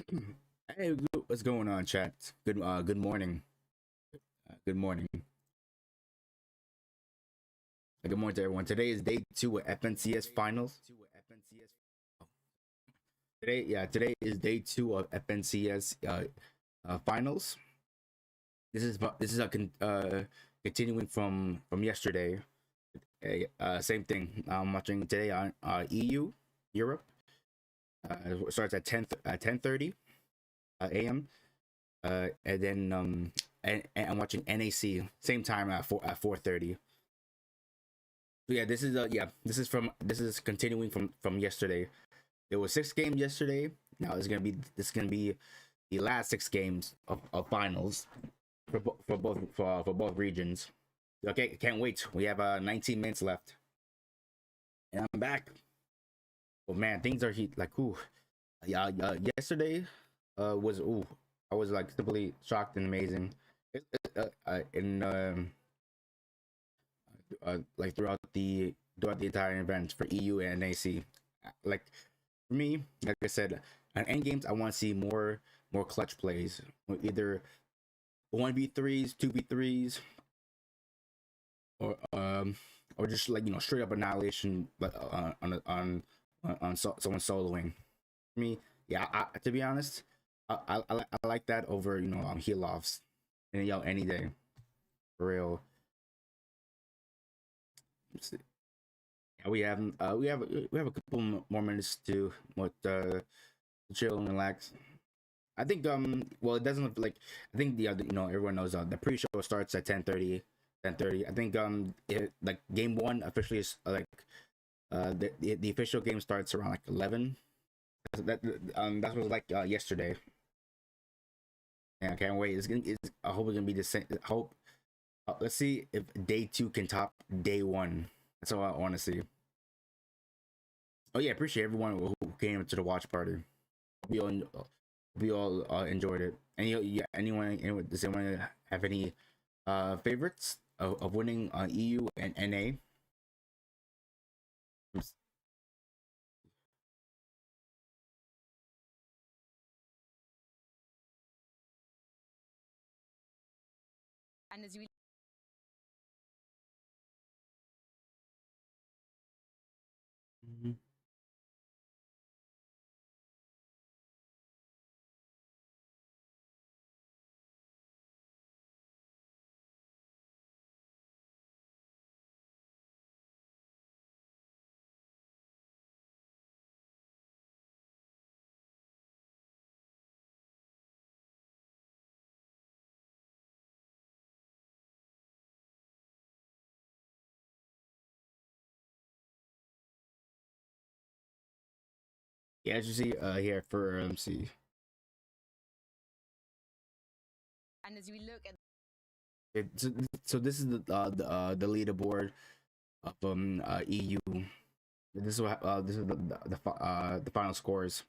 Hey, what's going on, chat? Good morning. Good morning. Good morning to everyone. Today is day two of FNCS finals. Today is day two of FNCS finals. This is continuing from yesterday. Same thing. I'm watching today on EU Europe. It starts at 10:30 a.m. And then and I'm watching NAC same time at 4:30. So yeah, this is continuing from yesterday. There were 6 games yesterday. Now this is gonna be the last 6 games of finals for both regions. Okay, can't wait. We have 19 minutes left, and I'm back. Oh man, things are heat like ooh. Yeah, yesterday was ooh. I was like simply shocked and amazing. In like throughout the entire event for EU and NAC. Like for me, like I said, on end games, I want to see more clutch plays, either 1v3s, 2v3s, or just like straight up annihilation, but someone soloing. For me, yeah, to be honest, I like that over heal offs, and any day for real. Yeah, we have a couple more minutes to chill and relax. I think well, it doesn't look like, I think the other, everyone knows the pre-show starts at 10:30. 10:30. I think like game one officially is like the official game starts around like 11. That was like yesterday. Yeah, I can't wait. I hope it's gonna be the same. I hope let's see if day two can top day one. That's all I want to see. Oh yeah, appreciate everyone who came to the watch party. We all enjoyed it. Does anyone have any favorites of winning EU and NA? And as we Mhm. Yeah, as you see here for see. and as we look at So this is the leaderboard of EU. This is the final scores.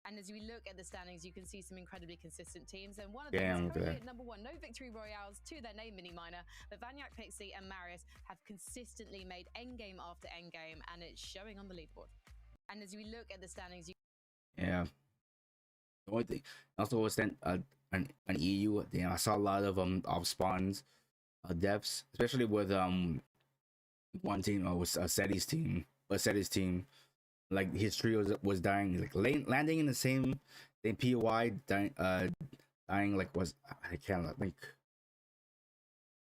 And as we look at the standings, you can see some incredibly consistent teams. And one of them Damn, is look at currently that. at number one. No victory royales to their name, Mini Miner. But Vanyak, Pixie, and Marius have consistently made endgame after endgame, and it's showing on the leaderboard. And as we look at the standings, Yeah. The only thing also was then an EU. I saw a lot of spawns, depths, especially with one team was Seti's team. Seti's team, like his trio was dying, like landing in the same POI, dying like was I can't think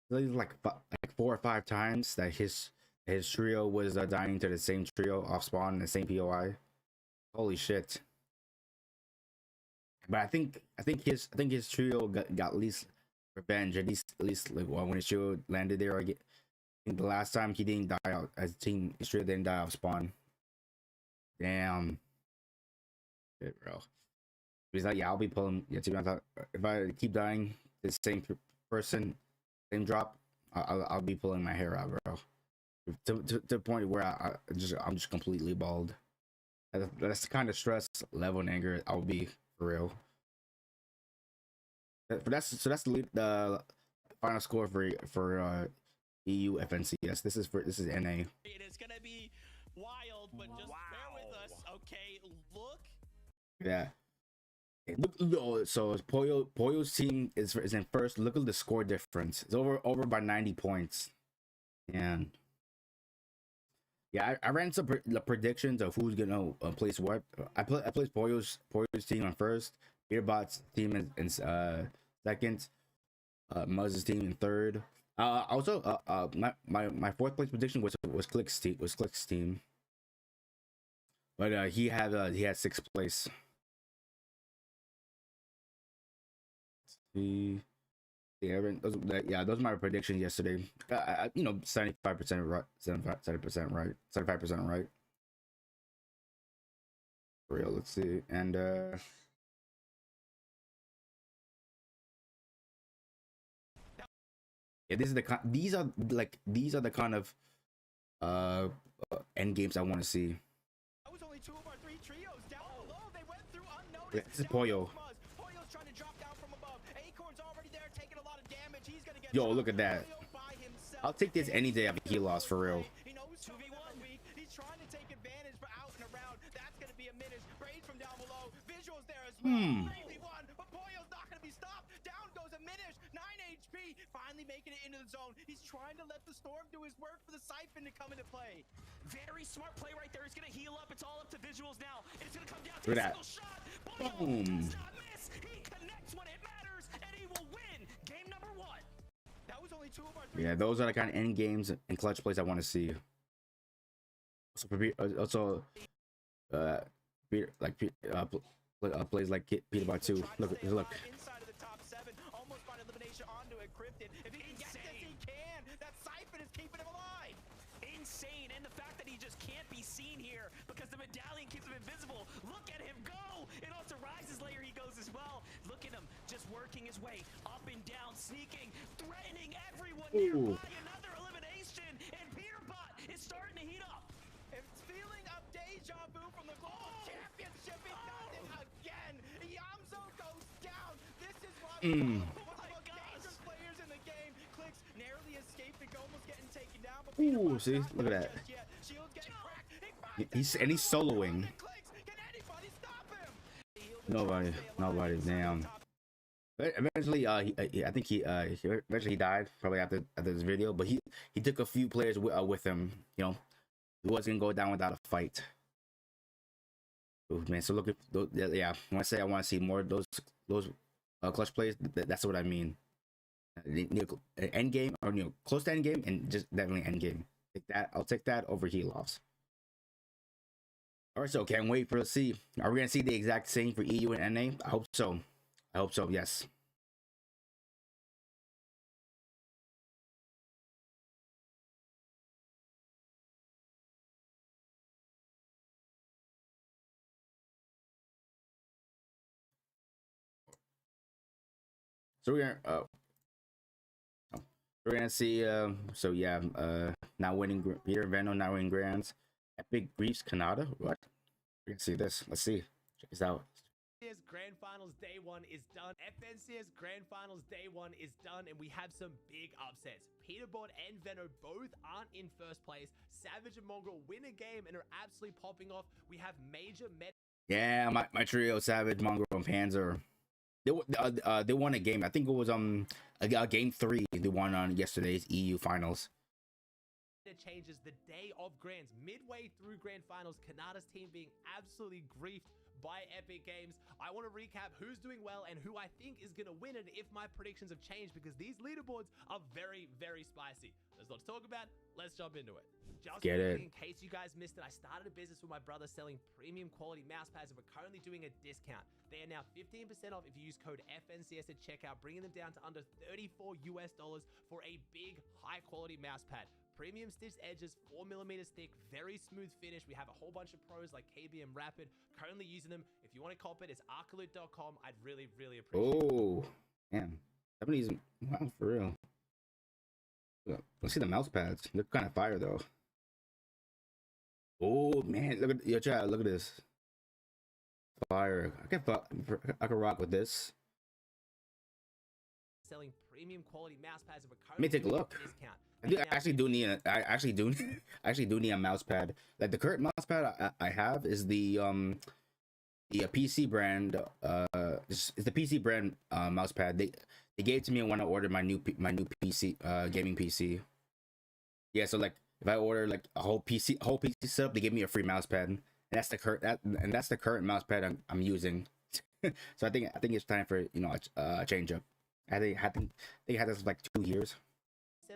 like 4 or 5 times that his trio was dying to the same trio off spawn in the same POI. Holy shit! But I think his trio got at least revenge, at least like when his trio landed there. I think the last time he didn't die out as a team, his trio didn't die off spawn. Damn, shit, bro. He's like, yeah, I'll be pulling. Yeah, to be honest, if I keep dying, the same person, same drop, I'll be pulling my hair out, bro. To the point where I'm just completely bald. That's the kind of stress level and anger I'll be for real. But that's the final score for EU FNCS. This is NA. It is gonna be wild, but just bear with us, okay? Look. Yeah. Look, no, so Pollo's team is in first. Look at the score difference. It's over by 90 points. And yeah, I ran some the predictions of who's gonna place what. I placed Pollo's team on first. Beerbot's team in second. Muzz's team in third. Also, my fourth place prediction was Click's team. But he had sixth place. Those are my predictions yesterday. 75% right, 70% right, 75% right. For real, let's see. And yeah, these are the kind of end games I want to see. That was only 2 of our 3 trios down below. They went through unnoticed. Yeah, this is Pollo. Pollo's trying to drop down from above. Acorn's already there, taking a lot of damage. He's gonna get. Yo, look at that. I'll take this any day after he lost, for real. He knows 2v1 weak. He's trying to take advantage, but out and around. That's gonna be a minute. Braid from down below. Visuals there as well. 3v1, but Pollo's not gonna be stopped. Down goes a Minish. 9 HP. Finally making it into the zone. He's trying to let the Storm do his work for the Siphon to come into play. Very smart play right there. He's gonna heal up. It's all up to Visuals now. It's gonna come down to Look a at single shot. Boom. Does not miss. He connects when it matters, and he will win game number 1. That was only 2 of our 3. Yeah, those are the kind of end games and clutch plays I want to see. Plays like Peterbot 2. Look. Inside of the top 7, almost find elimination onto it. Cryptid. If he can get this, he can. That Siphon is keeping him alive. Insane, and the fact that he just can't be seen here because the medallion keeps him invisible. Look at him go! And onto Rise's layer he goes as well. Look at him, just working his way up and down, sneaking, threatening everyone nearby. Another elimination, and Peterbot is starting to heat up. It's feeling up deja vu from the global championship. He does it again. Yamzo goes down. This is why we one of the most dangerous players in the game. Clicks narrowly escaping, almost getting taken down. But Peterbot's See, not look at there that. just yet. Shield's getting cracked. He's soloing. Clicks. Can anybody stop him? Nobody. Damn. Eventually, I think he eventually he died probably after this video. But he took a few players with him. You know, he wasn't gonna go down without a fight. Oh, man, so look at those. Yeah, when I say I want to see more of those clutch plays, that's what I mean. End game or close to end game and just definitely end game. I'll take that over heal offs. All right, so can't wait to see. Are we gonna see the exact same for EU and NA? I hope so. Yes. So we're gonna see. So yeah. Now winning Peter Veno now winning grands. Epic Griefs Canada. What? We're gonna see this. Let's see. Check this out. FNCS Grand Finals Day 1 is done. FNCS Grand Finals Day 1 is done, and we have some big upsets. Peterbot and Veno both aren't in first place. Savage and Mongrel win a game and are absolutely popping off. We have major Yeah, my trio, Savage, Mongrel, and Panzer. They won a game. I think it was game 3. They won on yesterday's EU finals. It changes the day of Grands. Midway through Grand Finals, Canada's team being absolutely griefed by Epic Games. I want to recap who's doing well and who I think is going to win and if my predictions have changed, because these leaderboards are very, very spicy. There's a lot to talk about. Let's jump into it. Just in case you guys missed it, I started a business with my brother selling premium quality mouse pads, and we're currently doing a discount. They are now 15% off if you use code FNCS at checkout, bringing them down to under $34 for a big, high quality mouse pad. Premium stitched edges, 4mm thick, very smooth finish. We have a whole bunch of pros like KB and Rapid currently using them. If you want to cop it, it's arcaloot.com. I'd really, really appreciate it. Oh, man. Japanese, wow, for real. Let's see the mouse pads. They're kind of fire, though. Oh, man. Look at your chat. Look at this. Fire. I can rock with this. Selling premium quality mouse pads. Let me take a look. I actually do need a mouse pad. Like the current mouse pad I have is the the PC brand. It's the PC brand mouse pad. They gave it to me when I ordered my new PC gaming PC. Yeah, so like if I order like a whole PC setup, they give me a free mouse pad, and that's the current mouse pad I'm using. So I think it's time for a change up. I think they had this for like 2 years.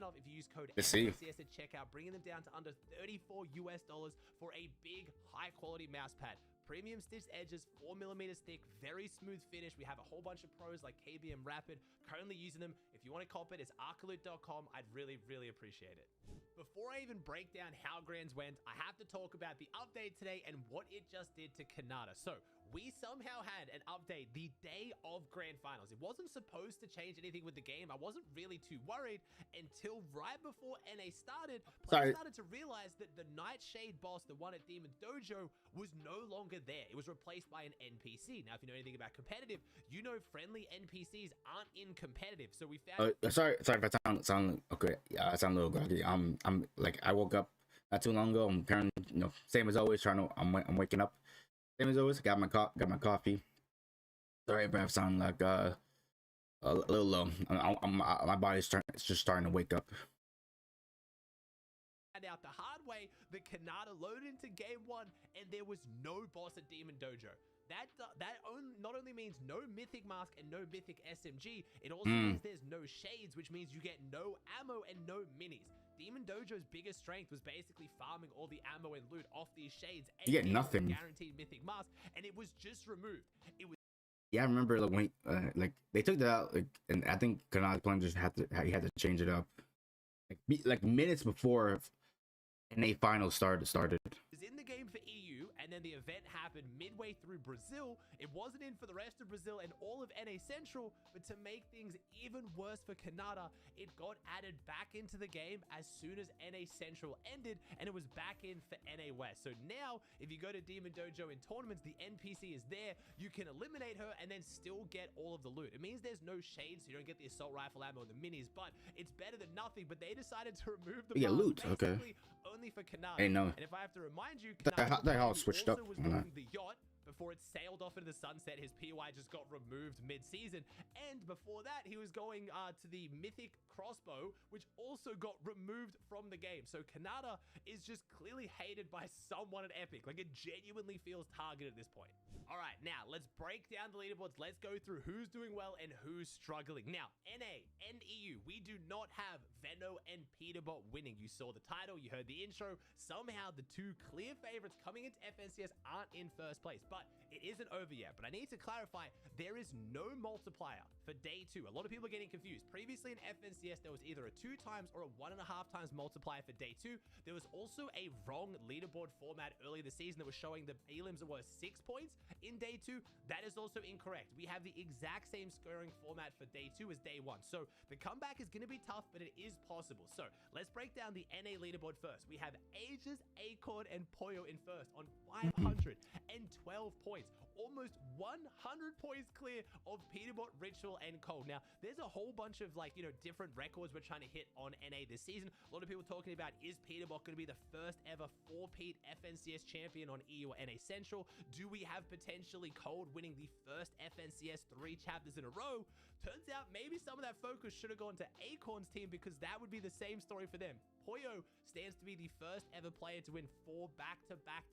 Off if you use code Let's see. FNCS at checkout, bringing them down to under $34 for a big, high-quality mouse pad. Premium stitched edges, 4mm thick, very smooth finish. We have a whole bunch of pros like KBM Rapid currently using them. If you want to cop it, it's arcaloot.com. I'd really, really appreciate it. Before I even break down how Grands went, I have to talk about the update today and what it just did to Kanata. So, we somehow had an update the day of Grand Finals. It wasn't supposed to change anything with the game. I wasn't really too worried until right before NA started. Players started to realize that the Nightshade boss, the one at Demon Dojo, was no longer there. It was replaced by an NPC. Now, if you know anything about competitive, you know friendly NPCs aren't in competitive. So we found... sorry if I sound okay. Yeah, I sound a little groggy. I'm like, I woke up not too long ago. I'm currently, same as always, I'm waking up. Same as always, got my coffee. Sorry if I sound like a little low. My body's just starting to wake up. And out the hard way, the Kanata loaded into game 1, and there was no boss at Demon Dojo. That not only means no Mythic Mask and no Mythic SMG, it also means there's no Shades, which means you get no ammo and no minis. Demon Dojo's biggest strength was basically farming all the ammo and loot off these Shades. And you get nothing. Guaranteed Mythic Mask, and it was just removed. It was... Yeah, I remember like when they took that out, and I think Kanata's plan just had to change it up, like minutes before NA finals started. Was in the game for EU, and then the event happened midway through Brazil. It wasn't in for the rest of Brazil and all of NA Central, but to make things even worse for Kanata, it got added back into the game as soon as NA Central ended, and it was back in for NA West. So now, if you go to Demon Dojo in tournaments, the NPC is there. You can eliminate her and then still get all of the loot. It means there's no Shades, so you don't get the assault rifle ammo and the minis, but it's better than nothing. But they decided to remove the loot, okay. Only for Kanata. Hey, no. And if I have to remind you, Kanata how switched up. Was doing the yacht before it sailed off into the sunset. His POI just got removed mid-season, and before that, he was going to the Mythic Crossbow, which also got removed from the game. So Kanata is just clearly hated by someone at Epic. Like, it genuinely feels targeted at this point. All right, now let's break down the leaderboards. Let's go through who's doing well and who's struggling. Now, NA and EU, we do not have Veno and Peterbot winning. You saw the title, you heard the intro. Somehow, the two clear favorites coming into FNCS aren't in first place, but it isn't over yet. But I need to clarify, there is no multiplier for day 2. A lot of people are getting confused. Previously in FNCS, there was either a 2 times or a 1.5 times multiplier for day 2. There was also a wrong leaderboard format earlier this season that was showing the elims were 6 points in day 2. That is also incorrect. We have the exact same scoring format for day 2 as day 1. So the comeback is going to be tough, but it is possible. So let's break down the NA leaderboard first. We have Aegis, Acorn, and Poyo in first on 512 points. Almost 100 points clear of Peterbot, Ritual, and Cold. Now, there's a whole bunch of different records we're trying to hit on NA this season. A lot of people talking about, is Peterbot going to be the first ever 4-peat FNCS champion on EU or NA Central? Do we have potentially Cold winning the first FNCS 3 chapters in a row? Turns out maybe some of that focus should have gone to Acorn's team, because that would be the same story for them. Poyo stands to be the first ever player to win 4 back-to-back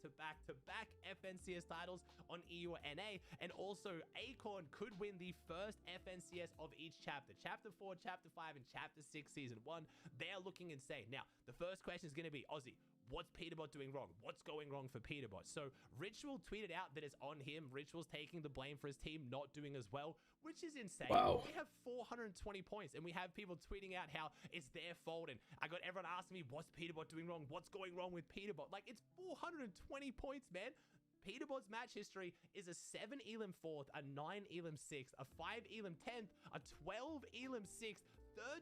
FNCS titles on EU or NA, and also Acorn could win the first FNCS of each chapter. Chapter 4, Chapter 5, and Chapter 6 Season 1. They are looking insane. Now, the first question is going to be, Aussie, what's Peterbot doing wrong? What's going wrong for Peterbot? So Ritual tweeted out that it's on him. Ritual's taking the blame for his team not doing as well, which is insane. Wow. We have 420 points, and we have people tweeting out how it's their fault, and I got everyone asking me, what's Peterbot doing wrong? What's going wrong with Peterbot? Like, it's 420 points, man. Peterbot's match history is a 7 elim 4th, a 9 elim 6th, a 5 elim 10th, a 12 elim 6th,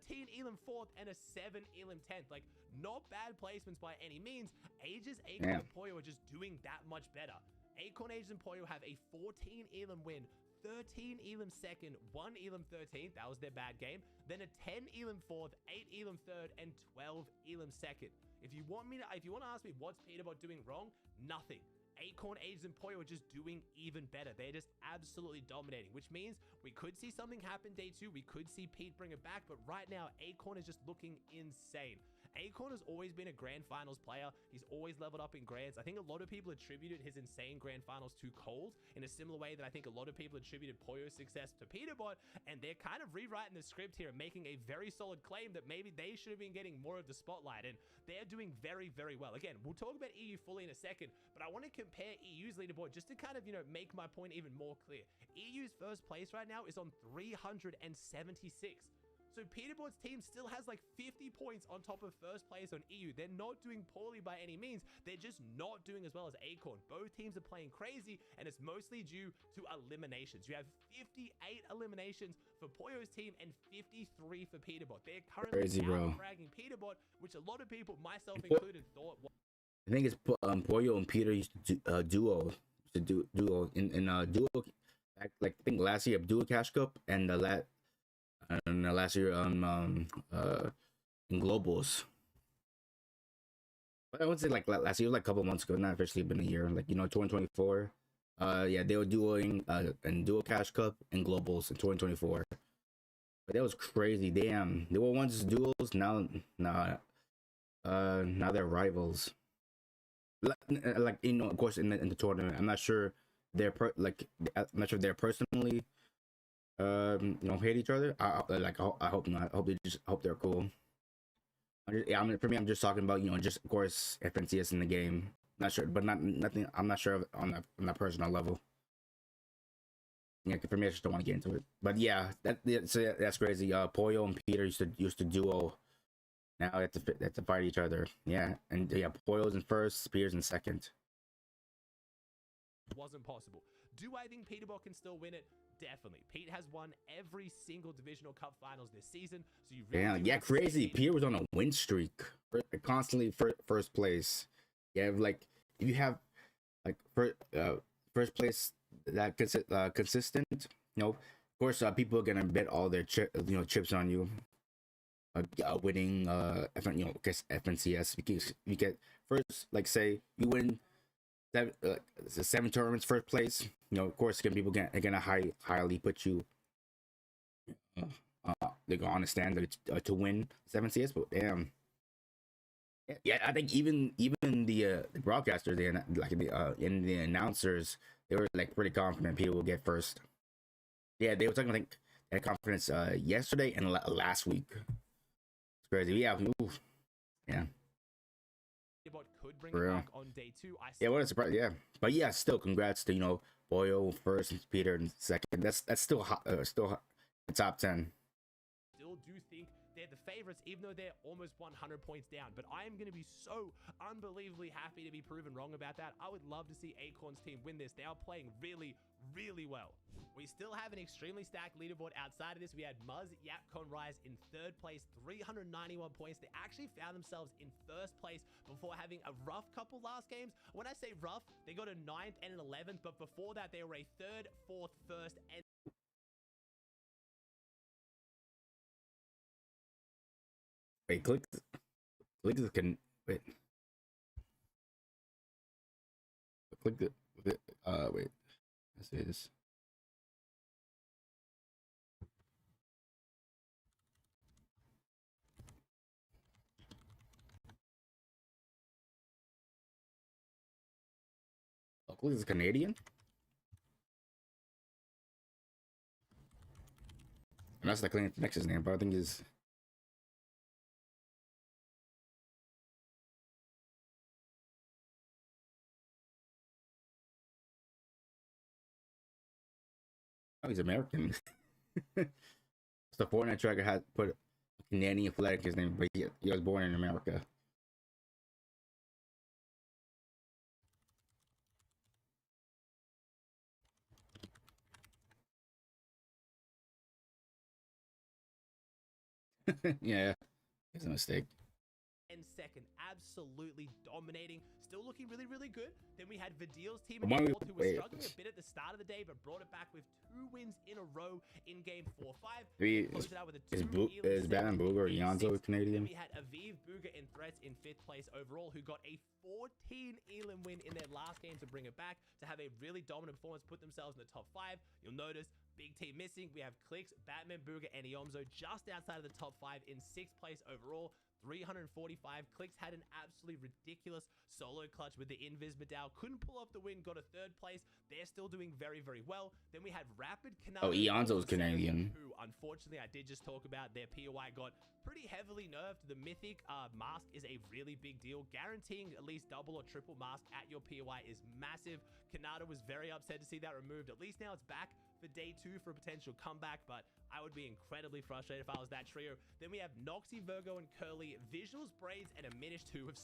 13 elim 4th, and a 7 elim 10th. Like, not bad placements by any means. Aegis, Acorn, and Poyo are just doing that much better. Acorn, Aegis, and Poyo have a 14 elim win, 13 elim 2nd, 1 elim 13th, that was their bad game, then a 10 elim 4th, 8 elim 3rd, and 12 elim 2nd. If you want to ask me what's Peterbot doing wrong, nothing. Acorn, Ages, and Poyo are just doing even better. They're just absolutely dominating, which means we could see something happen day 2. We could see Pete bring it back, but right now, Acorn is just looking insane. Acorn has always been a Grand Finals player. He's always leveled up in Grands. I think a lot of people attributed his insane Grand Finals to Cold in a similar way that I think a lot of people attributed Poyo's success to Peterbot, and they're kind of rewriting the script here and making a very solid claim that maybe they should have been getting more of the spotlight, and they're doing very, very well. Again, we'll talk about EU fully in a second, but I want to compare EU's leaderboard just to kind of, make my point even more clear. EU's first place right now is on 376. So Peterbot's team still has like 50 points on top of first place on EU. They're not doing poorly by any means. They're just not doing as well as Acorn. Both teams are playing crazy, and it's mostly due to eliminations. You have 58 eliminations for Poyo's team and 53 for Peterbot. They're currently Crazy, bro. fragging Peterbot, which a lot of people, myself included, thought was I think it's Poyo and Peter used to do duo in duo, like I think last year Duo Cash Cup and last year in globals. But I would say like last year, like a couple months ago, not officially been a year, like 2024. Yeah, they were duoing in Duo Cash Cup and globals in 2024. But that was crazy. Damn, they were once duos, now they're rivals. Like of course in the tournament, I'm not sure I'm not sure if they're personally hate each other. I hope not. I hope they're cool. For me, I'm just talking about just of course FNCS in the game. Not sure, but nothing. I'm not sure on that personal level. Yeah, for me, I just don't want to get into it. But yeah, that's crazy. Poyo and Peter used to duo. Now they have to fight each other. Yeah, and yeah, Poyo's in first, Peter's in second. wasn't possible. Do I think Peterbot can still win it? Definitely. Pete has won every single Divisional Cup finals this season. So you really yeah, crazy. Peter was on a win streak, constantly first place. Yeah, like if you have like first place that consistent, of course, people are gonna bet all their chips on you. Winning FNCS because you get first, like say you win seven tournaments first place, of course people are gonna highly put you they're gonna understand to win 7CS. But damn, yeah, I think even the broadcasters, in the announcers, they were like pretty confident people will get first. Yeah, they were talking, I think, that confidence yesterday and last week. Crazy. Yeah. Oof. Yeah. Could bring it back on day 2. Yeah, what a surprise. Yeah. But yeah, still congrats to Poyo first and Peter in second. That's still still the top 10. Still do think they're the favorites, even though they're almost 100 points down. But I am going to be so unbelievably happy to be proven wrong about that. I would love to see Acorn's team win this. They are playing really, really well. We still have an extremely stacked leaderboard outside of this. We had Muzz, Yapcon, Rise in third place, 391 points. They actually found themselves in first place before having a rough couple last games. When I say rough, they got a 9th and an 11th, but before that, they were a 3rd, 4th, 1st, and wait, click the wait. Click the wait. This is. This is Canadian. And that's like Nexus name, but I think is. Oh, he's American. So Fortnite tracker had put a Canadian flag in his name, but he was born in America. Yeah, it's a mistake. and second, absolutely dominating, still looking really, really good. Then we had Vidil's team Why in don't fourth, who we- was struggling a bit at the start of the day, but brought it back with 2 wins in a row in game 4-5. Three Closed it out with a is 2 is Balan Booger or Elam Yonzo 6. Then Canadian? we had Aviv, Booger, and Threats in 5th place overall, who got a 14 Elam win in their last game to bring it back, to have a really dominant performance, put themselves in the top 5. You'll notice big team missing. We have Clicks, Batman, Booger, and Iomzo just outside of the top 5 in 6th place overall. 345. Clicks had an absolutely ridiculous solo clutch with the Invis Medal. Couldn't pull off the win, got a 3rd place. They're still doing very, very well. Then we had Rapid Canada. Oh, Eonzo's Canadian. Who, unfortunately, I did just talk about. Their POI got pretty heavily nerfed. The Mythic mask is a really big deal. Guaranteeing at least double or triple mask at your POI is massive. Canada was very upset to see that removed. At least now it's back for day 2 for a potential comeback, but I would be incredibly frustrated if I was that trio. Then we have Noxy, Virgo, and Curly, Visuals, Braids, and Aminish, who have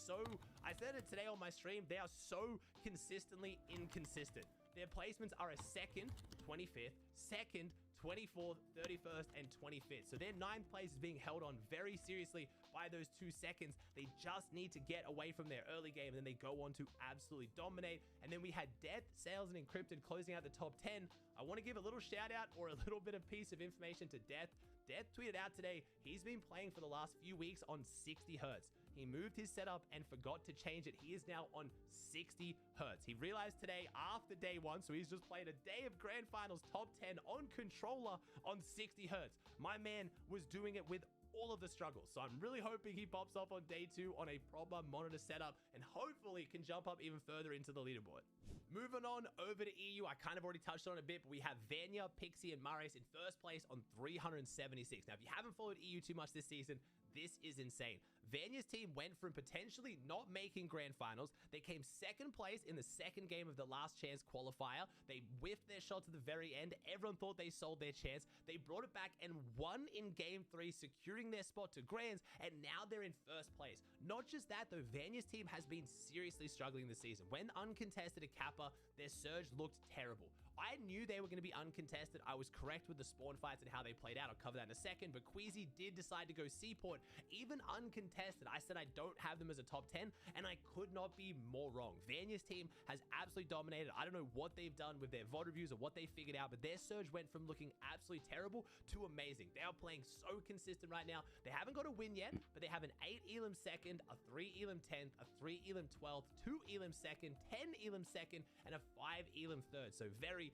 I said it today on my stream, they are so consistently inconsistent. Their placements are a 2nd, 25th, 2nd, 24th, 31st, and 25th. So their 9th place is being held on very seriously by those 2 seconds. They just need to get away from their early game, and then they go on to absolutely dominate. And then we had Death, Sales, and Encrypted closing out the top 10. I want to give a little shout out or a little bit of piece of information to Death. Death tweeted out today, he's been playing for the last few weeks on 60 hertz. He moved his setup and forgot to change it. He is now on 60 hertz. He realized today after day 1, so he's just played a day of grand finals top 10 on controller on 60 hertz. My man was doing it with all of the struggles. So I'm really hoping he pops off on day 2 on a proper monitor setup and hopefully can jump up even further into the leaderboard. Moving on over to EU, I kind of already touched on it a bit, but we have Vanya, Pixie, and Marius in 1st place on 376. Now, if you haven't followed EU too much this season, this is insane. Vanya's team went from potentially not making grand finals. They came 2nd place in the 2nd game of the last chance qualifier. They whiffed their shot to the very end. Everyone thought they sold their chance. They brought it back and won in game 3, securing their spot to grands, and now they're in 1st place. Not just that though, Vanya's team has been seriously struggling this season. When uncontested at Kappa, their surge looked terrible. I knew they were going to be uncontested. I was correct with the spawn fights and how they played out. I'll cover that in a second, but Queasy did decide to go Seaport. Even uncontested, I said I don't have them as a top 10, and I could not be more wrong. Vanya's team has absolutely dominated. I don't know what they've done with their VOD reviews or what they figured out, but their surge went from looking absolutely terrible to amazing. They are playing so consistent right now. They haven't got a win yet, but they have an 8 Elam 2nd, a 3 Elam 10th, a 3 Elam 12th, 2 Elam 2nd, 10 Elam 2nd, and a 5 Elam 3rd. So very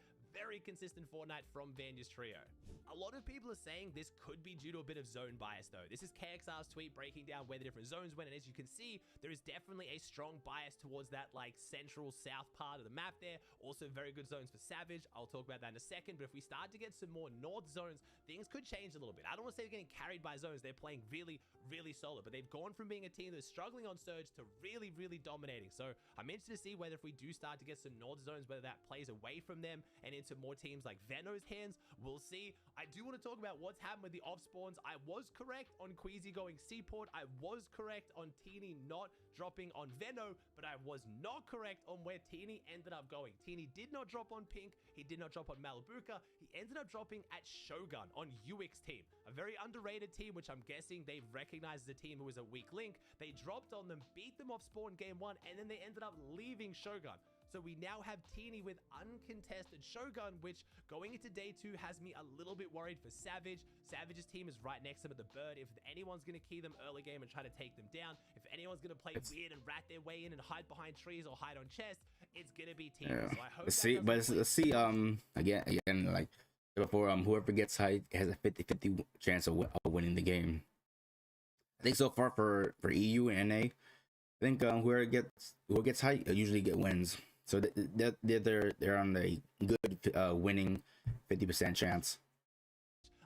consistent Fortnite from Vanya's trio. A lot of people are saying this could be due to a bit of zone bias though. This is KXR's tweet breaking down where the different zones went, and as you can see, there is definitely a strong bias towards that like central south part of the map there. Also very good zones for Savage. I'll talk about that in a second, but if we start to get some more north zones, things could change a little bit. I don't want to say they're getting carried by zones. They're playing really solid, but they've gone from being a team that's struggling on surge to really dominating. So I'm interested to see whether if we do start to get some north zones, whether that plays away from them and into more teams like Veno's hands. We'll see. I do want to talk about what's happened with the off spawns. I was correct on Queasy going Seaport. I was correct on Teeny not dropping on Veno, but I was not correct on where Teeny ended up going. Teeny did not drop on Pink. He did not drop on Malibuca. He ended up dropping at Shogun on UX team, a very underrated team, which I'm guessing they've recognized as a team who was a weak link. They dropped on them, beat them off spawn game 1, and then they ended up leaving Shogun. So we now have Teeny with uncontested Shogun, which going into day 2 has me a little bit worried for Savage. Savage's team is right next to them at the bird. If anyone's going to key them early game and try to take them down, if anyone's going to play weird and rat their way in and hide behind trees or hide on chests, it's going to be Teeny. Yeah. So I hope Let's see, again, like before, whoever gets high has a 50-50 chance of winning the game. I think so far for EU and NA, I think whoever gets high usually wins. So they're on a good winning 50% chance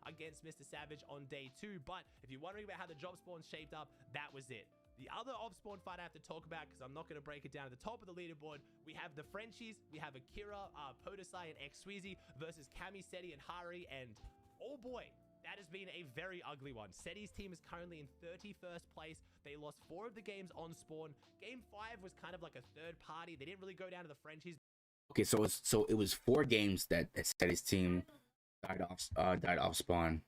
against Mr. Savage on day 2. But if you're wondering about how the drop spawn shaped up, that was it. The other off spawn fight I have to talk about, because I'm not going to break it down at the top of the leaderboard, we have the Frenchies, we have Akira, Podesai, and X-Sweezy versus Kami, Seti, and Hari, and oh boy, that has been a very ugly one. Seti's team is currently in 31st place. They lost 4 of the games on spawn. Game 5 was kind of like a third party. They didn't really go down to the Frenchies. Okay, so it was 4 games that Seti's team died off spawn.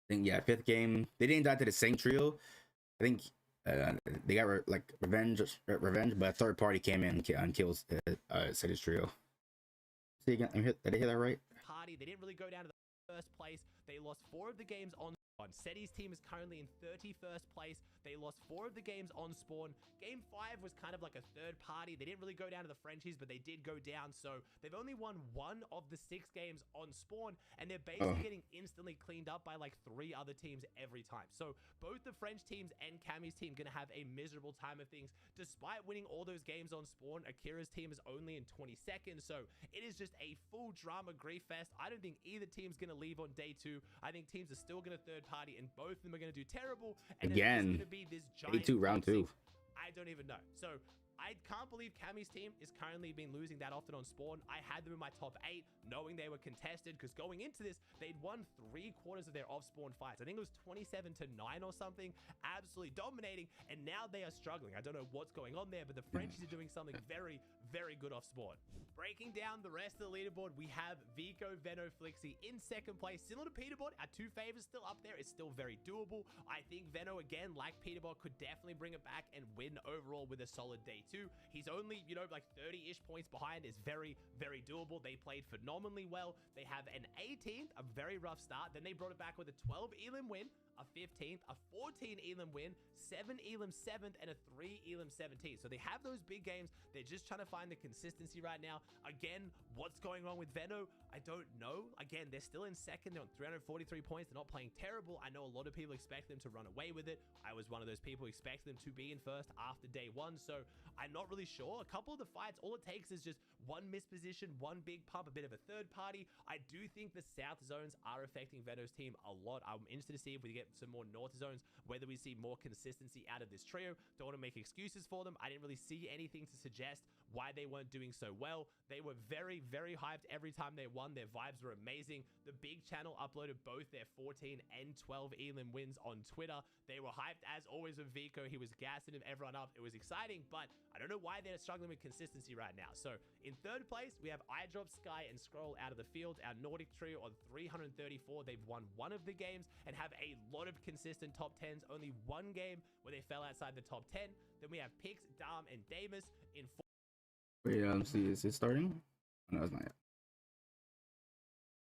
I think 5th game they didn't die to the same trio. I think they got revenge, but a third party came in and kills City's trio. See again, did I hear that right? Party, they didn't really go down to the first place. They lost 4 of the games on Spawn. Seti's team is currently in 31st place. They lost 4 of the games on Spawn. Game 5 was kind of like a third party. They didn't really go down to the Frenchies, but they did go down. So they've only won 1 of the 6 games on Spawn, and they're basically getting instantly cleaned up by like 3 other teams every time. So both the French teams and Cammy's team gonna have a miserable time of things. Despite winning all those games on Spawn, Akira's team is only in 22nd. So it is just a full drama grief fest. I don't think either team's gonna leave on day 2. I think teams are still gonna third party, and both of them are gonna do terrible. And again, gonna be this giant day 2, round 2. I don't even know. So I can't believe Cammy's team is currently been losing that often on Spawn. I had them in my top 8, knowing they were contested, because going into this, they'd won 3/4 of their off-Spawn fights. I think it was 27-9 or something, absolutely dominating, and now they are struggling. I don't know what's going on there, but the Frenchies are doing something very, very good off Spawn. Breaking down the rest of the leaderboard, we have Vico, Veno, Flixie in 2nd place. Similar to Peterbot, our 2 favors still up there. It's still very doable. I think Veno, again, like Peterbot, could definitely bring it back and win overall with a solid day 2. He's only, you know, like 30-ish points behind. Is very, very doable. They played phenomenally well. They have an 18th, a very rough start. Then they brought it back with a 12 Elim win, a 15th, a 14 Elim win, 7 Elim 7th, and a 3 Elim 17th. So they have those big games. They're just trying to find the consistency right now. Again, what's going wrong with Veno? I don't know. Again, they're still in 2nd. They're on 343 points. They're not playing terrible. I know a lot of people expect them to run away with it. I was one of those people who expected them to be in 1st after day 1. So I'm not really sure. A couple of the fights, all it takes is just 1 misposition, 1 big pump, a bit of a third party. I do think the South zones are affecting Veno's team a lot. I'm interested to see if we get some more North zones, whether we see more consistency out of this trio. Don't want to make excuses for them. I didn't really see anything to suggest why they weren't doing so well. They were very, very hyped every time they won. Their vibes were amazing. The big channel uploaded both their 14 and 12 Elim wins on Twitter. They were hyped as always with Vico. He was gassing everyone up. It was exciting, but I don't know why they're struggling with consistency right now. So in 3rd place, we have iDrop, Sky, and Scroll out of the field. Our Nordic trio on 334. They've won 1 of the games and have a lot of consistent top 10s. Only 1 game where they fell outside the top 10. Then we have Pix, Dom, and Damus in 4th. Wait, let's see, is it starting? Oh, no, it's not yet.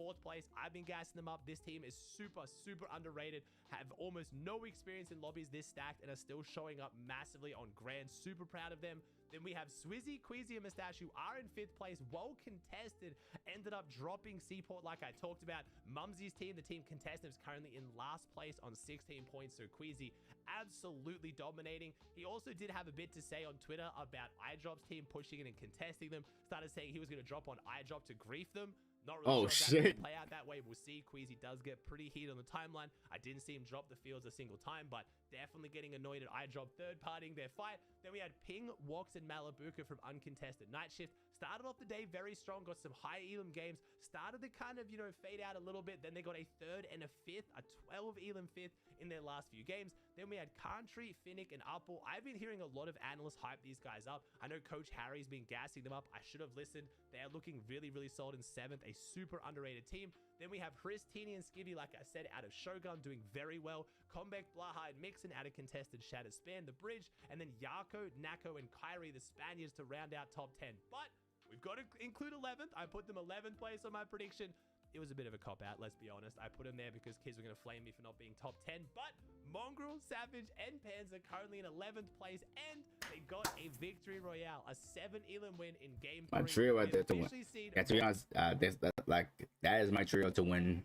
4th place. I've been gassing them up. This team is super, super underrated. Have almost no experience in lobbies this stacked and are still showing up massively on Grand. Super proud of them. Then we have Swizzy, Queasy, and Mustache, who are in 5th place. Well contested. Ended up dropping Seaport like I talked about. Mumsy's team, the team contestant, is currently in last place on 16 points. So Queasy absolutely dominating. He also did have a bit to say on Twitter about iDrop's team pushing in and contesting them. Started saying he was going to drop on iDrop to grief them. Not really sure if that will play out that way. We'll see. Queasy does get pretty heated on the timeline. I didn't see him drop the fields a single time, but definitely getting annoyed at iDrop third partying their fight. Then we had Ping, Wox, and Malabuka from Uncontested Night Shift. Started off the day very strong, got some high Elim games. Started to kind of, you know, fade out a little bit. Then they got a 3rd and a 5th, a 12 Elim 5th in their last few games. Then we had Country, Finnick, and Apple. I've been hearing a lot of analysts hype these guys up. I know Coach Harry's been gassing them up. I should have listened. They are looking really, really solid in 7th. A super underrated team. Then we have Chris, Teeny, and Skibby, like I said, out of Shogun, doing very well. Comeback, Blaha, and Mixon out of Contested Shattered Span, the Bridge. And then Yako, Nako, and Kyrie, the Spaniards, to round out top 10. But we've got to include 11th. I put them 11th place on my prediction. It was a bit of a cop-out, let's be honest. I put them there because kids were going to flame me for not being top 10. But Mongrel, Savage, and Panzer currently in 11th place. And they got a victory royale. A 7 Elim win in game 3. My trio right there to win. Yeah, to be honest, that is my trio to win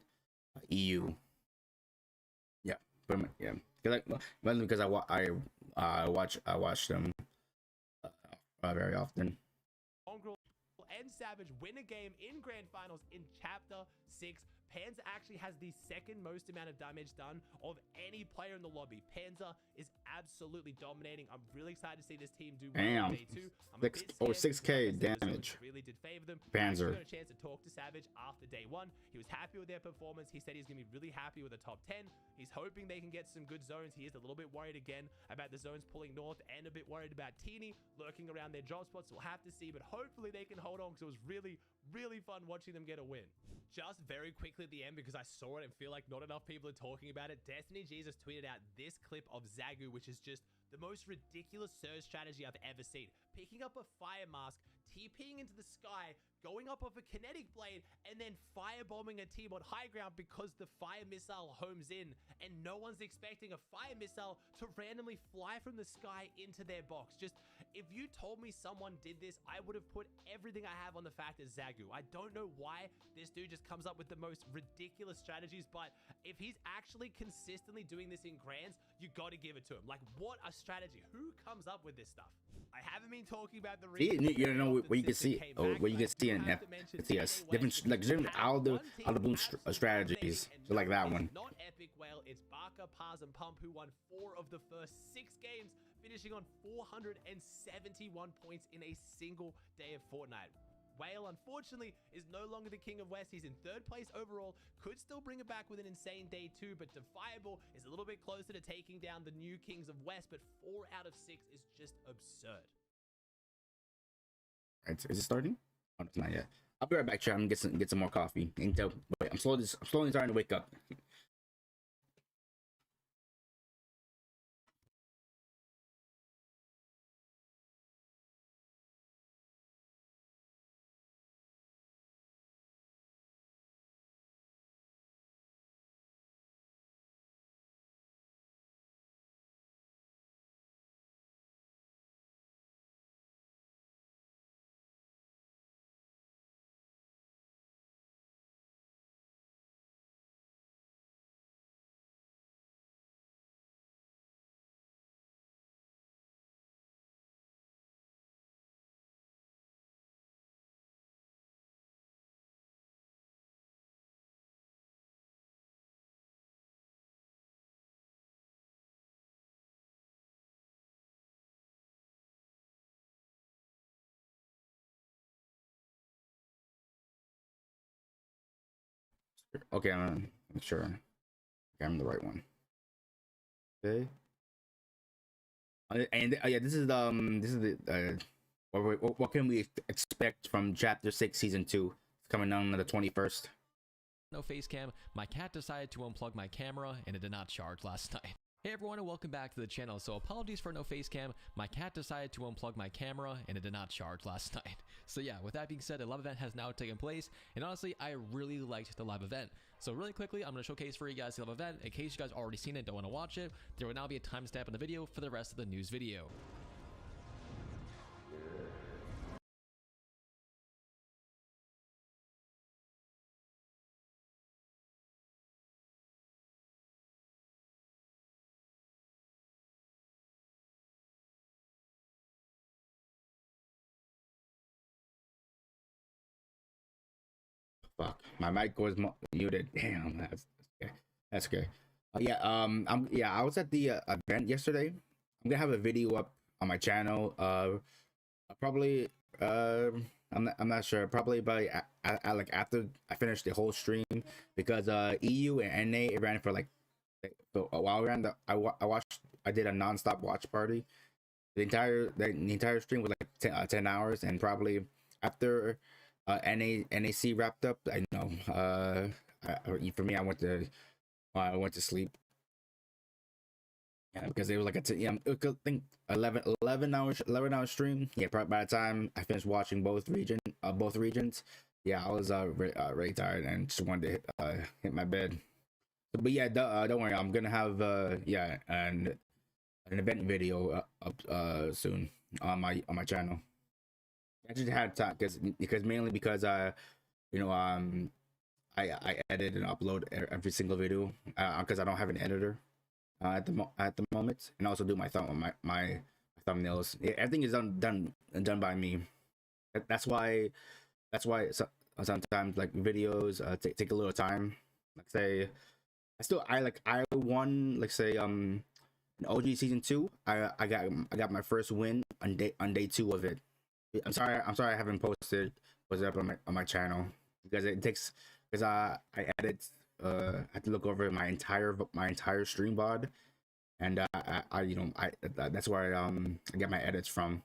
EU. Yeah, pretty much, yeah. Because I watch them very often. Mongrel and Savage win a game in Grand Finals in Chapter 6. Panzer actually has the 2nd most amount of damage done of any player in the lobby. Panzer is absolutely dominating. I'm really excited to see this team do well on day 2. Over 6k damage. Really did favor them. Panzer. I got a chance to talk to Savage after day 1. He was happy with their performance. He said he's going to be really happy with the top 10. He's hoping they can get some good zones. He is a little bit worried again about the zones pulling north and a bit worried about Teeny lurking around their drop spots. We'll have to see, but hopefully they can hold on because it was really, really fun watching them get a win. Just very quickly at the end, because I saw it and feel like not enough people are talking about it, Destiny Jesus tweeted out this clip of Zagu, which is just the most ridiculous Surge strategy I've ever seen. Picking up a Fire Mask, TPing into the sky, going up off a Kinetic Blade, and then firebombing a team on high ground because the Fire Missile homes in, and no one's expecting a Fire Missile to randomly fly from the sky into their box. Just, if you told me someone did this, I would have put everything I have on the fact as Zagu. I don't know why this dude just comes up with the most ridiculous strategies, but if he's actually consistently doing this in Grands, you got to give it to him. Like, what a strategy. Who comes up with this stuff? I haven't been talking about the See, you don't know what you can see, or what you can see in FNCS. Different, like different all the boom strategies, so like that one. Not Epic Whale, it's Barca, Paz, and Pump, who won 4 of the first 6 games, finishing on 471 points in a single day of Fortnite. Whale, unfortunately, is no longer the King of West. He's in 3rd place overall. Could still bring it back with an insane day 2, but Defiable is a little bit closer to taking down the new Kings of West, but 4 out of 6 is just absurd. Right, is it starting? Oh, it's not yet. I'll be right back, chat. I'm gonna get some more coffee. Wait, I'm slowly starting to wake up. Okay, I'm sure. Okay, I'm the right one. Okay. And yeah, this is the what can we expect from Chapter 6 Season 2? It's coming on the 21st. No face cam, my cat decided to unplug my camera and it did not charge last night. Hey everyone and welcome back to the channel. So apologies for no face cam, my cat decided to unplug my camera and it did not charge last night. So yeah, with that being said, a live event has now taken place, and honestly I really liked the live event. So really quickly, I'm going to showcase for you guys the live event. In case you guys already seen it and don't want to watch it, there will now be a timestamp in the video for the rest of the news video. Fuck, my mic was muted. Damn, that's okay. That's okay. Yeah, I was at the event yesterday. I'm gonna have a video up on my channel. Probably. I'm not sure. Probably by like after I finish the whole stream, because EU and NA it ran for like a while. I did a non-stop watch party. The entire stream was like 10 hours, and probably after NAC wrapped up, I know for me I went to sleep. Yeah, because it was like I think 11 hour stream. Yeah, probably by the time I finished watching both regions, yeah, I was really tired and just wanted to hit my bed. But yeah, don't worry, I'm gonna have an event video up soon on my channel. I just had time because mainly because I edit and upload every single video because I don't have an editor at the moment, and also do my my thumbnails. Yeah, everything is done by me. That's why sometimes like videos take a little time. Like say I won, like say in OG season 2. I got my first win on day 2 of it. I'm sorry I haven't posted up on my channel because it takes, because I edit, I have to look over my entire stream VOD, and that's where I get my edits from.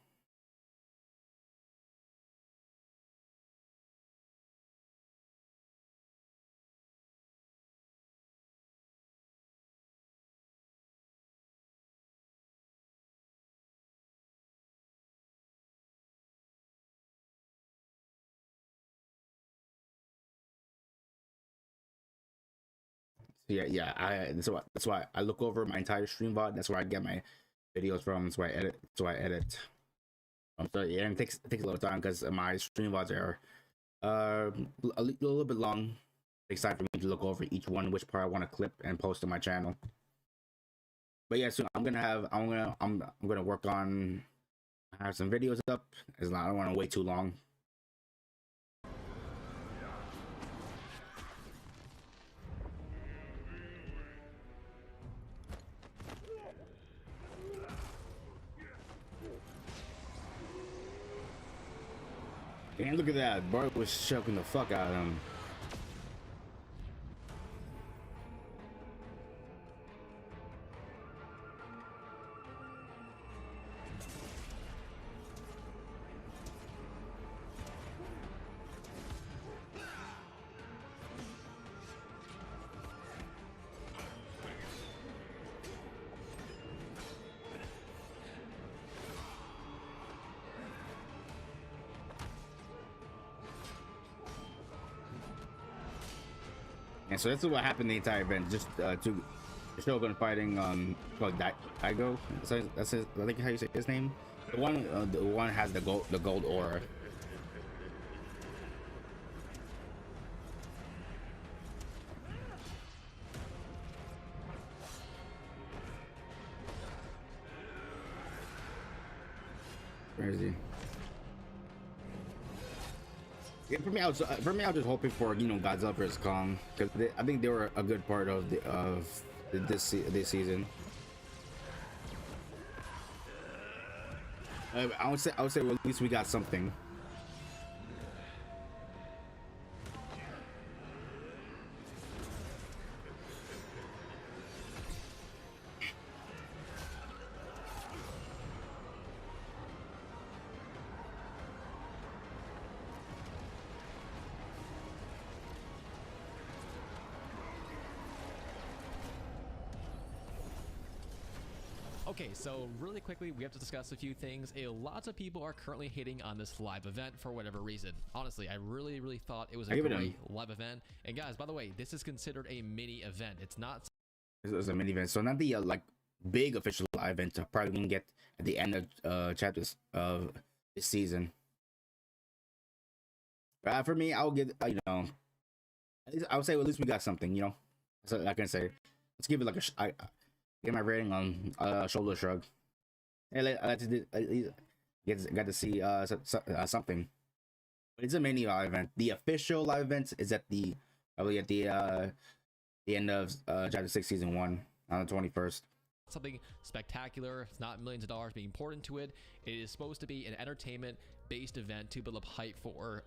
Yeah. That's why I look over my entire stream VOD. That's where I get my videos from. That's why I edit. That's why I edit. So yeah, and it takes a lot of time because my stream VODs are a little bit long. It takes time for me to look over each one, which part I want to clip and post on my channel. But yeah, so I'm gonna work on have some videos up. As long I don't want to wait too long. And look at that, Bart was choking the fuck out of him. And so that's what happened the entire event. Just to Shogun fighting called Daigo. So that's his, I think how you say his name. The one has the gold aura. Where is he? Yeah, for me, I was just hoping for Godzilla vs Kong because I think they were a good part of this season. I would say well, at least we got something. Okay, so really quickly, we have to discuss a few things. Lots of people are currently hating on this live event for whatever reason. Honestly, I really thought it was a great live event. And guys, by the way, this is considered a mini event. It's not. It was a mini event, so not the like big official live event. Probably gonna get at the end of chapters of this season. For me, I'll give I would say at least we got something. That's what I can say. Let's give it like I get my rating on shoulder shrug. Hey, I got to see something. But it's a mini live event. The official live event is probably at the end of chapter 6 season 1 on the 21st. Something spectacular. It's not millions of dollars being poured into it. It is supposed to be an entertainment based event to build up hype for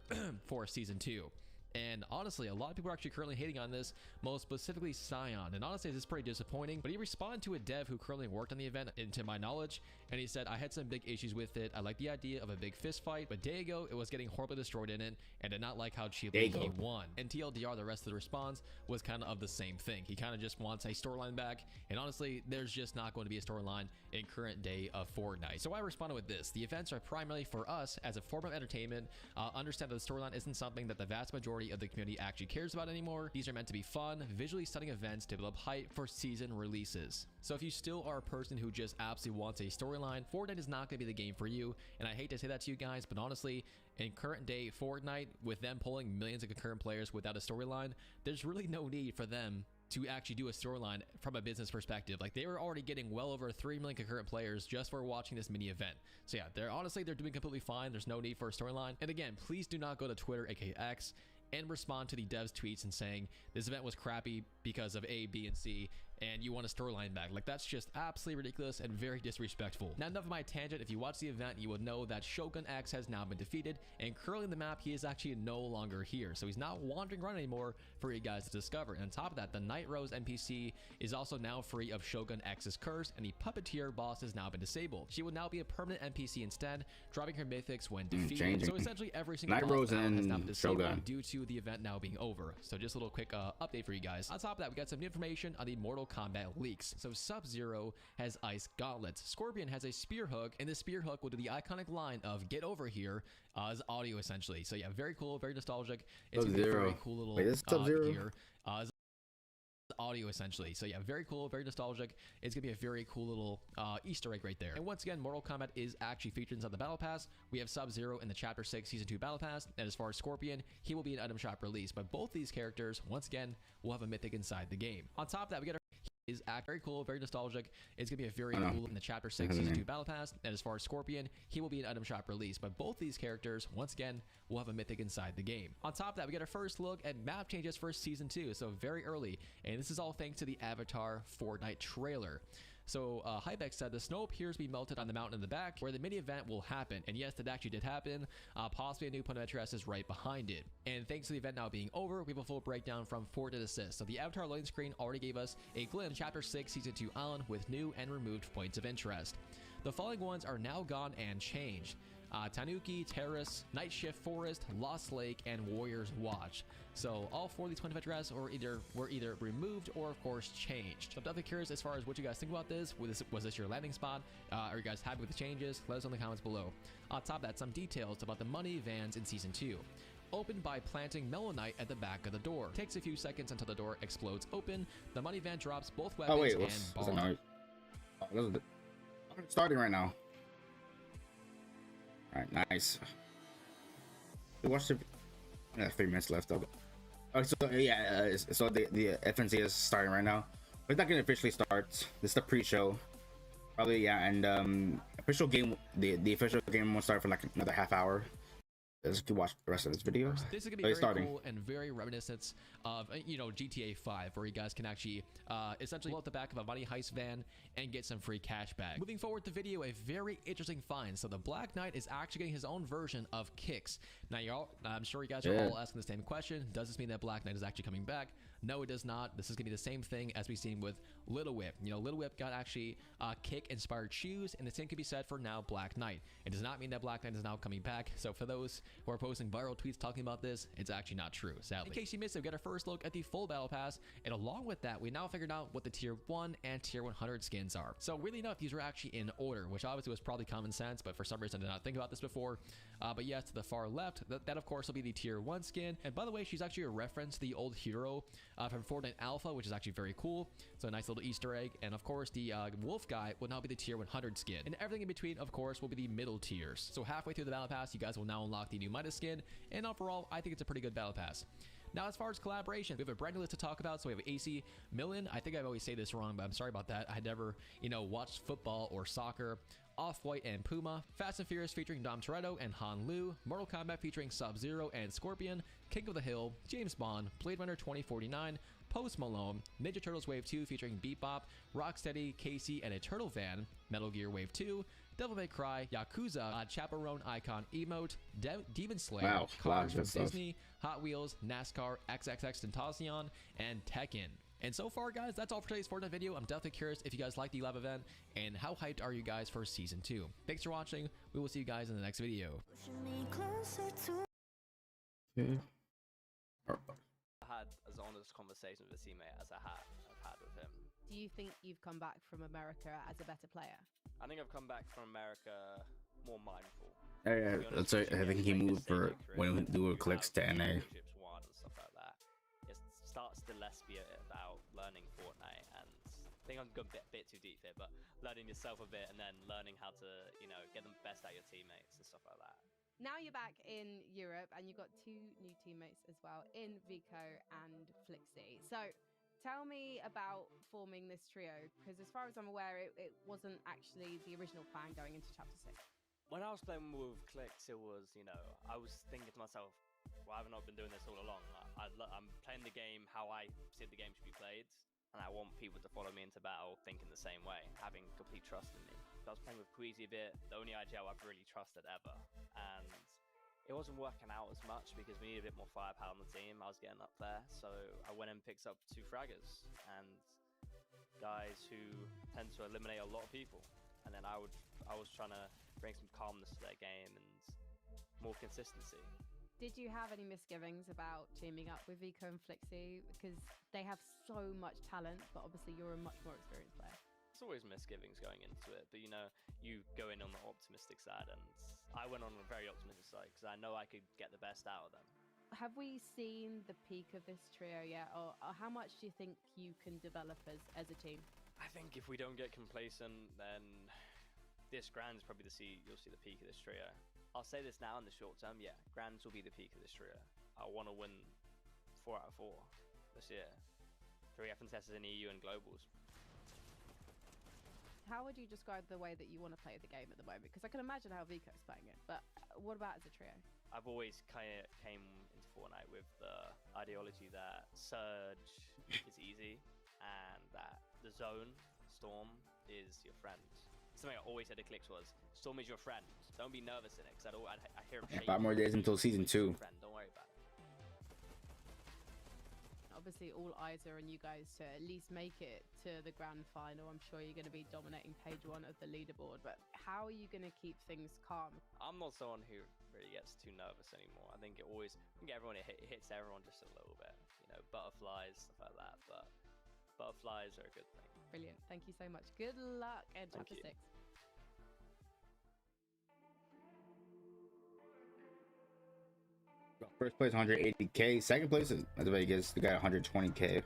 for season 2. And honestly, a lot of people are actually currently hating on this, most specifically Scion. And honestly, this is pretty disappointing, but he responded to a dev who currently worked on the event, into my knowledge, and he said, I had some big issues with it. I like the idea of a big fist fight, but Daigo, it was getting horribly destroyed in it, and did not like how cheaply he won. And TLDR, the rest of the response was kind of the same thing. He kind of just wants a storyline back, and honestly, there's just not going to be a storyline in current day of Fortnite. So I responded with this. The events are primarily for us as a form of entertainment. Understand that the storyline isn't something that the vast majority of the community actually cares about anymore. These are meant to be fun, visually stunning events to build up hype for season releases. So if you still are a person who just absolutely wants a storyline, Fortnite is not going to be the game for you. And I hate to say that to you guys, but honestly, in current day Fortnite, with them pulling millions of concurrent players without a storyline, there's really no need for them to actually do a storyline from a business perspective. Like, they were already getting well over 3 million concurrent players just for watching this mini event. So yeah, they're doing completely fine. There's no need for a storyline. And again, please do not go to Twitter, aka X, and respond to the devs tweets and saying this event was crappy because of A, B, and C, and you want a storyline back. Like, that's just absolutely ridiculous and very disrespectful. Now, enough of my tangent. If you watch the event, you will know that Shogun X has now been defeated, and currently in the map, he is actually no longer here. So he's not wandering around anymore for you guys to discover. And on top of that, the Night Rose NPC is also now free of Shogun X's curse, and the Puppeteer boss has now been disabled. She will now be a permanent NPC instead, dropping her mythics when defeated. So essentially every single Night Rose boss now has now been and disabled Shogun due to the event now being over. So just a little quick update for you guys. On top of that, we got some new information on the Mortal Kombat leaks. So Sub-Zero has Ice Gauntlets, Scorpion has a Spear Hook, and the Spear Hook will do the iconic line of "Get over here" as audio essentially. So yeah, very cool, very nostalgic. It's gonna be a very cool little Sub-Zero here. audio essentially. So yeah, very cool, very nostalgic. It's gonna be a very cool little Easter egg right there. And once again, Mortal Kombat is actually featured inside the Battle Pass. We have Sub-Zero in the Chapter 6 Season 2 Battle Pass, and as far as Scorpion, he will be an item shop release. But both these characters, once again, will have a mythic inside the game. On top of that, we get our is very cool, very nostalgic. It's gonna be a very cool in the Chapter 6 Season 2 Battle Pass, and as far as Scorpion, he will be an item shop release. But both these characters, once again, will have a mythic inside the game. On top of that, we get our first look at map changes for Season 2, so very early, and this is all thanks to the Avatar Fortnite trailer. So Hybex said the snow appears to be melted on the mountain in the back where the mini event will happen, and yes, that actually did happen. Possibly a new point of interest is right behind it. And thanks to the event now being over, we have a full breakdown from Fortnite Assist. So the Avatar loading screen already gave us a glimpse Chapter 6 Season 2 Island with new and removed points of interest. The following ones are now gone and changed. Tanuki, Terrace, Night Shift Forest, Lost Lake, and Warrior's Watch. So all 4 of these points of interest were either removed or of course changed. So I'm definitely curious as far as what you guys think about this. Was this your landing spot? Are you guys happy with the changes? Let us know in the comments below. On top of that, some details about the money vans in Season 2. Open by planting Melonite at the back of the door. Takes a few seconds until the door explodes open. The money van drops both weapons what's the noise? Oh, it's starting right now. Alright, nice. We watched it. 3 minutes left. So yeah, so the FNC is starting right now. But it's not gonna officially start. This is the pre-show. Probably, yeah, and official game. The official game won't start for like another half hour. Let's watch the rest of this video. This is gonna be very cool and very reminiscent of GTA 5, where you guys can actually essentially pull out the back of a money heist van and get some free cash back. Moving forward the video, a very interesting find. So the Black Knight is actually getting his own version of Kicks. Now I'm sure you guys are all asking the same question. Does this mean that Black Knight is actually coming back? No, it does not. This is gonna be the same thing as we've seen with Little Whip. Little Whip got actually Kick inspired shoes, and the same can be said for now Black Knight. It does not mean that Black Knight is now coming back. So for those who are posting viral tweets talking about this, it's actually not true, sadly. In case you missed it, we got our first look at the full battle pass, and along with that, we now figured out what the tier 1 and tier 100 skins are. So really enough, these were actually in order, which obviously was probably common sense, but for some reason I did not think about this before. But yes, to the far left, that of course will be the tier 1 skin. And by the way, she's actually a reference to the old hero from Fortnite Alpha, which is actually very cool. So a nice little Easter egg. And of course, the wolf guy will now be the tier 100 skin. And everything in between, of course, will be the middle tiers. So halfway through the battle pass, you guys will now unlock the new Midas skin. And overall, I think it's a pretty good battle pass. Now, as far as collaboration, we have a brand new list to talk about. So we have AC Milan. I think I always say this wrong, but I'm sorry about that. I never, watched football or soccer. Off-White and Puma, Fast and Furious featuring Dom Toretto and Han Lu, Mortal Kombat featuring Sub-Zero and Scorpion, King of the Hill, James Bond, Blade Runner 2049, Post Malone, Ninja Turtles Wave 2 featuring Bebop, Rocksteady, Casey, and a Turtle Van, Metal Gear Wave 2, Devil May Cry, Yakuza, Chaperone Icon Emote, Demon Slayer, Cars from Disney, Hot Wheels, NASCAR, XXX Tentacion, and Tekken. And so far, guys, that's all for today's Fortnite video. I'm definitely curious if you guys like the live event, and how hyped are you guys for Season 2? Thanks for watching. We will see you guys in the next video. Yeah. I had as honest conversation with a teammate as I've had with him. Do you think you've come back from America as a better player? I think I've come back from America more mindful. That's right. I think he moved for when we do clicks to NA. Won and stuff like that. It starts to less be about learning Fortnite, and I think I'm going a bit too deep here, but learning yourself a bit and then learning how to, get the best out of your teammates and stuff like that. Now you're back in Europe, and you've got 2 new teammates as well in Vico and Flixie. So tell me about forming this trio, because as far as I'm aware, it wasn't actually the original plan going into Chapter 6. When I was playing with Clicks, it was, I was thinking to myself, well, I've not been doing this all along. I'm playing the game how I see the game should be played, and I want people to follow me into battle thinking the same way, having complete trust in me. I was playing with Queasy a bit, the only IGL I've really trusted ever, and it wasn't working out as much because we needed a bit more firepower on the team. I was getting up there, so I went and picked up 2 fraggers and guys who tend to eliminate a lot of people. And then I was trying to bring some calmness to their game and more consistency. Did you have any misgivings about teaming up with Vico and Flixie, because they have so much talent, but obviously you're a much more experienced player? There's always misgivings going into it, but you go in on the optimistic side, and I went on a very optimistic side because I know I could get the best out of them. have we seen the peak of this trio yet, or how much do you think you can develop as a team? I think if we don't get complacent, then this Grand's probably you'll see the peak of this trio. I'll say this now in the short term, yeah, Grands will be the peak of this trio. I want to win 4 out of 4 this year. 3 FNCSs in EU and Globals. How would you describe the way that you want to play the game at the moment? Because I can imagine how Vico's playing it, but what about as a trio? I've always kind of came into Fortnite with the ideology that Surge is easy and that the zone, Storm, is your friend. Something I always said to Clix was, Storm is your friend. Don't be nervous in it, because I hear him. 5 more days until season 2. Friend, don't worry about it. Obviously, all eyes are on you guys to at least make it to the grand final. I'm sure you're going to be dominating page 1 of the leaderboard, but how are you going to keep things calm? I'm not someone who really gets too nervous anymore. I think it hits everyone just a little bit. You know, butterflies, stuff like that, but butterflies are a good thing. Brilliant. Thank you so much. Good luck in Thank chapter you. 6. First place 180k. Second place is Las Vegas. The guy 120k.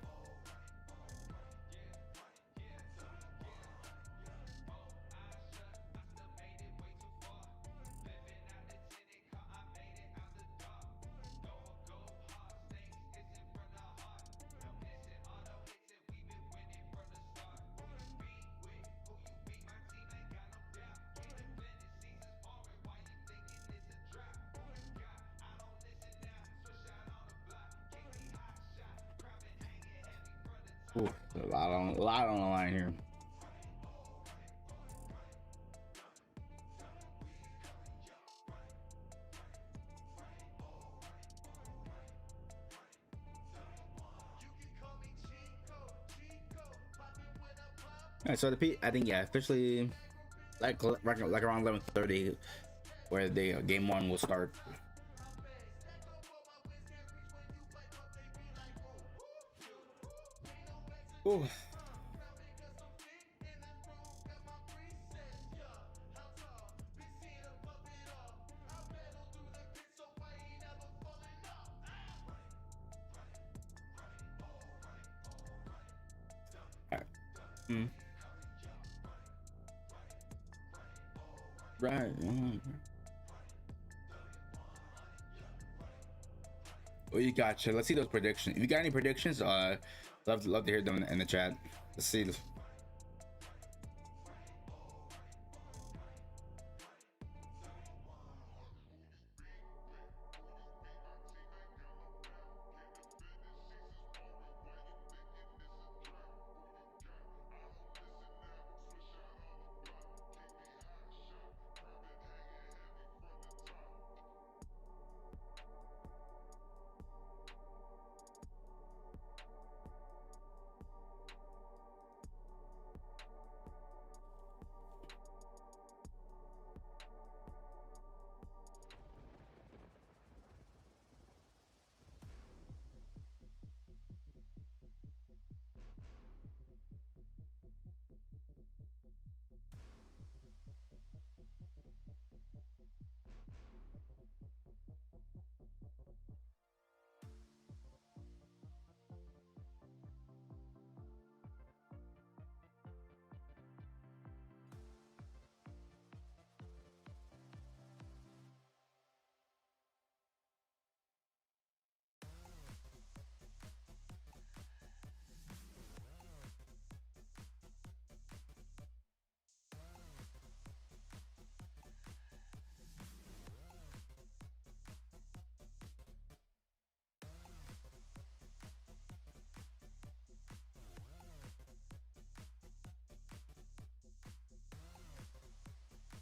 Ooh, a lot on the line here. Alright, so the P, I think, yeah, officially like around 11:30, where the game 1 will start. Ooh. Right. Oh, you gotcha. Let's see those predictions. If you got any predictions, love to hear them in the chat. Let's see this.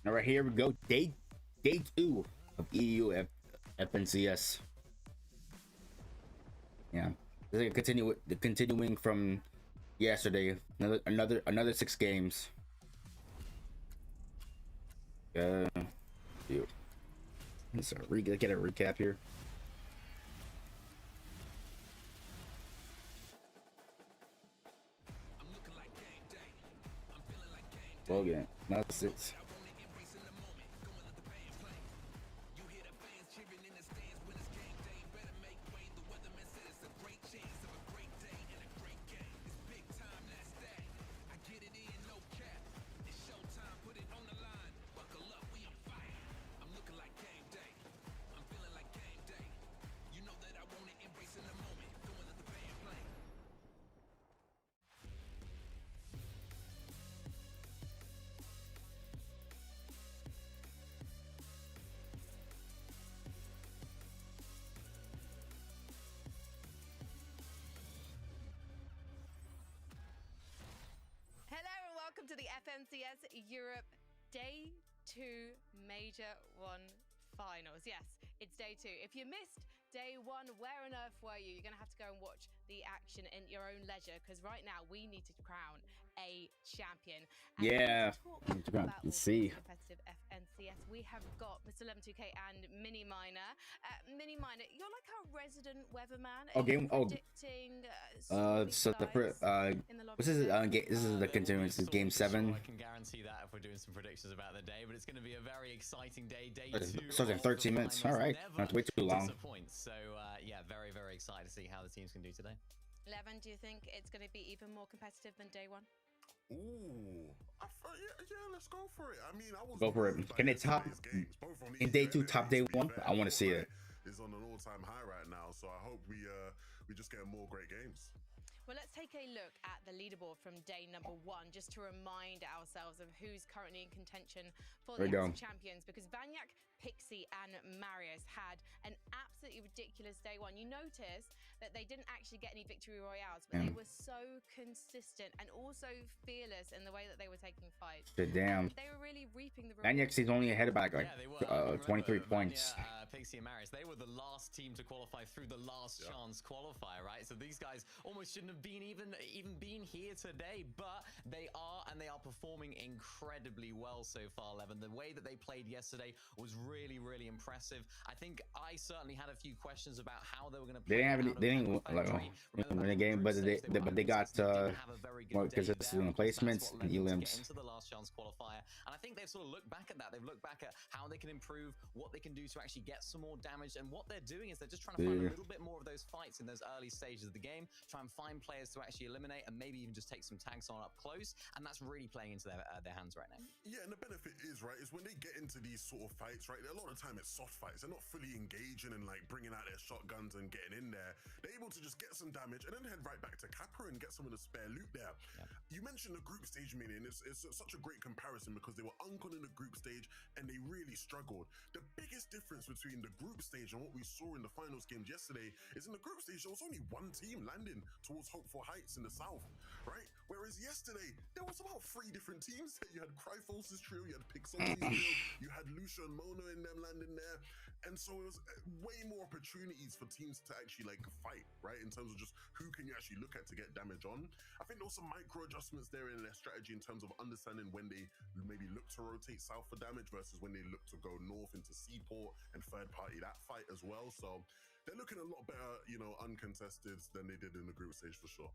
All right, here we go. Day 2 of EU FNCS. Yeah, this is continuing from yesterday. Another 6 games. Let's get a recap here. Well, yeah, not 6. the FNCS Europe Day 2 Major 1 Finals. Yes, it's Day 2. If you missed Day 1, where on earth were you? You're going to have to go and watch the action in your own leisure, because right now we need to crown a champion. And Yeah, to talk let's about all see. things competitive FNCS, we have got Mr. 11-2K and Mini Miner. Mini Miner, you're like our resident weatherman. Are you predicting so the in the lobby this is today? this is the continuance. This is game 7. I can guarantee that if we're doing some predictions about the day, but it's going to be a very exciting day. Day It 2. starts in 13 minutes. All right, not way too long. So yeah, very, very excited to see how the teams can do today. 11, do you think it's going to be even more competitive than Day 1? Ooh, yeah, let's go for it. I mean, I was Go for it. Can they top in Day 2, top Day 1? I want to see it. It's on an all-time high right now, so I hope we just get more great games. Well, let's take a look at the leaderboard from day number 1, just to remind ourselves of who's currently in contention for the champions, because Vanyak, Pixie, and Marius had an absolutely ridiculous day 1. You notice that they didn't actually get any victory royales, but they were so consistent and also fearless in the way that they were taking fights. Damn. They were really reaping the Vanyak's only ahead by like 23 points. Pixie and Marius, they were the last team to qualify through the last chance qualifier, right? So these guys almost shouldn't have been even been here today, but they are, and they are performing incredibly well so far. 11, the way that they played yesterday was really, really impressive. I think I certainly had a few questions about how they were going to play. They didn't win the game, but they got more consistent placements and elims. Into the last chance qualifier, and I think they've sort of looked back at that. They've looked back at how they can improve, what they can do to actually get some more damage, and what they're doing is they're just trying to find a little bit more of those fights in those early stages of the game, try and find players to actually eliminate, and maybe even just take some tags on up close, and that's really playing into their hands right now. Yeah, and the benefit is, right, is when they get into these sort of fights, right, a lot of the time it's soft fights. They're not fully engaging and like bringing out their shotguns and getting in there. They're able to just get some damage and then head right back to Capra and get some of the spare loot there. You mentioned the group stage, meaning it's such a great comparison because they were uncon in the group stage and they really struggled. The biggest difference between the group stage and what we saw in the finals games yesterday is in the group stage there was only one team landing towards Hopeful Heights in the south, right? Whereas yesterday there was about 3 different teams. You had Cryphos' trio, you had Pixel's trio, you had Lucia and Mona in them landing there, and so it was way more opportunities for teams to actually like fight, right? In terms of just who can you actually look at to get damage on. I think there was some micro adjustments there in their strategy in terms of understanding when they maybe look to rotate south for damage versus when they look to go north into Seaport and third party that fight as well. So they're looking a lot better, you know, uncontested than they did in the group stage for sure.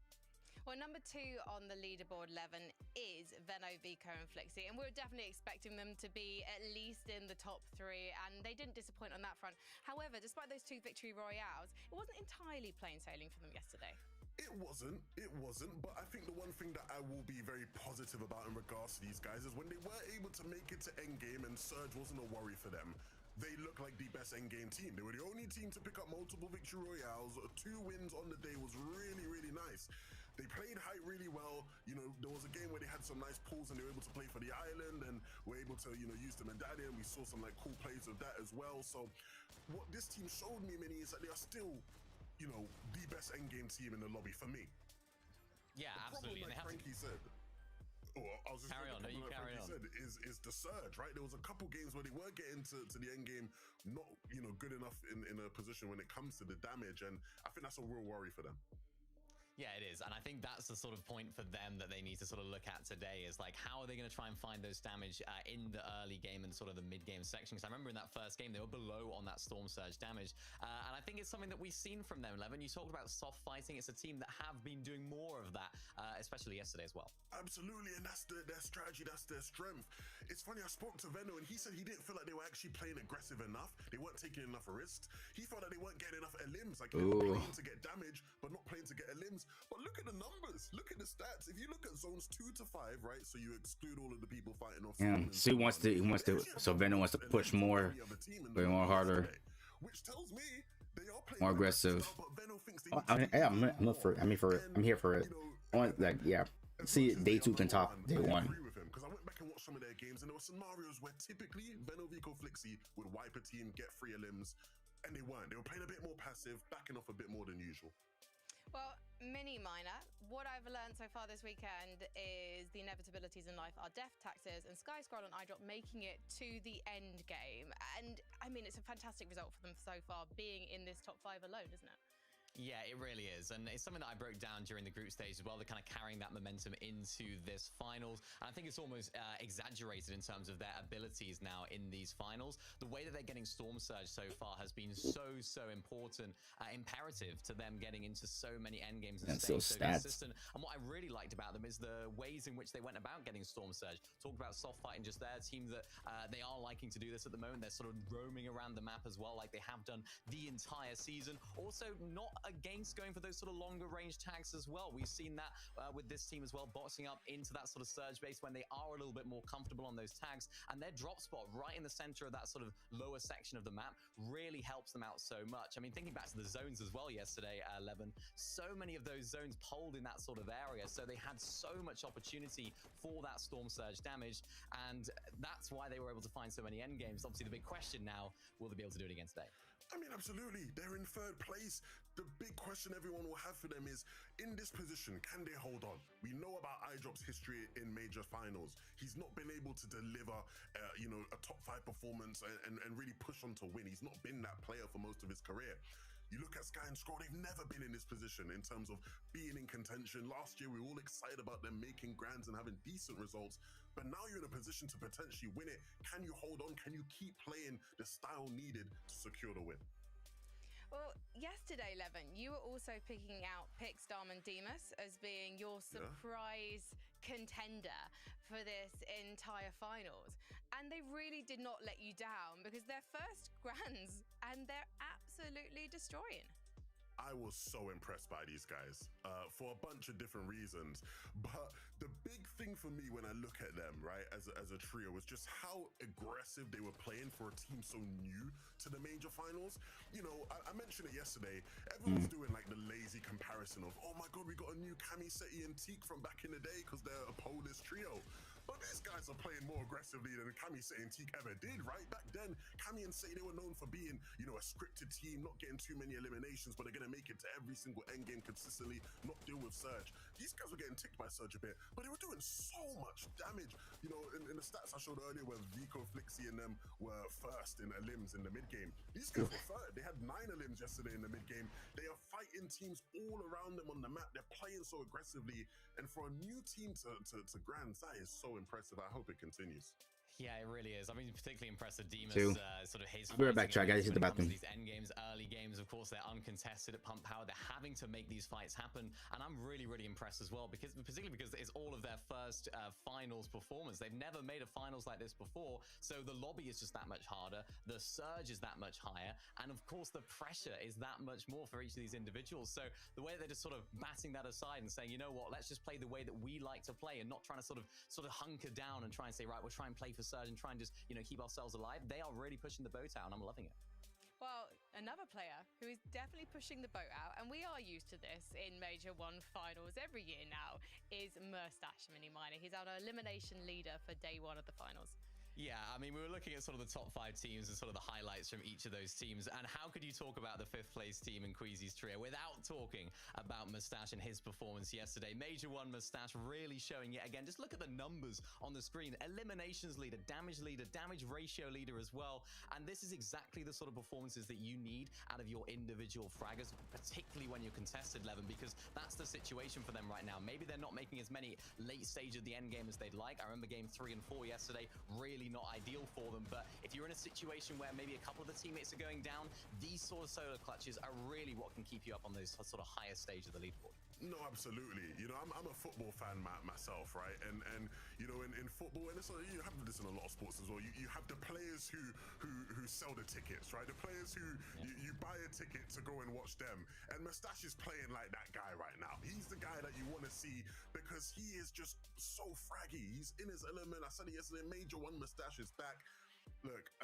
Well, number 2 on the leaderboard, 11, is Veno, Vico, and Flixie, and we were definitely expecting them to be at least in the top 3, and they didn't disappoint on that front. However, despite those 2 victory royales, it wasn't entirely plain sailing for them yesterday. It wasn't, but I think the one thing that I will be very positive about in regards to these guys is when they were able to make it to endgame and Surge wasn't a worry for them. They look like the best endgame team. They were the only team to pick up multiple victory royales. 2 wins on the day was really, really nice. They played height really well. You know, there was a game where they had some nice pulls and they were able to play for the island and were able to, you know, use the medallion. We saw some like cool plays of that as well. So what this team showed me, Mini, is that they are still, you know, the best endgame team in the lobby for me. Yeah, absolutely. Like Frankie said. I was just carry on. No, you carry on. Said, is the surge, right? There was a couple games where they were getting to the end game, not, you know, good enough in a position when it comes to the damage, and I think that's a real worry for them. Yeah, it is. And I think that's the sort of point for them that they need to sort of look at today is like, how are they going to try and find those damage in the early game and sort of the mid-game section? Because I remember in that first game, they were below on that Storm Surge damage. And I think it's something that we've seen from them, Levin. You talked about soft fighting. It's a team that have been doing more of that, especially yesterday as well. Absolutely. And that's their strategy. That's their strength. It's funny. I spoke to Veno and he said he didn't feel like they were actually playing aggressive enough. They weren't taking enough risks. He felt that they weren't getting enough elims. Like they were playing to get damage, but not playing to get elims. But look at the numbers, look at the stats. If you look at zones 2 to 5, right, so you exclude all of the people fighting off. Yeah, so he wants to so Venom wants to push more, way more harder, which tells me they are playing more aggressive. I'm here for it. I want, like, yeah. See, day 2 can top day 1. Because I went back and watched some of their games, and there were scenarios where typically Veno, Vico, Flixie would wipe a team, get 3 elims, and they weren't. They were playing a bit more passive, backing off a bit more than usual. Well, Mini Miner, what I've learned so far this weekend is the inevitabilities in life are death, taxes, and Sky Scroll and iDrop making it to the end game. And I mean, it's a fantastic result for them so far, being in this top 5 alone, isn't it? Yeah, it really is. And it's something that I broke down during the group stage as well. They're kind of carrying that momentum into this finals. And I think it's almost exaggerated in terms of their abilities now in these finals. The way that they're getting Storm Surge so far has been so important, imperative to them getting into so many end games and That's staying so so stats. consistent. And what I really liked about them is the ways in which they went about getting Storm Surge. Talked about soft fighting just there. A team that they are liking to do this at the moment. They're sort of roaming around the map as well, like they have done the entire season. Also, not against going for those sort of longer range tags as well. We've seen that with this team as well, boxing up into that sort of surge base when they are a little bit more comfortable on those tags, and their drop spot right in the center of that sort of lower section of the map really helps them out so much. I mean, thinking back to the zones as well yesterday, Levin, so many of those zones polled in that sort of area, so they had so much opportunity for that Storm Surge damage, and that's why they were able to find so many end games. Obviously, the big question now, will they be able to do it again today? I mean, absolutely. They're in third place. The big question everyone will have for them is, in this position, can they hold on? We know about iDrop's history in major finals. He's not been able to deliver, a top 5 performance and really push on to win. He's not been that player for most of his career. You look at Sky and Scroll, they've never been in this position in terms of being in contention. Last year, we were all excited about them making grands and having decent results, but now you're in a position to potentially win it. Can you hold on? Can you keep playing the style needed to secure the win? Well, yesterday, Levin, you were also picking out Pixdom and Demus as being your surprise contender for this entire finals. And they really did not let you down because they're first grands and they're absolutely destroying. I was so impressed by these guys for a bunch of different reasons. But the big thing for me when I look at them, right, as a trio, was just how aggressive they were playing for a team so new to the major finals. You know, I mentioned it yesterday. Everyone's doing like the lazy comparison of, oh my God, we got a new Camiseti and Teak from back in the day because they're a Polish trio. But these guys are playing more aggressively than Camiseti and Teak ever did, right? Back then, Cami and Seti, they were known for being, a scripted team, not getting too many eliminations, but they're going to make it to every single endgame consistently, not deal with Surge. These guys were getting ticked by Surge a bit, but they were doing so much damage. You know, in the stats I showed earlier where Vico, Flixie, and them were first in elims in the mid game. These guys were third. They had 9 elims yesterday in the mid game. They are fighting teams all around them on the map. They're playing so aggressively, and for a new team to grands, that is so impressive. I hope it continues. Yeah, it really is. I mean, particularly impressive Demus, sort of his... I'll be right back, Chad. I gotta hit the bathroom. These end games, early games, of course, they're uncontested at Pump Power. They're having to make these fights happen. And I'm really impressed as well, particularly because it's all of their first finals performance. They've never made a finals like this before. So the lobby is just that much harder. The surge is that much higher. And of course, the pressure is that much more for each of these individuals. So the way that they're just sort of batting that aside and saying, you know what, let's just play the way that we like to play and not trying to sort of hunker down and try and say, right, we'll try and play for surge and try and just, keep ourselves alive. They are really pushing the boat out, and I'm loving it. Well, another player who is definitely pushing the boat out, and we are used to this in Major 1 finals every year now, is Merstash Mini Miner. He's our elimination leader for day 1 of the finals. Yeah, I mean, we were looking at sort of the top 5 teams and sort of the highlights from each of those teams. And how could you talk about the 5th place team in Queasy's trio without talking about Mustache and his performance yesterday? Major 1 Mustache really showing yet again. Just look at the numbers on the screen. Eliminations leader, damage ratio leader as well. And this is exactly the sort of performances that you need out of your individual fraggers, particularly when you're contested, Levin, because that's the situation for them right now. Maybe they're not making as many late stage of the end game as they'd like. I remember game 3 and 4 yesterday, really not ideal for them, but if you're in a situation where maybe a couple of the teammates are going down, these sort of solo clutches are really what can keep you up on those sort of higher stage of the leaderboard. No, absolutely. You know, I'm a football fan myself, right? And you know, in football, and you have this in a lot of sports as well. You have the players who sell the tickets, right? The players who you buy a ticket to go and watch them. And Mustache is playing like that guy right now. He's the guy that you want to see because he is just so fraggy. He's in his element. I said it yesterday. Major 1 Mustache is back. Look,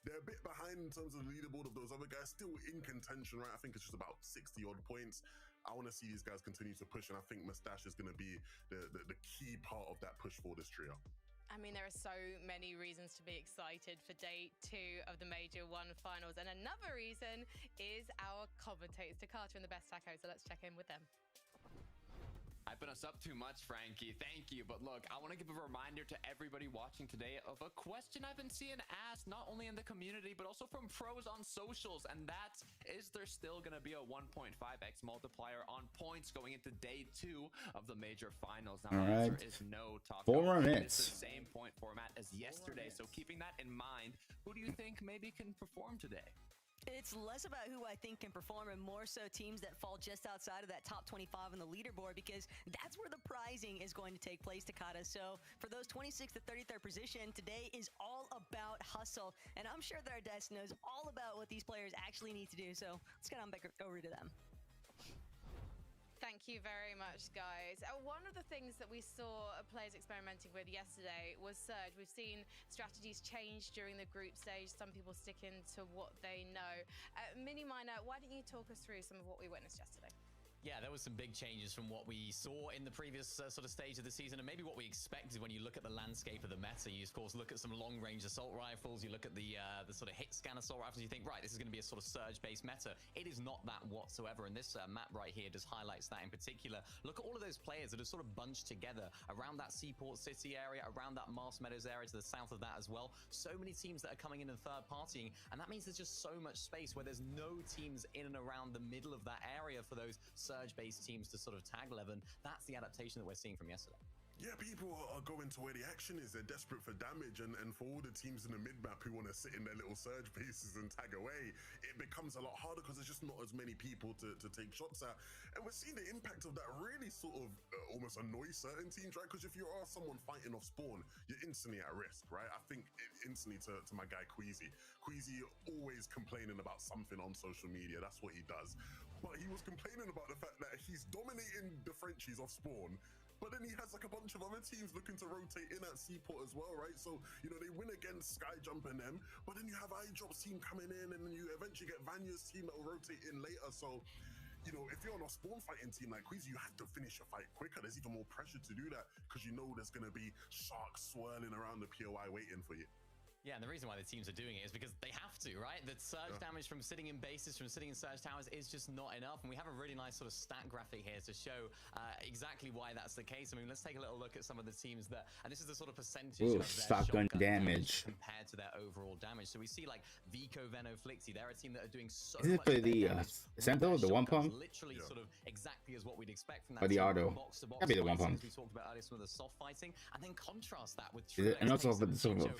they're a bit behind in terms of the leaderboard of those other guys, still in contention, right? I think it's just about 60 odd points. I want to see these guys continue to push, and I think Mustache is going to be the key part of that push for this trio. I mean, there are so many reasons to be excited for day 2 of the Major 1 finals. And another reason is our commentators, Takata and the Best Taco. So let's check in with them. Hyping us up too much, Frankie. Thank you. But look, I want to give a reminder to everybody watching today of a question I've been seeing asked not only in the community, but also from pros on socials. And that is there still going to be a 1.5x multiplier on points going into day 2 of the major finals? Now, the answer is no, Taco. 4 more It's minutes. the same point format as yesterday. So keeping that in mind, who do you think maybe can perform today? It's less about who I think can perform and more so teams that fall just outside of that top 25 on the leaderboard, because that's where the prizing is going to take place, Takata. So for those 26th to 33rd position, today is all about hustle. And I'm sure that our desk knows all about what these players actually need to do. So let's get on back over to them. Thank you very much, guys. One of the things that we saw players experimenting with yesterday was Surge. We've seen strategies change during the group stage. Some people sticking to what they know. Miniminer, why don't you talk us through some of what we witnessed yesterday? Yeah, there was some big changes from what we saw in the previous sort of stage of the season, and maybe what we expected when you look at the landscape of the meta. You, of course, look at some long-range assault rifles, you look at the sort of hit scan assault rifles, you think, right, this is going to be a sort of surge-based meta. It is not that whatsoever, and this map right here just highlights that in particular. Look at all of those players that are sort of bunched together around that Seaport City area, around that Mars Meadows area to the south of that as well. So many teams that are coming in and third-partying, and that means there's just so much space where there's no teams in and around the middle of that area for those surge-based teams to sort of tag Levin. That's the adaptation that we're seeing from yesterday. Yeah, people are going to where the action is. They're desperate for damage, and for all the teams in the mid-map who want to sit in their little surge bases and tag away, it becomes a lot harder because there's just not as many people to take shots at. And we're seeing the impact of that really sort of almost annoy certain teams, right? Because if you are someone fighting off spawn, you're instantly at risk, right? I think instantly to my guy Queasy. Queasy always complaining about something on social media. That's what he does. But he was complaining about the fact that he's dominating the Frenchies off spawn, but then he has like a bunch of other teams looking to rotate in at Seaport as well, right? So, you know, they win against Skyjump and them, but then you have iDrop's team coming in, and then you eventually get Vanya's team that will rotate in later. So, you know, if you're on a spawn fighting team like Queasy, you have to finish your fight quicker. There's even more pressure to do that because you know there's going to be sharks swirling around the POI waiting for you. Yeah, and the reason why the teams are doing it is because they have to, right? The surge damage from sitting in bases, from sitting in surge towers is just not enough. And we have a really nice sort of stat graphic here to show exactly why that's the case. I mean, let's take a little look at some of the teams that, and this is the sort of percentage of their shotgun damage compared to their overall damage. So we see like Vico, Veno, Flixie, they're a team that are doing so Is it much for the Sentinel, the one pump? Literally sort of exactly as what we'd expect from that. Or the auto? That'd be the one pump. We talked about earlier some of the soft fighting, and then contrast that with and also for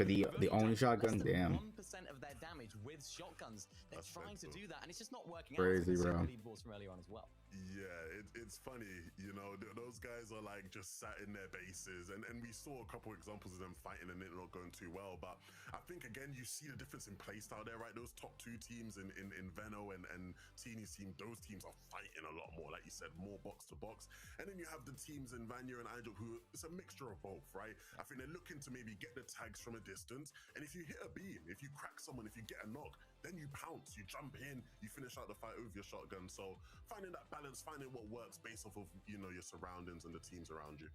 the only shotgun. Damn. 1% of their damage with shotguns. They're trying to do that, and it's just not working Crazy, out. bro. Leaderboards from earlier on as well. Yeah, it's funny, you know, those guys are like just sat in their bases, and we saw a couple examples of them fighting and it not going too well. But I think again, you see the difference in playstyle there, right? Those top 2 teams in Veno and Teeny's team, those teams are fighting a lot more, like you said, more box to box. And then you have the teams in Vanya and iDrop who it's a mixture of both, right? I think they're looking to maybe get the tags from a distance, and if you hit a beam, if you crack someone, if you get a knock, then you pounce, you jump in, you finish out the fight with your shotgun. So finding that balance, finding what works based off of, you know, your surroundings and the teams around you.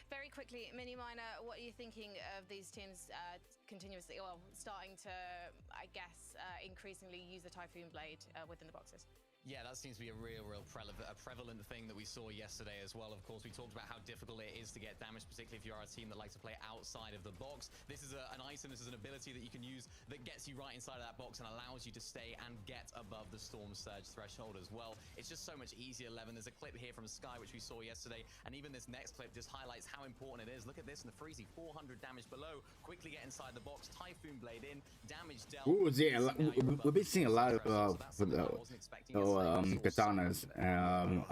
Very quickly, Miniminer, what are you thinking of these teams continuously, well, starting to, I guess, increasingly use the Typhoon Blade within the boxes? Yeah, that seems to be a real prevalent thing that we saw yesterday as well. Of course, we talked about how difficult it is to get damage, particularly if you are a team that likes to play outside of the box. This is an item, this is an ability that you can use that gets you right inside of that box and allows you to stay and get above the Storm Surge threshold as well. It's just so much easier, Levin. There's a clip here from Sky, which we saw yesterday, and even this next clip just highlights how important it is. Look at this in the Freezy, 400 damage below. Quickly get inside the box, Typhoon Blade in, damage dealt. Ooh, yeah, we've been seeing a lot of katanas and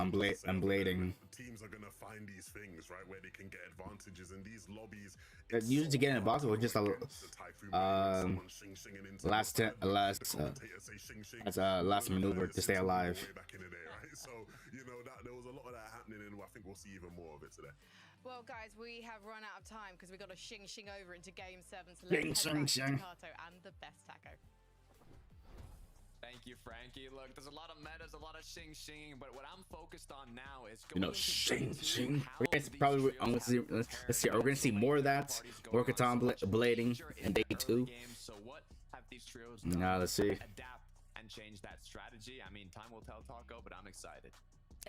blading. Teams are gonna find these things, right, where they can get advantages in these lobbies. Usually to get in a box or just a last maneuver to stay alive. Back in the day, right? So you know that there was a lot of that happening, and I think we'll see even more of it today. Well, guys, we have run out of time because we've got to shing over into Game 7. So let's Shing. Taco and the Best Taco. Thank you, Frankie. Look, there's a lot of metas, a lot of shing, but what I'm focused on now is You going know, into shing. how We're gonna these probably trios let's see. We're gonna see more of that. More Catan blading in day 2. So what have these trios Now let's see. adapt and change that strategy? I mean, time will tell, Taco, but I'm excited.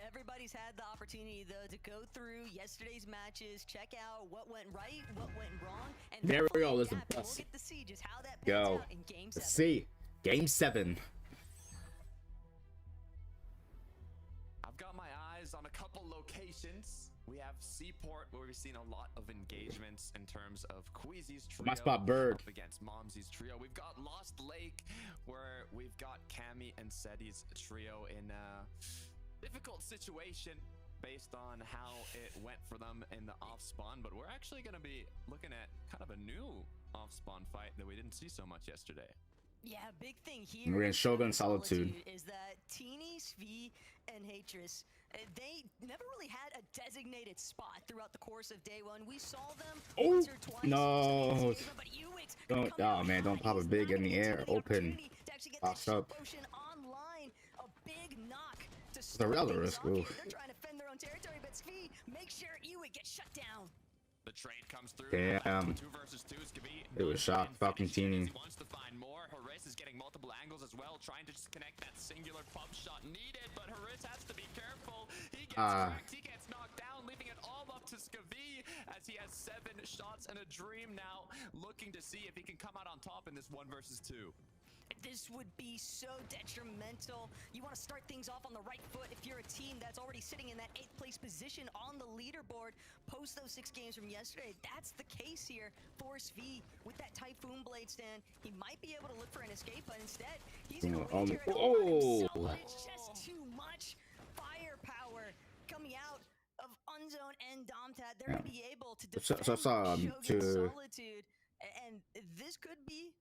Everybody's had the opportunity, though, to go through yesterday's matches, check out what went right, what went wrong, and There we go. hopefully Let's adapt, and bust. we'll get to see just how that pans Go. out in Game 7. Let's see. Game 7. I've got my eyes on a couple locations. We have Seaport, where we've seen a lot of engagements in terms of Queasy's trio My spot, Bird. up against Momsy's trio. We've got Lost Lake, where we've got Cammy and Seti's trio in a difficult situation based on how it went for them in the off spawn. But we're actually going to be looking at kind of a new off spawn fight that we didn't see so much yesterday. Yeah, big thing here. We're in in Shogun Shogun Solitude. is that Teeny, Svi, and Hatris, they never really had a designated spot throughout the course of day 1. We saw them once or twice. No. But Ewix Don't, coming oh out man, don't hot. pop it He's big not in the gonna air, take the open. opportunity to actually get that Boxed up. potion online. A big knock to a start real things risk, off here. oof. They're trying to defend their own territory, but Svi makes sure Ewik gets shut down. The trade comes through. Damn. 2 versus 2 is gonna be It was shot. Fucking Teeny. He wants to find more. Haris is getting multiple angles as well, trying to just connect that singular pump shot needed, but Haris has to be careful. He gets cracked, he gets knocked down, leaving it all up to Skavi as he has 7 shots and a dream now, looking to see if he can come out on top in this 1 versus 2. This would be so detrimental. You want to start things off on the right foot if you're a team that's already sitting in that 8th place position on the leaderboard post those 6 games from yesterday. That's the case here for Svi with that Typhoon Blade stand. He might be able to look for an escape, but instead he's going to wager it all on himself. But it's just too much firepower coming out of Unzone and Domtat. They're going to be able to defend Shogun Solitude, and this could be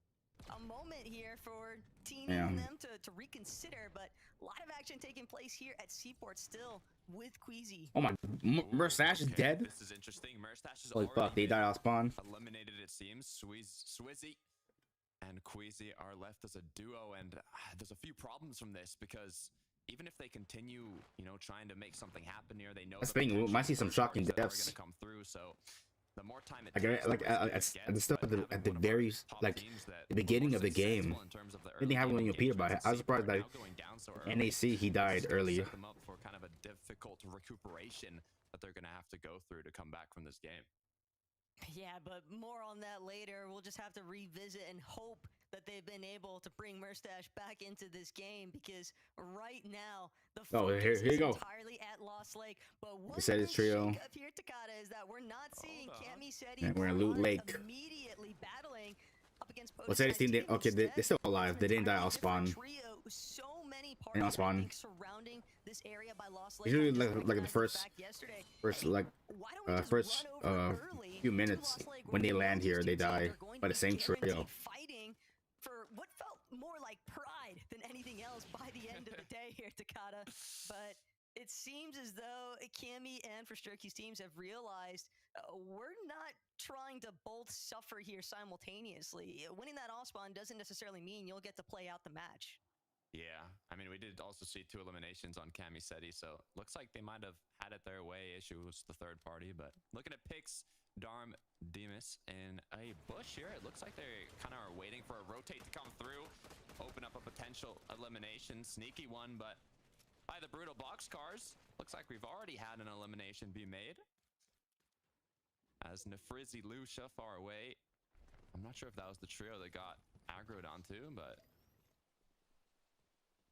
a moment here for Teeny and them to reconsider, but a lot of action taking place here at Seaport still with Queasy. Oh my, Murstache is dead? This is interesting. Murstache is Holy fuck, they died off spawn. eliminated, it seems. Swizzy and Queasy are left as a duo, and there's a few problems from this because even if they continue, you know, trying to make something happen here, they know That's the thing, we might see some shocking deaths. Are going to come through, so the more time it I get it, like at the stuff at the very like the beginning of the game. Anything happened when you Peter, but I was surprised that NAC he died earlier. Set them up for kind of a difficult recuperation that they're going to have to go through to come back from this game. Yeah, but more on that later. We'll just have to revisit and hope that they've been able to bring Murstache back into this game, because right now the focus here you is go. entirely at Lost Lake. But what He said his trio. shake up here, Takada, is that we're not seeing Cammy Seti And we're in Loot Lake. immediately battling up against What's that team? Okay, they're still alive. They didn't die off spawn. So many And on spawn. surrounding this area by Lost Lake. Usually Just like the back first yesterday. like Why don't we just run over early few to minutes Lost Lake when where they we know land these here, they teams are die going by to the same be guaranteed trio. fighting for what felt more like pride than anything else by the end of the day here, Takada. But it seems as though Cammy and Frosturki's teams have realized we're not trying to both suffer here simultaneously. Winning that off spawn doesn't necessarily mean you'll get to play out the match. Yeah, I mean, we did also see 2 eliminations on Cammy Seti, so looks like they might have had it their way. Issue was the third party, but looking at Pix, Darm, Demus, and a Bush here, it looks like they kind of are waiting for a rotate to come through, open up a potential elimination. Sneaky one, but by the Brutal Boxcars, looks like we've already had an elimination be made. As Nefrizzi Lucia far away. I'm not sure if that was the trio that got aggroed onto, but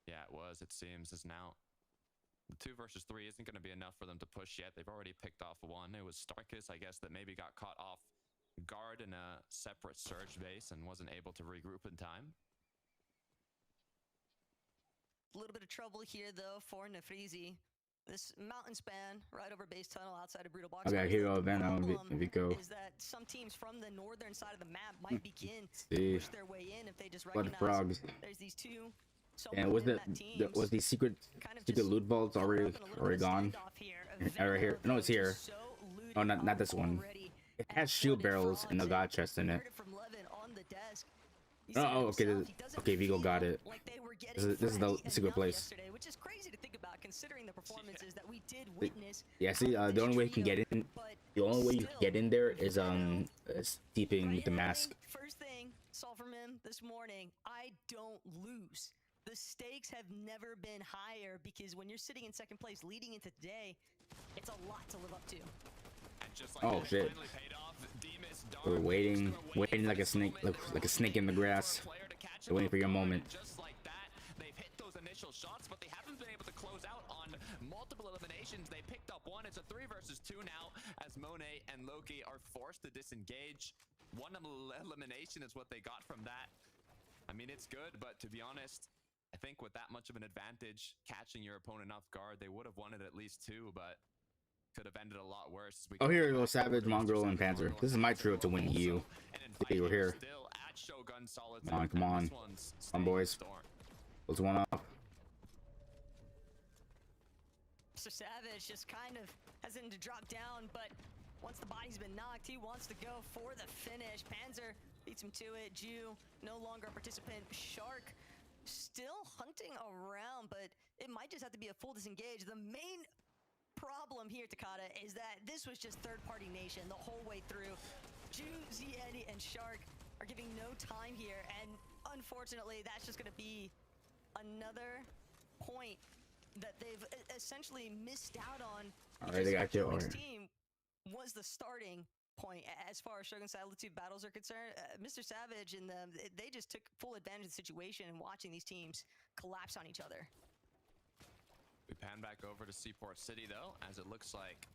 yeah, it was, it seems, as now the 2 versus 3 isn't going to be enough for them to push yet. They've already picked off 1. It was Starkus, I guess, that maybe got caught off guard in a separate surge base and wasn't able to regroup in time. A little bit of trouble here, though, for Nefrizi. This mountain span right over base tunnel outside of Brutal Box. Okay, here you go, then if you go. Is that some teams from the northern side of the map might begin to See. push their way in if they just Blood recognize frogs. there's these 2. And was the was the secret loot vaults already gone? Right here. No, it's here. Oh, not this one. It has shield barrels and a god chest in it. Oh, okay. Okay, Vigo got it. Like they were getting This is the secret place. yesterday, which is crazy to think about considering the performances that we did witness. Yeah, see, the only way you can get in, the only way you can get in there is steeping with the mask. First thing saw from him this morning, I don't lose. The stakes have never been higher because when you're sitting in second place leading into today, it's a lot to live up to. And just like Oh shit! finally paid off, Demas We're waiting like a snake, like a snake in the grass. They're waiting for your moment. Just like that, they've hit those initial shots, but they haven't been able to close out on multiple eliminations. They picked up one. It's a 3 versus 2 now, as Monet and Loki are forced to disengage. One elimination is what they got from that. I mean, it's good, but to be honest, I think with that much of an advantage, catching your opponent off guard, they would have won it at least 2, but could have ended a lot worse. Oh, here we go, Savage, Mongrel, and Panzer. This is my trio to win EU. They were here. Come on. Come on, boys. What's one up? So Savage just kind of hesitant to drop down, but once the body's been knocked, he wants to go for the finish. Panzer beats him to it. Ju, no longer a participant. Shark still hunting around, but it might just have to be a full disengage. The main problem here, Takada, is that this was just third-party nation the whole way through. Ju, Ziendi, and Shark are giving no time here, and unfortunately, that's just going to be another point that they've essentially missed out on. All right, they got you. This team was the starting point as far as Shogun Solitude battles are concerned. Mr. Savage and them, they just took full advantage of the situation and watching these teams collapse on each other. We pan back over to Seaport City, though, as it looks like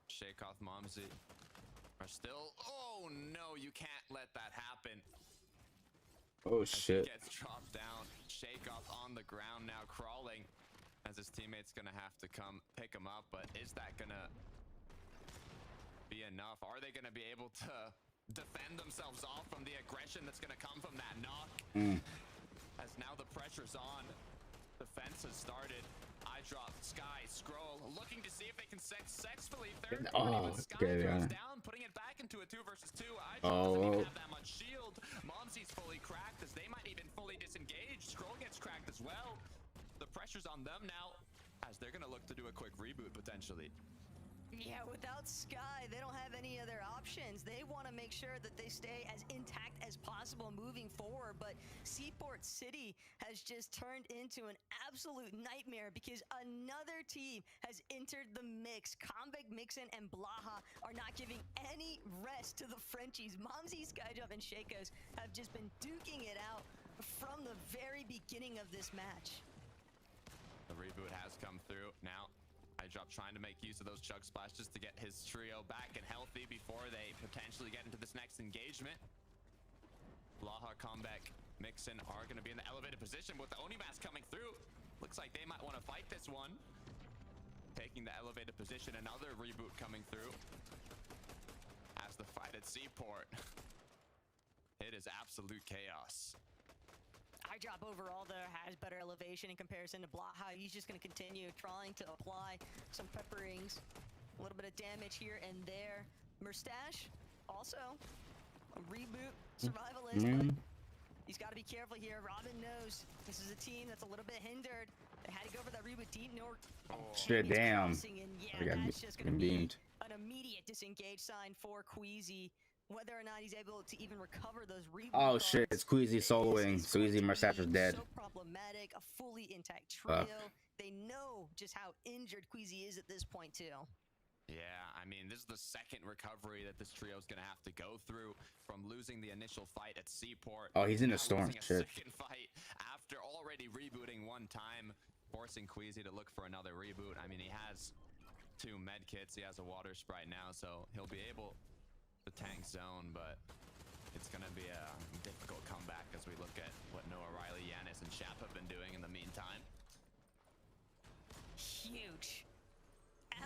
Shakeoff, Momsy are still... Oh, no, you can't let that happen. Oh, as shit. He gets dropped down. Shakeoff on the ground now, crawling, as his teammate's going to have to come pick him up. But is that going to be enough? Are they going to be able to defend themselves off from the aggression that's going to come from that knock? As now the pressure's on. The fence has started. I drop Sky, Scroll, looking to see if they can successfully third party, but Sky throws down, putting it back into a 2 versus 2. I doesn't even have that much shield. Momsy's fully cracked, as they might even fully disengage. Scroll gets cracked as well. The pressure's on them now, as they're gonna look to do a quick reboot potentially. Yeah, without Sky, they don't have any other options. They want to make sure that they stay as intact as possible moving forward, but Seaport City has just turned into an absolute nightmare because another team has entered the mix. Combeg, Mixon, and Blaha are not giving any rest to the Frenchies. Momsy, Skyjump, and Shakos have just been duking it out from the very beginning of this match. The reboot has come through now. iDrop trying to make use of those chug splashes to get his trio back and healthy before they potentially get into this next engagement. Blaha, Comeback, Mixon are going to be in the elevated position with the Onimas coming through. Looks like they might want to fight this one. Taking the elevated position, another reboot coming through. As the fight at Seaport. It is absolute chaos. iDrop overall there has better elevation in comparison to Blaha. He's just going to continue trying to apply some pepperings, a little bit of damage here and there. Murstache also a reboot survivalist, but he's got to be careful here. Robin knows this is a team that's a little bit hindered. They had to go for that reboot deep north. Shit, damn. And yeah, that's just going to be an immediate disengage sign for Queasy. Whether or not he's able to even recover those reboot. Oh shit, it's Queasy soloing. So Easy Murstache is dead. So problematic, a fully intact trio. They know just how injured Queasy is at this point too. Yeah, I mean, this is the second recovery that this trio is going to have to go through from losing the initial fight at Seaport. Oh, he's in the storm. Shit. Second fight after already rebooting one time, forcing Queasy to look for another reboot. I mean, he has 2 med kits. He has a water sprite now, so he'll be able to tank zone, but it's going to be a difficult comeback as we look at what Noah, Riley, Yanis, and Shap have been doing in the meantime. Huge.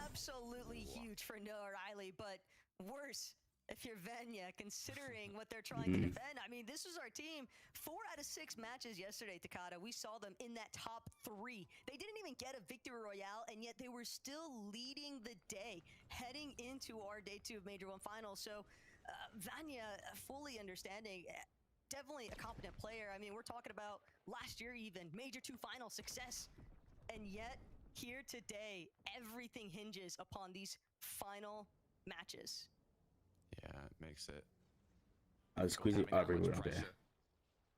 Absolutely huge for Noah Riley, but worse if you're Venya, considering what they're trying to defend. I mean, this was our team. 4 out of 6 matches yesterday, Takada. We saw them in that top 3. They didn't even get a victory royale, and yet they were still leading the day, heading into our day 2 of Major 1 finals. So Vanya fully understanding definitely a competent player. I mean, we're talking about last year even, Major 2 final success. And yet, here today, everything hinges upon these final matches. Yeah, it makes it. Squeezy reboot up there.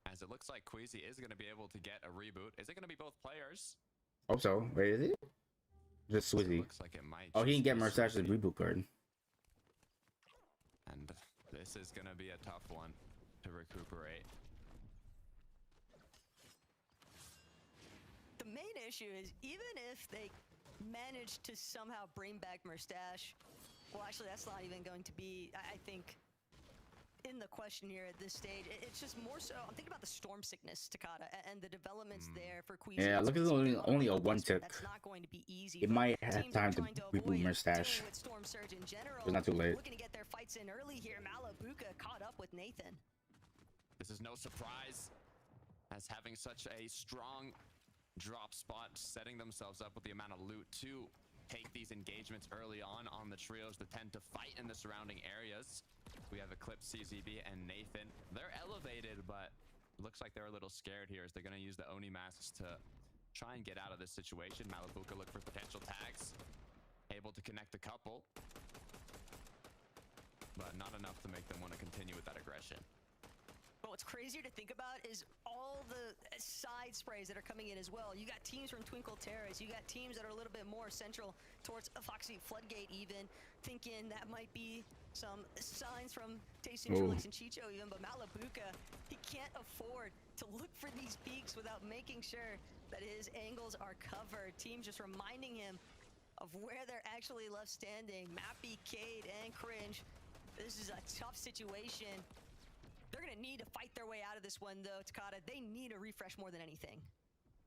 As it looks like Queasy is going to be able to get a reboot. Is it going to be both players? Hope so. Wait, is it? Just Squeezy. Looks like it might. Oh, he just can get be Mustach's Squeezy. reboot card. And this is going to be a tough one to recuperate. The main issue is even if they manage to somehow bring back Mustache, well, actually, that's not even going to be, I think, in the question here at this stage. It's just more so, I'm thinking about the storm sickness, Takada, and the developments there for Queasy. Yeah, look, it's only a 1 tick. That's not going to be easy. It might have time to reboot Mustache. Storm Surge in general. It's not too late. Looking to get their fights in early here. Malabuka caught up with Nathan. This is no surprise, as having such a strong drop spot, setting themselves up with the amount of loot to take these engagements early on the trios that tend to fight in the surrounding areas. We have Eclipse, CZB, and Nathan. They're elevated, but looks like they're a little scared here as they're going to use the Oni masks to try and get out of this situation. Malabuka look for potential tags. Able to connect a couple, but not enough to make them want to continue with that aggression. But what's crazier to think about is all the side sprays that are coming in as well. You got teams from Twinkle Terrace. You got teams that are a little bit more central towards a Foxy Floodgate even, thinking that might be some signs from Tasting Trulix and Chicho even. But Malabuka, he can't afford to look for these peaks without making sure that his angles are covered. Teams just reminding him of where they're actually left standing. Mappy, Cade, and Cringe. This is a tough situation. They're going to need to fight their way out of this one, though, Takada. They need a refresh more than anything.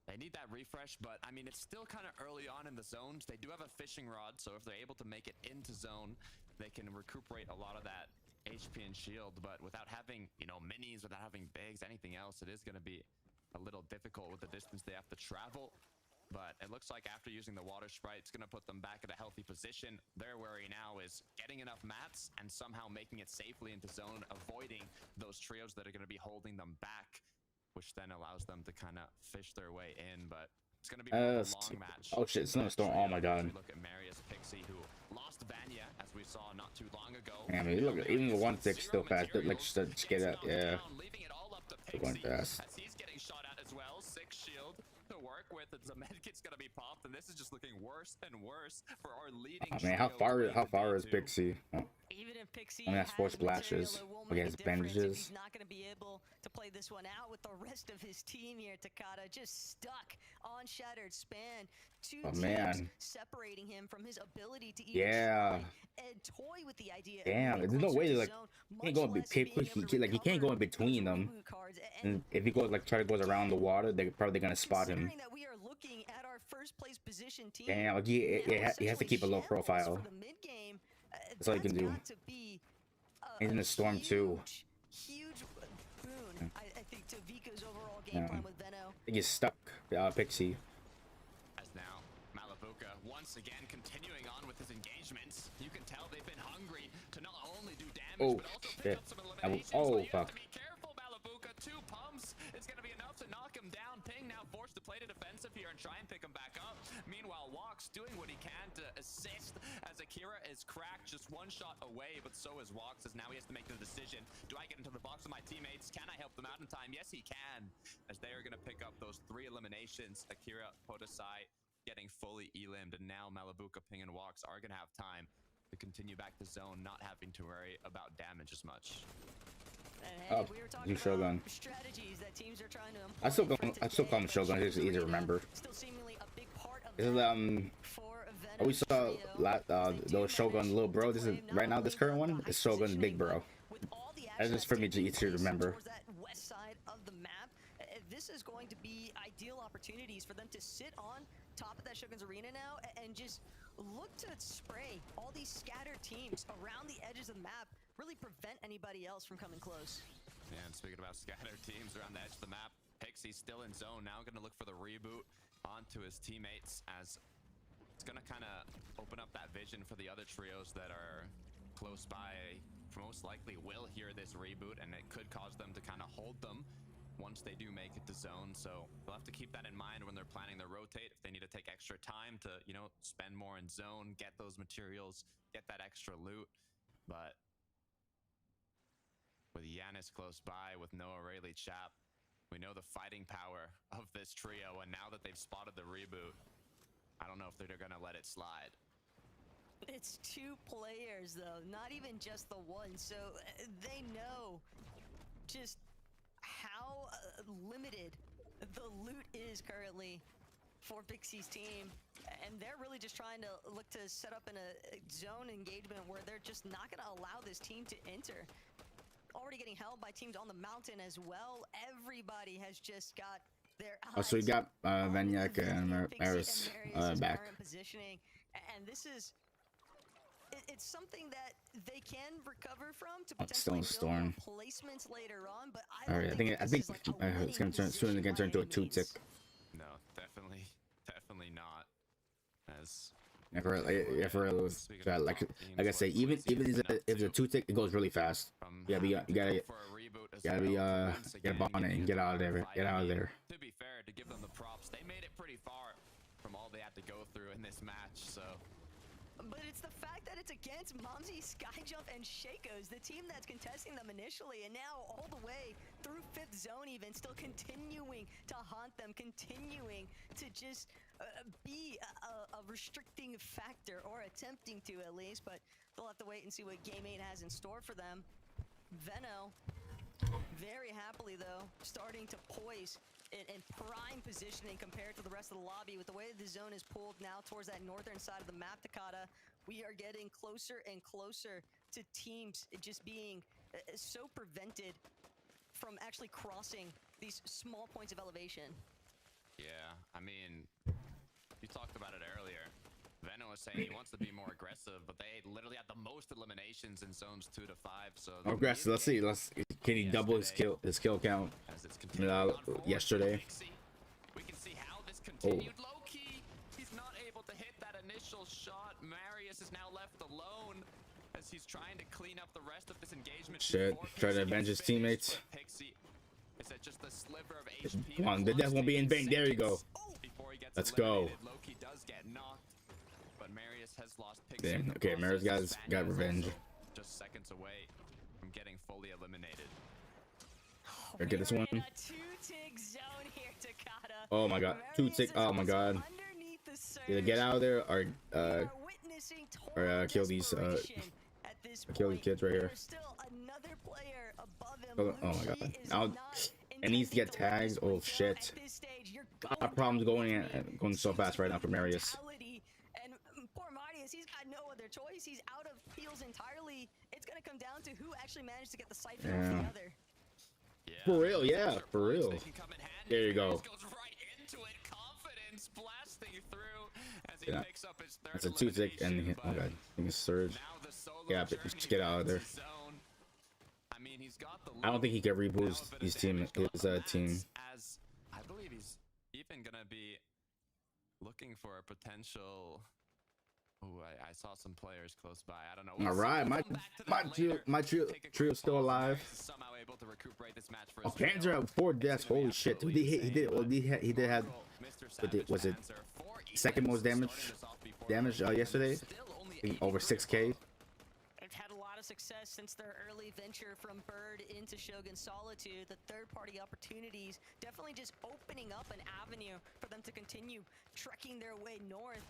They need that refresh, but, I mean, it's still kind of early on in the zones. They do have a fishing rod, so if they're able to make it into zone, they can recuperate a lot of that HP and shield. But without having, you know, minis, without having bigs, anything else, it is going to be a little difficult with the distance they have to travel. But it looks like after using the water sprite, it's going to put them back in a healthy position. Their worry now is getting enough mats and somehow making it safely into zone, avoiding those trios that are going to be holding them back, which then allows them to kind of fish their way in. But it's going to be a long match. Oh shit, Snowstorm. Oh my god. We look at Marius Pixie, who lost Vanya, as we saw not too long ago. Yeah, I mean, look, even the 1 tick still fast. Like, just get out. Yeah. Leaving it all up to They're going fast. as he's getting shot at as well. 6 shield to work with. The medkit's gonna be popped, and this is just looking worse and worse for our leading. I mean, how far is Pixie? Oh. Even if Pixie only has 4 has material, splashes. it won't Okay, make has a difference if bandages. He's not going to be able to play this one out with the rest of his team here. Takada just stuck on Shattered Span. 2 Oh, teams man. separating him from his ability to even Yeah. try and toy with the idea. Damn, of there's no closer way to like zone, he can't go in much less between. being able to He can't go in recover between those them. reboot cards. And if he goes like around the water, they're probably gonna spot him. Considering that we are looking at our first place position team, Damn, like he has to keep a low profile. for the mid-game, That's all he can do. got to be He's in the storm too. huge boon, I think, to Vico's overall game plan with Veno. I think he's stuck. Pixie. As now, Malabuka once again continuing on with his engagements. You can tell they've been hungry to not only do damage, Oh but also pick shit. up some eliminations. Oh But you have fuck. to be careful, Malabuka. 2 pumps. It's going to be enough to knock him down. Ping now forced to play the defensive here and try and pick him back up. Meanwhile, Walks doing what he can to assist as Akira is cracked just 1 shot away, but so is Walks, as now he has to make the decision. Do I get into the box with my teammates? Can I help them out in time? Yes, he can, as they are going to pick up those 3 eliminations. Akira, Podesai getting fully elimed, and now Malabuka, Ping, and Walks are going to have time to continue back to zone, not having to worry about damage as much. And hey, we were talking new Shogun. about strategies that teams are trying to employ. I still call him Shogun. It's easy to remember. Still seemingly a big part of This is we saw those Shogun little bro. This is right now. This current one is Shogun big bro. That's just for me to easy to remember. Towards that west side of the map, this is going to be ideal opportunities for them to sit on top of that Shogun's arena now and just look to spray all these scattered teams around the edges of the map, really prevent anybody else from coming close. Yeah, and speaking about scattered teams around the edge of the map, Pixie still in zone, now going to look for the reboot onto his teammates, as it's going to kind of open up that vision for the other trios that are close by most likely will hear this reboot, and it could cause them to kind of hold them once they do make it to zone. So they'll have to keep that in mind when they're planning their rotate. If they need to take extra time to, you know, spend more in zone, get those materials, get that extra loot. But with Giannis close by, with Noah Rayleigh Chap, we know the fighting power of this trio, and now that they've spotted the reboot, I don't know if they're gonna let it slide. It's 2 players, though, not even just the one. So they know just how limited the loot is currently for Pixie's team. And they're really just trying to look to set up in a zone engagement where they're just not going to allow this team to enter. Already getting held by teams on the mountain as well. Everybody has just got their eyes. So we got Vanyak and Maris back. Positioning. And this is... It's something that they can recover from to potentially build placements later on, but I think it's gonna turn soon. Gonna turn into a 2-tick. No, definitely not. As like I say, even if it's a 2-tick, it goes really fast. You gotta get on it and get out of there. Get out of there. To be fair, to give them the props, they made it pretty far from all they had to go through in this match. So. But it's the fact that it's against Momsy, Skyjump, and Shakos, the team that's contesting them initially, and now all the way through 5th zone even, still continuing to haunt them, continuing to just be a restricting factor, or attempting to at least, but they'll have to wait and see what Game 8 has in store for them. Veno, very happily though, starting to poise in prime positioning compared to the rest of the lobby. With the way the zone is pulled now towards that northern side of the map, Takada, we are getting closer and closer to teams just being so prevented from actually crossing these small points of elevation. Yeah, I mean, you talked about it earlier. Veno was saying he wants to be more aggressive, but they literally had the most eliminations in zones 2 to 5. So aggressive. Let's see. Can he double his kill count? Yesterday. We can see how this continued. Low key, he's not able to hit that initial shot. Marius is now left alone as he's trying to clean up the rest of this engagement. Shit, try to avenge his teammates. Pixie is at just a sliver of HP. Come on, the death won't be in vain. There you go. Let's go. Loki does get knocked, but Marius has lost Pixie. Damn. Okay, Marius got revenge. Just seconds away from getting fully eliminated. Or get this one. In a 2-tick zone here, Takada. Oh my god, 2-tick. Oh my god. Either get out of there or kill these kill these kids right here. Oh my god. Now it needs to get tagged. Oh shit. Problems going so fast right now for Marius. And poor Marius, he's got no other choice. He's out of heals entirely. It's gonna come down to who actually managed to get the siphon off the other. For real, yeah, for real. There you go. Yeah, it's a 2-tick, and oh god, I think it's surge. Yeah, but just get out of there. I don't think he can reboot his team. As I believe he's even gonna be looking for a potential. Oh, I saw some players close by. I don't know. All right, my trio still alive. Somehow able to recuperate this match for oh, Panzer at 4 deaths. Holy shit! Dude, he did have. Was it second most damage yesterday? Over 6K. They've had a lot of success since their early venture from Bird into Shogun Solitude. The third-party opportunities definitely just opening up an avenue for them to continue trekking their way north.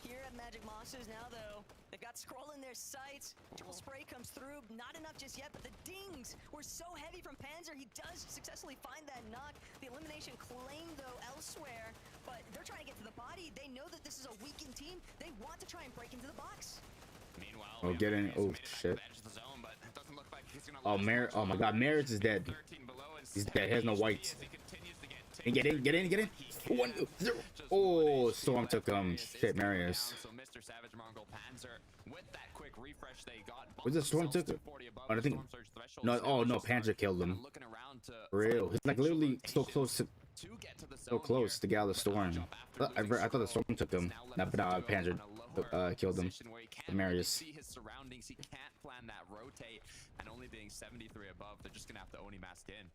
Here at Magic Monsters now, though, they've got Scroll in their sights. Dual spray comes through. Not enough just yet, but the dings were so heavy from Panzer. He does successfully find that knock. The elimination claim, though, elsewhere. But they're trying to get to the body. They know that this is a weakened team. They want to try and break into the box. Meanwhile, oh, get in. Oh, shit. Oh, oh my god, Marius is dead. He's dead. He has no whites. And get in. 1, 0. Oh, Storm took shit, Marius. Where's the Storm took him? Oh, I think. No, oh no, Panzer killed him. For real, he's like literally so close to get out of the Storm. I thought the Storm took him. Not Panzer. killed him. Position where he can't really Marius. see his surroundings. He can't plan that rotate, and only being 73 above, they're just gonna have to Oni mask in.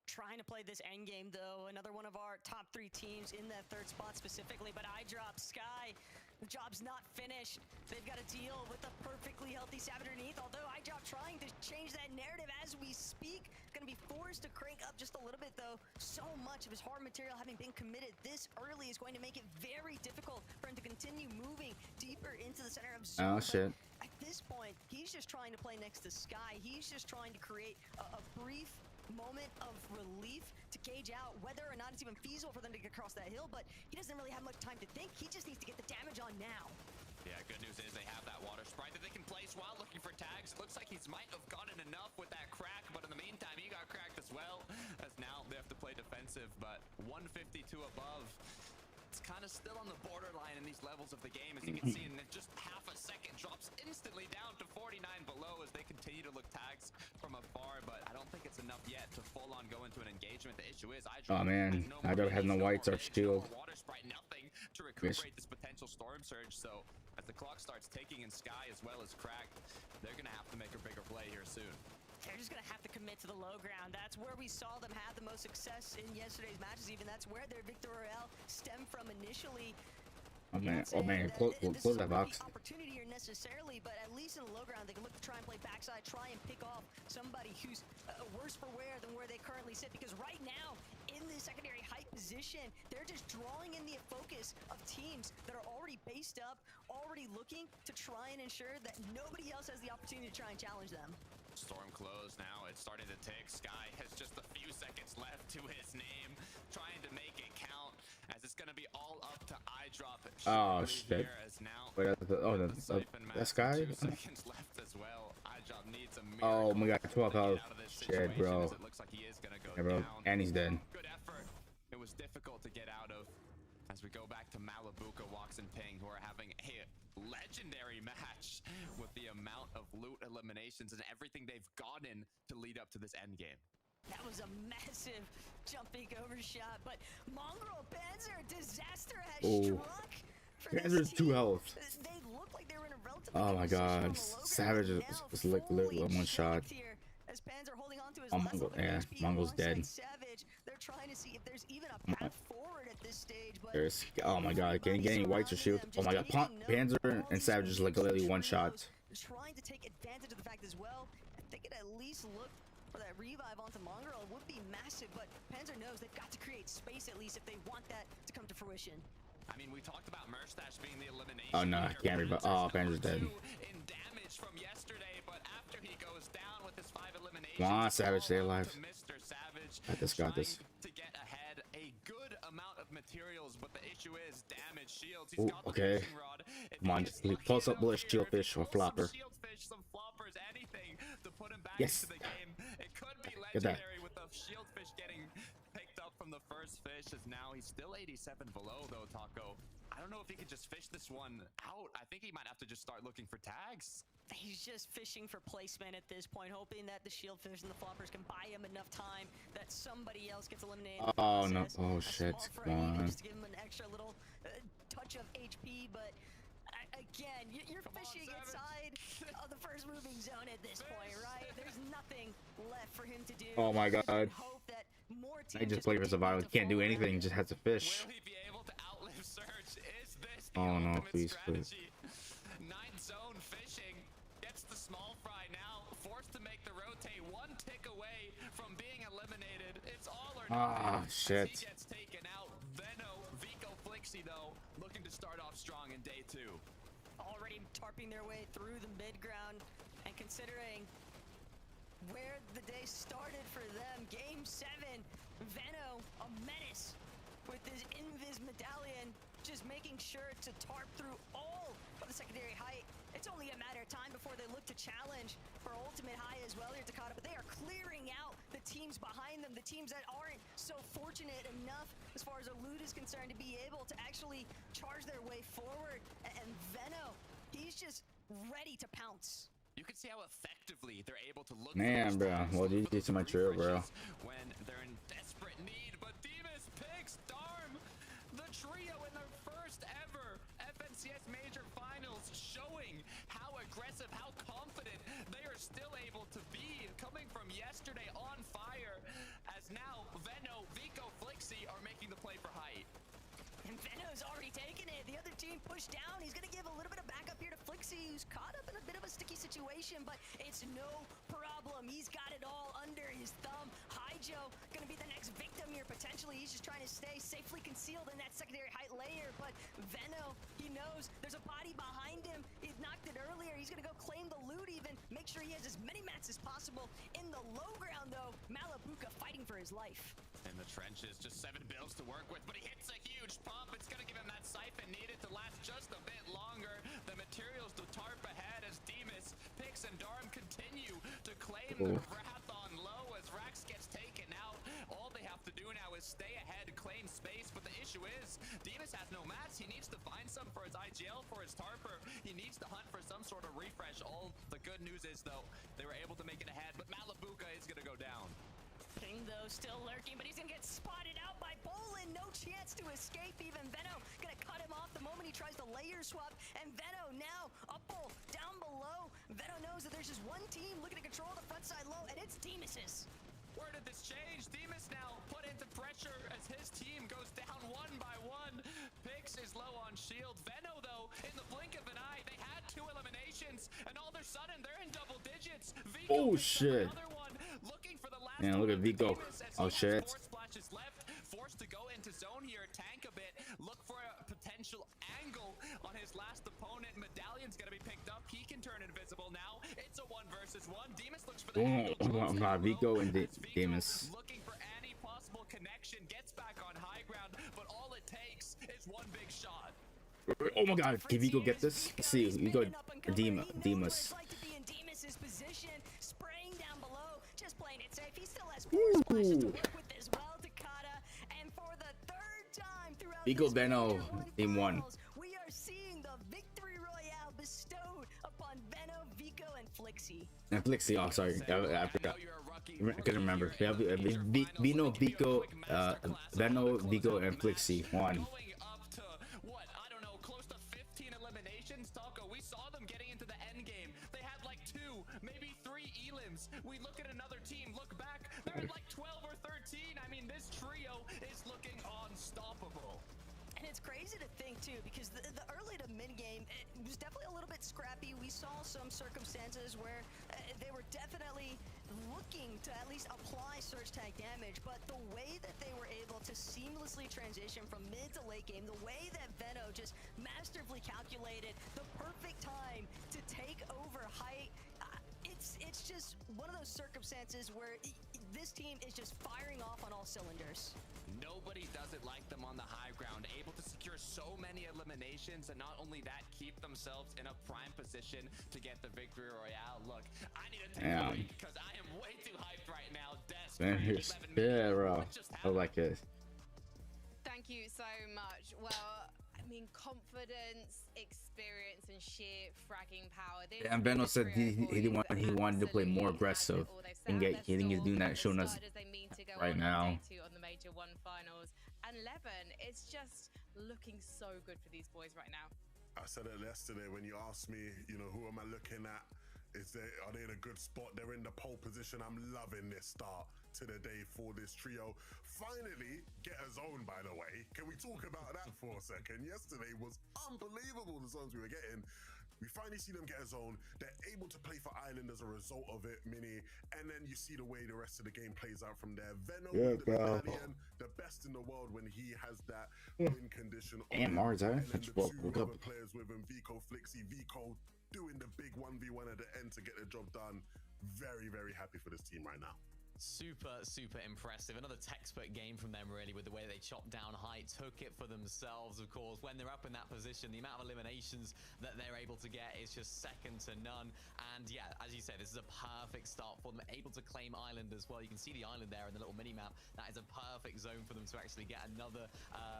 Trying to play this end game though, another one of our top 3 teams in that 3rd spot specifically, but I drop Sky. The job's not finished. They've got to deal with a perfectly healthy Savage underneath, although I drop trying to change that narrative as we speak. Gonna be forced to crank up just a little bit though. So much of his hard material having been committed this early is going to make it very difficult for him to continue moving deeper into the center of zone. Oh shit. At this point, he's just trying to play next to Sky. He's just trying to create a brief moment of relief to gauge out whether or not it's even feasible for them to get across that hill, but he doesn't really have much time to think. He just needs to get the damage on now. Yeah, good news is they have that water sprite that they can place while looking for tags. Looks like he might have gotten enough with that crack, but in the meantime, he got cracked as well, as now they have to play defensive, but 152 above. It's kind of still on the borderline in these levels of the game, as you can see, and in just half a second drops instantly down to 49 below as they continue to look tags from afar, but I don't think it's enough yet to full on go into an engagement. The issue is Oh man, I don't have no whites or shield. water sprite, nothing to recuperate this potential storm surge. So as the clock starts ticking in Sky as well as Crack, they're gonna have to make a bigger play here soon. They're just going to have to commit to the low ground. That's where we saw them have the most success in yesterday's matches. Even that's where their Victor Royale stemmed from initially. Oh man, close that box. Opportunity here necessarily, but at least in the low ground, they can look to try and play backside, try and pick off somebody who's worse for wear than where they currently sit. Because right now, in the secondary height position, they're just drawing in the focus of teams that are already based up, already looking to try and ensure that nobody else has the opportunity to try and challenge them. Storm closed now. It's starting to tick. Sky has just a few seconds left to his name, trying to make it count, as it's going to be all up to iDrop. Oh shit. Wait, that Sky? 2 seconds left as well. iDrop needs a Oh my god, 12 health. out of this Shit, bro. situation, as it looks like he is going to go Yeah, bro. down. And he's dead. Good effort. It was difficult to get out of. As we go back to Malibuka, Walks, and Ping, who are having a legendary match with the amount of loot eliminations and everything they've gotten to lead up to this end game. That was a massive jumping overshot, but Mongrel Panzer disaster has struck. Panzer's 2 health. They look like they were in a relatively Oh my good position on god, the low ground, Savage but is now like literally fully one shot. shanked here as Panzer holding on to his Oh, last Mongo, little yeah, HP Mongo's alongside dead. Savage. They're trying to see if there's even a path forward at this stage, but There's, oh my god, getting whites or shield. Oh my god, Panzer and Savage is like literally one shot. Trying to take advantage of the fact as well. I think it at least looked for that revive onto Mongrel. It would be massive, but Panzer knows they've got to create space at least if they want that to come to fruition. I mean, we talked about Merstash being the elimination. Oh no, I can't revive. Oh, Panzer's dead. In damage from yesterday, but after he goes down with his 5 eliminations, Come on, Savage, stay alive. Mr. Savage, Got this. trying to get ahead, a good amount of materials, but the issue is damage shields. Ooh, He's got the okay. fishing rod. If Come he on, gets just lucky close up enough bullet, here, shieldfish or pull flopper. Some shieldfish, some floppers, anything to put him back Yes. into the game. It could be Get that. legendary with the shieldfish getting picked up from the first fish, as now he's still 87 below though, Taco. I don't know if he could just fish this one out. I think he might have to just start looking for tags. He's just fishing for placement at this point, hoping that the shieldfish and the floppers can buy him enough time that somebody else gets eliminated. in the Oh no, process. oh A shit, small come frame, on. just to give him an extra little touch of HP, but again, you're fishing inside of the first moving zone at this point, right? There's nothing left for him to do. Oh my god. Hope that more I teams just play for survival. He can't do anything, just has to fish. Will he be able to outlive Surge? Is this the Oh no, ultimate please, please. strategy? 9 zone fishing gets the small fry now, forced to make the rotate, 1 tick away from being eliminated. It's all or Ah, nothing. shit. As he gets taken out. Veno, Vico, Flixie though, looking to start off strong in day 2. Already tarping their way through the mid ground, and considering where the day started for them, game 7, Veno, a menace with his Invis medallion, just making sure to tarp through all of the secondary height. It's only a matter of time before they look to challenge for ultimate high as well here, Takata, but they are clearing out the teams behind them, the teams that aren't so fortunate enough as far as their loot is concerned to be able to actually charge their way forward. And Veno, he's just ready to pounce. You can see how effectively they're able to look. Man, bro. Well, GG to my trio, bro. When they're in desperate need, but Demas picks Darm, the trio in their first ever FNCS Major Finals. aggressive, how confident they are still able to be, coming from yesterday on fire, as now Veno, Vico, Flixie are making the play for height. And Veno's already taken it. The other team pushed down. He's going to give a little bit of backup here to Flixie, who's caught up in a bit of a sticky situation, but it's no problem. He's got it all under his thumb. Hijo going to be the next victim here, potentially. He's just trying to stay safely concealed in that secondary height layer, but Veno, he knows there's a body behind him. He knocked it earlier. He's going to go claim the loot even, make sure he has as many mats as possible. In the low ground, though, Malabuka fighting for his life. In the trenches, just 7 bills to work with, but he hits a huge pump. It's going to give him that siphon needed to last just a bit longer. The materials to tarp ahead as Demus, Pix, and Darm continue to claim the Wrath on low as Rax gets taken out. All they have to do now is stay ahead, claim space, but the issue is Demus has no mats. He needs to find some for his IGL, for his Tarper. He needs to hunt for some sort of refresh. All the good news is, though, they were able to make it ahead, but Malabuka is going to go down. Ping, though, still lurking, but he's gonna get spotted out by Bolin. No chance to escape even. Veno gonna cut him off the moment he tries to layer swap, and Veno now up bull down below. Veno knows that there's just one team looking to control the front side low, and it's Demus's. Where did this change? Demus now put into pressure as his team goes down 1 by 1. Pix is low on shield. Veno, though, in the blink of an eye, they had 2 eliminations, and all of a sudden they're in double digits. Vico shit. Looking for the last Man, look at Vico. Oh shit. 4 splashes left, forced to go into zone here, tank a bit, look for a potential angle on his last opponent. Medallion's gonna be picked up. He can turn invisible now. It's a 1 versus 1. Demus looks for the Vico and Demus. Looking for any possible connection, gets back on high ground, but all it takes is 1 big shot. Oh my god, can Vico get this? Let's see, we go Demus. Like to be in Demus's position, spraying down below, just playing it safe. He still has 4 splashes to work with as well. Takada, and for the 3rd time throughout Vico Veno in 1. we are seeing the victory royale bestowed upon Veno, Vico, and Flixie. And Flixie, oh sorry, I forgot. I couldn't remember. Veno, Vico, Veno, Vico, and Flixie 1. We look at another team, look back, they're at like 12 or 13. I mean, this trio is looking unstoppable. And it's crazy to think, too, because the early to mid game, it was definitely a little bit scrappy. We saw some circumstances where they were definitely looking to at least apply surge tag damage, but the way that they were able to seamlessly transition from mid to late game, the way that Veno just masterfully calculated the perfect time to take over height, it's just one of those circumstances where this team is just firing off on all cylinders. Nobody does it like them on the high ground, able to secure so many eliminations, and not only that, keep themselves in a prime position to get the victory royale. Look, I need to take a break because I am way too hyped right now. Yeah, bro. I like it. Thank you so much. Well, I mean, confidence, experience, and sheer fragging power. And Veno said he wanted to play more aggressive, and he think he's doing that, showing us right now. On the Major 1 finals, and Levin, it's just looking so good for these boys right now. I said it yesterday when you asked me, you know, who am I looking at? Are they in a good spot? They're in the pole position. I'm loving this start to the day for this trio. Finally, get a zone, by the way. Can we talk about that for a second? Yesterday was unbelievable, the zones we were getting. We finally see them get a zone. They're able to play for Island as a result of it, Mini. And then you see the way the rest of the game plays out from there. Veno, the best in the world when he has that win condition. And Mars, and then the 2 other players with him, Vico, Flixie, Vico doing the big 1v1 at the end to get the job done. Very, very happy for this team right now. Super impressive. Another textbook game from them, really, with the way they chopped down height, took it for themselves. Of course, when they're up in that position, the amount of eliminations that they're able to get is just second to none. And yeah, as you say, this is a perfect start for them, able to claim Island as well. You can see the Island there in the little mini map. That is a perfect zone for them to actually get another,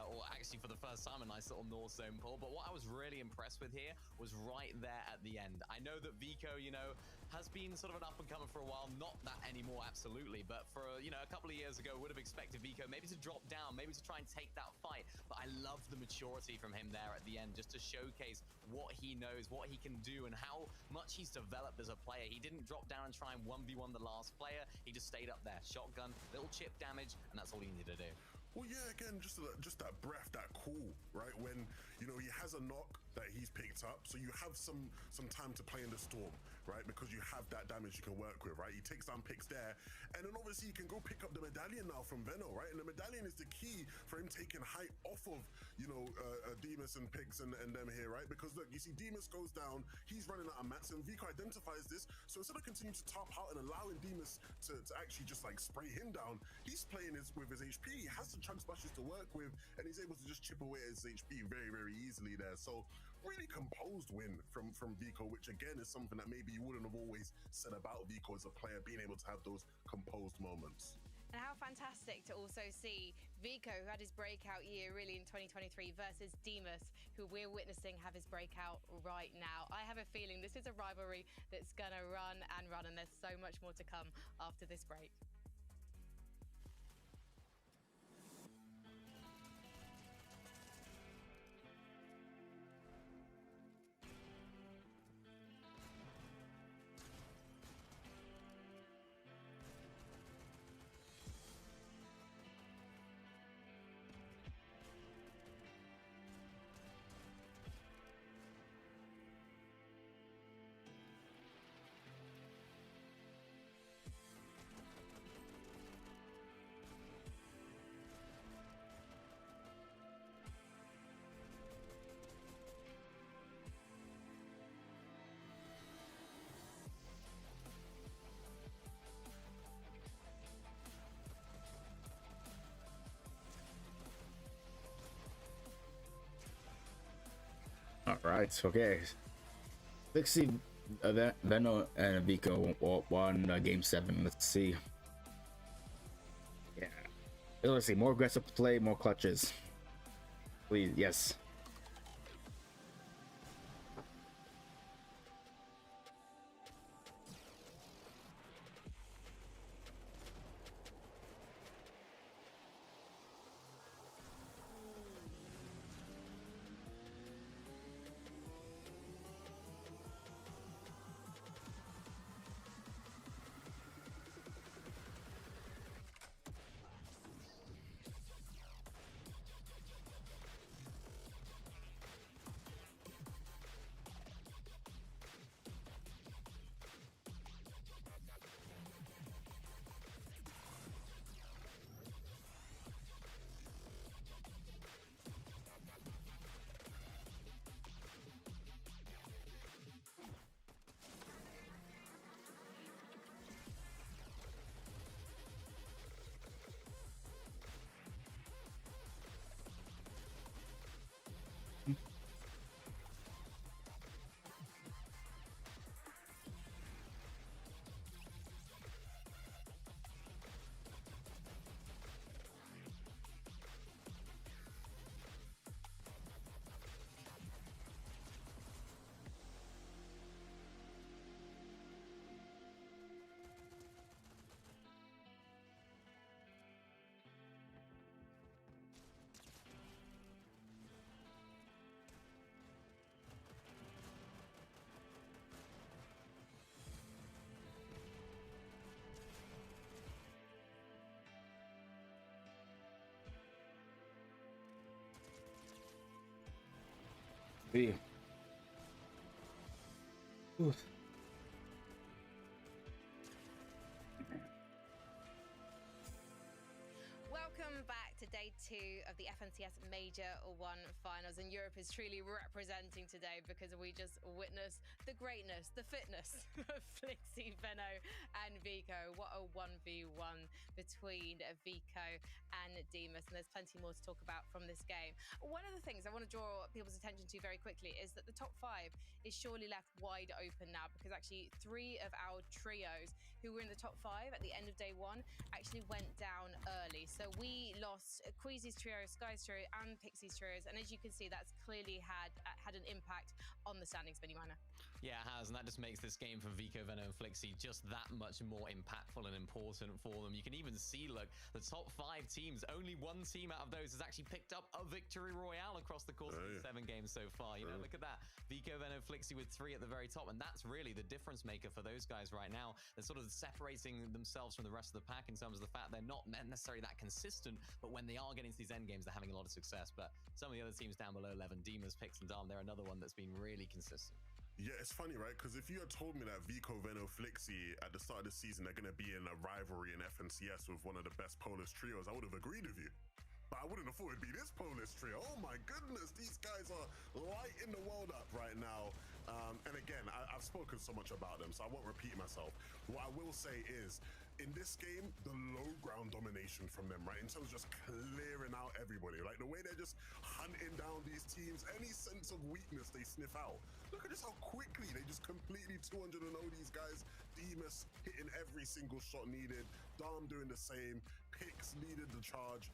or actually for the first time, a nice little North Zone pull. But what I was really impressed with here was right there at the end. I know that Vico, you know, has been sort of an up and comer for a while, not that anymore, absolutely. absolutely. But for, you know, a couple of years ago, would have expected Vico maybe to drop down, maybe to try and take that fight. But I love the maturity from him there at the end, just to showcase what he knows, what he can do, and how much he's developed as a player. He didn't drop down and try and 1v1 the last player. He just stayed up there. Shotgun, little chip damage, and that's all he needed to do. Well, yeah, again, just that breath, that cool, right? When, you know, he has a knock that he's picked up, so you have some time to play in the storm, right? Because you have that damage you can work with, right? He takes down picks there, and then obviously you can go pick up the medallion now from Veno, right? And the medallion is the key for him taking height off of, you know, Demus and Pigs and them here, right? Because look, you see Demus goes down, he's running out of mats, and Vico identifies this, so instead of continuing to top out and allowing Demus to actually just like spray him down, he's playing with his HP. He has the chunk splashes to work with, and he's able to just chip away at his HP very, very easily there. So really composed win from Vico, which again is something that maybe you wouldn't have always said about Vico as a player, being able to have those composed moments. And how fantastic to also see Vico, who had his breakout year really in 2023, versus Demus, who we're witnessing have his breakout right now. I have a feeling this is a rivalry that's going to run and run, and there's so much more to come after this break. All right, okay. Flixie, Veno, and Vico won game 7. Let's see. Yeah. Let's see. More aggressive play, more clutches. Please, yes. B. Oof. Welcome back to day 2 of the FNCS Major 1 Finals, and Europe is truly representing today because we just witnessed the greatness, the fitness of Flixie, Veno, and Vico. What a 1v1 between Vico and Demus, and there's plenty more to talk about from this game. One of the things I want to draw people's attention to very quickly is that the top 5 is surely left wide open now, because actually 3 of our trios who were in the top 5 at the end of day 1 actually went down early. So we lost Queasy's trio, Sky's trio, and Pixie's trios, and as you can see, that's clearly had an impact on the standings, Benny Miner. Yeah, it has, and that just makes this game for Vico, Veno, and Flixie just that much more impactful and important for them. You can even see, look, the top 5 teams, only one team out of those has actually picked up a victory royale across the course of the 7 games so far. You know, look at that. Vico, Veno, Flixie with 3 at the very top, and that's really the difference maker for those guys right now. They're sort of separating themselves from the rest of the pack in terms of the fact they're not necessarily that consistent, but when they are getting to these end games, they're having a lot of success. But some of the other teams down below, Levin, Demons, Pix, and Dom, they're another one that's been really consistent. Yeah, it's funny, right? Because if you had told me that Vico, Veno, Flixie at the start of the season they're going to be in a rivalry in FNCS with one of the best Polish trios, I would have agreed with you. But I wouldn't have thought it'd be this Polish trio. Oh my goodness, these guys are lighting the world up right now. And again, I've spoken so much about them, so I won't repeat myself. What I will say is, in this game, the low ground domination from them, right? In terms of just clearing out everybody, like the way they're just hunting down these teams, any sense of weakness they sniff out. Look at just how quickly they just completely 200-0 these guys. Demas hitting every single shot needed. Dom doing the same. Pix leading the charge.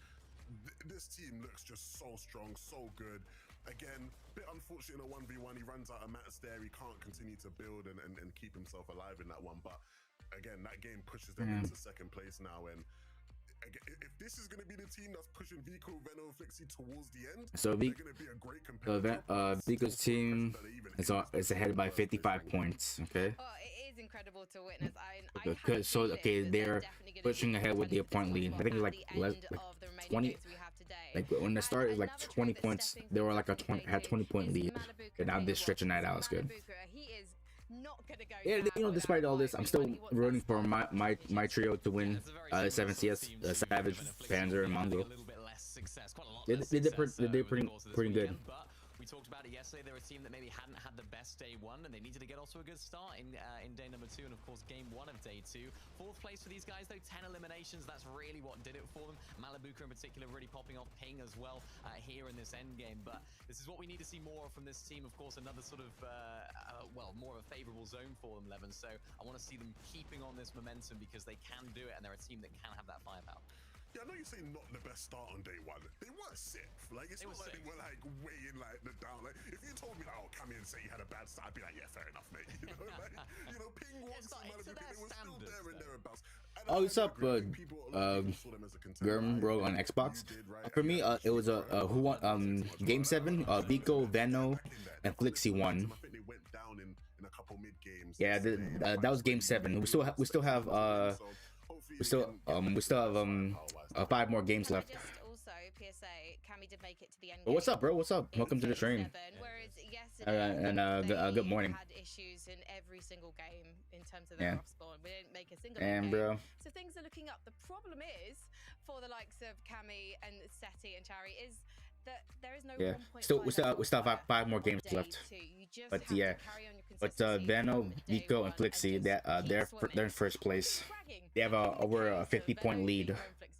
This team looks just so strong, so good. Again, bit unfortunate in a 1v1. He runs out of mats there. He can't continue to build and keep himself alive in that one. But again, that game pushes them into second place now. And again, if this is going to be the team that's pushing Vico, Veno, and Flixie towards the end, so they're going to be a great competitor. Vico's team is ahead by 55 points. Okay. Oh, it is incredible to witness. Okay, so okay, they're pushing ahead with the point lead. I think it's like 20. Like when the start is like 20 points, they were like had 20-point lead. And now they're stretching that out. It's good. Yeah, you know, despite all this, I'm still rooting for my trio to win FNCS, Savage, Panzer, and Mongo. They did pretty good. We talked about it yesterday. They're a team that maybe hadn't had the best day 1, and they needed to get off to a good start in day number 2, and of course game 1 of day 2. 4th place for these guys though, 10 eliminations. That's really what did it for them. Malibuca in particular really popping off, Ping as well here in this end game. But this is what we need to see more from this team. Of course, another sort of well, more of a favorable zone for them, Levin. So I want to see them keeping on this momentum because they can do it, and they're a team that can have that firepower. Yeah, I know you're saying not the best start on day 1. They were 6th. Like, it's not like they were like way in like the down. Like, if you told me that, oh, Cammy and say he had a bad start, I'd be like, yeah, fair enough, mate. You know, like, you know, Ping once and Malibuca, they were still there and thereabouts. Oh, what's up, Gurm bro on Xbox? For me, it was who won game 7. Vico, Veno, and Flixie won. Yeah, that was game 7. We still have 5 more games left. Also, PSA, Cammy did make it to the end. What's up, bro? What's up? Welcome to the stream. Whereas yesterday, good morning. had issues in every single game in terms of their off spawn. We didn't make a single game. Bro. So things are looking up. The problem is for the likes of Cammy and Seti and Chari is that there is no we still have 5 more games left. But yeah, Veno, Vico, and Flixie, they're in first place. They have over a 50-point lead.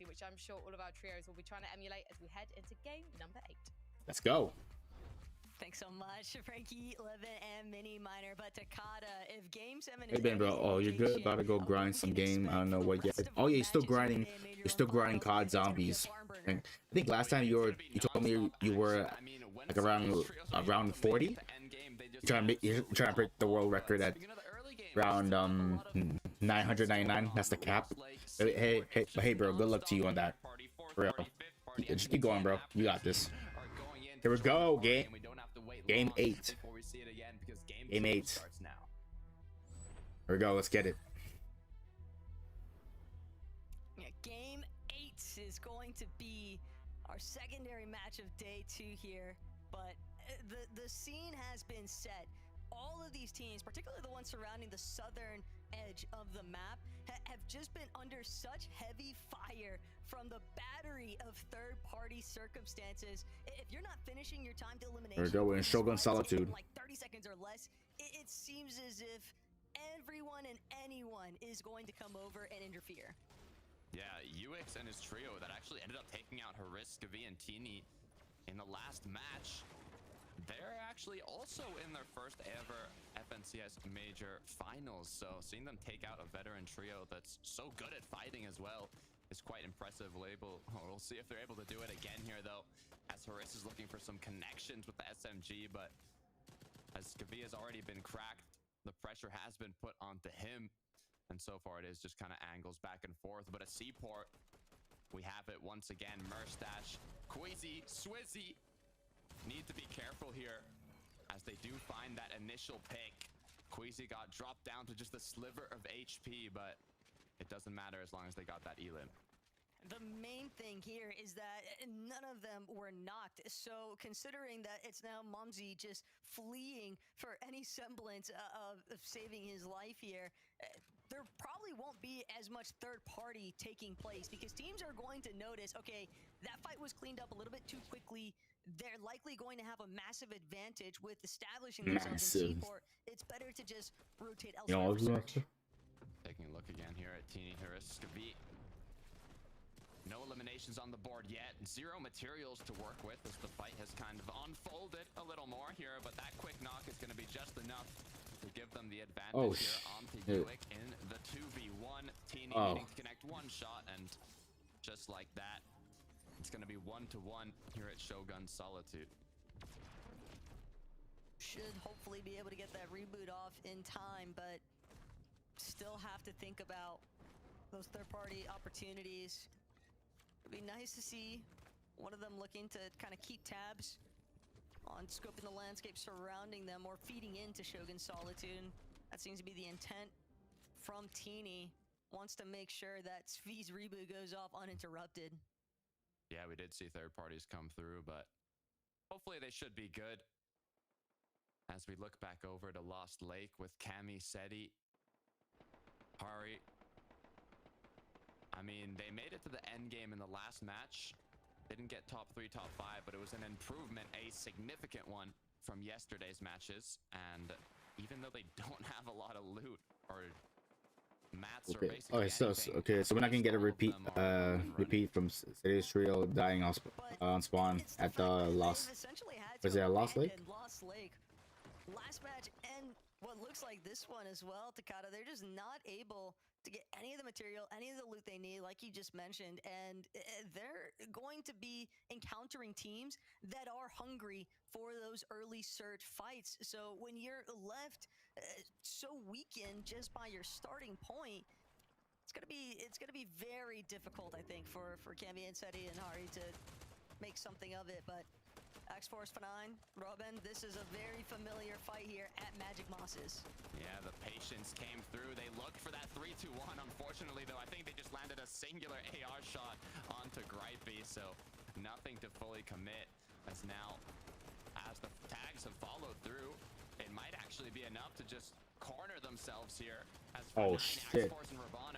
Which I'm sure all of our trios will be trying to emulate as we head into game number 8. Let's go. Thanks so much, Frankie, Levin, and Mini Miner. But Takada, if game 7 is hey Ben, bro. Oh, you're good. About to go grind some game. I don't know what yet. Oh yeah, you're still grinding. You're still grinding COD Zombies. And I think last time you told me you were like around 40. You're trying to break the world record at around 999. That's the cap. Hey, bro. Good luck to you on that. For real. Just keep going, bro. You got this. Here we go. Game 8. Game 8. Here we go. Let's get it. Yeah, game 8 is going to be our secondary match of day 2 here, but the scene has been set. All of these teams, particularly the ones surrounding the southern edge of the map, have just been under such heavy fire from the battery of third-party circumstances. If you're not finishing your time to elimination, there we go. We're in Shogun Solitude. Like 30 seconds or less, it seems as if everyone and anyone is going to come over and interfere. Yeah, UX and his trio that actually ended up taking out Haris, Gavi, and Tini in the last match. They're actually also in their first ever FNCS major finals, so seeing them take out a veteran trio that's so good at fighting as well is quite impressive. We'll see if they're able to do it again here though, as Haris is looking for some connections with the SMG, but as Gavi has already been cracked, the pressure has been put onto him. And so far it is just kind of angles back and forth. But a Seaport, we have it once again. Murstache, Queasy, Swizzy need to be careful here as they do find that initial pick. Queasy got dropped down to just a sliver of HP, but it doesn't matter as long as they got that elim. The main thing here is that none of them were knocked. So considering that it's now Mumsy just fleeing for any semblance of saving his life here, there probably won't be as much third party taking place because teams are going to notice, okay, that fight was cleaned up a little bit too quickly. They're likely going to have a massive advantage with establishing themselves in Seaport. It's better to just rotate elsewhere. Taking a look again here at Teeny Huriskavi. No eliminations on the board yet. Zero materials to work with as the fight has kind of unfolded a little more here, but that quick knock is going to be just enough to give them the advantage here onto Uik in the 2v1. Teeny needing to connect one shot, and just like that, it's going to be 1-1 here at Shogun Solitude. Should hopefully be able to get that reboot off in time, but still have to think about those third-party opportunities. It'd be nice to see one of them looking to kind of keep tabs on scoping the landscape surrounding them or feeding into Shogun Solitude. That seems to be the intent from Teeny. Wants to make sure that Svi's reboot goes off uninterrupted. Yeah, we did see third parties come through, but hopefully they should be good. As we look back over to Lost Lake with Cammy, Seti, Hari. I mean, they made it to the end game in the last match. Didn't get top 3, top 5, but it was an improvement, a significant one from yesterday's matches. And even though they don't have a lot of loot or mats or basically anything, so we're not gonna get a repeat from City's Trio dying on spawn at the Lost. Was it a Lost Lake? Lost Lake. Last match and what looks like this one as well, Takada. They're just not able to get any of the material, any of the loot they need, like you just mentioned, and they're going to be encountering teams that are hungry for those early surge fights. So when you're left so weakened just by your starting point, it's gonna be very difficult, I think, for Cammy and Seti and Hari to make something of it. But X-Force F9, Robin, this is a very familiar fight here at Magic Mosses. Yeah, the patience came through. They looked for that 3-2-1. Unfortunately, though, I think they just landed a singular AR shot onto Gripey, so nothing to fully commit. As now, as the tags have followed through, it might actually be enough to just corner themselves here. As shit.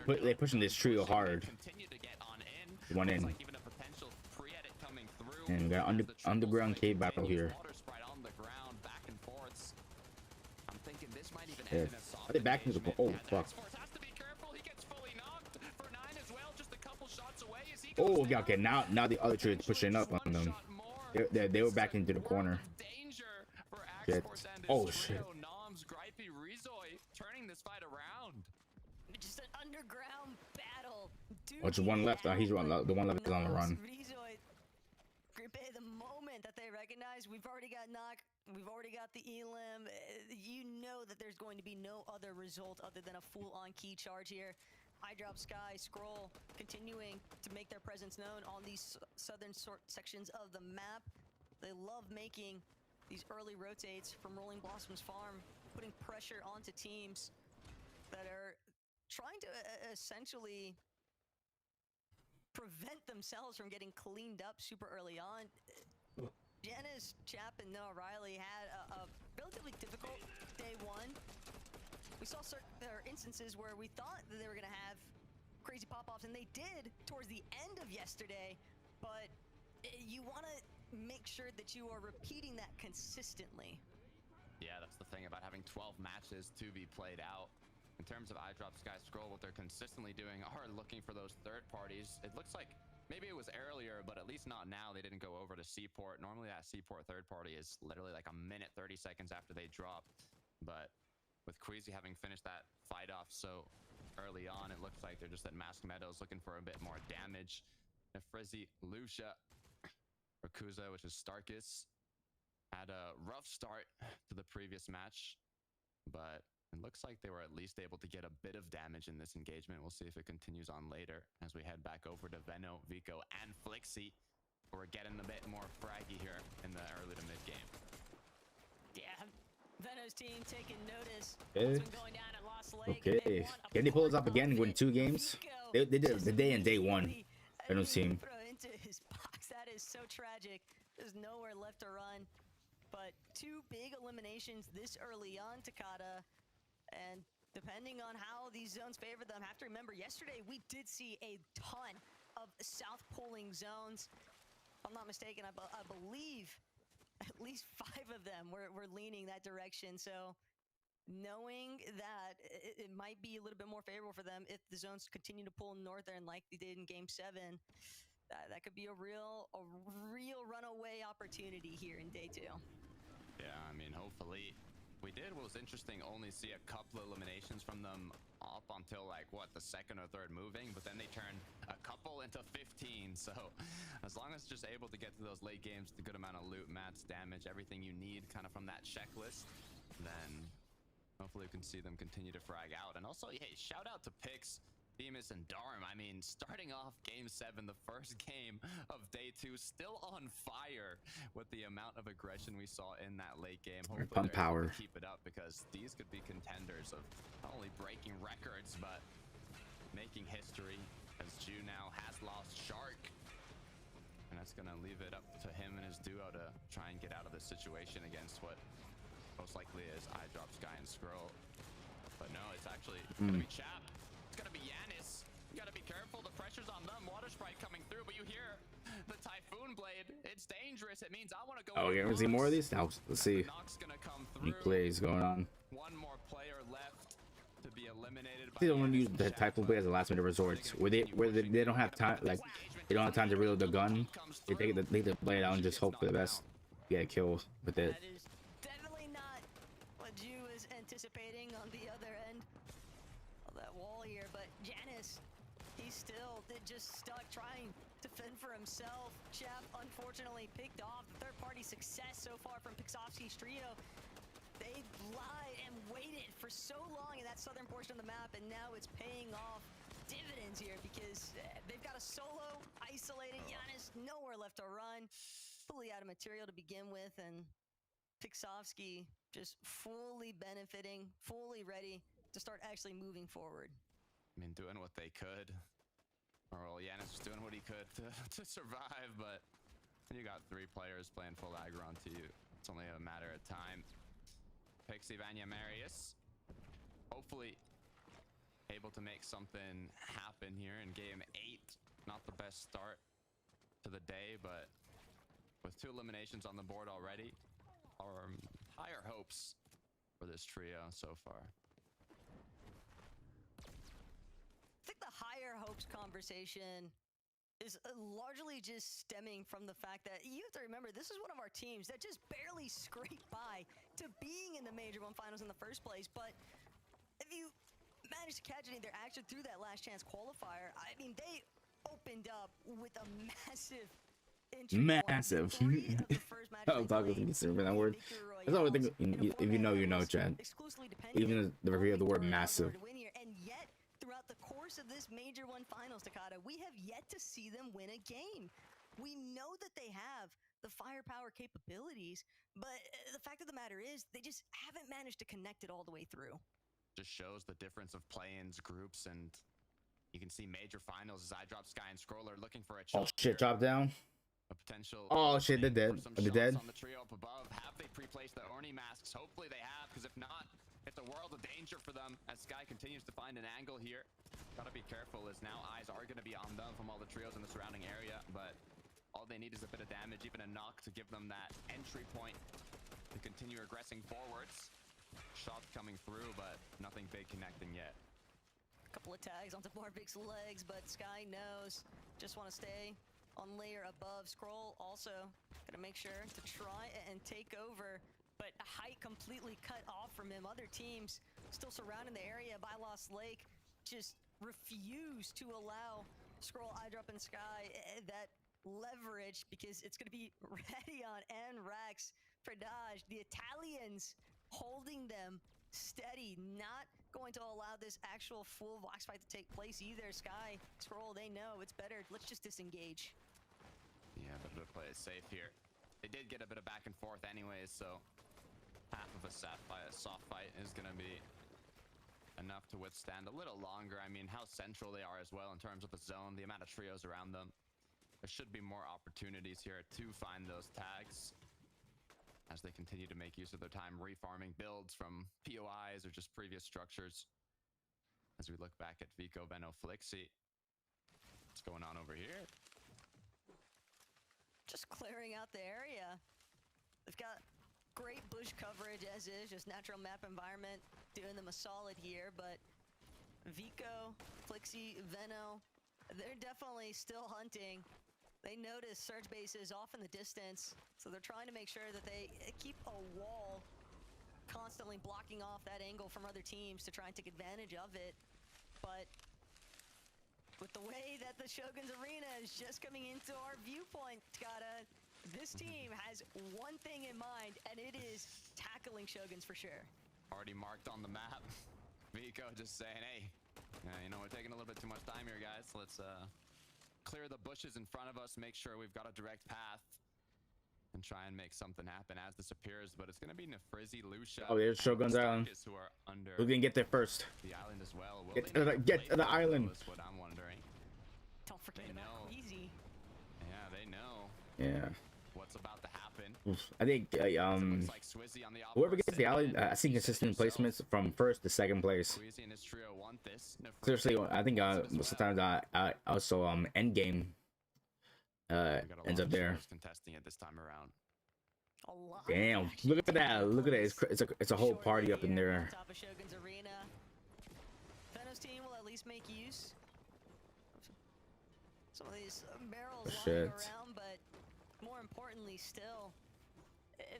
But they're pushing this trio hard. Continue to get on in. One in. Like even a potential pre-edit coming through. And got underground cave battle here. On the ground, back and forths. I'm thinking this might even end in a soft. Are they back into the fuck. Has to be careful. He gets fully knocked. For 9 as well, just a couple shots away. As he okay, now the other trio is pushing up on them. They were back into the corner. Danger for Shit. Shit. Noms, Gripey, Rizoi turning this fight around. Just an underground battle. Just one left. He's the one left is on the run. Rizoi, Gripe, the moment that they recognize we've already got knock, we've already got the elim, you know that there's going to be no other result other than a full-on key charge here. Eyedrop Sky, Scroll continuing to make their presence known on these southern sections of the map. They love making these early rotates from Rolling Blossoms Farm, putting pressure onto teams that are trying to essentially prevent themselves from getting cleaned up super early on. Janice, Chap, and Noah Riley had a relatively difficult day one. We saw instances where we thought that they were going to have crazy pop-offs, and they did towards the end of yesterday, but you want to make sure that you are repeating that consistently. Yeah, that's the thing about having 12 matches to be played out. In terms of Eyedrop Sky Scroll, what they're consistently doing are looking for those third parties. It looks like maybe it was earlier, but at least not now. They didn't go over to Seaport. Normally that Seaport third party is literally like a minute, 30 seconds after they drop. But with Queasy having finished that fight off so early on, it looks like they're just at Mask Meadows looking for a bit more damage. Frizzy, Lucia, Rakuza, which is Starkus, had a rough start to the previous match, but It looks like they were at least able to get a bit of damage in this engagement. We'll see if it continues on later as we head back over to Veno, Vico, and Flixie. We're getting a bit more fraggy here in the early to mid game. Yeah, Veno's team taking notice. Okay. What's been going down at Lost Lake, and they Okay. want a Can they pull us up part again of and win it. 2 games? Vico They did just the day and day 1. immediately, Veno's team. throw into his box. That is so tragic. There's nowhere left to run. But 2 big eliminations this early on, Takada. And depending on how these zones favor them, have to remember, yesterday we did see a ton of south pulling zones. If I'm not mistaken, I believe at least 5 of them were leaning that direction. So knowing that it might be a little bit more favorable for them if the zones continue to pull northern like they did in Game 7, that could be a real runaway opportunity here in day 2. Yeah, I mean, hopefully. We did what was interesting, only see a couple eliminations from them up until like what, the 2nd or 3rd moving, but then they turned a couple into 15. So as long as just able to get to those late games, the good amount of loot, mats, damage, everything you need kind of from that checklist, then hopefully we can see them continue to frag out. And also, hey, shout out to Pix, Bemis, and Darm. I mean, starting off Game 7, the first game of Day 2, still on fire with the amount of aggression we saw in that late game. Hopefully Pump they're able power. to keep it up, because these could be contenders of not only breaking records, but making history, as Ju now has lost Shark. And that's going to leave it up to him and his duo to try and get out of this situation against what most likely is iDrop, Sky, and Scroll. But no, it's actually going to be Chap. It's gonna be Yanis. You gotta be careful. The pressure's on them. Water Sprite coming through, but you hear the Typhoon Blade. It's dangerous. It means I want to go. Oh, you're gonna see more of these? Now, let's see. Nox gonna come Any through. plays going on? One more player left to be eliminated. They don't want to use the Typhoon Blade as a last minute resort, where they don't have time, like they don't have time to reload the gun. They take the blade out and just hope for the best. Get a kill with it. That is definitely not what Ju is anticipating on the other end of that wall here, but Yanis, he's still just stuck trying to fend for himself. Chap unfortunately picked off. The third-party success so far from Pixovsky's trio. They lied and waited for so long in that southern portion of the map, and now it's paying off dividends here because they've got a solo isolated Yanis, nowhere left to run, fully out of material to begin with, and Pixovsky just fully benefiting, fully ready to start actually moving forward. I mean, doing what they could. Or, well, Yanis was doing what he could to survive, but when you got 3 players playing full aggro onto you, it's only a matter of time. Pixie Vanya Marius, hopefully able to make something happen here in Game 8. Not the best start to the day, but with 2 eliminations on the board already, our higher hopes for this trio so far. I think the higher hopes conversation is largely just stemming from the fact that you have to remember this is one of our teams that just barely scraped by to being in the Major 1 finals in the first place. But if you manage to catch any of their action through that last chance qualifier, I mean, they opened up with a massive Massive. I'll talk with you that word. That's all I think. If you know, you know, Chad. Even the review of the word massive. And yet, throughout the course of this Major 1 finals, Takada, we have yet to see them win a game. We know that they have the firepower capabilities, but the fact of the matter is they just haven't managed to connect it all the way through. Just shows the difference of play-ins, groups, and you can see Major finals as iDrop, Sky, and Scroll are looking for a Oh shit! Drop down. A potential. Oh shit! They're dead. Are they dead? On the trio up above. Have they pre-placed the Orni masks? Hopefully they have, because if not, it's a world of danger for them as Sky continues to find an angle here. Gotta be careful, as now eyes are going to be on them from all the trios in the surrounding area, but all they need is a bit of damage, even a knock to give them that entry point to continue aggressing forwards. Shot coming through, but nothing big connecting yet. A couple of tags onto Barbik's legs, but Sky knows. Just want to stay on layer above. Scroll also gonna make sure to try and take over, but height completely cut off from him. Other teams still surrounding the area by Lost Lake just refuse to allow Scroll, iDrop, and Sky that leverage, because it's gonna be Radion and Rax for Dodge. The Italians holding them steady, not going to allow this actual full box fight to take place either. Sky, Scroll, they know it's better. Let's just disengage. Yeah, but to play it safe here. They did get a bit of back and forth anyways, so half of a soft fight is going to be enough to withstand a little longer. I mean, how central they are as well in terms of the zone, the amount of trios around them. There should be more opportunities here to find those tags as they continue to make use of their time refarming builds from POIs or just previous structures. As we look back at Vico, Veno, Flixie. What's going on over here? Just clearing out the area. They've got great bush coverage as is, just natural map environment doing them a solid here, but Vico, Flixie, Veno, they're definitely still hunting. They notice Surge Base is off in the distance, so they're trying to make sure that they keep a wall constantly blocking off that angle from other teams to try and take advantage of it. But with the way that the Shogun's Arena is just coming into our viewpoint, Takata, this team has one thing in mind, and it is tackling Shoguns for sure. Already marked on the map. Vico just saying, hey, you know, we're taking a little bit too much time here, guys. Let's clear the bushes in front of us, make sure we've got a direct path, and try and make something happen as this appears. But it's going to be Nefrizzy, Lucia. Oh, there's Shogun's Island. Who are under We're gonna get there first. the island as well. Will Get they to the, make get a to the play for island. those? What I'm wondering. Don't forget They about know. Queasy. Yeah, they know Yeah. what's about to happen. Oof. I think Looks like Swizzy on the whoever opposite gets the island, I see consistent placements from first to second place. Queasy and his trio want this. Nefrizzy Seriously, I think wants it as sometimes I also Endgame We got a lot ends of up there. trios contesting it this time around. A lot. Damn, actually look at that! Look at that! It's a whole Short party up in here there. on top of Shogun's Arena. Veno's team will at least make use of some of these barrels lying Shit. around, but more importantly still,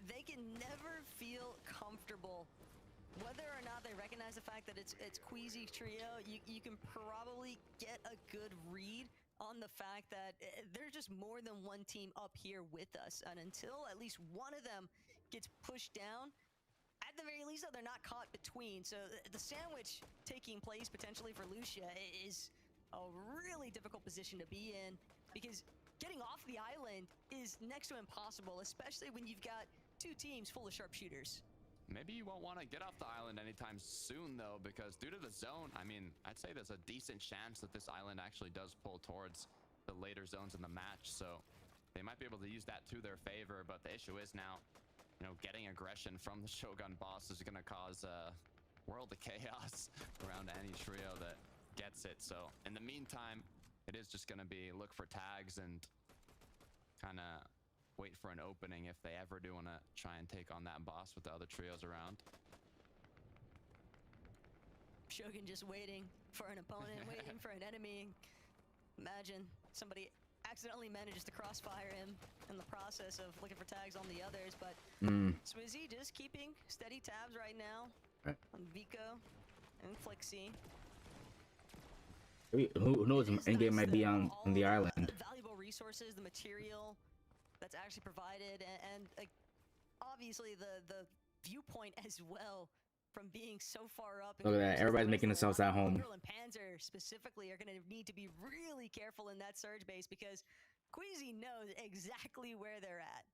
they can never feel comfortable. Whether or not they recognize the fact that it's Queasy trio, you can probably get a good read on the fact that there's just more than one team up here with us, and until at least one of them gets pushed down, at the very least, though, they're not caught between. So the sandwich taking place potentially for Lucia is a really difficult position to be in, because getting off the island is next to impossible, especially when you've got two teams full of sharpshooters. Maybe you won't want to get off the island anytime soon, though, because due to the zone, I mean, I'd say there's a decent chance that this island actually does pull towards the later zones in the match, so they might be able to use that to their favor. But the issue is now, you know, getting aggression from the Shogun boss is going to cause a world of chaos around any trio that gets it. So in the meantime, it is just going to be look for tags and kind of wait for an opening if they ever do want to try and take on that boss with the other trios around. Shogun just waiting for an opponent, waiting for an enemy. Imagine somebody accidentally manages to crossfire him in the process of looking for tags on the others, but Swizzy just keeping steady tabs right now on Vico and Flixie. Who knows? Endgame might be on the island. The valuable resources, the material that's actually provided, and obviously the viewpoint as well from being so far up. Look at that! Everybody's making themselves at home. Girl and Panzer specifically are going to need to be really careful in that surge base, because Queasy knows exactly where they're at.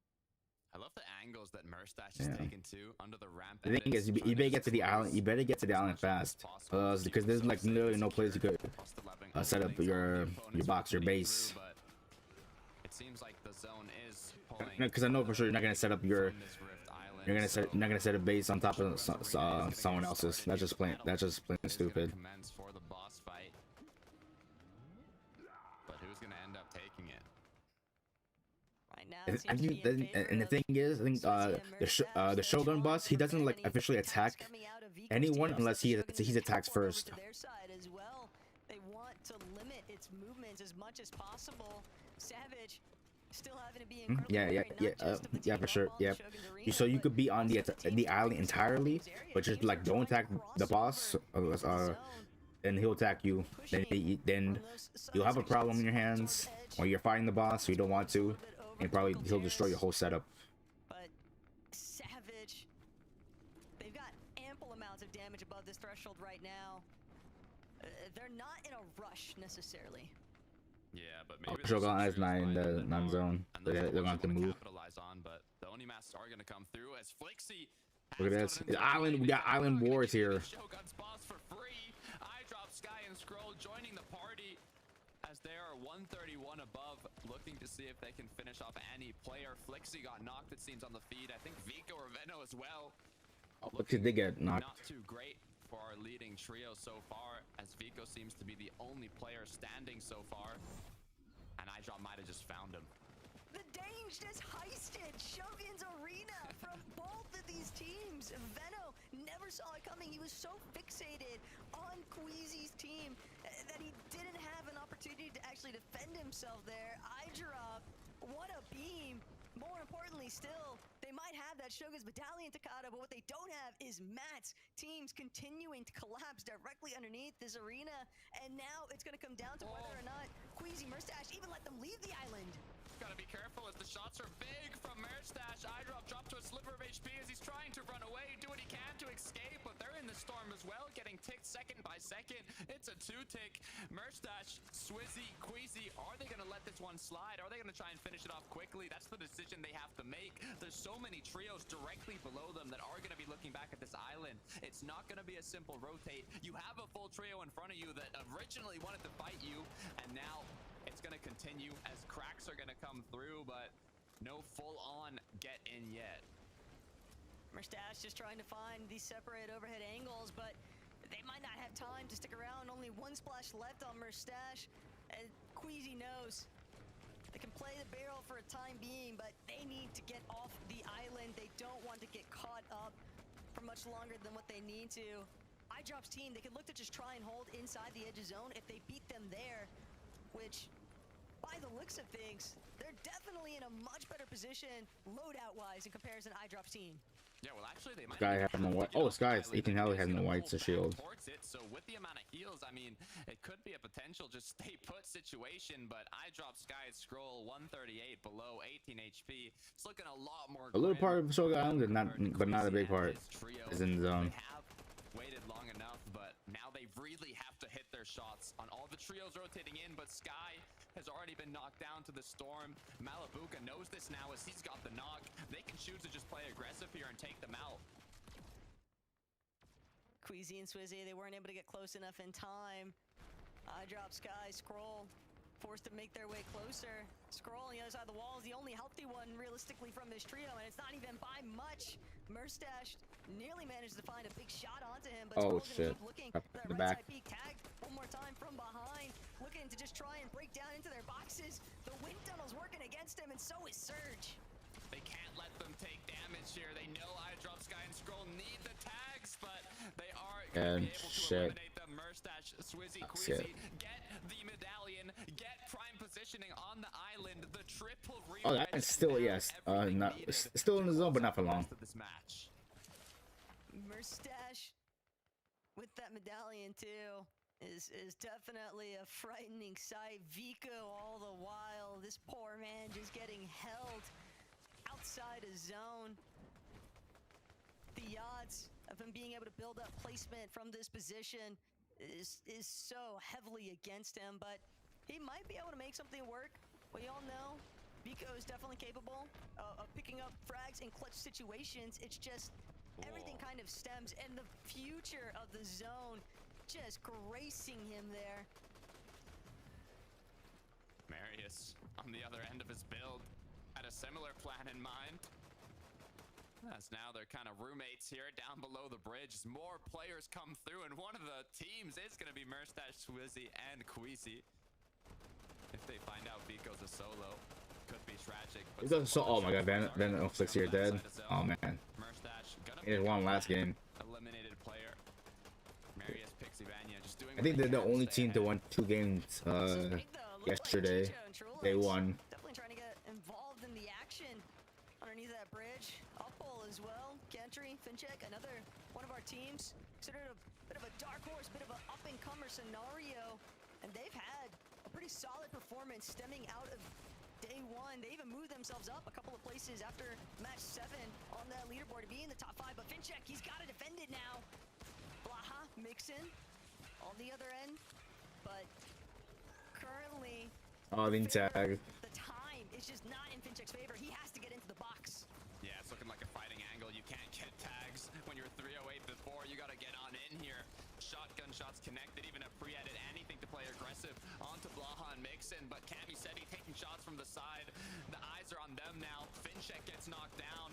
I love the angles that Merstash is taking to under the ramp. The thing is, you better get to the island. You better get to the island fast, because there's like literally no place you could set up your box, your base. But it seems like the zone is pulling. Because I know for sure you're not gonna set up your. You're not gonna set a base on top of someone else's. That's just plain stupid. For the boss fight. But who's gonna end up taking it? Right now, it I seems to think, be in favor and the of thing is, I think the Shogun boss, he doesn't like officially attack anyone unless he's attacked first. To their side as well. They want to limit its movements as much as possible. Savage still having to be Yeah, for sure. Yeah. So you could be on the island entirely, but just like don't attack the boss, and he'll attack you. Then you'll have a problem in your hands, or you're fighting the boss, so you don't want to, and probably he'll destroy your whole setup. But Savage, they've got ample amounts amounts of damage above this threshold right now. They're not in a rush necessarily. Yeah, but Oh, maybe Shogun has 9 in the non-zone. They're going to have to move. capitalize on, but the Oni masks are going to come through as Flixie. Look at this. Island, we got Island Wars here. Shogun's boss for free. I drop Sky and Scroll joining the party as they are 131 above, looking to see if they can finish off any player. Flixie got knocked, it seems, on the feed. I think Vico or Veno as well. Oh, look, they get knocked. Not too great for our leading trio so far, as Vico seems to be the only player standing so far. And iDrop might have just found him. The Dange just heisted Shogun's arena from both of these teams. Veno never saw it coming. He was so fixated on Queasy's team that he didn't have an opportunity to actually defend himself there. iDrop, what a beam. More importantly still, they might have that Shogun's Medallion Takada, but what they don't have is Matt's teams continuing to collapse directly underneath this arena. And now it's going to come down to whether or not Queasy Merstash even let them leave the island. Gotta be careful as the shots are big from Merstash. iDrop dropped to a sliver of HP as he's trying to run away, do what he can to escape, but they're in the storm as well, getting ticked second by second. It's a 2-tick. Merstash, Swizzy, Queasy, are they gonna let this one slide? Are they gonna try and finish it off quickly? That's the decision they have to make. There's so many trios directly below them that are gonna be looking back at this island. It's not gonna be a simple rotate. You have a full trio in front of you that originally wanted to fight you, and now it's going to continue as cracks are going to come through, but no full-on get in yet. Merstash just trying to find these separate overhead angles, but they might not have time to stick around. Only one splash left on Merstash, and Queasy knows they can play the barrel for a time being, but they need to get off the island. They don't want to get caught up for much longer than what they need to. iDrop's team, they can look to just try and hold inside the edge of zone if they beat them there, which, by the looks of things, they're definitely in a much better position loadout-wise in comparison to iDrop's team. Yeah, well, actually, they might Sky has no white. Oh, Sky, Ethan Halley has no whites to shield. So with the amount of heals, I mean, it could be a potential just stay put situation, but iDrop Sky Scroll 138 below 18 HP. It's looking a lot more. A little part of Shogun Island, but not a big part. Is in the zone. They have waited long enough, but now they really have to hit their shots on all the trios rotating in, but Sky has already been knocked down to the storm. Malabuka knows this now as he's got the knock. They can choose to just play aggressive here and take them out. Queasy and Swizzy, they weren't able to get close enough in time. iDrop Sky Scroll forced to make their way closer. Scroll on the other side of the wall is the only healthy one realistically from this trio, and it's not even by much. Merstash nearly managed to find a big shot onto him, but oh shit! Keep looking Up for that the right back. side peek tag one more time from behind, looking to just try and break down into their boxes. The wind tunnel's working against him, and so is Surge. They can't let them take damage here. They know iDrop Sky and Scroll need the tags, but they are going to be able to eliminate them. Merstash, Swizzy, Queasy, get the medallion, get prime positioning on the island. The triple Oh, that's still yes. Not still in the zone, but not for long. This match. Merstash with that medallion too is definitely a frightening sight. Vico all the while, this poor man just getting held outside a zone. The odds of him being able to build up placement from this position is so heavily against him, but he might be able to make something work. We all know Vico is definitely capable of picking up frags in clutch situations. It's just everything kind of stems, and the future of the zone just gracing him there. Marius on the other end of his build had a similar plan in mind. As now they're kind of roommates here down below the bridge. As more players come through, and one of the teams is going to be Merstash, Swizzy, and Queasy. If they find out Vico's a solo, could be tragic. But oh my god, Ben and Flixie are dead. Oh man. He had one last game. Eliminated player. Marius, Pixie, Vanya just doing. I think they're the only team to win 2 games yesterday. They won. Definitely trying to get involved in the action underneath that bridge. Uppull as well. Gentry, Fincheck, another one of our teams. Considered a bit of a dark horse, bit of an up-and-comer scenario. And they've had a pretty solid performance stemming out of day one. They even moved themselves up a couple of places after match 7 on that leaderboard to be in the top 5. But Fincheck, he's got to defend it now. the other end, but currently Oh, the tag. the time is just not in Finchek's favor. He has to get into the box. Yeah, it's looking like a fighting angle. You can't get tags when you're 308 before. You got to get on in here. Shotgun shots connected, even a pre-edit, anything to play aggressive onto Blaha and Mixon. But Cammy said he's taking shots from the side. The eyes are on them now. Finchek gets knocked down.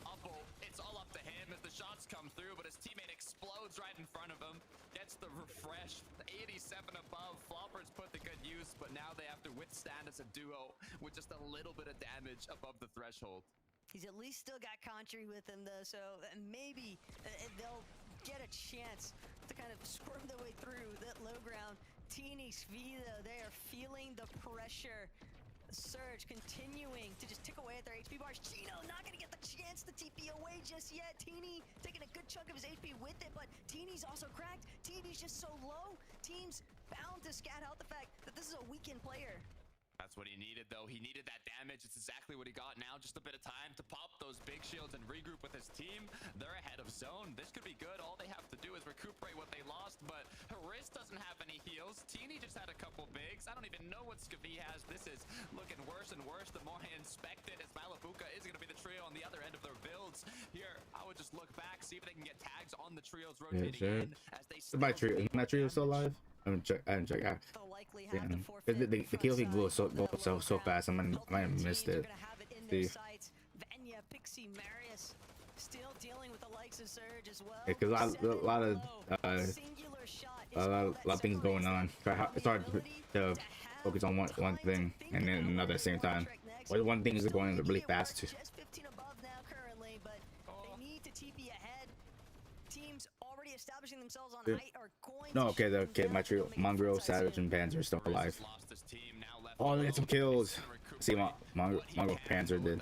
Uppo, it's all up to him as the shots come through, but his teammate explodes right in front of him. Gets the refresh. 87 above. Floppers put to good use, but now they have to withstand as a duo with just a little bit of damage above the threshold. He's at least still got Contri with him, though, so maybe they'll get a chance to kind of squirm their way through that low ground. Teeny Svi, though, they are feeling the pressure. Surge continuing to just tick away at their HP bars. Chino not going to get the chance to TP away just yet. Teeny taking a good chunk of his HP with it, but Teeny's also cracked. TV's just so low. Team's bound to scat out the fact that this is a weakened player. That's what he needed, though. He needed that damage. It's exactly what he got now. Just a bit of time to pop those big shields and regroup with his team. They're ahead of zone. This could be good. All they have to do is recuperate what they lost, but Haris doesn't have any heals. Teeny just had a couple bigs. I don't even know what Skavi has. This is looking worse and worse the more I inspect it, as Malabuka is going to be the trio on the other end of their builds. Here, I would just look back, see if they can get tags on the trios rotating in as they Is my trio still alive? I haven't checked. Damn. The kill feed goes so fast. I might have missed it. See. Venya, Pixie, Marius still dealing with the likes of Surge as well. Yeah, because a lot of things going on. It's hard to focus on one thing and then another at the same time. Or one thing is going really fast too. Just 15 above now currently, but they need to TP ahead. Teams already establishing themselves on height are going No, okay, my trio, Mongrel, Savage, and Panzer are still alive. Oh, they get some kills. See what Mongrel Panzer did.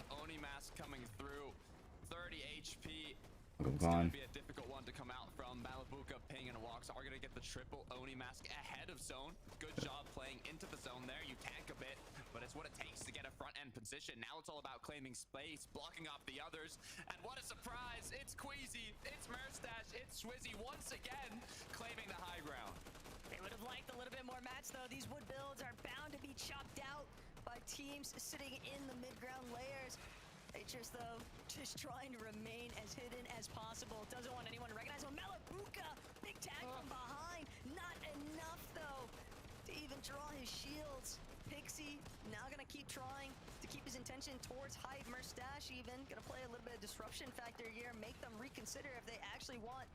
Gone. Be a difficult one to come out from. Malabuka, Ping, and Walks are going to get the triple Oni mask ahead of zone. Good job playing into the zone there. You tank a bit, but it's what it takes to get a front end position. Now it's all about claiming space, blocking off the others. And what a surprise! It's Queasy, it's Merstash, it's Swizzy once again claiming the high ground. They would have liked a little bit more match, though. These wood builds are bound to be chopped out by teams sitting in the mid-ground layers. Just though, just trying to remain as hidden as possible. Doesn't want anyone to recognize him. Malabuka, big tag from behind. Not enough though to even draw his shields. Pixie now gonna keep trying to keep his intention towards Hype. Merstash even gonna play a little bit of disruption factor here, make them reconsider if they actually want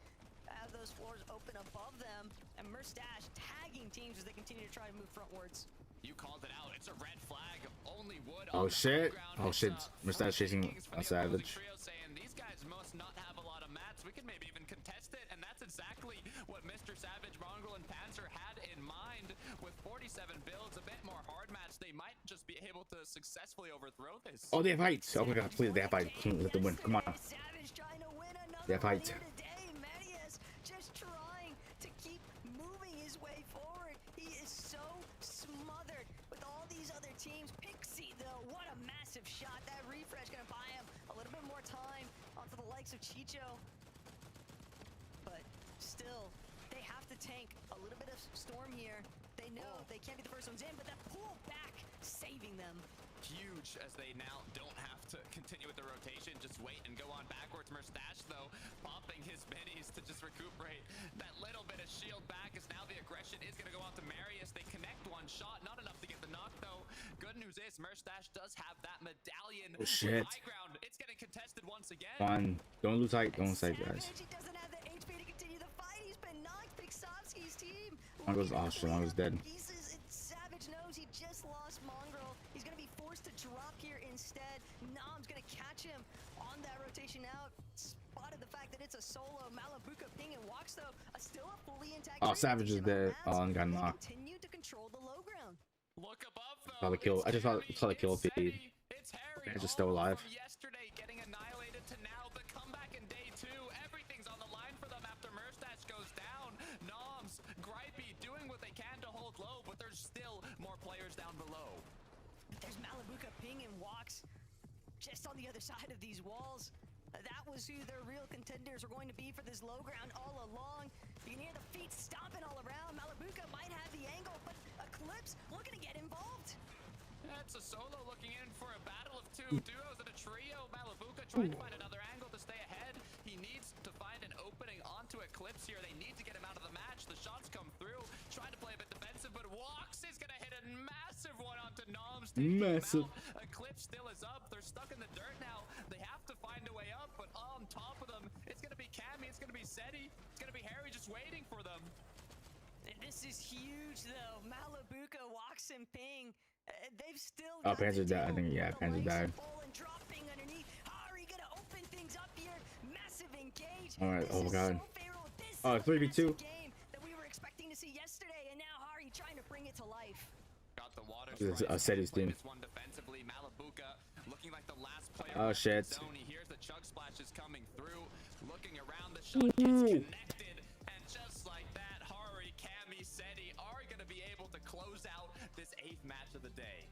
to have those floors open above them. And Merstash tagging teams as they continue to try to move frontwards. You called it out. It's a red flag. Only wood. Oh shit! Oh shit! Merstash chasing a Savage. Saying these guys must not have a lot of mats. We can maybe even contest it, and that's exactly what Mr. Savage, Mongrel, and Panzer had in mind. With 47 builds, a bit more hard mats, they might just be able to successfully overthrow this. Oh, they have heights. Oh my god, please, they have height. Let them win. Come on. They have height. Just trying to keep moving his way forward. He is so smothered with all these other teams. Pixie, though, what a massive shot. That refresh gonna buy him a little bit more time onto the likes of Chicho. But still, they have to tank a little bit of storm here. They know they can't be the first ones in, but that pull back saving them. Huge, as they now don't have to continue with the rotation, just wait and go on backwards. Merstash, though, popping his minis to just recuperate that little bit of shield back, as now the aggression is going to go on to Marius. They connect one shot, not enough to get the knock, though. Good news is Merstash does have that medallion. Oh shit! High ground. It's getting contested once again. Fine, don't lose height, don't lose height, guys. He doesn't have the HP to continue the fight. He's been knocked. Pixovsky's team. Mongrel's awesome. Mongrel's dead. Savage knows he just lost Mongrel. He's gonna be forced to drop here instead. Nom's gonna catch him on that rotation out. Spotted the fact that it's a solo. Malabuka, Ping, and Walks though still a fully intact. Oh, Savage is dead. Oh, and got knocked. Continue to control the low ground. Look above though. Saw the kill. I just saw the kill feed. They're just still alive. Yesterday getting annihilated to now the comeback in day 2. Everything's on the line for them after Merstash goes down. Noms, Gripey doing what they can to hold low, but there's still more players down below. There's Malabuka, Ping, and Walks just on the other side of these walls. That was who their real contenders were going to be for this low ground all along. You can hear the feet stomping all around. Malabuka might have the angle, but Eclipse looking to get involved. That's a solo looking in for a battle of two duos and a trio. Malabuka trying to find another angle to stay ahead. He needs to find an opening onto Eclipse here. They need to get him out of the match. The shots come through. Trying to play a bit defensive, but Walks is going to hit a massive one onto Noms. Massive. Eclipse still is up. They're stuck in the dirt now. They have to find a way up, but on top of them, it's going to be Cammy. It's going to be Seti. It's going to be Harry just waiting for them. And this is huge, though. Malabuka, Walks, and Ping. They've still Oh, Panzer died. I think, yeah, Panzer died. Dropping underneath. Hari gonna open things up here. Massive engage. All right. Oh, God. This Oh, 3v2. game that we were expecting to see yesterday, and now Hari trying to bring it to life. Got the water. This is Seti's team. This one defensively. Malabuka looking like the last player. Oh, shit. Zone. He hears the chug splashes coming through. Looking around, the shot gets connected, and just like that, Hari, Cammy, Seti are going to be able to close out this 8th match of the day.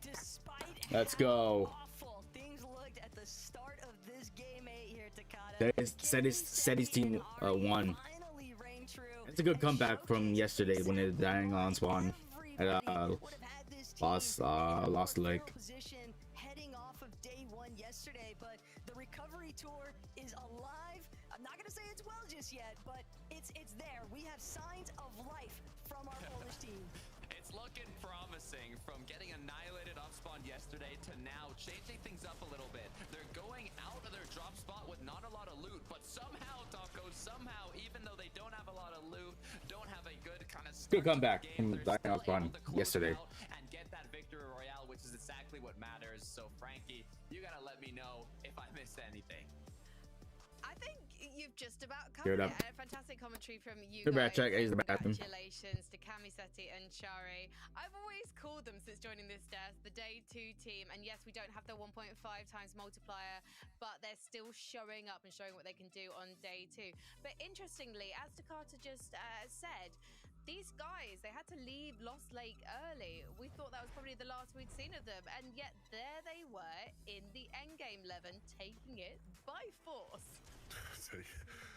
Despite Let's how go. awful things looked at the start of this game 8 here at Takata, Seti's team won. finally reigned true. It's a good comeback from yesterday when they're dying on spawn. Lost leg. Position heading off of day 1 yesterday, but the recovery tour is alive. I'm not gonna say it's well just yet, but it's there. We have signs of life from our Polish team. It's looking promising from getting annihilated off spawn yesterday to now changing things up a little bit. They're going out of their drop spot with not a lot of loot, but somehow, Taco, even though they don't have a lot of loot, don't have a good kind of Good comeback from dying on spawn yesterday. and get that victory royale, which is exactly what matters. So Frankie, you gotta let me know if I missed anything. I think you've just about Geared covered up. it. A fantastic commentary from you Good guys. back check. Use the bathroom. Congratulations to Cammy, Seti and Shari. I've always called them since joining this desk the day 2 team. And yes, we don't have the 1.5 times multiplier, but they're still showing up and showing what they can do on day 2. But interestingly, as Takata just said, these guys, they had to leave Lost Lake early. We thought that was probably the last we'd seen of them. And yet there they were in the endgame 11, taking it by force.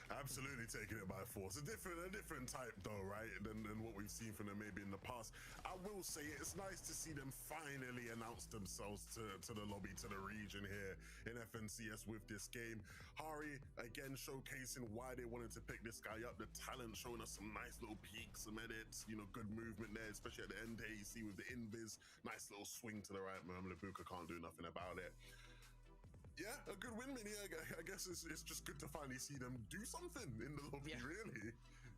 Absolutely taking it by force. A different type though, right? Than what we've seen from them maybe in the past. I will say it's nice to see them finally announce themselves to the lobby, to the region here in FNCS with this game. Hari again showcasing why they wanted to pick this guy up. The talent showing us some nice little peaks, some edits, you know, good movement there, especially at the end there. You see with the invis, nice little swing to the right. Malabuka can't do nothing about it. Yeah, a good win, Mini. I guess it's just good to finally see them do something in the lobby, really.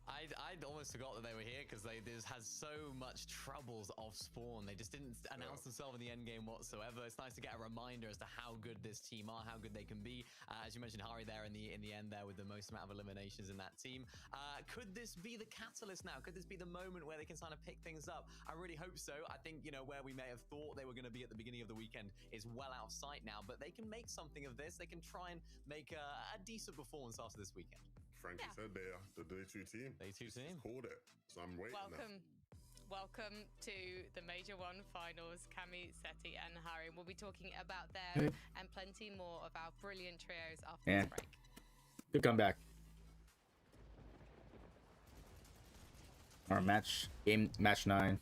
I'd almost forgot that they were here because they just had so much troubles off spawn. They just didn't announce themselves in the end game whatsoever. It's nice to get a reminder as to how good this team are, how good they can be. As you mentioned, Hari there in the end there with the most amount of eliminations in that team. Could this be the catalyst now? Could this be the moment where they can kind of pick things up? I really hope so. I think, you know, where we may have thought they were going to be at the beginning of the weekend is well out of sight now, but they can make something of this. They can try and make a decent performance after this weekend. Frankie said they are the day 2 team. Day 2 team. Called it. So I'm waiting Welcome to the Major 1 finals, Cammy, Seti and Hari. We'll be talking about them and plenty more of our brilliant trios after this break. Good comeback. Our match 9.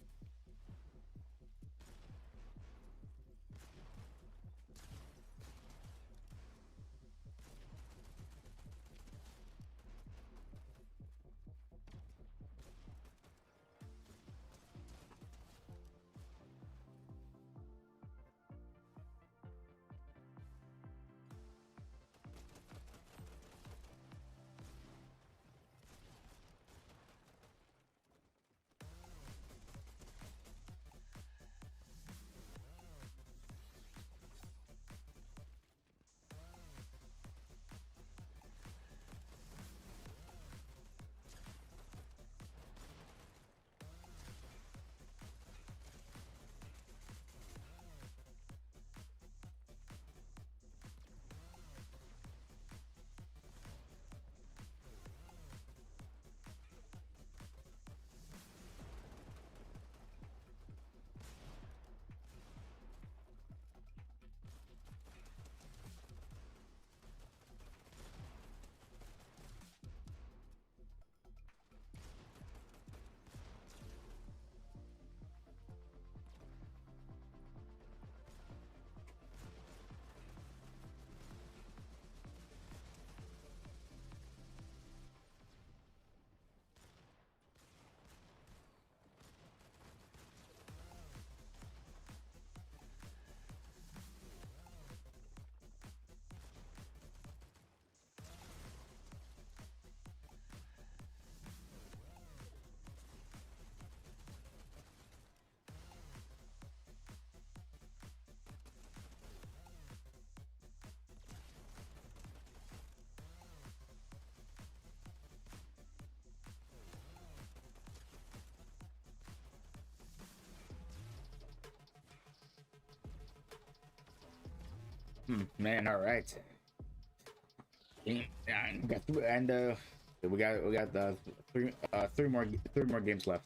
Man, all right. And we got the three more games left.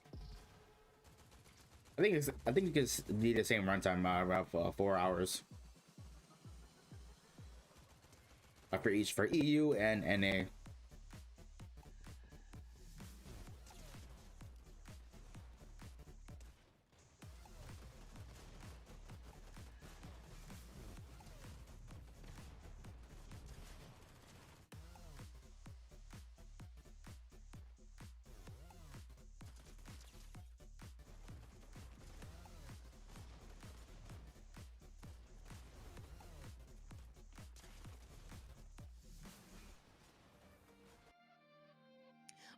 I think it could be the same runtime, around 4 hours. For EU and NA.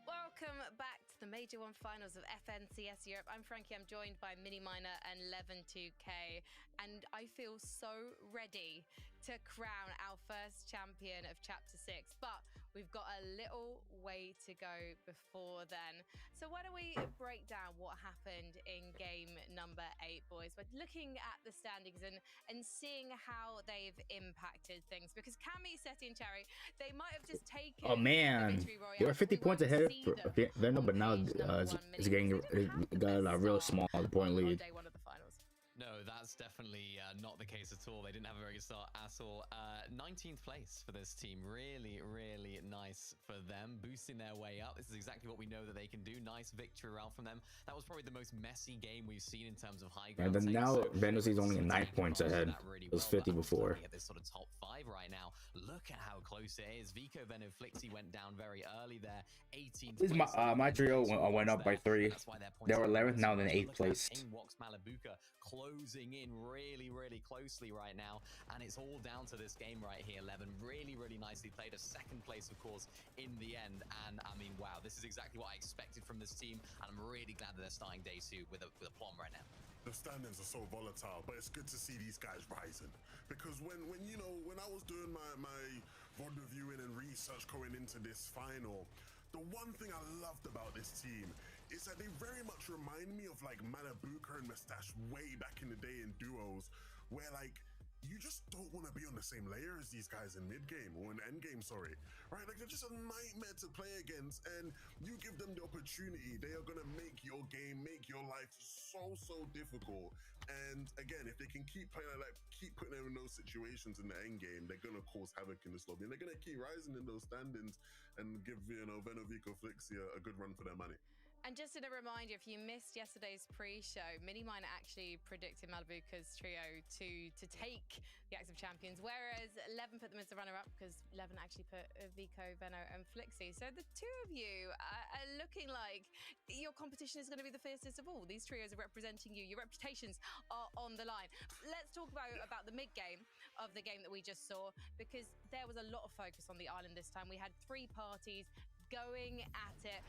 Welcome back to the Major One Finals of FNCS Europe. I'm Frankie. I'm joined by Miniminer and Levin2k, and I feel so ready to crown our first champion of Chapter 6. But we've got a little way to go before then. So why don't we break down what happened in game number 8, boys? We're looking at the standings and seeing how they've impacted things. Because Cammy, Seti, and Cherry, they might have just taken. Oh man, they were 50 points ahead of Venom, but now it's got a real small point lead. Day one of the finals. No, that's definitely not the case at all. They didn't have a very good start at all. 19th place for this team. Really, really nice for them. Boosting their way up. This is exactly what we know that they can do. Nice victory round from them. That was probably the most messy game we've seen in terms of high ground. And then now Venusi's only 9 points ahead. It was 50 before. At this sort of top 5 right now. Look at how close it is. Vico, Veno, Flixie went down very early there. 18th place. My trio went up by 3. They were 11th, now in 8th place. Wox Malabuka closing in really, really closely right now, and it's all down to this game right here. 11 really, really nicely played. A second place, of course, in the end. And I mean, wow, this is exactly what I expected from this team, and I'm really glad that they're starting day 2 with a plum right now. The standings are so volatile, but it's good to see these guys rising. Because when I was doing my VOD reviewing and research going into this final, the one thing I loved about this team is that they very much remind me of like Malabuka and Mustache way back in the day in duos, where like you just don't want to be on the same layer as these guys in mid-game or in end-game, sorry. Right? Like they're just a nightmare to play against, and you give them the opportunity, they are going to make your game, make your life so difficult. And again, if they can keep playing like keep putting them in those situations in the end game, they're going to cause havoc in this lobby, and they're going to keep rising in those standings and give, Veno, Vico, Flixie a good run for their money. And just in a reminder, if you missed yesterday's pre-show, Miniminer actually predicted Malabuka's trio to take the Acts of Champions, whereas Levin put them as the runner-up because Levin actually put Vico, Veno, and Flixie. So the two of you are looking like your competition is going to be the fiercest of all. These trios are representing you. Your reputations are on the line. Let's talk about the mid-game of the game that we just saw, because there was a lot of focus on the island this time. We had 3 parties going at it.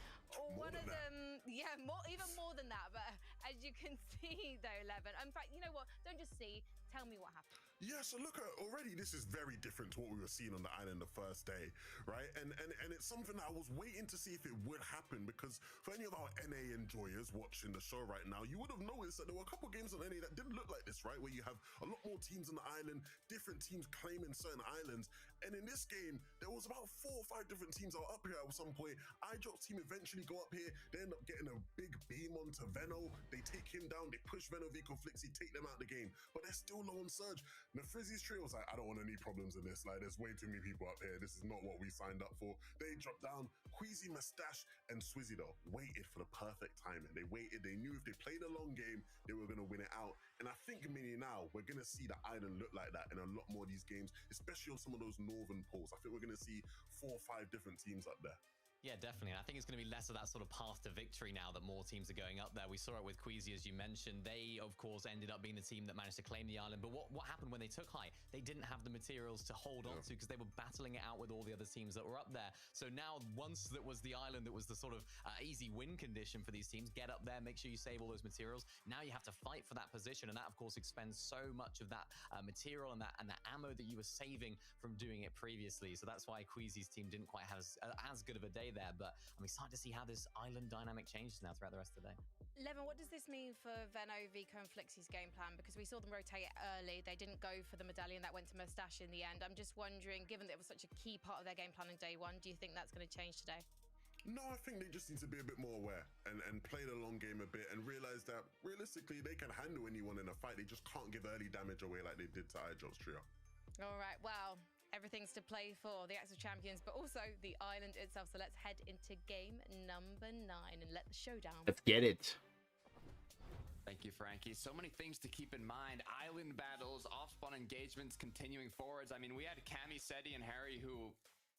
One of them, yeah, even more than that. But as you can see, though, Levin, in fact, you know what? Don't just see. Tell me what happened. Yeah, so look, already this is very different to what we were seeing on the island the first day, right? And it's something that I was waiting to see if it would happen, because for any of our NA enjoyers watching the show right now, you would have noticed that there were a couple games on NA that didn't look like this, right? Where you have a lot more teams on the island, different teams claiming certain islands. And in this game, there was about 4 or 5 different teams that were up here at some point. iDrop's team eventually go up here. They end up getting a big beam onto Veno. They take him down. They push Veno, Vico, Flixie, take them out of the game. But they're still low on Surge. Nefrizzi's trio was like, I don't want any problems in this. Like, there's way too many people up here. This is not what we signed up for. They dropped down. Queasy, Mustache, and Swizzy, though, waited for the perfect timing. They waited. They knew if they played a long game, they were going to win it out. And I think, Mini, now we're going to see the island look like that in a lot more of these games, especially on some of those northern poles. I think we're going to see 4 or 5 different teams up there. Yeah, definitely. And I think it's going to be less of that sort of path to victory now that more teams are going up there. We saw it with Queasy, as you mentioned. They, of course, ended up being the team that managed to claim the island. But what happened when they took high? They didn't have the materials to hold on to, because they were battling it out with all the other teams that were up there. So now, once that was the island that was the sort of easy win condition for these teams, get up there, make sure you save all those materials. Now you have to fight for that position. And that, of course, expends so much of that material and that ammo that you were saving from doing it previously. So that's why Queasy's team didn't quite have as good of a day there. But I'm excited to see how this island dynamic changes now throughout the rest of the day. Levin, what does this mean for Veno, Vico, and Flixie's game plan? Because we saw them rotate early. They didn't go for the medallion that went to Mustache in the end. I'm just wondering, given that it was such a key part of their game plan in day one, do you think that's going to change today? No, I think they just need to be a bit more aware and play the long game a bit and realize that realistically they can handle anyone in a fight. They just can't give early damage away like they did to iJobb's trio. All right, well, everything's to play for the Axe of Champions, but also the island itself. So let's head into game number 9 and let the showdown. Let's get it. Thank you, Frankie. So many things to keep in mind. Island battles, off-spawn engagements, continuing forwards. I mean, we had Cammy, Seti, and Harry who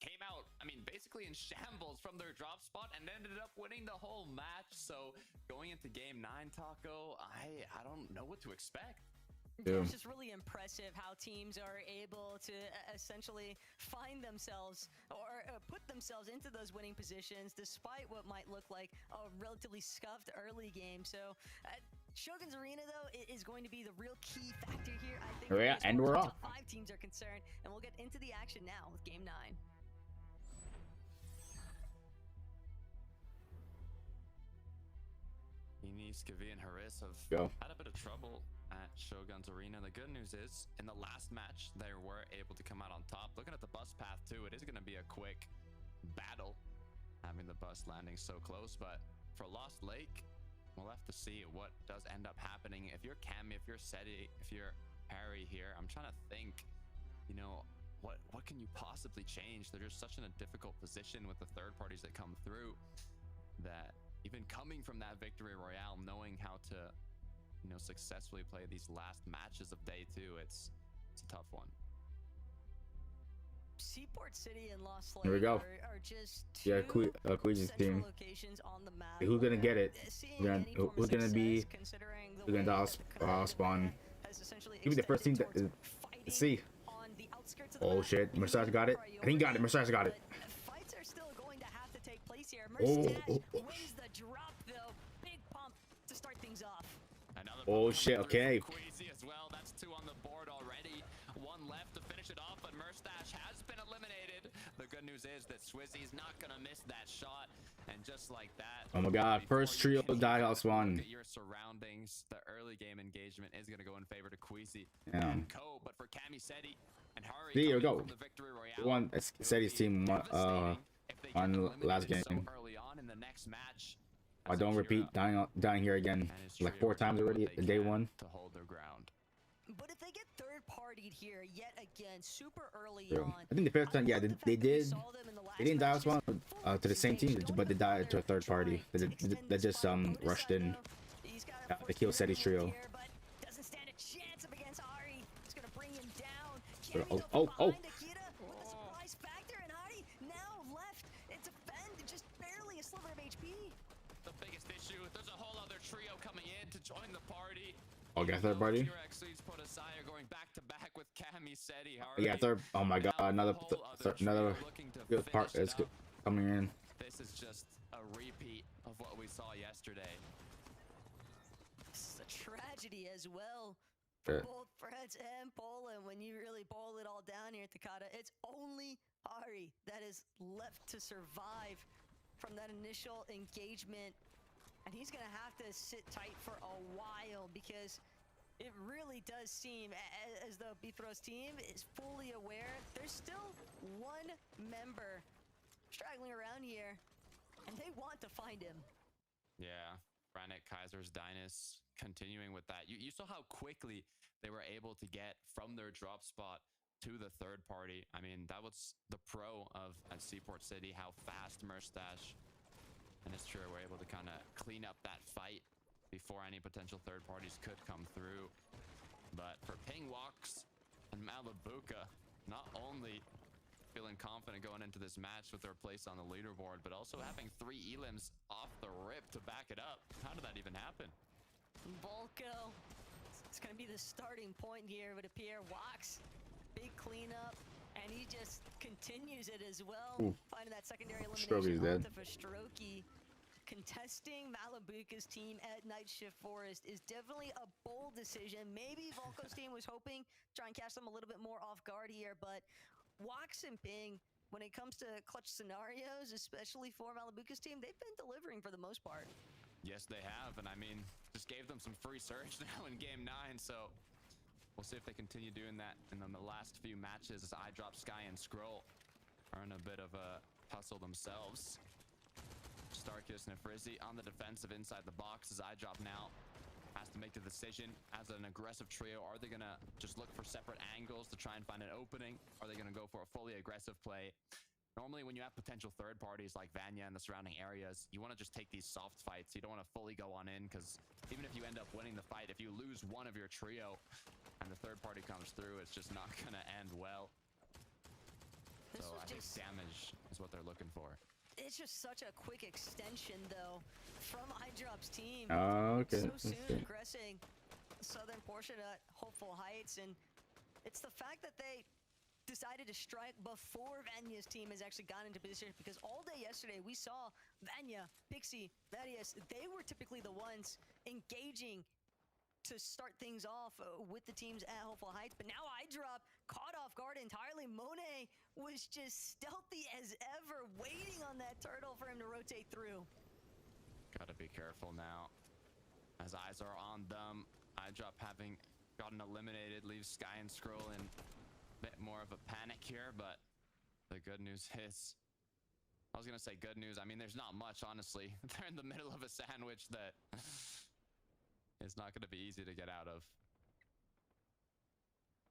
came out, I mean, basically in shambles from their drop spot and ended up winning the whole match. So going into game 9, Taco, I don't know what to expect. Yeah. It's just really impressive how teams are able to essentially find themselves or put themselves into those winning positions despite what might look like a relatively scuffed early game. So Shogun's Arena, though, is going to be the real key factor here, I think. Yeah, and we're off. 5 teams are concerned, and we'll get into the action now with game 9. Enis, Kavi, and Haris have had a bit of trouble at Shogun's Arena. The good news is, in the last match, they were able to come out on top. Looking at the bus path, too, it is going to be a quick battle, having the bus landing so close. But for Lost Lake, we'll have to see what does end up happening. If you're Cammy, if you're Seti, if you're Harry here, I'm trying to think, you know, what can you possibly change? They're just such in a difficult position with the third parties that come through that even coming from that victory royale, knowing how to, you know, successfully play these last matches of day 2, it's a tough one. Seaport City and Lost Lake Here we go. Are just Queen's team. locations on the map. Who's gonna get it? Who's gonna be? Who's gonna dial spawn? Give me the first team to see. Oh shit! Mustache got it. I think got it. Mustache got it. Fights are still going to have to take place here. Oh. Wins the drop though. Big pump to start things off. Oh shit! Okay. Queasy as well. That's 2 on the board already. 1 left to finish it off, but Mustache has been eliminated. The good news is that Swizzy's not gonna miss that shot, and just like that. Oh my god! First trio dial spawn. Your surroundings, the early game engagement is gonna go in favor to Queasy. Yeah. But for Cammy, Seti, and Hari, There you go. from the victory royale, One Seti's team on last game. so early on in the next match. I don't repeat dying here again like 4 times already in day 1. To hold their ground. But if they get third-partied here yet again, super early True. on, I think the first time, yeah, they didn't dial spawn to the same team, but they died to a third party. They just rushed in. They killed Seti's trio. doesn't stand a chance up against Ari. It's gonna bring him down. Oh. With a surprise factor, and Ari now left and defend just barely a sliver of HP. The biggest issue, there's a whole other trio coming in to join the party. Oh, got third party? Put aside going back to back with Cammy, Seti, Yeah, third. Oh my god, another good part is coming in. This is just a repeat of what we saw yesterday. This is a tragedy as well. Yeah. Both France and Poland, when you really boil it all down here, Takada, it's only Ari that is left to survive from that initial engagement. And he's going to have to sit tight for a while because it really does seem as though Bithro's team is fully aware there's still 1 member straggling around here, and they want to find him. Yeah, Brannick, Kaiser's, Dynus continuing with that. You saw how quickly they were able to get from their drop spot to the third party. I mean, that was the pro of at Seaport City, how fast Mustache and his trio were able to kind of clean up that fight before any potential third parties could come through. But for Pingwox and Malabuka, not only feeling confident going into this match with their place on the leaderboard, but also having 3 elims off the rip to back it up. How did that even happen? Volko, it's going to be the starting point here, it would appear. Wax, big cleanup, and he just continues it as well. Ooh. Finding that secondary Strokey's elimination dead. onto Strokey. Contesting Malabuka's team at Night Shift Forest is definitely a bold decision. Maybe Volko's team was hoping to try and catch them a little bit more off guard here, but Wax and Ping, when it comes to clutch scenarios, especially for Malibuca's team, they've been delivering for the most part. Yes, they have, and I mean, just gave them some free surge now in Game 9, so we'll see if they continue doing that in the last few matches as iDrop, Sky, and Scroll are in a bit of a tussle themselves. Starkist and Frizzy on the defensive inside the box as iDrop now has to make the decision as an aggressive trio. Are they gonna just look for separate angles to try and find an opening? Are they gonna go for a fully aggressive play? Normally, when you have potential third parties like Vanya and the surrounding areas, you want to just take these soft fights. You don't want to fully go on in, because even if you end up winning the fight, if you lose one of your trio and the third party comes through, it's just not going to end well. So I think damage is what they're looking for. It's just such a quick extension, though, from iDrop's team. Okay. So soon aggressing the southern portion at Hopeful Heights, and it's the fact that they decided to strike before Vanya's team has actually gotten into position, because all day yesterday we saw Vanya, Pixie, Thaddeus, they were typically the ones engaging to start things off with the teams at Hopeful Heights, but now iDrop caught off guard entirely. Monet was just stealthy as ever, waiting on that turtle for him to rotate through. Gotta be careful now, as eyes are on them. iDrop having gotten eliminated leaves Sky and Scroll in bit more of a panic here, but the good news is, I was gonna say good news, I mean there's not much, honestly. They're in the middle of a sandwich that is not gonna be easy to get out of.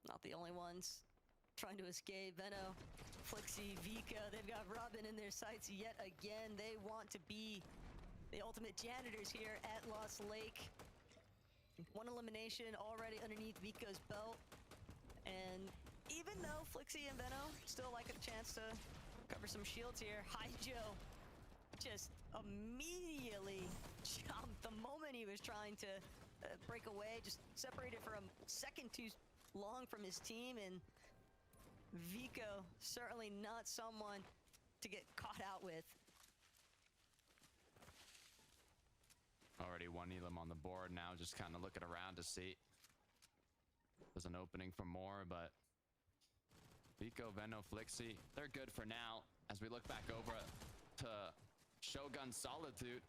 Not the only ones trying to escape. Veno, Flixie, Vika, they've got Robin in their sights yet again. They want to be the ultimate janitors here at Lost Lake. One elimination already underneath Vika's belt, and even though Flixie and Veno still like a chance to cover some shields here, Haijo just immediately jumped the moment he was trying to break away, just separated for a second too long from his team, and Vico certainly not someone to get caught out with. Already one Elam on the board now, just kind of looking around to see if there's an opening for more, but Vico, Veno, Flixie, they're good for now. As we look back over to Shogun Solitude,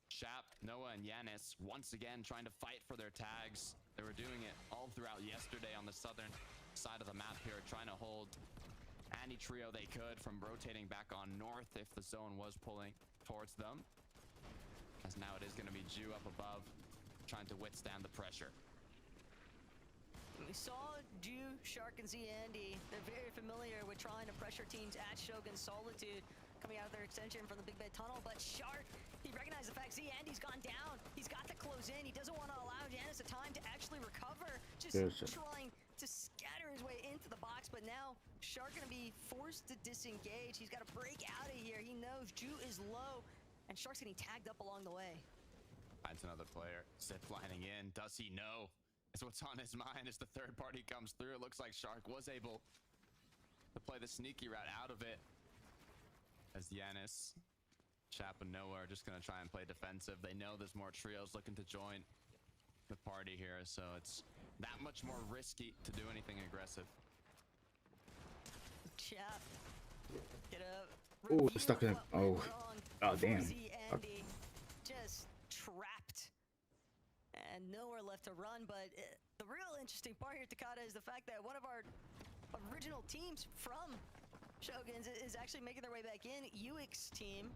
Shap, Noah, and Yanis once again trying to fight for their tags. They were doing it all throughout yesterday on the southern side of the map here, trying to hold any trio they could from rotating back on north if the zone was pulling towards them. As now it is going to be Ju up above, trying to withstand the pressure. We saw Ju, Shark, and Zandy. They're very familiar with trying to pressure teams at Shogun Solitude, coming out of their extension from the Big Bed Tunnel. But Shark, he recognized the fact Zandy's gone down. He's got to close in. He doesn't want to allow Janice a time to actually recover. Just trying to scatter his way into the box. But now Shark going to be forced to disengage. He's got to break out of here. He knows Ju is low, and Shark's getting tagged up along the way. Finds another player, zip lining in. Does he know? It's what's on his mind as the third party comes through. It looks like Shark was able to play the sneaky route out of it, as Yanis, Chap, and Noah are just going to try and play defensive. They know there's more trios looking to join the party here, so it's that much more risky to do anything aggressive. Chap, get up. Oh, stuck in. Oh, damn. Andy just trapped, and nowhere left to run. But the real interesting part here, Takada, is the fact that one of our original teams from Shoguns is actually making their way back in, UX team.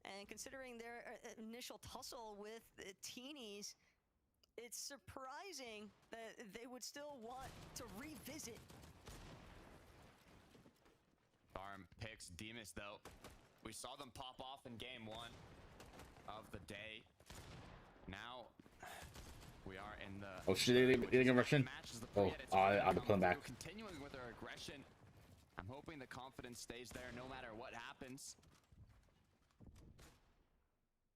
And considering their initial tussle with Teenies, it's surprising that they would still want to revisit. Farm picks Demas, though. We saw them pop off in game 1 of the day. Now we are in the... Oh shit, they get Russian? Oh, I have to pull them back. Continuing with their aggression. I'm hoping the confidence stays there no matter what happens,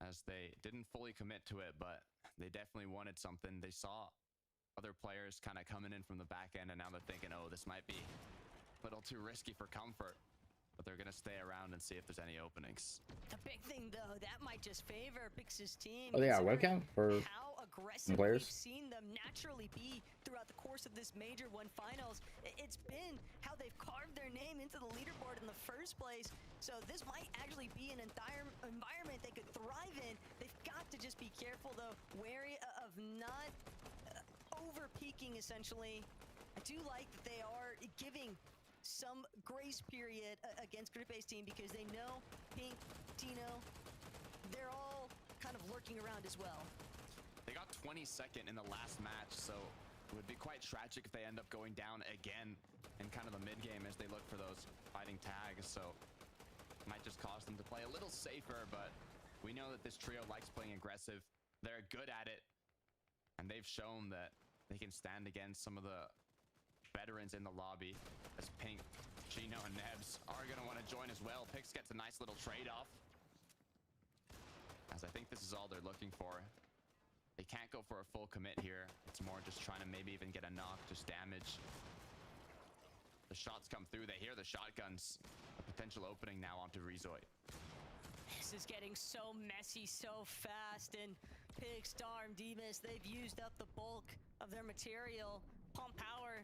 as they didn't fully commit to it, but they definitely wanted something. They saw other players kind of coming in from the back end, and now they're thinking, oh, this might be a little too risky for comfort. But they're going to stay around and see if there's any openings. The big thing, though, that might just favor Pix's team. Oh, they got webcam? For... How aggressive players? we've seen them naturally be throughout the course of this Major 1 Finals. It's been how they've carved their name into the leaderboard in the first place. So this might actually be an entire environment they could thrive in. They've got to just be careful, though, wary of not over-peaking, essentially. I do like that they are giving some grace period against Group A's team because they know Pink, Tino, they're all kind of lurking around as well. They got 22nd in the last match, so it would be quite tragic if they end up going down again in kind of the mid game as they look for those fighting tags. So it might just cause them to play a little safer, but we know that this trio likes playing aggressive. They're good at it, and they've shown that they can stand against some of the veterans in the lobby, as Pink, Chino, and Nebs are going to want to join as well. Pix gets a nice little trade-off, as I think this is all they're looking for. They can't go for a full commit here. It's more just trying to maybe even get a knock, just damage. The shots come through. They hear the shotguns. A potential opening now onto Rezoid. This is getting so messy so fast, and Pix, Darm, Demas, they've used up the bulk of their material. Pump Power,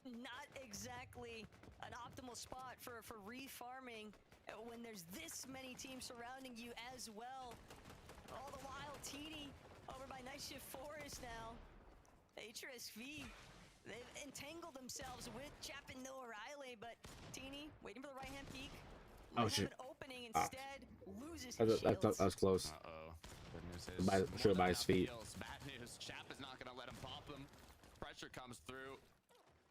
not exactly an optimal spot for refarming when there's this many teams surrounding you as well. All the while, Teeny over by Night Shift Forest now. HRSV, they've entangled themselves with Chap and Noah Riley, but Teeny waiting for the right-hand peek. Oh shit! An opening instead, loses his That was close. Uh-oh. Good news is Should have by his feet. Bad news. Chap is not going to let him pop them. Pressure comes through.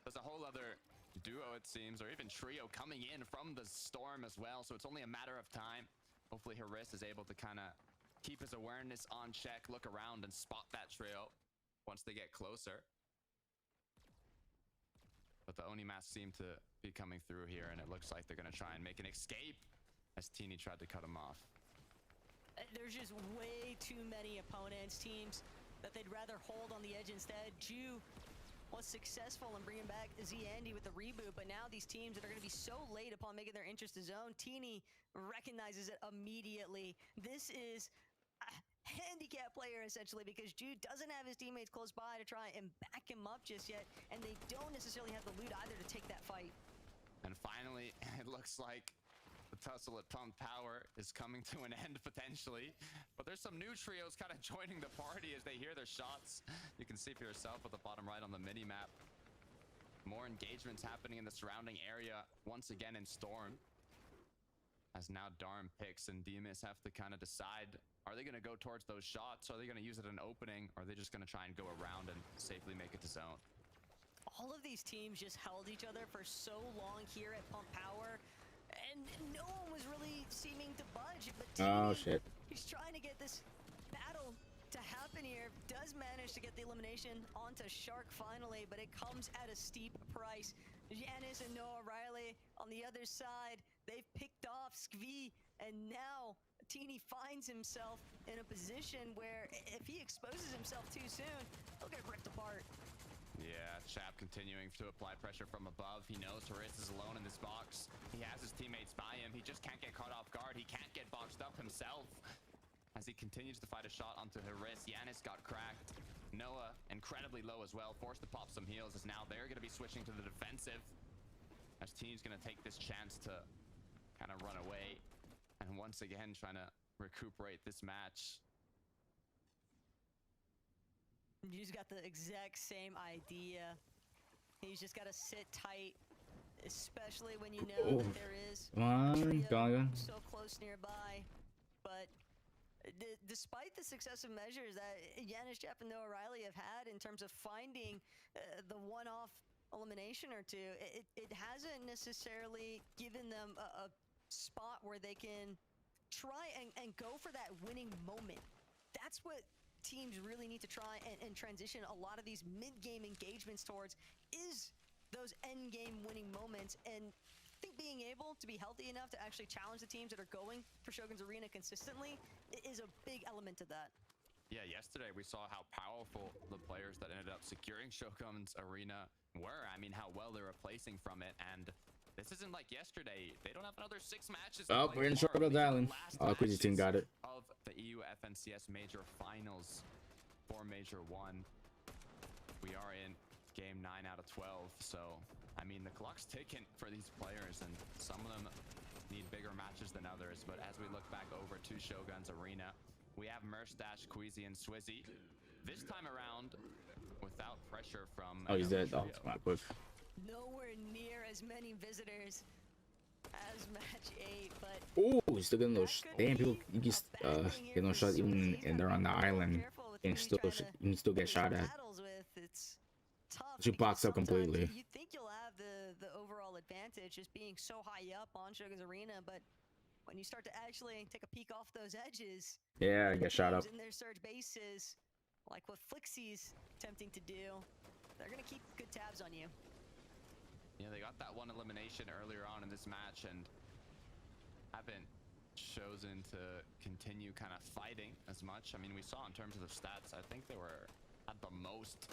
There's a whole other duo, it seems, or even trio coming in from the storm as well. So it's only a matter of time. Hopefully Haris is able to kind of keep his awareness on check, look around, and spot that trio once they get closer. But the Onimas seem to be coming through here, and it looks like they're going to try and make an escape as Teeny tried to cut him off. There's just way too many opponents, teams that they'd rather hold on the edge instead. Ju was successful in bringing back Z-Andy with the reboot, but now these teams that are going to be so late upon making their interest a zone, Teeny recognizes it immediately. This is a handicap player, essentially, because Jude doesn't have his teammates close by to try and back him up just yet, and they don't necessarily have the loot either to take that fight. And finally, it looks like the tussle at Pump Power is coming to an end potentially, but there's some new trios kind of joining the party as they hear their shots. You can see for yourself at the bottom right on the mini map. More engagements happening in the surrounding area once again in Storm, as now Darm, Pix, and Demas have to kind of decide, are they going to go towards those shots? Are they going to use it in an opening? Or are they just going to try and go around and safely make it to zone? All of these teams just held each other for so long here at Pump Power, and no one was really seeming to budge. But Oh Teeny, shit! he's trying to get this battle to happen here. Does manage to get the elimination onto Shark finally, but it comes at a steep price. Giannis and Noah Riley on the other side, they've picked off Skvi, and now Teeny finds himself in a position where if he exposes himself too soon, he'll get ripped apart. Yeah, Chap continuing to apply pressure from above. He knows Haris is alone in this box. He has his teammates by him. He just can't get caught off guard. He can't get boxed up himself. As he continues to fight a shot onto Haris, Giannis got cracked. Noah, incredibly low as well, forced to pop some heals, as now they're going to be switching to the defensive. As Teeny's going to take this chance to kind of run away. And once again, trying to recuperate this match. He's got the exact same idea. He's just got to sit tight, especially when you know that there is Come on, so close nearby. But despite the successive measures that Giannis, Chap, and Noah Riley have had in terms of finding the one-off elimination or two, it hasn't necessarily given them a spot where they can try and go for that winning moment. That's what teams really need to try and transition a lot of these mid-game engagements towards, is those end-game winning moments. And I think being able to be healthy enough to actually challenge the teams that are going for Shogun's Arena consistently is a big element to that. Yeah, yesterday we saw how powerful the players that ended up securing Shogun's Arena were. I mean, how well they're replacing from it, and this isn't like yesterday. They don't have another 6 matches. Oh, we're in Shortbelt Island. Oh, Quizzy team got it. Of the EU FNCS Major Finals for Major 1. We are in game 9 out of 12, so I mean the clock's ticking for these players, and some of them need bigger matches than others. But as we look back over to Shogun's arena, we have Merstash, Queasy, and Swizzy. This time around, without pressure from... Oh, he's dead. Oh, my quick. Nowhere near as many visitors as match 8, but Oh, he's still getting those. Damn, people, you just get no shots even and they're on the island, and still you can still get shot at. it's tough. You box up completely. You think you'll have the overall advantage just being so high up on Shogun's arena, but when you start to actually take a peek off those edges, Yeah, get shot up. in their surge bases, like what Flixie's attempting to do, they're gonna keep good tabs on you. Yeah, they got that one elimination earlier on in this match and haven't chosen to continue kind of fighting as much. I mean, we saw in terms of the stats, I think they were at the most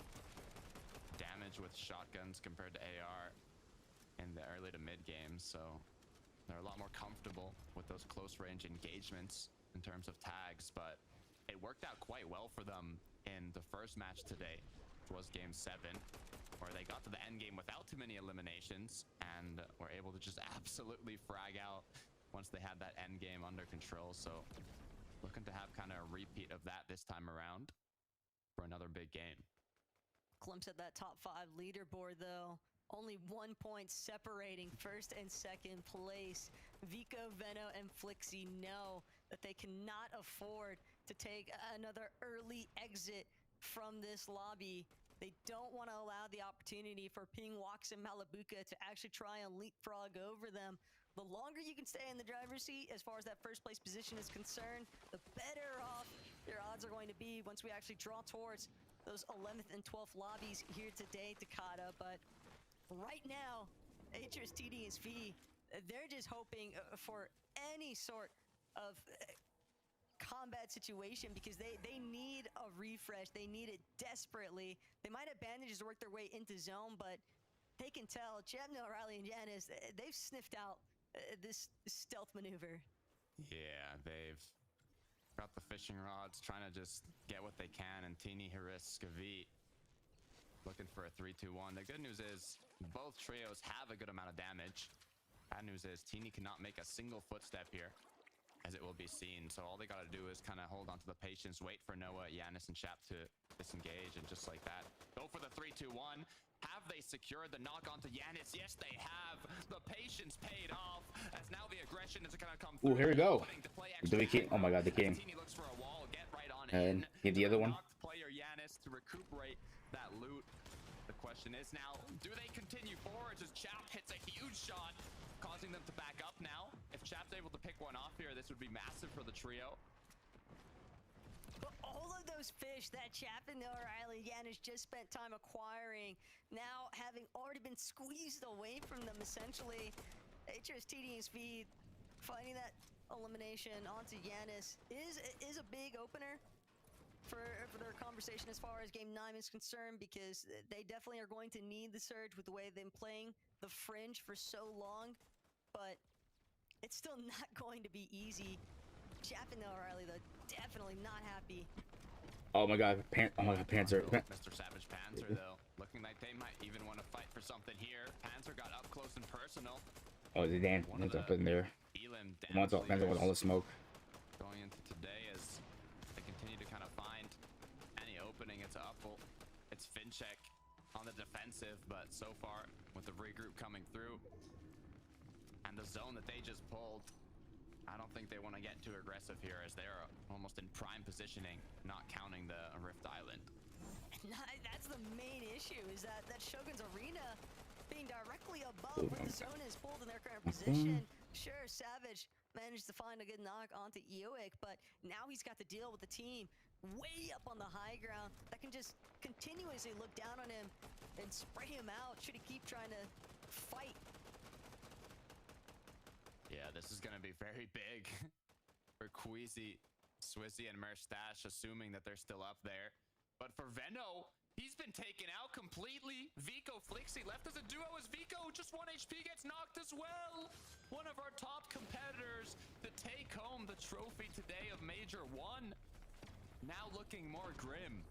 damage with shotguns compared to AR in the early to mid games, so they're a lot more comfortable with those close range engagements in terms of tags. But it worked out quite well for them in the first match today, which was game 7, where they got to the end game without too many eliminations and were able to just absolutely frag out once they had that end game under control. So looking to have kind of a repeat of that this time around for another big game. Glimpse at that top 5 leaderboard though. Only 1 point separating first and second place. Vico, Veno, and Flixie know that they cannot afford to take another early exit from this lobby. They don't want to allow the opportunity for Ping, Wax, and Malabuka to actually try and leapfrog over them. The longer you can stay in the driver's seat as far as that first place position is concerned, the better off your odds are going to be once we actually draw towards those 11th and 12th lobbies here today, Takada. But right now, Atris, TD, and SV, they're just hoping for any sort of combat situation because they need a refresh. They need it desperately. They might have bandages to work their way into zone, but they can tell Chapno, Riley, and Janice, they've sniffed out this stealth maneuver. Yeah, they've got the fishing rods, trying to just get what they can, and Tini, Haris, Skavit looking for a 3-2-1. The good news is both trios have a good amount of damage. Bad news is Tini cannot make a single footstep here, as it will be seen. So all they got to do is kind of hold on to the patience, wait for Noah, Yanis, and Chap to disengage, and just like that, go for the 3-2-1. Have they secured the knock onto Yanis? Yes, they have. The patience paid off, as now the aggression is going to come through. Oh, here we go. Do we keep? Oh my God, the king. Tini looks for a wall, get right on And in. give the other one. Knocked player Yanis to recuperate that loot. The question is now, do they continue forward? As Chap hits a huge shot, causing them to back up now. If Chap's able to pick one off here, this would be massive for the trio. But all of those fish that Chap and O'Reilly Yanis just spent time acquiring, now having already been squeezed away from them essentially, Atris, TD, and Speed finding that elimination onto Yanis is a big opener for their conversation as far as game 9 is concerned, because they definitely are going to need the surge with the way they've been playing the fringe for so long. But it's still not going to be easy. Chap and O'Reilly, though, definitely not happy. Oh my God, Panzer. Mr. Savage Panzer, though, looking like they might even want to fight for something here. Panzer got up close and personal. Oh, the damn one's up in there. Elim One's up, Panzer with all the smoke. Going into today as they continue to kind of find any opening. It's Uppel, it's Fincheck on the defensive, but so far with the regroup coming through and the zone that they just pulled, I don't think they want to get too aggressive here, as they're almost in prime positioning, not counting the Rift Island. That's the main issue, is that Shogun's arena being directly above where the zone is pulled in their current position. Sure, Savage managed to find a good knock onto Eoic, but now he's got to deal with the team way up on the high ground that can just continuously look down on him and spray him out should he keep trying to fight. Yeah, this is going to be very big for Queasy, Swizzy, and Merstash, assuming that they're still up there. But for Veno, he's been taken out completely. Vico, Flixie left as a duo as Vico, just 1 HP, gets knocked as well. One of our top competitors to take home the trophy today of Major 1. Now looking more grim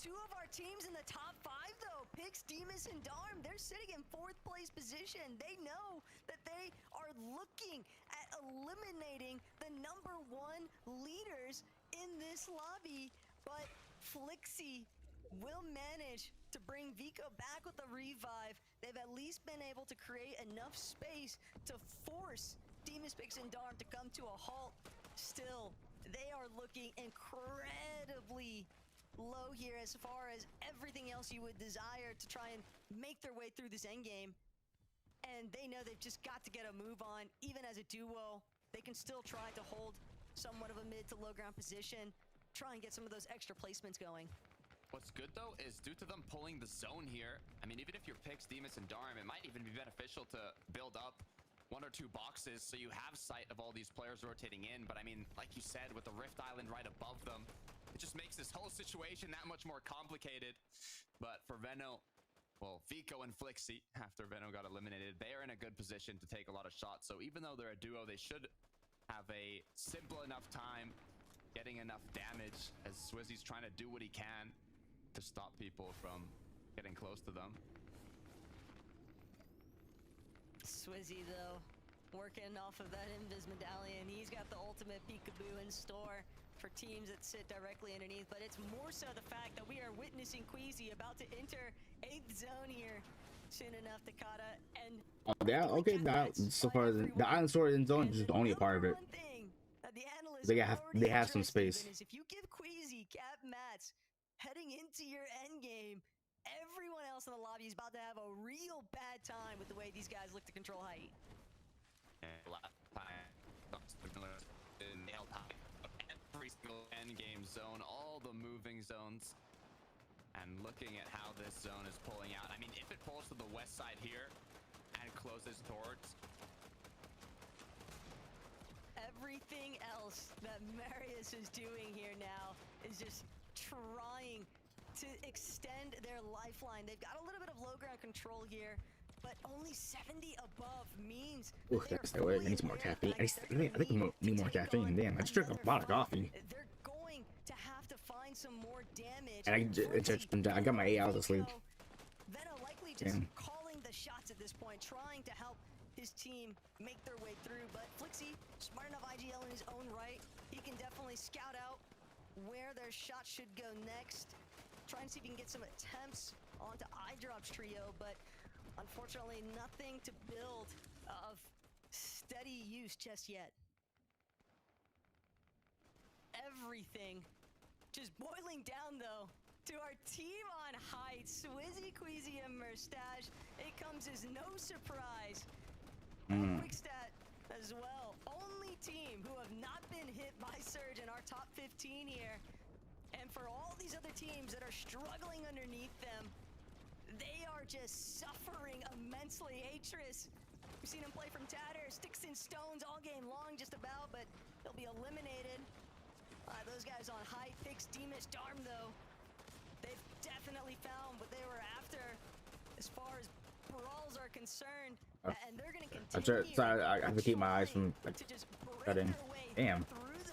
Two of our teams in the top 5, though, Pix, Demus, and Darm, they're sitting in 4th place position. They know that they are looking at eliminating the #1 leaders in this lobby, but Flixie will manage to bring Vico back with a revive. They've at least been able to create enough space to force Demus, Pix, and Darm to come to a halt. Still, they are looking incredibly low here as far as everything else you would desire to try and make their way through this endgame. And they know they've just got to get a move on. Even as a duo, they can still try to hold somewhat of a mid to low ground position, try and get some of those extra placements going. What's good, though, is due to them pulling the zone here, I mean, even if you're Pix, Demus, and Darm, it might even be beneficial to build up 1 or 2 boxes so you have sight of all these players rotating in. But I mean, like you said, with the Rift Island right above them, it just makes this whole situation that much more complicated. But for Veno, well, Vico and Flixie, after Veno got eliminated, they are in a good position to take a lot of shots. So even though they're a duo, they should have a simple enough time getting enough damage as Swizzy's trying to do what he can to stop people from getting close to them. Swizzy, though, working off of that Invis medallion. He's got the ultimate peekaboo in store for teams that sit directly underneath, but it's more so the fact that we are witnessing Queasy about to enter 8th zone here soon enough, Takata, and yeah, okay, so far as the Island Sword in zone is just only a part of it. They have some space. If you give Queasy cap mats heading into your end game, everyone else in the lobby is about to have a real bad time with the way these guys look to control height. Every single end game zone, all the moving zones, and looking at how this zone is pulling out. I mean, if it pulls to the west side here and closes towards everything else that Marius is doing here now is just trying to extend their lifeline. They've got a little bit of low ground control here, but only 70 above means ooh, that's the way. I need some more caffeine. I think I need more caffeine. Damn, I just drank a lot of coffee. They're going to have to find some more damage. And I got my 8 hours of sleep. Veno likely just calling the shots at this point, trying to help his team make their way through. But Flixie, smart enough IGL in his own right, he can definitely scout out where their shots should go next. Trying to see if he can get some attempts onto iDrop's trio, but unfortunately nothing to build of steady use just yet. Everything just boiling down, though, to our team on height, Swizzy, Queasy, and Merstache. It comes as no surprise. Quick stat as well. Only team who have not been hit by Surge in our top 15 here. And for all these other teams that are struggling underneath them, they are just suffering immensely. Atris, we've seen him play from Tatter, sticks and stones all game long just about, but he'll be eliminated. Those guys on height, Pix, Demus, Darm, though, they've definitely found what they were after as far as brawls are concerned, and they're going to continue. I have to keep my eyes from cutting. Damn.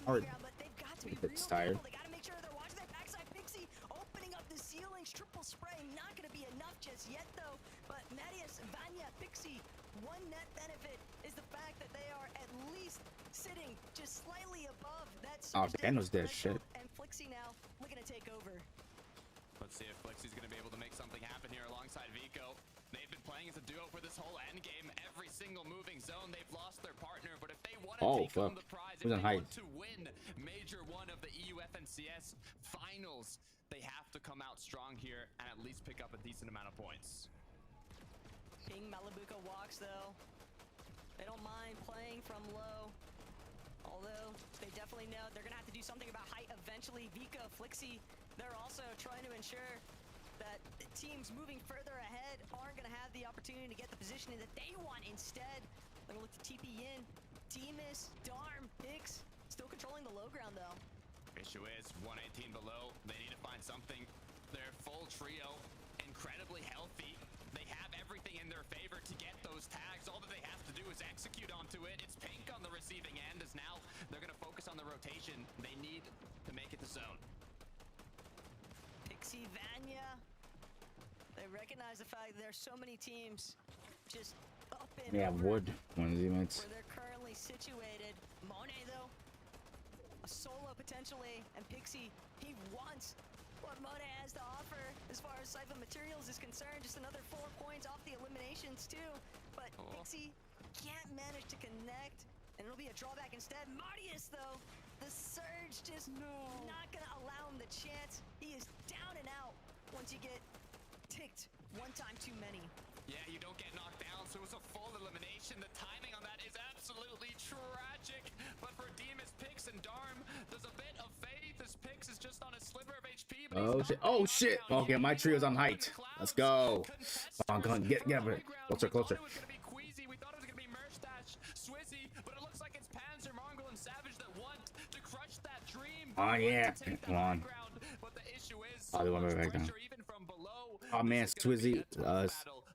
Or it's tired. They got to make sure they're watching that backside. Pixie opening up the ceilings, triple spray, not going to be enough just yet, though. But Marius, Vanya, Pixie, one net benefit is the fact that they are at least sitting just slightly above that. Oh, Daniel's dead. Shit. And Flixie now looking to take over. Let's see if Flixie's going to be able to make something happen here alongside Vico. They've been playing as a duo for this whole end game. Every single moving zone, they've lost their partner. But if they want to take home the prize, if they want to win Major 1 of the EU FNCS Finals, they have to come out strong here and at least pick up a decent amount of points. King Malabuka walks, though. They don't mind playing from low. Although, they definitely know they're going to have to do something about height eventually. Vico, Flixie, they're also trying to ensure that the teams moving further ahead aren't going to have the opportunity to get the positioning that they want. Instead, they're going to look to TP in. Demus, Darm, Pix, still controlling the low ground, though. Issue is 118 below. They need to find something. Their full trio, incredibly healthy. They have everything in their favor to get those tags. All that they have to do is execute onto it. It's Pink on the receiving end, as now they're going to focus on the rotation. They need to make it to zone. Flixie, Vanya, they recognize the fact that there's so many teams just up and Yeah, over Wood one of the mates. where they're currently situated. Monet, though, a solo potentially, and Pixie, he wants what Monet has to offer as far as Siphon Materials is concerned. Just another 4 points off the eliminations, too. But Pixie can't manage to connect, and it'll be a drawback instead. Martius, though, the surge just not going to allow him the chance. He is down and out once you get ticked one time too many. Yeah, you don't get knocked down, so it's a full elimination. The timing on that is absolutely tragic. But for Demas, Pix, and Darm, there's a bit of faith as Pix is just on a sliver of HP. Oh shit! Oh shit! Okay, my trio's on height. Let's go. Come on, get over it. Closer, closer. We thought it was gonna be Merstash, Swizzy, but it looks like it's Panzer, Mongrel, and Savage that want to crush that dream. Oh yeah, come on. But the issue is Oh, they want me back down. even from below. Oh man, Swizzy,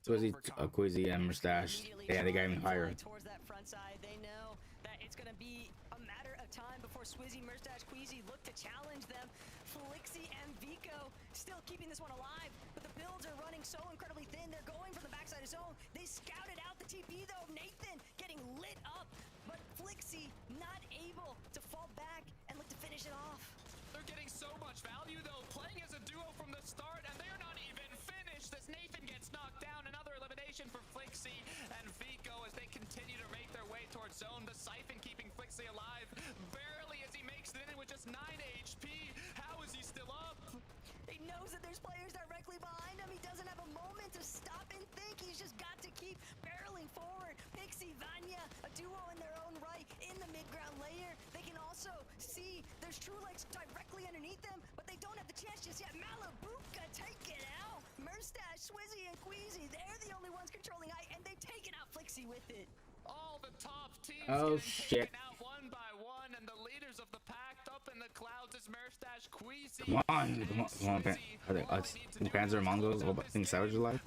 Quizzy, and Mustache. Yeah, they got even higher. Towards that front side, they know that it's going to be a matter of time before Swizzy, Mustache, Queasy look to challenge them. Flixie and Vico still keeping this one alive, but the builds are running so incredibly thin. They're going from the backside of zone. They scouted out the TP though. Nathan getting lit up, but Flixie not able to fall back and look to finish it off. They're getting so much value though, playing as a duo from the start, and they're not even finished as Nathan gets knocked down. Another elimination for Flixie and Vico as they continue to make their way towards zone. The Siphon keeping Flixie alive barely as he makes it in with just 9 HP. How is he still up? He knows that there's players directly behind him. He doesn't have a moment to stop and think. He's just got to keep barreling forward. Pixie, Vanya, a duo in their own right in the mid-ground layer. They can also see there's True Legs directly underneath them, but they don't have the chance just yet. Malabuka take it out. Merstash, Swizzy, and Queasy, they're the only ones controlling height, and they've taken out Flixie with it. All the top teams Oh, getting shit. taken out one by one, and the leaders of the pack up in the clouds is Merstash, Queasy. Come on, Panzer, Mongols. Oh, I think Savage is alive.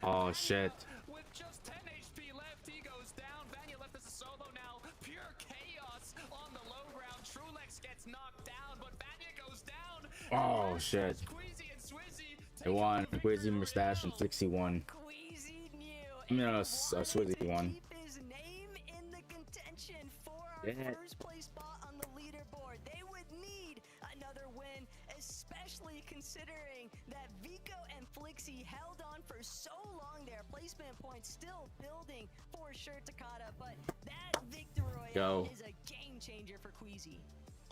Oh shit! With just 10 HP left, he goes down. Vanya left as a solo now. Pure chaos on the low ground. Trulex gets knocked down, but Vanya goes down. Oh shit! Queasy and Swizzy. They won. Quizzy, Mustache, and Flixie won. Queasy knew. I mean, Swizzy won. Keep his name in the contention for our Yeah. first place spot on the leaderboard. They would need another win, especially considering that Vico and Flixie held on for so long there. Placement points still building for sure, Takata, but that victory is a game changer for Queasy.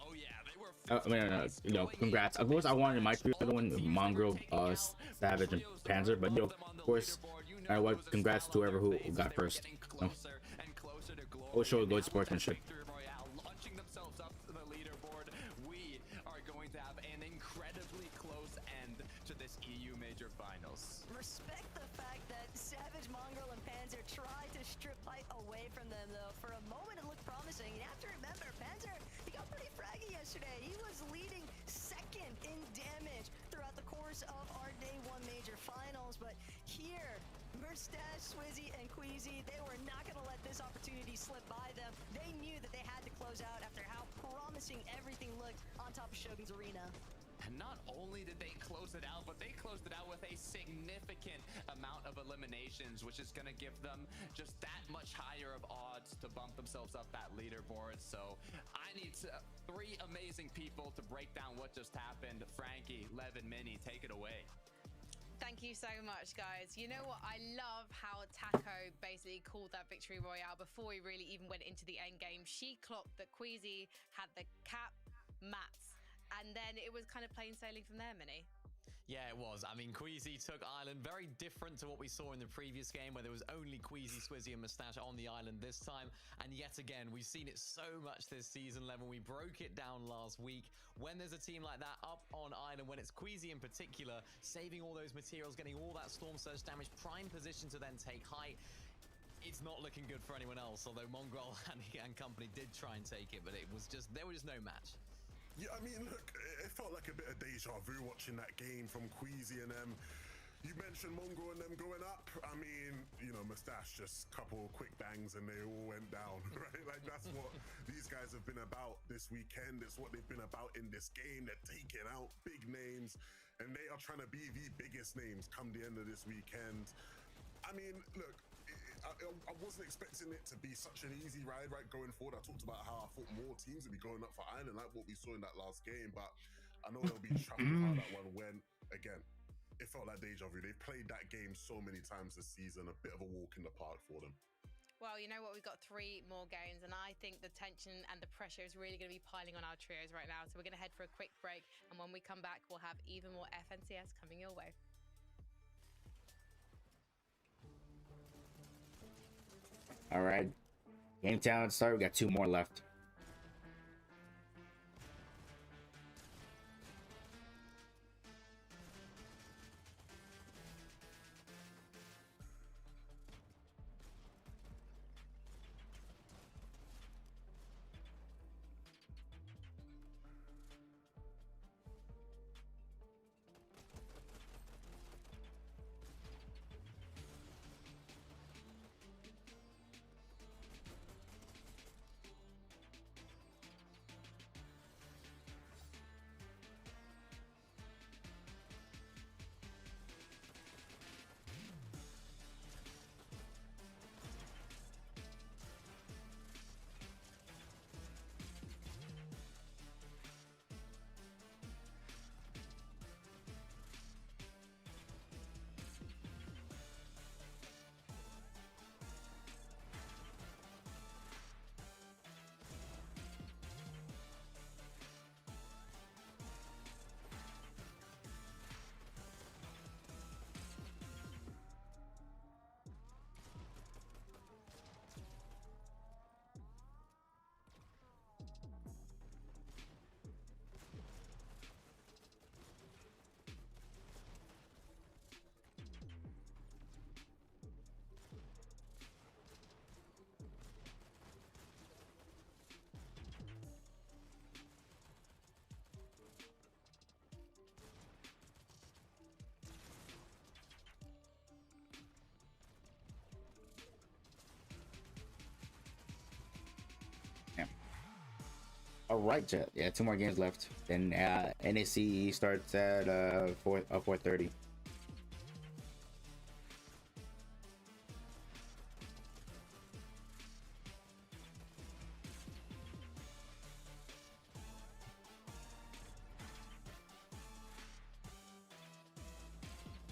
Oh yeah, they were. You know, congrats. Of course, I wanted my trio to win, Mongrel, Savage, and Panzer, but you know, of course, no matter what, congrats to whoever who got first. You know? We'll show good sportsmanship. Launching themselves up to the leaderboard. We are going to have an incredibly close end to this EU Major Finals. Respect the fact that Savage, Mongrel, and Panzer tried to strip height away from them, though. For a moment, it looked promising. You have to remember, Panzer, he got pretty fraggy yesterday. He was leading second in damage throughout the course of our Day 1 Major Finals. But here, Mustache, Swizzy, and Queasy, they were not going to let this opportunity slip by them. They knew that they had to close out after how promising everything looked on top of Shogun's Arena. And not only did they close it out, but they closed it out with a significant amount of eliminations, which is going to give them just that much higher of odds to bump themselves up that leaderboard. So I need 3 amazing people to break down what just happened. Frankie, Levin, Minnie, take it away. Thank you so much, guys. You know what? I love how Taco basically called that victory royale before we really even went into the end game. She clocked that Queasy had the cap mats, and then it was kind of plain sailing from there, Minnie. Yeah, it was. I mean, Queasy took Island, very different to what we saw in the previous game where there was only Queasy, Swizzy, and Mustache on the island this time. And yet again, we've seen it so much this season, Levin. We broke it down last week. When there's a team like that up on island, when it's Queasy in particular, saving all those materials, getting all that Storm Surge damage, prime position to then take height, it's not looking good for anyone else. Although Mongrel and company did try and take it, but it was just, there was just no match. Yeah, I mean, look, it felt like a bit of deja vu watching that game from Queasy and them. You mentioned Mongrel and them going up. I mean, you know, Mustache just couple quick bangs and they all went down, right? Like, that's what these guys have been about this weekend. It's what they've been about in this game. They're taking out big names. and they are trying to be the biggest names come the end of this weekend. I mean, look, I wasn't expecting it to be such an easy ride, right, going forward. I talked about how I thought more teams would be going up for Ireland, like what we saw in that last game, but I know they'll be chuffed with how that one went. Again, it felt like deja vu. They've played that game so many times this season, a bit of a walk in the park for them. Well, you know what? We've got 3 more games, and I think the tension and the pressure is really going to be piling on our trios right now. So we're going to head for a quick break, and when we come back, we'll have even more FNCS coming your way. All right, game talent start. We got 2 more left. All right, yeah, 2 more games left. Then NAC starts at 4:30.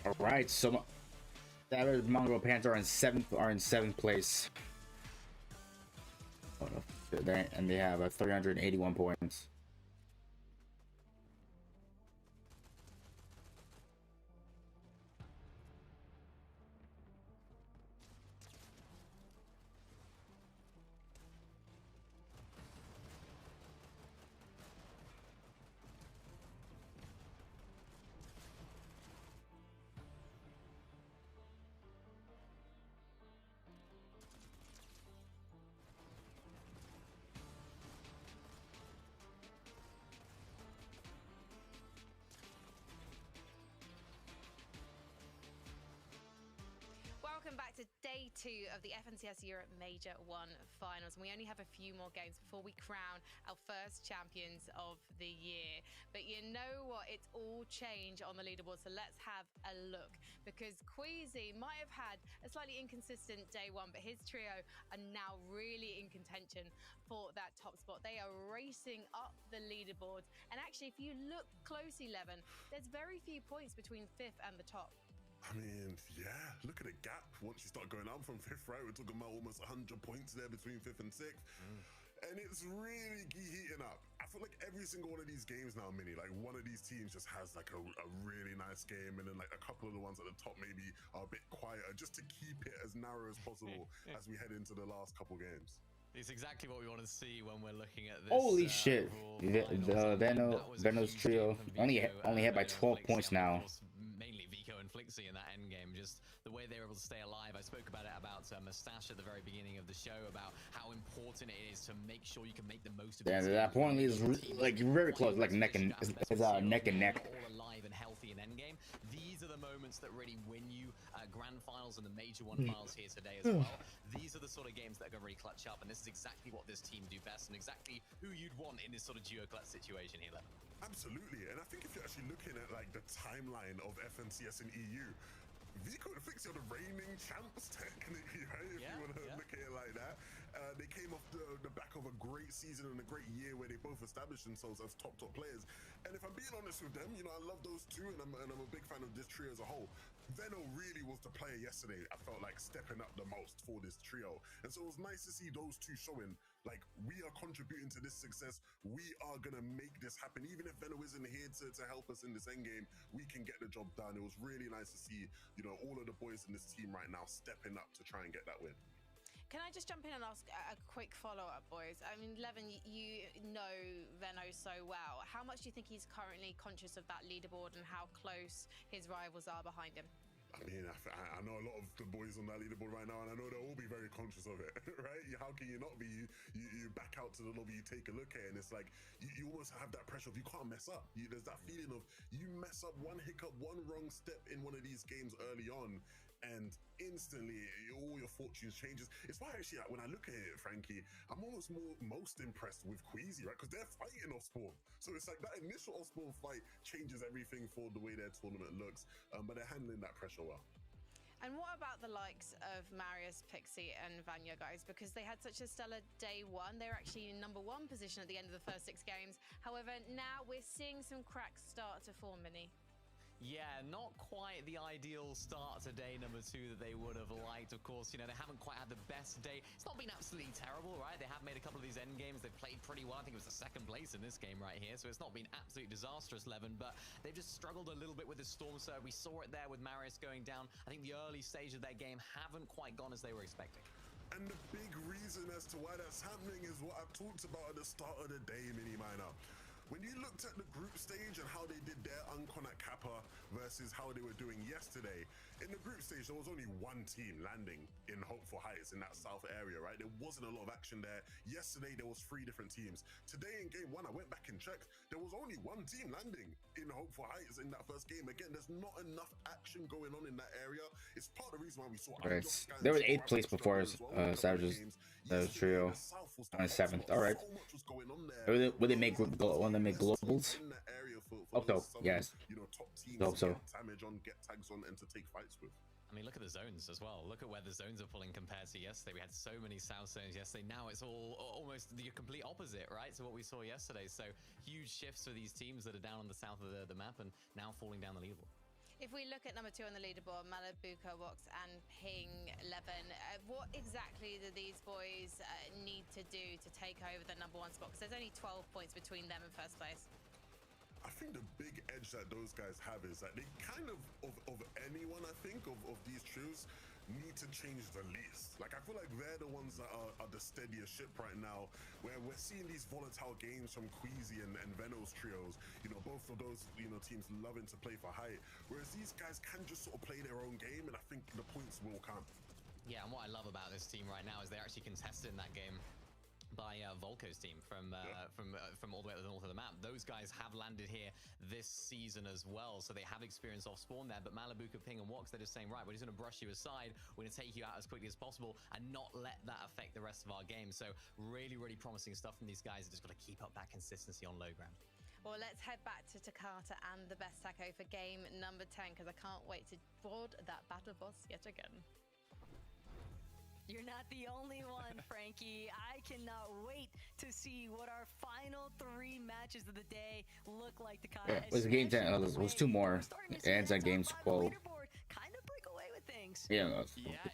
All right, so Savage Mongrel Panther are in 7th place. And they have 381 points. Welcome back to day 2 of the FNCS Europe Major 1 Finals. And we only have a few more games before we crown our first champions of the year. But you know what? It's all change on the leaderboard. So let's have a look, because Queasy might have had a slightly inconsistent day 1, but his trio are now really in contention for that top spot. They are racing up the leaderboard. And actually, if you look closely, Levin, there's very few points between 5th and the top. I mean, yeah, look at the gap once you start going up from 5th, right? We're talking about almost 100 points there between 5th and 6th. And it's really heating up. I feel like every single one of these games now, Mini, like one of these teams just has like a really nice game, and then like a couple of the ones at the top maybe are a bit quieter, just to keep it as narrow as possible as we head into the last couple games. It's exactly what we want to see when we're looking at this. Holy shit! The Venos trio only hit by 12 points now. Mainly Vico and Flixie in that end game, just the way they were able to stay alive. I spoke about it about Mustache at the very beginning of the show, about how important it is to make sure you can make the most of it. Yeah, that point is like very close, like neck and neck. All alive and healthy in endgame. These are the the moments that really win you grand finals and the major one finals here today as well. These are the sort of games that are going to really clutch up, and this is exactly what this team do best and exactly who you'd want in this sort of duo clutch situation here. Absolutely, and I think if you're actually looking at like the timeline of FNCS and EU, Vico and Flixie are the reigning champs technically, right? If you want to look at it like that. They came off the back of a great season and a great year where they both established themselves as top players. And if I'm being honest with them, you know, I love those two, and I'm a big fan of this trio as a whole. Veno really was the player yesterday, I felt like, stepping up the most for this trio. And so it was nice to see those two showing, like, we are contributing to this success. We are going to make this happen. Even if Veno isn't here to help us in this endgame, we can get the job done. It was really nice to see, you know, all of the boys in this team right now stepping up to try and get that win. Can I just jump in and ask a quick follow-up, boys? I mean, Levin, you know Veno so well. How much do you think he's currently conscious of that leaderboard and how close his rivals are behind him? I mean, I know a lot of the boys on that leaderboard right now, and I know they'll all be very conscious of it, right? How can you not be? You back out to the lobby, you take a look at it, and it's like, you almost have that pressure of you can't mess up. There's that feeling of you mess up one hiccup, one wrong step in one of these games early on, and instantly all your fortunes changes. It's why actually, when I look at it, Frankie, I'm almost most impressed with Queasy, right? Because they're fighting off spawn. So it's like that initial off spawn fight changes everything for the way their tournament looks. But they're handling that pressure well. And what about the likes of Marius, Pixie, and Vanya, guys? Because they had such a stellar day one. They're actually in #1 position at the end of the first 6 games. However, now we're seeing some cracks start to form, Minnie. Yeah, not quite the ideal start to day number 2 that they would have liked. Of course, you know, they haven't quite had the best day. It's not been absolutely terrible, right? They have made a couple of these end games. They've played pretty well. I think it was the 2nd place in this game right here. So it's not been absolutely disastrous, Levin, but they've just struggled a little bit with the Storm Surge. We saw it there with Marius going down. I think the early stage of their game haven't quite gone as they were expecting. And the big reason as to why that's happening is what I talked about at the start of the day, Mini Miner. When you looked at the group stage and how they did their Uncon at Kappa versus how they were doing yesterday, in the group stage, there was only one team landing in Hopeful Heights in that south area, right? There wasn't a lot of action there. Yesterday, there was 3 different teams. Today in game 1, I went back and checked. There was only one team landing in Hopeful Heights in that first game. Again, there's not enough action going on in that area. It's part of the reason why we saw... Right. There was 8th place before Savages. That was trio. On the 7th. All right. Will they make globals? Hope so. Yes. You know, top teams hope so. Get damage on, get tags on, and to take fights with. I mean, look at the zones as well. Look at where the zones are pulling compared to yesterday. We had so many south zones yesterday. Now it's all almost the complete opposite, right, to what we saw yesterday. So huge shifts for these teams that are down on the south of the map and now falling down the leaderboard. If we look at number 2 on the leaderboard, Malabuka, Wox, and Ping 11, what exactly do these boys need to do to take over the #1 spot? Because there's only 12 points between them and first place. I think the big edge that those guys have is that they kind of anyone, I think, of these trios need to change the least. Like, I feel like they're the ones that are the steadiest ship right now, where we're seeing these volatile games from Queasy and Veno's trios. You know, both of those, you know, teams loving to play for height, whereas these guys can just sort of play their own game, and I think the points will come. Yeah, and what I love about this team right now is they're actually contested in that game by Volko's team from all the way to the north of the map. Those guys have landed here this season as well, so they have experience off spawn there. But Malabuka, Ping, and Wox, they're just saying, right, we're just going to brush you aside. We're going to take you out as quickly as possible and not let that affect the rest of our game. So really, really promising stuff from these guys. Just got to keep up that consistency on low ground. Well, let's head back to Takata and the best taco for game number 10, because I can't wait to board that battle boss yet again. You're not the only one, Frankie. I cannot wait to see what our final 3 matches of the day look like. Yeah, it was game 10. It was 2 more. It ends at game 12. Kind of break away with things. Yeah,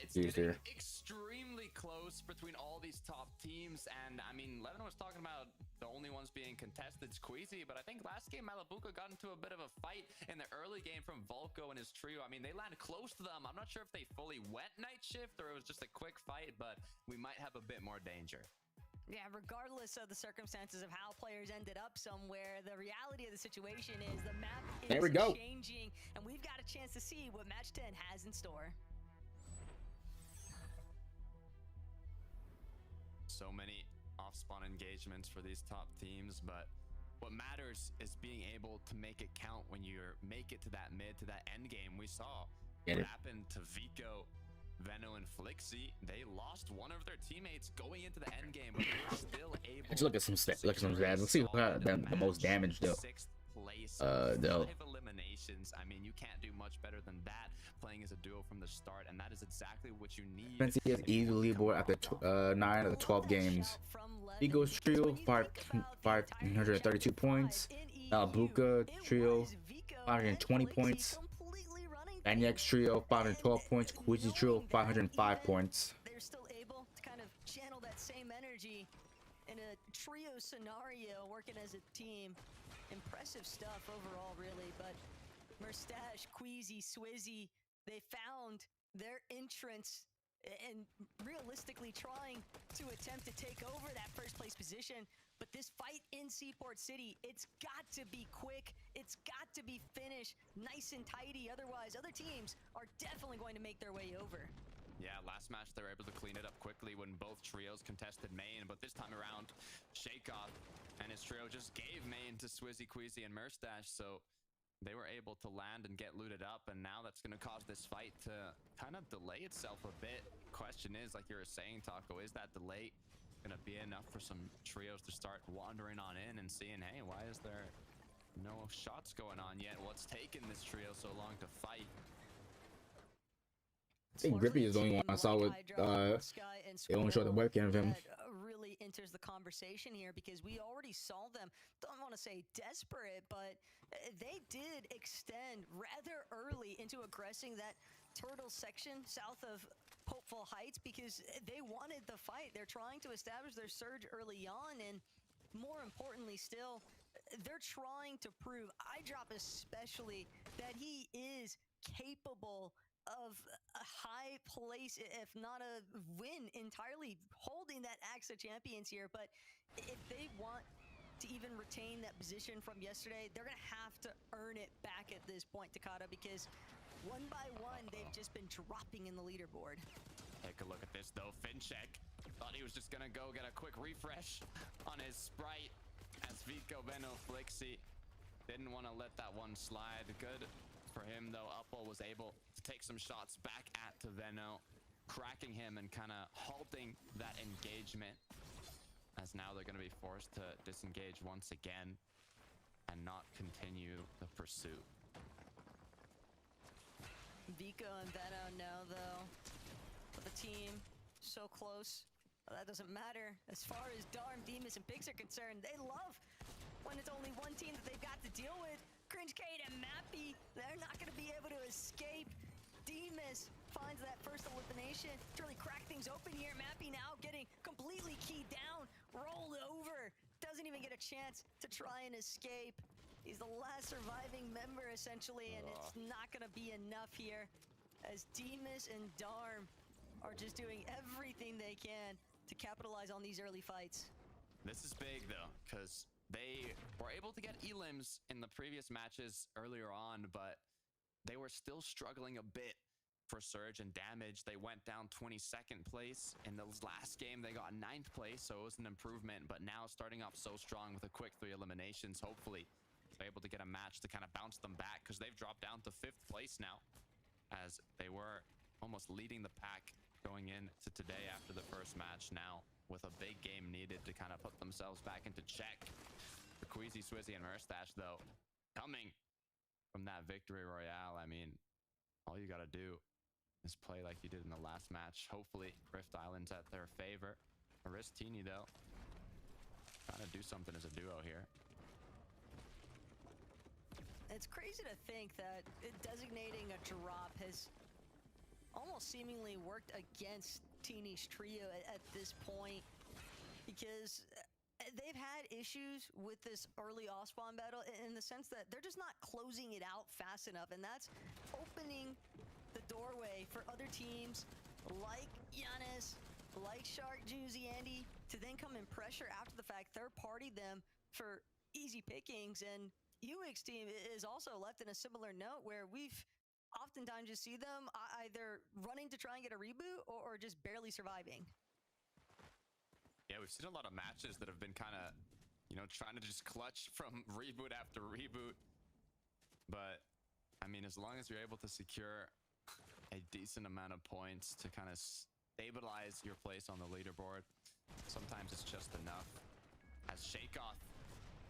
it's getting extremely close between all these top teams. And I mean, Levin was talking about the only ones being contested Squeezy, but I think last game Malabuka got into a bit of a fight in the early game from Volko and his trio. I mean, they landed close to them. I'm not sure if they fully went night shift or it was just a quick fight, but we might have a bit more danger. Yeah, regardless of the circumstances of how players ended up somewhere, the reality of the situation is the map is changing, and we've got a chance to see what Match 10 has in store. So many off-spawn engagements for these top teams, but what matters matters is being able to make it count when you make it to that mid, to that end game. We saw Get what it. happened to Vico, Veno, and Flixie. They lost one of their teammates going into the end game, but they were still able. Let's look at some stats. Look at some stats. Let's see who got the most damage though. Sixth place, though. 5 eliminations. I mean, you can't do much better than that playing as a duo from the start, and that is exactly what you need. FNCS has easily leaderboard after 9 of the 12 games. Eagles trio 532 points. Albuca trio 520 points. Anyax trio 512 points. Quizzy trio 505 points. They're still able to kind of channel that same energy in a trio scenario, working as a team. Impressive stuff overall, really. But Merstash, Queasy, Swizzy, they found their entrance and realistically trying to attempt to take over that first place position. But this fight in Seaport City, it's got to be quick. It's got to be finished nice and tidy. Otherwise, other teams are definitely going to make their way over. Yeah, last match they were able to clean it up quickly when both trios contested main, but this time around, Shakeoff and his trio just gave main to Swizzy, Queasy, and Merstash, so they were able to land and get looted up, and now that's going to cause this fight to kind of delay itself a bit. Question is, like you were saying, Taco, is that delay going to be enough for some trios to start wandering on in and seeing, hey, why is there no shots going on yet? What's taken this trio so long to fight? I think Grippy is the only one I saw with they only showed the webcam of him. Really enters the conversation here because we already saw them, don't want to say desperate, but they did extend rather early into aggressing that turtle section south of Hopeful Heights because they wanted the fight. They're trying to establish their surge early on, and more importantly still, they're trying to prove, iDrop especially, that he is capable of a high place, if not a win entirely, holding that Axe of Champions here. But if they want to even retain that position from yesterday, they're gonna have to earn it back at this point, Takada, because one by one they've just been dropping in the leaderboard. Take a look at this though. Fincheck thought he was just gonna go get a quick refresh on his Sprite as Vico, Veno, Flixie didn't want to let that one slide. Good for him though. Upwell was able to take some shots back at to Veno, cracking him and kind of halting that engagement, as now they're going to be forced to disengage once again and not continue the pursuit. Vico and Veno know though, but the team so close, that doesn't matter. As far as Darm, Demus, and Pix are concerned, they love when it's only one team that they've got to deal with. Cringe Kate and Mappy, they're not going to be able to escape. Demus finds that first elimination to really crack things open here. Mappy now getting completely keyed down, rolled over, doesn't even get a chance to try and escape. He's the last surviving member essentially, and it's not going to be enough here as Demus and Darm are just doing everything they can to capitalize on these early fights. This is big though, because they were able to get elims in the previous matches earlier on, but they were still struggling a bit for Surge and Damage. They went down 22nd place. In the last game, they got 9th place, so it was an improvement. But now starting off so strong with a quick 3 eliminations, hopefully they're able to get a match to kind of bounce them back, because they've dropped down to 5th place now, as they were almost leading the pack going into today after the first match. Now with a big game needed to kind of put themselves back into check. The Queasy, Swizzy, and Merstash, though, coming from that victory royale. I mean, all you got to do is play like you did in the last match. Hopefully, Rift Island's at their favor. Aristini, though, trying to do something as a duo here. It's crazy to think that designating a drop has almost seemingly worked against Teeny's trio at this point, because they've had issues with this early off-spawn battle in the sense that they're just not closing it out fast enough, and that's opening the doorway for other teams like Giannis, like Shark, Juicy, Andy to then come and pressure after the fact, third-party them for easy pickings. And UX team is also left in a similar note where we've oftentimes just see them either running to try and get a reboot or just barely surviving. Yeah, we've seen a lot of matches that have been kind of you know, trying to just clutch from reboot after reboot. But I mean, as long as you're able to secure a decent amount of points to kind of stabilize your place on the leaderboard, sometimes it's just enough. As Shakeoff,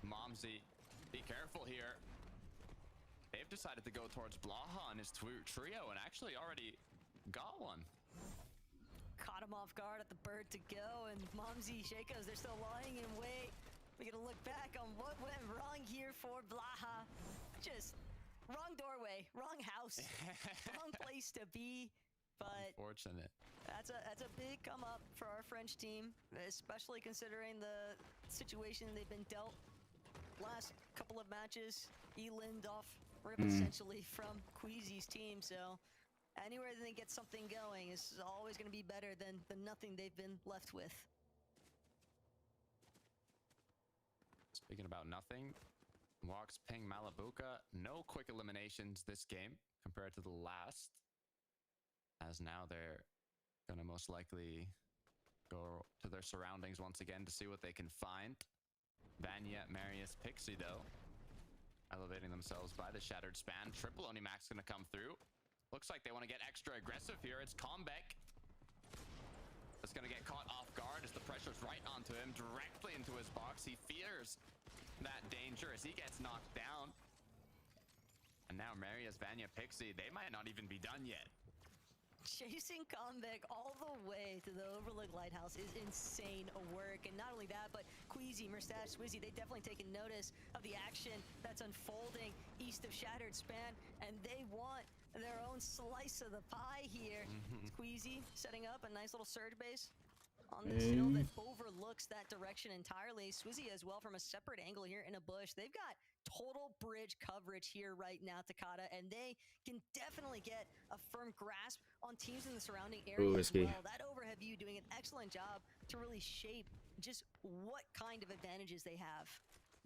Momsy, be careful here. They've decided to go towards Blaha and his trio and actually already got one. Caught him off guard at the bird to go, and Momsy, Shakos, they're still lying in wait. We're gonna look back on what went wrong here for Blaha. Just wrong doorway, wrong house, wrong place to be. But unfortunate. That's a big come up for our French team, especially considering the situation they've been dealt last couple of matches. Eland off rip essentially from Queasy's team, so anywhere they get something going is always going to be better than the nothing they've been left with. Speaking about nothing, Walks, Ping, Malabuka, no quick eliminations this game compared to the last, as now they're gonna most likely go to their surroundings once again to see what they can find. Vanya, Marius, Pixie though, elevating themselves by the Shattered Span. Triple Onimax gonna come through. Looks like they want to get extra aggressive here. It's Comeback. It's gonna get caught off guard as the pressure's right onto him, directly into his box. He fears that danger as he gets knocked down. And now Marius, Vanya, Pixie, they might not even be done yet. Chasing Comeback all the way to the Overlook Lighthouse is insane work. And not only that, but Queasy, Merstache, Swizzy, they definitely taken notice of the action that's unfolding east of Shattered Span, and they want their own slice of the pie here. Queasy setting up a nice little surge base on this hill that overlooks that direction entirely. Swizzy as well from a separate angle here in a bush. They've got total bridge coverage here right now, Takada, and they can definitely get a firm grasp on teams in the surrounding area as well. That overhead view doing an excellent job to really shape just what kind of advantages they have.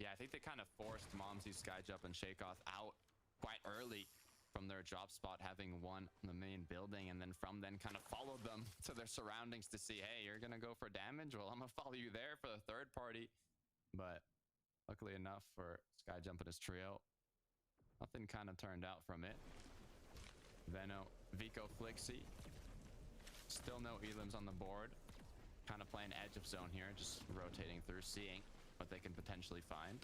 Yeah, I think they kind of forced Momsy, Skyjump, and Shakeoff out quite early from their drop spot, having won the main building, and then from then kind of followed them to their surroundings to see, hey, you're gonna go for damage? Well, I'm gonna follow you there for the third party. But luckily enough for Skyjump and his trio, nothing kind of turned out from it. Veno, Vico, Flixie, still no elims on the board. Kind of playing edge of zone here, just rotating through, seeing what they can potentially find.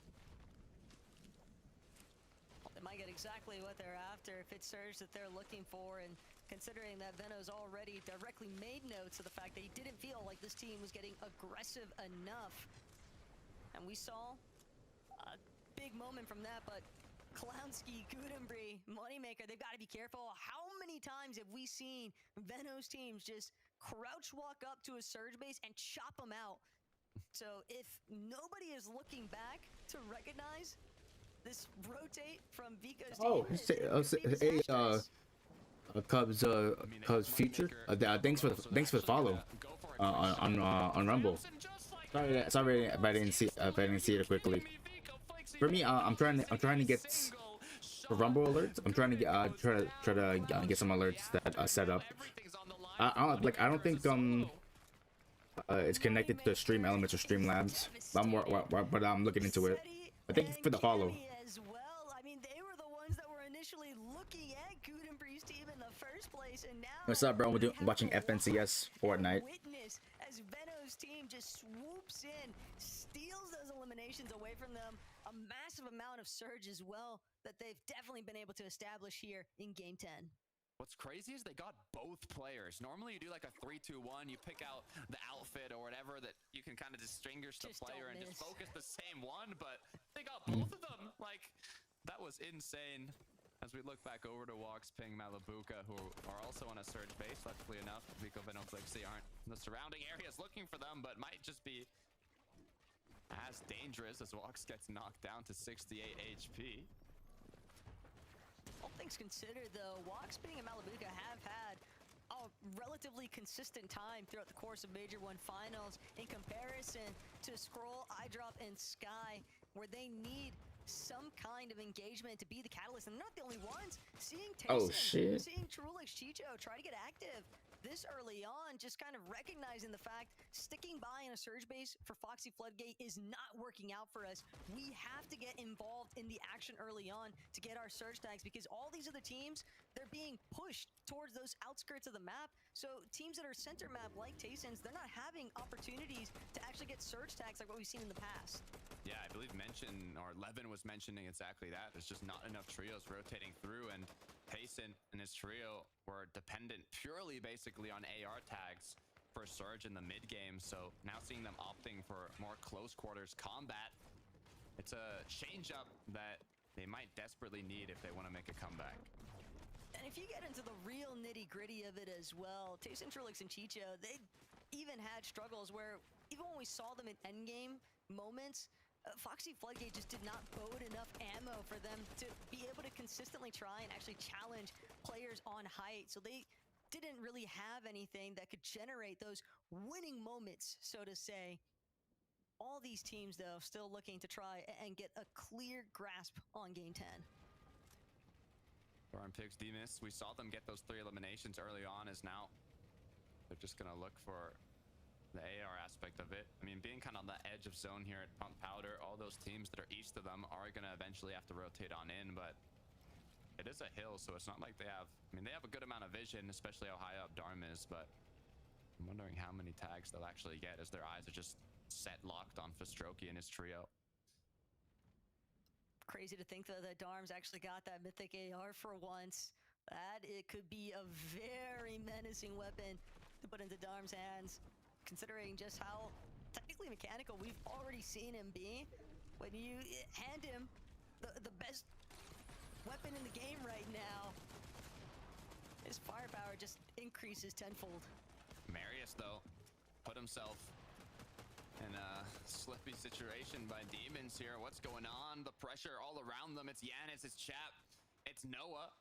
They might get exactly what they're after if it's surge that they're looking for, and considering that Veno's already directly made notes of the fact that he didn't feel like this team was getting aggressive enough. And we saw a big moment from that, but Clownski, Gudenbri, Moneymaker, they've got to be careful. How many times have we seen Veno's teams just crouch walk up to a surge base and chop them out? So if nobody is looking back to recognize this rotate from Vico's team, Cubs Future. Thanks for the follow on Rumble. Sorry if I didn't see it quickly. For me, I'm trying to get Rumble alerts. I'm trying to try to get some alerts that set up. I don't think it's connected to Stream Elements or Streamlabs. But I'm looking into it. I think for the follow. As well. I mean, they were the ones that were initially looking at Gudenbri's team in the first place, and now what's up, bro? We're watching FNCS Fortnite. Witness as Veno's team just swoops in, steals those eliminations away from them. A massive amount of surge as well that they've definitely been able to establish here in Game 10. What's crazy is they got both players. Normally you do like a 3-2-1, you pick out the outfit or whatever that you can kind of distinguish the player and just focus the same one, but they got both of them. Like, that was insane. As we look back over to Walks, Ping, Malabuka, who are also on a surge base. Luckily enough, Vico, Veno, Flixie aren't in the surrounding areas looking for them, but might just be as dangerous as Walks gets knocked down to 68 HP. All things considered, though, Walks, Ping, and Malabuka have had a relatively consistent time throughout the course of Major 1 finals in comparison to Scroll, iDrop, and Sky, where they need some kind of engagement to be the catalyst. And they're not the only ones. Seeing Oh, Tayson, shit. seeing Trulix Chicho try to get active this early on, just kind of recognizing the fact sticking by in a surge base for Foxy Floodgate is not working out for us. We have to get involved in the action early on to get our surge tags, because all these other teams, they're being pushed towards those outskirts of the map. So teams that are center map like Tayson's, they're not having opportunities to actually get surge tags like what we've seen in the past. Yeah, I believe Levin was mentioning exactly that. There's just not enough trios rotating through, and Tayson and his trio were dependent purely basically on AR tags for Surge in the mid game. So now seeing them opting for more close quarters combat, it's a change up that they might desperately need if they want to make a comeback. And if you get into the real nitty gritty of it as well, Tayson, Trulix, and Chicho, they even had struggles where even when we saw them in endgame moments, Foxy Floodgate just did not bode enough ammo for them to be able to consistently try and actually challenge players on height. So they didn't really have anything that could generate those winning moments, so to say. All these teams, though, still looking to try and get a clear grasp on Game 10. Darm picks Demus. We saw them get those 3 eliminations early on, as now they're just going to look for the AR aspect of it. I mean, being kind of on the edge of zone here at Pump Powder, all those teams that are east of them are going to eventually have to rotate on in, but it is a hill, so it's not like they have... I mean, they have a good amount of vision, especially how high up Darm is, but I'm wondering how many tags they'll actually get as their eyes are just set locked on Fastroki and his trio. Crazy to think, though, that Darm's actually got that Mythic AR for once. That it could be a very menacing weapon to put into Darm's hands, considering just how technically mechanical we've already seen him be. When you hand him the best weapon in the game right now, his firepower just increases tenfold. Marius, though, put himself in a slippy situation by Demons here. What's going on? The pressure all around them. It's Yanis, it's Chap, it's Noah,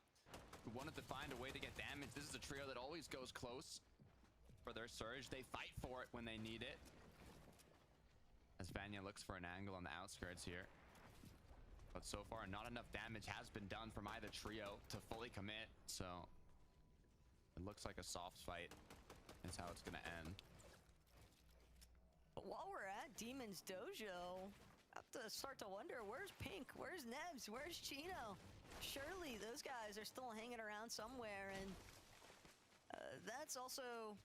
who wanted to find a way to get damage. This is a trio that always goes close for their surge. They fight for it when they need it. As Vanya looks for an angle on the outskirts here. But so far, not enough damage has been done from either trio to fully commit. So it looks like a soft fight is how it's going to end. But while we're at Demon's Dojo, I have to start to wonder, where's Pink? Where's Nebs? Where's Chino? Surely those guys are still hanging around somewhere, and that's also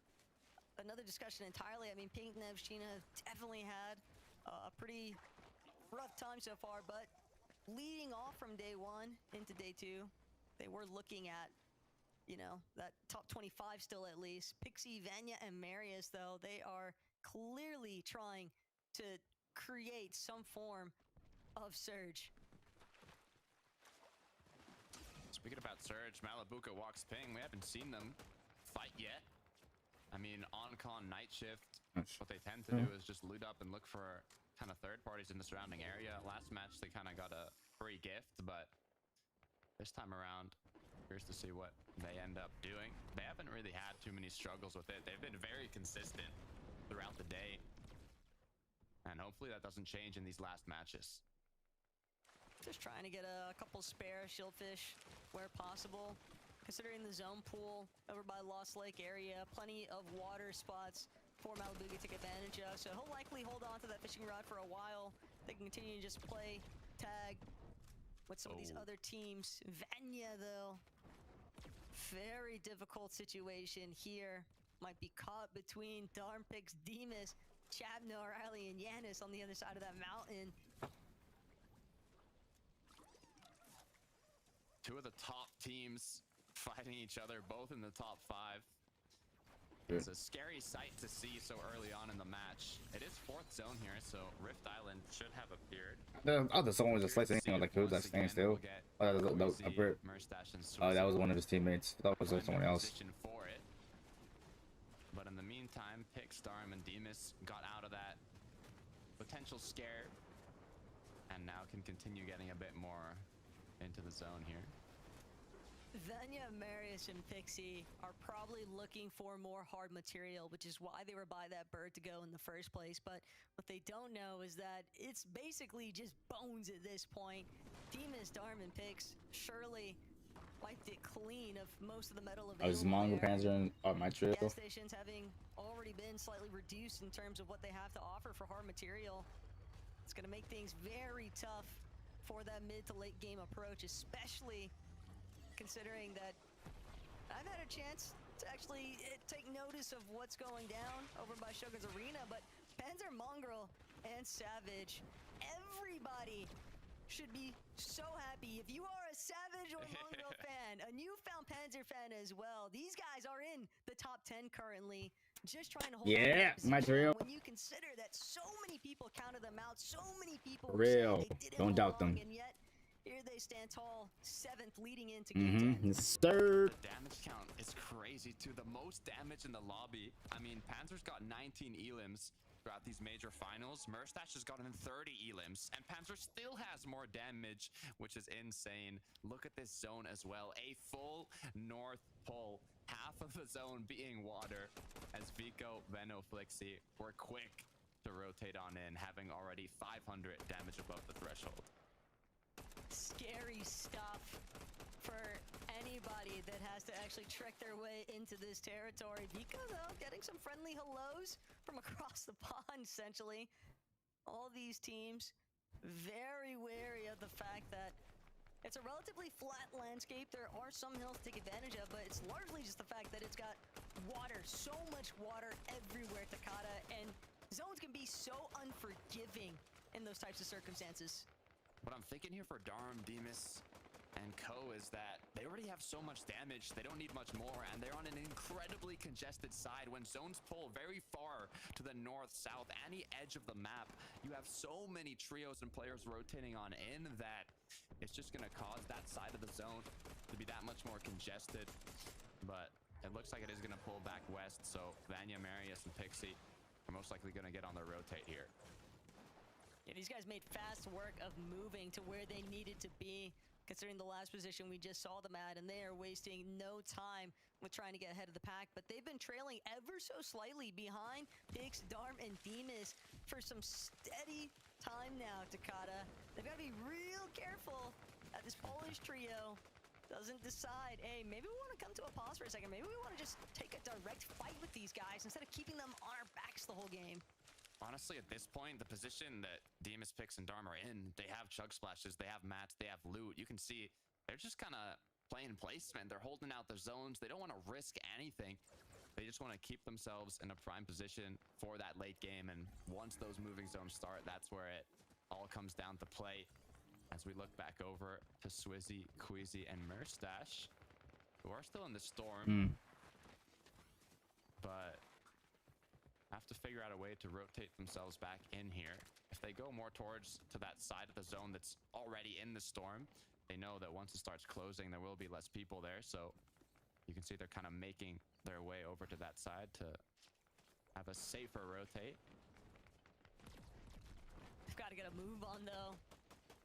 another discussion entirely. I mean, Pink, Nebs, Chino definitely had a pretty rough time so far, but leading off from day 1 into day 2, they were looking at, you know, that top 25 still at least. Pixie, Vanya, and Marius, though, they are clearly trying to create some form of surge. Speaking about surge, Malabuka walks Ping. We haven't seen them fight yet. I mean, on-con night shift, what they tend to do is just loot up and look for kind of third parties in the surrounding area. Last match, they kind of got a free gift, but this time around, curious to see what they end up doing. They haven't really had too many struggles with it. They've been very consistent throughout the day, and hopefully that doesn't change in these last matches. Just trying to get a couple spare shieldfish where possible. Considering the zone pool over by Lost Lake area, plenty of water spots for Malibu to take advantage of. So he'll likely hold on to that fishing rod for a while. They can continue to just play tag with some of these other teams. Vanya, though, very difficult situation here. Might be caught between Darmpix, Demus, Chabno, O'Reilly, and Yanis on the other side of that mountain. Two of the top teams fighting each other, both in the top 5. Yeah. It's a scary sight to see so early on in the match. It is 4th zone here, so Rift Island should have appeared. The other zone was just slicing, you know, like it was like staying still. That was one of his teammates. That was someone else. For it. But in the meantime, Pix, Darm, and Demus got out of that potential scare, and now can continue getting a bit more into the zone here. Vanya, Marius, and Pixie are probably looking for more hard material, which is why they were by that bird to go in the first place. But what they don't know is that it's basically just bones at this point. Demas, Darm, and Pix surely wiped it clean of most of the metal available. Is Mongo Panzer and my trio? Gas stations having already been slightly reduced in terms of what they have to offer for hard material. It's going to make things very tough for that mid to late game approach, especially considering that I've had a chance to actually take notice of what's going down over by Shogun's Arena, but Panzer, Mongrel, and Savage, everybody should be so happy. If you are a Savage or Mongrel fan, a newfound Panzer fan as well, these guys are in the top 10 currently, just trying to hold on to their my position. trio. When you consider that so many people counted them out, so many people For were saying real. they didn't Don't doubt belong, them. and yet here they stand tall, 7th leading into game 10. Yes, sir. The damage count is crazy too. The most damage in the lobby. I mean, Panzer's got 19 elims throughout these major finals. Murstache has gotten 30 elims, and Panzer still has more damage, which is insane. Look at this zone as well. A full north pole. Half of the zone being water, as Vico, Veno, Flixie were quick to rotate on in, having already 500 damage above the threshold. Scary stuff for anybody that has to actually trek their way into this territory. Vico, though, getting some friendly hellos from across the pond, essentially. All these teams very wary of the fact that it's a relatively flat landscape. There are some hills to take advantage of, but it's largely just the fact that it's got water, so much water everywhere, Takata, and zones can be so unforgiving in those types of circumstances. What I'm thinking here for Darm, Demas, and Co is that they already have so much damage, they don't need much more, and they're on an incredibly congested side. When zones pull very far to the north, south, any edge of the map, you have so many trios and players rotating on in that it's just going to cause that side of the zone to be that much more congested. But it looks like it is going to pull back west, so Vanya, Marius, and Pixie are most likely going to get on the rotate here. Yeah, these guys made fast work of moving to where they needed to be, considering the last position we just saw them at, and they are wasting no time with trying to get ahead of the pack. But they've been trailing ever so slightly behind Pix, Darm, and Demas for some steady time now, Takata. They've got to be real careful that this Polish trio doesn't decide, hey, maybe we want to come to a pause for a second. Maybe we want to just take a direct fight with these guys instead of keeping them on our backs the whole game. Honestly, at this point, the position that Demas, Pix, and Darm are in, they have chug splashes, they have mats, they have loot. You can see they're just kind of playing placement. They're holding out their zones. They don't want to risk anything. They just want to keep themselves in a prime position for that late game. And once those moving zones start, that's where it all comes down to play. As we look back over to Swizzy, Queasy, and Murstache, who are still in the storm. But have to figure out a way to rotate themselves back in here. If they go more towards to that side of the zone that's already in the storm, they know that once it starts closing, there will be less people there. So you can see they're kind of making their way over to that side to have a safer rotate. They've got to get a move on, though.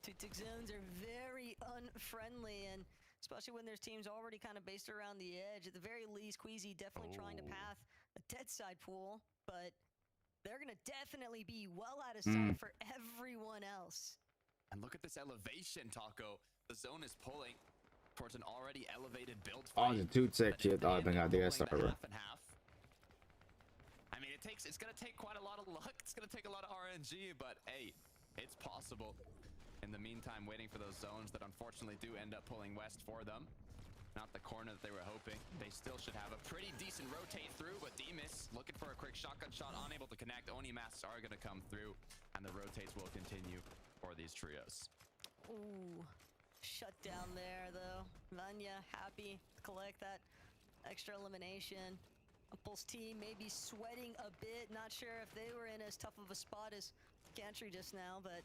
Two-tick zones are very unfriendly, and especially when there's teams already kind of based around the edge. At the very least, Queasy definitely trying to path a dead side pool, but they're going to definitely be well out of sight for everyone else. And look at this elevation, Taco. The zone is pulling towards an already elevated build Oh, fight. the 2-tick shit. Oh, I think I did that Pulling server. the half and half. I mean, it's going to take quite a lot of luck. It's going to take a lot of RNG, but hey, it's possible. In the meantime, waiting for those zones that unfortunately do end up pulling west for them. Not the corner that they were hoping. They still should have a pretty decent rotate through, but Demas looking for a quick shotgun shot, unable to connect. Oni masks are going to come through, and the rotates will continue for these trios. Ooh, shut down there, though. Vanya happy to collect that extra elimination. Pulse team may be sweating a bit. Not sure if they were in as tough of a spot as Gantry just now, but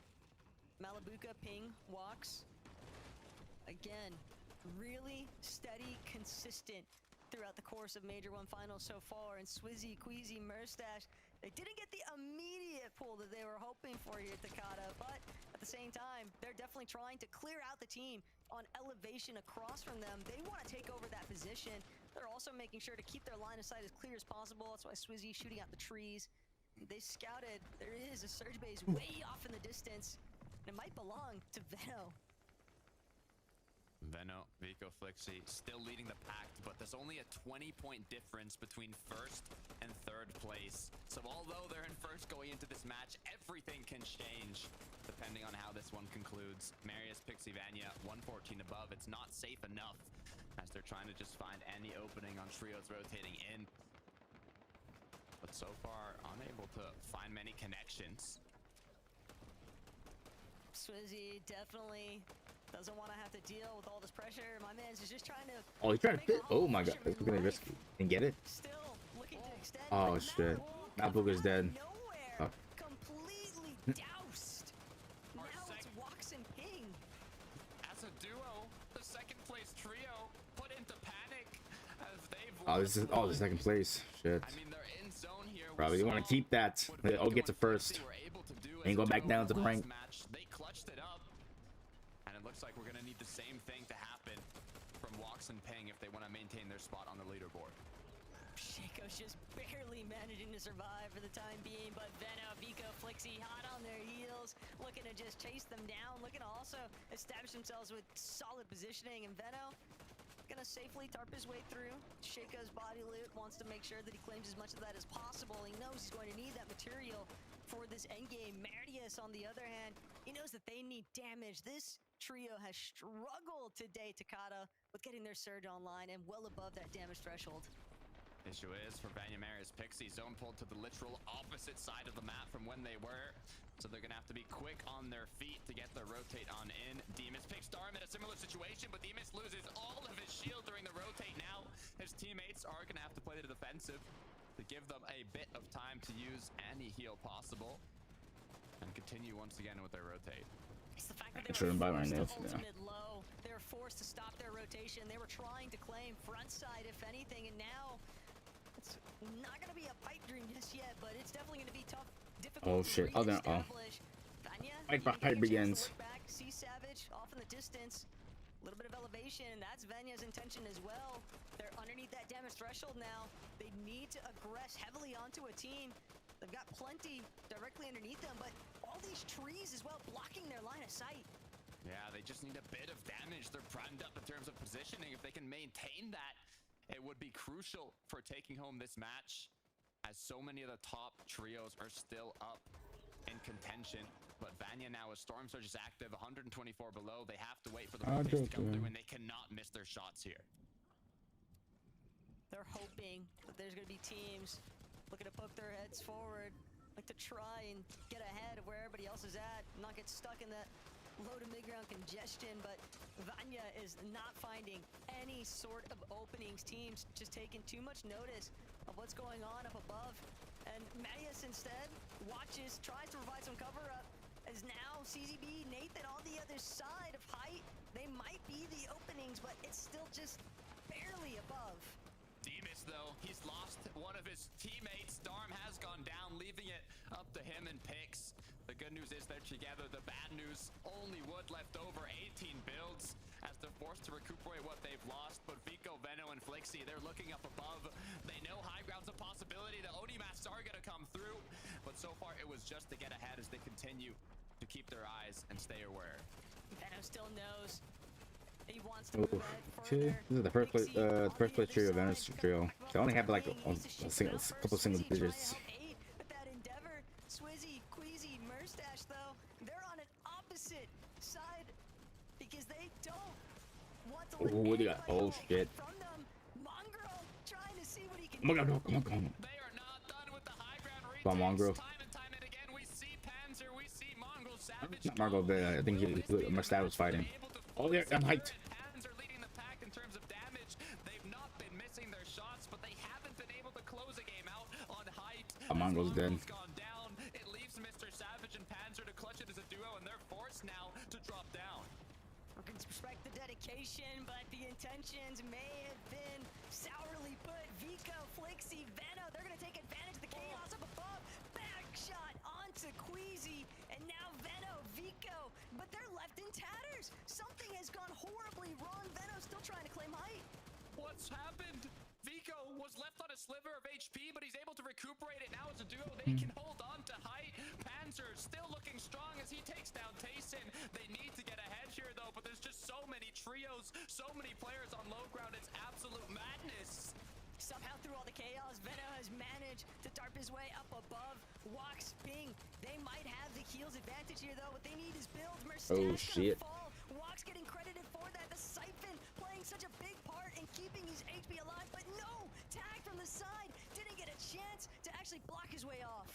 Malabuka ping walks. Again, really steady, consistent throughout the course of Major 1 Finals so far. And Swizzy, Queasy, Murstache, they didn't get the immediate pull that they were hoping for here at Takata, but at the same time, they're definitely trying to clear out the team, on elevation across from them. They want to take over that position. They're also making sure to keep their line of sight as clear as possible. That's why Swizzy shooting out the trees. They scouted. There is a surge base way off in the distance. It might belong to Veno. Veno, Vico, Flixi still leading the pack, but there's only a 20-point difference between first and third place. So although they're in first going into this match, everything can change depending on how this one concludes. Marius, Pixie, Vanya, 114 above. It's not safe enough as they're trying to just find any opening on trios rotating in. But so far, unable to find many connections. Swizzy definitely doesn't want to have to deal with all this pressure. My man's is just trying to... Oh, he's trying to fit. Oh my god, that's gonna be risky. And get it? Still looking to extend. Oh shit. Now Booga's dead. Oh. Completely doused. Now it's Wox and Ping. As a duo, the second place trio put into panic as they've Oh, this is the second place. Shit. I mean, they're in zone here. Probably want to keep that. Oh, get to first. Ain't going back down to the rank. They clutched it up, and it looks like we're gonna need the same thing to happen from Wox and Ping if they want to maintain their spot on the leaderboard. Shaco's just barely managing to survive for the time being, but Veno, Vico, Flixi hot on their heels, looking to just chase them down, looking to also establish themselves with solid positioning, and Veno gonna safely tarp his way through. Shaco's body loot, wants to make sure that he claims as much of that as possible. He knows he's going to need that material for this endgame. Marius, on the other hand, he knows that they need damage. This trio has struggled today, Takada, with getting their surge online and well above that damage threshold. Issue is for Vanya, Marius, Pixie, zone pulled to the literal opposite side of the map from when they were. So they're gonna have to be quick on their feet to get their rotate on in. Demus picks Storm in a similar situation, but Demus loses all of his shield during the rotate now. His teammates are gonna have to play the defensive to give them a bit of time to use any heal possible and continue once again with their rotate. It's the fact that they Shouldn't buy my nails. ultimate low. They were forced to stop their rotation. They were trying to claim front side, if anything, and now it's not going to be a pipe dream just yet, but it's definitely going to be tough, difficult. Oh shit. Oh, then pipe begins. Back, see Savage off in the distance. A little bit of elevation, and that's Vanya's intention as well. They're underneath that damage threshold now. They need to aggress heavily onto a team. They've got plenty directly underneath them, but all these trees as well blocking their line of sight. Yeah, they just need a bit of damage. They're primed up in terms of positioning. If they can maintain that, it would be crucial for taking home this match, as so many of the top trios are still up in contention. But Vanya now, as Storm Surge is active, 124 below. They have to wait for the rotates to come through, and they cannot miss their shots here. They're hoping that there's going to be teams looking to poke their heads forward, like to try and get ahead of where everybody else is at, not get stuck in that low to mid-ground congestion, but Vanya is not finding any sort of openings. Teams just taking too much notice of what's going on up above. And Marius instead watches, tries to provide some cover up, as now CZB, Nathan on the other side of height. They might be the openings, but it's still just barely above. Demus, though, he's lost one of his teammates. Storm has gone down, leaving it up to him and Pix. The good news is they're together. The bad news, only wood left over, 18 builds, as they're forced to recuperate what they've lost. But Vico, Veno, and Flixi, they're looking up above. They know high ground's a possibility. The Onimasks are going to come through. But so far, it was just to get ahead as they continue to keep their eyes and stay aware. Veno still knows he wants to move ahead Okay, further. this is the first place trio, Venice trio. They only have like a couple single digits. With that endeavor, Swizzy, Queasy, Murstache, though, they're on an opposite side because they don't want to let Oh, they got shit. from them. Mongrel trying to see what he can Oh my god, come on. They are not done with the high ground retakes. Come on, Mongrel. Time and time and again, we see Panzer, we see Mongrel, Savage. Not Margot, but I think Mustache was fighting. Oh, they're hyped. Panzer leading the pack in terms of damage. They've not been missing their shots, but they haven't been able to close a game out on height. Mongrel's dead. Gone down. It leaves Mr. Savage and Panzer to clutch it as a duo, and they're forced now to drop down. We can respect the dedication, but the intentions may have been sourly put. Vico, Flixi, Veno, they're going to take advantage of the chaos up above. Back shot onto Queasy, and now Veno, Vico, but they're left in tatters. Something has gone horribly still trying to claim height. What's happened? Vico was left on a sliver of HP, but he's able to recuperate it now as a duo. They can hold on to height. Panzer still looking strong as he takes down Tayson. They need to get ahead here, though, but there's just so many trios, so many players on low ground. It's absolute madness. Somehow through all the chaos, Veno has managed to darp his way up above. Walks, Ping. They might have the heals advantage here, though. What they need is build. Oh, shit. Fall. Walks getting credited for that. The Siphon playing such a big part in keeping his HP alive, but no! Tag from the side. Didn't get a chance to actually block his way off.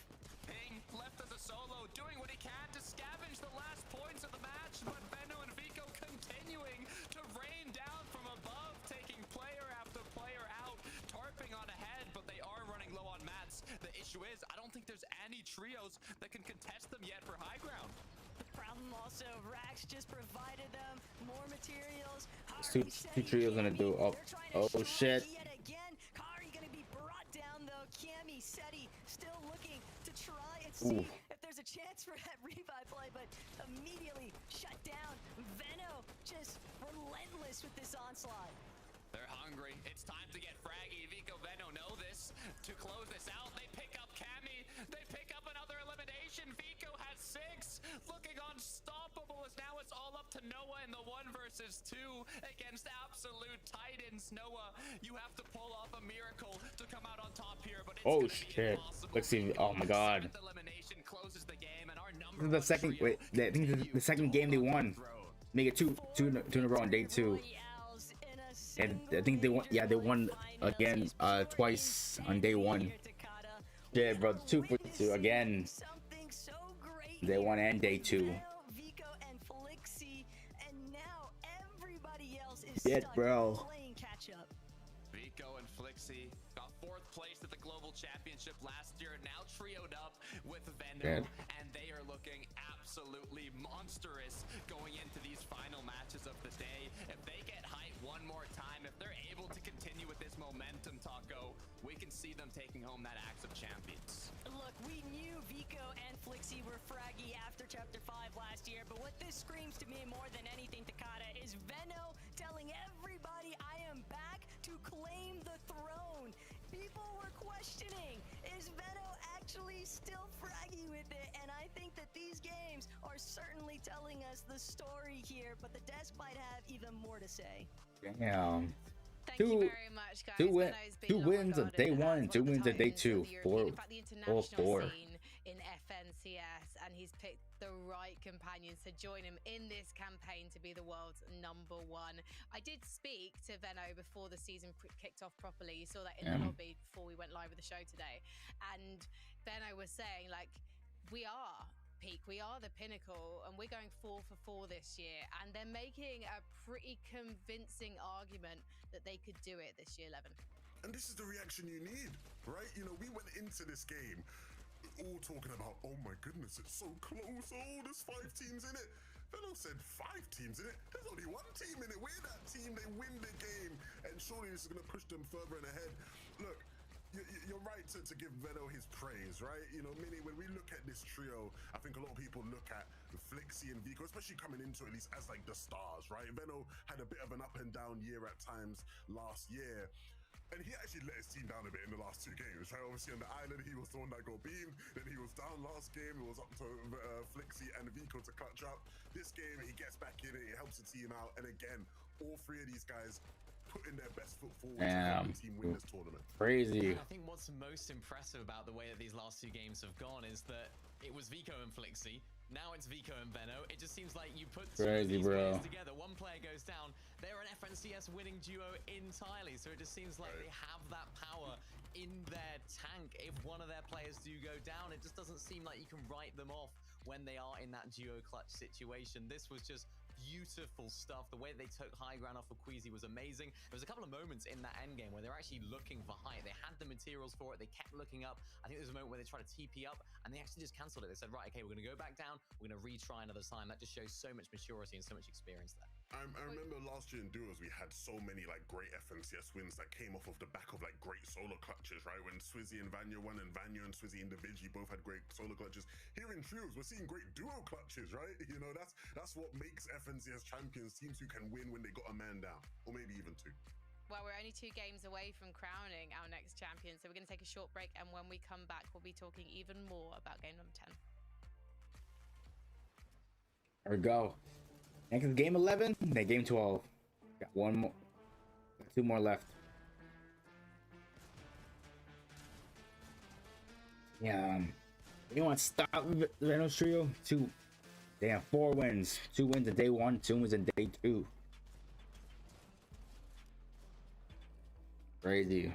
Ping left as a solo, doing what he can to scavenge the last points of the match, but Veno and Vico continuing to rain down from above, taking player after player out, tarping on ahead, but they are running low on mats. The issue is, I don't think there's any trios that can contest them yet for high ground. The problem also, Rax just provided them more materials. Two trios gonna do. Oh shit. Yet again, Kari gonna be brought down though. Cammy, Seti still looking to try and see if there's a chance for that revive play, but immediately shut down. Veno just relentless with this onslaught. They're hungry. It's time to get fraggy. Vico, Veno know this. To close this out, they pick up Cammy. They pick up another elimination. Vico has 6. Looking unstoppable as now it's all up to Noah in the 1 versus 2 against absolute titans. Noah, you have to pull off a miracle to come out on top here, but it's Oh shit. Let's see. Oh my god. Elimination closes the game, and our This is the second. Wait, I think this is the second game they won. Make it two in a row on day 2. And I think they won. Yeah, they won again twice on day 1. Yeah, bro, 2 for 2 again. Day 1 and day 2. Vico and Flixie, and now everybody else is bro. playing catch up. Vico and Flixie got 4th place at the Global Championship last year, now trioed up with Veno, and they are looking absolutely monstrous going into these final matches of the day. If they get height one more time, if they're able to continue with this momentum, Taco, we can see them taking home that Axe of Champions. Look, we knew Vico and Flixie were fraggy after Chapter 5 last year, but what this screams to me more than anything, Takada, is Veno telling everybody I am back to claim the throne. People were questioning, is Veno actually still fraggy with it? And I think that these games are certainly telling us the story here, but the desk might have even more to say. Damn. Thank you very much, guys. Two wins of day 1, 2 wins of day 2. 4 4. In FNCS, and he's picked the right companions to join him in this campaign to be the world's #1. I did speak to Veno before the season kicked off properly. You saw that in the lobby before we went live with the show today, and Veno was saying, like, we are peak, we are the pinnacle, and we're going 4 for 4 this year, and they're making a pretty convincing argument that they could do it this year, Levin. And this is the reaction you need, right? You know, we went into this game all talking about, oh my goodness, it's so close. Oh, there's 5 teams in it. Veno said 5 teams in it. There's only 1 team in it. We're that team. They win the game, and surely this is going to push them further and ahead. Look, you're right to give Veno his praise, right? You know, Minnie, when we look at this trio, I think a lot of people look at Flixie and Vico, especially coming into at least as like the stars, right? Veno had a bit of an up and down year at times last year. And he actually let his team down a bit in the last 2 games, right? Obviously on the island, he was the one that got beamed. Then he was down last game. It was up to Flixie and Vico to clutch up. This game, he gets back in it. He helps the team out. And again, all 3 of these guys putting their best foot forward to help the team win this tournament. Crazy. I think what's most impressive about the way that these last 2 games have gone is that it was Vico and Flixie. Now it's Vico and Veno. It just seems like you put 2 of these players together. One player goes down. They're an FNCS winning duo entirely. So it just seems like they have that power in their tank. If one of their players do go down, it just doesn't seem like you can write them off when they are in that duo clutch situation. This was just beautiful stuff. The way they took high ground off of Queasy was amazing. There was a couple of moments in that end game where they were actually looking for height. They had the materials for it. They kept looking up. I think there was a moment where they tried to TP up and they actually just cancelled it. They said, right, okay, we're going to go back down. We're going to retry another time. That just shows so much maturity and so much experience there. I remember last year in duos we had so many like great FNCS wins that came off of the back of like great solo clutches, right? When Swizzy and Vanya won, and Vanya and Swizzy individually both had great solo clutches. Here in trios, we're seeing great duo clutches, right? You know, that's what makes FNCS champions, teams who can win when they got a man down, or maybe even two. Well, we're only 2 games away from crowning our next champion, so we're going to take a short break, and when we come back, we'll be talking even more about game number 10. There we go. Next is game 11, then game 12. Got 1 more, 2 more left. Yeah. You want to stop Venom's trio? 2. They have 4 wins. 2 wins in day 1, 2 wins in day 2. Crazy.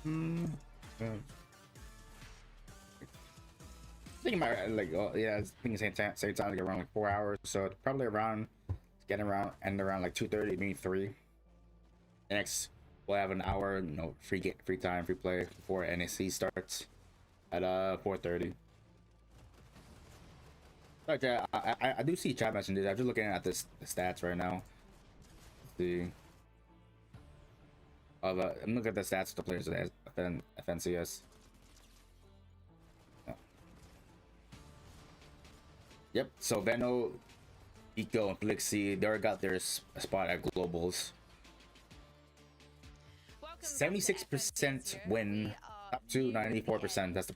I think my like yeah, I think same time like around like 4 hours, so probably around getting around like 2:30, maybe 3. The next we'll have an hour, you know, free time, free play before NSC starts at 4:30. But yeah, I do see chat messages. I'm just looking at the stats right now. Let's see. I'm looking at the stats of the players of FNCS. Yep, so Veno, Eco, and Flixie, they already got their spot at Globals. 76% win, up to 94%. That's the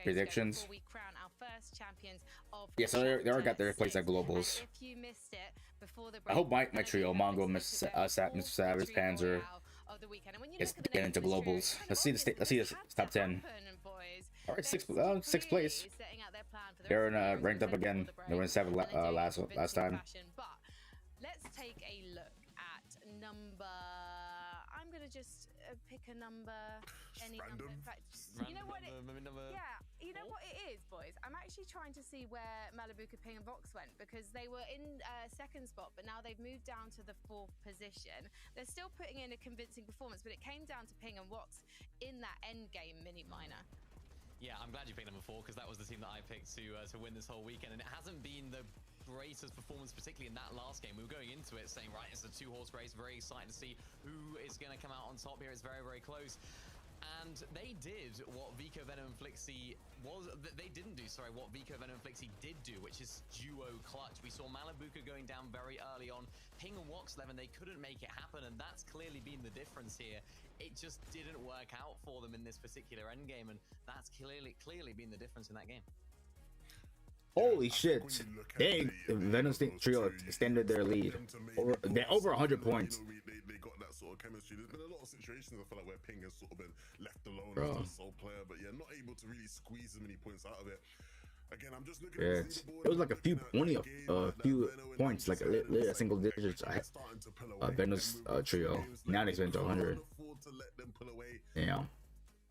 predictions. Yeah, so they already got their place at Globals. I hope my trio, Mongo, Mr. Savage, Panzer, is getting into Globals. Let's see the top 10. All right, sixth place. They're ranked up again. They were in 7th last time. Let's take a look at number. I'm gonna just pick a number. Any number. In fact, you know what? Yeah, you know what it is, boys. I'm actually trying to see where Malibuka, Ping, and Vox went, because they were in 2nd spot, but now they've moved down to the 4th position. They're still putting in a convincing performance, but it came down to Ping and Vox in that end game mini minor. Yeah, I'm glad you picked number 4, because that was the team that I picked to win this whole weekend, and it hasn't been the greatest performance, particularly in that last game. We were going into it saying, right, it's a 2-horse race, very excited to see who is going to come out on top here. It's very, very close. And they did what Vico, Venom, and Flixie what Vico, Venom, and Flixie did do, which is duo clutch. We saw Malibuka going down very early on. Ping and Woxleven, they couldn't make it happen, and that's clearly been the difference here. It just didn't work out for them in this particular endgame, and that's clearly been the difference in that game. Holy shit! Dang, the Venom trio extended their lead over 100 points. They got that sort of chemistry. There's been a lot of situations I feel like where Ping has sort of been left alone Bro. as the sole player, but yeah, not able to really squeeze as many points out of it. Again, I'm just looking Yeah, at this leaderboard, it was like a few, looking at only that a game that few Veno and points, like Manchester United, a single like, digits. they're starting to pull away. Venom's And with trio. games, Now like, it's been to we 100. can't afford to let them pull away. Damn.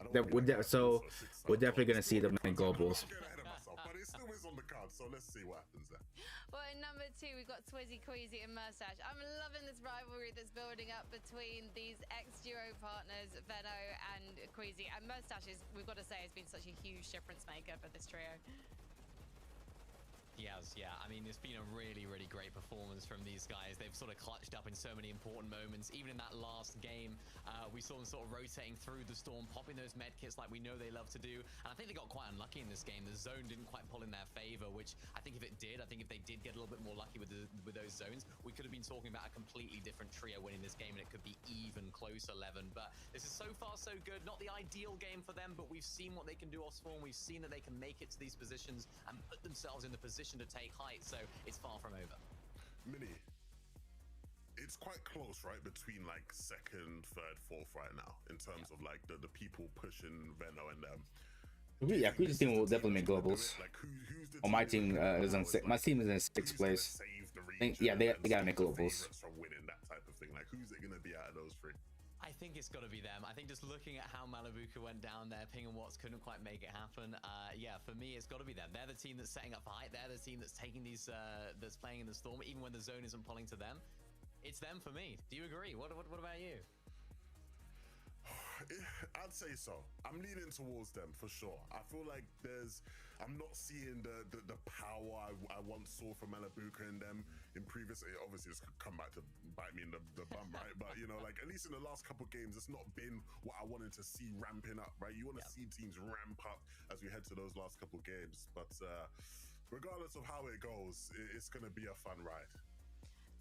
I don't That wanna would get so ahead of myself, we're definitely gonna it's see still them on in the cards. globals. I'm not getting ahead of myself, but it still is on the card, so let's see what happens there. Well, in number 2, we've got Swizzy, Queasy, and Mustache. I'm loving this rivalry that's building up between these ex-duo partners, Veno and Queasy. And Mustache, we've got to say, has been such a huge difference maker for this trio. Yes, yeah. I mean, it's been a really, really great performance from these guys. They've sort of clutched up in so many important moments. Even in that last game, we saw them sort of rotating through the storm, popping those med kits like we know they love to do. And I think they got quite unlucky in this game. The zone didn't quite pull in their favor, which I think if it did, I think if they did get a little bit more lucky with those zones, we could have been talking about a completely different trio winning this game, and it could be even closer, Levin. But this is so far so good. Not the ideal game for them, but we've seen what they can do off spawn. We've seen that they can make it to these positions and put themselves in the position to take height, so it's far from over. Mini, it's quite close, right, between like second, third, fourth right now in terms of like the people pushing Veno and them. Yeah, Queen's team will definitely make globals. Like who's the On my team is on my team is in 6th place. Yeah, they gotta make globals. From winning that type of thing. Like who's it gonna be out of those three? I think it's got to be them. I think just looking at how Malibuca went down there, Ping and Watts couldn't quite make it happen. Yeah, for me, it's got to be them. They're the team that's setting up height. They're the team that's taking these, that's playing in the storm, even when the zone isn't pulling to them. It's them for me. Do you agree? What about you? I'd say so. I'm leaning towards them for sure. I feel like I'm not seeing the power I once saw from Malibuca and them in previous. Obviously, it's come back to bite me in the bum, right? But you know, like at least in the last couple games, it's not been what I wanted to see ramping up, right? You want to see teams ramp up as we head to those last couple games. But regardless of how it goes, it's going to be a fun ride.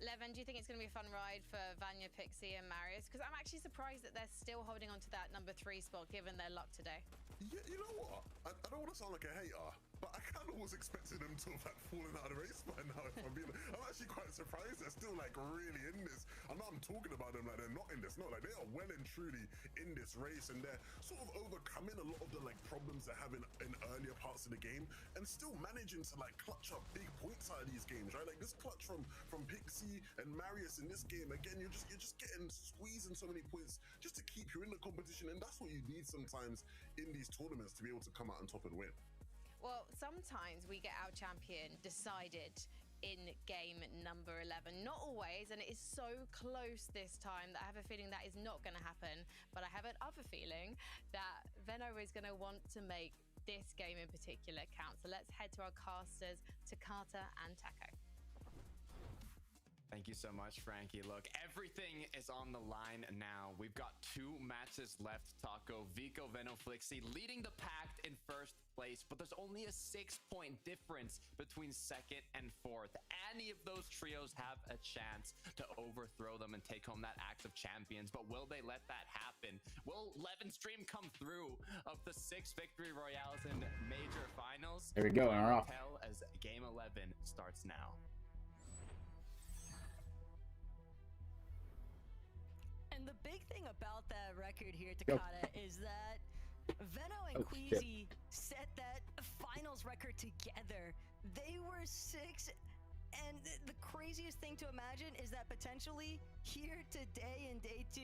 Levin, do you think it's going to be a fun ride for Vanya, Pixie, and Marius? Because I'm actually surprised that they're still holding on to that number 3 spot, given their luck today. Yeah, you know what? I don't want to sound like a hater, but I kind of was expecting them to have like fallen out of the race by now. If I'm actually quite surprised they're still like really in this. I know I'm talking about them like they're not in this. No, like they are well and truly in this race, and they're sort of overcoming a lot of the like problems they're having in earlier parts of the game, and still managing to like clutch up big points out of these games, right? Like this clutch from Pixie and Marius in this game. Again, you're just getting squeezing so many points just to keep you in the competition, and that's what you need sometimes in these tournaments to be able to come out on top and win. Well, sometimes we get our champion decided in game number 11. Not always, and it is so close this time that I have a feeling that is not going to happen. But I have another feeling that Veno is going to want to make this game in particular count. So let's head to our casters, Takata and Taco. Thank you so much, Frankie. Look, everything is on the line now. We've got 2 matches left, Taco. Vico, Veno, Flixie leading the pack in first place, but there's only a 6-point difference between second and fourth. Any of those trios have a chance to overthrow them and take home that Axe of Champions, but will they let that happen? Will Levin Stream come through of the 6 victory royales in major finals? There we go, and we're off. Tell as game 11 starts now. And the big thing about that record here, Takata, is that Veno and Queasy set that finals record together. They were 6, and the craziest thing to imagine is that potentially here today in day 2,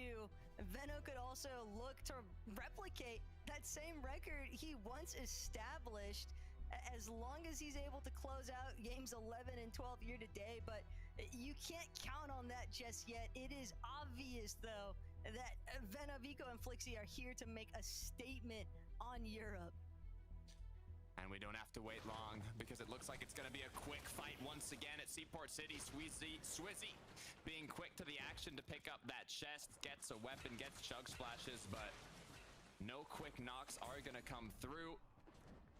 Veno could also look to replicate that same record he once established, as long as he's able to close out games 11 and 12 year to day. But you can't count on that just yet. It is obvious, though, that Veno, Vico, and Flixie are here to make a statement on Europe. And we don't have to wait long, because it looks like it's going to be a quick fight once again at Seaport City. Swizzy being quick to the action to pick up that chest, gets a weapon, gets chug splashes, but no quick knocks are going to come through.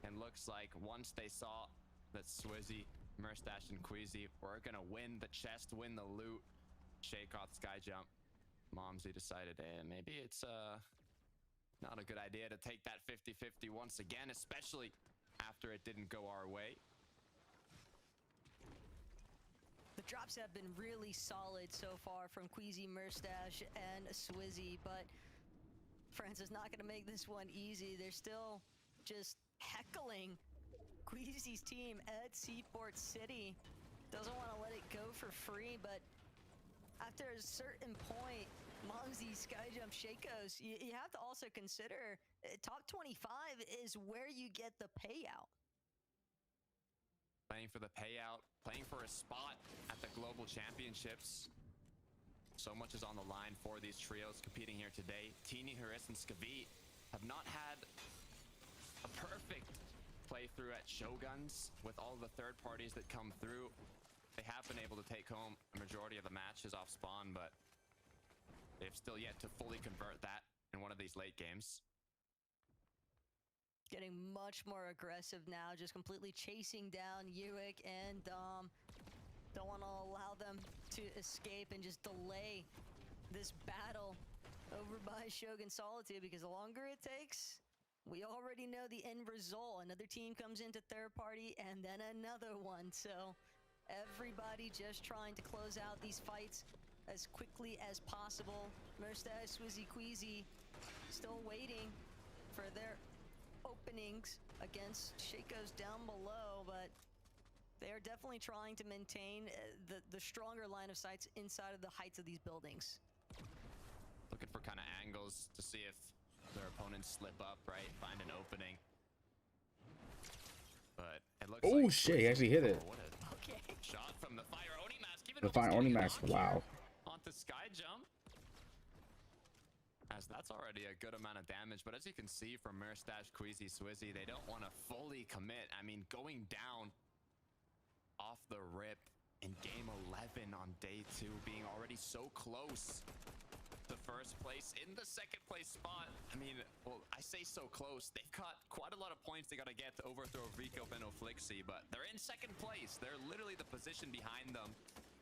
And looks like once they saw that Swizzy, Mustache, and Queasy were going to win the chest, win the loot, shake off sky jump, Momsy decided, maybe it's not a good idea to take that 50-50 once again, especially after it didn't go our way. The drops have been really solid so far from Queasy, Merstash, and Swizzy, but France is not going to make this one easy. They're still just heckling Queasy's team at Seaport City. Doesn't want to let it go for free, but after a certain point, Momsy, Skyjump, Shakos, you have to also consider top 25 is where you get the payout. Playing for the payout, playing for a spot at the Global Championships. So much is on the line for these trios competing here today. Teeny, Haris, and Skavit have not had a perfect playthrough at Shoguns with all the third parties that come through. They have been able to take home a majority of the matches off spawn, but they've still yet to fully convert that in one of these late games. Getting much more aggressive now, just completely chasing down Uik and Dom. Don't want to allow them to escape and just delay this battle over by Shogun Solitude, because the longer it takes, we already know the end result. Another team comes into third party and then another one. So everybody just trying to close out these fights as quickly as possible. Merstash, Swizzy, Queasy still waiting for their openings against Shakos down below, but they are definitely trying to maintain the stronger line of sights inside of the heights of these buildings. Looking for kind of angles to see if their opponents slip up, right? Find an opening. But it looks Oh like shit, he actually hit it. What a shot from the Fire Oni Mask. Even The Fire Oni Mask, wow. Onto Skyjump. As that's already a good amount of damage, but as you can see from Merstash, Queasy, Swizzy, they don't want to fully commit. I mean, going down off the rip in game 11 on day 2, being already so close to first place in the second place spot. I mean, well, I say so close. They've got quite a lot of points they got to get to overthrow Rico, Benno, Flixie, but they're in second place. They're literally the position behind them,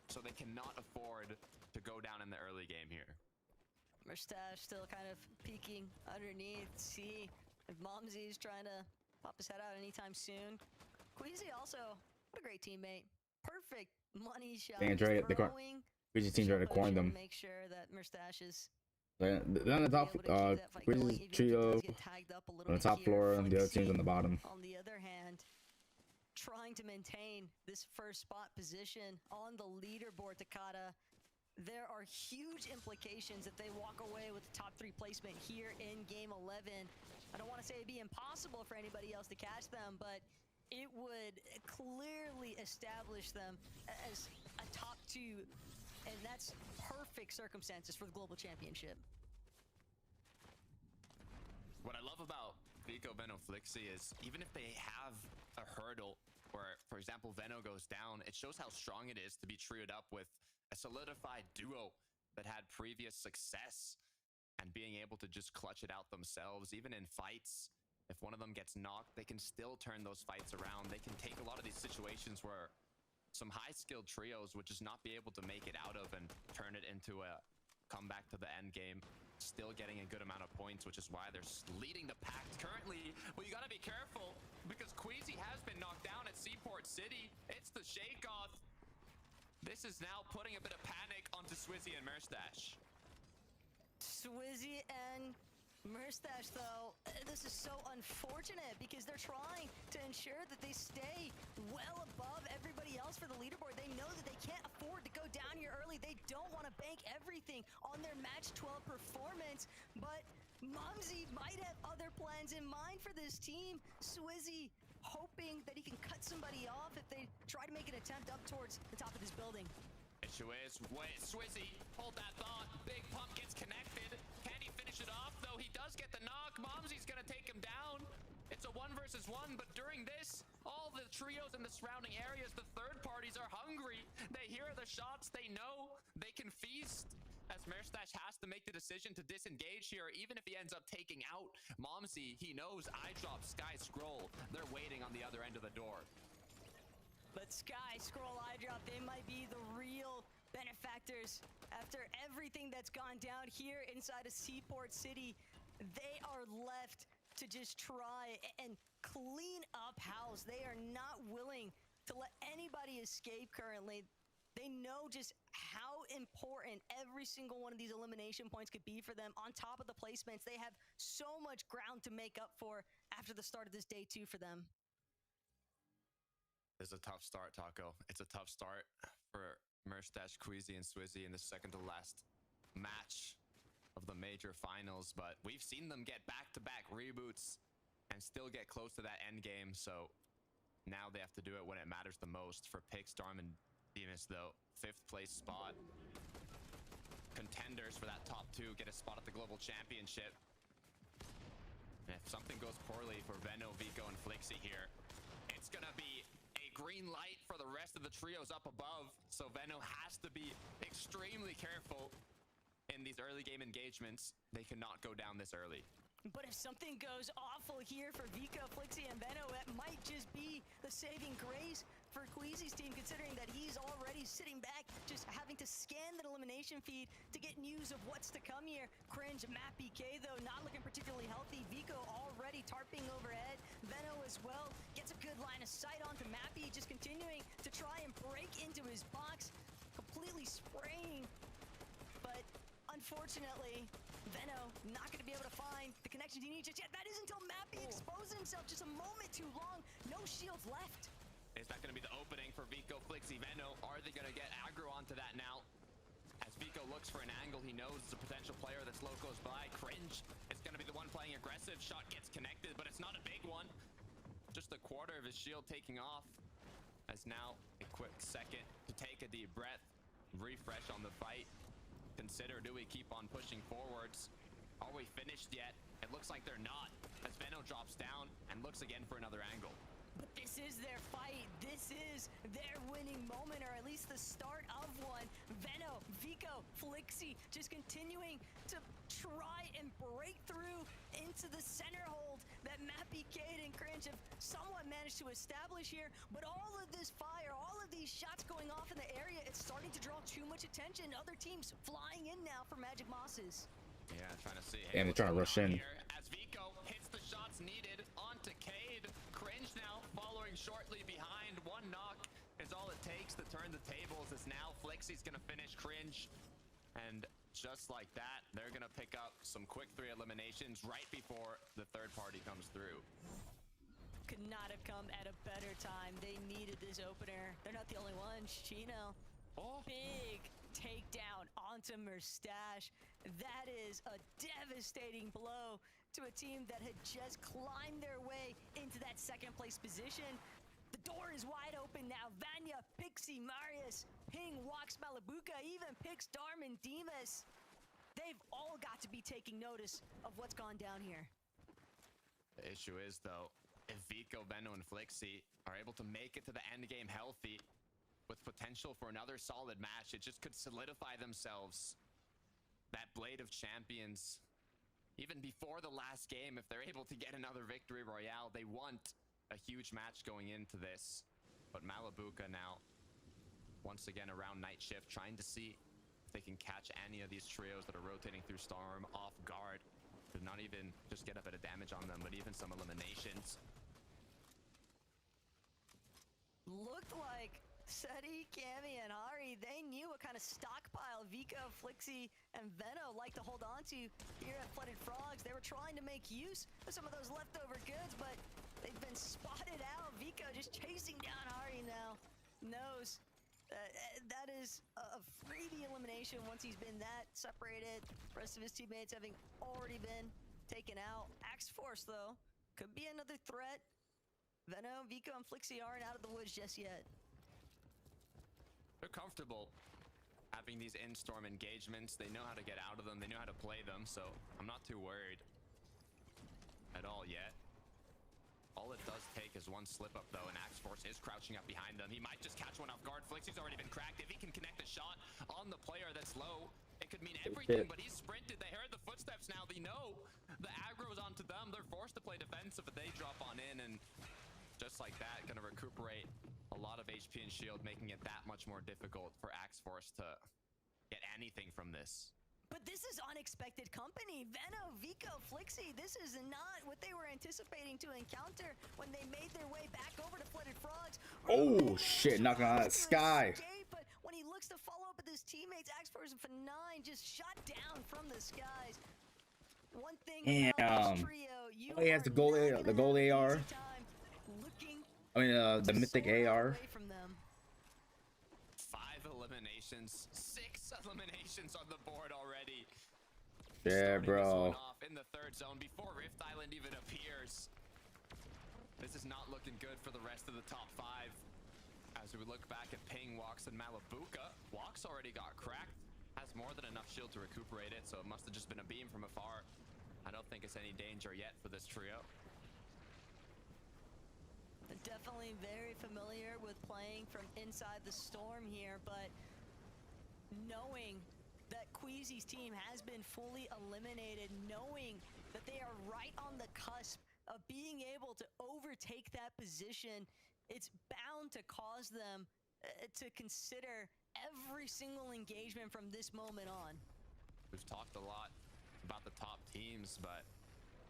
so they cannot afford to go down in the early game here. Merstash still kind of peeking underneath. See if Momsy's trying to pop his head out anytime soon. Queasy also, what a great teammate. Perfect money shot. They tried it. Queasy's team tried to corner them. Make sure that Merstash is They're on the top. Queasy's trio on the top floor, and the other team's on the bottom. On the other hand, trying to maintain this first spot position on the leaderboard, Takada. There are huge implications if they walk away with the top 3 placement here in game 11. I don't want to say it'd be impossible for anybody else to catch them, but it would clearly establish them as a top 2, and that's perfect circumstances for the Global Championship. What I love about Vico, Benno, Flixie is even if they have a hurdle where, for example, Venno goes down, it shows how strong it is to be trioed up with a solidified duo that had previous success and being able to just clutch it out themselves. Even in fights, if one of them gets knocked, they can still turn those fights around. They can take a lot of these situations where some high-skilled trios would just not be able to make it out of and turn it into a comeback to the end game, still getting a good amount of points, which is why they're leading the pack currently. Well, you gotta be careful because Queasy has been knocked down at Seaport City. It's the Shakeoff. This is now putting a bit of panic onto Swizzy and Merstash. Swizzy and Merstash, though, this is so unfortunate because they're trying to ensure that they stay well above everybody else for the leaderboard. They know that they can't afford to go down here early. They don't want to bank everything on their match 12 performance, but Momsy might have other plans in mind for this team. Swizzy hoping that he can cut somebody off if they try to make an attempt up towards the top of this building. Issue is, wait, Swizzy, hold that thought. Big Pump gets connected. Can he finish it off, though? He does get the knock. Momsy's gonna take him down. It's a 1 versus 1, but during this, all the trios in the surrounding areas, the third parties are hungry. They hear the shots. They know they can feast. As Merstash has to make the decision to disengage here, even if he ends up taking out Momsy, he knows iDrop, Sky Scroll. They're waiting on the other end of the door. But Sky, Scroll, iDrop, they might be the real benefactors after everything that's gone down here inside of Seaport City. They are left to just try and clean up house. They are not willing to let anybody escape currently. They know just how important every single one of these elimination points could be for them. On top of the placements, they have so much ground to make up for after the start of this day 2 for them. It's a tough start, Taco. It's a tough start for Merstash, Queasy, and Swizzy in the second to last match of the major finals, but we've seen them get back-to-back reboots and still get close to that end game, so now they have to do it when it matters the most. For Pix, Storm, and Demus, though, 5th place spot. Contenders for that top 2 get a spot at the Global Championship. And if something goes poorly for Veno, Vico, and Flixie here, it's gonna be a green light for the rest of the trios up above, so Veno has to be extremely careful in these early game engagements. They cannot go down this early. But if something goes awful here for Vico, Flixie, and Veno, that might just be the saving grace for Queasy's team, considering that he's already sitting back, just having to scan the elimination feed to get news of what's to come here. Cringe, Matt BK, though, not looking particularly healthy. Vico already tarping overhead. Veno as well gets a good line of sight onto Mappy, just continuing to try and break into his box, completely spraying. But unfortunately, Veno not going to be able to find the connections he needs just yet. That is until Mappy exposed himself just a moment too long. No shields left. Is that going to be the opening for Vico, Flixie, Veno? Are they going to get aggro onto that now? As Vico looks for an angle, he knows it's a potential player that's low close by. Cringe is going to be the one playing aggressive. Shot gets connected, but it's not a big one. Just a quarter of his shield taking off. As now a quick second to take a deep breath, refresh on the fight. Consider, do we keep on pushing forwards? Are we finished yet? It looks like they're not, as Veno drops down and looks again for another angle. But this is their fight. This is their winning moment, or at least the start of one. Veno, Vico, Flixie just continuing to try and break through into the center hold that Mappy, Cade, and Cringe have somewhat managed to establish here. But all of this fire, all of these shots going off in the area, it's starting to draw too much attention. Other teams flying in now for Magic Mosses. Yeah, trying to see. And they're trying to rush in. As Vico hits the shots needed onto Cade. Cringe now following shortly behind. One knock is all it takes to turn the tables, as now Flixie's gonna finish Cringe. And just like that, they're gonna pick up some quick 3 eliminations right before the third party comes through. Could not have come at a better time. They needed this opener. They're not the only ones. Chino. Oh. Big takedown onto Merstash. That is a devastating blow to a team that had just climbed their way into that second place position. The door is wide open now. Vanya, Pixie, Marius, Ping, Walks, Malabuka, even Pix, Darman, Demus. They've all got to be taking notice of what's gone down here. The issue is, though, if Vico, Veno, and Flixie are able to make it to the end game healthy, with potential for another solid match, it just could solidify themselves that Blade of Champions. Even before the last game, if they're able to get another victory royale, they want a huge match going into this. But Malabuka now, once again around night shift, trying to see if they can catch any of these trios that are rotating through Storm off guard. To not even just get a bit of damage on them, but even some eliminations. Looked like Seti, Cammy, and Ari, they knew what kind of stockpile Vico, Flixie, and Veno like to hold on to here at Flooded Frogs. They were trying to make use of some of those leftover goods, but they've been spotted out. Vico just chasing down Ari now. Knows that is a freebie elimination once he's been that separated. The rest of his teammates having already been taken out. Axe Force, though, could be another threat. Veno, Vico, and Flixie aren't out of the woods just yet. They're comfortable having these in-storm engagements. They know how to get out of them. They know how to play them, so I'm not too worried at all yet. All it does take is one slip-up, though, and Axe Force is crouching up behind them. He might just catch one off guard. Flixie's already been cracked. If he can connect a shot on the player that's low, it could mean everything, but he's sprinted. They heard the footsteps now. They know the aggro's onto them. They're forced to play defensive, but they drop on in, and just like that, gonna recuperate a lot of HP and shield, making it that much more difficult for Axe Force to get anything from this. But this is unexpected company. Veno, Vico, Flixie, this is not what they were anticipating to encounter when they made their way back over to Flooded Frogs. Oh shit, knocking on that sky. But when He looks to follow up with his teammates. Axe Person for 9 just shot down from the skies. One thing about this trio, you he has the gold AR. I mean, the mythic AR. 5 eliminations, 6 eliminations on the board already. Yeah, bro. Off in the third zone before Rift Island even appears. This is not looking good for the rest of the top 5. As we look back at Ping, Walks, and Malabuka, Walks already got cracked. Has more than enough shield to recuperate it, so it must have just been a beam from afar. I don't think it's any danger yet for this trio. Definitely very familiar with playing from inside the storm here, but knowing that Queasy's team has been fully eliminated, knowing that they are right on the cusp of being able to overtake that position, it's bound to cause them to consider every single engagement from this moment on. We've talked a lot about the top teams, but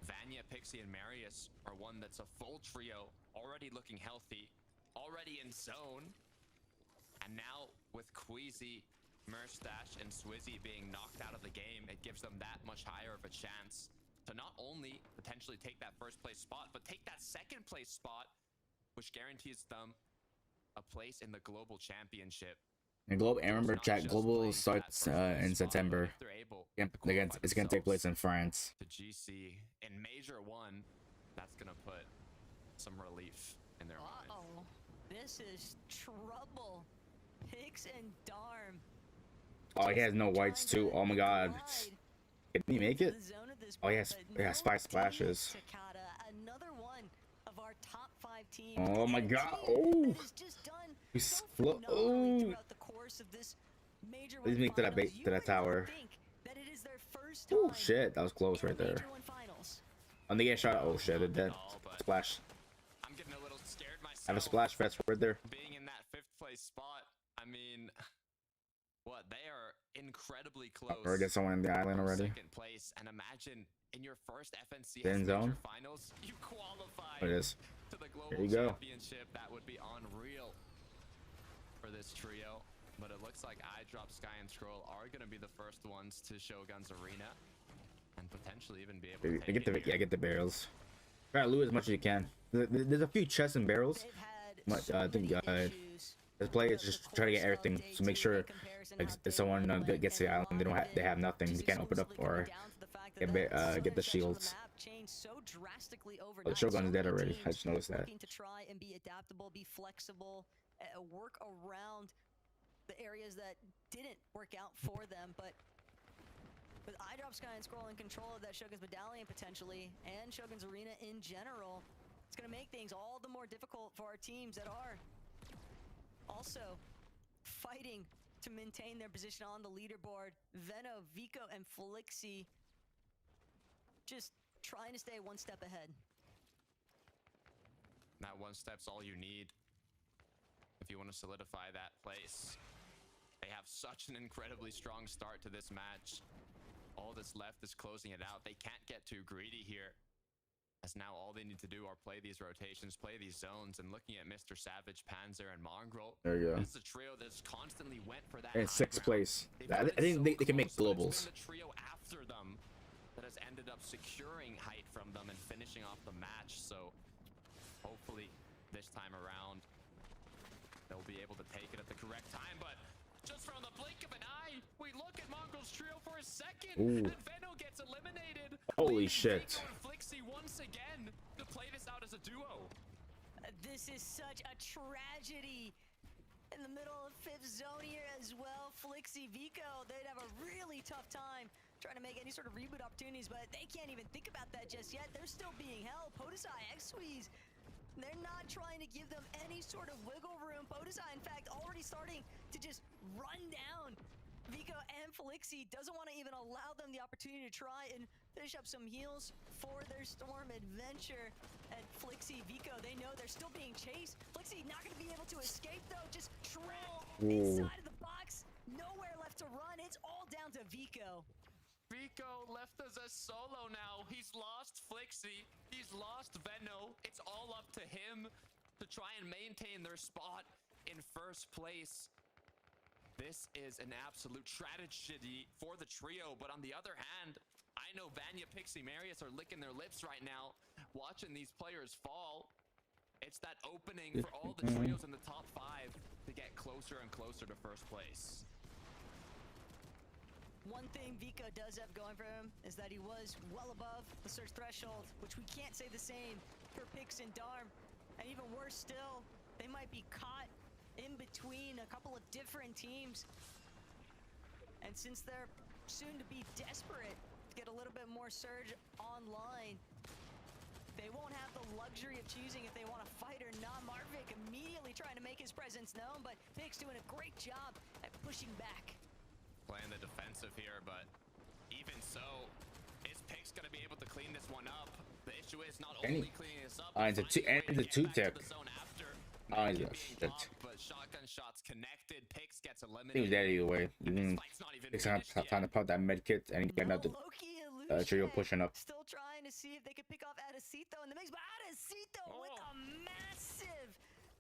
Vanya, Pixie, and Marius are one that's a full trio, already looking healthy, already in zone. And now with Queasy, Merstash, and Swizzy being knocked out of the game, it gives them that much higher of a chance to not only potentially take that first place spot, but take that second place spot, which guarantees them a place in the global championship. And I remember chat, global starts in September. It's gonna take place in France. To GC in Major 1, that's gonna put some relief in their mind. Uh-oh, this is trouble. Pix and Darm. Oh, he has no whites too. Oh my god. Can he make it? Oh, he has 5 splashes. Another one of our top 5 teams. Oh my god. Oh. He's oh. Please make to that tower. Oh shit, that was close right there. On the get shot. Oh shit, they're dead. Splash. I'm getting a little scared myself. I have a splash vest right there. Being in that 5th place spot, I mean, what, they are incredibly close. Or get someone in the island already. 2nd place, and imagine in your first FNCS in zone finals, you qualify it is. To the global there you go. championship. That would be unreal for this trio. But it looks like iDrop, Sky, and Scroll are going to be the first ones to Shogun's Arena, and potentially even be able to get the barrels. Try to loot as much as you can. There's a few chests and barrels. But I think the players just try to get everything. So make sure if someone gets to the island, they have nothing. They can't open up or get the shields. Oh, the Shogun's dead already. I just noticed that. To try and be adaptable, be flexible, work around the areas that didn't work out for them, but with iDrop, Sky, and Scroll in control of that Shogun's Medallion potentially, and Shogun's Arena in general, it's going to make things all the more difficult for our teams that are also fighting to maintain their position on the leaderboard. Veno, Vico, and Flixie just trying to stay one step ahead. That one step's all you need if you want to solidify that place. They have such an incredibly strong start to this match. All that's left is closing it out. They can't get too greedy here, as now all they need to do are play these rotations, play these zones, and looking at Mr. Savage, Panzer, and Mongrel. There you go. This is a trio that's constantly went for that. And 6th place. I think they can make globals. The trio after them that has ended up securing height from them and finishing off the match. So hopefully this time around they'll be able to take it at the correct time. But just from the blink of an eye, we look at Mongrel's trio for a second, and Veno gets eliminated. Holy shit. Flixie once again to play this out as a duo. This is such a tragedy. In the middle of 5th zone here as well, Flixie, Vico, they'd have a really tough time trying to make any sort of reboot opportunities, but they can't even think about that just yet. They're still being held. PotisEye, X-Squeeze, they're not trying to give them any sort of wiggle room. PotisEye, in fact, already starting to just run down Vico and Flixie. Doesn't want to even allow them the opportunity to try and finish up some heals for their Storm adventure. And Flixie, Vico, they know they're still being chased. Flixie not going to be able to escape, though. Just trail inside of the box. Nowhere left to run. It's all down to Vico. Vico left as a solo now. He's lost Flixie. He's lost Veno. It's all up to him to try and maintain their spot in 1st place. This is an absolute tragedy for the trio, but on the other hand, I know Vanya, Pixie, Marius are licking their lips right now, watching these players fall. It's that opening for all the trios in the top 5 to get closer and closer to first place. One thing Vico does have going for him is that he was well above the search threshold, which we can't say the same for Pix and Darm. And even worse still, they might be caught in between a couple of different teams. And since they're soon to be desperate to get a little bit more surge online, they won't have the luxury of choosing if they want to fight or not. Marvik immediately trying to make his presence known, but Pix doing a great job at pushing back. Playing the defensive here, but even so, is Pix going to be able to clean this one up? The issue is not only cleaning this up, and the two tech. Oh, yeah, shit. But shotgun shots connected. Pix gets He was eliminated. dead either way. Pix trying to pop that med kit and get another trio pushing up. Still trying to see if they could pick off Adesito in the mix, but Adesito with a massive.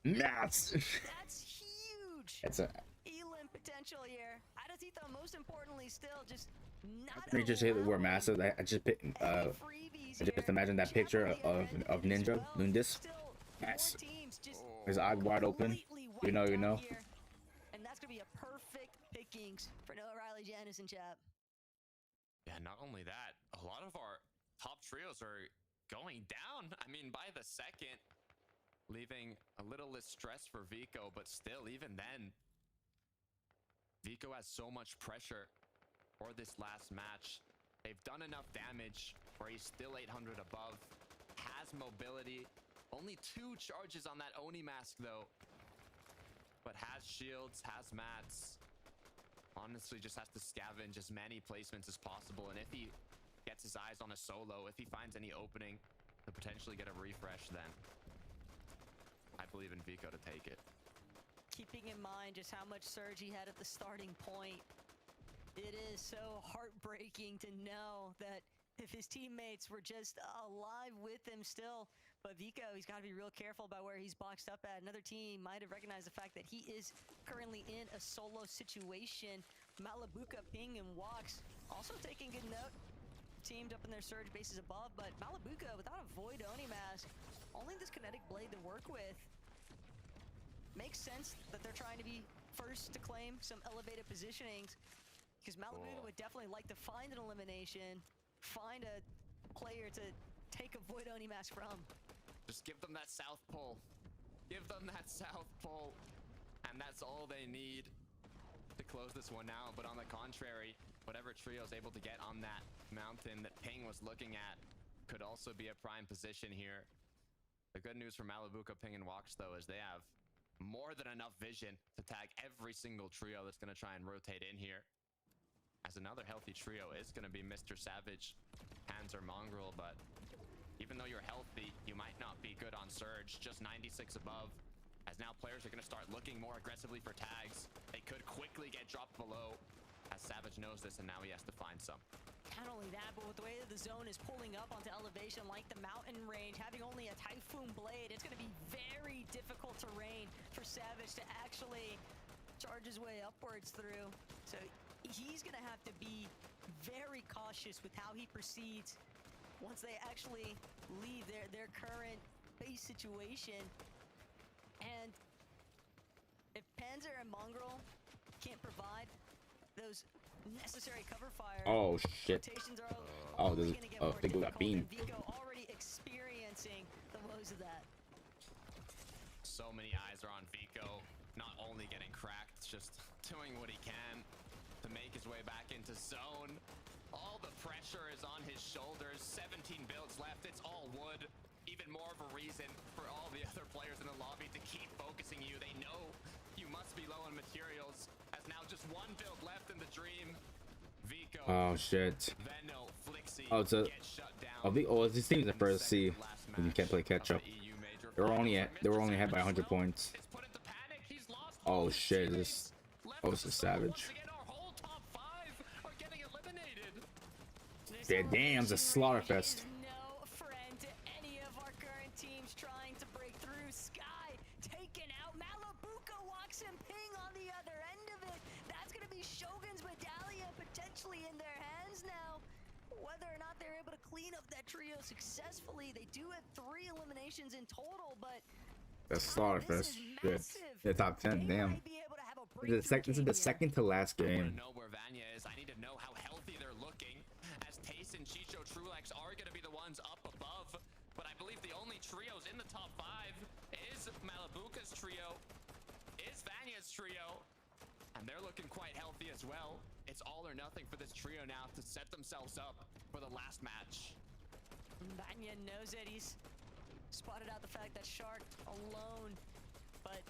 That's huge. That's a. Elim potential here. Adesito, most importantly, still just not. Let me just say the word massive. I just imagine that picture of Ninja doing this. Yes. His eye wide open. You know. And that's gonna be a perfect pickings for Noah Riley Janice and Chap. Yeah, not only that, a lot of our top trios are going down. I mean, by the second, leaving a little less stress for Vico, but still, even then, Vico has so much pressure for this last match. They've done enough damage where he's still 800 above, has mobility, only 2 charges on that Oni mask though, but has shields, has mats. Honestly, just has to scavenge as many placements as possible, and if he gets his eyes on a solo, if he finds any opening to potentially get a refresh, then I believe in Vico to take it. Keeping in mind just how much surge he had at the starting point, it is so heartbreaking to know that if his teammates were just alive with him still. But Vico, he's got to be real careful about where he's boxed up at. Another team might have recognized the fact that he is currently in a solo situation. Malabuka, Ping, and Walks also taking good note. Teamed up in their surge bases above, but Malabuka without a Void Oni mask, only this Kinetic Blade to work with. Makes sense that they're trying to be first to claim some elevated positionings, because Malabuka would definitely like to find an elimination, find a player to take a Void Oni mask from. Just give them that south pull. Give them that south pull. And that's all they need to close this one out. But on the contrary, whatever trio is able to get on that mountain that Ping was looking at could also be a prime position here. The good news for Malabuka, Ping, and Walks, though, is they have more than enough vision to tag every single trio that's going to try and rotate in here. As another healthy trio is going to be Mr. Savage, Hands, or Mongrel, but even though you're healthy, you might not be good on Surge, just 96 above. As now players are going to start looking more aggressively for tags. They could quickly get dropped below, as Savage knows this, and now he has to find some. Not only that, but with the way that the zone is pulling up onto elevation like the mountain range, having only a Typhoon Blade, it's going to be very difficult terrain for Savage to actually charge his way upwards through. So he's going to have to be very cautious with how he proceeds once they actually leave their current base situation. And if Panzer and Mongrel can't provide those necessary cover fire, oh shit. Oh, this is, they got beam. Vico already experiencing the woes of that. So many eyes are on Vico, not only getting cracked, just doing what he can to make his way back into zone. All the pressure is on his shoulders. 17 builds left. It's all wood. Even more of a reason for all the other players in the lobby to keep focusing you. They know you must be low on materials. As now just 1 build left in the dream. Vico. Oh shit. Venno, Flixie, Oh, it's a. Oh, this team's the first C. You can't play catch up. They were only ahead by 100 points. Oh shit. This is Savage. Yeah, damn, it's a slaughterfest. No friend to any of our current teams trying to break through. Sky taken out. Malabuka Walks and Ping on the other end of it. Shogun's medallion potentially in their hands now. Whether or not they're able to clean up that trio successfully, they do have 3 eliminations in total, but The Slaughterfest. Good. The top 10. Damn. This is the second to last I want game. to know where Vanya is. I need to know how healthy they're looking, as Taste and Chicho Trulex are going to be the ones up above. But I believe the only trios in the top 5 is Malibuka's trio, is Vanya's trio, and they're looking quite healthy as well. It's all or nothing for this trio now to set themselves up for the last match. Vanya knows it. He's spotted out the fact that Shark alone, but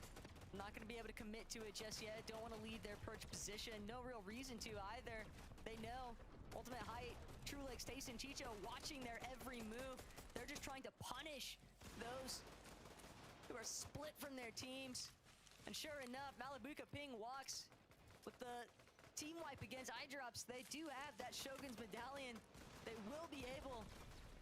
not going to be able to commit to it just yet. Don't want to leave their perch position. No real reason to either. They know Ultimate Height, Trulex, Taste, and Chicho watching their every move. They're just trying to punish those who are split from their teams. And sure enough, Malibuka ping walks with the team wipe against Eyedrops. They do have that Shogun's medallion. They will be able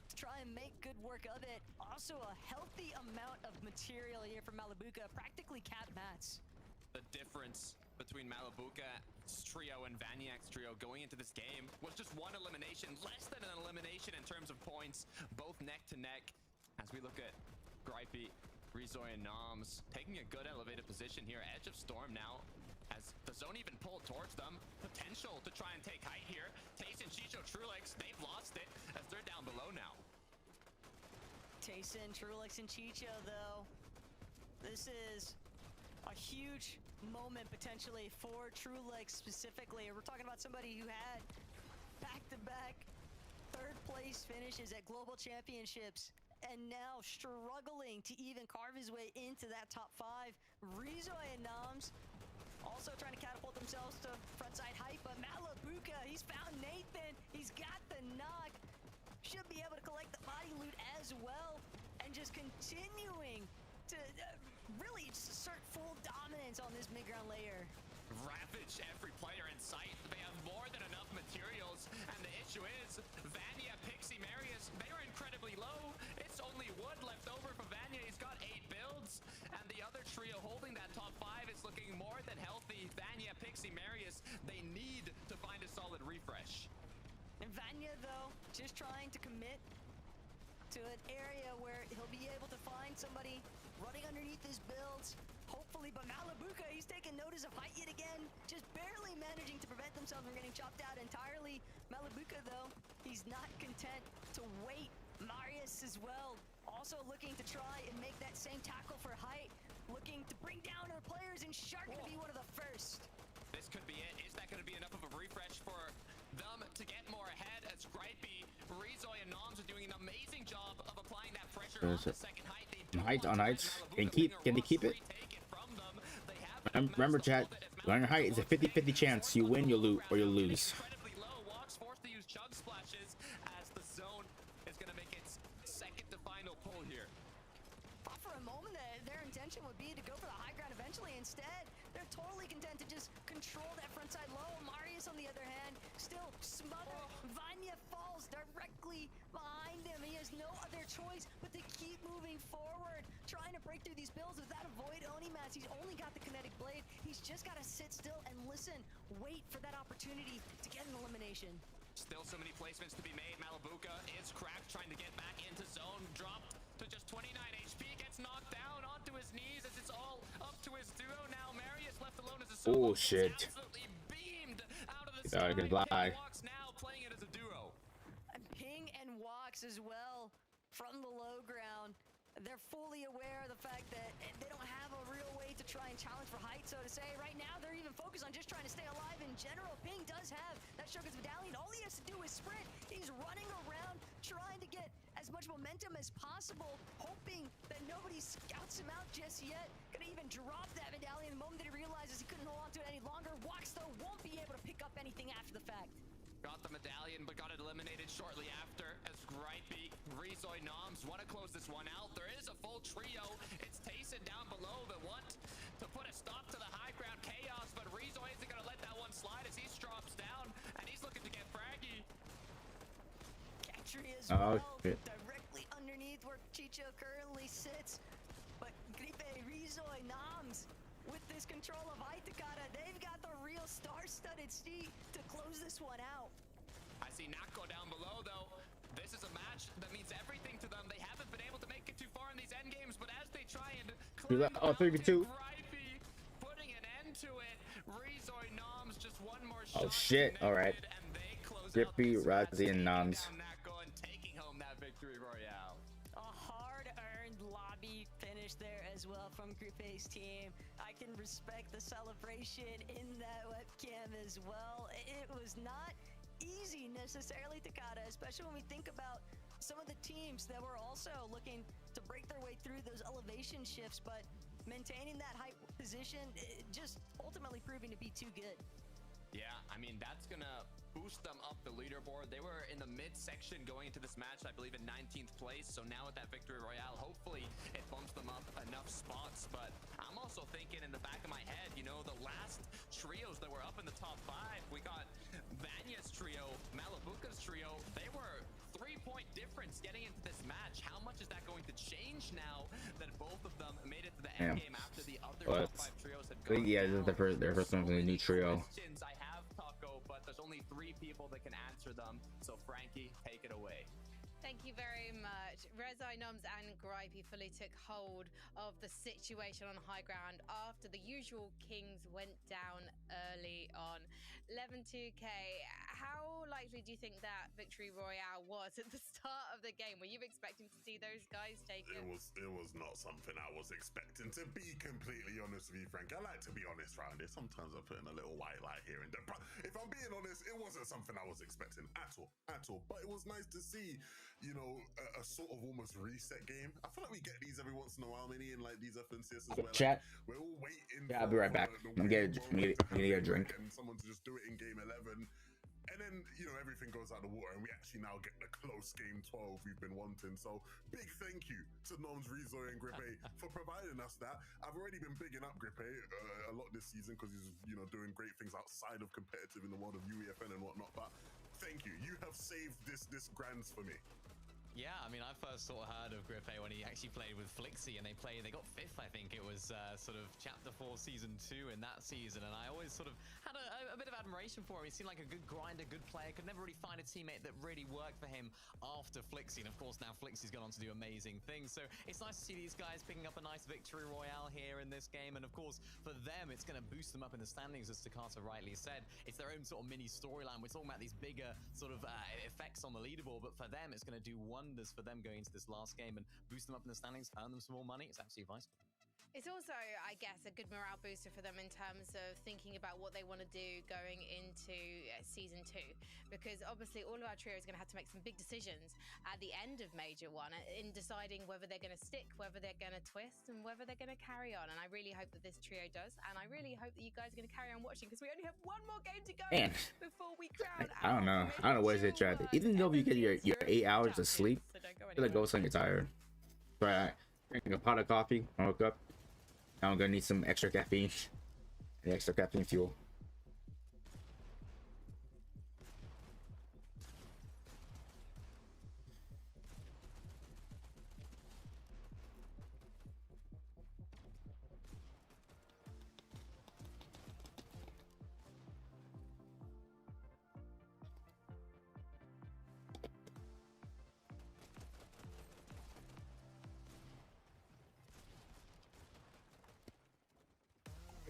to try and make good work of it. Also a healthy amount of material here from Malibuka, practically cap mats. The difference between Malibuka's trio and Vanyak's trio going into this game was just 1 elimination, less than an elimination in terms of points, both neck to neck. As we look at Gripey, Rizoy, and Noms taking a good elevated position here. Edge of Storm now, as the zone even pulled towards them. Potential to try and take height here. Taste and Chicho Trulex, they've lost it as they're down below now. Tayson, Trulex, and Chicho, though. This is a huge moment potentially for Trulex specifically. We're talking about somebody who had back-to-back 3rd place finishes at Global Championships and now struggling to even carve his way into that top 5. Rizoy and Noms also trying to catapult themselves to frontside height, but Malibuka, he's found Nathan. He's got the knock. Should be able to collect the body loot as well, and just continuing to really just assert full dominance on this mid-ground layer. Ravage every player in sight. They have more than enough materials, and the issue is Vanya, Pixie, Marius, they are incredibly low. It's only Wood left over for Vanya. He's got 8 builds, and the other trio holding that top 5 is looking more than healthy. Vanya, Pixie, Marius, they need to find a solid refresh. And Vanya, though, just trying to commit to an area where he'll be able to find somebody running underneath his builds, hopefully. But Malibuka, he's taking notice of height yet again, just barely managing to prevent themselves from getting chopped out entirely. Malibuka, though, he's not content to wait. Marius as well, also looking to try and make that same tackle for height, looking to bring down other players, and Shark gonna be one of the first. This could be it. Is that going to be enough of a refresh for them to get more ahead, as Gripey, Rizoy, and Noms are doing an amazing job of applying that pressure on the second height. Height on heights. Can they keep it? Remember, chat. On your height is a 50-50 chance. You win, you lose, or you lose. Incredibly low. Walks forced to use chug splashes as the zone is going to make its second to final pull here. Thought for a moment that their intention would be to go for the high ground eventually. Instead, they're totally content to just control that frontside low. Marius, on the other hand, still smothered. Vanya falls directly behind him. He has no other choice but to keep moving forward, trying to break through these builds without avoid Onimats. He's only got the kinetic blade. He's just got to sit still and listen, wait for that opportunity to get an elimination. Still so many placements to be made. Malibuka is cracked, trying to get back into zone. Dropped to just 29 HP. Gets knocked down onto his knees as it's all up to his duo now. Marius left alone as a solo. Oh shit. Absolutely beamed out of the sky. Goodbye. Walks now playing it as a duo. And Ping and Walks as well from the low ground. They're fully aware of the fact that they don't have a real way to try and challenge for height, so to say. Right now, they're even focused on just trying to stay alive in general. Ping does have that Shogun's medallion. All he has to do is sprint. He's running around, trying to get as much momentum as possible, hoping that nobody scouts him out just yet. Gonna even drop that medallion the moment that he realizes he couldn't hold on to it any longer. Walks, though, won't be able to pick up anything after the fact. Got the medallion, but got it eliminated shortly after as Gripey, Rizoy, Noms want to close this one out. There is a full trio. It's Tayson down below that want to put a stop to the high ground chaos, but Rizoy isn't going to let that one slide as he drops down, and he's looking to get fraggy. Catchery as well, directly underneath where Chicho currently sits. But Gripe, Rizoy, Noms with this control of Takata. They've got the real star-studded seat to close this one out. I see Nako down below, though. This is a match that means everything to them. They haven't been able to make it too far in these end games, but as they try and Oh, 3v2. putting an end to it, Rizoi Noms just one more Oh shot shit! All right. connected, and they close out Grippy, this match, Razi, and taking Noms. down Nako and taking home that victory royale. A hard-earned lobby finish there as well from Grippe's team. I can respect the celebration in that webcam as well. It was not easy necessarily, Takata, especially when we think about some of the teams that were also looking to break their way through those elevation shifts, but maintaining that high position, just ultimately proving to be too good. Yeah, I mean, that's gonna boost them up the leaderboard. They were in the mid-section going into this match, I believe in 19th place. So now with that victory royale, hopefully it bumps them up enough spots. But I'm also thinking in the back of my head, you know, the last trios that were up in the top 5, we got Vanya's trio, Malabuka's trio. They were 3-point difference getting into this match. How much is that going to change now that both of them made it to the end game after the other top 5 trios had gone Yeah, this is their first one from the new trio. questions I have, Taco, but there's only 3 people that can answer them. So Frankie, take it away. Thank you very much. Rezai Noms and Gripey fully took hold of the situation on high ground after the usual kings went down early on. 11-2K, how likely do you think that victory royale was at the start of the game? Were you expecting to see those guys take it? It was not something I was expecting, to be completely honest with you, Frank. I like to be honest around here. Sometimes I put in a little white lie here and there. But if I'm being honest, it wasn't something I was expecting at all. But it was nice to see, you know, a sort of almost reset game. I feel like we get these every once in a while, Mini, in like these FNCS as well. Chat. Like, we're all waiting. Yeah, I'll be right back. I'm gonna get a drink. And someone to just do it in game 11. And then, you know, everything goes out the water and we actually now get the close game 12 we've been wanting. So big thank you to Noms, Rizoi and Grippe for providing us that. I've already been bigging up Grippe a lot this season because he's, you know, doing great things outside of competitive in the world of UEFN and whatnot. But thank you. You have saved this grands for me. Yeah, I mean, I first sort of heard of Grippe when he actually played with Flixie, and they got 5th, I think it was sort of Chapter 4 Season 2 in that season, and I always sort of had a bit of admiration for him. He seemed like a good grinder, good player, could never really find a teammate that really worked for him after Flixie, and of course now Flixie's gone on to do amazing things, so it's nice to see these guys picking up a nice victory royale here in this game, and of course for them it's going to boost them up in the standings, as Takata rightly said. It's their own sort of mini storyline. We're talking about these bigger sort of effects on the leaderboard, but for them it's going to do wonders for them going into this last game and boost them up in the standings, earn them some more money. It's absolutely vital. It's also, I guess, a good morale booster for them in terms of thinking about what they want to do going into Season 2. Because obviously all of our trio is going to have to make some big decisions at the end of Major 1 in deciding whether they're going to stick, whether they're going to twist, and whether they're going to carry on. And I really hope that this trio does. And I really hope that you guys are going to carry on watching because we only have one more game to go before we crown. I don't know what is it, chat. Even though you get your 8 hours of sleep, I feel like all of a sudden you're tired. But drinking a pot of coffee, I woke up. Now I'm gonna need some extra caffeine. The extra caffeine fuel.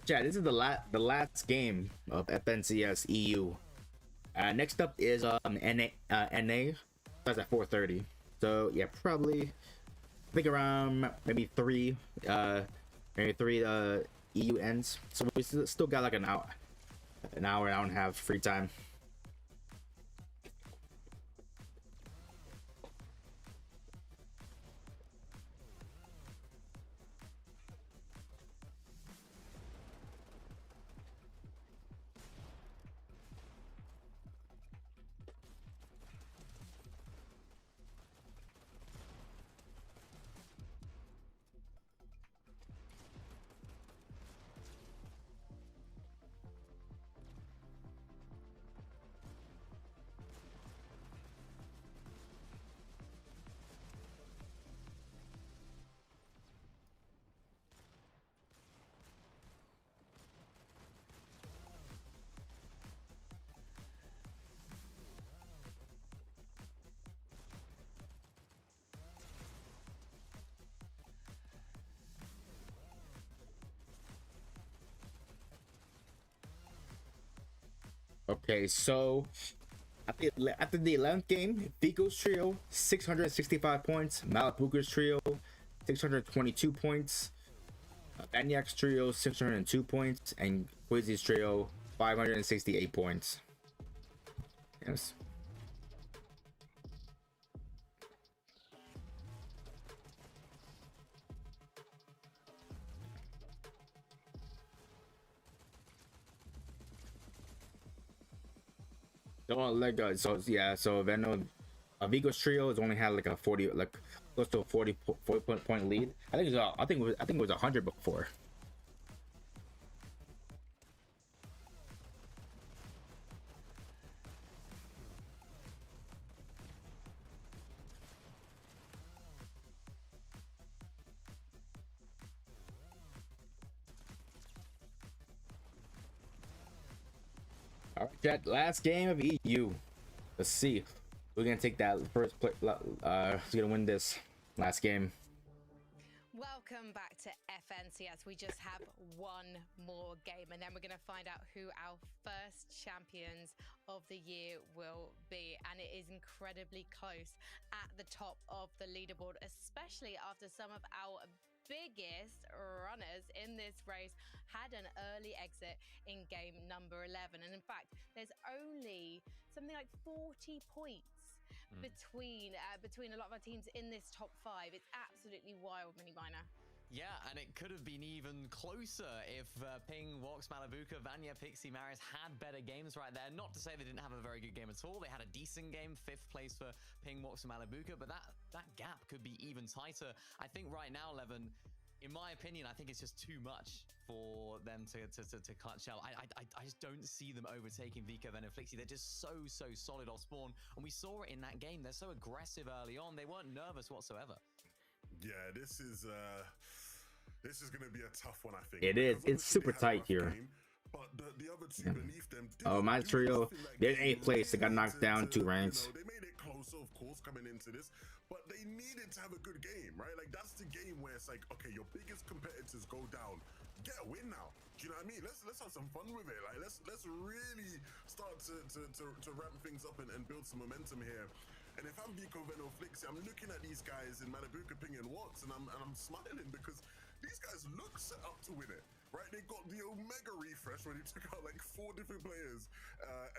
Chat, this is the last game of FNCS EU. Next up is NA. That's at 4:30. So yeah, probably I think around maybe 3 EU ends. So we still got like an hour and a half free time. Okay, so after the 11th game, Vico's trio 665 points, Malapuka's trio 622 points, Banyak's trio 602 points, and Quizzy's trio 568 points. Yes. So yeah, so Venom, Vigo's trio has only had like a 40, like close to a 40 point lead. I think it was 100 before. All right, chat. Last game of EU. Let's see. We're gonna take that first play. Who's gonna win this last game? Welcome back to FNCS. We just have one more game, and then we're going to find out who our first champions of the year will be. And it is incredibly close at the top of the leaderboard, especially after some of our biggest runners in this race had an early exit in game number 11. And in fact, there's only something like 40 points between a lot of our teams in this top 5. It's absolutely wild, Miniminer. Yeah, and it could have been even closer if Ping, Wox, Malabuka, Vanya, Pixie, Marius had better games right there. Not to say they didn't have a very good game at all. They had a decent game, 5th place for Ping, Wox, and Malabuka, but that gap could be even tighter. I think right now, Levin, in my opinion, I think it's just too much for them to clutch out. I just don't see them overtaking Vico, Venom, Flixie. They're just so solid off spawn, and we saw it in that game. They're so aggressive early on. They weren't nervous whatsoever. Yeah, this is going to be a tough one, I think. It is. It's super tight here. But the other two beneath them. Oh, my trio, they're in 8th place. They got knocked down 2 ranks. They made it closer, of course, coming into this, but they needed to have a good game, right? Like, that's the game where it's like, okay, your biggest competitors go down. Get a win now. Do you know what I mean? Let's have some fun with it. Like, let's really start to ramp things up and build some momentum here. And if I'm Vico, Venom, Flixie, I'm looking at these guys in Malabuka, Ping, and Wox, and I'm smiling because these guys look set up to win it, right? They got the Omega refresh where they took out like 4 different players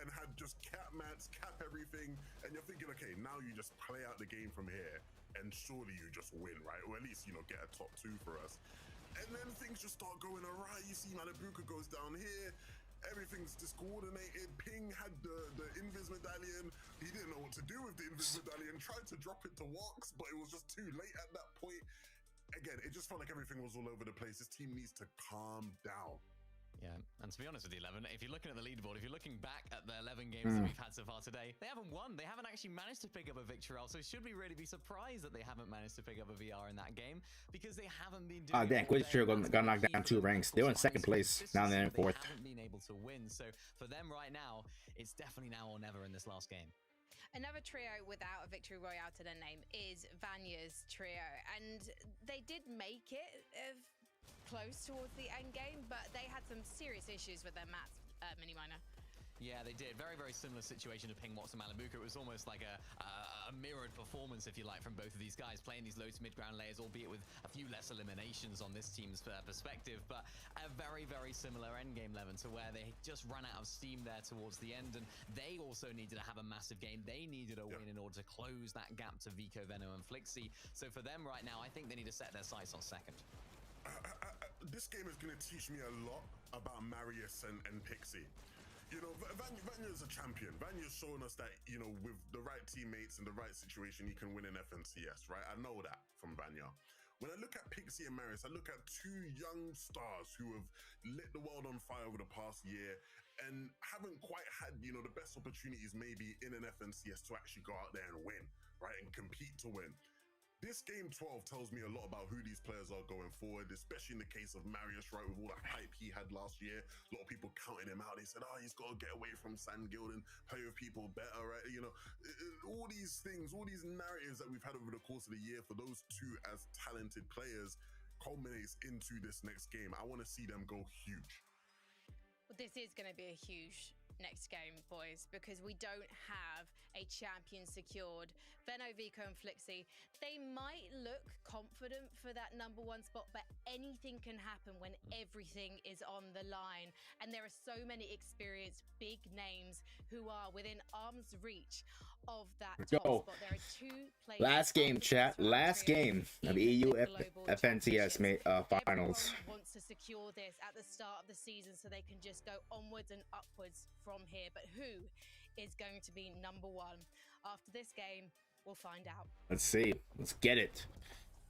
and had just cap mats, cap everything, and you're thinking, okay, now you just play out the game from here, and surely you just win, right? Or at least, you know, get a top 2 for us. And then things just start going awry. You see Malabuka goes down here. Everything's discoordinated. Ping had the Invis medallion. He didn't know what to do with the Invis medallion. Tried to drop it to Wox, but it was just too late at that point. Again, it just felt like everything was all over the place. This team needs to calm down. Yeah, and to be honest with you, 11, if you're looking at the leaderboard, if you're looking back at the 11 games that we've had so far today, they haven't won. They haven't actually managed to pick up a victory. So should we really be surprised that they haven't managed to pick up a VR in that game? Because they haven't been doing damn, Quiz Trio got knocked down 2 ranks. They were in 2nd place. Now they're in 4th. They haven't been able to win. So for them right now, it's definitely now or never in this last game. Another trio without a victory royale to their name is Vanya's trio, and they did make it close towards the end game, but they had some serious issues with their mats, Miniminer. Yeah, they did. Very similar situation to Ping, Wox, and Malabuka. It was almost like a mirrored performance, if you like, from both of these guys, playing these low to mid-ground layers, albeit with a few less eliminations on this team's perspective, but a very similar endgame, Levin, to where they just ran out of steam there towards the end, and they also needed to have a massive game. They needed a win in order to close that gap to Vico, Venom, and Flixie. So for them right now, I think they need to set their sights on 2nd. This game is going to teach me a lot about Marius and Pixie. You know, Vanya's a champion. Vanya's shown us that, you know, with the right teammates and the right situation, he can win in FNCS, right? I know that from Vanya. When I look at Pixie and Marius, I look at 2 young stars who have lit the world on fire over the past year and haven't quite had, you know, the best opportunities maybe in an FNCS to actually go out there and win, right? And compete to win. This game 12 tells me a lot about who these players are going forward, especially in the case of Marius, right, with all that hype he had last year. A lot of people counting him out. They said, oh, he's got to get away from Sandguild and play with people better, right? You know, all these things, all these narratives that we've had over the course of the year for those 2 as talented players culminates into this next game. I want to see them go huge. Well, this is going to be a huge next game, boys, because we don't have a champion secured. Veno, Vico, and Flixie, they might look confident for that #1 spot, but anything can happen when everything is on the line. And there are so many experienced big names who are within arm's reach of that Let's top go. spot. There are 2 players. Last game, chat. Last game of EU Global FNCS finals. Everyone wants to secure this at the start of the season so they can just go onwards and upwards from here. But who is going to be #1? After this game, we'll find out. Let's see. Let's get it.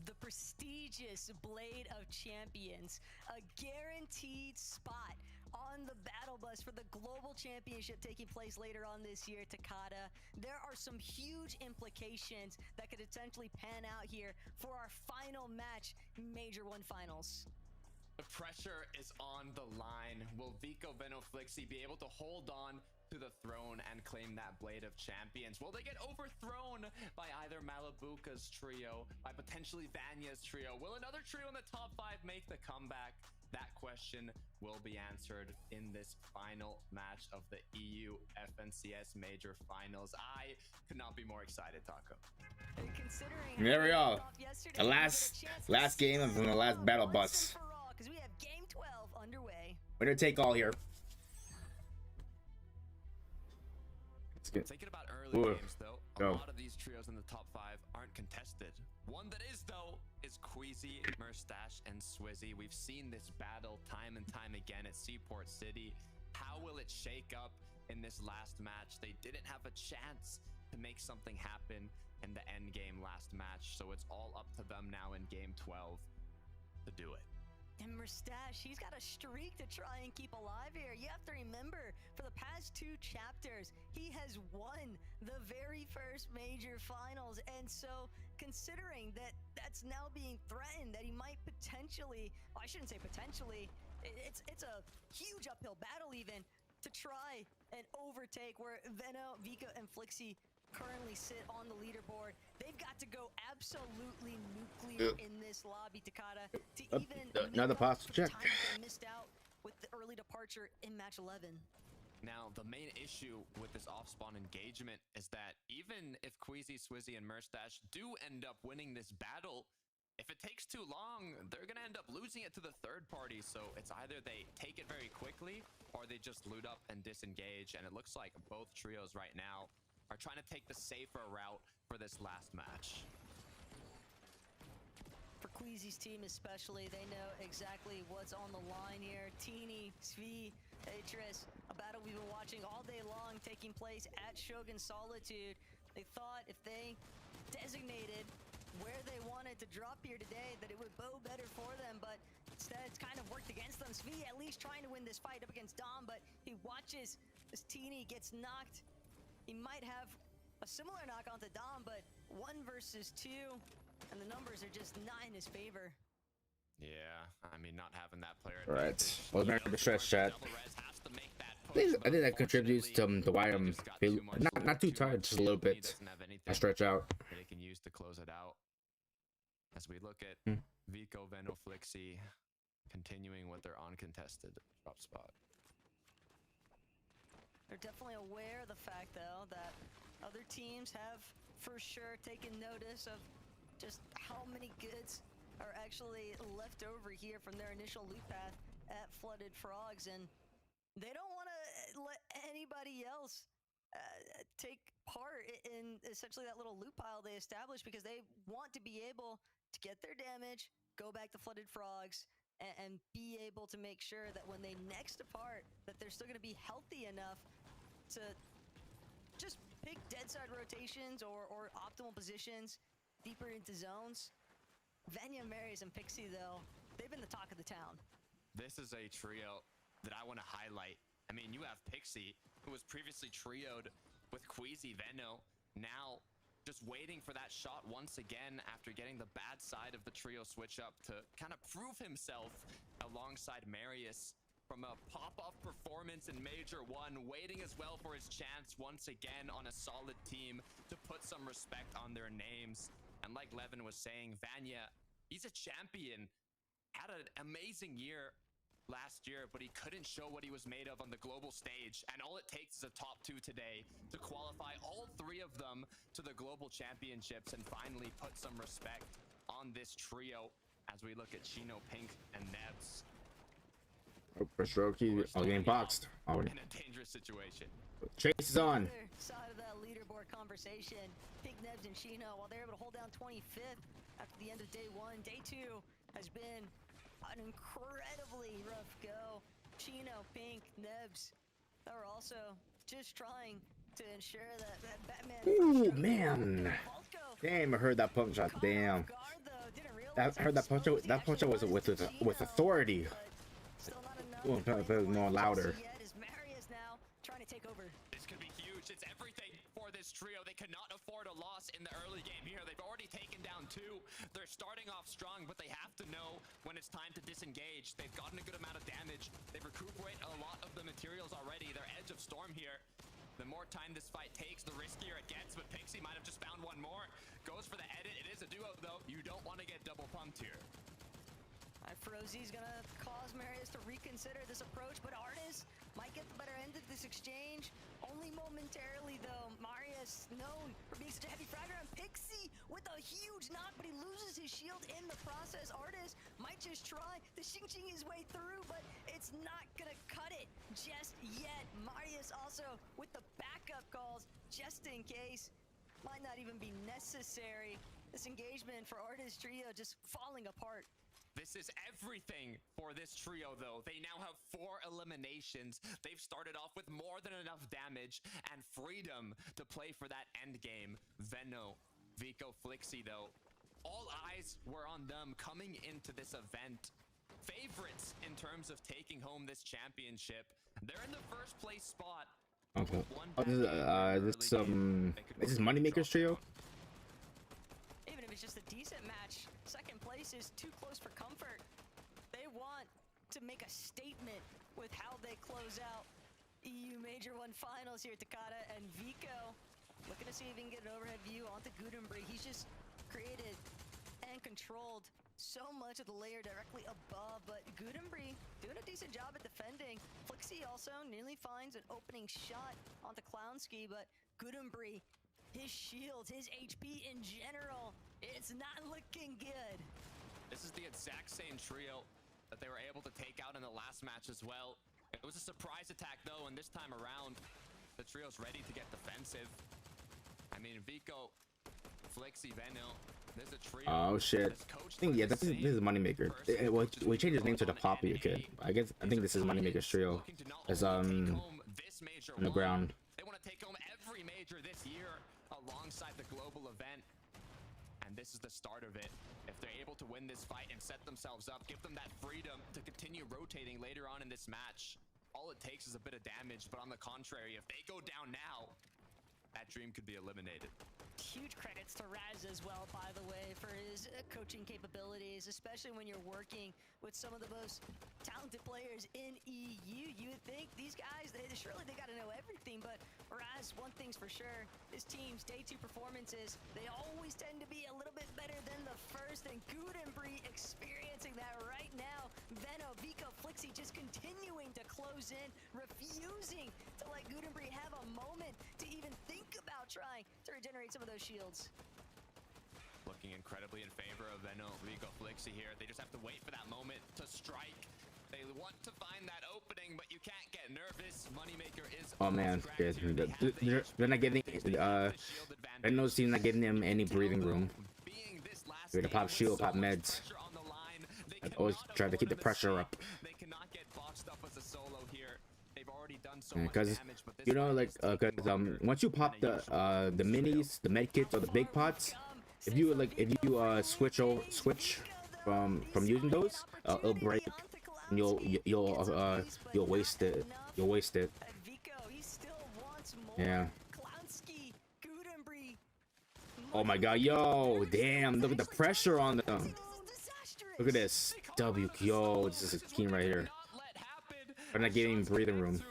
The prestigious Blade of Champions, a guaranteed spot on the battle bus for the global championship taking place later on this year, Takada. There are some huge implications that could essentially pan out here for our final match, Major 1 Finals. The pressure is on the line. Will Vico, Veno, Flixie be able to hold on to the throne and claim that Blade of Champions? Will they get overthrown by either Malibuca's trio, by potentially Vanya's trio? Will another trio in the top 5 make the comeback? That question will be answered in this final match of the EU FNCS Major Finals. I could not be more excited, Taco. There we are. The last game of the last battle bus. Because we have game 12 underway. Winner take all here. Thinking about early games, though, a lot of these trios in the top 5 aren't contested. One that is, though, is Queasy, Murstache, and Swizzy. We've seen this battle time and time again at Seaport City. How will it shake up in this last match? They didn't have a chance to make something happen in the end game last match, so it's all up to them now in game 12 to do it. And Murstache, he's got a streak to try and keep alive here. You have to remember, for the past 2 chapters, he has won the very first major finals. And so, considering that that's now being threatened, that he might potentially, well, I shouldn't say potentially, it's a huge uphill battle even to try and overtake where Veno, Vico, and Flixie currently sit on the leaderboard. They've got to go absolutely nuclear in this lobby, Takada, to even another pass check. They missed out with the early departure in match 11. Now, the main issue with this off-spawn engagement is that even if Queasy, Swizzy, and Murstache do end up winning this battle, if it takes too long, they're going to end up losing it to the third party. So it's either they take it very quickly or they just loot up and disengage. And it looks like both trios right now are trying to take the safer route for this last match. For Queasy's team especially, they know exactly what's on the line here. Teeny, Svi, Atris, a battle we've been watching all day long taking place at Shogun Solitude. They thought if they designated where they wanted to drop here today, that it would bow better for them, but instead it's kind of worked against them. Svi at least trying to win this fight up against Dom, but he watches as Teeny gets knocked. He might have a similar knock onto Dom, but 1 versus 2, and the numbers are just not in his favor. Yeah, I mean, not having that player. Right. Well, remember the stress chat. I think that contributes to why I'm not too tired, just a little bit. I stretch out. They can use to close it out. As we look at Vico, Veno, Flixie continuing with their uncontested drop spot. They're definitely aware of the fact, though, that other teams have for sure taken notice of just how many goods are actually left over here from their initial loot path at Flooded Frogs, and they don't want to let anybody else take part in essentially that little loot pile they established, because they want to be able to get their damage, go back to Flooded Frogs, and be able to make sure that when they next depart, that they're still going to be healthy enough to just pick dead side rotations or optimal positions deeper into zones. Vanya, Marius, and Pixie, though, they've been the talk of the town. This is a trio that I want to highlight. I mean, you have Pixie, who was previously trioed with Queasy, Veno, now just waiting for that shot once again after getting the bad side of the trio switch up to kind of prove himself alongside Marius from a pop-off performance in Major 1, waiting as well for his chance once again on a solid team to put some respect on their names. And like Levin was saying, Vanya, he's a champion, had an amazing year last year, but he couldn't show what he was made of on the global stage. And all it takes is a top 2 today to qualify all 3 of them to the global championships and finally put some respect on this trio as we look at Chino, Pink, and Nebs. Oh, Prostroki getting boxed. Oh, in a dangerous situation. Chase is on. Other side of that leaderboard conversation, Pink, Nebs, and Chino, while they're able to hold down 25th after the end of day 1, day 2 has been an incredibly rough go. Chino, Pink, Nebs are also just trying to ensure that Batman. Ooh, man. Damn, I heard that punch shot. Damn. I heard that punch. That punch was with authority. Ooh, more louder. This could be huge. It's everything for this trio. They cannot afford a loss in the early game here. They've already taken down 2. They're starting off strong, but they have to know when it's time to disengage. They've gotten a good amount of damage. They've recuperated a lot of the materials already. They're Edge of Storm here. The more time this fight takes, the riskier it gets, but Pixie might have just found one more. Goes for the edit. It is a duo, though. You don't want to get double pumped here. Frozy's gonna cause Marius to reconsider this approach, but Artis might get the better end of this exchange. Only momentarily, though. Marius, known for being such a heavy fragger, and Pixie with a huge knock, but he loses his shield in the process. Artis might just try to Xing his way through, but it's not gonna cut it just yet. Marius also with the backup calls, just in case. Might not even be necessary. This engagement for Artis trio just falling apart. This is everything for this trio, though. They now have 4 eliminations. They've started off with more than enough damage and freedom to play for that end game. Veno, Vico, Flixie, though, all eyes were on them coming into this event. Favorites in terms of taking home this championship. They're in the first place spot. Okay. This is Moneymaker's trio. Even if it's just a decent match, second place is too close for comfort. They want to make a statement with how they close out EU Major 1 Finals here. Takada and Vico looking to see if he can get an overhead view onto Gudenbri. He's just created and controlled so much of the layer directly above, but Gudenbri doing a decent job at defending. Flixie also nearly finds an opening shot onto Clownski, but Gudenbri, his shields, his HP in general, it's not looking good. This is the exact same trio that they were able to take out in the last match as well. It was a surprise attack, though, and this time around, the trio's ready to get defensive. I mean, Vico, Flixie, Veno, there's a trio. Oh shit! I think this is Moneymaker. We changed his name to the Poppy kid. I think this is Moneymaker's trio. As on the ground. They want to take home every major this year alongside the global event. And this is the start of it. If they're able to win this fight and set themselves up, give them that freedom to continue rotating later on in this match, all it takes is a bit of damage. But on the contrary, if they go down now, that dream could be eliminated. Huge credits to Raz as well, by the way, for his coaching capabilities, especially when you're working with some of the most talented players in EU. You would think these guys, surely they got to know everything, but Raz, one thing's for sure, his team's day 2 performances, they always tend to be a little bit better than the first, and Gudenbri experiencing that right now. Veno, Vico, Flixie just continuing to close in, refusing to let Gudenbri have a moment to even think about trying to regenerate some of those shields. Looking incredibly in favor of Veno, Vico, Flixie here. They just have to wait for that moment to strike. They want to find that opening, but you can't get nervous. Moneymaker is... Oh man, they're not getting... Veno's team not giving them any breathing room. They're to pop shield, pop meds. I always try to keep the pressure up. They cannot get boxed up as a solo here. They've already done so Because much damage, but this you know, like, once you pop the minis, the med kits, or the big pots, if you switch from using those, it'll break, and you'll waste it. You'll waste it. Yeah. Oh my god, yo, damn, look at the pressure on them. Look at this. W, yo, this is a team right here. They're not getting breathing room.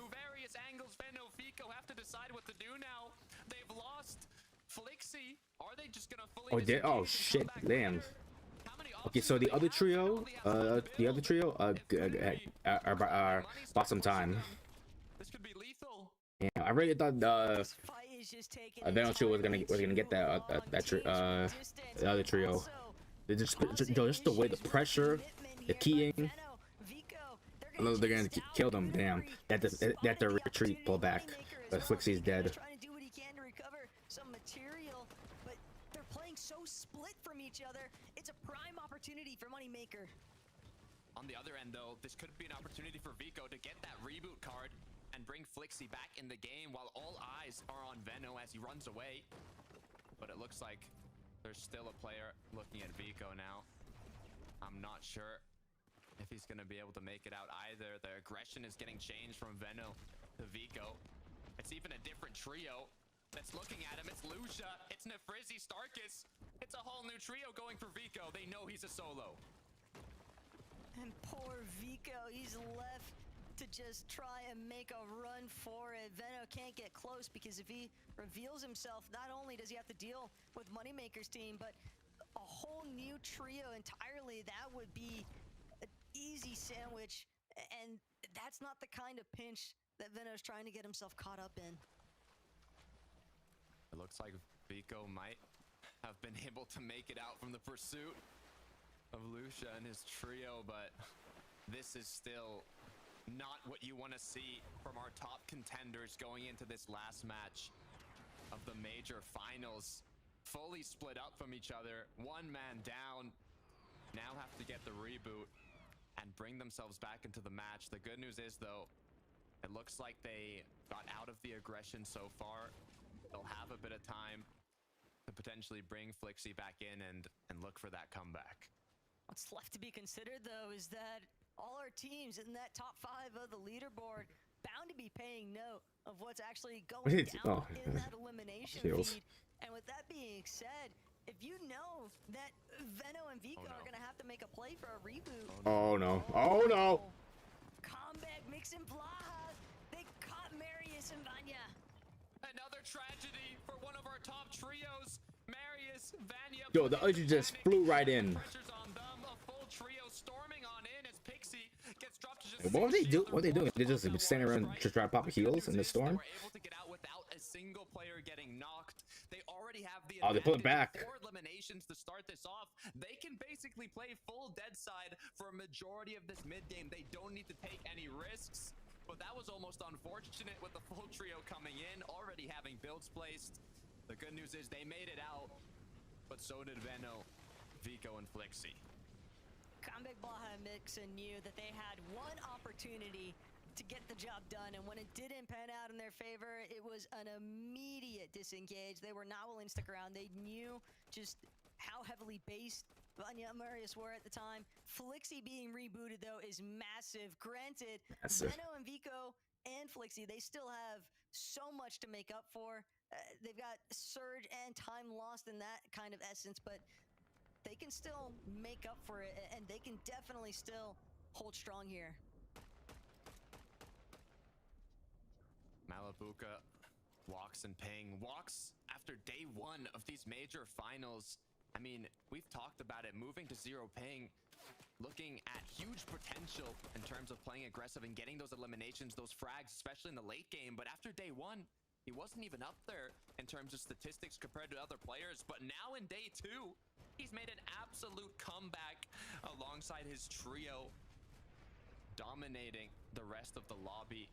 Oh shit, damn. Okay, so the other trio, are bought some time. This could be lethal. Yeah, I really thought the Venom trio was gonna get that the other trio. They just the way the pressure, the keying. I know they're gonna kill them. Damn, that the retreat pull back. But Flixie's dead. Trying to do what he can to recover some material, but they're playing so split from each other. It's a prime opportunity for Moneymaker. On the other end, though, this could be an opportunity for Vico to get that reboot card and bring Flixie back in the game while all eyes are on Veno as he runs away. But it looks like there's still a player looking at Vico now. I'm not sure if he's going to be able to make it out either. The aggression is getting changed from Veno to Vico. It's even a different trio that's looking at him. It's Lucia, it's Nefrizzi, Starkus. It's a whole new trio going for Vico. They know he's a solo. And poor Vico, he's left to just try and make a run for it. Veno can't get close because if he reveals himself, not only does he have to deal with Moneymaker's team, but a whole new trio entirely. That would be an easy sandwich, and that's not the kind of pinch that Veno's trying to get himself caught up in. It looks like Vico might have been able to make it out from the pursuit of Lucia and his trio, but this is still not what you want to see from our top contenders going into this last match of the major finals. Fully split up from each other, one man down, now have to get the reboot and bring themselves back into the match. The good news is, though, it looks like they got out of the aggression so far. They'll have a bit of time to potentially bring Flixie back in and look for that comeback. What's left to be considered, though, is that all our teams in that top 5 of the leaderboard bound to be paying note of what's actually going down in that elimination feed. And with that being said, if you know that Veno and Vico are going to have to make a play for a reboot. Oh no. Oh no. Comeback Mix and Blaha. They caught Marius and Vanya. Another tragedy for one of our top trios. Marius, Vanya. Yo, the Udger just flew right in. Pressure's on them. A full trio storming on in as Pixie gets dropped to just What were they doing? What are they doing? They just standing around to try to pop heals in the storm. They were able to get out without a single player getting knocked. They already have the they pull it back. 4 eliminations to start this off. They can basically play full dead side for a majority of this mid game. They don't need to take any risks. But that was almost unfortunate with the full trio coming in, already having builds placed. The good news is they made it out, but so did Veno, Vico, and Flixie. Comeback Blaha and Mixon knew that they had one opportunity to get the job done, and when it didn't pan out in their favor, it was an immediate disengage. They were not willing to stick around. They knew just how heavily based Vanya and Marius were at the time. Flixie being rebooted, though, is massive. Granted, Veno and Vico and Flixie, they still have so much to make up for. They've got surge and time lost in that kind of essence, but they can still make up for it, and they can definitely still hold strong here. Malabuka walks and Ping walks after day 1 of these major finals. I mean, we've talked about it, moving to 0 ping, looking at huge potential in terms of playing aggressive and getting those eliminations, those frags, especially in the late game. But after day 1, he wasn't even up there in terms of statistics compared to other players. But now in day 2, he's made an absolute comeback alongside his trio, dominating the rest of the lobby.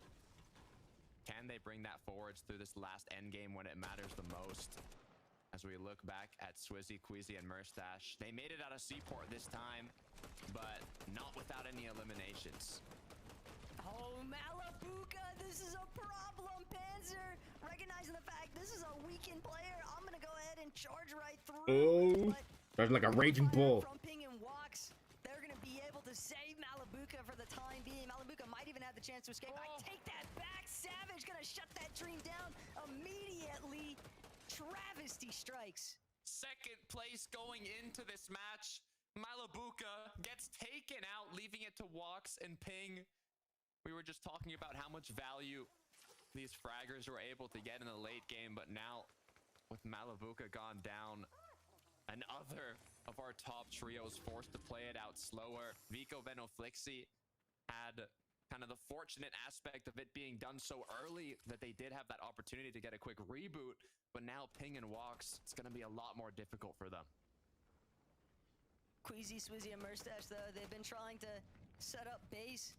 Can they bring that forwards through this last endgame when it matters the most? As we look back at Swizzy, Queasy, and Murstache, they made it out of Seaport this time, but not without any eliminations. Oh, Malabuka, this is a problem, Panzer. Recognizing the fact this is a weakened player, I'm going to go ahead and charge right through. Oh, there's like a raging bull. From Ping and Walks, they're going to be able to save Malabuka for the time being. Malabuka might even have the chance to escape. I take that back. Savage going to shut that dream down immediately. Travesty strikes. Second place going into this match. Malabuka gets taken out, leaving it to Walks and Ping. We were just talking about how much value these fraggers were able to get in the late game, but now with Malabuka gone down, Another of our top trios forced to play it out slower. Vico, Veno, Flixi had kind of the fortunate aspect of it being done so early that they did have that opportunity to get a quick reboot, but now Ping and Wox, it's going to be a lot more difficult for them. Queasy, Swizzy, and Murstache, though, they've been trying to set up base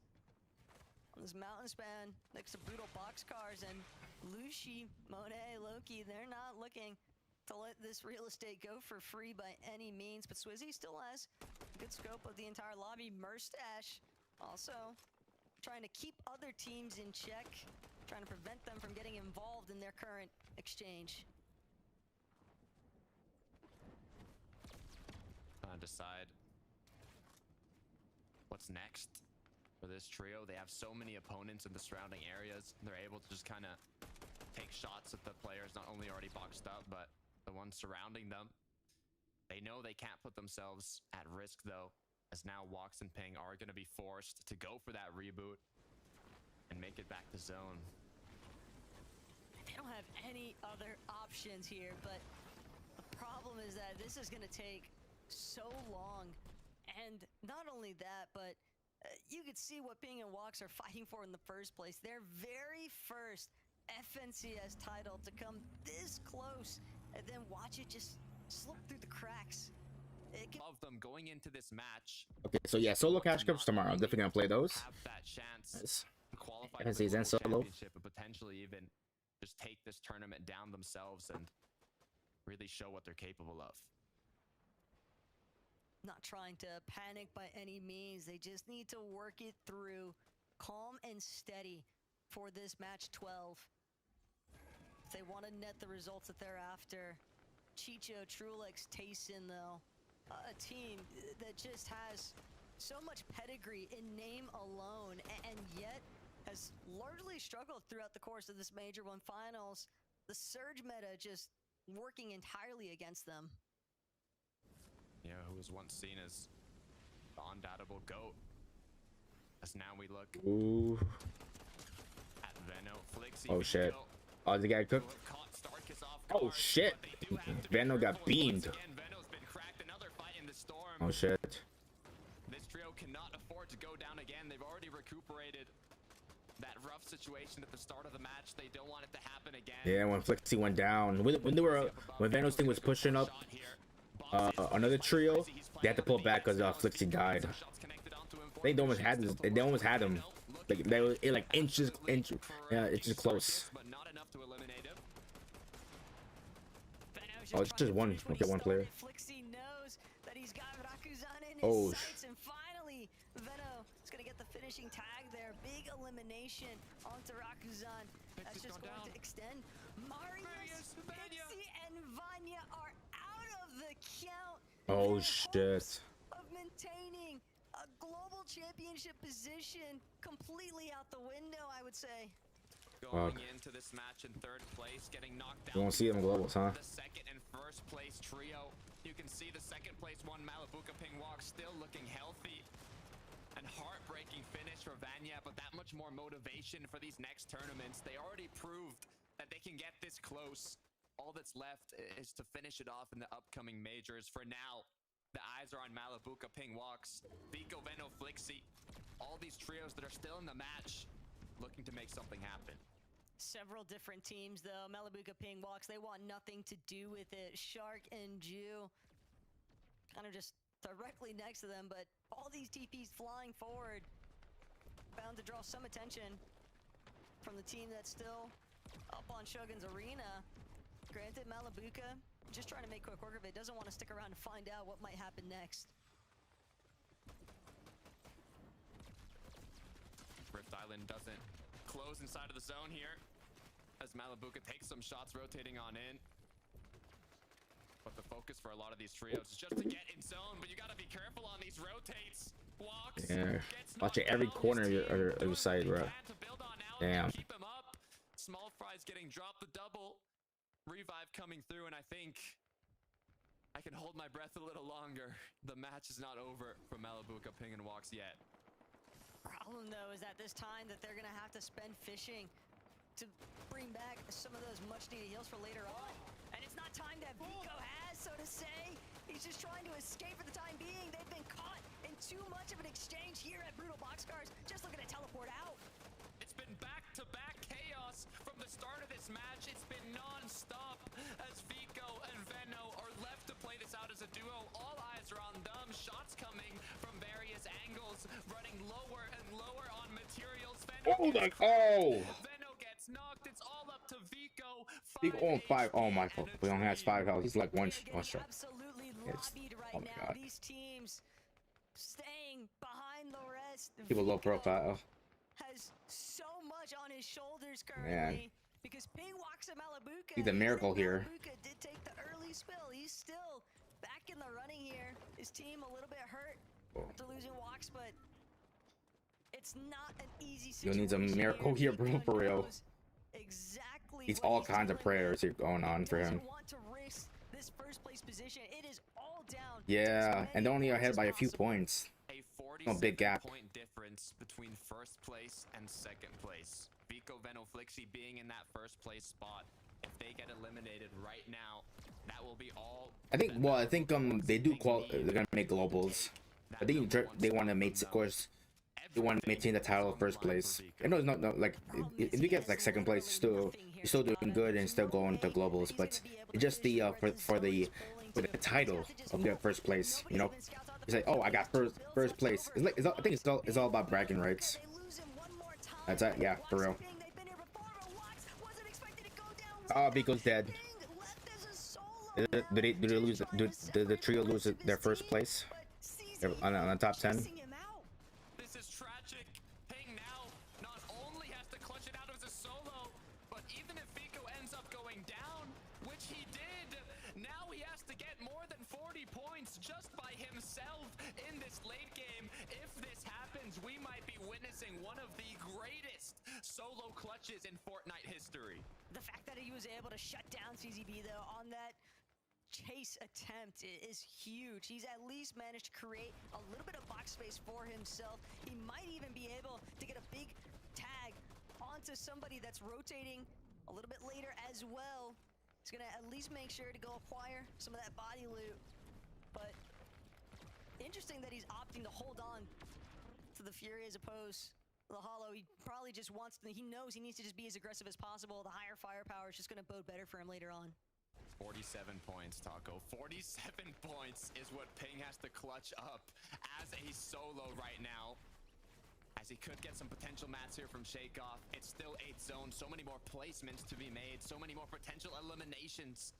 on this mountain span next to brutal boxcars, and Lushi, Monet, Loki, they're not looking to let this real estate go for free by any means, but Swizzy still has a good scope of the entire lobby. Murstache also trying to keep other teams in check, trying to prevent them from getting involved in their current exchange. Trying to decide what's next for this trio. They have so many opponents in the surrounding areas. They're able to just kind of take shots at the players not only already boxed up, but the ones surrounding them. They know they can't put themselves at risk, though, as now Wox and Ping are going to be forced to go for that reboot and make it back to zone. They don't have any other options here, but the problem is that this is going to take so long. And not only that, but you could see what Ping and Wox are fighting for in the first place. Their very first FNCS title to come this close, and then watch it just slip through the cracks. Of them going into this match. Okay, so yeah, solo cash cups tomorrow. I'm definitely gonna play those. Have that chance Nice. to qualify FNCS for the and World solo. Championship and potentially even just take this tournament down themselves and really show what they're capable of. Not trying to panic by any means. They just need to work it through calm and steady for this match 12. If they want to net the results that they're after. Chicho, Trulex, Tayson, though, a team that just has so much pedigree in name alone, and yet has largely struggled throughout the course of this Major One Finals. The Surge meta just working entirely against them. You know, who was once seen as the undoubtable GOAT. As now we look Ooh. at Veno, Flixi, Oh shit. Vico, Oh, the guy who cooked. have caught Starkis off Oh guard, shit. but they do have to be Veno got careful. beamed. Once again, Veno's been cracked. Another fight in the storm. Oh shit. This trio cannot afford to go down again. They've already recuperated that rough situation at the start of the match. They don't want it to happen again. Yeah, when Flixi went down, when Veno's thing was pushing up another trio, they had to pull back because Flixi died. They almost had this. They almost had him. Like they were like inches close. But not enough to eliminate him. Oh, it's just one. Okay, one player. Flixi knows that he's got Rakuzan in his Oh, sights, and finally Veno is gonna get the finishing tag there. Big elimination onto Rakuzan. That's just going to extend. Marius, Pixie, and Vanya are out of the count. Oh Their shit. hopes of maintaining a global championship position completely out the window, I would say. Going into this match in third place, getting knocked out. You won't see them globals, huh? The second and first place trio. You can see the second place one, Malibuca Ping Wox, still looking healthy. And heartbreaking finish for Vanya, but that much more motivation for these next tournaments. They already proved that they can get this close. All that's left is to finish it off in the upcoming majors. For now, the eyes are on Malibuca Ping Wox, Vico, Veno, Flixi. All these trios that are still in the match, looking to make something happen. Several different teams, though. Malibuca Ping Wox, they want nothing to do with it. Shark and Jew, kind of just directly next to them, but all these TPs flying forward, bound to draw some attention from the team that's still up on Shogun's arena. Granted, Malibuca just trying to make quick work of it, doesn't want to stick around to find out what might happen next. Rift Island doesn't close inside of the zone here as Malibuca takes some shots rotating on in. But the focus for a lot of these trios is just to get in zone, but you gotta be careful on these rotates. Wox Yeah. gets Watching knocked every down. corner of His your, team of your doing side, what bro. they can to build on now and Damn. keep him up. Small Fry's getting dropped the double. Revive coming through, and I think I can hold my breath a little longer. The match is not over for Malibuca Ping and Wox yet. Problem, though, is at this time that they're gonna have to spend fishing to bring back some of those much-needed heals for later on. And it's not time that Vico has, so to say. He's just trying to escape for the time being. They've been caught in too much of an exchange here at Brutal Boxcars. Just looking to teleport out. It's been back-to-back chaos from the start of this match. It's been non-stop as Vico and Veno are left to play this out as a duo. All eyes are on them. Shots coming from various angles, running lower and lower on materials. Veno gets knocked. It's all up to Vico. Vico on 5. Oh my god. We only has 5 health. He's like one shot. Absolutely Yes. lobbied right Oh my now. God. These teams staying behind the rest. Keep a low Vico profile. has so much on his shoulders Man. currently because Ping walks a Malabuka. He's a miracle here. Malabuka did take the early spill. He's still back in the running here. His team a little bit hurt after losing walks, but it's not an easy Yo situation. needs a miracle here, bro, Vico for real. knows exactly He's what all he's kinds of doing. prayers here going on for him. Doesn't want to risk this first place position. It is all down. Yeah, and they're only ahead by a few points. A No big gap. 47-point difference between first place and second place. Vico, Veno, Flixie being in that first place spot. If they get eliminated right now, that will be all. I think. Well, I think they do they're gonna make globals. I think they want to make, of course. They want to maintain the title of first place. I know it's not like if you get like second place, you're still doing good and still going to globals. But it's just the for the title of their first place. You know, it's like, oh, I got first place. It's like I think it's all about bragging rights. That's it. Yeah, for real. Oh, Vico's dead. Do they lose? Did the trio lose their first place on the top 10? This is tragic. Ping now not only has to clutch it out as a solo, but even if Vico ends up going down, which he did, now he has to get more than 40 points just by himself in this late game. If this happens, we might be witnessing one of the greatest solo clutches in Fortnite history. The fact that he was able to shut down CZB though on that chase attempt is huge. He's at least managed to create a little bit of box space for himself. He might even be able to get a big tag onto somebody that's rotating a little bit later as well. He's gonna at least make sure to go acquire some of that body loot. But interesting that he's opting to hold on to the Fury as opposed to the Hollow. He probably just wants to, he knows he needs to just be as aggressive as possible. The higher firepower is just gonna bode better for him later on. 47 points, Taco. 47 points is what Ping has to clutch up as a solo right now. As he could get some potential mats here from Shakeoff. It's still 8th zone. So many more placements to be made. So many more potential eliminations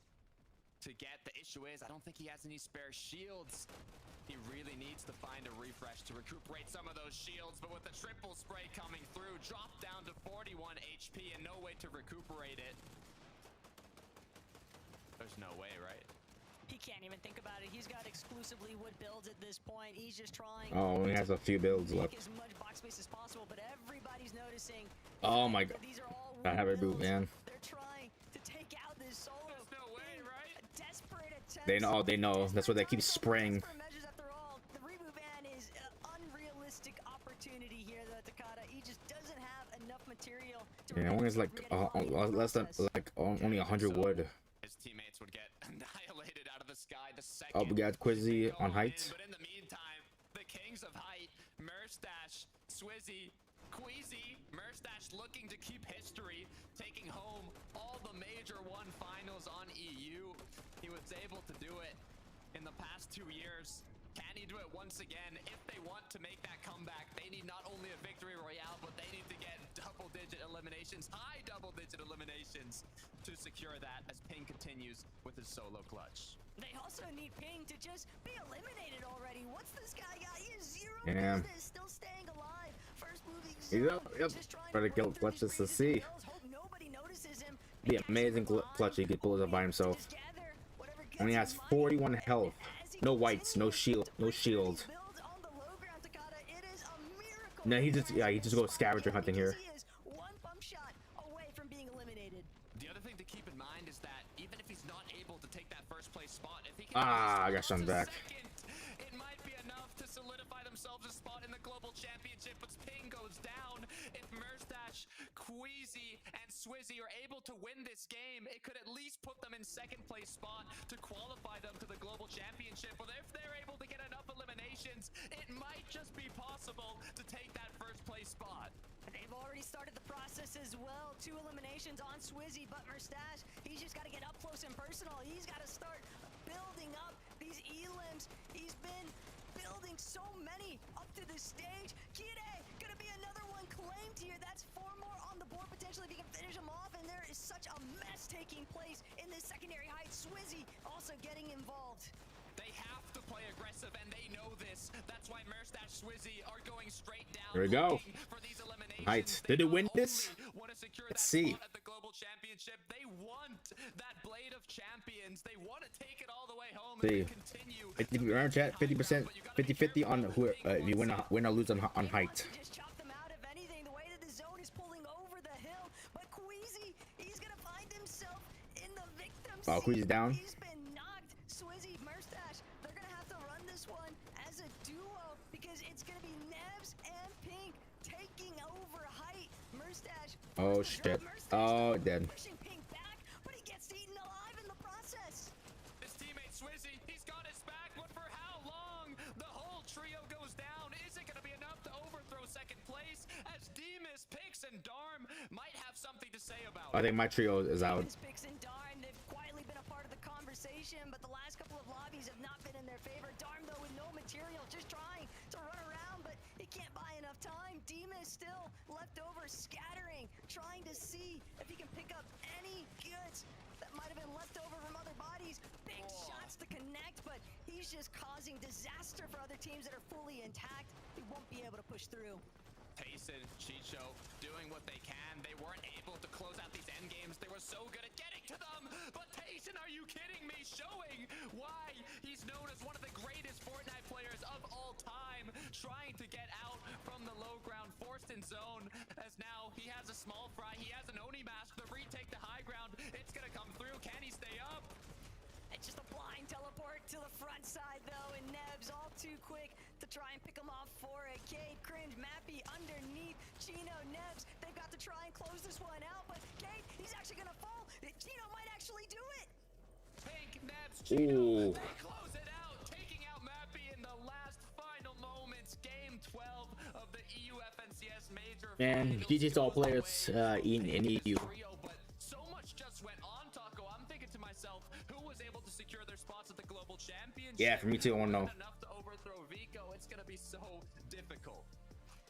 to get. The issue is, I don't think he has any spare shields. He really needs to find a refresh to recuperate some of those shields. But with the triple spray coming through, dropped down to 41 HP and no way to recuperate it. There's no way, right? He can't even think about it. He's got exclusively wood builds at this point. He's just trying. Oh, he has a few builds to left. make as much box space as possible, but everybody's noticing. Oh my god. These are all I have a boot, builds. man. They're trying to take out this solo. There's no way, right? A desperate attempt. They know. That's why they keep spraying. Desperate measures after all. The reboot ban is an unrealistic opportunity here, though, Takada. He just doesn't have enough material to Yeah, only has like less than like only 100 wood. His teammates would get annihilated out of the sky the second. Oh, we got Quizzy on heights. But in the meantime, the kings of height, Merstash, Swizzy, Queasy, Merstash looking to keep history, taking home all the Major 1 finals on EU. He was able to do it in the past 2 years. Can he do it once again? If they want to make that comeback, they need not only a victory royale, but they need to get double-digit eliminations, high double-digit eliminations to secure that as Ping continues with his solo clutch. They also need Ping to just be eliminated already. What's this guy got? He has zero Yeah. business, still staying alive. First moving Yep, zone, yep. just trying Try to to kill run through Clutch these just to previous see. builds, hope nobody notices him. Be amazing clutch he could pull it up by himself. Just gather whatever gets Only has him money. 41 health. As he No whites, no continues shield, to no bring shield. these builds on the low ground, Takada, it is a miracle. No, he just goes scavenger hunting here. He is one bump shot away from being eliminated. The other thing to keep in mind is that even if he's not able to take that first place spot, if he can Ah, I got some back. second, it might be enough to solidify themselves a spot in the global championship. But Ping goes down. If Merstash, Queasy and Swizzy are able to win this game, it could at least put them in second place spot to qualify them to the global championship. But if they're able to get enough eliminations, it might just be possible to take that first place spot. They've already started the process as well. 2 eliminations on Swizzy, but Merstash, he's just got to get up close and personal. He's got to start building up these elims. He's been building so many up to this stage. Kide, gonna be another one claimed here. That's 4 more on the board potentially if he can finish them off. And there is such a mess taking place in this secondary height. Swizzy also getting involved. They have to play aggressive, and they know this. That's why Merstash Swizzy are going straight down. There we go. For these eliminations. Heights. Did they win this? Let's see. At the global championship, they want that Blade of Champions. They want to take it all the way home and continue. 50%, 50-50 on who if you win or lose on height. Just chop them out if anything. The way that the zone is pulling over the hill, but Queasy, he's gonna find himself in the victim seat. Oh, Queasy's down. He's been knocked. Swizzy, Merstash, they're gonna have to run this one as a duo because it's gonna be Nebs and Pink taking over height. Merstash. Oh shit. Oh, dead. Pushing Pink back, but he gets eaten alive in the process. His teammate Swizzy, he's got his back, but for how long? The whole trio goes down. Is it going to be enough to overthrow second place? As Demus, Pix, and Darm might have something to say about I think my trio is out. Pix and Darm, they've quietly been a part of the conversation, but the last couple of lobbies have not been in their favor. Darm, though, with no material, just trying to run around, but he can't buy enough time. Demus still left over, scattering, trying to see if he can pick up any goods that might have been left over from other bodies. Big shots to connect, but he's just causing disaster for other teams that are fully intact. He won't be able to push through. Tayson, Chicho doing what they can. They weren't able to close out these end games. They were so good at getting to them. But Tayson, are you kidding me? Showing why he's known as one of the greatest Fortnite players of all time. Trying to get out from the low ground, forced in zone. As now he has a small fry. He has an Oni mask. The retake the high ground. It's going to come through. Can he stay up? It's just a blind teleport to the front side, though, and Nebs all too quick to try and pick him off for it. Cade, Cringe, Mappy underneath. Chino, Nebs, they've got to try and close this one out, but Cade, he's actually gonna fall. Chino might actually do it. Pink, Nebs, Chino, they close it out, taking out Mappy in the last final moments. Game 12 of the EU FNCS Major. And GG's to all players in EU. But so much just went on, Taco. I'm thinking to myself, who was able to secure their spots at the global championship? Yeah, for me too. I want to know. Enough to overthrow Vico. It's gonna be so difficult.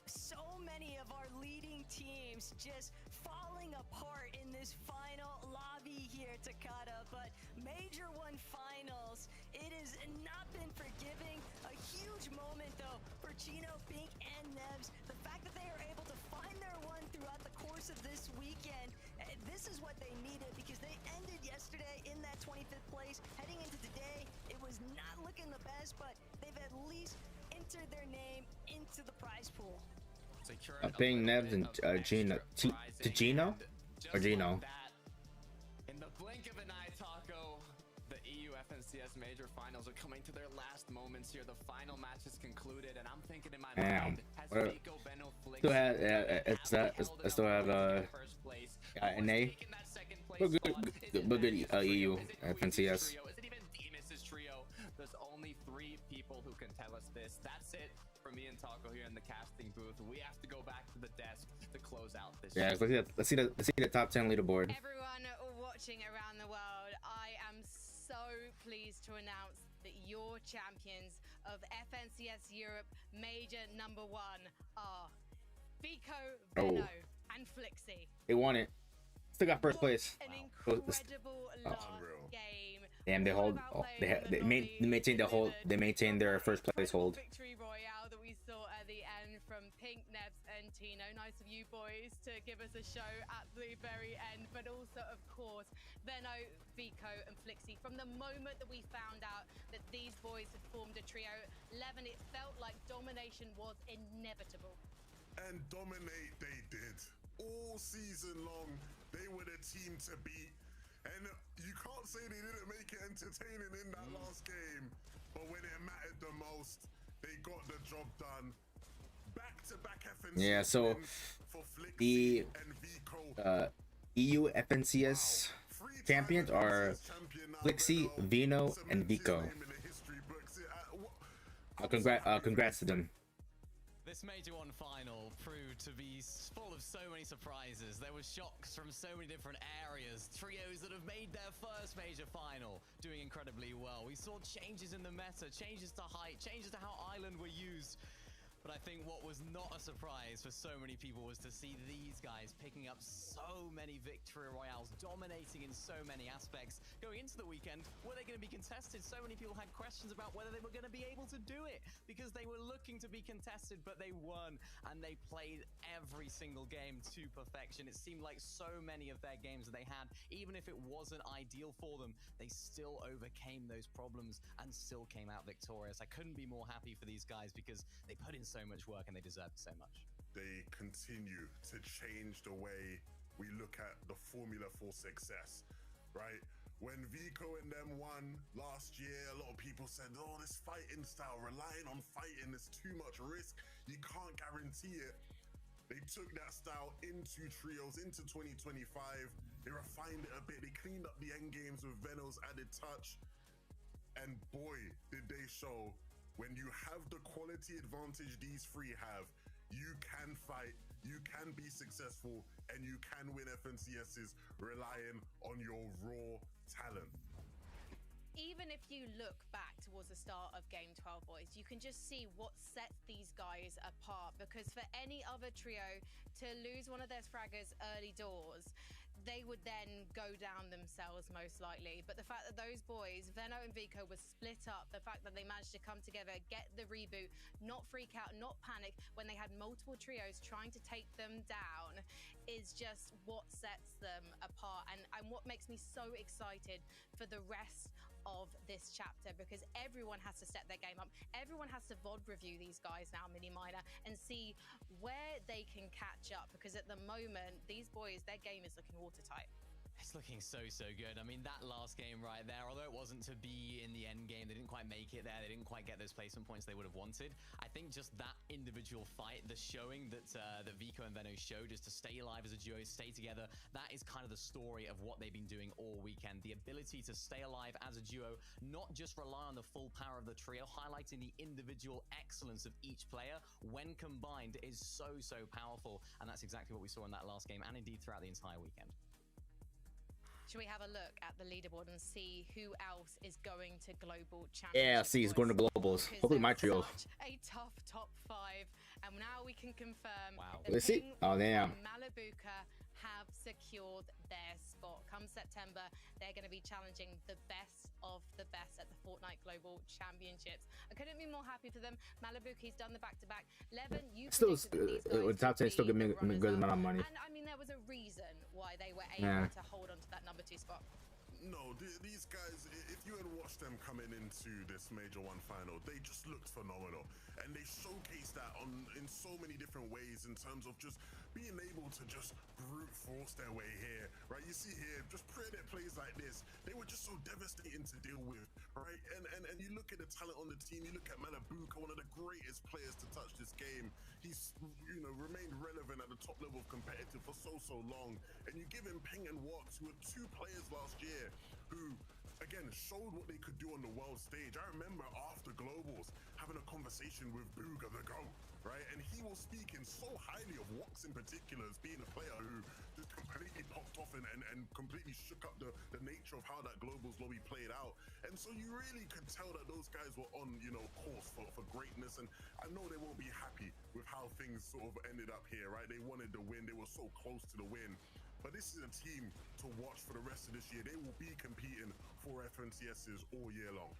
So many of our leading teams just falling apart in this final lobby here, Takada. But Major 1 Finals, it has not been forgiving. A huge moment, though, for Chino, Pink, and Nebs. The fact that they are able to find their one throughout the course of this weekend, this is what they needed because they ended yesterday in that 25th place. Heading into today, it was not looking the best, but they've at least entered their name into the prize pool. Ping, Nebs, and Gino. To Gino? Or Gino? In the blink of an eye, Taco, the EU FNCS Major Finals are coming to their last moments here. The final match is concluded, and I'm thinking in my mind, has Vico, Benno, Flix, still have NA. But good EU FNCS. Is it even Demus's trio? There's only 3 people who can tell us this. That's it for me and Taco here in the casting booth. We have to go back to the desk to close out this. Yeah, let's see the top 10 leaderboard. Everyone watching around the world, I am so pleased to announce that your champions of FNCS Europe Major number 1 are Vico, Benno, and Flixie. They won it. Still got first place. An incredible last game. Damn, they maintained their first place hold. Victory royale that we saw at the end from Pink, Nebs, and Tino. Nice of you boys to give us a show at the very end, but also, of course, Benno, Vico, and Flixie. From the moment that we found out that these boys had formed a trio, Levin, it felt like domination was inevitable. And dominate they did. All season long, they were the team to beat. And you can't say they didn't make it entertaining in that last game. But when it mattered the most, they got the job done. Back-to-back FNC yeah, so for Flixie and Vico EU FNCS champions are Flixie, Vino, and Vico. Congrats to them. This Major 1 final proved to be full of so many surprises. There were shocks from so many different areas. Trios that have made their first Major final doing incredibly well. We saw changes in the meta, changes to height, changes to how Island were used. But I think what was not a surprise for so many people was to see these guys picking up so many victory royales, dominating in so many aspects. Going into the weekend, were they going to be contested? So many people had questions about whether they were going to be able to do it because they were looking to be contested, but they weren't. And they played every single game to perfection. It seemed like so many of their games that they had, even if it wasn't ideal for them, they still overcame those problems and still came out victorious. I couldn't be more happy for these guys because they put in so much work and they deserve so much. They continue to change the way we look at the formula for success, right? When Vico and them won last year, a lot of people said, oh, this fighting style, relying on fighting, is too much risk. You can't guarantee it. They took that style into trios, into 2025. They refined it a bit. They cleaned up the end games with Veno's added touch. And boy, did they show, when you have the quality advantage these three have, you can fight, you can be successful, and you can win FNCSs relying on your raw talent. Even if you look back towards the start of Game 12, boys, you can just see what sets these guys apart, because for any other trio to lose one of their fraggers early doors, they would then go down themselves most likely. But the fact that those boys, Veno and Vico, were split up, the fact that they managed to come together, get the reboot, not freak out, not panic when they had multiple trios trying to take them down, is just what sets them apart, and what makes me so excited for the rest of this chapter, because everyone has to step their game up. Everyone has to VOD review these guys now, Mini Miner, and see where they can catch up, because at the moment, these boys, their game is looking watertight. It's looking so good. I mean, that last game right there, although it wasn't to be in the end game, they didn't quite make it there. They didn't quite get those placement points they would have wanted. I think just that individual fight, the showing that that Vico and Veno showed, just to stay alive as a duo, stay together, that is kind of the story of what they've been doing all weekend. The ability to stay alive as a duo, not just rely on the full power of the trio, highlighting the individual excellence of each player when combined is so powerful. And that's exactly what we saw in that last game, and indeed throughout the entire weekend. Should we have a look at the leaderboard and see who else is going to global championship? Yeah, see, he's going to globals. Hopefully my trio. Such a tough top 5, and now we can confirm. Wow. That Let's see. Oh damn. Malibuca have secured their spot. Come September, they're going to be challenging the best of the best at the Fortnite Global Championships. I couldn't be more happy for them. Malibuca's done the back-to-back. Levin, you Still, top 10 still give me a good amount of money. And I mean, there was a reason why they were able to hold on to that number 2 spot. No, these guys, if you had watched them coming into this Major 1 final, they just looked phenomenal. And they showcased that in so many different ways, in terms of just being able to just brute force their way here, right? You see here, just pre-edit plays like this, they were just so devastating to deal with, right? And you look at the talent on the team, you look at Malibuca, one of the greatest players to touch this game. He's, remained relevant at the top level of competitive for so long. And you give him Ping and Wox, who were 2 players last year who, again, showed what they could do on the world stage. I remember after Globals having a conversation with Booga the GOAT, right? And he was speaking so highly of Wox in particular as being a player who just completely popped off and completely shook up the nature of how that Globals lobby played out. And so you really could tell that those guys were on, course for greatness. And I know they won't be happy with how things sort of ended up here, right? They wanted the win. They were so close to the win. But this is a team to watch for the rest of this year. They will be competing for FNCSs all year long.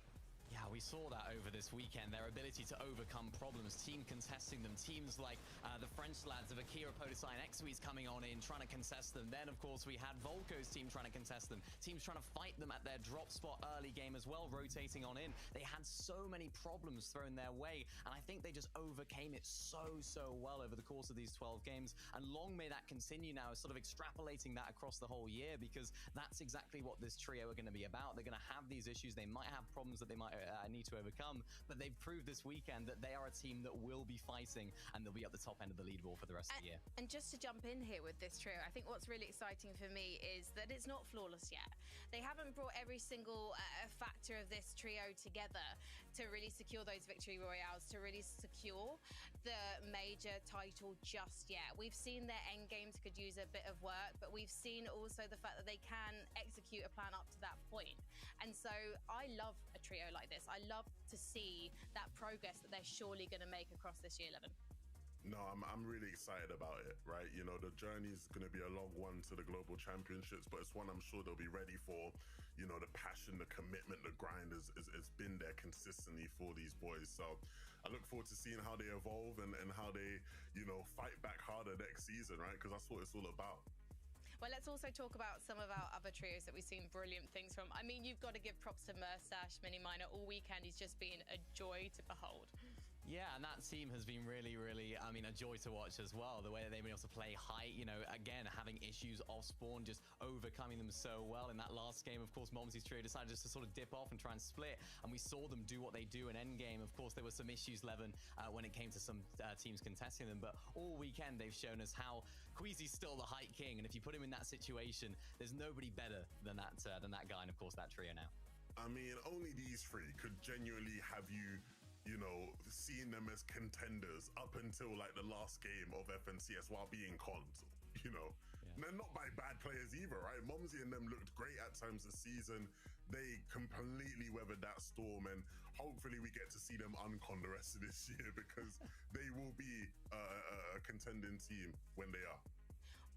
Yeah, we saw that over this weekend, their ability to overcome problems, team contesting them, teams like the French lads of Akira Podesai and Exui's coming on in, trying to contest them. Then, of course, we had Volko's team trying to contest them, teams trying to fight them at their drop spot early game as well, rotating on in. They had so many problems thrown their way, and I think they just overcame it so well over the course of these 12 games, and long may that continue now, sort of extrapolating that across the whole year, because that's exactly what this trio are going to be about. They're going to have these issues, they might have problems that they might need to overcome. But they've proved this weekend that they are a team that will be fighting and they'll be at the top end of the leaderboard for the rest of the year. And just to jump in here with this trio, I think what's really exciting for me is that it's not flawless yet. They haven't brought every single factor of this trio together to really secure those victory royales, to really secure the major title just yet. We've seen their end games could use a bit of work, but we've seen also the fact that they can execute a plan up to that point. And so I love a trio like this. I love to see that progress that they're surely going to make across this year 11. No, I'm really excited about it, right? You know, the journey is going to be a long one to the global championships, but it's one I'm sure they'll be ready for. You know, the passion, the commitment, the grind has been there consistently for these boys. So I look forward to seeing how they evolve and how they, you know, fight back harder next season, right? Because that's what it's all about. Well, let's also talk about some of our other trios that we've seen brilliant things from. I mean, you've got to give props to Mersash, Mini Miner. All weekend, he's just been a joy to behold. Yeah, and that team has been really, I mean, a joy to watch as well. The way that they've been able to play height, you know, again, having issues off spawn, just overcoming them so well. In that last game, of course, Momsy's trio decided just to sort of dip off and try and split, and we saw them do what they do in endgame. Of course, there were some issues, Levin, when it came to some teams contesting them, but all weekend they've shown us how Queasy's still the height king, and if you put him in that situation, there's nobody better than that guy, and of course, that trio now. I mean, only these three could genuinely have you know, seeing them as contenders up until like the last game of FNCS while being cons, you know. Yeah. And not by bad players either, right? Momsy and them looked great at times this season. They completely weathered that storm, and hopefully we get to see them uncon the rest of this year because they will be a contending team when they are.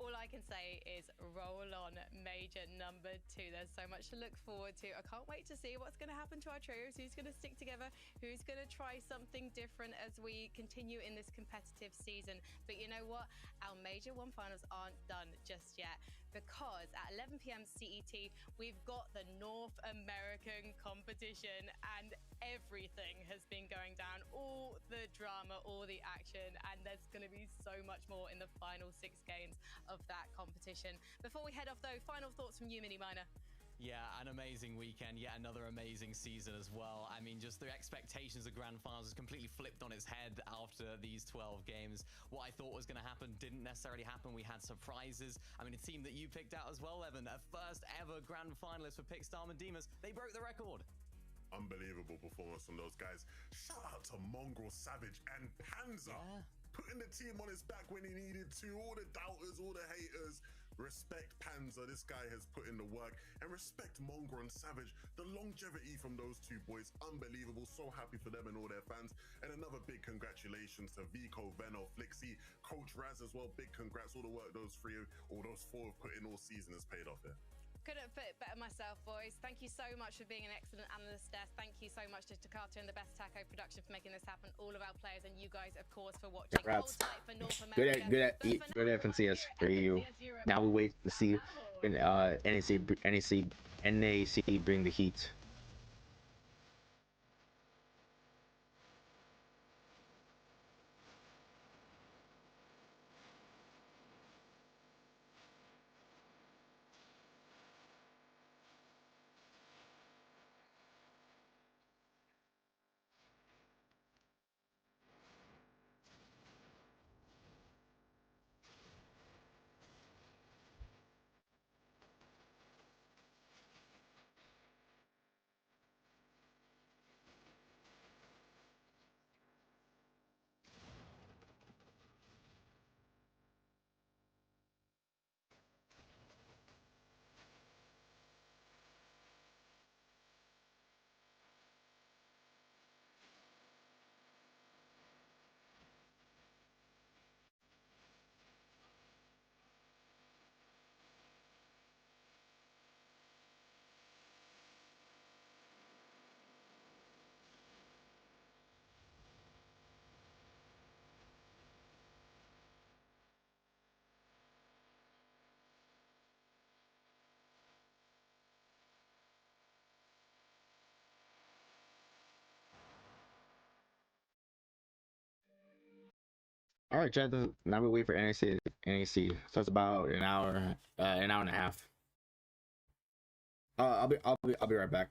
All I can say is roll on major number 2. There's so much to look forward to. I can't wait to see what's going to happen to our trios, who's going to stick together, who's going to try something different as we continue in this competitive season. But you know what? Our Major 1 finals aren't done just yet, because at 11 p.m. CET, we've got the North American competition, and everything has been going down. All the drama, all the action, and there's going to be so much more in the final 6 games of that competition. Before we head off though, final thoughts from you, Mini Miner. Yeah, an amazing weekend, yet another amazing season as well. I mean, just the expectations of Grand Finals has completely flipped on its head after these 12 games. What I thought was going to happen didn't necessarily happen. We had surprises. I mean, a team that you picked out as well, Evan, a first ever Grand Finalist for Pickstar Mandemus. They broke the record. Unbelievable performance from those guys. Shout out to Mongrel, Savage, and Panzer. Yeah. Putting the team on his back when he needed to. All the doubters, all the haters. Respect Panzer, this guy has put in the work, and respect Mongrel and Savage. The longevity from those two boys, unbelievable. So happy for them and all their fans. And another big congratulations to Vico, Veno, Flixie, Coach Raz as well. Big congrats. All the work those 4 have put in all season has paid off there. Couldn't put it better myself, boys. Thank you so much for being an excellent analyst desk. Thank you so much to Takata and the Best Taco production for making this happen. All of our players and you guys, of course, for watching. Hold tight for North America. Good FNCS for you. Now we wait to see NAC bring the heat. All right, gentlemen. Now we wait for NAC. So it's about an hour and a half. I'll be right back.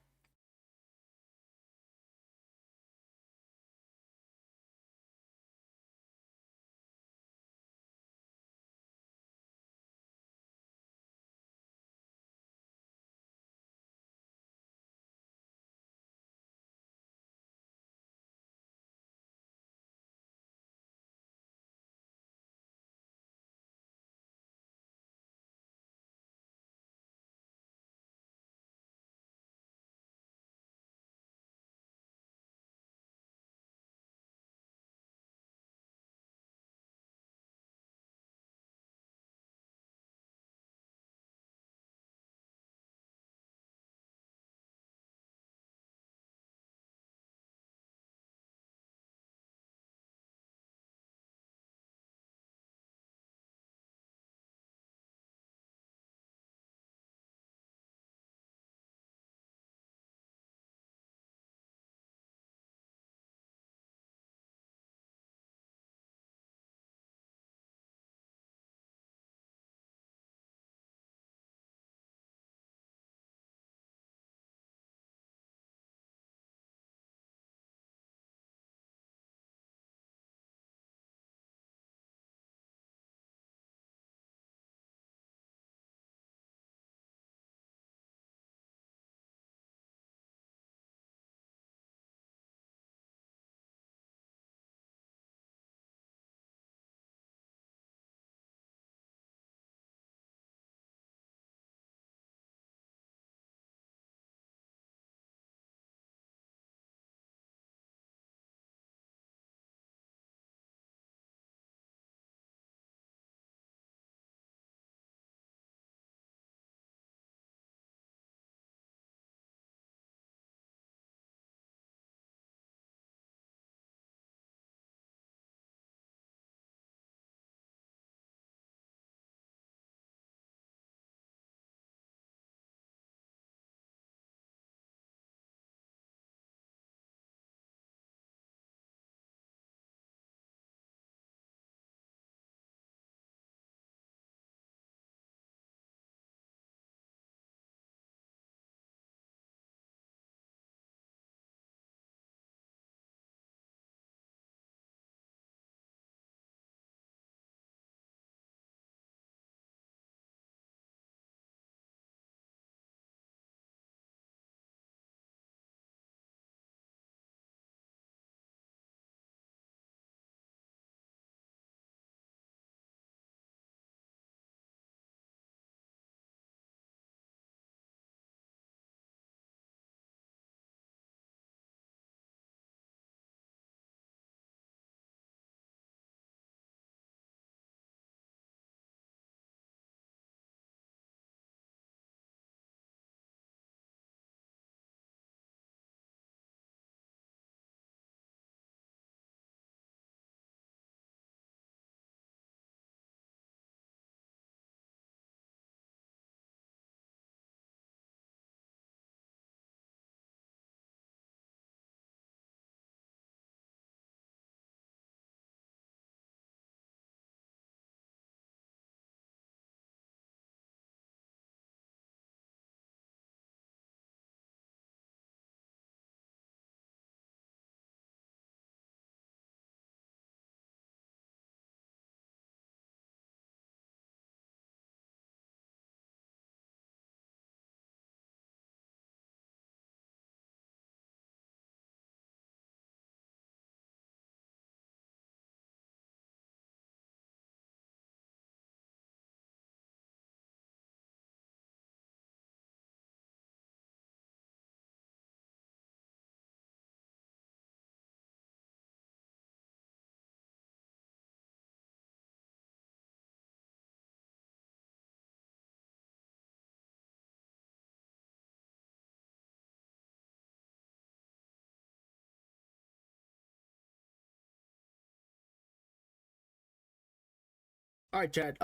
All right, chat.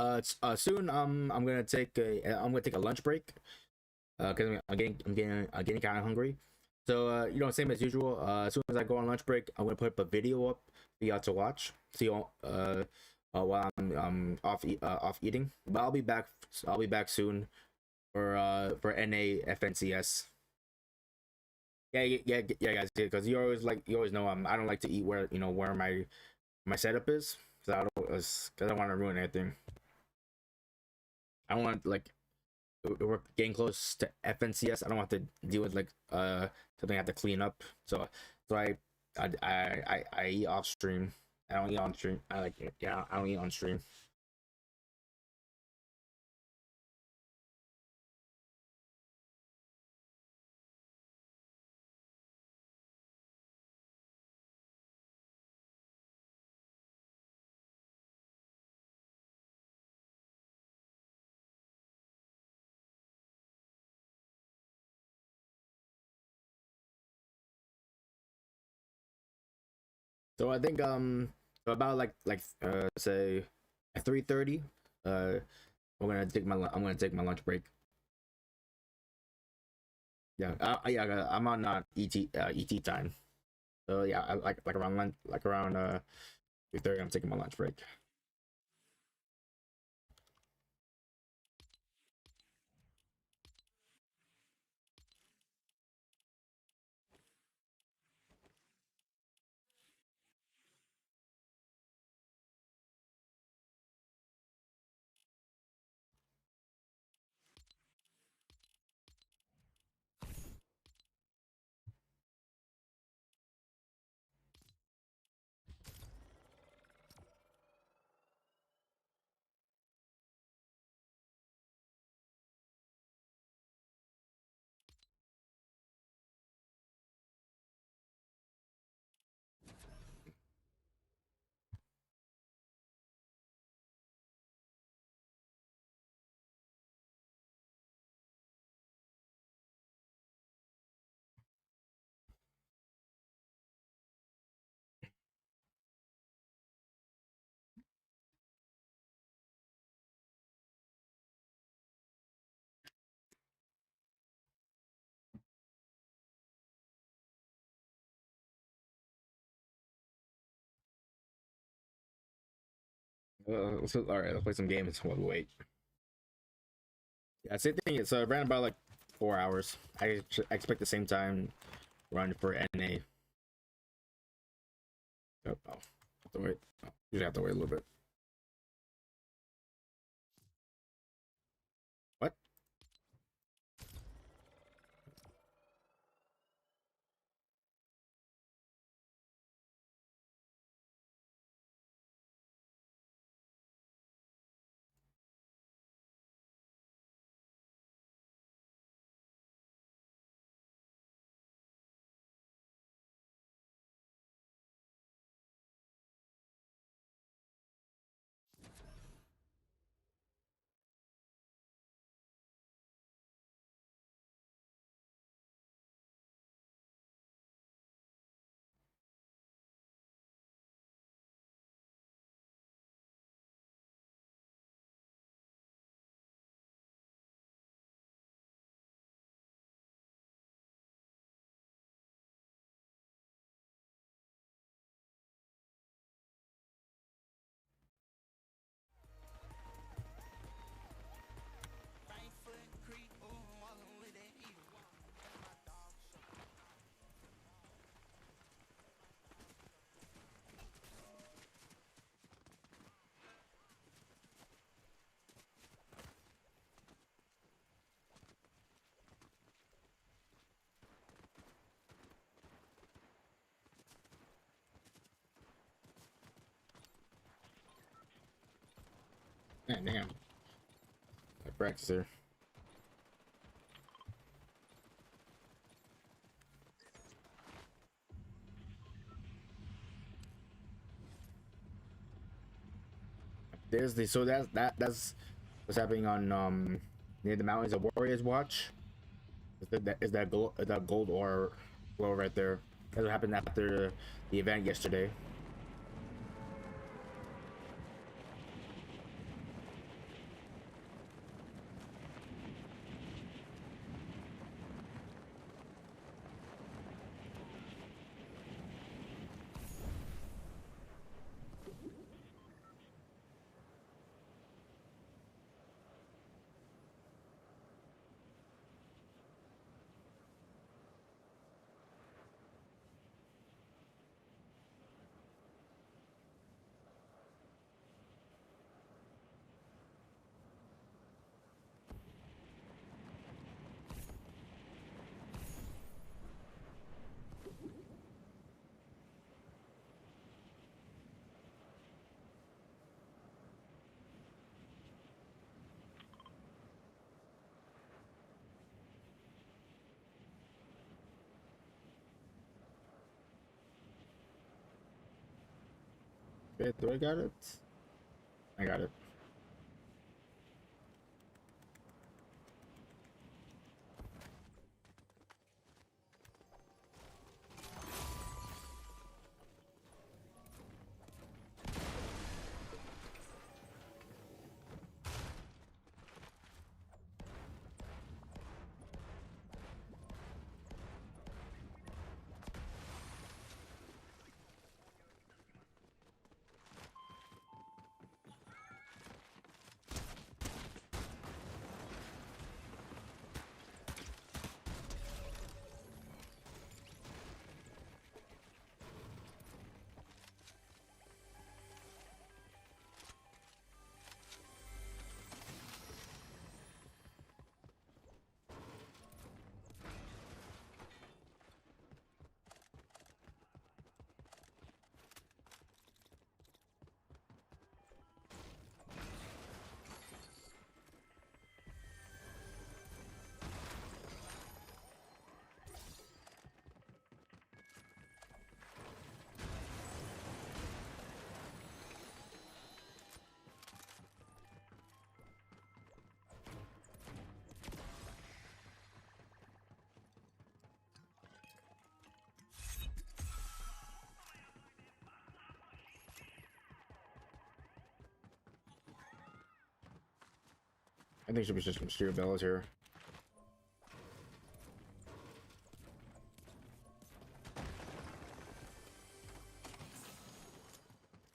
Soon. I'm gonna take a lunch break. Cause I'm getting kind of hungry. So you know, same as usual. As soon as I go on lunch break, I'm gonna put up a video up for y'all to watch. See y'all while I'm off eating. But I'll be back. I'll be back soon for NA FNCS. Yeah, guys. Because you always know I don't like to eat where where my setup is. So because I don't want to ruin anything. I don't want we're getting close to FNCS. I don't want to deal with something I have to clean up. So I eat off stream. I don't eat on stream. I don't eat on stream. So I think about say at 3:30 I'm gonna take my lunch break. Yeah, I'm on ET time. So yeah, around 3:30 I'm taking my lunch break. All right, let's play some games while we wait. Yeah, same thing. It's around about 4 hours. I expect the same time run for NA. Oh, have to wait. Usually have to wait a little bit. What? Man, damn. I practice there. That's what's happening on near the mountains of Warriors Watch. Is that gold ore glow right there? That's what happened after the event yesterday. Wait, do I got it? I got it. I think should be just some steer bells here.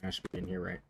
I should be in here, right?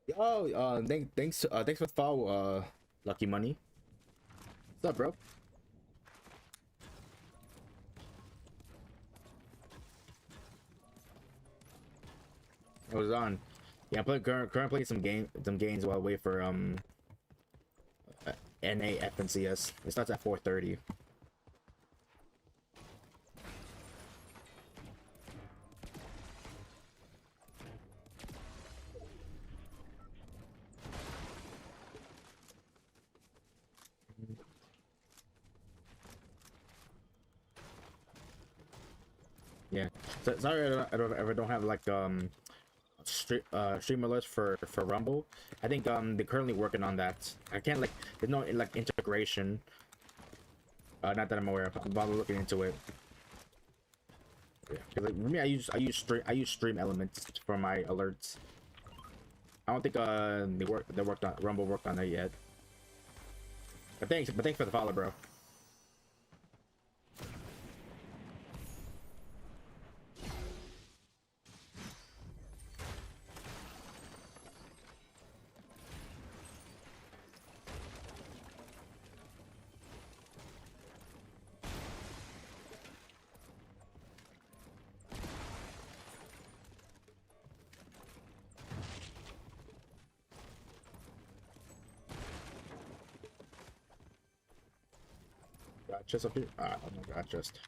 Yo, thanks for the follow, Lucky Money. What's up, bro? I was on. Yeah, I'm playing currently playing some games while I wait for NA FNCS. It starts at 4:30. Yeah, so sorry I don't have like stream alerts for Rumble. I think they're currently working on that. I can't like there's no like integration. Not that I'm aware of. I'm probably looking into it. Yeah, 'cause, like, for me, I use stream elements for my alerts. I don't think they worked on Rumble worked on that yet. But thanks for the follow, bro. chest up here. Ah, oh my god, chest.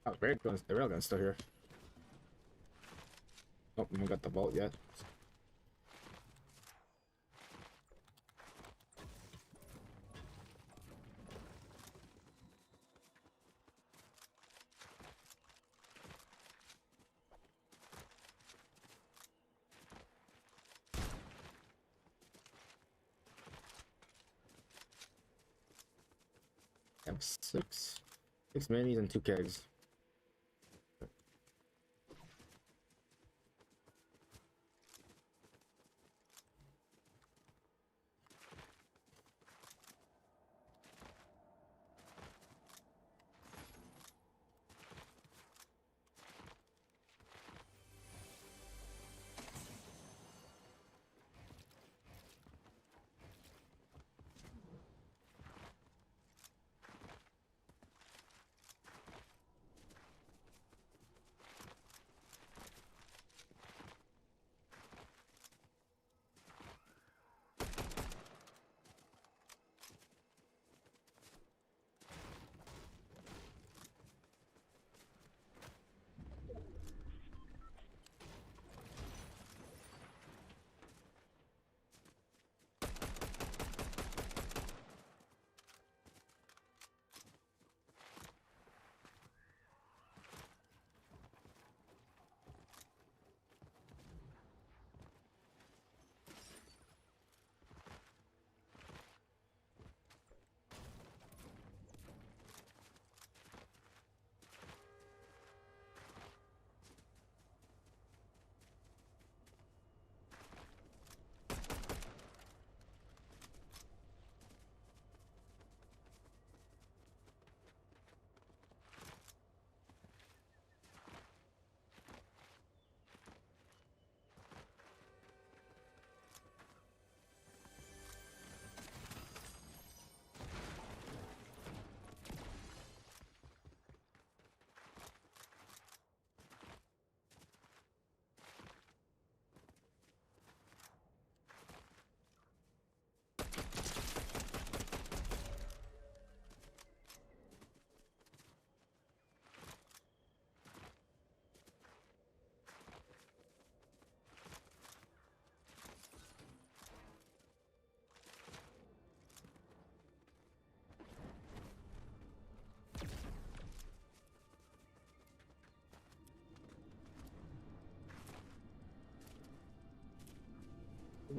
Oh, the railgun's still here. Oh, we haven't got the vault yet. I have six minis and 2 kegs.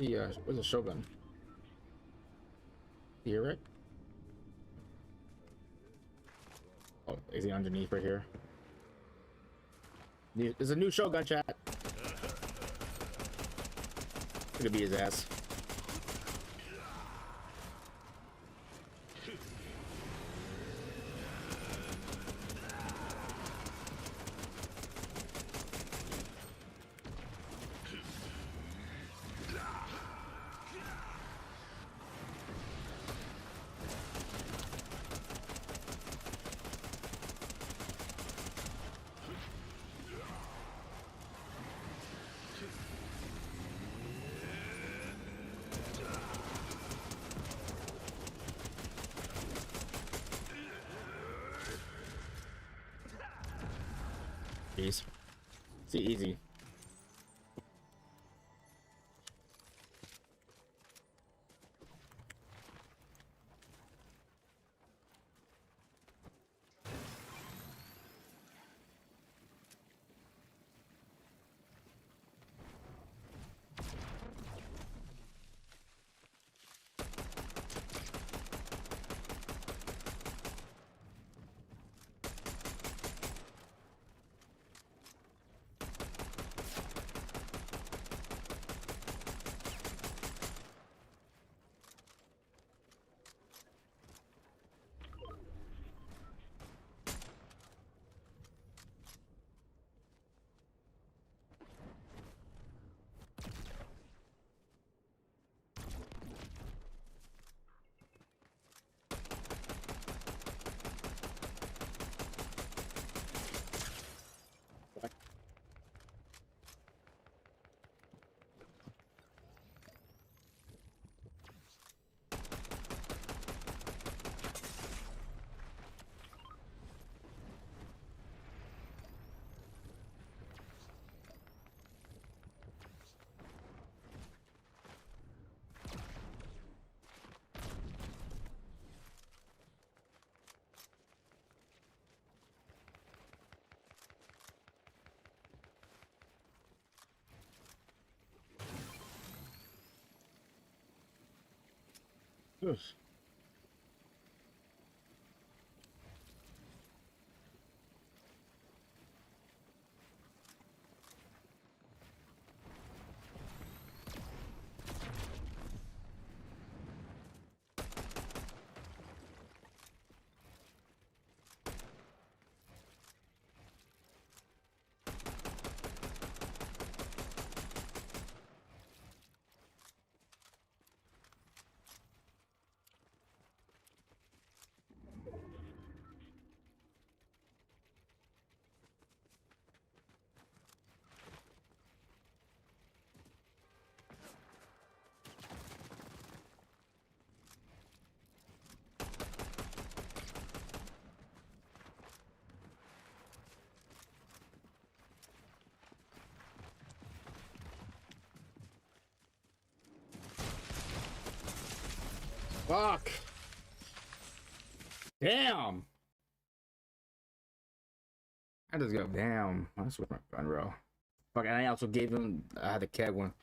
Where's the Shogun? Here, right? Oh, is he underneath right here? There's a new Shogun, chat. Gonna be his ass. Jeez. See, easy. Fuck. Damn. I just go, damn. That's what my gun row. Fuck, and I also gave him, I had the keg one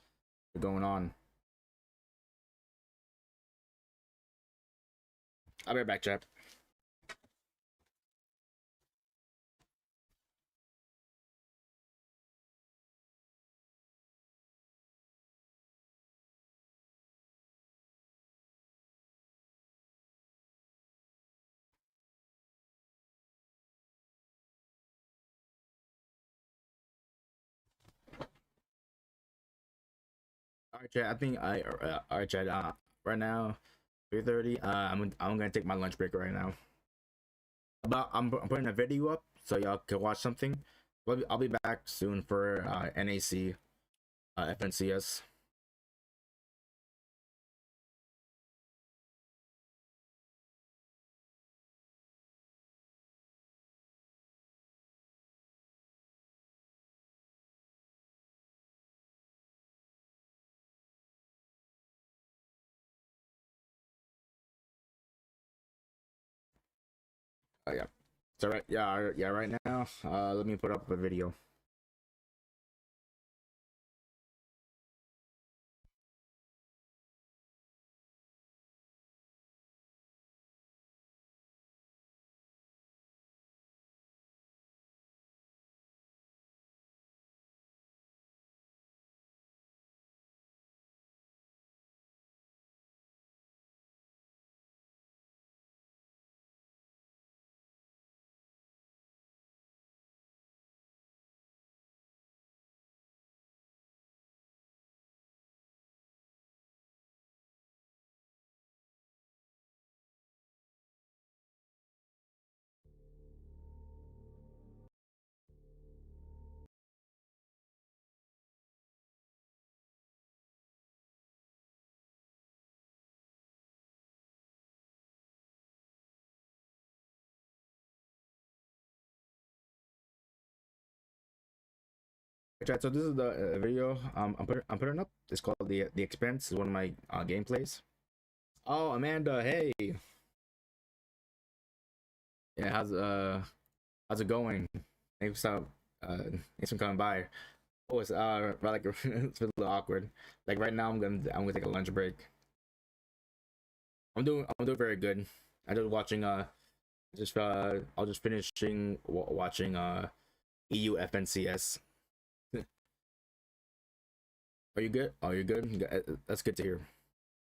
going on. I'll be right back, chap. All right, Chad. I think all right, Chad. Right now, 3:30. I'm gonna take my lunch break right now. I'm putting a video up so y'all can watch something. I'll be back soon for NAC, FNCS. Oh yeah. So right, yeah. Right now, let me put up a video. Chat. So this is the video I'm putting up. It's called the Expense. It's one of my gameplays. Oh, Amanda, hey. Yeah, how's it going? Thanks for coming by. Oh, it's like it's a little awkward. Like right now, I'm gonna take a lunch break. I'm doing very good. I just watching I'll just finishing watching EU FNCS. Are you good? Oh, you're good. That's good to hear.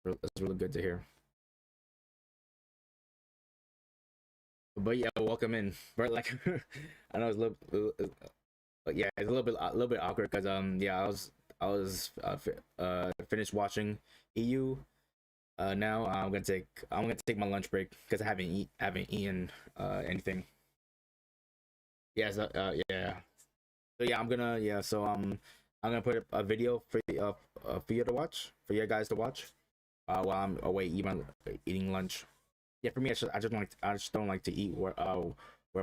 That's really good to hear. But yeah, welcome in. But like, I know it's a little, but yeah, it's a little bit awkward because yeah, I was finished watching EU. Now I'm gonna take my lunch break because I haven't eaten anything. Yeah, so, yeah. So yeah, so I'm gonna put a video for you to watch, for you guys to watch, while I'm away eating lunch. Yeah, for me, I just don't like to eat where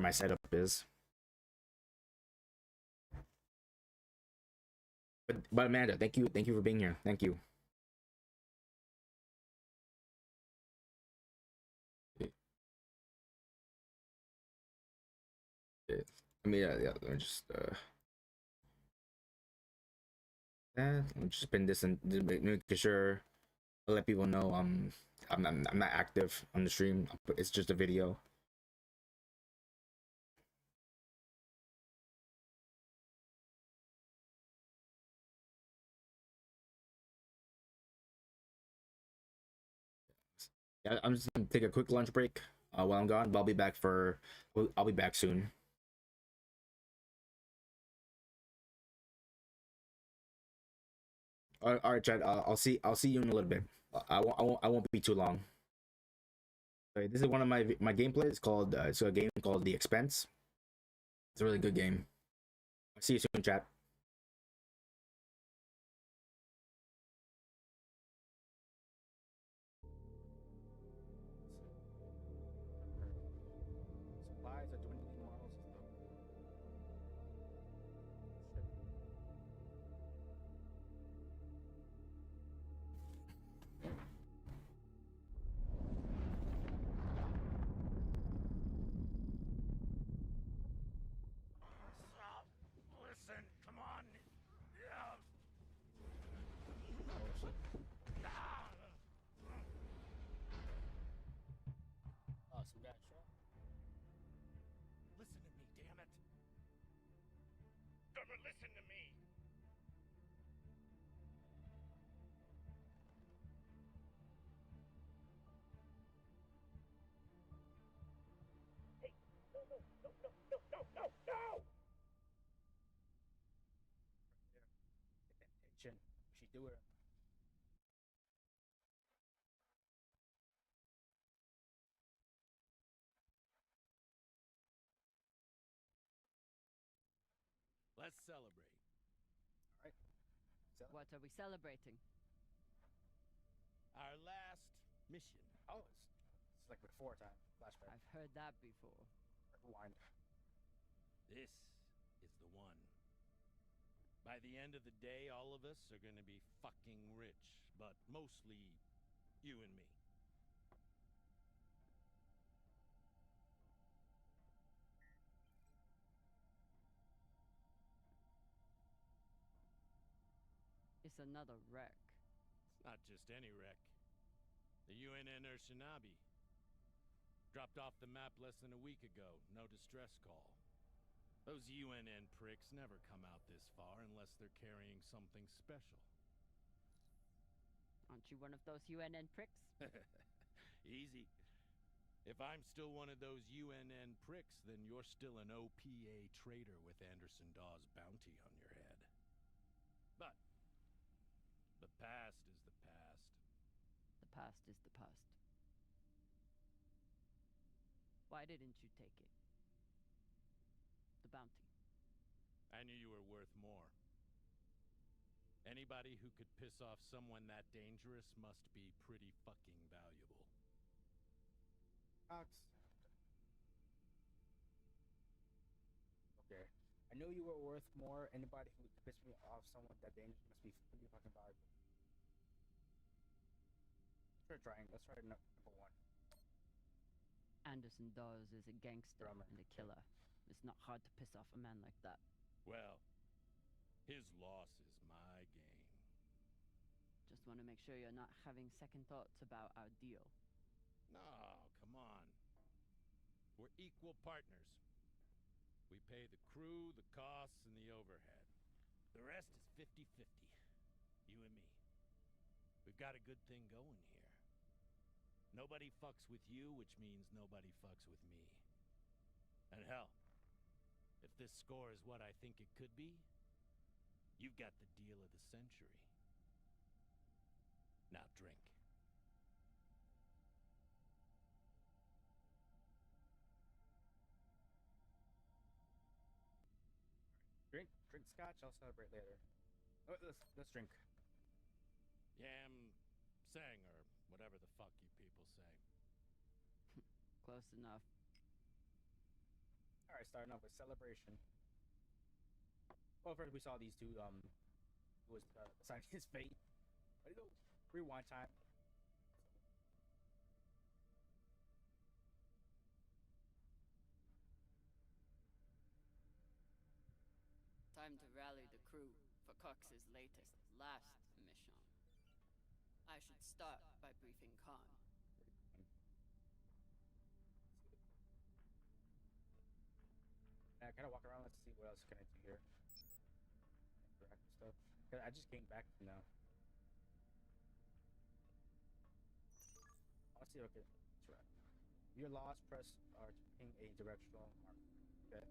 my setup is. But Amanda, thank you for being here. Thank you. I mean, yeah. Let me just let me just pin this and make sure I'll let people know I'm not active on the stream. It's just a video. Yeah, I'm just gonna take a quick lunch break while I'm gone, but I'll be back I'll be back soon. All right, Chad. I'll see you in a little bit. I won't be too long. Okay, this is one of my gameplays. It's a game called The Expense. It's a really good game. I'll see you soon, chat. Supplies are dwindling, models. Listen, come on. Oh, some guy shot. Listen to me, damn it. Damn it, listen to me. Hey, no, no, no, no, no, no, no, no! Get that tension. She do it. Let's celebrate. All right. What are we celebrating? Our last mission. Oh, it's like before time. Flashback. I've heard that before. Rewind. This is the one. By the end of the day, all of us are gonna be fucking rich, but mostly you and me. It's another wreck. It's not just any wreck. The UNN Urshinabi. Dropped off the map less than a week ago. No distress call. Those UNN pricks never come out this far unless they're carrying something special. Aren't you one of those UNN pricks? Easy. If I'm still one of those UNN pricks, then you're still an OPA traitor with Anderson Dawes' bounty on your head. But the past is the past. The past is the past. Why didn't you take it? The bounty. I knew you were worth more. Anybody who could piss off someone that dangerous must be pretty fucking valuable. Cox. Okay. I knew you were worth more. Anybody who could piss me off someone that dangerous must be pretty fucking valuable. Let's try trying. Let's try number one. Anderson Dawes is a gangster and a killer. It's not hard to piss off a man like that. Well, his loss is my gain. Just want to make sure you're not having second thoughts about our deal. No, come on. We're equal partners. We pay the crew, the costs, and the overhead. The rest is 50-50. You and me. We've got a good thing going here. Nobody fucks with you, which means nobody fucks with me. And hell, if this score is what I think it could be, you've got the deal of the century. Now drink. Drink scotch. I'll celebrate later. Oh, let's drink. Yam sang or whatever the fuck you people say. Close enough. All right, starting off with celebration. Well, first we saw these two. Who was assigning his fate. Ready to go? Rewind time. Time to rally the crew for Cox's last mission. I should start by briefing Khan. I kind of walk around. Let's see what else can I do here. Interact with stuff. 'Cause I just came back now. Let's see. Okay, that's right. You're lost. Press R to ping a directional mark. Okay.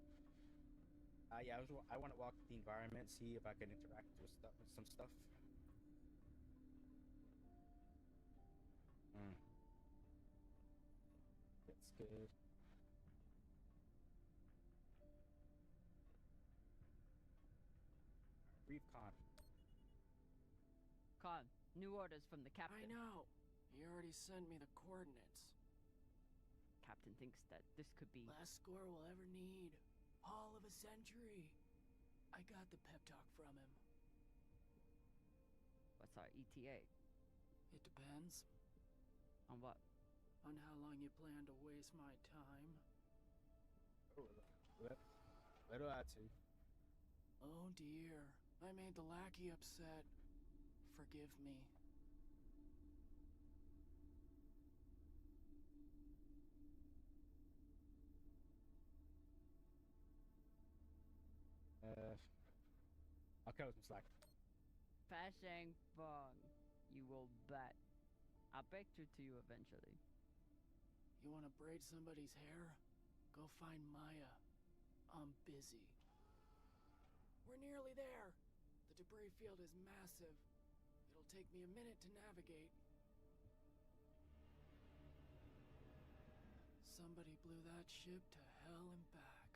Yeah, I want to walk the environment, see if I can interact with stuff, with some stuff. That's good. Brief Khan. Khan, new orders from the captain. I know. He already sent me the coordinates. Captain thinks that this could be Last score we'll ever need. Haul of a century. I got the pep talk from him. What's our ETA? It depends. On what? On how long you plan to waste my time. Oh, little attitude. Oh dear. I made the lackey upset. Forgive me. I'll cut with some slack. Fashang Fong, you will bet. I'll break through to you eventually. You want to braid somebody's hair? Go find Maya. I'm busy. We're nearly there. The debris field is massive. It'll take me a minute to navigate. Somebody blew that ship to hell and back.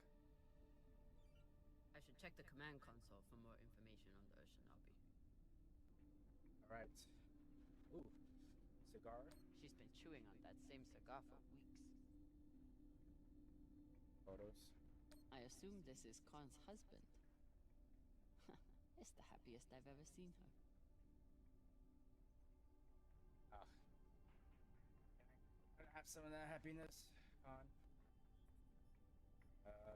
I should check the command console for more information on the Shinobi. Alright. Ooh. Cigar. She's been chewing on that same cigar for weeks. Photos. I assume this is Khan's husband. It's the happiest I've ever seen her. Can I have some of that happiness, Khan?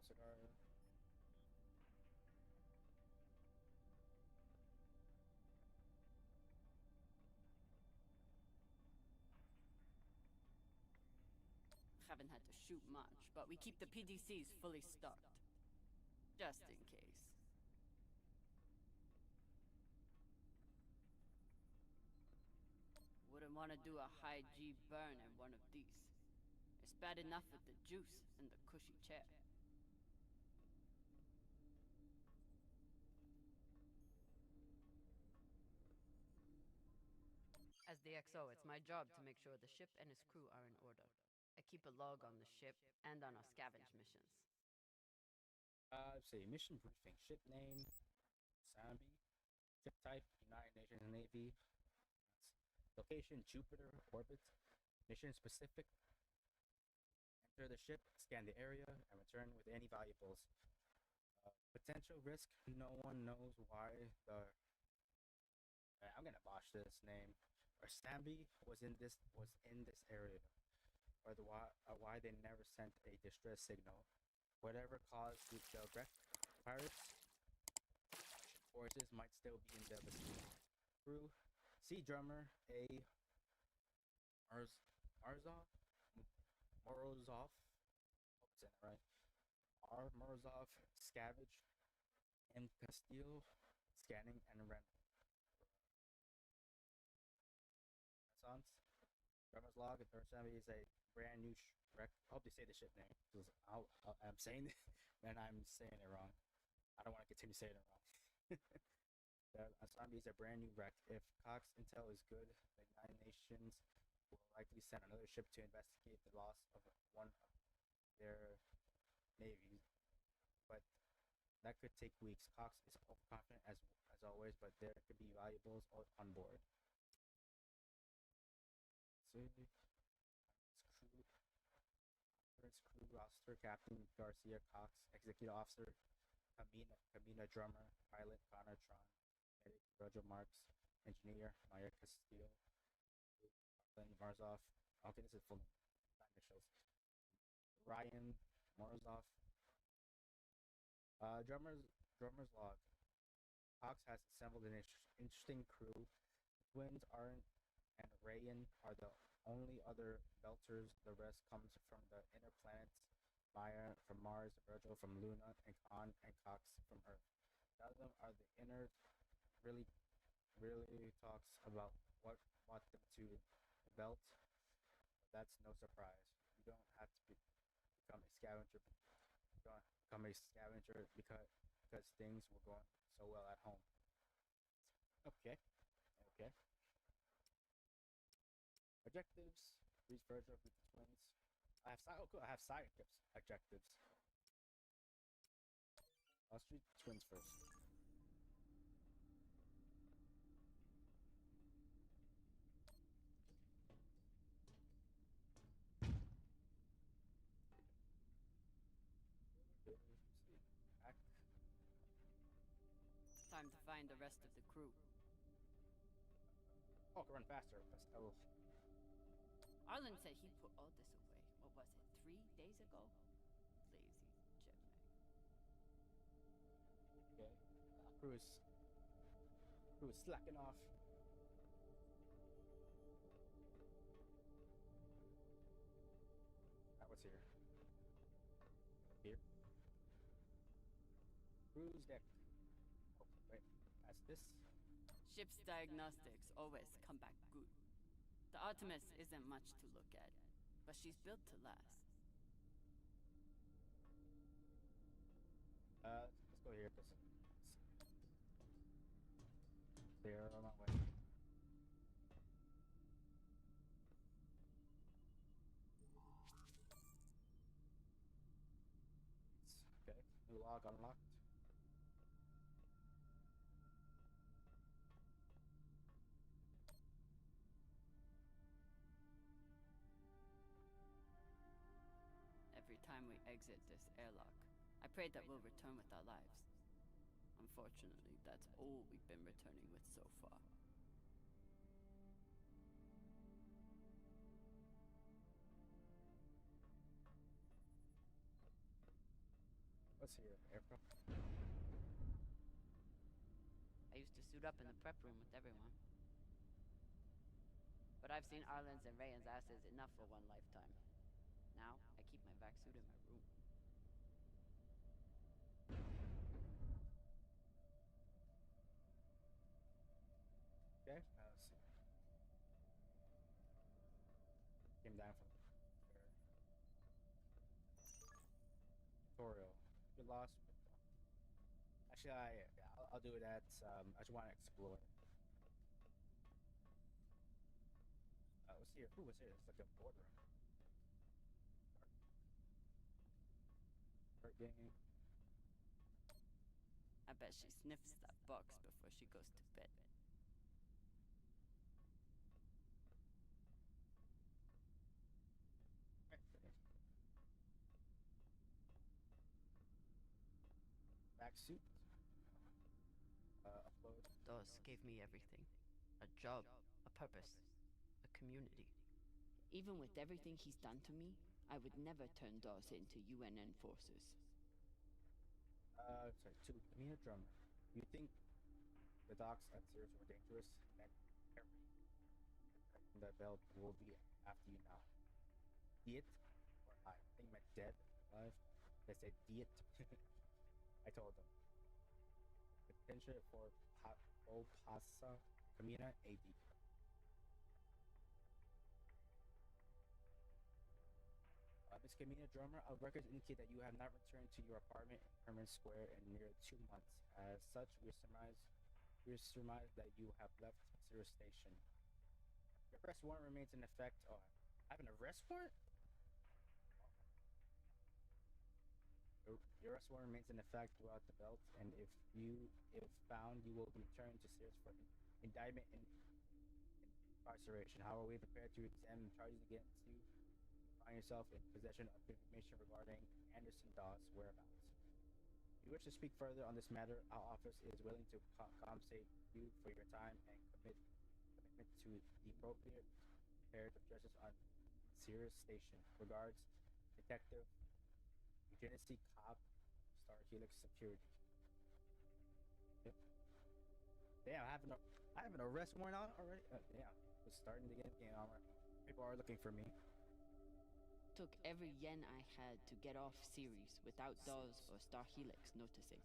Cigar. Haven't had to shoot much, but we keep the PDCs fully stocked. Just in case. Wouldn't want to do a high G burn in one of these. It's bad enough with the juice and the cushy chair. As the XO, it's my job to make sure the ship and its crew are in order. I keep a log on the ship and on our scavenge missions. Let's see. Mission briefing. Ship name. Sambi. Ship type. United Nations Navy. Location. Jupiter. Orbit. Mission specific. Enter the ship. Scan the area. And return with any valuables. Potential risk. No one knows why the... I'm gonna botch this name. Or Sambi was in this area. Or why they never sent a distress signal. Whatever caused the wreck, pirates forces might still be in the vicinity. Crew, Sea Drummer, A. Morozov? Morozov? Hope it's in it right. R. Morozov, Scavenge, M. Castillo, Scanning and Rent. Renaissance. Drummer's log, and Sambi is a brand new wreck. I hope they say the ship name. I'm saying it, and I'm saying it wrong. I don't want to continue saying it wrong. Sambi is a brand new wreck. If Cox intel is good, the United Nations will likely send another ship to investigate the loss of one of their navies. But that could take weeks. Cox is overconfident as always, but there could be valuables on board. Crew roster: Captain Garcia Cox, Executive Officer Camina Drummer, Pilot Connor Tron, Medic Roger Marks, Engineer Maya Castillo, Morozov. Okay, this is full initials. Ryan Morozov. Drummer's log. Cox has assembled an interesting crew. Twins aren't and Rayan are the only other Belters. The rest comes from the inner planets. Maya from Mars, Virgil from Luna, and Khan and Cox from Earth. None of them are the inner. Really, really talks about what brought them to the belt. But that's no surprise. You don't have to become a scavenger. You don't become a scavenger because things were going so well at home. Okay. Okay. Objectives. Reach Virgil with the twins. I have side objectives. Let's read the twins first. It's time to find the rest of the crew. Oh, I can run faster. Arlen said he put all this away. What was it, 3 days ago? Lazy Gemini. Okay. Crew is slacking off. That was here. Here. Cruise deck. Oh, wait. That's this. Ship's diagnostics always come back good. The Artemis isn't much to look at, but she's built to last. Let's go here. There on my way. Okay, new log unlocked. Every time we exit this airlock, I pray that we'll return with our lives. Unfortunately, that's all we've been returning with so far. What's here? Aircraft? I used to suit up in the prep room with everyone. But I've seen Arlen's and Rayan's asses enough for one lifetime. Now, I keep my vac suit in my room. Okay, let's see. Came down from there. Tutorial. Get lost. Actually, I'll do it at. I just want to explore. What's here? Ooh, what's here? It's like a boardroom. Start game. I bet she sniffs that box before she goes to bed. Back suit. Upload. Dos gave me everything. A job, a purpose, a community. Even with everything he's done to me, I would never turn Dos into UNN forces. Sorry, 2. Amina Drummer. You think the docks at Sirius were dangerous? Then the belt will be after you now. Diet? Or I think my dead, alive. They said Diet. I told them. Potential for Opasa Kamina AD. Miss Kamina Drummer, our records indicate that you have not returned to your apartment in Herman Square in near 2 months. As such, we surmise that you have left Sirius Station. Your arrest warrant remains in effect. Oh, I have an arrest warrant? Your arrest warrant remains in effect throughout the belt, and if found, you will be returned to Sirius for indictment and incarceration. However, we are prepared to examine charges against you. Find yourself in possession of information regarding Anderson Dawes' whereabouts. If you wish to speak further on this matter, our office is willing to compensate you for your time and commitment to the appropriate affairs of justice on Sirius Station. Regards, Detective Eugenici Cobb, Star Helix Security. Yep. Damn, I have an arrest warrant out already. Damn, starting to get in game armor. People are looking for me. Took every yen I had to get off Ceres without Dawes or Star Helix noticing.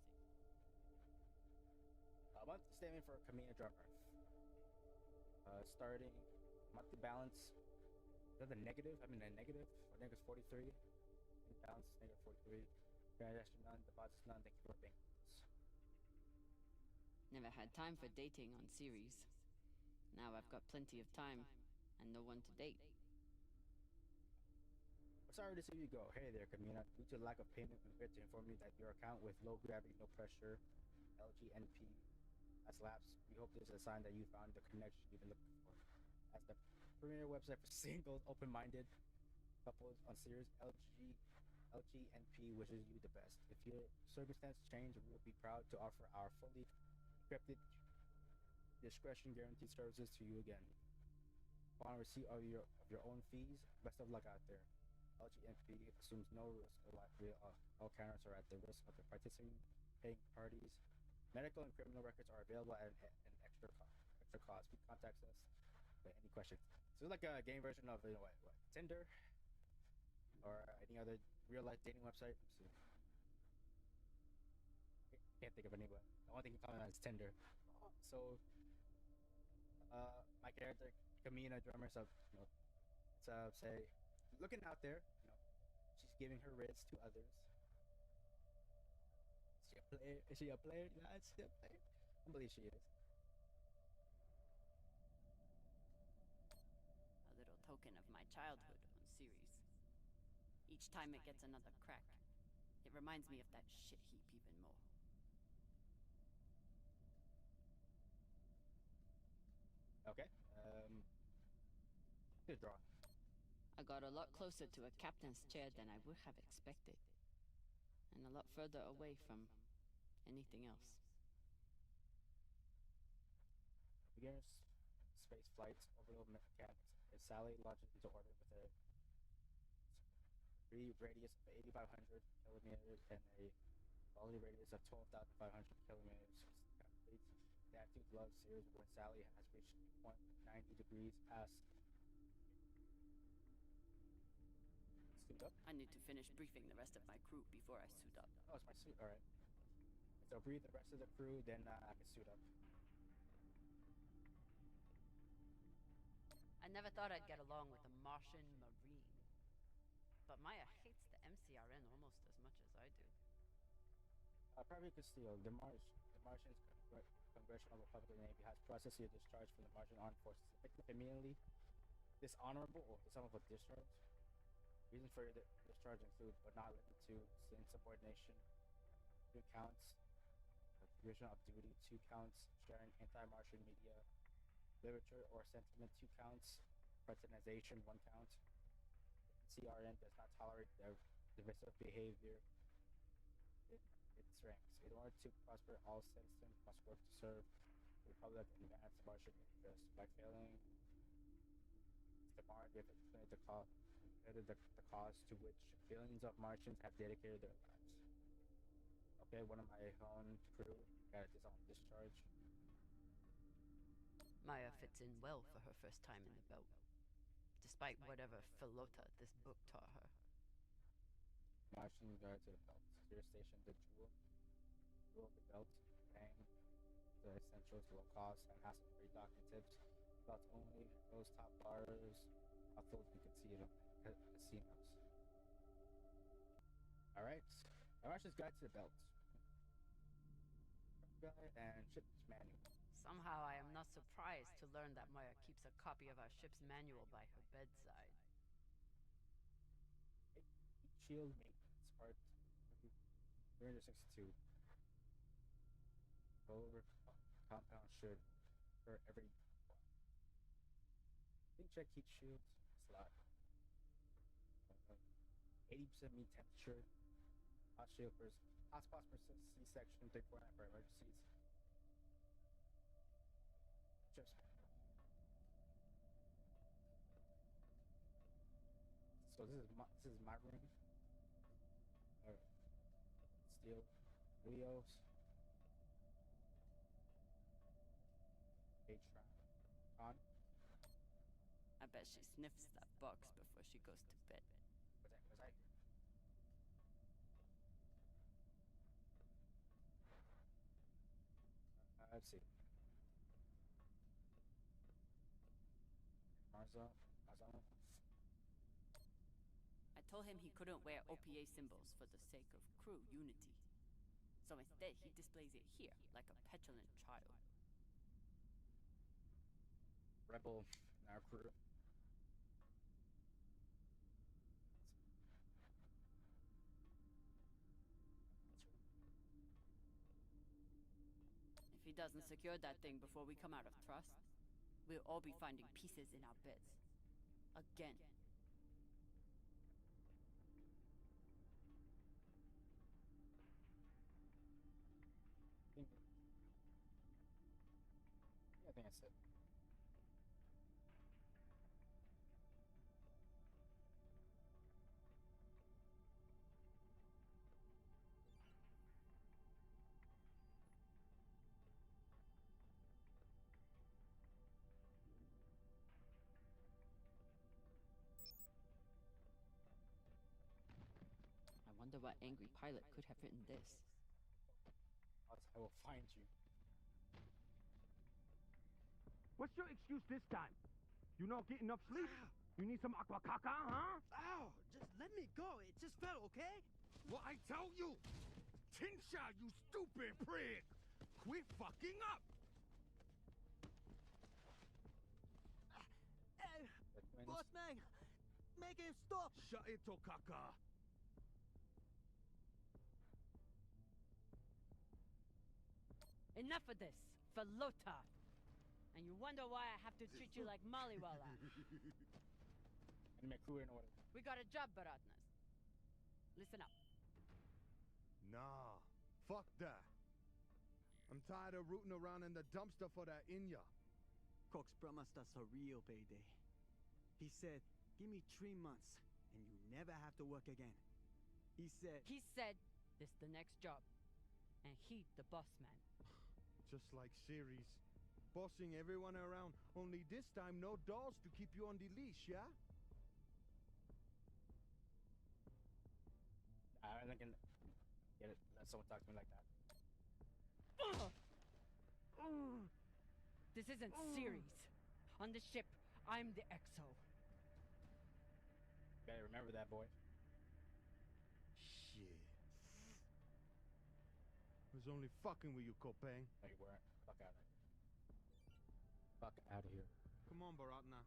Monthly statement for Kamina Drummer. Starting monthly balance. Is that the negative? I mean, a negative? Or negative 43. Balance negative 43. Transaction none. Deposits none. Thank you for being with us. Never had time for dating on Ceres. Now I've got plenty of time and no one to date. Sorry to see you go. Hey there, Kamina. Due to lack of payment, we're here to inform you that your account with low gravity, no pressure, LGNP, has lapsed. We hope this is a sign that you found the connection you've been looking for. As the premier website for singles, open-minded couples on Ceres, LGNP wishes you the best. If your circumstances change, we will be proud to offer our fully encrypted discretion guaranteed services to you again. Upon receipt of your own fees, best of luck out there. LGNP assumes no risk of life. All counterparts are at the risk of the participating parties. Medical and criminal records are available at an extra cost. Please contact us with any questions. So it's like a game version of what Tinder or any other real life dating website. Let's see. Can't think of any, but the only thing you comment on is Tinder. So my character Kamina Drummer, so say looking out there, she's giving her rids to others. Is she a player? Yeah, is she a player? I believe she is. A little token of my childhood on Ceres. Each time it gets another crack, it reminds me of that shit heap even more. Okay. Good draw. I got a lot closer to a captain's chair than I would have expected. And a lot further away from anything else. Beginner's space flights, orbital mechanics. If Sally launches into orbit with a free radius of 8,500 kilometers and a quality radius of 12,500 kilometers, completes the attitude love series when Sally has reached 0.90 degrees past. Suit up. I need to finish briefing the rest of my crew before I suit up. Oh, it's my suit. All right. So brief the rest of the crew, then I can suit up. I never thought I'd get along with a Martian Marine. But Maya hates the MCRN almost as much as I do. Private Castillo, the Martian's Congressional Republican Navy has processed your discharge from the Martian Armed Forces. Effective immediately, dishonorable or some of a discharge. Reasons for your discharge include, but not limited to, insubordination, 2 counts, division of duty, 2 counts, sharing anti-Martian media, literature or sentiment, 2 counts, fraternization, 1 count. CRN does not tolerate divisive behavior in its ranks. In order to prosper, all citizens must work to serve the Republic and advance Martian interests. By failing, the Mars have explained the cause to which billions of Martians have dedicated their lives. Okay, one of my own crew got this on discharge. Maya fits in well for her first time in the belt, despite whatever Philota this book taught her. Martian guard to the belt. Your station, the jewel of the belt, paying the essentials, low cost, and hassle-free docking tips. Belts only, those top bars, outfields you can see it on casinos. Alright, Martian's guide to the belt. Guide and ship's manual. Somehow I am not surprised to learn that Maya keeps a copy of our ship's manual by her bedside. Shield maintenance part 362. Over compound should for every think check heat shields slot. 80% mean temperature. Hot shield for hotspots for C-section 349 for emergencies. Just so this is my room. Steel wheels. H on. I bet she sniffs that box before she goes to bed. Let's see. Marza. I told him he couldn't wear OPA symbols for the sake of crew unity. So instead, he displays it here, like a petulant child. Rebel, now crew. If he doesn't secure that thing before we come out of trust, we'll all be finding pieces in our beds. Again. I think that's it. I wonder what angry pilot could have written this. I will find you. What's your excuse this time? You not get enough sleep? You need some aqua caca, huh? Ow! Just let me go. It just fell, okay? What I tell you? Tinsha, you stupid prig! Quit fucking up! Boss man, make him stop. Shut it, Tokaka. Enough of this, Falota! And you wonder why I have to treat you like Maliwala. And my crew in order. We got a job, Baratnas. Listen up. Nah, fuck that. I'm tired of rooting around in the dumpster for that Inya. Cox promised us a real payday. He said, give me 3 months, and you never have to work again. He said, this the next job. And he, the boss man. Just like series. Bossing everyone around, only this time no dolls to keep you on the leash, yeah? I'm not gonna get it. Let someone talk to me like that. This isn't series. On the ship, I'm the XO. Better remember that, boy. Shit. I was only fucking with you, Kopang. No, you weren't. Fuck out of here. Fuck out of here. Come on, Baratna.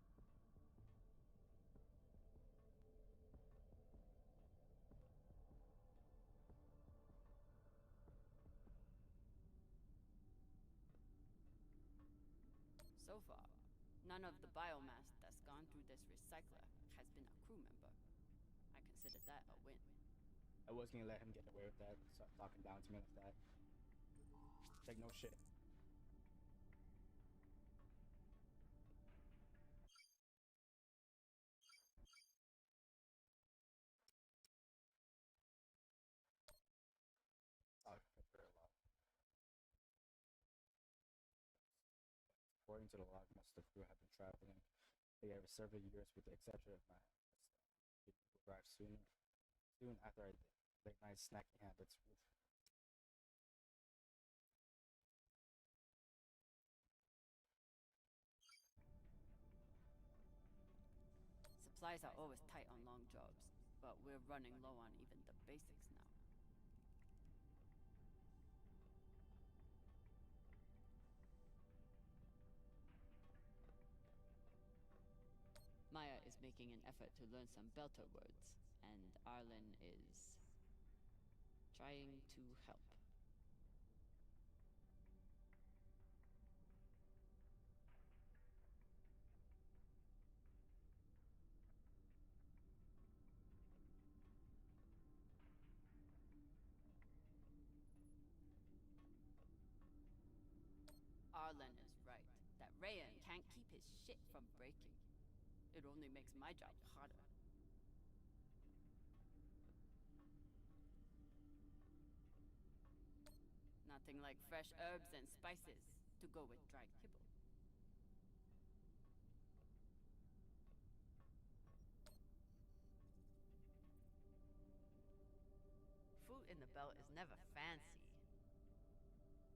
So far, none of the biomass that's gone through this recycler has been a crew member. I consider that a win. I was gonna let him get away with that. Stop talking down to me like that. Take no shit. According to the log, most of the crew have been traveling together for several years, with the exception of my people who arrived soon after our late night snacking habits. Supplies are always tight on long jobs, but we're running low on even the basics now. Maya is making an effort to learn some Belter words, and Arlen is trying to help. Arlen is right, that Rayan can't keep his shit from breaking. It only makes my job harder. Nothing like fresh herbs and spices to go with dry kibble. in the belt is never fancy.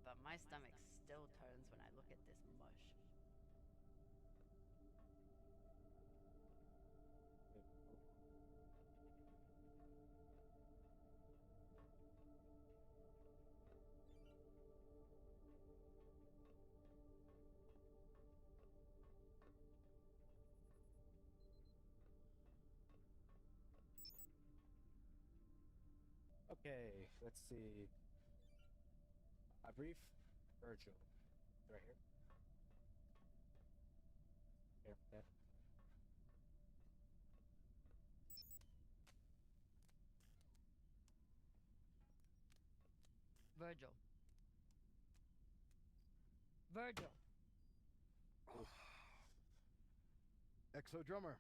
But my stomach still turns when I look at this mush. Okay, let's see. A brief Virgil. Right here. Here, okay. Virgil. Virgil. Exo drummer.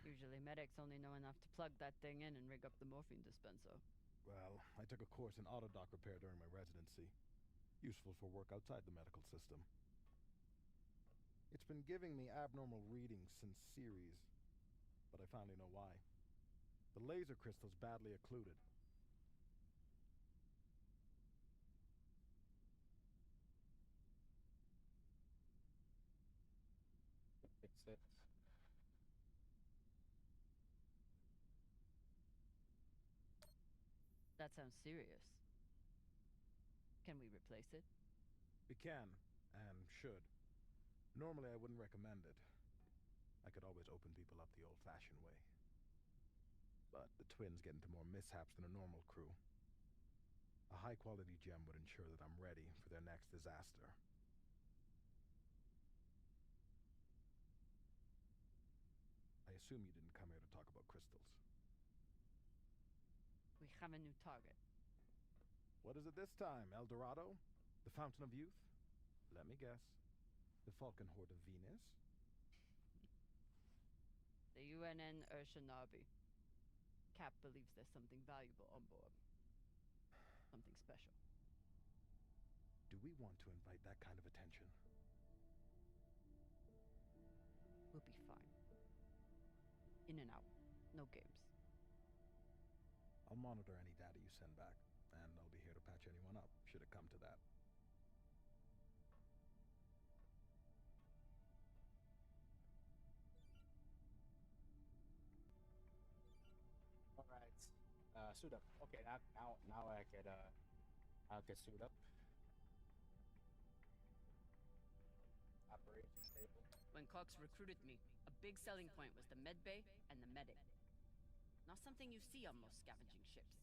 Usually medics only know enough to plug that thing in and rig up the morphine dispenser. Well, I took a course in autodoc repair during my residency. Useful for work outside the medical system. It's been giving me abnormal readings since series, but I finally know why. The laser crystal's badly occluded. Fix it. That sounds serious. Can we replace it? We can, and should. Normally I wouldn't recommend it. I could always open people up the old-fashioned way. But the twins get into more mishaps than a normal crew. A high-quality gem would ensure that I'm ready for their next disaster. I assume you didn't come here to talk about crystals. We have a new target. What is it this time, El Dorado? The Fountain of Youth? Let me guess. The Falcon Horde of Venus? The UNN Urshanabi. Cap believes there's something valuable on board. Something special. Do we want to invite that kind of attention? We'll be fine. In and out. No games. I'll monitor any data you send back, and I'll be here to patch anyone up, should it come to that. All right. Suit up. Okay, now I could suit up. Operation table. When Cox recruited me, a big selling point was the med bay and the medic. Not something you see on most scavenging ships.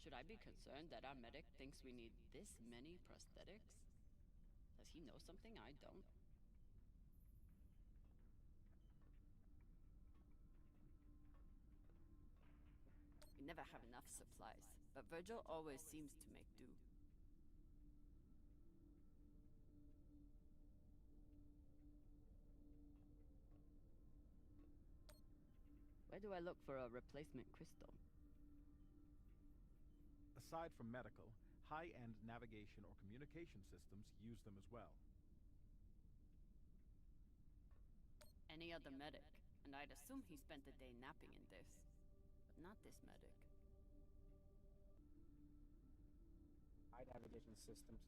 Should I be concerned that our medic thinks we need this many prosthetics? Does he know something I don't? We never have enough supplies, but Virgil always seems to make do. Where do I look for a replacement crystal? Aside from medical, high-end navigation or communication systems use them as well. Any other medic, and I'd assume he spent the day napping in this. But not this medic. High navigation systems.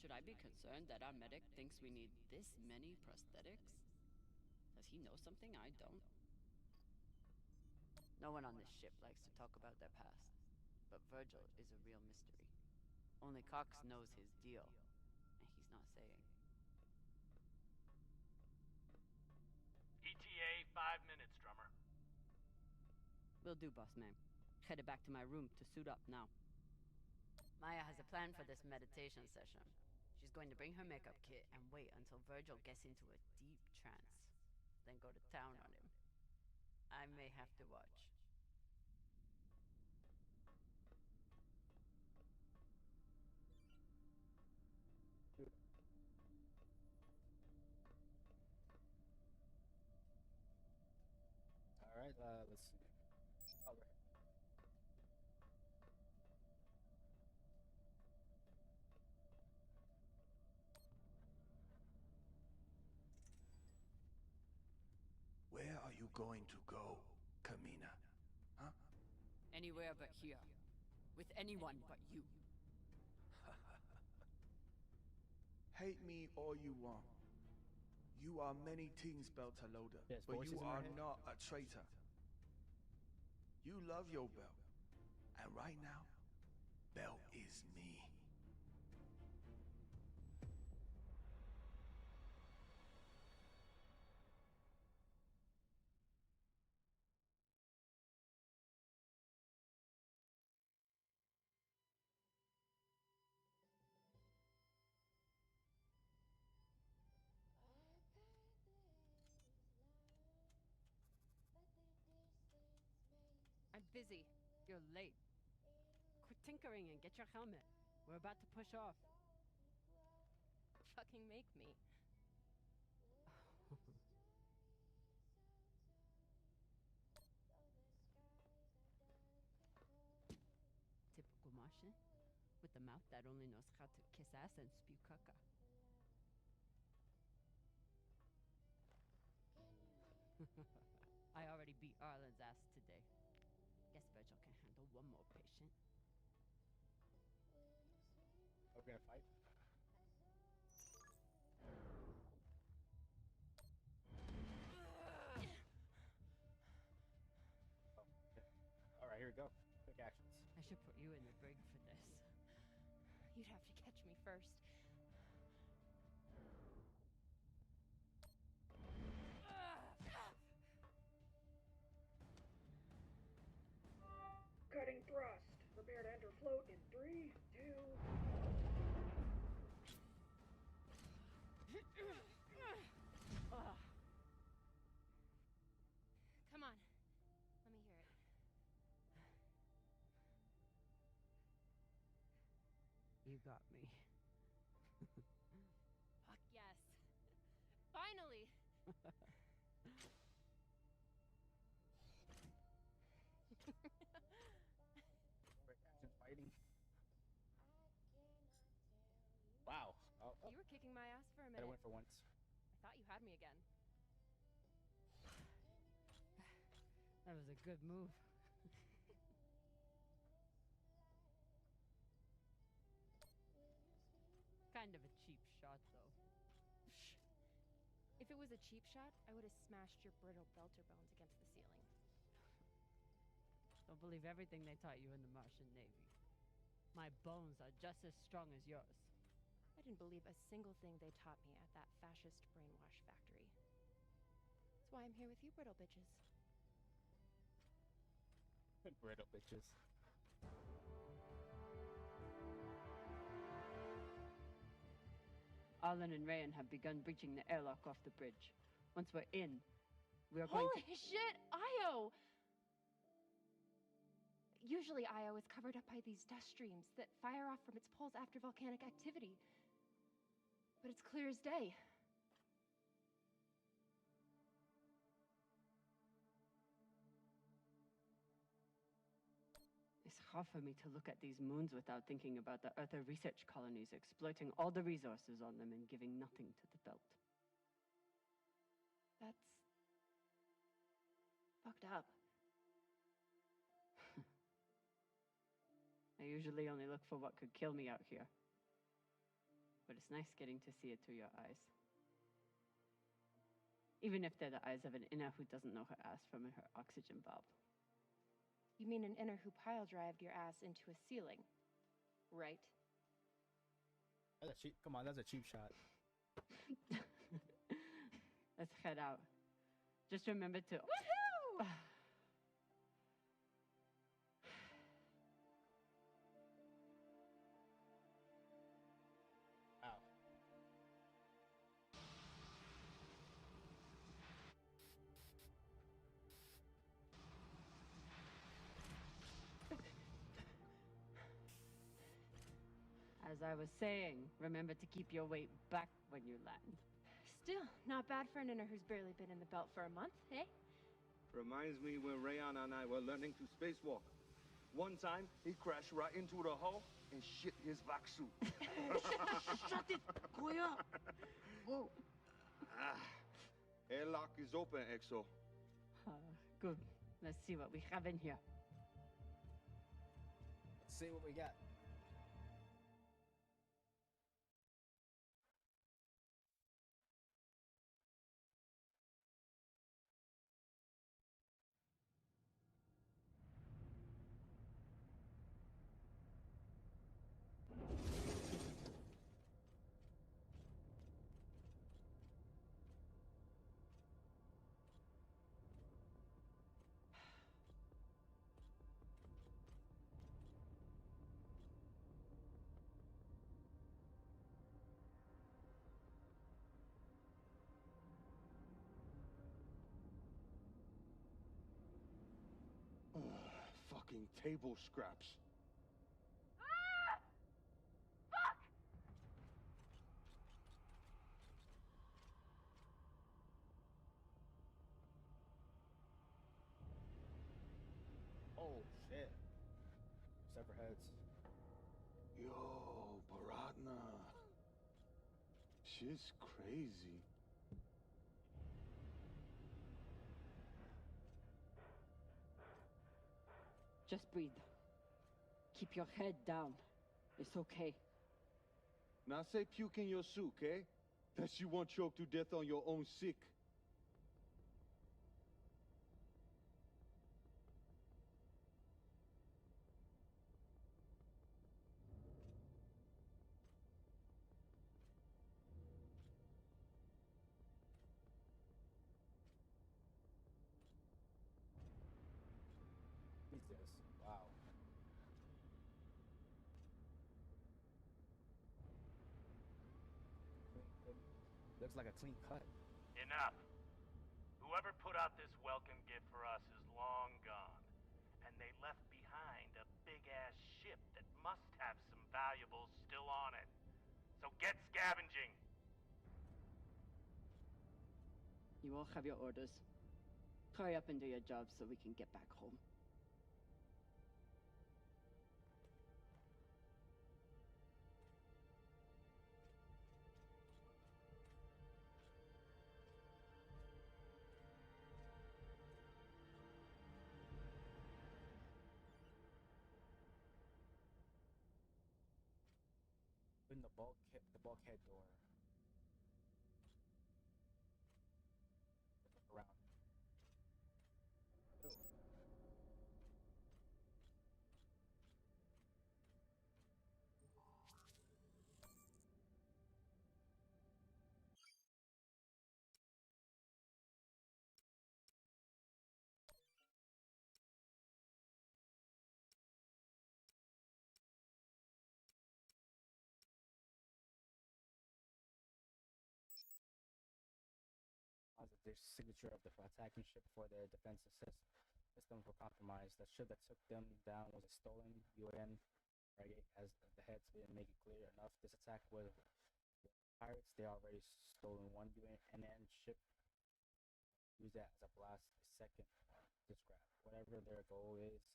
Should I be concerned that our medic thinks we need this many prosthetics? Does he know something I don't? No one on this ship likes to talk about their past, but Virgil is a real mystery. Only Cox knows his deal, and he's not saying. ETA 5 minutes, drummer. Will do, boss man. Headed back to my room to suit up now. Maya has a plan for this meditation session. She's going to bring her makeup kit and wait until Virgil gets into a deep trance, then go to town on him. I may have to watch. All right, let's see. All right. going to go, Kamina? Huh? Anywhere but here. With anyone but you. Hate me all you want. You are many things, Beltalowda, but you are not a traitor. You love your belt. And right now, belt is me. I'm busy. You're late. Quit tinkering and get your helmet. We're about to push off. Fucking make me. Typical Martian. With the mouth that only knows how to kiss ass and spew caca. I already beat Arlen's ass today. Guess Virgil can handle one more patient. Are we gonna fight? Alright, here we go. Quick actions. I should put you in the brig for this. You'd have to catch me first. Cutting thrust. Prepare to enter float in 3, 2. Come on. Let me hear it. You got me. Fuck yes. Finally. Quick action fighting. Wow. Oh, You were kicking my ass for a I minute. win for once. I thought you had me again. That was a good move. Kind of a cheap shot, though. If it was a cheap shot, I would have smashed your brittle belter bones against the ceiling. Don't believe everything they taught you in the Martian Navy. My bones are just as strong as yours. I didn't believe a single thing they taught me at that fascist brainwash factory. That's why I'm here with you, brittle bitches. Brittle bitches. Arlen and Rayan have begun breaching the airlock off the bridge. Once we're in, we are going Holy shit, Io! Usually Io is covered up by these dust streams that fire off from its poles after volcanic activity. But it's clear as day. It's hard for me to look at these moons without thinking about the Earther research colonies exploiting all the resources on them and giving nothing to the belt. That's fucked up. I usually only look for what could kill me out here. But it's nice getting to see it through your eyes. Even if they're the eyes of an inner who doesn't know her ass from her oxygen bulb. You mean an inner who pile-drived your ass into a ceiling, right? That's a cheap. Come on, that's a cheap shot. Let's head out. Just remember to... Woohoo! Wow. As I was saying, remember to keep your weight back when you land. Still, not bad for an inner who's barely been in the belt for a month, eh? Reminds me when Rayan and I were learning to spacewalk. One time, he crashed right into the hull and shit his vac suit. Shut it! Koya! Whoa. Airlock is open, Exo. Good. Let's see what we have in here. Let's see what we got. Fucking table scraps. Oh shit. Sever heads. Yo, Baratna. She's crazy. Just breathe. Keep your head down. It's okay. Now say puke in your soup, eh? That you won't choke to death on your own sick. Jesus. Wow. Looks like a clean cut. Enough. Whoever put out this welcome gift for us is long gone. And they left behind a big-ass ship that must have some valuables still on it. So get scavenging. You all have your orders. Hurry up and do your job so we can get back home. In the bulkhead door. Look around. Ew. The signature of the attacking ship for their defense systems were compromised. The ship that took them down was a stolen UN frigate, as the heads didn't make it clear enough. This attack was pirates. They already stolen one UNN ship, used that as a blast second to scrap. Whatever their goal is,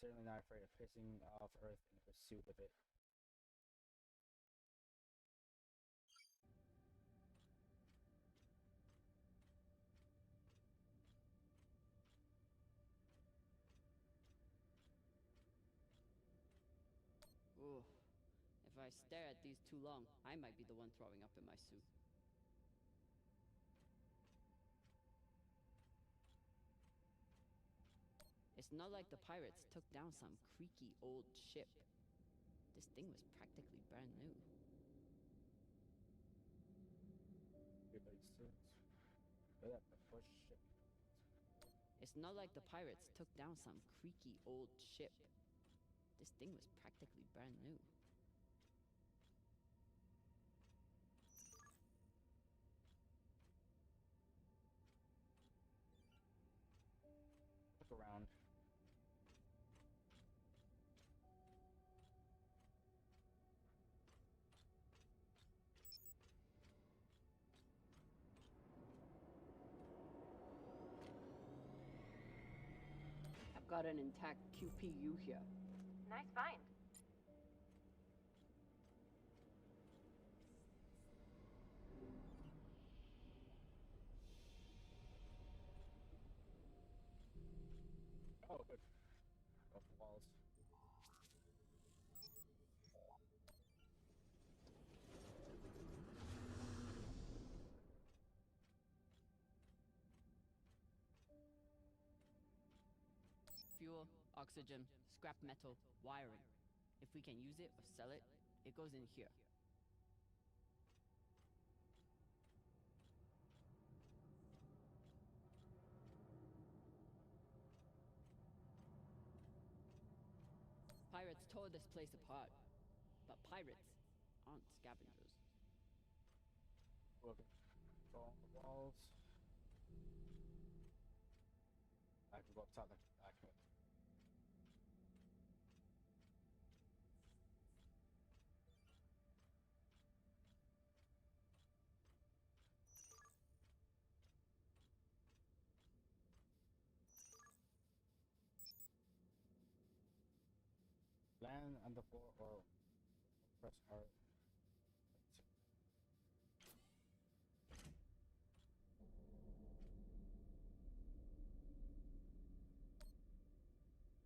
certainly not afraid of pissing off Earth in pursuit of it. Ooh. If I stare at these too long, I might be the one throwing up in my soup. It's not like the pirates took down some creaky old ship. This thing was practically brand new. Everybody sits. Look at the first ship. It's not like the pirates took down some creaky old ship. This thing was practically brand new. Look around. I've got an intact QPU here. Nice find. Oxygen, scrap metal, wiring. If we can use it or sell it, it goes in here. Pirates tore this place apart, but pirates aren't scavengers. Look, go on the walls. I can go up top like I can. Land on the floor or press R.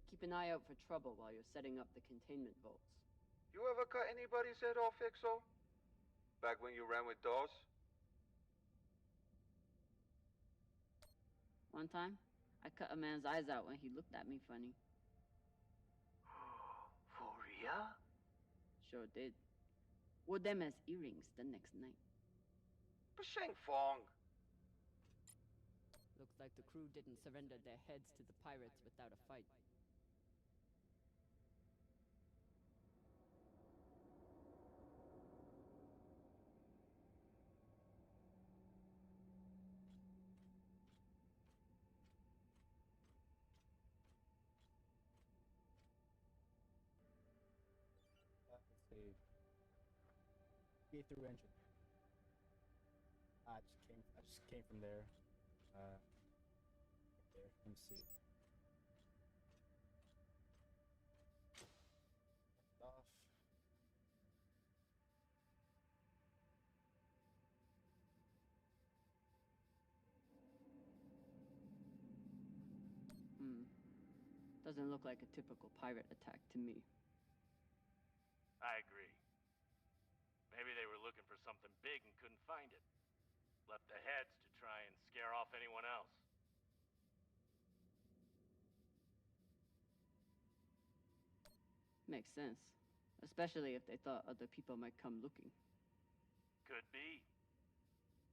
Keep an eye out for trouble while you're setting up the containment vaults. You ever cut anybody's head off, Ixo? Back when you ran with Dawes? One time, I cut a man's eyes out when he looked at me funny. For real? Sure did. Wore them as earrings the next night. Basheng Fong. Looks like the crew didn't surrender their heads to the pirates without a fight. Let's see. Get through engine. I just came from there. Right there. Let me see. Off. Doesn't look like a typical pirate attack to me. I agree. Maybe they were looking for something big and couldn't find it. Left the heads to try and scare off anyone else. Makes sense. Especially if they thought other people might come looking. Could be.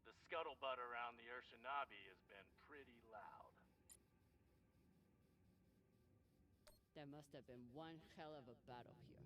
The scuttlebutt around the Urshanabi has been pretty loud. There must have been one hell of a battle here.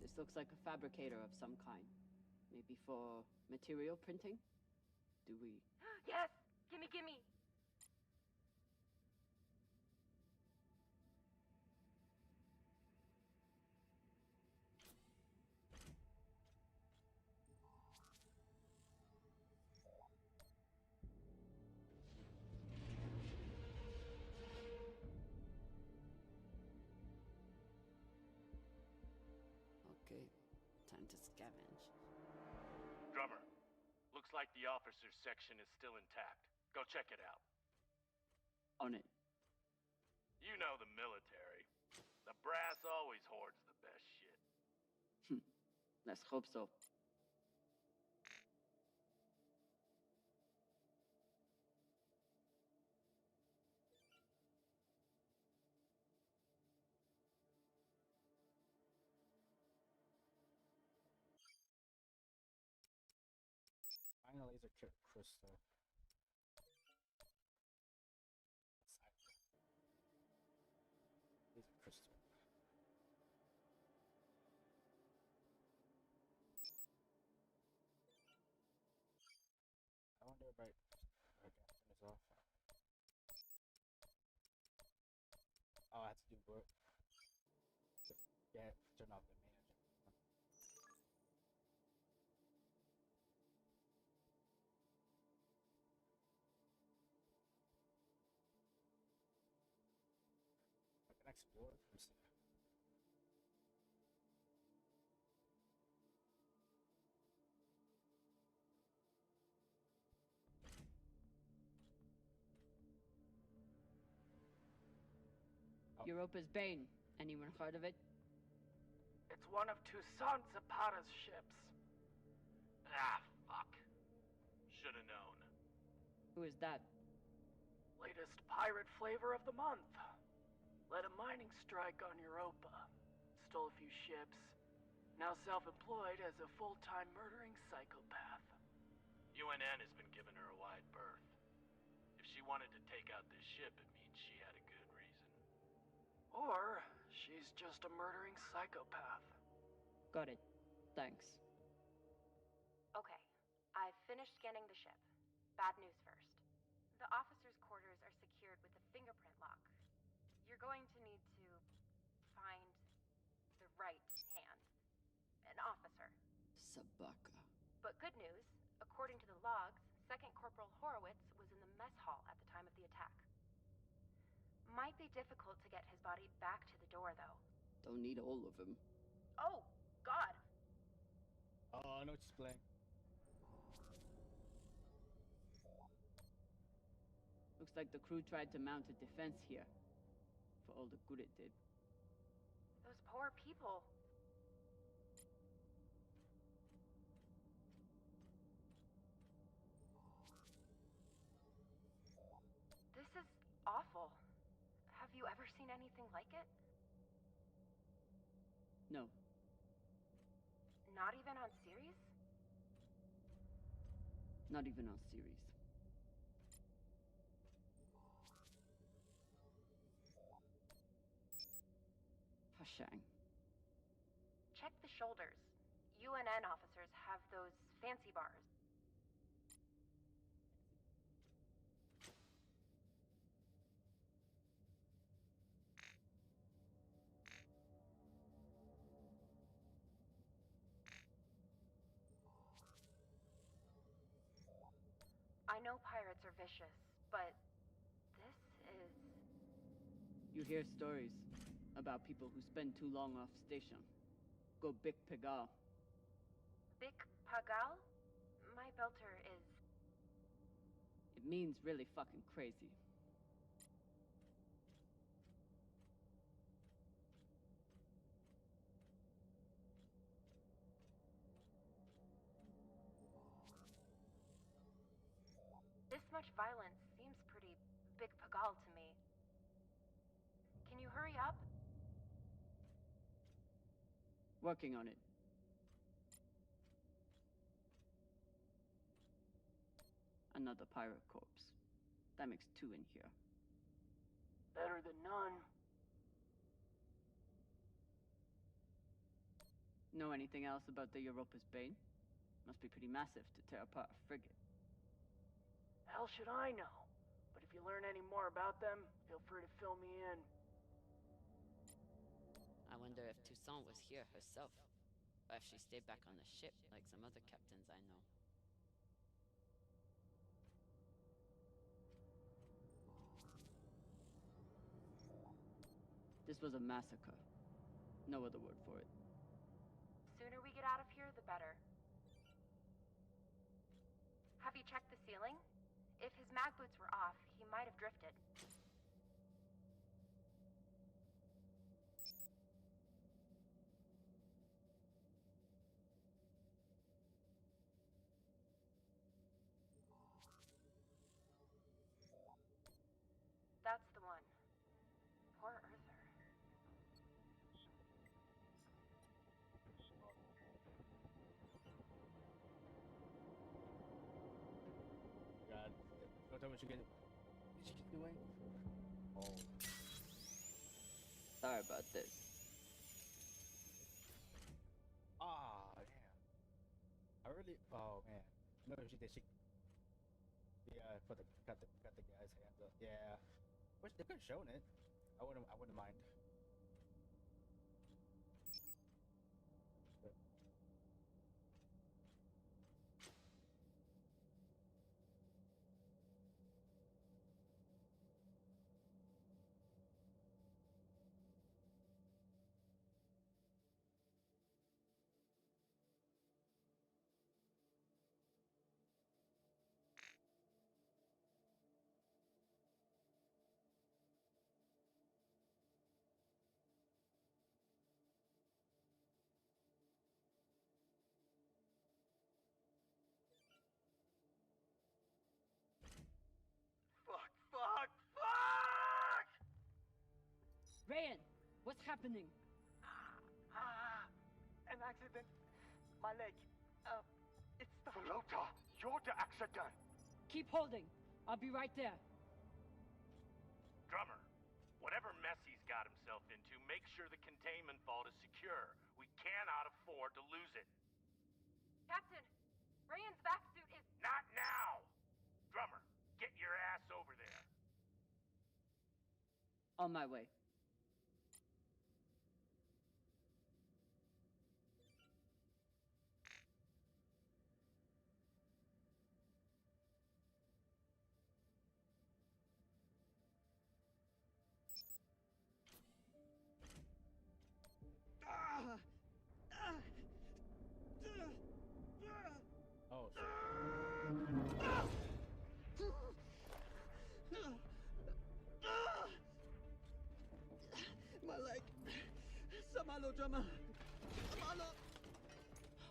This looks like a fabricator of some kind. Maybe for material printing? Do we... Yes! Gimme, gimme! Okay, time to scavenge. Drummer, looks like the officers section is still intact. Go check it out. On it. You know the military. The brass always hoards the best shit. Let's hope so. Find a laser crystal. Laser crystal. I wonder if I turn this off. work. Yeah, turn off the manager. I can explore. Let's see. Europa's Bane. Anyone heard of it? It's one of Toussaint Zapata's ships. Ah, fuck. Should've known. Who is that? Latest pirate flavor of the month. Led a mining strike on Europa. Stole a few ships. Now self-employed as a full-time murdering psychopath. UNN has been giving her a wide berth. If she wanted to take out this ship, it means she had a good reason. Or she's just a murdering psychopath. Got it. Thanks. Okay, I've finished scanning the ship. Bad news first. The officers' quarters are secured with a fingerprint lock. You're going to need to find the right hand. An officer. Sabaka. But good news, according to the logs, Second Corporal Horowitz was in the mess hall at the time of the attack. Might be difficult to get his body back to the door, though. Don't need all of them. Oh, God! Oh, I know what she's playing. Looks like the crew tried to mount a defense here. For all the good it did. Those poor people. This is awful. Have you ever seen anything like it? No. Not even on series? Not even on series. Hashang. Check the shoulders. UNN officers have those fancy bars. I know pirates are vicious, but this is... You hear stories about people who spend too long off station. Go Big Pagal. Big Pagal? My belter is... It means really fucking crazy. This much violence seems pretty Big Pagal to me. Can you hurry up? Working on it. Another pirate corpse. That makes 2 in here. Better than none. Know anything else about the Europa's Bane? Must be pretty massive to tear apart a frigate. Hell should I know? But if you learn any more about them, feel free to fill me in. I wonder if Toussaint was here herself. Or if she stayed back on the ship like some other captains I know. This was a massacre. No other word for it. Sooner we get out of here, the better. Have you checked the ceiling? If his mag boots were off, he might have drifted. That's the one. Poor Arthur. God, don't tell me she get doing. Oh. Sorry about this. Ah, damn. I really. Oh man. No, she did. Yeah, for the cut the guy's hands up. Yeah. Which they could have shown it. I wouldn't mind. What's happening? An accident. My leg. It's stuck. Flota, you're the accident. Keep holding. I'll be right there. Drummer, whatever mess he's got himself into, make sure the containment vault is secure. We cannot afford to lose it. Captain, Ryan's back suit is... Not now! Drummer, get your ass over there. On my way. Oh, My leg. Samalo, drummer. Samalo.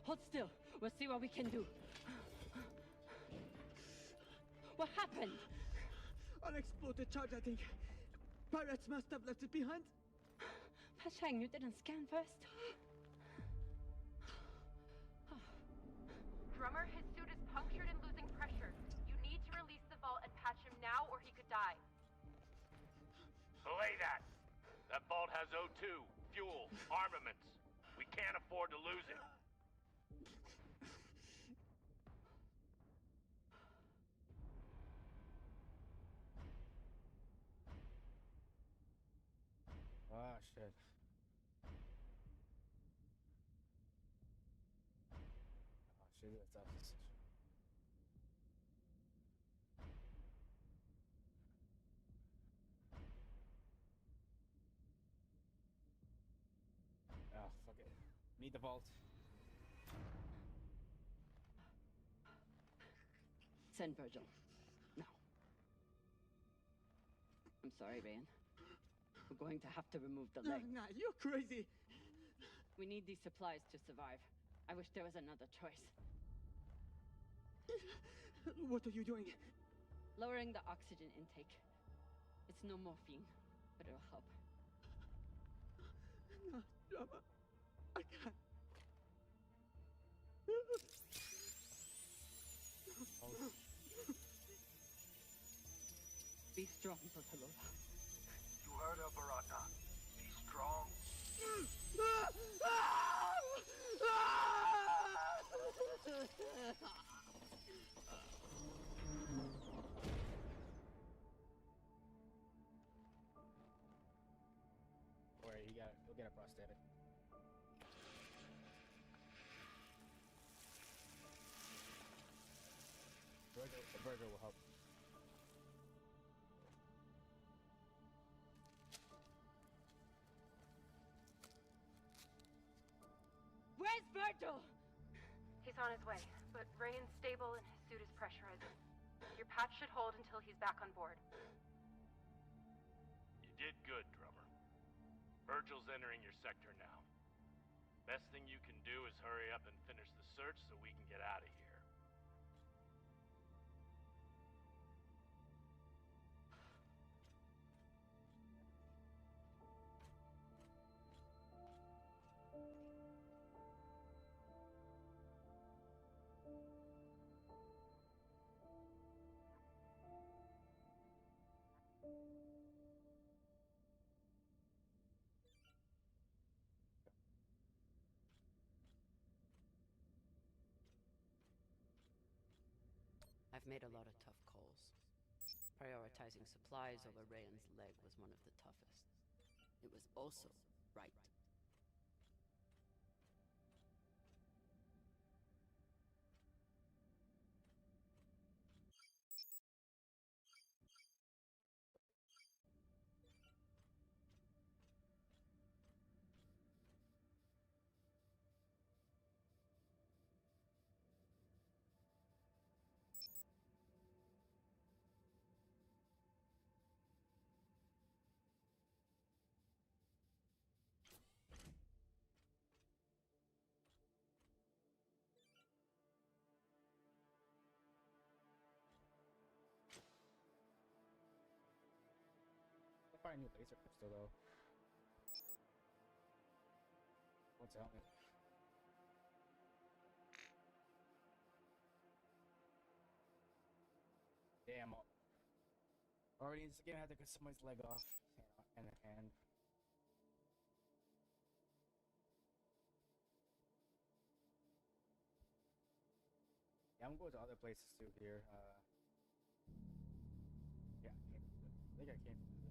Hold still. We'll see what we can do. What happened? Unexploded charge, I think. Pirates must have left it behind. Pashang, you didn't scan first? Drummer, his suit is punctured and losing pressure. You need to release the vault and patch him now or he could die. Belay that. That vault has O2, fuel, armaments. We can't afford to lose it. Ah, shit. Ah, shit, that's tough decision. Ah, fuck it. Need the vault. Send Virgil. Now. I'm sorry, Ryan. We're going to have to remove the leg. Nah, you're crazy. We need these supplies to survive. I wish there was another choice. What are you doing? Lowering the oxygen intake. It's no morphine, but it'll help. No, drummer. I can't. Be strong, Bartolova. You heard her, Barata. Be strong. Or you'll get a prosthetic. Virgil will help. Where's Virgil? He's on his way, but Ryan's stable and his suit is pressurizing. Your patch should hold until he's back on board. You did good, Drummer. Virgil's entering your sector now. Best thing you can do is hurry up and finish the search so we can get out of here. I've made a lot of tough calls. Prioritizing supplies over Ryan's leg was one of the toughest. It was also right. I'll find a new laser pistol though. tell me. Damn. Already in this game, I had to cut somebody's leg off, and a hand. Yeah, I'm going to other places too here. Yeah, I think I came from there.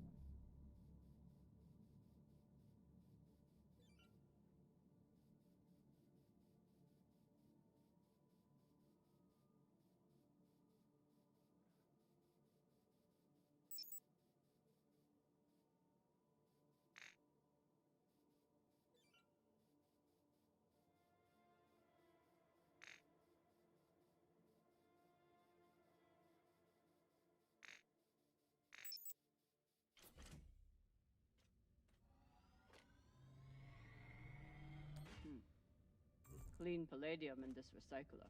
Clean palladium in this recycler.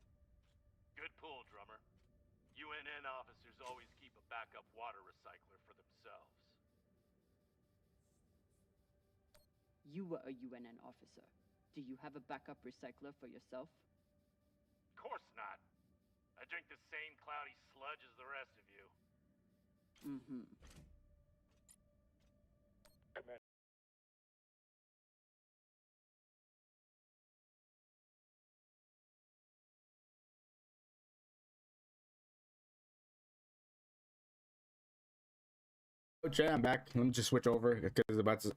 Good pull, drummer. UNN officers always keep a backup water recycler for themselves. You were a UNN officer. Do you have a backup recycler for yourself? Of course not. I drink the same cloudy sludge as the rest of you. Mm-hmm. Okay, I'm back. Let me just switch over because it's about to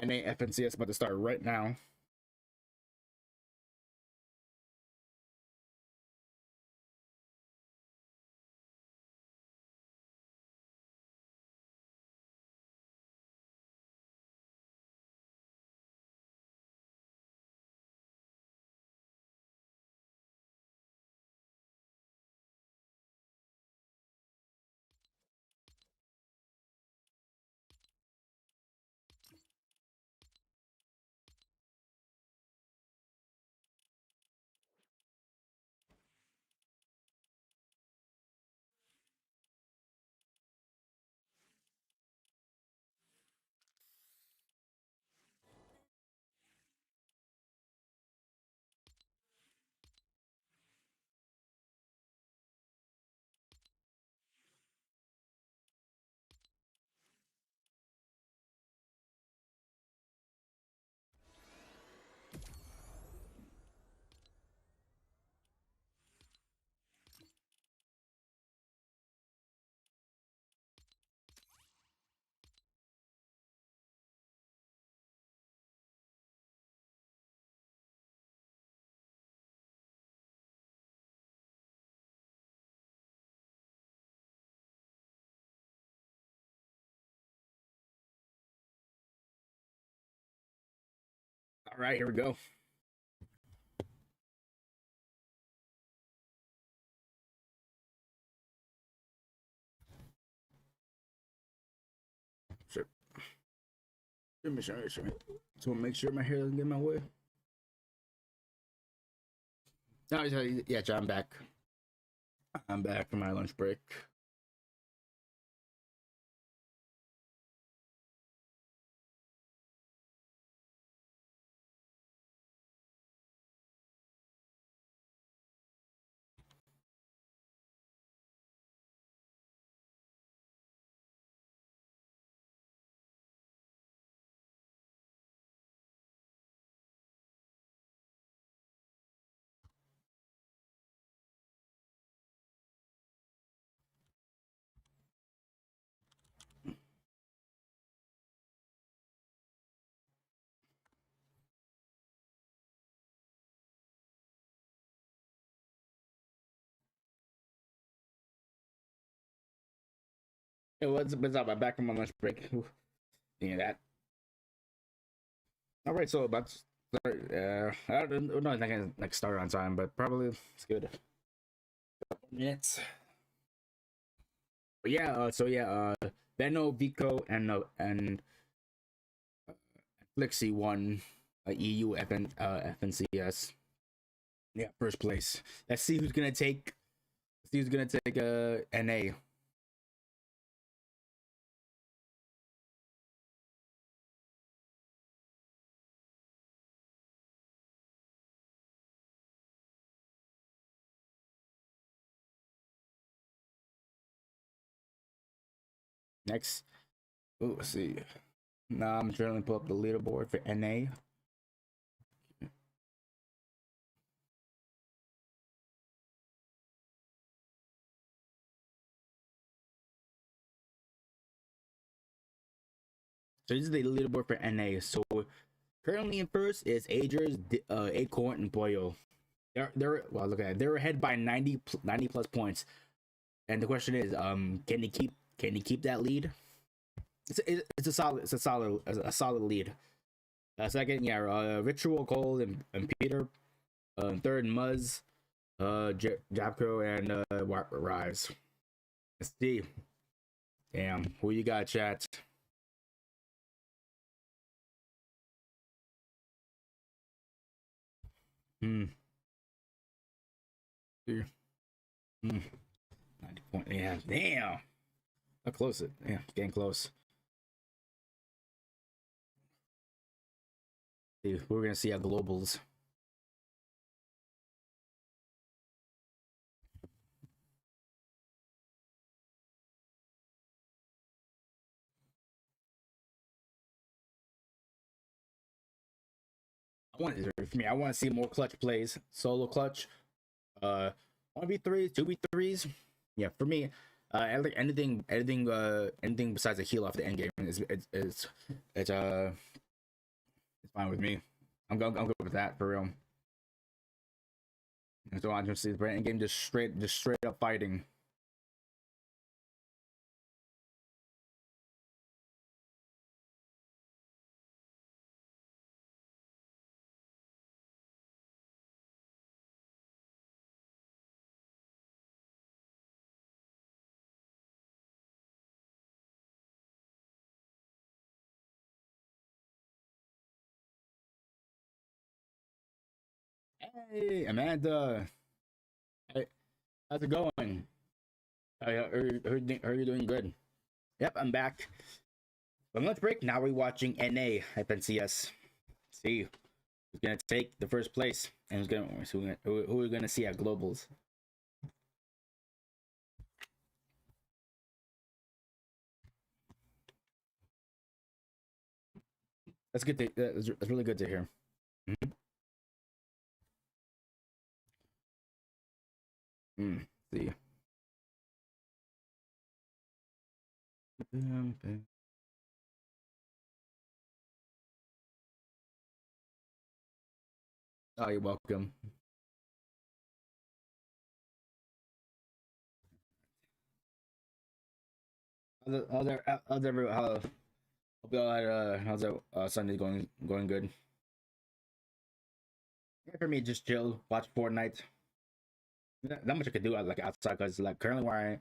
NA FNCS about to start right now. All right, here we go. Sure. So make sure my hair doesn't get in my way. No, yeah, John, I'm back. I'm back from my lunch break. Hey, what's up? I'm back from my lunch break. Yeah, that. All right, so about to start. I don't know if I can like start on time, but probably it's good. Couple minutes. But yeah, Benno, Vico, and Flixie won EU FNCS. Yeah, first place. Let's see who's gonna take. NA. Next, let's see. Now I'm trying to pull up the leaderboard for NA. So this is the leaderboard for NA. So currently in first is Agers, Acorn, and Boyo. They're well, look at it. They're ahead by 90 plus points. And the question is, can he keep that lead? It's a solid lead. Second, Ritual, Cole, and Peter. Third, Muzz, Japco, and Rise. Let's see. Damn, who you got, chat? Hmm. 90 point. Yeah, damn. How close it? Yeah, getting close. Dude, we're gonna see our globals. I want to see more clutch plays, solo clutch, 1v3s, 2v3s. Yeah, for me, anything besides a heal off the end game is fine with me. I'm good with that for real. And so I just see the end game just straight up fighting. Hey, Amanda. Hey, how's it going? Are you doing good? Yep, I'm back. From lunch break, now we're watching NA FNCS. See who's gonna take the first place and who we're gonna see at globals. That's good. That's really good to hear. See. Oh, you're welcome. How's that Sunday going good? Yeah, for me, just chill, watch Fortnite. Not much I could do like outside because like currently where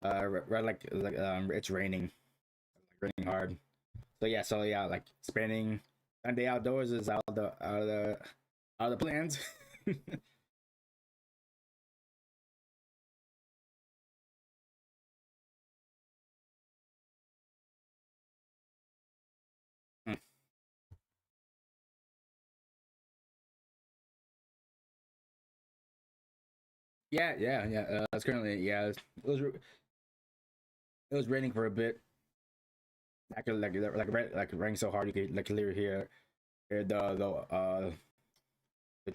it's raining hard. So yeah, like spending Sunday outdoors is out of the plans. Yeah. It's currently it was raining for a bit. Actually, like raining so hard you could like clearly hear the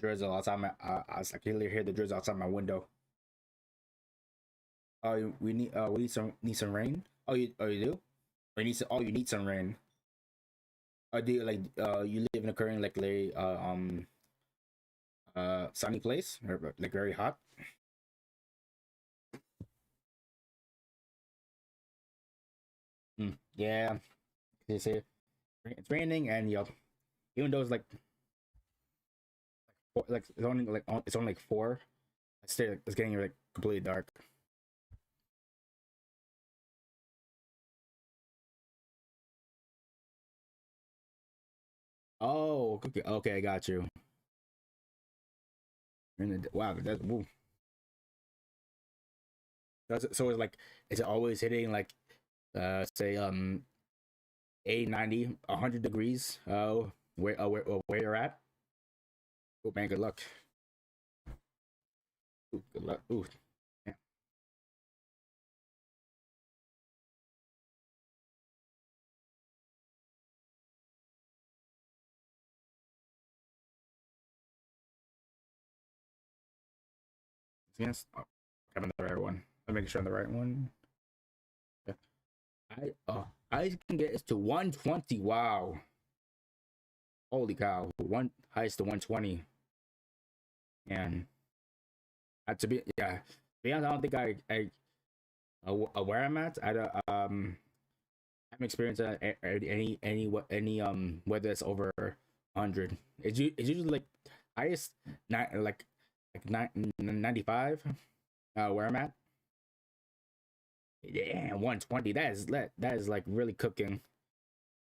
drizzle outside my. I can clearly hear the drizzle outside my window. Oh, we need some rain. Oh, you do? Or you need some rain. Do you like you live in a current like sunny place or like very hot? Yeah, you see, it's raining and even though it's it's only like 4, it's getting like completely dark. Oh, okay, I got you. Wow, that's woo. So it's like, is it always hitting like say 90 100 degrees where you're at? Oh man, good luck. Ooh, good luck. Ooh. Against. Oh, I'm on the right one. I'm making sure I'm the right one. Yeah. I can get it to 120. Wow. Holy cow! Highest to 120. And to be honest, I don't think where I'm at. I don't haven't experienced any whether it's over 100. It's usually like highest not like 95. Where I'm at. Yeah, 120. That is like really cooking.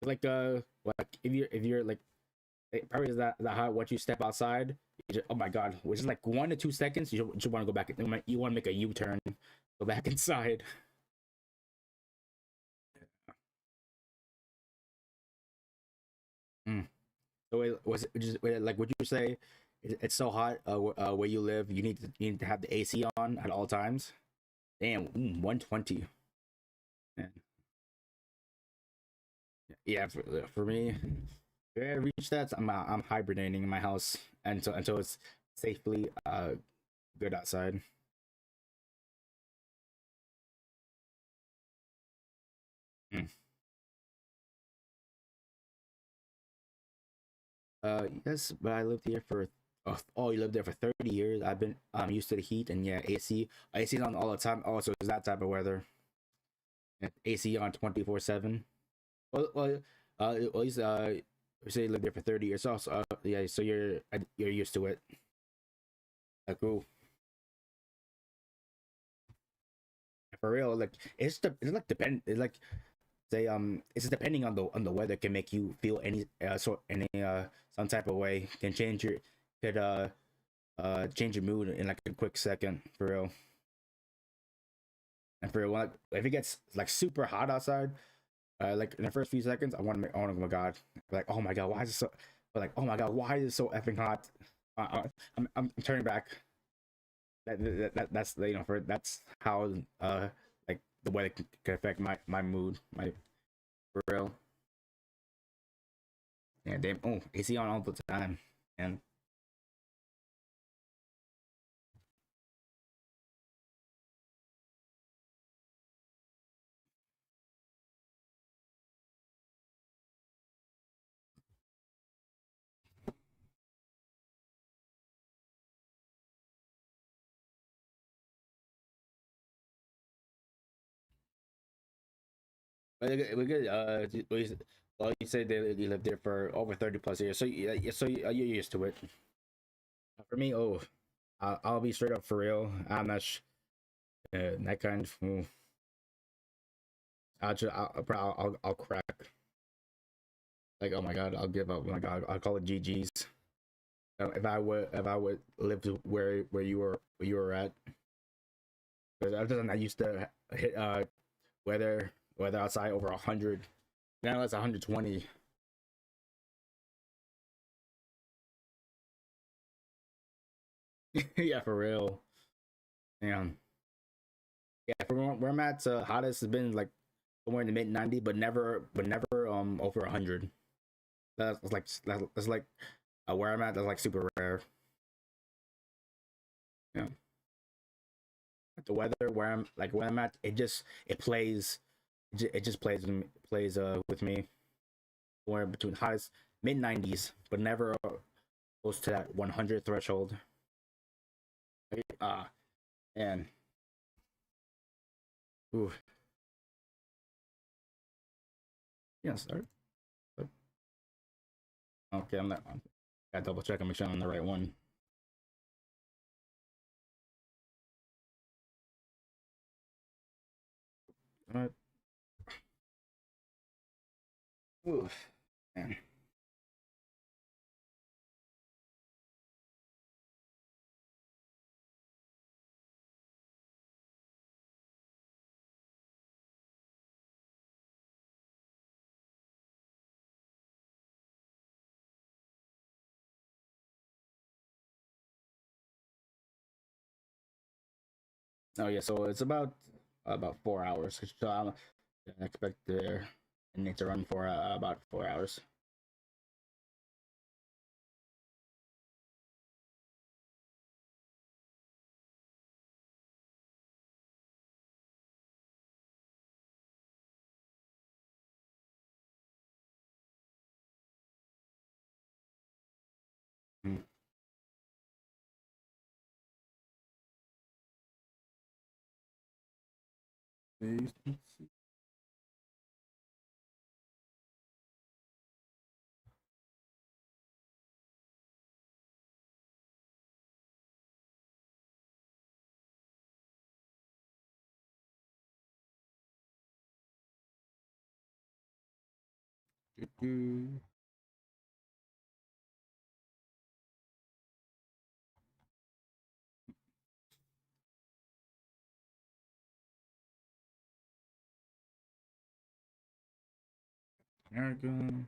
Like if you're like probably is that hot once you step outside. Oh my god, which is like 1 to 2 seconds. You just want to go back. You want to make a U-turn, go back inside. So like would you say it's so hot where you live? You need to have the AC on at all times. Damn, 120. Yeah, for me, if I reach that, I'm hibernating in my house until it's safely good outside. Yes, but I lived here for you lived there for 30 years. I've been used to the heat, and yeah, AC's on all the time. Also, it's that type of weather. AC on 24/7. Well, at least you say you lived there for 30 years. Also, yeah, so you're used to it. Cool. For real, like it's like say it's depending on the weather can make you feel any some type of way, can change your change your mood in like a quick second, for real. And for real, like, if it gets like super hot outside, like in the first few seconds, I want to make, oh my god, like, oh my god, why is it so, like, oh my god, why is it so effing hot? I'm turning back. That's that's how like the weather can affect my mood, for real. Yeah, damn. Oh, AC on all the time, and we good. Well, you said you lived there for over 30 plus years, so you're used to it. For me, I'll be straight up for real. I'm not that kind of. I'll crack. Like, oh my god, I'll give up. Oh my god, I'll call it GG's. If I would live to where you were at, because I used to hit weather outside over 100. Now it's 120. Yeah, for real. Damn. Yeah, from where I'm at, hottest has been like somewhere in the mid 90, but never over 100. That's like where I'm at. That's like super rare. Yeah. The weather where I'm at, it plays. It just plays with me. Somewhere between hottest mid 90s, but never close to that 100 threshold. And ooh. Yeah, start. Okay, I'm not. I gotta double check and make sure I'm on the right one. All right. Oof, man. Oh yeah, so it's about 4 hours. So I expect I need to run for about 4 hours. Let's see. Do-do. America.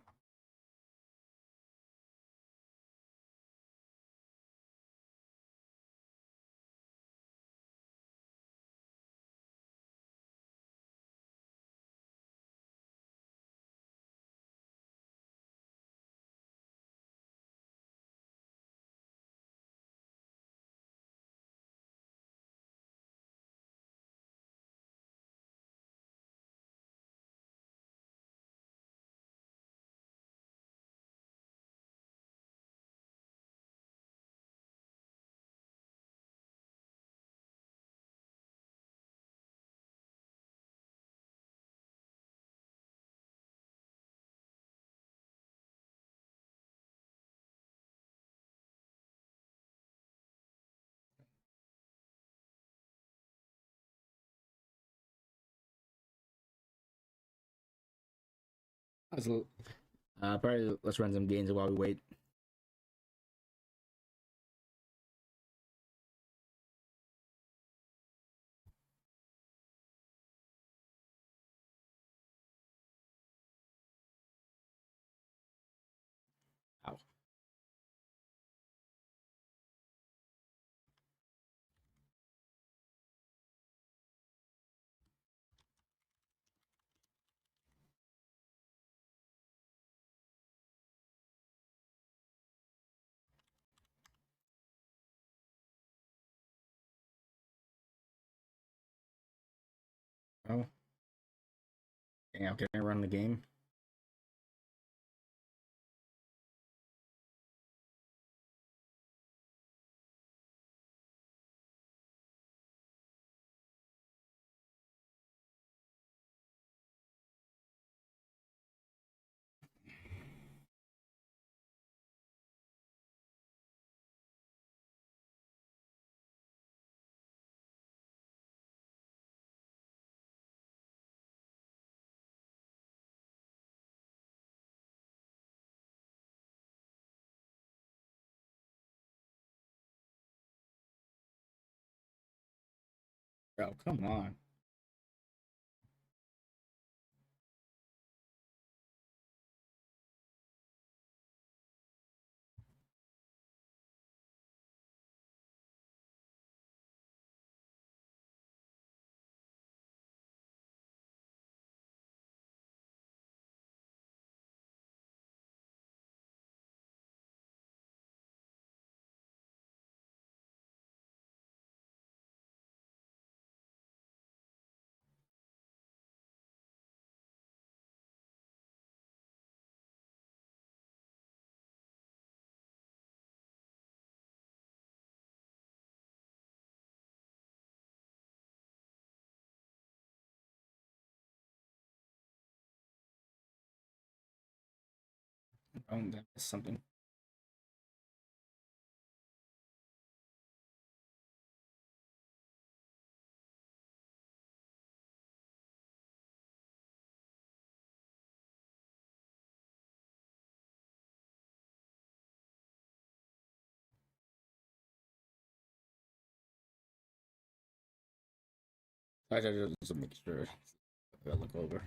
Probably let's run some games while we wait. Ow. Oh. Damn, can I run the game? Oh, come on. Oh, that's something. I just make sure. I gotta look over.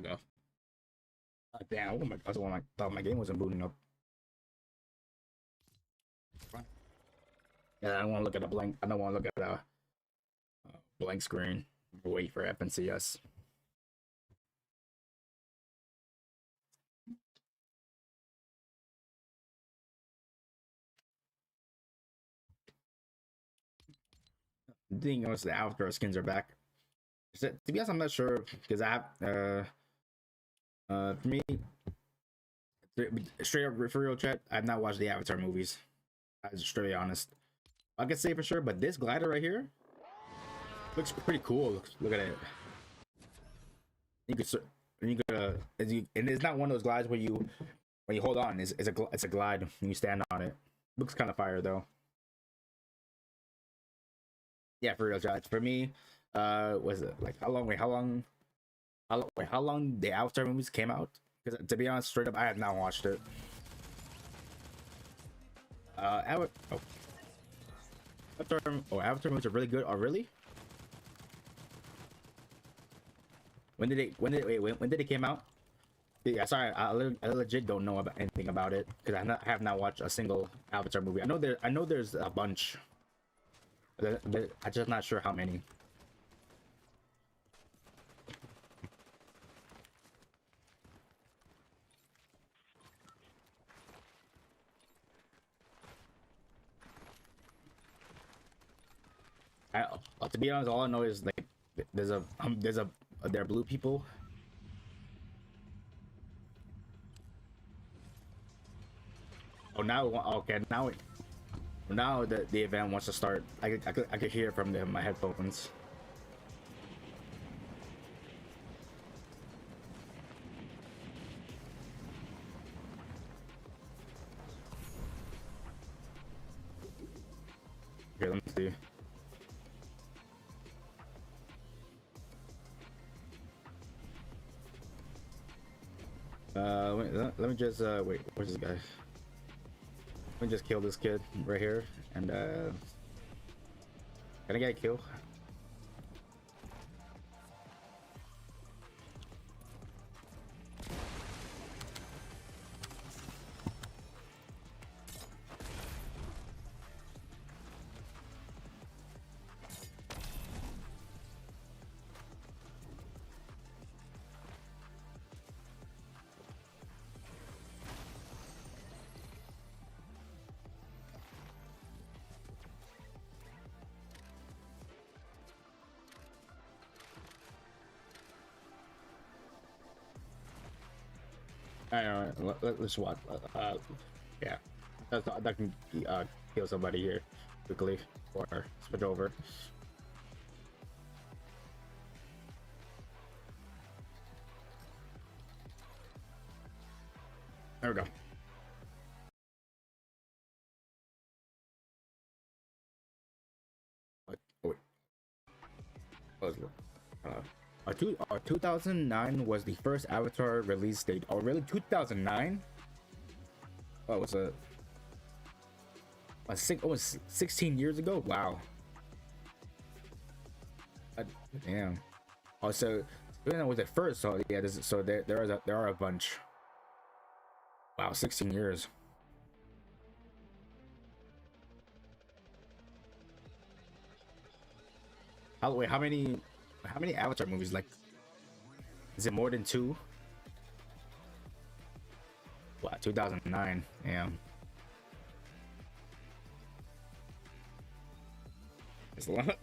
go. Damn, oh my, I thought my game wasn't booting up. Yeah, I don't want to look at a blank. I don't want to look at a blank screen. Wait for FNCS. The thing was the avatar skins are back. To be honest, I'm not sure because I have for me, straight up for real chat, I've not watched the Avatar movies. I'm just straight honest. I can say for sure, but this glider right here looks pretty cool. Look at it. And it's not one of those glides where you when you hold on. It's a glide when you stand on it. Looks kind of fire though. Yeah, for real chat. For me, was it like how long the Avatar movies came out? Because to be honest, straight up, I have not watched it. Avatar movies are really good. Oh, really? When did it came out? Yeah, sorry, I legit don't know about anything about it because I have not watched a single Avatar movie. I know there's a bunch. But I'm just not sure how many. To be honest, all I know is like there are blue people. Oh, now okay, now the event wants to start. I could hear it from my headphones. Okay, let me see. Wait, let me just wait. Where's this guy? Let me just kill this kid right here, and can I get a kill? Let's watch. Yeah, that can kill somebody here quickly or switch over. There we go. Wait. 2009 was the first Avatar release date. Oh, really? 2009? Oh, it was almost 16 years ago? Wow. Damn. Oh, so that was at first. So yeah, there are a bunch. Wow, 16 years. Wait, how many Avatar movies? Like, is it more than 2? Wow, 2009. Damn. It's a lot.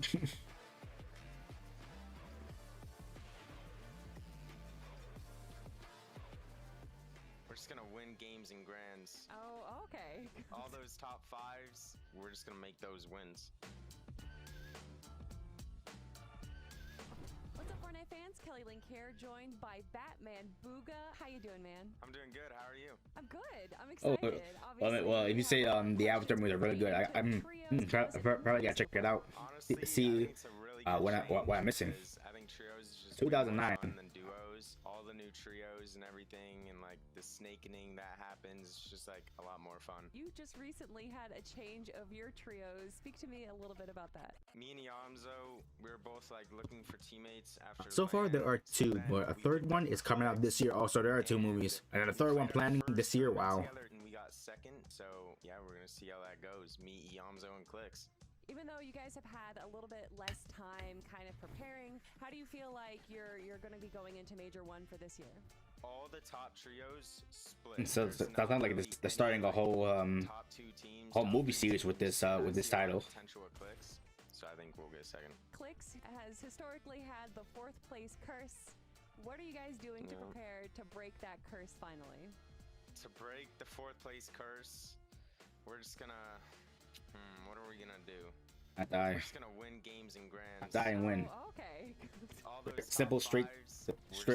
We're just gonna win games and grands. Oh, okay. All those top 5s, we're just gonna make those wins. What's up, Fortnite fans? Kelly Link here, joined by Batman Booga. How you doing, man? I'm doing good. How are you? I'm good. I'm excited. Well, if you say the Avatar movies are really good, I'm probably gotta check it out. See what I'm missing. 2009. goes. All the new trios and everything, and like the snakening that happens, it's just like a lot more fun. You just recently had a change of your trios. Speak to me a little bit about that. Me and Yamzo, we're both like looking for teammates after. So far there are two, but a third one is coming out this year. Also, there are two movies, and a third one planning this year. Wow. And we got second, so yeah, we're gonna see how that goes. Me, Yamzo, and Clicks. Even though you guys have had a little bit less time kind of preparing, how do you feel like you're going to be going into Major 1 for this year? All the top trios split. And so that's not like they're starting a whole movie series with this title. Potential with Clicks, so I think we'll get second. Clicks has historically had the 4th place curse. What are you guys doing to prepare to break that curse finally? To break the 4th place curse, we're just gonna. What are we gonna do? I die. We're just gonna win games and grands. Die and win. Oh, okay. All those Simple, straight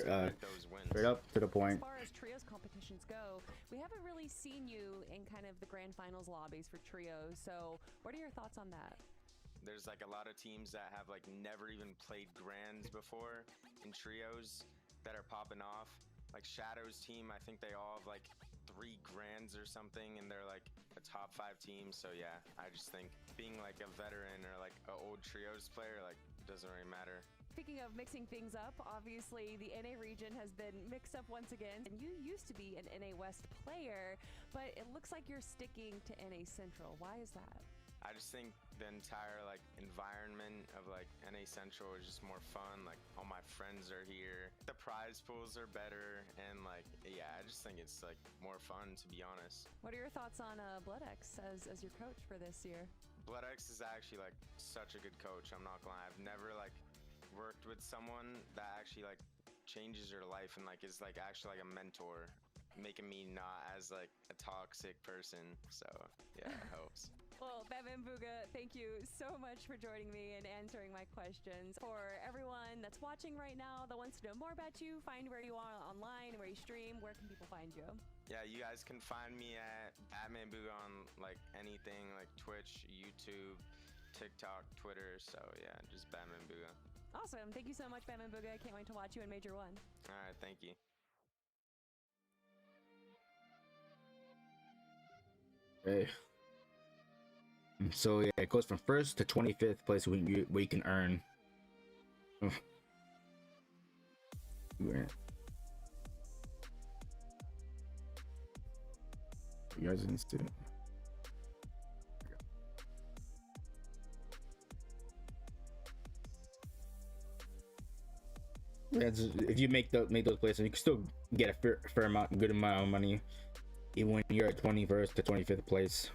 up to the point. As far as trios competitions go, we haven't really seen you in kind of the grand finals lobbies for trios. So, what are your thoughts on that? There's like a lot of teams that have like never even played grands before in trios that are popping off. Like Shadow's team, I think they all have like 3 grands or something, and they're like a top 5 team. So yeah, I just think being like a veteran or like an old trios player, like, doesn't really matter. Speaking of mixing things up, obviously the NA region has been mixed up once again, and you used to be an NA West player, but it looks like you're sticking to NA Central. Why is that? I just think the entire like environment of like NA Central is just more fun. Like all my friends are here, the prize pools are better, and like yeah, I just think it's like more fun, to be honest. What are your thoughts on BloodX as your coach for this year? BloodX is actually like such a good coach. I'm not gonna lie. I've never like worked with someone that actually like changes your life and like is like actually like a mentor, making me not as like a toxic person. So yeah, it helps. Well, Bamambuga, thank you so much for joining me and answering my questions. For everyone that's watching right now that wants to know more about you, find where you are online, where you stream, where can people find you? Yeah, you guys can find me at Bamambuga on like anything like Twitch, YouTube, TikTok, Twitter. So yeah, just Bamambuga. Awesome. Thank you so much, Bamambuga. I can't wait to watch you in Major 1. All right, thank you. Hey. So yeah, it goes from 1st to 25th place where you can earn. You guys didn't see it. Yeah, if you make those places, you can still get a good amount of money, even when you're at 21st to 25th place.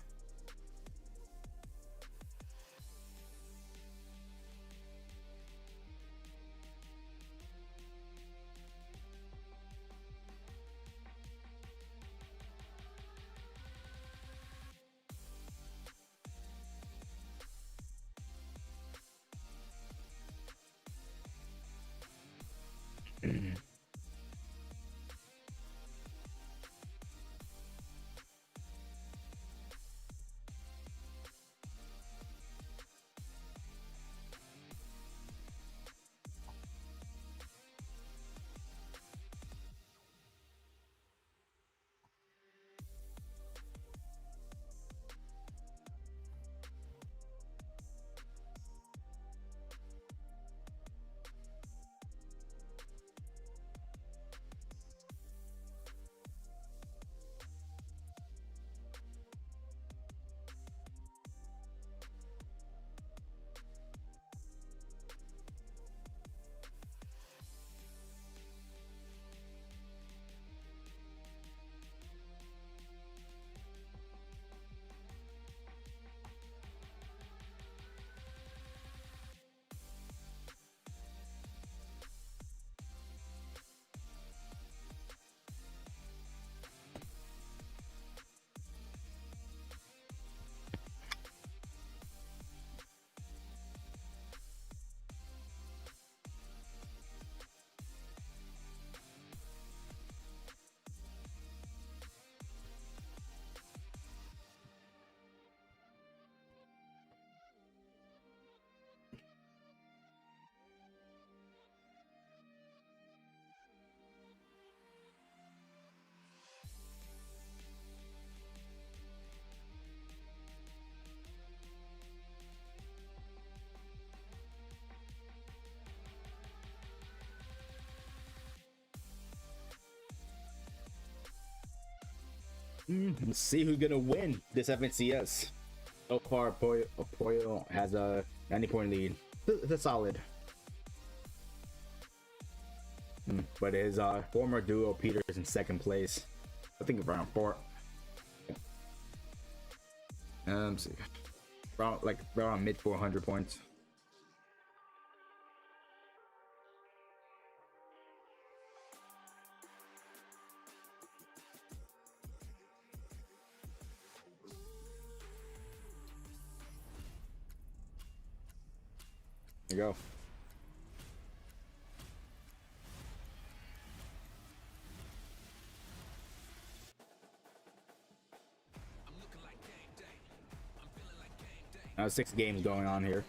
Let's see who's gonna win this FNCS. So far, Pollo has a 90-point lead. It's a solid. But his former duo Peter is in second place. I think around 4. Let's see. Around mid 400 points. There you go. Now 6 games going on here.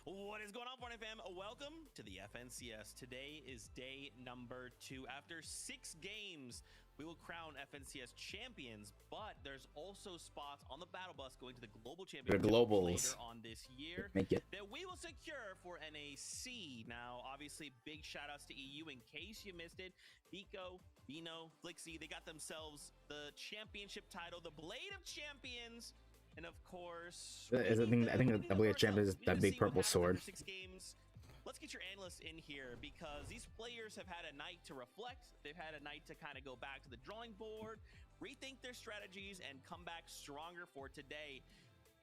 What is going on, Fortnite fam? Welcome to the FNCS. Today is day number 2. After 6 games, we will crown FNCS champions, but there's also spots on the battle bus going to the global championship later on this year that we will secure for NAC. Now, obviously, big shout outs to EU. In case you missed it, Biko, Bino, Flixie, they got themselves the championship title, the Blade of Champions. And of course, I think the Blade of Champions is that big purple sword. 6 games. Let's get your analysts in here because these players have had a night to reflect. They've had a night to kind of go back to the drawing board, rethink their strategies, and come back stronger for today.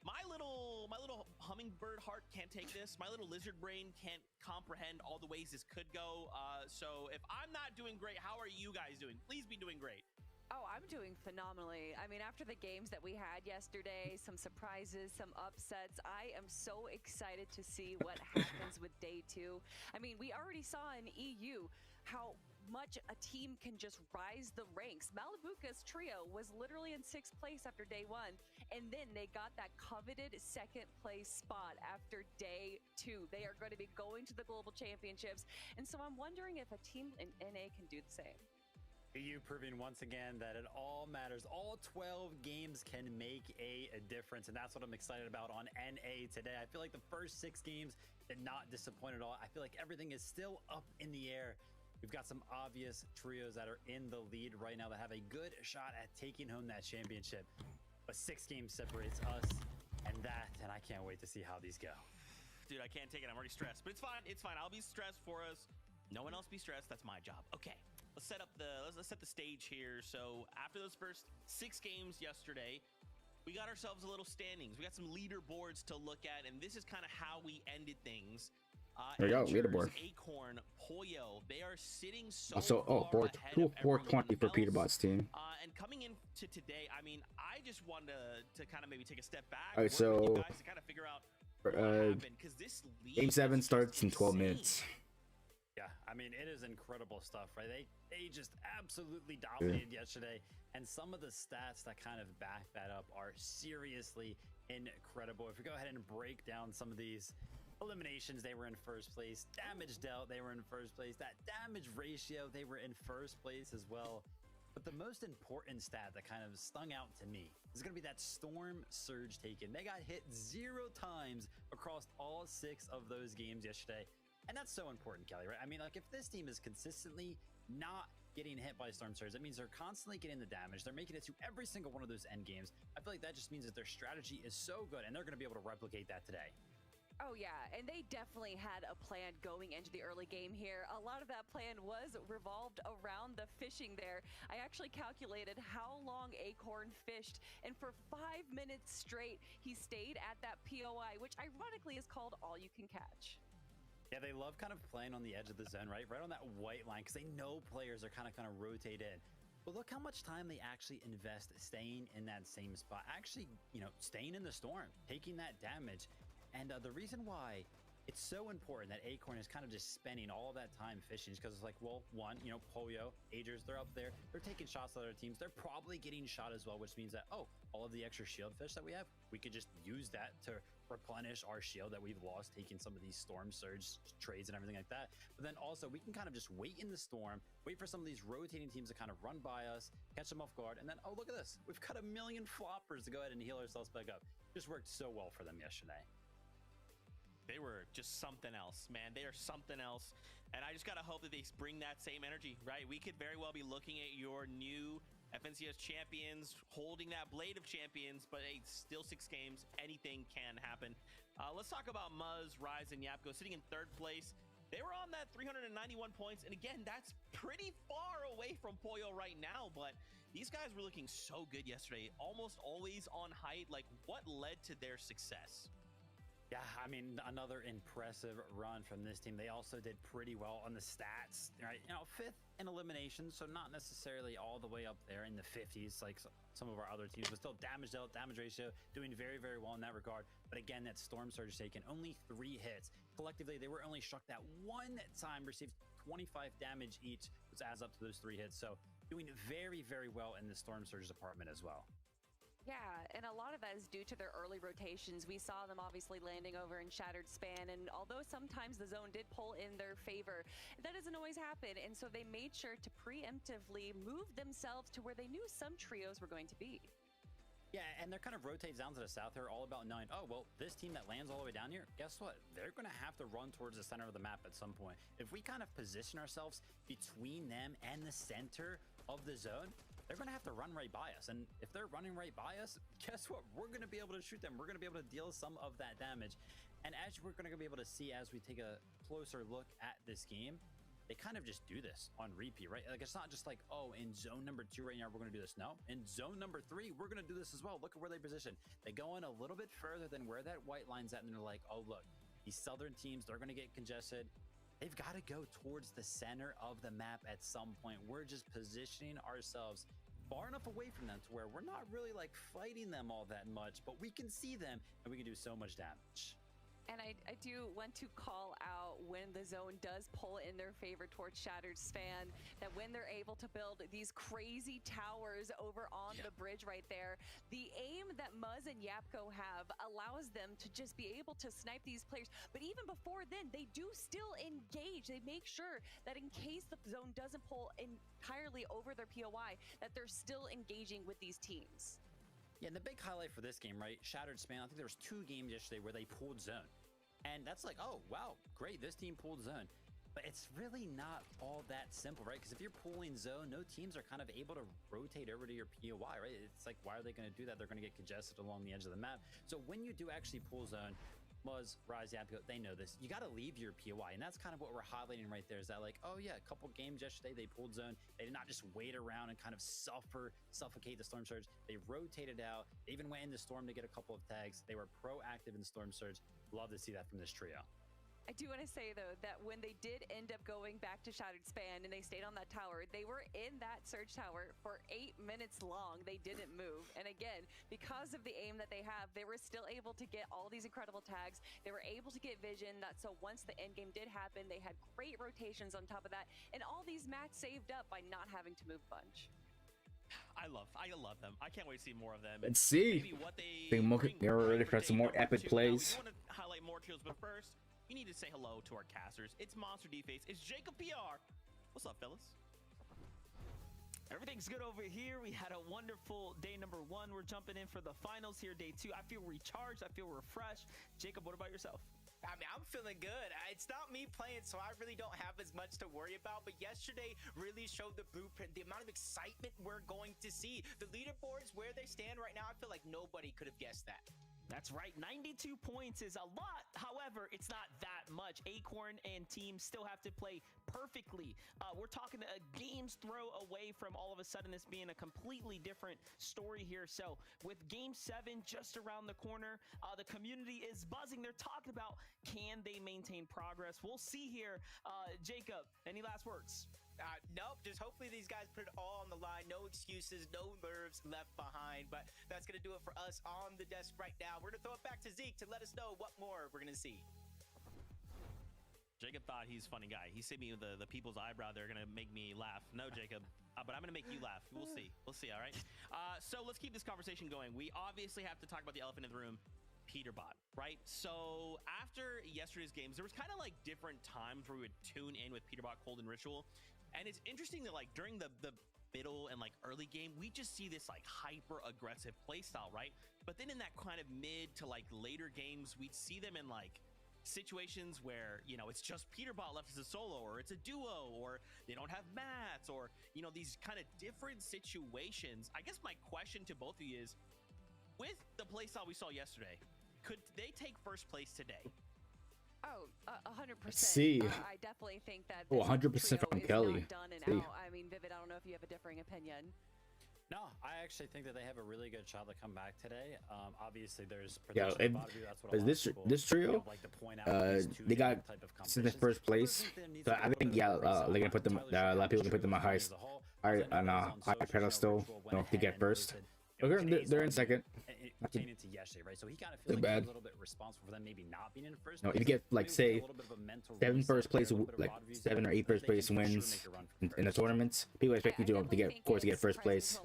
My little hummingbird heart can't take this. My little lizard brain can't comprehend all the ways this could go. So if I'm not doing great, how are you guys doing? Please be doing great. Oh, I'm doing phenomenally. I mean, after the games that we had yesterday, some surprises, some upsets, I am so excited to see what happens with day 2. I mean, we already saw in EU how much a team can just rise the ranks. Malibuca's trio was literally in 6th place after day 1, and then they got that coveted 2nd place spot after day 2. They are going to be going to the global championships, and so I'm wondering if a team in NA can do the same. EU proving once again that it all matters. All 12 games can make a difference, and that's what I'm excited about on NA today. I feel like the first 6 games did not disappoint at all. I feel like everything is still up in the air. We've got some obvious trios that are in the lead right now that have a good shot at taking home that championship. But 6 games separates us and that, and I can't wait to see how these go. Dude, I can't take it. I'm already stressed, but it's fine. It's fine. I'll be stressed for us. No one else be stressed. That's my job. Okay. Let's set the stage here. So after those first 6 games yesterday, we got ourselves a little standings. We got some leaderboards to look at, and this is kind of how we ended things. There you go, leaderboard. Acorn, Pollo, they are sitting so Also, far ahead of 420 for Peterbot's team. And coming into today, I mean, I just wanted to kind of maybe take a step back. All right, so you guys to kind of figure out what happened, 'cause this lead Game 7 starts in 12 minutes. Yeah, I mean, it is incredible stuff, right? They just absolutely dominated yesterday, and some of the stats that kind of back that up are seriously incredible. If we go ahead and break down some of these eliminations, they were in 1st place. Damage dealt, they were in 1st place. That damage ratio, they were in 1st place as well. But the most important stat that kind of stung out to me is going to be that Storm Surge taken. They got hit 0 times across all 6 of those games yesterday. And that's so important, Kelly, right? I mean, like, if this team is consistently not getting hit by Storm Surge, that means they're constantly getting the damage. They're making it to every single one of those end games. I feel like that just means that their strategy is so good, and they're going to be able to replicate that today. Oh yeah, and they definitely had a plan going into the early game here. A lot of that plan was revolved around the fishing there. I actually calculated how long Acorn fished, and for 5 minutes straight, he stayed at that POI, which ironically is called all you can catch. Yeah, they love kind of playing on the edge of the zone, right? Right on that white line, because they know players are kind of rotate in. But look how much time they actually invest staying in that same spot, actually, staying in the storm, taking that damage. And the reason why it's so important that Acorn is kind of just spending all of that time fishing is because it's like, well, one, Polio, Agers, they're up there, they're taking shots at other teams, they're probably getting shot as well, which means that, oh, all of the extra shield fish that we have, we could just use that to replenish our shield that we've lost taking some of these storm surge trades and everything like that. But then also we can kind of just wait in the storm, wait for some of these rotating teams to kind of run by us, catch them off guard, and then, oh, look at this, we've got 1 million floppers to go ahead and heal ourselves back up. Just worked so well for them yesterday. They were just something else, man. They are something else. And I just got to hope that they bring that same energy, right? We could very well be looking at your new FNCS champions holding that Blade of Champions, but hey, still 6 games. Anything can happen. Let's talk about Muzz, Rise, and Yapko sitting in 3rd place. They were on that 391 points. And again, that's pretty far away from Pollo right now, but these guys were looking so good yesterday, almost always on height. Like, what led to their success? Yeah, I mean, another impressive run from this team. They also did pretty well on the stats, right? 5th in eliminations, so not necessarily all the way up there in the 50s like some of our other teams, but still damage dealt, damage ratio, doing very, very well in that regard. But again, that Storm Surge taken only 3 hits. Collectively, they were only struck that 1 time, received 25 damage each, which adds up to those 3 hits. So doing very, very well in the Storm Surge department as well. Yeah, and a lot of that is due to their early rotations. We saw them obviously landing over in Shattered Span, and although sometimes the zone did pull in their favor, that doesn't always happen, and so they made sure to preemptively move themselves to where they knew some trios were going to be. Yeah, and they're kind of rotates down to the south. They're all about knowing, oh, well, this team that lands all the way down here, guess what? They're going to have to run towards the center of the map at some point. If we kind of position ourselves between them and the center of the zone, they're going to have to run right by us. And if they're running right by us, guess what? We're going to be able to shoot them. We're going to be able to deal some of that damage. And as we're going to be able to see as we take a closer look at this game, they kind of just do this on repeat, right? Like, it's not just like, oh, in zone number 2 right now, we're going to do this. No, in zone number 3, we're going to do this as well. Look at where they position. They go in a little bit further than where that white line's at, and they're like, oh, look, these southern teams, they're going to get congested. They've got to go towards the center of the map at some point. We're just positioning ourselves far enough away from them to where we're not really like fighting them all that much, but we can see them and we can do so much damage. And I do want to call out when the zone does pull in their favor towards Shattered Span, that when they're able to build these crazy towers over on the bridge right there, the aim that Muzz and Yapko have allows them to just be able to snipe these players. But even before then, they do still engage. They make sure that in case the zone doesn't pull entirely over their POI, that they're still engaging with these teams. Yeah, and the big highlight for this game, right? Shattered Span, I think there was 2 games yesterday where they pulled zone. And that's like, oh, wow, great, this team pulled zone. But it's really not all that simple, right? Because if you're pulling zone, no teams are kind of able to rotate over to your POI, right? It's like, why are they going to do that? They're going to get congested along the edge of the map. So when you do actually pull zone, Muzz, Rise, Yapko, they know this. You got to leave your POI, and that's kind of what we're highlighting right there. Is that like, oh yeah, a couple games yesterday they pulled zone. They did not just wait around and kind of suffocate the Storm Surge. They rotated out. They even went in the storm to get a couple of tags. They were proactive in the Storm Surge. Love to see that from this trio. I do want to say, though, that when they did end up going back to Shattered Span and they stayed on that tower, they were in that Surge Tower for 8 minutes long. They didn't move. And again, because of the aim that they have, they were still able to get all these incredible tags. They were able to get vision. So once the end game did happen, they had great rotations on top of that. And all these mats saved up by not having to move a bunch. I love them. I can't wait to see more of them. Let's see. Maybe what they They're ready for some more epic plays. We want to highlight more trios, but first, we need to say hello to our casters. It's Monster D-Face. It's Jacob PR. What's up, fellas? Everything's good over here. We had a wonderful day number 1. We're jumping in for the finals here, day 2. I feel recharged. I feel refreshed. Jacob, what about yourself? I mean, I'm feeling good. It's not me playing, so I really don't have as much to worry about. But yesterday really showed the blueprint, the amount of excitement we're going to see. The leaderboards, where they stand right now, I feel like nobody could have guessed that. That's right. 92 points is a lot. However, it's not that much. Acorn and team still have to play perfectly. We're talking a game's throw away from all of a sudden this being a completely different story here. So with game 7 just around the corner, the community is buzzing. They're talking about, can they maintain progress? We'll see here. Jacob, any last words? Nope, just hopefully these guys put it all on the line. No excuses, no nerves left behind. But that's going to do it for us on the desk right now. We're going to throw it back to Zeke to let us know what more we're going to see. Jacob thought he's a funny guy. He sent me the people's eyebrow. They're going to make me laugh. No, Jacob. But I'm going to make you laugh. We'll see. We'll see, all right? So let's keep this conversation going. We obviously have to talk about the elephant in the room, Peterbot, right? So after yesterday's games, there was kind of like different times where we would tune in with Peterbot, Cold, and Ritual. And it's interesting that like during the middle and like early game, we just see this like hyper aggressive play style, right? But then in that kind of mid to like later games, we'd see them in like situations where, you know, it's just Peterbot left as a solo, or it's a duo, or they don't have mats, or, you know, these kind of different situations. I guess my question to both of you is, with the play style we saw yesterday, could they take first place today? Oh, 100%. See. I definitely think that. Oh, 100% from Kelly. Done and See. out. I mean, Vivid, I don't know if you have a differing opinion. No, I actually think that they have a really good shot to come back today. Obviously, there's Yeah, protection of Bonneview, that's what a lot this of people, this trio, you know, like to point out these two they got different type of since the first place. So I think they're gonna put them. A lot of people can put them on high pedestal, you know, to get first. They're in second. Pertaining to yesterday, right? So he kind of Too feels like bad. he's a little bit responsible for them maybe not being in first. No, if place. you get like Maybe say a little bit of a mental 7 reset first place, there, a little bit of like Bonneview 7 or 8 they first can place for sure wins make a run for in the tournaments, people expect you to get, of course, to get first place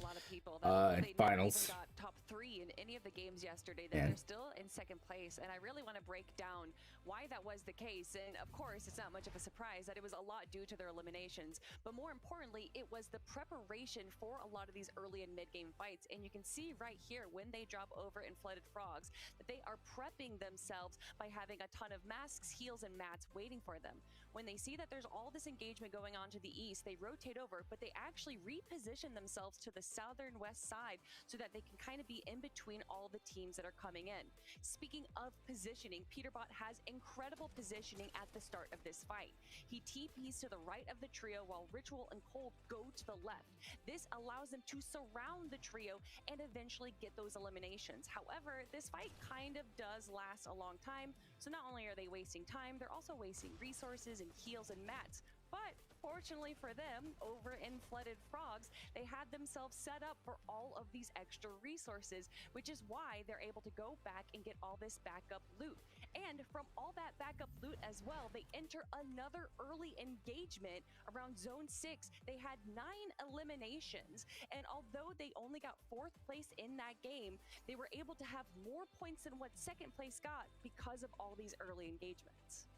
in finals. Got top 3 in any of the games yesterday. That Man. they're still in second place, and I really want to break down why that was the case. And of course, it's not much of a surprise that it was a lot due to their eliminations, but more importantly, it was the preparation for a lot of these early and mid-game fights. And you can see right here when they drop over in Flooded Frogs that they are prepping themselves by having a ton of masks, heals, and mats waiting for them. When they see that there's all this engagement going on to the east, they rotate over, but they actually reposition themselves to the southern west side so that they can kind of be in between all the teams that are coming in. Speaking of positioning, Peterbot has incredible positioning at the start of this fight. He TPs to the right of the trio while Ritual and Cold go to the left. This allows them to surround the trio and eventually get those eliminations. However, this fight kind of does last a long time, so not only are they wasting time, they're also wasting resources and heals and mats. But fortunately for them, over in Flooded Frogs, they had themselves set up for all of these extra resources, which is why they're able to go back and get all this backup loot. And from all that backup loot as well, they enter another early engagement around Zone 6. They had 9 eliminations, and although they only got 4th place in that game, they were able to have more points than what 2nd place got because of all these early engagements.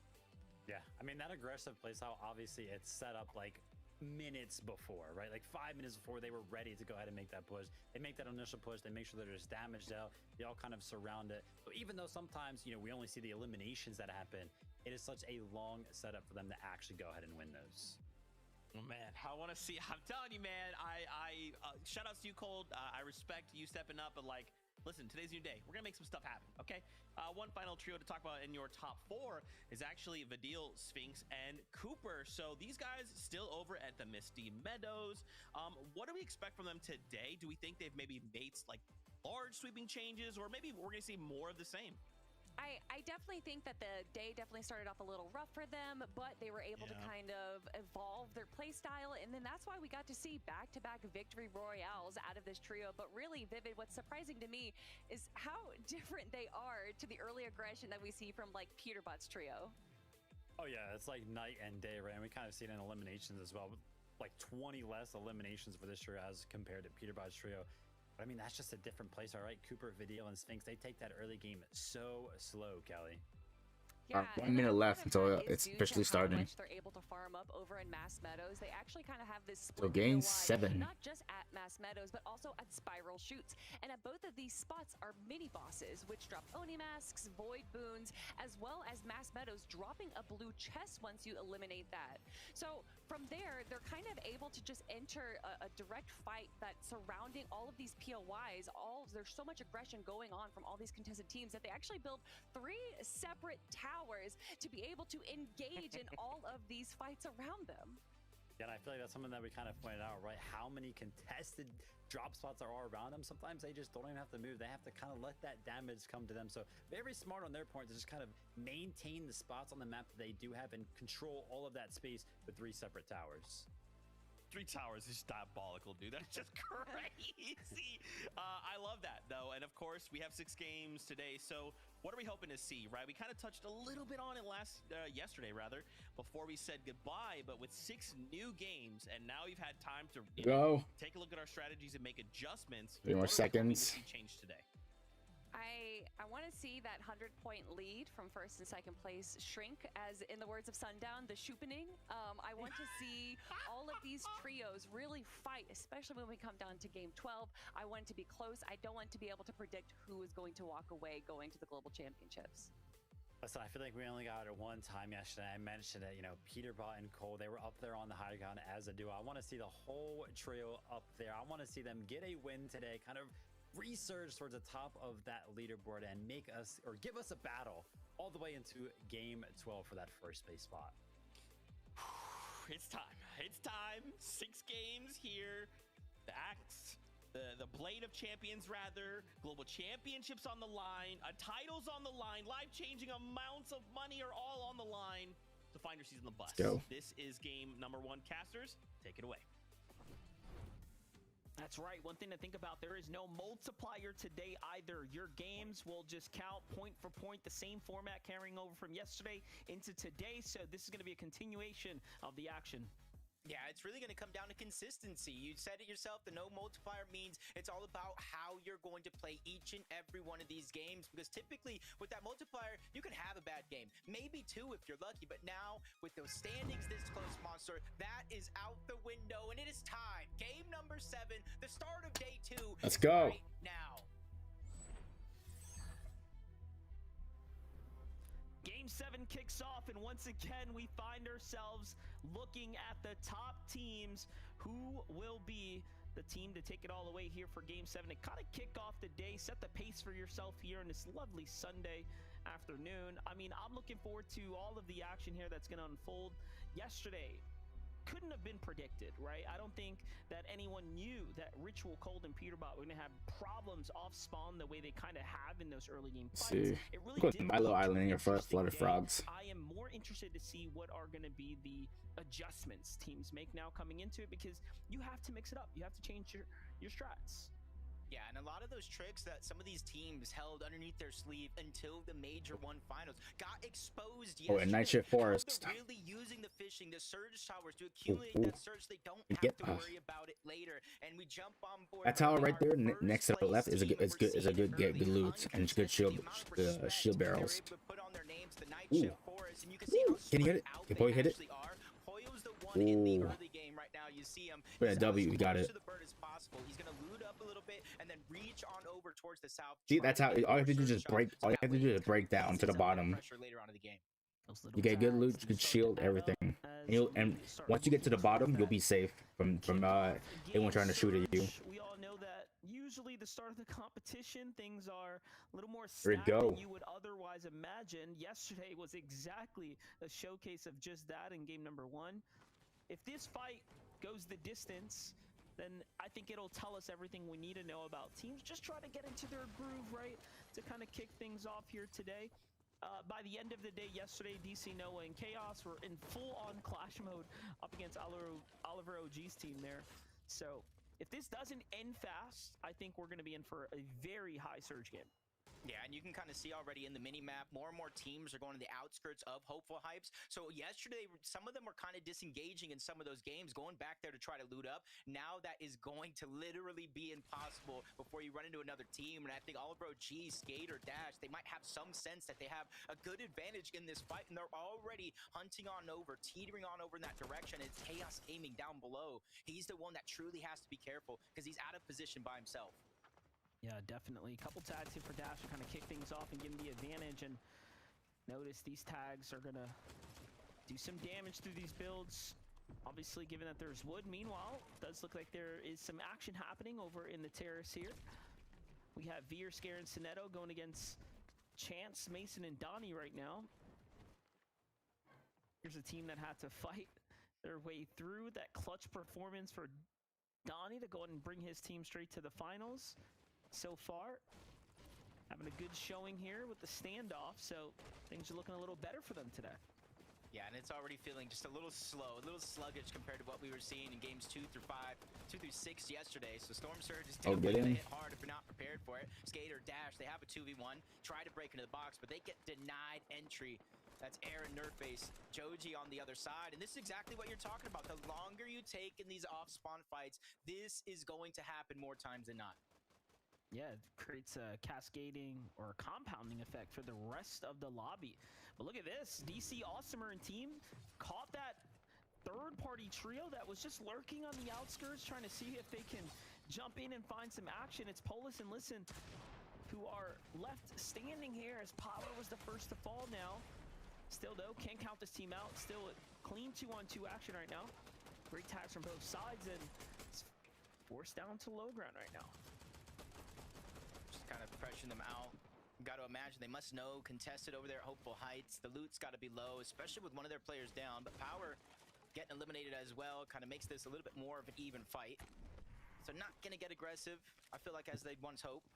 Yeah, I mean, that aggressive playstyle, obviously it's set up like minutes before, right? Like 5 minutes before they were ready to go ahead and make that push. They make that initial push, they make sure that there's damage out, they all kind of surround it. So even though sometimes, you know, we only see the eliminations that happen, it is such a long setup for them to actually go ahead and win those. Oh man, I want to see. I'm telling you, man. I shout outs to you, Cold. I respect you stepping up, but like, listen, today's a new day. We're gonna make some stuff happen, okay? One final trio to talk about in your top 4 is actually Vidil, Sphinx, and Cooper. So these guys still over at the Misty Meadows. What do we expect from them today? Do we think they've maybe made like large sweeping changes, or maybe we're gonna see more of the same? I definitely think that the day definitely started off a little rough for them, but they were able to kind of evolve their play style, and then that's why we got to see back-to-back victory royales out of this trio. But really, Vivid, what's surprising to me is how different they are to the early aggression that we see from like Peterbot's trio. Oh yeah, it's like night and day, right? And we kind of see it in eliminations as well. Like 20 less eliminations for this trio as compared to Peterbot's trio. But I mean, that's just a different place, all right? Cooper, Vidil, and Sphinx, they take that early game so slow, Kelly. Yeah, 1 minute left until it's officially starting. They're able to farm up over in Mass Meadows. They actually kind of have this So split gain POI, 7. not just at Mass Meadows, but also at Spiral Shoots. And at both of these spots are mini bosses, which drop Oni masks, void boons, as well as Mass Meadows dropping a blue chest once you eliminate that. So from there, they're kind of able to just enter a direct fight that's surrounding all of these POIs. There's so much aggression going on from all these contested teams that they actually build 3 separate towers to be able to engage in all of these fights around them. Yeah, and I feel like that's something that we kind of pointed out, right? How many contested drop spots there are around them. Sometimes they just don't even have to move. They have to kind of let that damage come to them. So very smart on their part to just kind of maintain the spots on the map that they do have and control all of that space with 3 separate towers. 3 towers is diabolical, dude. That's just crazy. I love that, though. And of course, we have 6 games today. So what are we hoping to see, right? We kind of touched a little bit on it yesterday, rather, before we said goodbye. But with 6 new games, and now you've had time to take a look at our strategies and make adjustments. 3 more seconds. Change today. I want to see that 100-point lead from first and second place shrink, as in the words of Sundown, the shoopening. I want to see all of these trios really fight, especially when we come down to game 12. I want it to be close. I don't want to be able to predict who is going to walk away going to the Global Championships. Listen, I feel like we only got it one time yesterday. I mentioned it, Peterbot and Cole, they were up there on the high ground as a duo. I want to see the whole trio up there. I want to see them get a win today, kind of resurge towards the top of that leaderboard and make us, or give us a battle all the way into game 12 for that first place spot. It's time. It's time. 6 games here. The axe, the Blade of Champions, rather. Global Championships on the line. A title's on the line. Life-changing amounts of money are all on the line to find your seat on the bus. Let's go. This is game number 1. Casters, take it away. That's right. One thing to think about, there is no multiplier today either. Your games will just count point for point, the same format carrying over from yesterday into today. So this is going to be a continuation of the action. Yeah, it's really going to come down to consistency. You said it yourself, the no multiplier means it's all about how you're going to play each and every one of these games, because typically with that multiplier, you can have a bad game. Maybe 2 if you're lucky, but now with those standings this close, Monster, that is out the window, and it is time. Game number 7, the start of day 2. Let's go. Right now. Game 7 kicks off, and once again, we find ourselves looking at the top teams. Who will be the team to take it all away here for Game 7 to kind of kick off the day, set the pace for yourself here on this lovely Sunday afternoon? I mean, I'm looking forward to all of the action here that's going to unfold. Yesterday couldn't have been predicted, right? I don't think that anyone knew that Ritual, Cold, and Peterbot were going to have problems off spawn the way they kind of have in those early game fights. See, It really go to Milo Island here for Flood of day. Frogs. I am more interested to see what are going to be the adjustments teams make now coming into it, because you have to mix it up. You have to change your strats. Yeah, and a lot of those tricks that some of these teams held underneath their sleeve until the Major 1 finals got exposed yesterday. Oh, and Night Shift Forest. They're really using the fishing, the surge towers to accumulate that surge. They don't have to worry about it later. And we jump on board. That tower right there, next to the left, is a good loot and good shield barrels. Ooh. Can you hit it? Can Boy hit it? In the early game right now, you see him. Yeah, W, you got it. To the bird as possible. He's gonna loot up a little bit and then reach on over towards the south. See, that's how all you have to do is just break. All you have to do is break down to the bottom. Later on in the game. You get good loot, good shield, everything. And once you get to the bottom, you'll be safe from anyone trying to shoot at you. We all know that usually the start of the competition, things are a little more There you stacked go. than you would otherwise imagine. Yesterday was exactly a showcase of just that in game number 1. If this fight goes the distance, then I think it'll tell us everything we need to know about teams. Just try to get into their groove, right, to kind of kick things off here today. By the end of the day yesterday, DC Noah and Chaos were in full-on clash mode up against Oliver OG's team there. So if this doesn't end fast, I think we're going to be in for a very high surge game. Yeah, and you can kind of see already in the mini-map, more and more teams are going to the outskirts of Hopeful Hypes. So yesterday, some of them were kind of disengaging in some of those games, going back there to try to loot up. Now that is going to literally be impossible before you run into another team. And I think Oliver OG, Skate, or Dash, they might have some sense that they have a good advantage in this fight, and they're already hunting on over, teetering on over in that direction. It's Chaos aiming down below. He's the one that truly has to be careful because he's out of position by himself. Yeah, definitely. A couple tags here for Dash to kind of kick things off and give him the advantage. And notice these tags are going to do some damage through these builds. Obviously, given that there's wood. Meanwhile, it does look like there is some action happening over in the terrace here. We have Veer, Scare, and Sinetto going against Chance, Mason, and Donnie right now. Here's a team that had to fight their way through. That clutch performance for Donnie to go ahead and bring his team straight to the finals. So far, having a good showing here with the standoff, so things are looking a little better for them today. Yeah, and it's already feeling just a little slow, a little sluggish compared to what we were seeing in games 2 through 6 yesterday. So Storm Surge is definitely going to hit hard if you're not prepared for it. Skate or Dash, they have a 2v1, try to break into the box, but they get denied entry. That's Aaron, Nerdface, Joji on the other side. And this is exactly what you're talking about. The longer you take in these off-spawn fights, this is going to happen more times than not. Yeah, it creates a cascading or a compounding effect for the rest of the lobby. But look at this. DC, Awesomer, and team caught that third-party trio that was just lurking on the outskirts, trying to see if they can jump in and find some action. It's Polus and Listen who are left standing here as Power was the first to fall now. Still, though, can't count this team out. Still a clean 2-on-2 action right now. Great tags from both sides, and it's forced down to low ground right now. Just kind of pressuring them out. Got to imagine they must know contested over there at Hopeful Heights. The loot's got to be low, especially with one of their players down. But Power getting eliminated as well kind of makes this a little bit more of an even fight. So not going to get aggressive, I feel like, as they'd once hoped.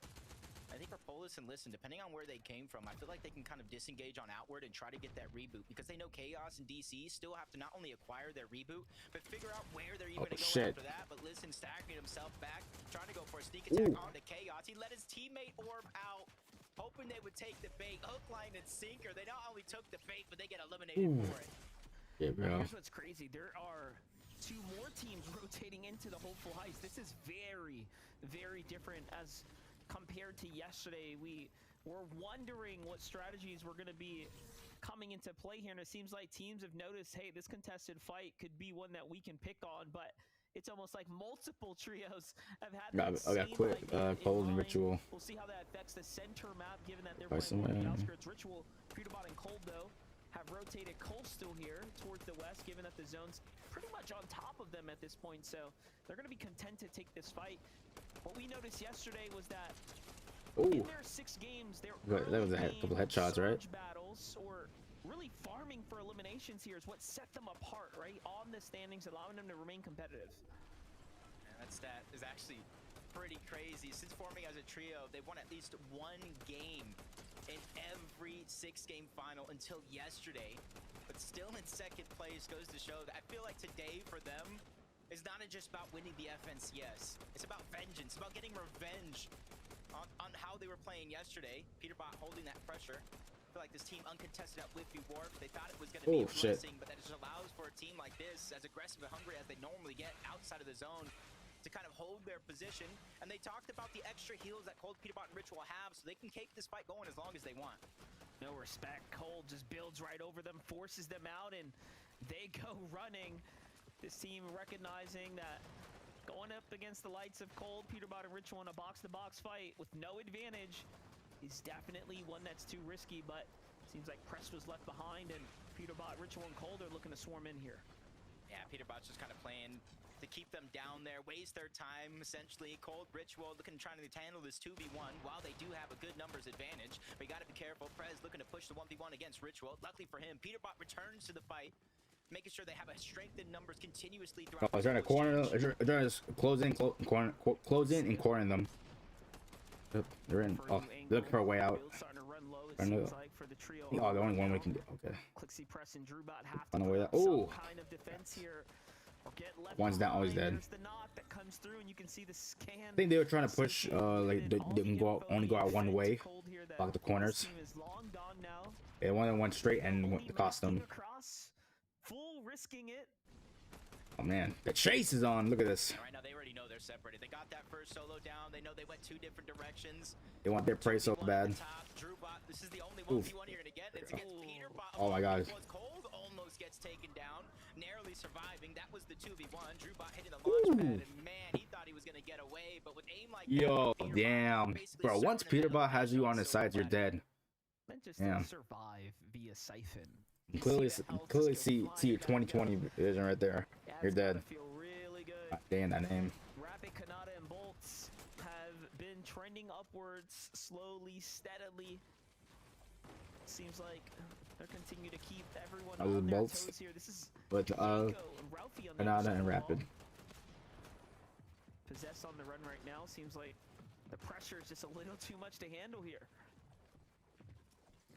I think for Polus and Listen, depending on where they came from, I feel like they can kind of disengage on outward and try to get that reboot, because they know Chaos and DC still have to not only acquire their reboot, but figure out where they're even going to go after that. But Listen stacking himself back, trying to go for a sneak attack onto Chaos. He let his teammate orb out, hoping they would take the bait. Hook, line, and sinker. They not only took the bait, but they get eliminated for it. Yeah, bro. Here's what's crazy. There are 2 more teams rotating into the Hopeful Heights. This is very, very different as compared to yesterday. We were wondering what strategies were going to be coming into play here, and it seems like teams have noticed, hey, this contested fight could be one that we can pick on, but it's almost like multiple trios have had that I got quick Cold and Ritual. We'll see how that affects the center map, given that they're playing on the outskirts. Ritual, Pewterbot, and Cold, though, have rotated Coastal here towards the west, given that the zone's pretty much on top of them at this point, so they're going to be content to take this fight. What we noticed yesterday was that in their 6 games, their that was a couple headshots, right? Battles or really farming for eliminations here is what set them apart, right, on the standings, allowing them to remain competitive. And that stat is actually pretty crazy. Since forming as a trio, they've won at least 1 game in every 6-game final until yesterday, but still in 2nd place. Goes to show that I feel like today for them is not just about winning the FNCS. It's about vengeance, about getting revenge on how they were playing yesterday. Pewterbot holding that pressure. I feel like this team uncontested at Whiffy Wharf. They thought it was going to be a blessing, but that just allows for a team like this, as aggressive and hungry as they normally get outside of the zone, to kind of hold their position. And they talked about the extra heals that Cold, Pewterbot, and Ritual have, so they can keep this fight going as long as they want. No respect. Cold just builds right over them, forces them out, and they go running. This team recognizing that going up against the likes of Cold, Pewterbot, and Ritual in a box-to-box fight with no advantage is definitely one that's too risky, but seems like Press was left behind, and Pewterbot, Ritual, and Cold are looking to swarm in here. Yeah, Pewterbot's just kind of playing to keep them down there, waste their time, essentially. Cold, Ritual looking, trying to handle this 2v1 while they do have a good numbers advantage, but you got to be careful. Prez looking to push the 1v1 against Ritual. Luckily for him, Pewterbot returns to the fight, making sure they have a strength in numbers continuously throughout. Oh, trying to corner, trying to close in and corner them. They're in. Oh, they're looking for a way out. Oh, the only one we can do. Okay. Clixie, Press, and Drewbot have Find a way out. some Oh. kind of defense here. Or get left One's down. Oh, he's dead. There's the knock that comes through, and you can see the scan. I think they were trying to push, like they can only go out one way, block the corners. Yeah, one that went straight and went to cost them. Full risking it. Oh man, the chase is on. Look at this. Right now, they already know they're separated. They got that first solo down. They know they went 2 different directions. They want their prey so bad. Drewbot, this is the only 1v1 you're gonna get. It's against Pewterbot. Oh my god. Cold almost gets taken down, narrowly surviving. That was the 2v1. Drewbot hitting the launch pad, and man, he thought he was gonna get away, but with aim like Yo, damn, bro. Once Pewterbot has you on his sides, you're dead. Damn. Survive via Siphon. Clearly see your 2020 vision right there. You're dead. God damn that name. Rapid, Kanata, and Bolts have been trending upwards slowly, steadily. Seems like they're continuing to keep everyone on their toes here. This is with Kanata and Rapid. Possess on the run right now. Seems like the pressure is just a little too much to handle here.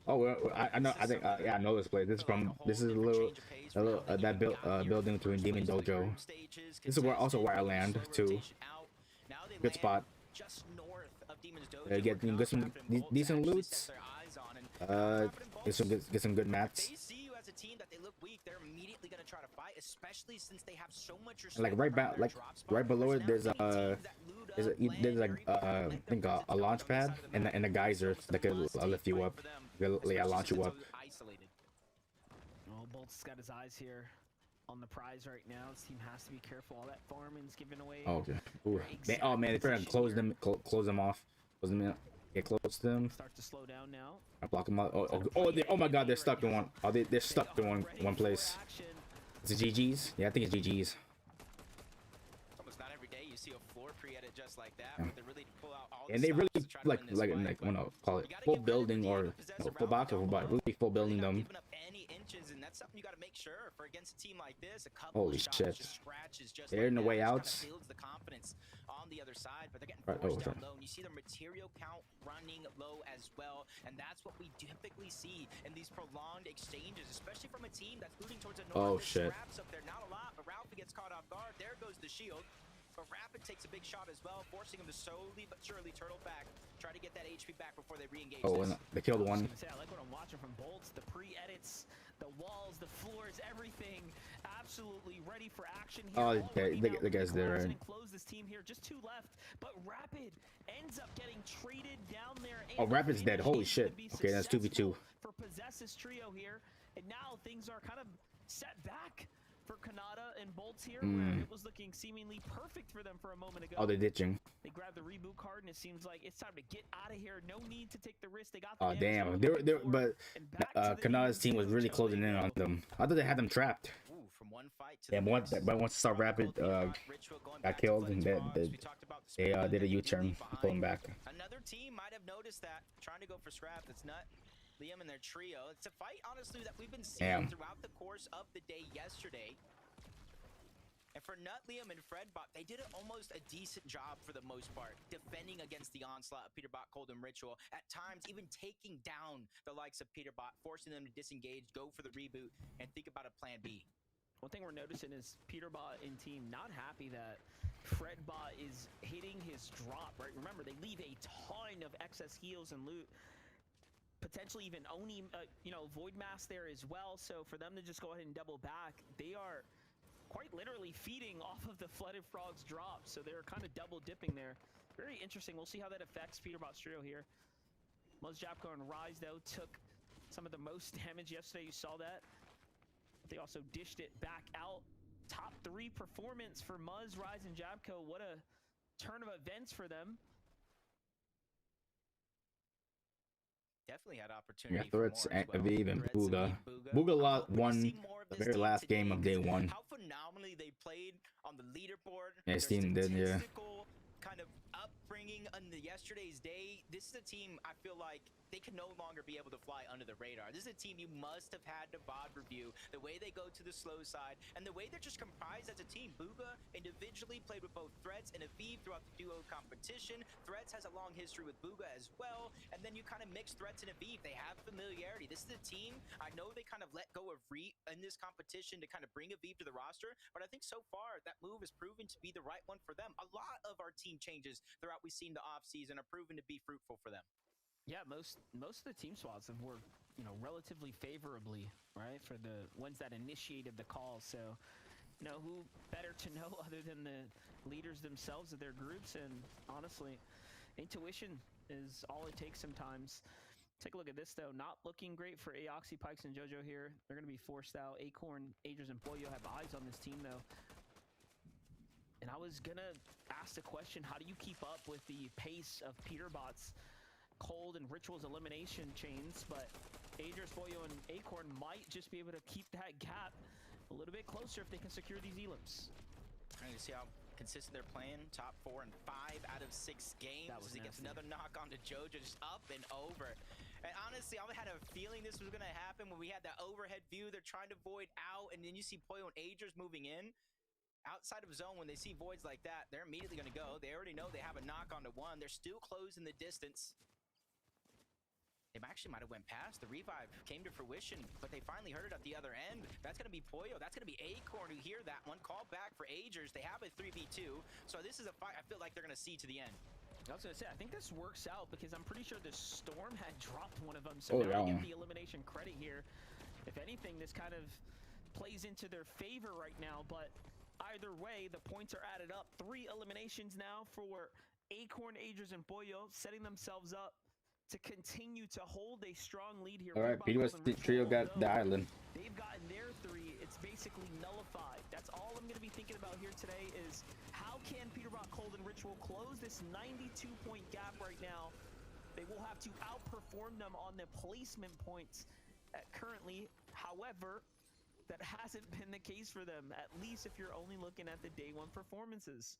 Oh, well, I know. I think yeah, I know this place. This is from. This is a little that building between Demon Dojo. This is where I land too. Good spot. Just north of Demon's Dojo. Get some decent loots. Get some good mats. They see you as a team that they look weak. They're immediately gonna try to fight, especially since they have so much. Like right below it, there's I think a launch pad and a geyser that could lift you up. Yeah, launch you up. Oh, Bolt's got his eyes here on the prize right now. This team has to be careful. All that farming's given away. Oh, okay. Ooh. Oh man, they trying to close them off. Close them in. Get close to them. Start to slow down now. I block them out. Oh my God, they're stuck in one. Oh, they're stuck in one place. Is it GG's? Yeah, I think it's GG's. Almost not every day you see a floor pre-edit just like that. Where they really pull out all And they really like wanna call it full building or full box or really full building them. And that's something you got to make sure for against a team like this. A couple Holy of shots, shit! just scratches, just They're in the way out. Builds the confidence on the other side, but they're getting forced down low. And you see their material count running low as well, and that's what we typically see in these prolonged exchanges, especially from a team that's moving towards a north. Oh shit! Up there, not a lot, but Ralph gets caught off guard. There goes the shield. But Rapid takes a big shot as well, forcing him to slowly but surely turtle back, try to get that HP back before they re-engage. Oh, and they killed one. I like what I'm watching from Bolts. The pre-edits, the walls, the floors, everything absolutely ready for action here. Oh, the guy's there. Right? Close this team here, just 2 left, but Rapid ends up getting traded down there. Oh, Rapid's dead. Holy shit. Okay, that's 2v2. For Possess's trio here, and now things are kind of set back for Kanata and Bolts here, where it was looking seemingly perfect for them for a moment ago. Oh, they're ditching. They grabbed the reboot card, and it seems like it's time to get out of here. No need to take the risk. They got the damn. But Kanata's team was really closing in on them. I thought they had them trapped. Yeah, once Star Rapid got killed, and they did a U-turn, pulling back. Another team might have noticed that, trying to go for scrap. That's not Liam and their trio. It's a fight, honestly, that we've been seeing throughout the course of the day yesterday. And for Nut, Liam, and Fredbot, they did almost a decent job for the most part, defending against the onslaught of Peterbot, Cold, and Ritual. At times, even taking down the likes of Peterbot, forcing them to disengage, go for the reboot, and think about a plan B. One thing we're noticing is Peterbot and team not happy that Fredbot is hitting his drop, right? Remember, they leave a ton of excess heals and loot. Potentially even Oni, Void Mass there as well. So for them to just go ahead and double back, they are quite literally feeding off of the Flooded Frog's drop. So they're kind of double dipping there. Very interesting. We'll see how that affects Peterbot's trio here. Muzz, Japco, and Rise, though, took some of the most damage yesterday. You saw that. They also dished it back out. Top 3 performance for Muzz, Rise, and Japco. What a turn of events for them. Definitely had opportunity. Yeah, Threats, Aviv, and Bugha. Bugha won the very last game of day 1. How phenomenally they played on the leaderboard. Yeah, Steam did, yeah. Kind of upbringing on the yesterday's day. This is a team I feel like they can no longer be able to fly under the radar. This is a team you must have had to VOD review. The way they go to the slow side and the way they're just comprised as a team. Bugha individually played with both Threats and Aviv throughout the duo competition. Threats has a long history with Bugha as well. And then you kind of mix Threats and Aviv. They have familiarity. This is a team, I know they kind of let go of Reet in this competition to kind of bring Aviv to the roster, but I think so far that move has proven to be the right one for them. A lot of our team changes throughout we've seen the offseason are proven to be fruitful for them. Yeah, most of the team swaps have worked, relatively favorably, right? For the ones that initiated the call. So, who better to know other than the leaders themselves of their groups? And honestly, intuition is all it takes sometimes. Take a look at this, though. Not looking great for Aoxy, Pikes, and JoJo here. They're going to be forced out. Acorn, Agers, and Pollo have eyes on this team, though. And I was going to ask the question, how do you keep up with the pace of Peterbot's Cold and Ritual's elimination chains? But Agers, Pollo, and Acorn might just be able to keep that gap a little bit closer if they can secure these elims. Trying to see how consistent they're playing. Top 4 and 5 out of 6 games. As he gets another knock onto JoJo, just up and over. And honestly, I had a feeling this was going to happen when we had that overhead view. They're trying to void out, and then you see Pollo and Agers moving in. Outside of zone, when they see voids like that, they're immediately going to go. They already know they have a knock onto one. They're still closing the distance. They actually might have went past. The revive came to fruition, but they finally heard it at the other end. That's going to be Pollo. That's going to be Acorn who hear that one. Call back for Agers. They have a 3v2. So this is a fight I feel like they're going to see to the end. I was going to say, I think this works out because I'm pretty sure the Storm had dropped one of them. So now they get the elimination credit here. If anything, this kind of plays into their favor right now. But either way, the points are added up. 3 eliminations now for Acorn, Agers, and Pollo, setting themselves up to continue to hold a strong lead here. All right, Peter the trio got the island. They've gotten their 3. It's basically nullified. That's all I'm going to be thinking about here today is how can Peterbot Cold and Ritual close this 92-point gap right now. They will have to outperform them on the placement points currently. However, that hasn't been the case for them, at least if you're only looking at the day 1 performances.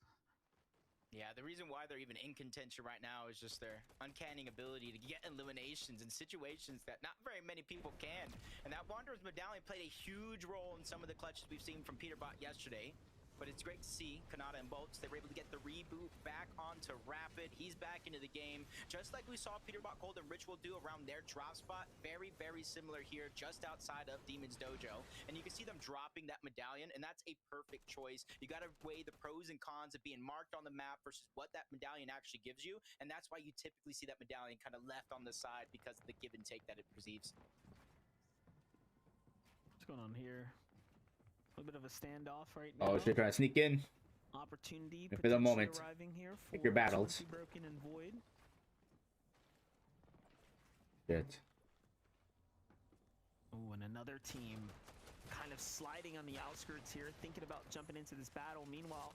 Yeah, the reason why they're even in contention right now is just their uncanny ability to get eliminations in situations that not very many people can. And that Wanderer's Medallion played a huge role in some of the clutches we've seen from Peterbot yesterday. But it's great to see Kanata and Bolts. They were able to get the reboot back onto Rapid. He's back into the game. Just like we saw Peterbot Cold and Ritual do around their drop spot. Very, very similar here, just outside of Demon's Dojo. And you can see them dropping that medallion, and that's a perfect choice. You got to weigh the pros and cons of being marked on the map versus what that medallion actually gives you. And that's why you typically see that medallion kind of left on the side because of the give and take that it receives. What's going on here? A little bit of a standoff right now. Oh, shit, trying to sneak in. Opportunity for the moment. Arriving here Pick your battles. Broken and Void. Shit. Oh, and another team kind of sliding on the outskirts here, thinking about jumping into this battle. Meanwhile,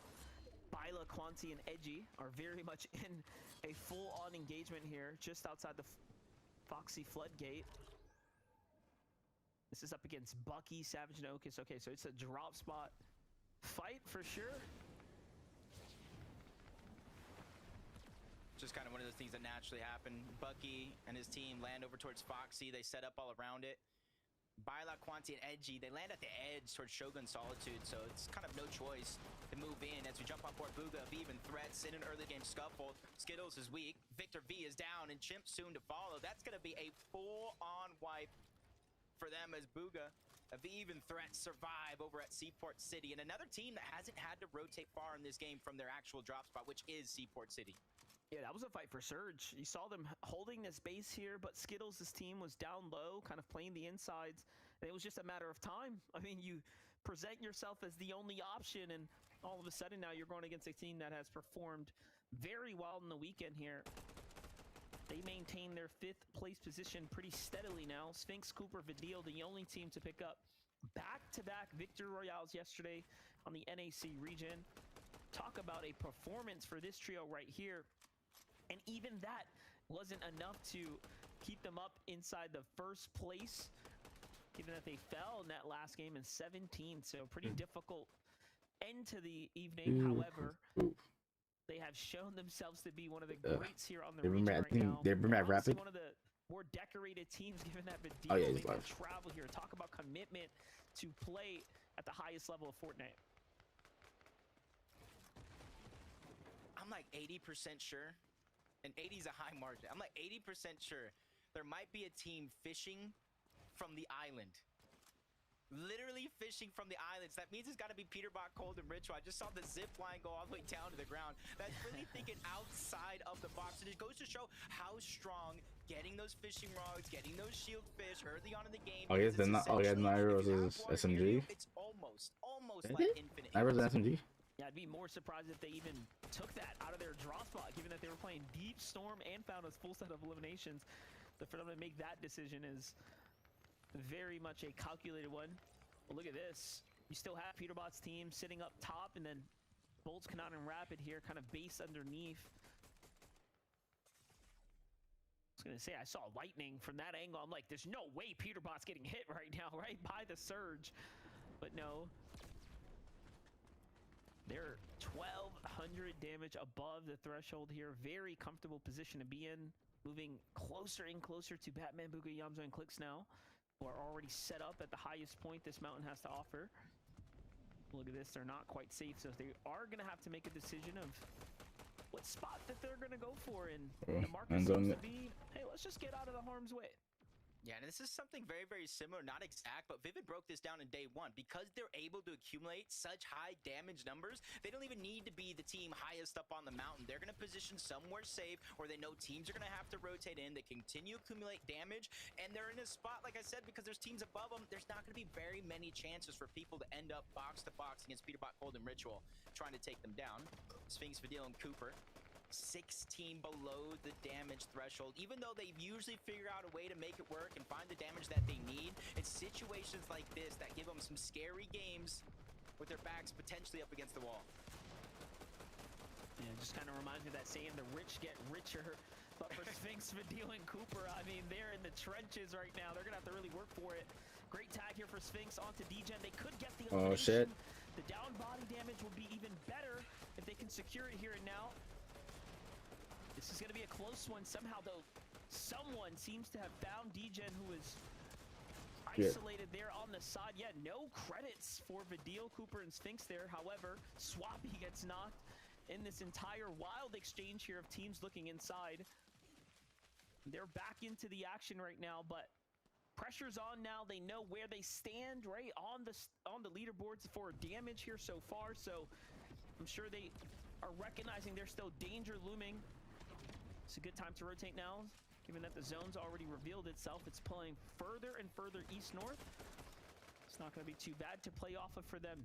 Bila, Quanti, and Edgy are very much in a full-on engagement here, just outside the Foxy Floodgate. This is up against Bucky, Savage, and Ocus. Okay, so it's a drop spot fight for sure. Just kind of one of those things that naturally happen. Bucky and his team land over towards Foxy. They set up all around it. Bila, Quanti, and Edgy, they land at the edge towards Shogun Solitude, so it's kind of no choice to move in as we jump on board Bugha. V even threats in an early game scuffle. Skittles is weak. Victor V is down, and Chimp soon to follow. That's going to be a full-on wipe for them as Bugha. V even threats survive over at Seaport City, and another team that hasn't had to rotate far in this game from their actual drop spot, which is Seaport City. Yeah, that was a fight for Surge. You saw them holding this base here, but Skittles' team was down low, kind of playing the insides, and it was just a matter of time. I mean, you present yourself as the only option, and all of a sudden now you're going against a team that has performed very well in the weekend here. They maintain their 5th place position pretty steadily now. Sphinx, Cooper, Vidil, the only team to pick up back-to-back victory royales yesterday on the NAC region. Talk about a performance for this trio right here. And even that wasn't enough to keep them up inside the first place, given that they fell in that last game in 17. So pretty difficult end to the evening. However, they have shown themselves to be one of the greats here on the region right now. They bring back Rapid. One of the more decorated teams, given that Vidil made the travel here. Talk about commitment to play at the highest level of Fortnite. I'm like 80% sure, and 80 is a high margin. I'm like 80% sure there might be a team fishing from the island. Literally fishing from the islands. That means it's got to be Peterbot Cold and Ritual. I just saw the zip line go all the way down to the ground. That's really thinking outside of the box. And it goes to show how strong getting those fishing rods, getting those shield fish early on in the game. Oh, yes, they're not. Oh, yeah, Nairo's is SMG. It's almost like infinite. Nairo's SMG. Yeah, I'd be more surprised if they even took that out of their drop spot, given that they were playing Deep Storm and found a full set of eliminations. But for them to make that decision is very much a calculated one. Well, look at this. You still have Peterbot's team sitting up top, and then Bolts, Kanata, and Rapid here kind of base underneath. I was going to say, I saw lightning from that angle. I'm like, there's no way Peterbot's getting hit right now, right by the Surge. But no. They're 1,200 damage above the threshold here. Very comfortable position to be in. Moving closer and closer to Batman, Bugha, Yamza, and Clix now, who are already set up at the highest point this mountain has to offer. Look at this, they're not quite safe, so they are going to have to make a decision of what spot that they're gonna go for, and Oh, the market and seems then- to be, hey, let's just get out of the harm's way. Yeah, and this is something very, very similar, not exact, but Vivid broke this down in day one. Because they're able to accumulate such high damage numbers, they don't even need to be the team highest up on the mountain. They're going to position somewhere safe where they know teams are going to have to rotate in. They continue to accumulate damage, and they're in a spot, like I said, because there's teams above them, there's not going to be very many chances for people to end up box to box against Peterbot Cold and Ritual, trying to take them down. Sphinx, Vidil, and Cooper 16 below the damage threshold. Even though they usually figure out a way to make it work and find the damage that they need, it's situations like this that give them some scary games with their backs potentially up against the wall. Yeah, it just kind of reminds me of that saying, the rich get richer. But for Sphinx, Vidil, and Cooper, I mean, they're in the trenches right now. They're going to have to really work for it. Great tag here for Sphinx onto Degen. They could get the elimination. Oh, shit. The down body damage will be even better if they can secure it here and now. This is going to be a close one. Somehow, though, someone seems to have found Degen, who is isolated there on the side. Yeah, no credits for Vidil, Cooper, and Sphinx there. However, Swappy gets knocked in this entire wild exchange here of teams looking inside. They're back into the action right now, but pressure's on now. They know where they stand, right, on the leaderboards for damage here so far. So I'm sure they are recognizing there's still danger looming. It's a good time to rotate now, given that the zone's already revealed itself. It's pulling further and further east-north. It's not going to be too bad to play off of for them.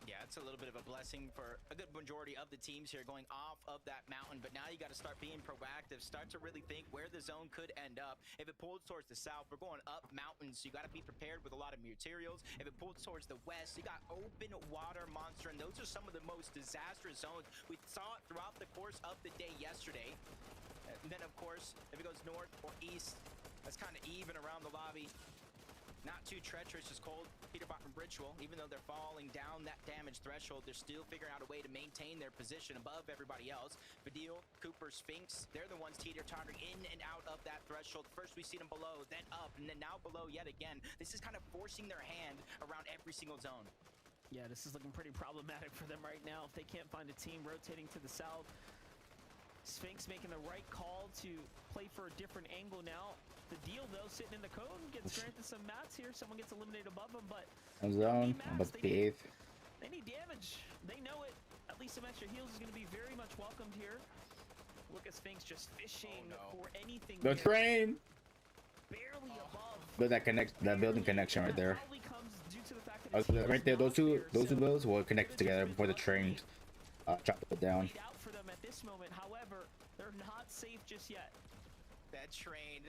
Yeah, it's a little bit of a blessing for a good majority of the teams here going off of that mountain, but now you got to start being proactive, start to really think where the zone could end up. If it pulls towards the south, we're going up mountains, so you got to be prepared with a lot of materials. If it pulls towards the west, you got open water monster, and those are some of the most disastrous zones. We saw it throughout the course of the day yesterday. And then, of course, if it goes north or east, that's kind of even around the lobby. Not too treacherous, just cold. Peterbot and Ritual, even though they're falling down that damage threshold, they're still figuring out a way to maintain their position above everybody else. Vidil, Cooper, Sphinx, they're the ones teeter-tottering in and out of that threshold. First we see them below, then up, and then now below yet again. This is kind of forcing their hand around every single zone. Yeah, this is looking pretty problematic for them right now if they can't find a team rotating to the south. Sphinx making the right call to play for a different angle now. The deal, though, sitting in the cone, gets granted some mats here. Someone gets eliminated above him, but Zone, I'm about to be 8th. they need damage. They know it. At least some extra heals is going to be very much welcomed here. Look at Sphinx just fishing for anything. The here. train! Barely above. But that building connection right there. Probably comes due to the fact that Right there, those two buildings will connect together before the train chop it down. out for them at this moment. However, they're not safe just yet. That train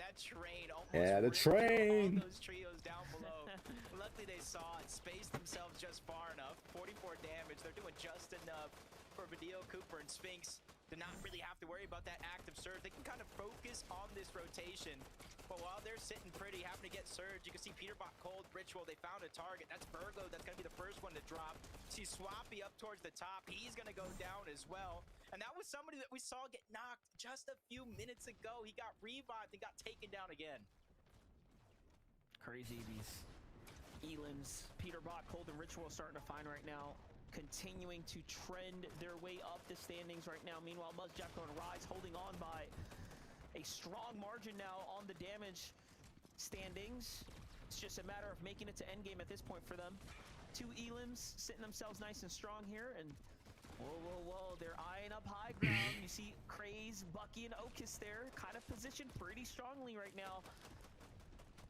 almost Yeah, the ripped all train. those trios down below. Luckily they saw it, spaced themselves just far enough. 44 damage, they're doing just enough for Vidil, Cooper, and Sphinx to not really have to worry about that active surge. They can kind of focus on this rotation. But while they're sitting pretty, having to get surge, you can see Peterbot, Cold, Ritual, they found a target. That's Virgo, that's gonna be the first one to drop. See Swappy up towards the top, he's gonna go down as well. And that was somebody that we saw get knocked just a few minutes ago. He got revived and got taken down again. Crazy, these Elims, Peterbot, Cold, and Ritual starting to find right now. Continuing to trend their way up the standings right now. Meanwhile, Muzzjack on Rise holding on by a strong margin now on the damage standings. It's just a matter of making it to endgame at this point for them. Two Elims sitting themselves nice and strong here, and whoa, they're eyeing up high ground. You see Craze, Bucky, and Okus there, kind of positioned pretty strongly right now.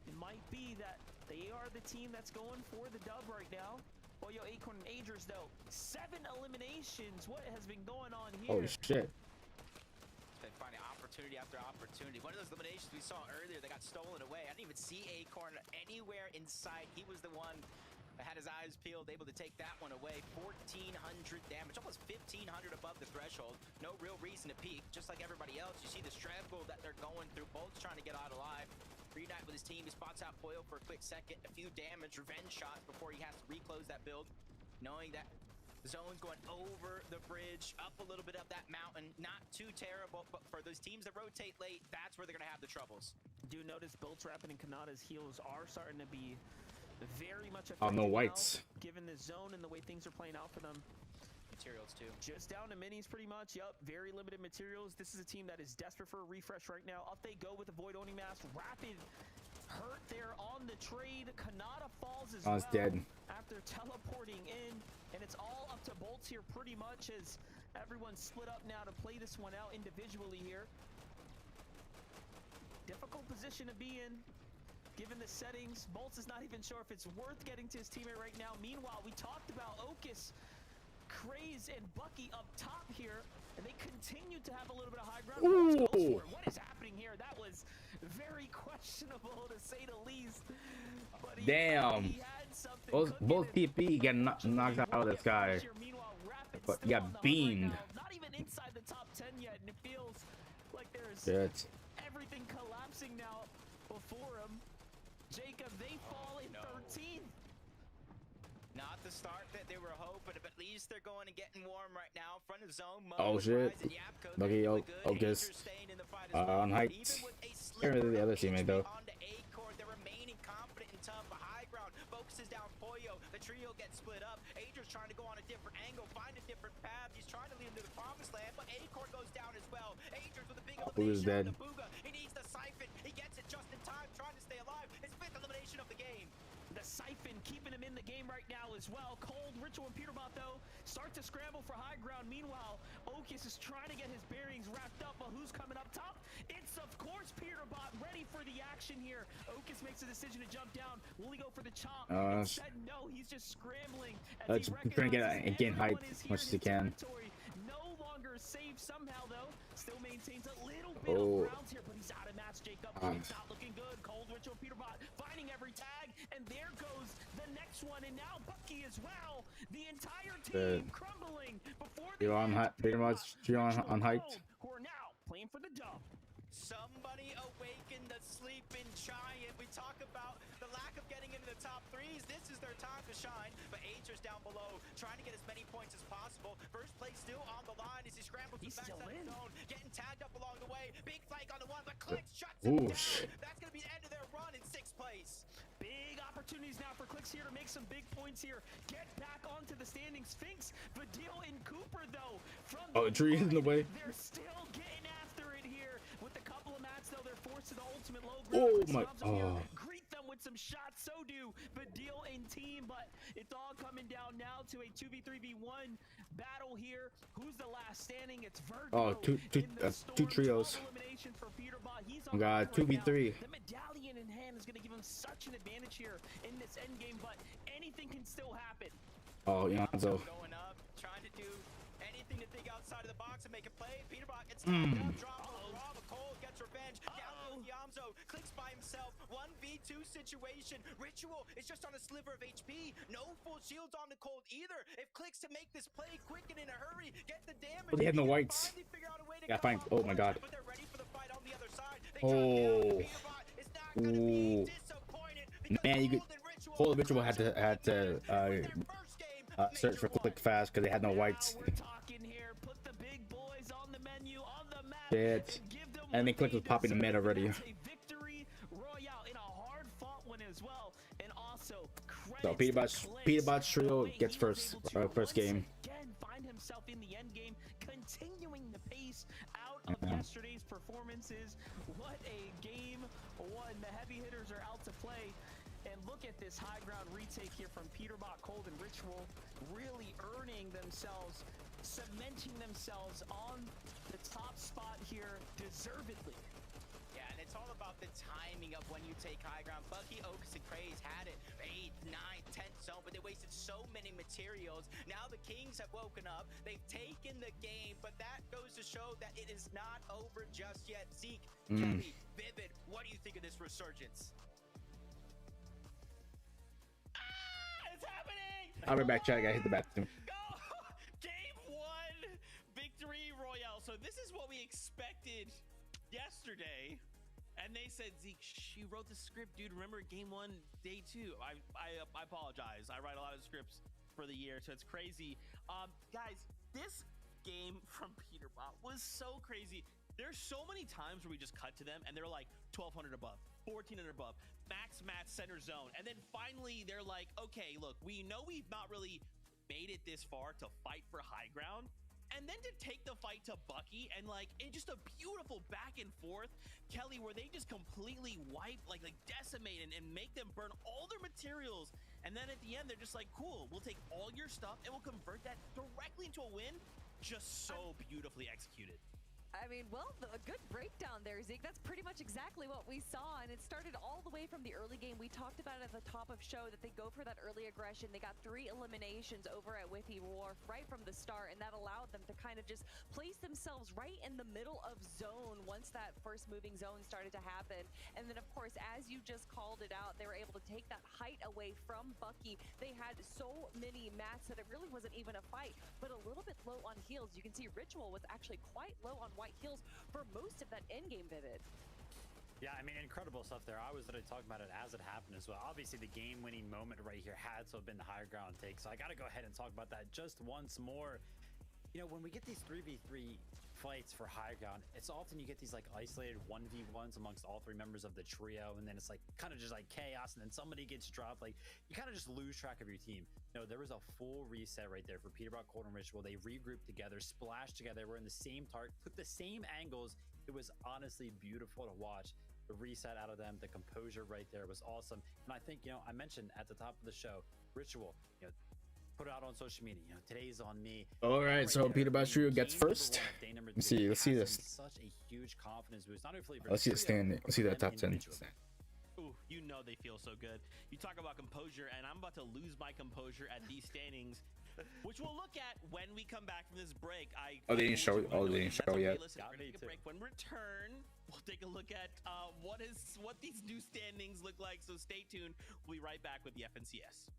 It might be that they are the team that's going for the dub right now. Boyo, Acorn, and Agers, though, 7 eliminations. What has been going on here? Oh shit. They finding opportunity after opportunity. One of those eliminations we saw earlier that got stolen away. I didn't even see Acorn anywhere in sight. He was the one that had his eyes peeled, able to take that one away. 1,400 damage, almost 1,500 above the threshold. No real reason to peek, just like everybody else. You see the Strevgul that they're going through, both trying to get out alive. Reunite with his team, he spots out Boyle for a quick second, a few damage, revenge shots before he has to reclose that build, knowing that the zone's going over the bridge, up a little bit of that mountain. Not too terrible, but for those teams that rotate late, that's where they're gonna have the troubles. Do notice Built Rapid and Kanata's heals are starting to be very much Oh, effective no now, whites. given the zone and the way things are playing out for them. materials too. Just down to minis pretty much. Yup, very limited materials. This is a team that is desperate for a refresh right now. Up they go with the Void Oni Mask. Rapid hurt there on the trade. Kanata falls as well dead. after teleporting in. And it's all up to Bolts here pretty much as everyone's split up now to play this one out individually here. Difficult position to be in. Given the settings, Bolts is not even sure if it's worth getting to his teammate right now. Meanwhile, we talked about Okus, Craze, and Bucky up top here, and they continue to have a little bit of high ground. Ooh. What is happening here? That was very questionable to say the least. But Damn. Both TP get knocked out of the sky. But he got beamed. Not even inside the top 10 yet, and it feels like there's Shit. everything collapsing now before him. Jacob, they fall in 13th. Not the start that they were hoping, but at least they're going and getting warm right now. Front of zone. Oh shit. Bucky Okus on heights. Can't really the other teammate though. They're remaining confident and tough. But high ground focuses down Pollo. The trio gets split up. Ager's trying to go on a different angle, find a different path. He's trying to lead him to the promised land, but Acorn goes down as well. Ager's with a big Who's dead? elimination on the Booga. He needs the siphon. He gets it just in time, trying to stay alive. His 5th elimination of the game. The siphon keeping him in the game right now as well. Cold, Ritual, and Peterbot, though, start to scramble for high ground. Meanwhile, Okus is trying to get his bearings wrapped up. But who's coming up top? It's, of course, Peterbot ready for the action here. Okus makes a decision to jump down. Will he go for the chomp? Instead, no, he's just scrambling. Just trying to gain height as much as he can. No longer safe somehow, though. Still maintains a little bit of ground here, but he's out of match, Jacob. It's not looking good. Cold, Ritual, Peterbot finding every tag, and there goes the next one, and now Bucky as well. The entire team crumbling before the Pretty much on height. who are now playing for the dub. Somebody awaken the sleeping giant. We talk about the lack of getting into the top 3s. This is their time to shine. But Ager's down below, trying to get as many points as possible. First place still on the line as he scrambles to the backside of the zone. Getting tagged up along the way. Big flank on the one, but Clicks shuts him down. That's going to be the end of their run in 6th place. Big opportunities now for Clicks here to make some big points here. Get back onto the standing Sphinx. Vadil and Cooper, though, from the tree is in the way. They're still getting after it here. With a couple of mats, though, they're forced to the ultimate low ground. Greet them with some shots. So do Vadil and team, but it's all coming down now to a 2v3v1 battle here. Who's the last standing? It's Virgil. Two trios. We got 2v3. The medallion in hand is going to give him such an advantage here in this end game, but anything can still happen. Yanzo. Going up, trying to do anything to think outside of the box and make a play. Peterbot gets knocked down, drop on the Rob. Cold gets revenge. Down goes Yamzo. Clicks by himself. 1v2 situation. Ritual is just on a sliver of HP. No full shields on the Cold either. If Clicks to make this play quick and in a hurry, get the damage. They had no whites. Yeah, fine. Oh my god. But they're ready for the fight on the other side. Man, you could. Cold Ritual had to search for Click fast because they had no whites. Shit. And then Click was popping the mid already. So Peterbot's trio gets first game. Find himself in the end game, continuing the pace out of yesterday's performances. What a game one. The heavy hitters are out to play. And look at this high ground retake here from Peterbot, Cold, and Ritual, really earning themselves, cementing themselves on the top spot here deservedly. Yeah, and it's all about the timing of when you take high ground. Bucky, Okus, and Craze had it 8th, 9th, 10th zone, but they wasted so many materials. Now the Kings have woken up. They've taken the game, but that goes to show that it is not over just yet. Zeke, Kelly, Vivid, what do you think of this resurgence? It's happening! I'll be back, chat. I gotta hit the bathroom. Game 1 victory royale. So this is what we expected yesterday. And they said, Zeke, you wrote the script, dude. Remember game 1, day 2. I apologize. I write a lot of scripts for the year, so it's crazy. Guys, this game from Peterbot was so crazy. There's so many times where we just cut to them and they're like 1200 above, 1400 above, max match center zone. And then finally they're like, okay, look, we know we've not really made it this far to fight for high ground, and then to take the fight to Bucky, and like it's just a beautiful back and forth, Kelly, where they just completely wipe, like decimate and make them burn all their materials. And then at the end, they're just like, cool, we'll take all your stuff and we'll convert that directly into a win. Just so beautifully executed. I mean, well, a good breakdown there, Zeke. That's pretty much exactly what we saw, and it started all the way from the early game. We talked about it at the top of show that they go for that early aggression. They got 3 eliminations over at Whiffy Wharf right from the start, and that allowed them to kind of just place themselves right in the middle of zone once that first moving zone started to happen. And then, of course, as you just called it out, they were able to take that height away from Bucky. They had so many mats that it really wasn't even a fight, but a little bit low on heals. You can see Ritual was actually quite low on white heals for most of that in-game Vivid. Yeah, I mean, incredible stuff there. I was literally talking about it as it happened as well. Obviously, the game-winning moment right here had to have been the higher ground take, so I got to go ahead and talk about that just once more. You know, when we get these 3v3 fights for high ground, it's often you get these like isolated 1v1s amongst all 3 members of the trio, and then it's like kind of just like chaos, and then somebody gets dropped. Like, you kind of just lose track of your team. No, there was a full reset right there for Peterbot, Cold, and Ritual. They regrouped together, splashed together, were in the same target, took the same angles. It was honestly beautiful to watch. The reset out of them, the composure right there was awesome. And I think, you know, I mentioned at the top of the show, Ritual, you know, put it out on social media. You know, today's on me. All right, so Peterbot Trio gets first. Let's see this. Such a huge confidence boost. Not only for Let's see the standing. Let's see that top 10. Ooh, you know they feel so good. You talk about composure, and I'm about to lose my composure at these standings, which we'll look at when we come back from this break. They didn't show it. Oh, they didn't show it yet. Listen, we're gonna take a break. When we return, we'll take a look at what these new standings look like. So stay tuned. We'll be right back with the FNCS.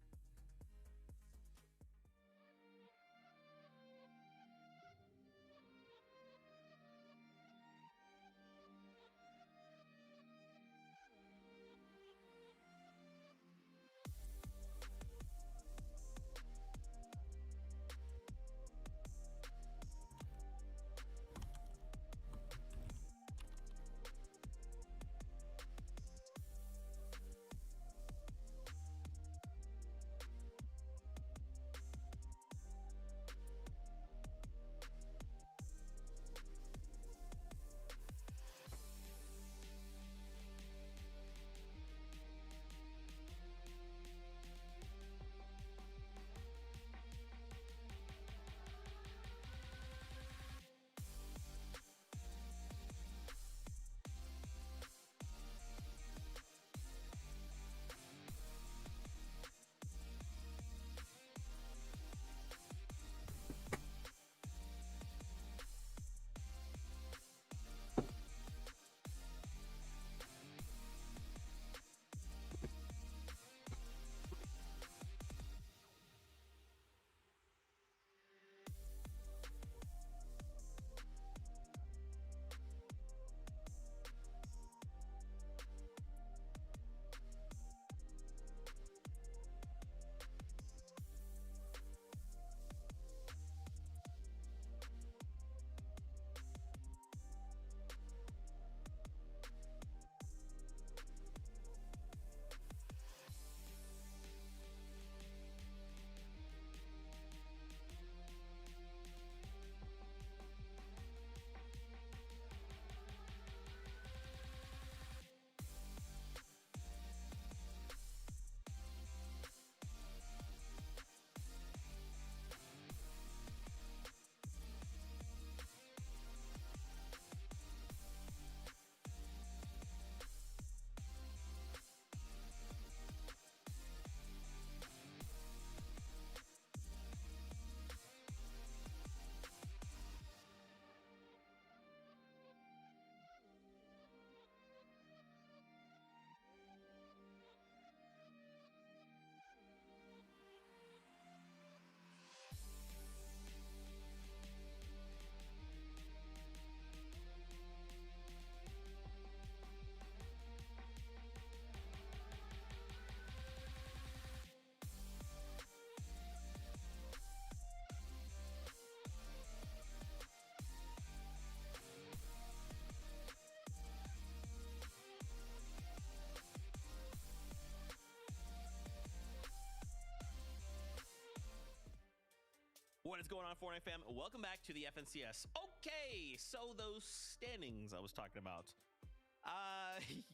What is going on, Fortnite fam? Welcome back to the FNCS. Okay, so those standings I was talking about.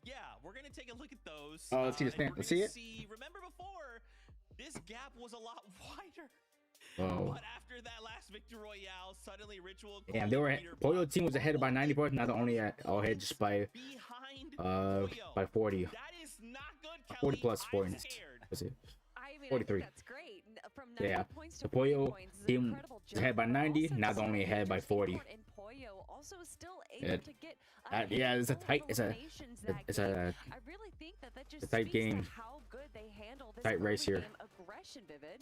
Yeah, we're gonna take a look at those. Oh, let's see the stand. Let's see it. Remember before, this gap was a lot wider. Oh. But after that last victory royale, suddenly Ritual. Damn, they were. Pollo team was ahead by 90 points. Now they're only ahead just by 40. That is not good. 40 plus points. What's it? I mean, 43. I think that's great. From 90 Yeah, points the to 40 Pollo points is team incredible is ahead by 90. Now they're only ahead by 40. And Pollo also still able to get Yeah, it's a tight. It's a. I really think that just a tight speaks game. to how good they handle this Tight race early here. game aggression, Vivid.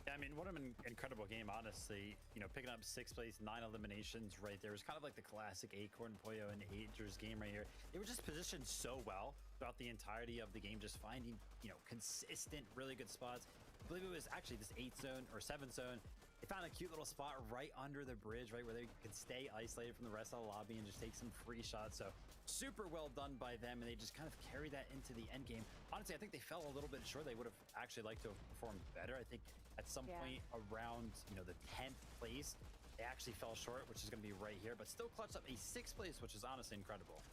Yeah, I mean, what an incredible game, honestly. You know, picking up 6th place, 9 eliminations right there. It was kind of like the classic Acorn, Pollo, and Agers game right here. They were just positioned so well throughout the entirety of the game, just finding, you know, consistent, really good spots. I believe it was actually this 8th zone or 7th zone. They found a cute little spot right under the bridge, right, where they could stay isolated from the rest of the lobby and just take some free shots. So super well done by them, and they just kind of carried that into the end game. Honestly, I think they fell a little bit short. They would have actually liked to have performed better. I think at some point around, you know, the 10th place, they actually fell short, which is going to be right here, but still clutched up a 6th place, which is honestly incredible.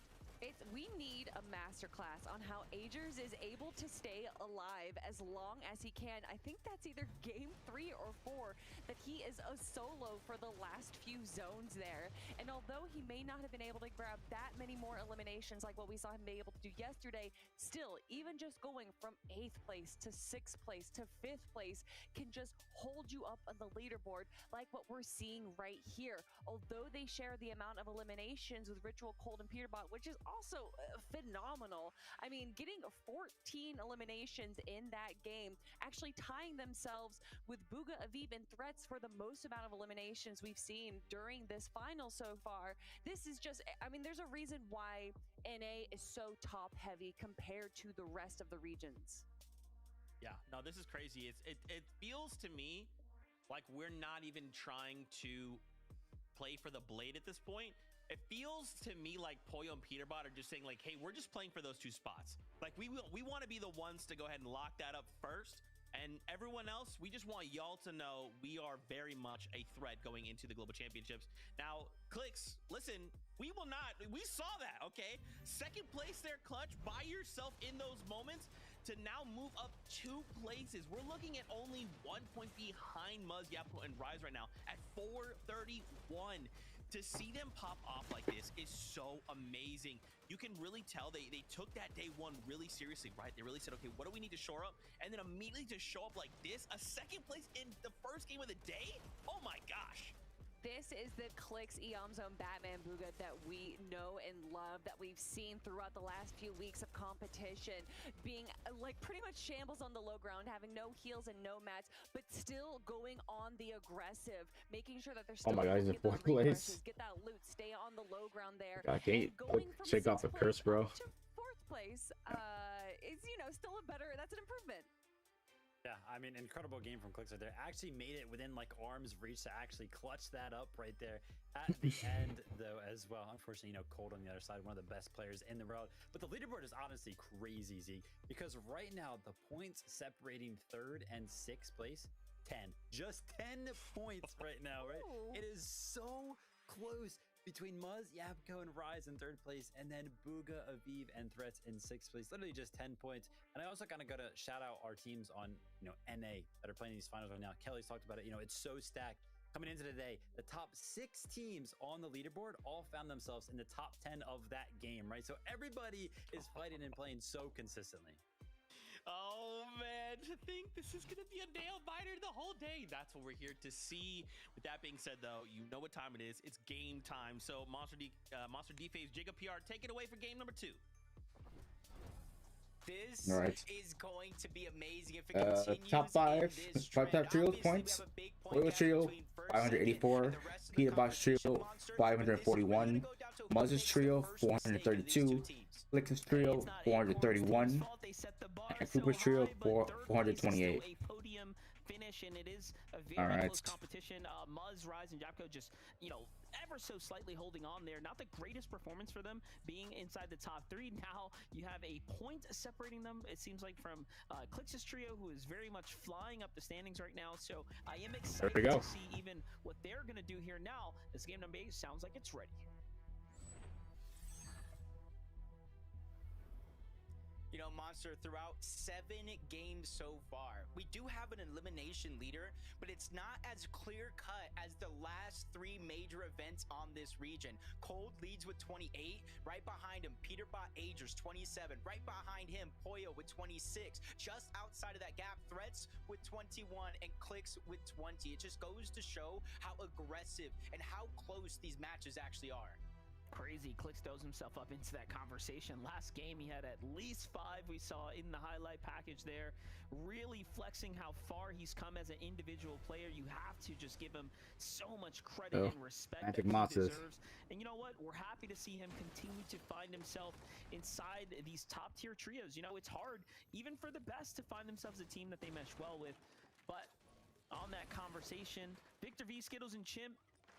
We need a masterclass on how Agers is able to stay alive as long as he can. I think that's either game 3 or 4 that he is a solo for the last few zones there. And although he may not have been able to grab that many more eliminations like what we saw him be able to do yesterday, still, even just going from 8th place to 6th place to 5th place can just hold you up on the leaderboard like what we're seeing right here. Although they share the amount of eliminations with Ritual, Cold, and Peterbot, which is also phenomenal. I mean, getting 14 eliminations in that game, actually tying themselves with Bugha, Aviv, and Threats for the most amount of eliminations we've seen during this final so far. This is just, I mean, there's a reason why NA is so top heavy compared to the rest of the regions. Yeah, no, this is crazy. It feels to me like we're not even trying to play for the blade at this point. It feels to me like Pollo and Peterbot are just saying like, hey, we're just playing for those 2 spots. Like we want to be the ones to go ahead and lock that up first. And everyone else, we just want y'all to know we are very much a threat going into the Global Championships. Now, Clix, listen, we saw that, okay? 2nd place there, Clutch, by yourself in those moments to now move up 2 places. We're looking at only 1 point behind Muzz, Yapko, and Rise right now at 431. To see them pop off like this is so amazing. You can really tell they took that day 1 really seriously, right? They really said, okay, what do we need to shore up? And then immediately to show up like this, a 2nd place in the first game of the day? Oh my gosh. This is the Clix Eom Zone Batman Bugha that we know and love, that we've seen throughout the last few weeks of competition, being like pretty much shambles on the low ground, having no heals and no mats, but still going on the aggressive, making sure that they're still Oh my God, he's in 4th place. Get that loot, stay on the low ground there. I can't shake off the curse, bro. 4th place is, you know, still a better, that's an improvement. Yeah, I mean, incredible game from Clix right there. Actually made it within like arm's reach to actually clutch that up right there at the end, though, as well. Unfortunately, you know, Cold on the other side, one of the best players in the world. But the leaderboard is honestly crazy, Zeke, because right now the points separating 3rd and 6th place, 10. Just 10 points right now, right? It is so close between Muzz, Yapko, and Rise in 3rd place, and then Bugha, Aviv, and Threats in 6th place. Literally just 10 points. And I also kind of got to shout out our teams on, you know, NA that are playing these finals right now. Kelly's talked about it. You know, it's so stacked. Coming into today, the top 6 teams on the leaderboard all found themselves in the top 10 of that game, right? So everybody is fighting and playing so consistently. Oh man, to think this is gonna be a nail biter the whole day. That's what we're here to see. With that being said, though, you know what time it is. It's game time. So Monster D-Phase, Jacob PR, take it away for game number 2. This is going to be amazing if it continues. Top 5 trios points. Pollo trio 584, Peterbot trio 541, Muzz's trio 432, Clix's trio 431, and Cooper's trio 428. finish, and it is a very All right. close competition. Muzz, Rise, and Japco just, you know, ever so slightly holding on there. Not the greatest performance for them being inside the top 3. Now you have a point separating them, it seems like, from Clix's trio, who is very much flying up the standings right now. So I am excited to see even what they're going to do here now. This game number 8 sounds like it's ready. You know, Monster, throughout 7 games so far, we do have an elimination leader, but it's not as clear-cut as the last 3 major events on this region. Cold leads with 28, right behind him, Peterbot Agers, 27, right behind him, Poyo with 26, just outside of that gap, Threats with 21, and Clix with 20. It just goes to show how aggressive and how close these matches actually are. Crazy. Clix throws himself up into that conversation. Last game, he had at least 5 we saw in the highlight package there. Really flexing how far he's come as an individual player. You have to just give him so much credit and respect that he deserves. And you know what? We're happy to see him continue to find himself inside these top-tier trios. You know, it's hard, even for the best, to find themselves a team that they mesh well with. But on that conversation, Victor V, Skittles, and Chimp,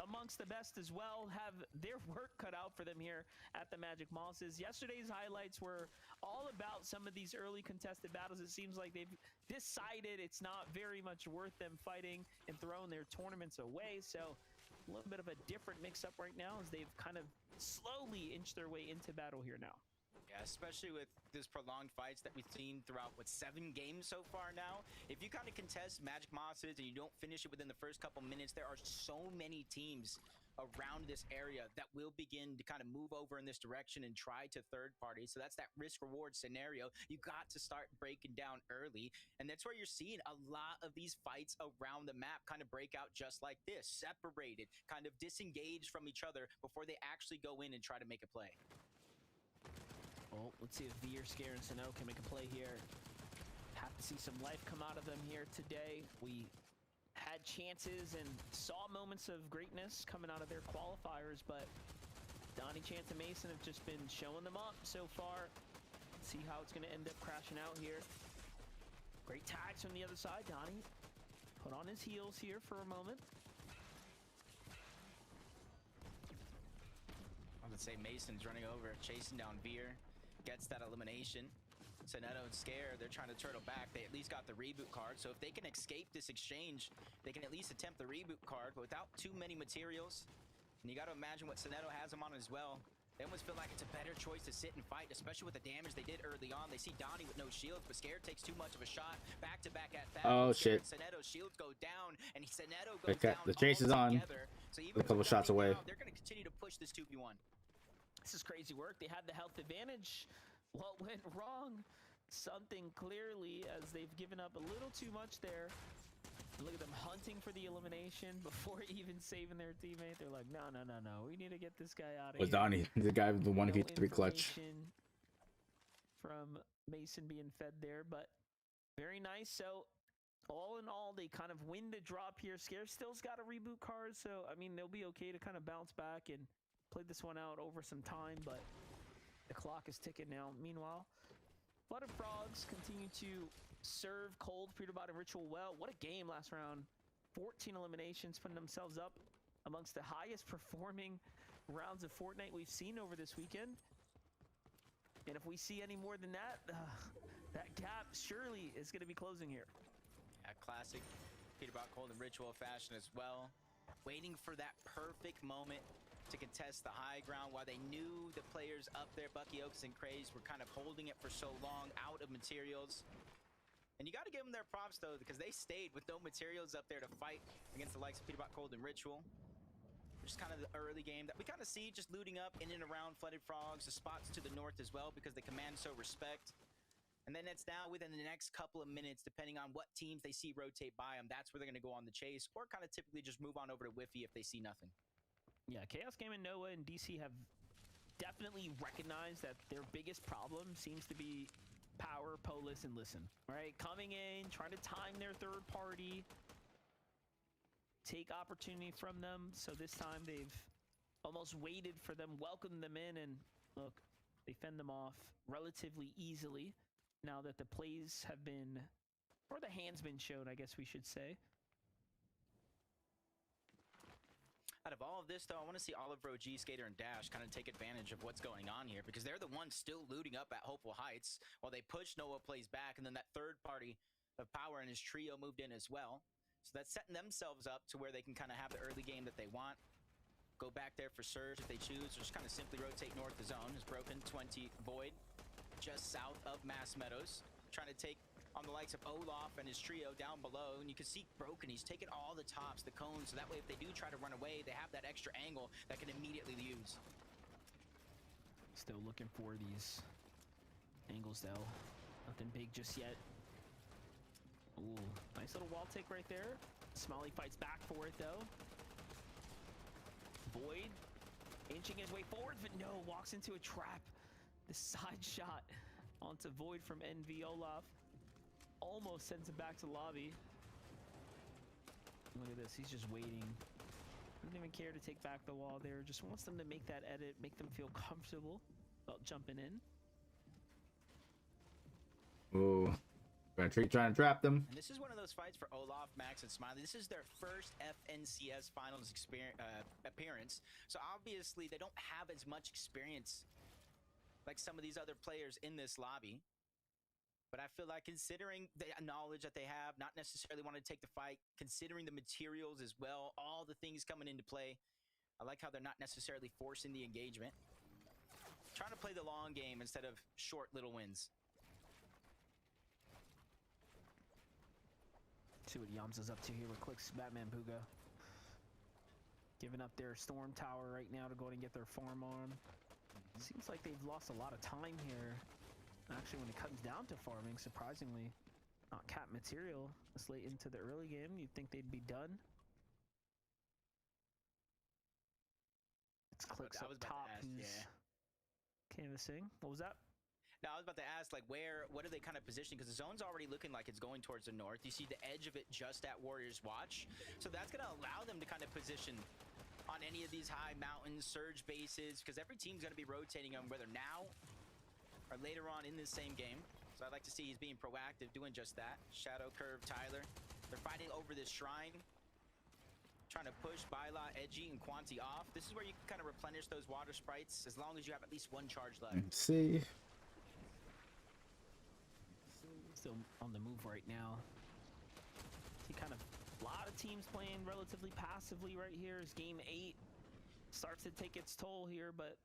amongst the best as well, have their work cut out for them here at the Magic Mosses. Yesterday's highlights were all about some of these early contested battles. It seems like they've decided it's not very much worth them fighting and throwing their tournaments away. So a little bit of a different mix-up right now as they've kind of slowly inched their way into battle here now. Yeah, especially with this prolonged fights that we've seen throughout, 7 games so far now. If you kind of contest Magic Mosses and you don't finish it within the first couple minutes, there are so many teams around this area that will begin to kind of move over in this direction and try to third party. So that's that risk reward scenario. You got to start breaking down early, and that's where you're seeing a lot of these fights around the map kind of break out just like this, separated, kind of disengaged from each other before they actually go in and try to make a play. Well, let's see if V or Scare and Sano can make a play here. Have to see some life come out of them here today. We had chances and saw moments of greatness coming out of their qualifiers, but Donnie, Chance, and Mason have just been showing them up so far. Let's see how it's going to end up crashing out here. Great tags from the other side. Donnie put on his heels here for a moment. I would say Mason's running over, chasing down Veer. Gets that elimination. Soneto and Scare, they're trying to turtle back. They at least got the reboot card, so if they can escape this exchange, they can at least attempt the reboot card, but without too many materials. And you got to imagine what Soneto has them on as well. They almost feel like it's a better choice to sit and fight, especially with the damage they did early on. They see Donnie with no shields, but Scare takes too much of a shot. Back-to-back at that. Oh, shit. Soneto's shields go down, and Soneto goes down. The chase is on. So even a couple shots away. They're going to continue to push this 2v1. This is crazy work. They had the health advantage. What went wrong? Something clearly, as they've given up a little too much there. Look at them hunting for the elimination before even saving their teammate. They're like, no. We need to get this guy out of here. Was Donnie, the guy with the 1v3 clutch. From Mason being fed there, but very nice. So all in all, they kind of win the drop here. Scare still's got a reboot card, so I mean, they'll be okay to kind of bounce back and play this one out over some time, but the clock is ticking now. Meanwhile, Flooded Frogs continue to serve Cold, Peterbot, and Ritual well. What a game last round. 14 eliminations, putting themselves up amongst the highest performing rounds of Fortnite we've seen over this weekend. And if we see any more than that, that gap surely is going to be closing here. Yeah, classic Peterbot, Cold, and Ritual fashion as well. Waiting for that perfect moment to contest the high ground while they knew the players up there, Bucky Oaks and Craze, were kind of holding it for so long out of materials. And you got to give them their props, though, because they stayed with no materials up there to fight against the likes of Peterbot, Cold, and Ritual. Just kind of the early game that we kind of see just looting up in and around Flooded Frogs, the spots to the north as well, because they command so respect. And then it's now within the next couple of minutes, depending on what teams they see rotate by them, that's where they're going to go on the chase, or kind of typically just move on over to Whiffy if they see nothing. Yeah, Chaos Gaming, Noah, and DC have definitely recognized that their biggest problem seems to be power, Polis, and Listen, right? Coming in, trying to time their third party, take opportunity from them. So this time they've almost waited for them, welcomed them in, and look, they fend them off relatively easily now that the plays have been Or the hand's been shown, I guess we should say. Out of all of this, though, I want to see Olive Row, G Skater, and Dash kind of take advantage of what's going on here because they're the ones still looting up at Hopeful Heights while they push. Noah plays back, and then that third party of Power and his trio moved in as well. So that's setting themselves up to where they can kind of have the early game that they want. Go back there for Surge if they choose, or just kind of simply rotate north the zone. Is Broken 20 Void just south of Mass Meadows, trying to take on the likes of Olaf and his trio down below, and you can see Broken, he's taking all the tops, the cones, so that way if they do try to run away, they have that extra angle that can immediately use. Still looking for these angles though. Nothing big just yet. Ooh, nice little wall take right there. Smalley fights back for it though. Void inching his way forward, but no, walks into a trap. The side shot onto Void from NV Olaf. Almost sends it back to lobby. Look at this, he's just waiting. Doesn't even care to take back the wall there. Just wants them to make that edit, make them feel comfortable about jumping in. Oh, trying to trap them. And this is one of those fights for Olaf, Max, and Smiley. This is their first FNCS Finals appearance. So obviously they don't have as much experience like some of these other players in this lobby. But I feel like considering the knowledge that they have, not necessarily want to take the fight, considering the materials as well, all the things coming into play, I like how they're not necessarily forcing the engagement. Trying to play the long game instead of short little wins. See what Yamza's up to here with clicks Batman Puga. Giving up their Storm Tower right now to go and get their farm on. Seems like they've lost a lot of time here. Actually, when it comes down to farming, surprisingly, not cap material this late into the early game. You'd think they'd be done. It's clicks up top who's canvassing. What was that? Now, I was about to ask, like, what are they kind of positioning? Because the zone's already looking like it's going towards the north. You see the edge of it just at Warrior's Watch. So that's going to allow them to kind of position on any of these high mountains, surge bases, because every team's going to be rotating them, whether now or later on in this same game. So I'd like to see he's being proactive, doing just that. Shadow Curve, Tyler. They're fighting over this shrine. Trying to push Baila, Edgy, and Quanti off. This is where you can kind of replenish those water sprites as long as you have at least one charge left. Let's see. Still on the move right now. See kind of a lot of teams playing relatively passively right here as game 8 starts to take its toll here, but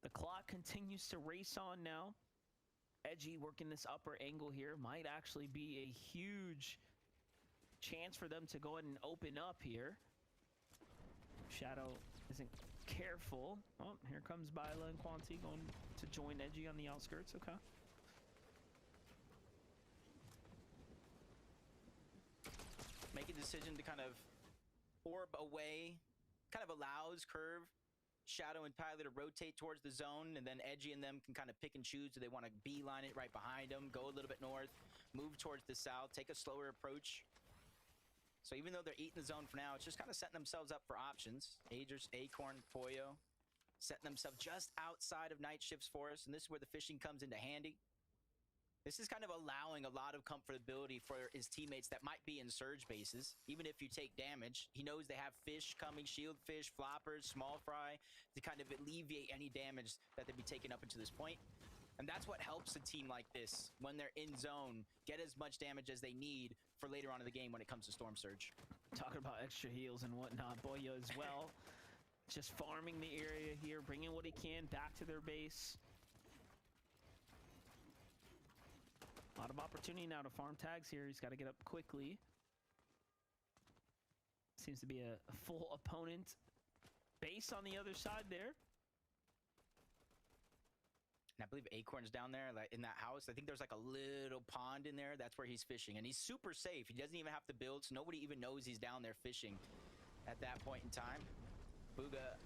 the clock continues to race on now. Edgy working this upper angle here might actually be a huge chance for them to go ahead and open up here. Shadow isn't careful. Oh, here comes Baila and Quanti going to join Edgy on the outskirts. Okay. Make a decision to kind of orb away. Kind of allows Curve, Shadow, and Tyler to rotate towards the zone, and then Edgy and them can kind of pick and choose. Do they want to beeline it right behind them, go a little bit north, move towards the south, take a slower approach? So even though they're eating the zone for now, it's just kind of setting themselves up for options. Agers, Acorn, Poyo, setting themselves just outside of Night Shift's forest, and this is where the fishing comes into handy. This is kind of allowing a lot of comfortability for his teammates that might be in surge bases. Even if you take damage, he knows they have fish coming, shield fish, floppers, small fry, to kind of alleviate any damage that they'd be taking up until this point. And that's what helps a team like this, when they're in zone, get as much damage as they need for later on in the game when it comes to Storm Surge. Talking about extra heals and whatnot, Boya as well. Just farming the area here, bringing what he can back to their base. A lot of opportunity now to farm tags here. He's got to get up quickly. Seems to be a full opponent base on the other side there. And I believe Acorn's down there, like in that house. I think there's like a little pond in there. That's where he's fishing. And he's super safe. He doesn't even have to build, so nobody even knows he's down there fishing at that point in time. Bugha,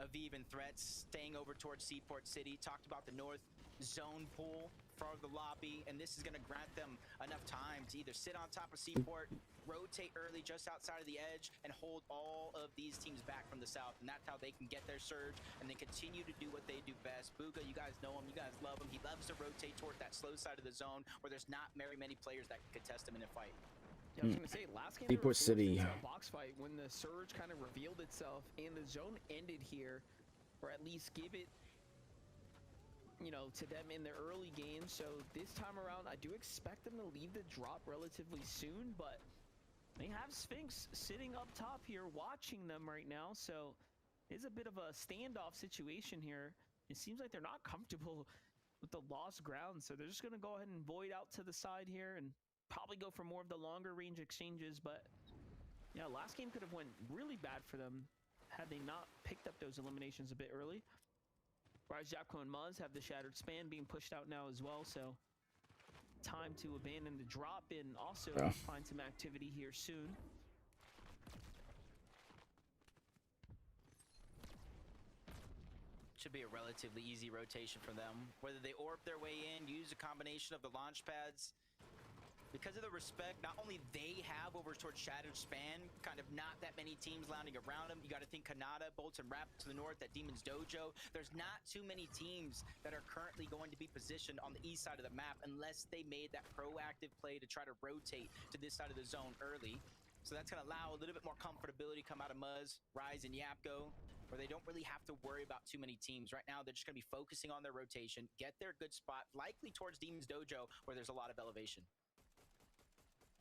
Aviv, and Threats staying over towards Seaport City. Talked about the north zone pool front of the lobby, and this is going to grant them enough time to either sit on top of Seaport, rotate early just outside of the edge, and hold all of these teams back from the south. And that's how they can get their surge and then continue to do what they do best. Bugha, you guys know him, you guys love him. He loves to rotate toward that slow side of the zone where there's not very many players that can contest him in a fight. Yeah, I was gonna say, last game Seaport City. a box fight when the surge kind of revealed itself and the zone ended here, or at least give it, you know, to them in the early game. So this time around, I do expect them to leave the drop relatively soon, but they have Sphinx sitting up top here watching them right now. So it's a bit of a standoff situation here. It seems like they're not comfortable with the lost ground, so they're just gonna go ahead and void out to the side here and probably go for more of the longer range exchanges. But yeah, last game could have went really bad for them had they not picked up those eliminations a bit early. Rise, Japco, and Muzz have the Shattered Span being pushed out now as well, so time to abandon the drop and also find some activity here soon. Should be a relatively easy rotation for them. Whether they orb their way in, use a combination of the launch pads. Because of the respect not only they have over towards Shattered Span, kind of not that many teams landing around them. You got to think Kanata, Bolts, and Rapid to the north, that Demon's Dojo. There's not too many teams that are currently going to be positioned on the east side of the map unless they made that proactive play to try to rotate to this side of the zone early. So that's going to allow a little bit more comfortability come out of Muzz, Rise, and Yapko, where they don't really have to worry about too many teams. Right now, they're just going to be focusing on their rotation, get their good spot, likely towards Demon's Dojo, where there's a lot of elevation.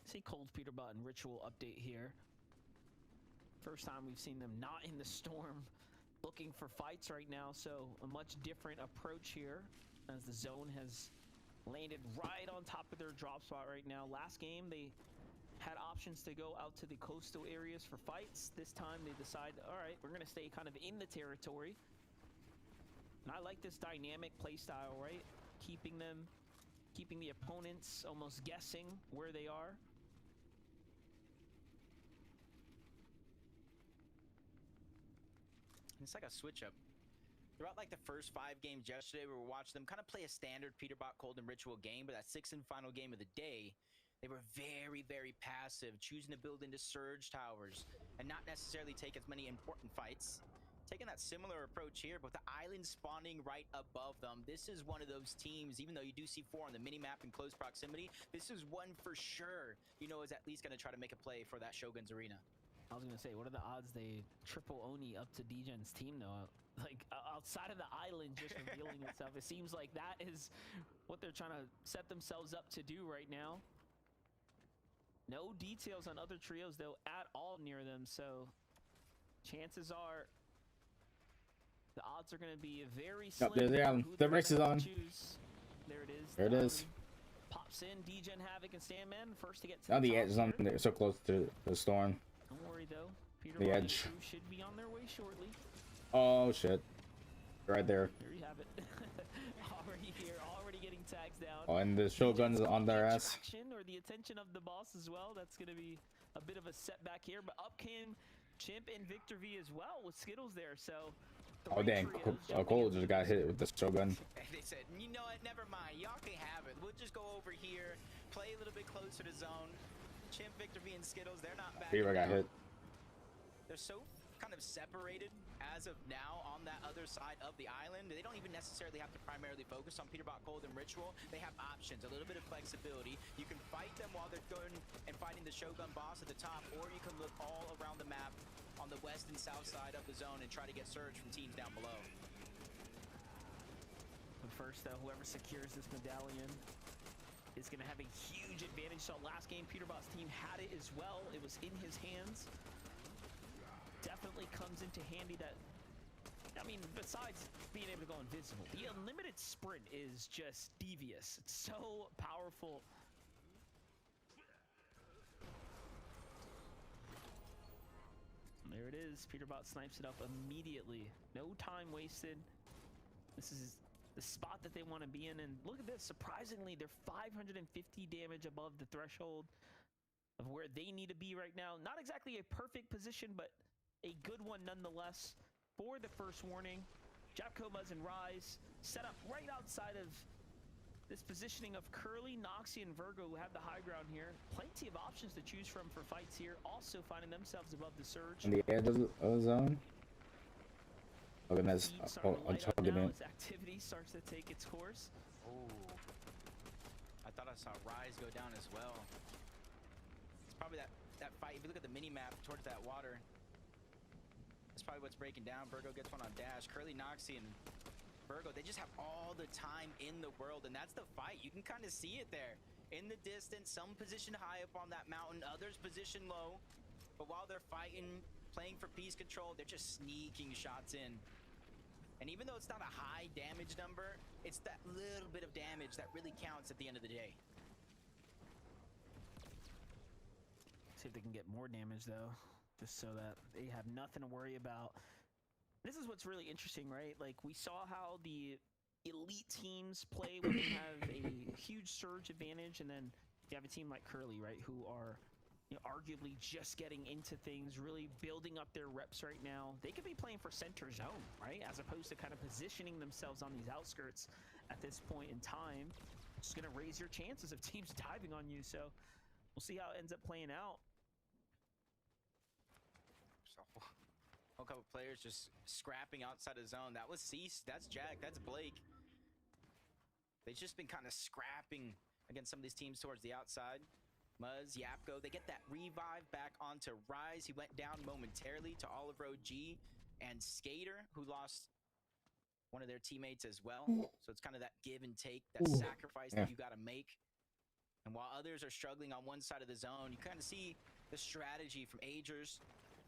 See Cold Peterbot and Ritual update here. First time we've seen them not in the storm looking for fights right now, so a much different approach here as the zone has landed right on top of their drop spot right now. Last game they had options to go out to the coastal areas for fights. This time they decide, all right, we're gonna stay kind of in the territory. And I like this dynamic play style, right? Keeping the opponents almost guessing where they are. It's like a switch up. Throughout like the first 5 games yesterday, we were watching them kind of play a standard Peterbot, Cold, and Ritual game, but that 6th and final game of the day, they were very, very passive, choosing to build into surge towers and not necessarily take as many important fights. Taking that similar approach here, but the island spawning right above them. This is one of those teams, even though you do see 4 on the mini-map in close proximity, this is one for sure, you know, is at least going to try to make a play for that Shogun's Arena. I was gonna say, what are the odds they triple Oni up to Degen's team though? Like outside of the island just revealing itself, it seems like that is what they're trying to set themselves up to do right now. No details on other trios though at all near them, so chances are the odds are gonna be very slim. There's the island. The race is on. There it is. There it is. Pops in, Degen, Havoc, and Sandman first to get to Now the edge is on. They're so close to the storm. Don't worry though. The edge should be on their way shortly. Oh shit! Right there. There you have it. Already here, already getting tags down. Oh, and the Shogun's on their ass. Or the attention of the boss as well. That's gonna be a bit of a setback here. But up came Chimp and Victor V as well with Skittles there. So. Oh dang! Cole just got hit with the Shogun. They said, you know what? Never mind. Y'all can have it. We'll just go over here, play a little bit closer to zone. Chimp, Victor V, and Skittles, they're not back. Beaver got hit. They're so kind of separated as of now on that other side of the island. They don't even necessarily have to primarily focus on Peterbot, Cold, and Ritual. They have options, a little bit of flexibility. You can fight them while they're going and fighting the Shogun boss at the top, or you can look all around the map on the west and south side of the zone and try to get surge from teams down below. But first, though, whoever secures this medallion is going to have a huge advantage. So last game, Peterbot's team had it as well. It was in his hands. Definitely comes into handy that, I mean, besides being able to go invisible, the unlimited sprint is just devious. It's so powerful. There it is. Peterbot snipes it up immediately. No time wasted. This is the spot that they want to be in. And look at this. Surprisingly, they're 550 damage above the threshold of where they need to be right now. Not exactly a perfect position, but a good one nonetheless for the first warning. Japco, Muzz, and Rise set up right outside of this positioning of Curly, Noxy, and Virgo, who have the high ground here. Plenty of options to choose from for fights here. Also finding themselves above the surge. In the edge of the zone. Look at this. I'm talking in. As activity starts to take its course. Oh, I thought I saw Rise go down as well. It's probably that fight. If you look at the mini map towards that water, that's probably what's breaking down. Virgo gets one on Dash. Curly, Noxy, and Virgo, they just have all the time in the world, and that's the fight. You can kind of see it there. In the distance, some positioned high up on that mountain, others positioned low. But while they're fighting, playing for piece control, they're just sneaking shots in. And even though it's not a high damage number, it's that little bit of damage that really counts at the end of the day. See if they can get more damage, though, just so that they have nothing to worry about. This is what's really interesting, right? Like, we saw how the elite teams play when they have a huge surge advantage, and then you have a team like Curly, right, who are, you know, arguably just getting into things, really building up their reps right now. They could be playing for center zone, right, as opposed to kind of positioning themselves on these outskirts at this point in time. It's going to raise your chances of teams diving on you, so we'll see how it ends up playing out. So, a couple players just scrapping outside of zone. That was Cease, that's Jack, that's Blake. They've just been kind of scrapping against some of these teams towards the outside. Muzz, Yapko, they get that revive back onto Rise. He went down momentarily to Oliver OG and Skater, who lost one of their teammates as well. So it's kind of that give and take, that sacrifice that you got to make. And while others are struggling on one side of the zone, you kind of see the strategy from Agers,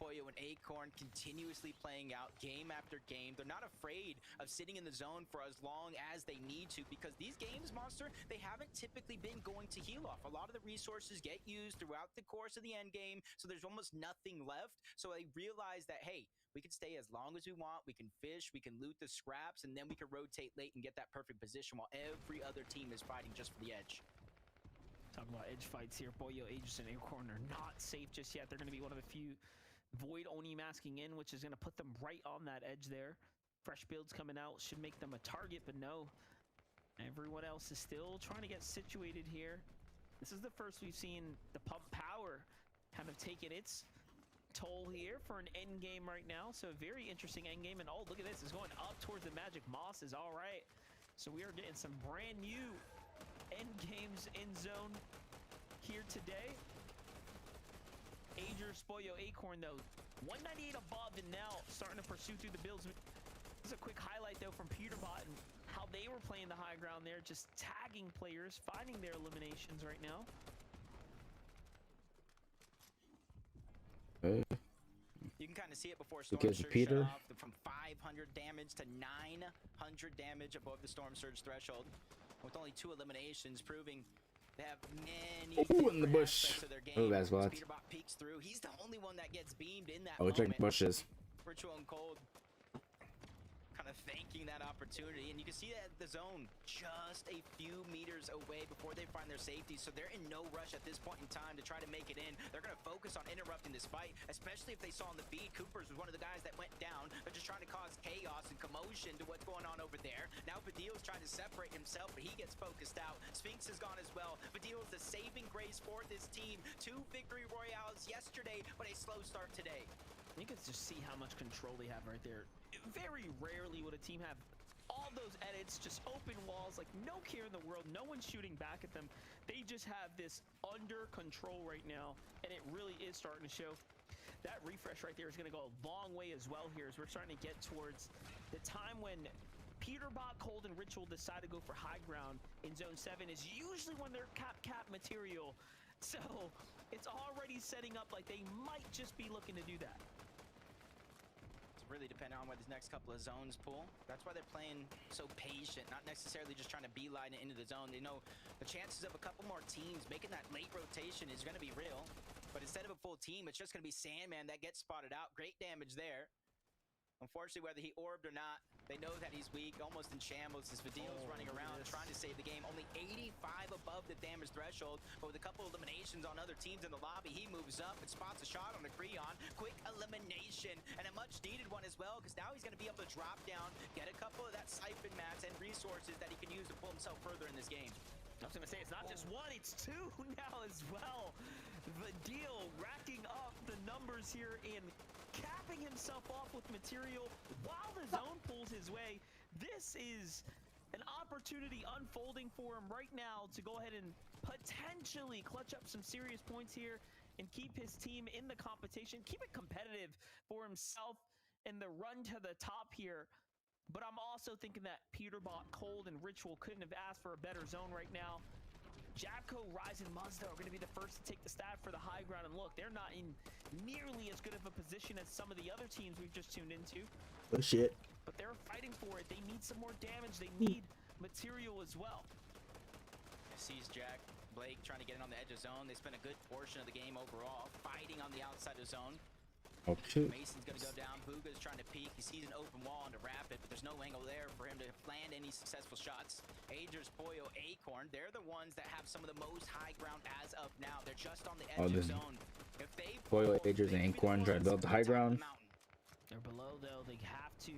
Poyo, and Acorn continuously playing out game after game. They're not afraid of sitting in the zone for as long as they need to, because these games, Monster, they haven't typically been going to heal off. A lot of the resources get used throughout the course of the end game, so there's almost nothing left. So they realize that, hey, we can stay as long as we want, we can fish, we can loot the scraps, and then we can rotate late and get that perfect position while every other team is fighting just for the edge. Talking about edge fights here, Poyo, Agers, and Acorn are not safe just yet. They're going to be one of the few Void Oni masking in, which is going to put them right on that edge there. Fresh builds coming out should make them a target, but no. Everyone else is still trying to get situated here. This is the first we've seen the pump power kind of taking its toll here for an end game right now. So a very interesting end game. And oh, look at this. It's going up towards the Magic Mosses. All right. So we are getting some brand new end games in zone here today. Agers, Poyo, Acorn, though, 198 above, and now starting to pursue through the builds. This is a quick highlight, though, from Peterbot and how they were playing the high ground there, just tagging players, finding their eliminations right now. You can kind of see it before Storm Surge shut off, from 500 damage to 900 damage above the Storm Surge threshold, with only 2 eliminations, proving they have many in the bush. of their game. Oh, that's what. Peterbot peeks through. He's the only one that gets beamed in that check moment. bushes. Virtual and Cold kind of thanking that opportunity, and you can see that the zone just a few meters away before they find their safety, so they're in no rush at this point in time to try to make it in. They're going to focus on interrupting this fight, especially if they saw on the feed Coopers was one of the guys that went down. They're just trying to cause chaos and commotion to what's going on over there. Now Badil's trying to separate himself, but he gets focused out. Sphinx is gone as well. Badil's the saving grace for this team. 2 victory royales yesterday, but a slow start today. You can just see how much control they have right there. Very rarely would a team have all those edits, just open walls, like no care in the world, no one's shooting back at them. They just have this under control right now, and it really is starting to show. That refresh right there is going to go a long way as well here, as we're starting to get towards the time when Peterbot, Cold, and Ritual decide to go for high ground in Zone 7 is usually when they're cap material. So it's already setting up like they might just be looking to do that. Really depending on where these next couple of zones pull. That's why they're playing so patient, not necessarily just trying to beeline it into the zone. They know the chances of a couple more teams making that late rotation is going to be real, but instead of a full team, it's just going to be Sandman that gets spotted out. Great damage there. Unfortunately, whether he orbed or not, they know that he's weak, almost in shambles as Vidil's running around trying to save the game. Only 85 above the damage threshold, but with a couple eliminations on other teams in the lobby, he moves up and spots a shot on the Creon. Quick elimination rotation, and a much needed one as well, because now he's going to be able to drop down, get a couple of that siphon mats and resources that he can use to pull himself further in this game. I was going to say, it's not just one, it's two now as well. Vidil racking up the numbers here and capping himself off with material while the zone pulls his way. This is an opportunity unfolding for him right now to go ahead and potentially clutch up some serious points here and keep his team in the competition, keep it competitive for himself in the run to the top here. But I'm also thinking that Peterbot, Cold, and Ritual couldn't have asked for a better zone right now. Jabco, Rise, and Mazda are going to be the first to take the stab for the high ground. And look, they're not in nearly as good of a position as some of the other teams we've just tuned into. Oh, shit. But they're fighting for it. They need some more damage. They need material as well. Sees Jack Blake trying to get in on the edge of zone. They spent a good portion of the game overall fighting on the outside of zone. Oh, shoot. Mason's going to go down. Booga's trying to peek. He sees an open wall into Rapid, but there's no angle there for him to land any successful shots. Agers, Poyo, Acorn, they're the ones that have some of the most high ground as of now. They're just on the edge of zone. If they Poyo, Agers, and Acorn try to build the high ground. They're below, though. They have to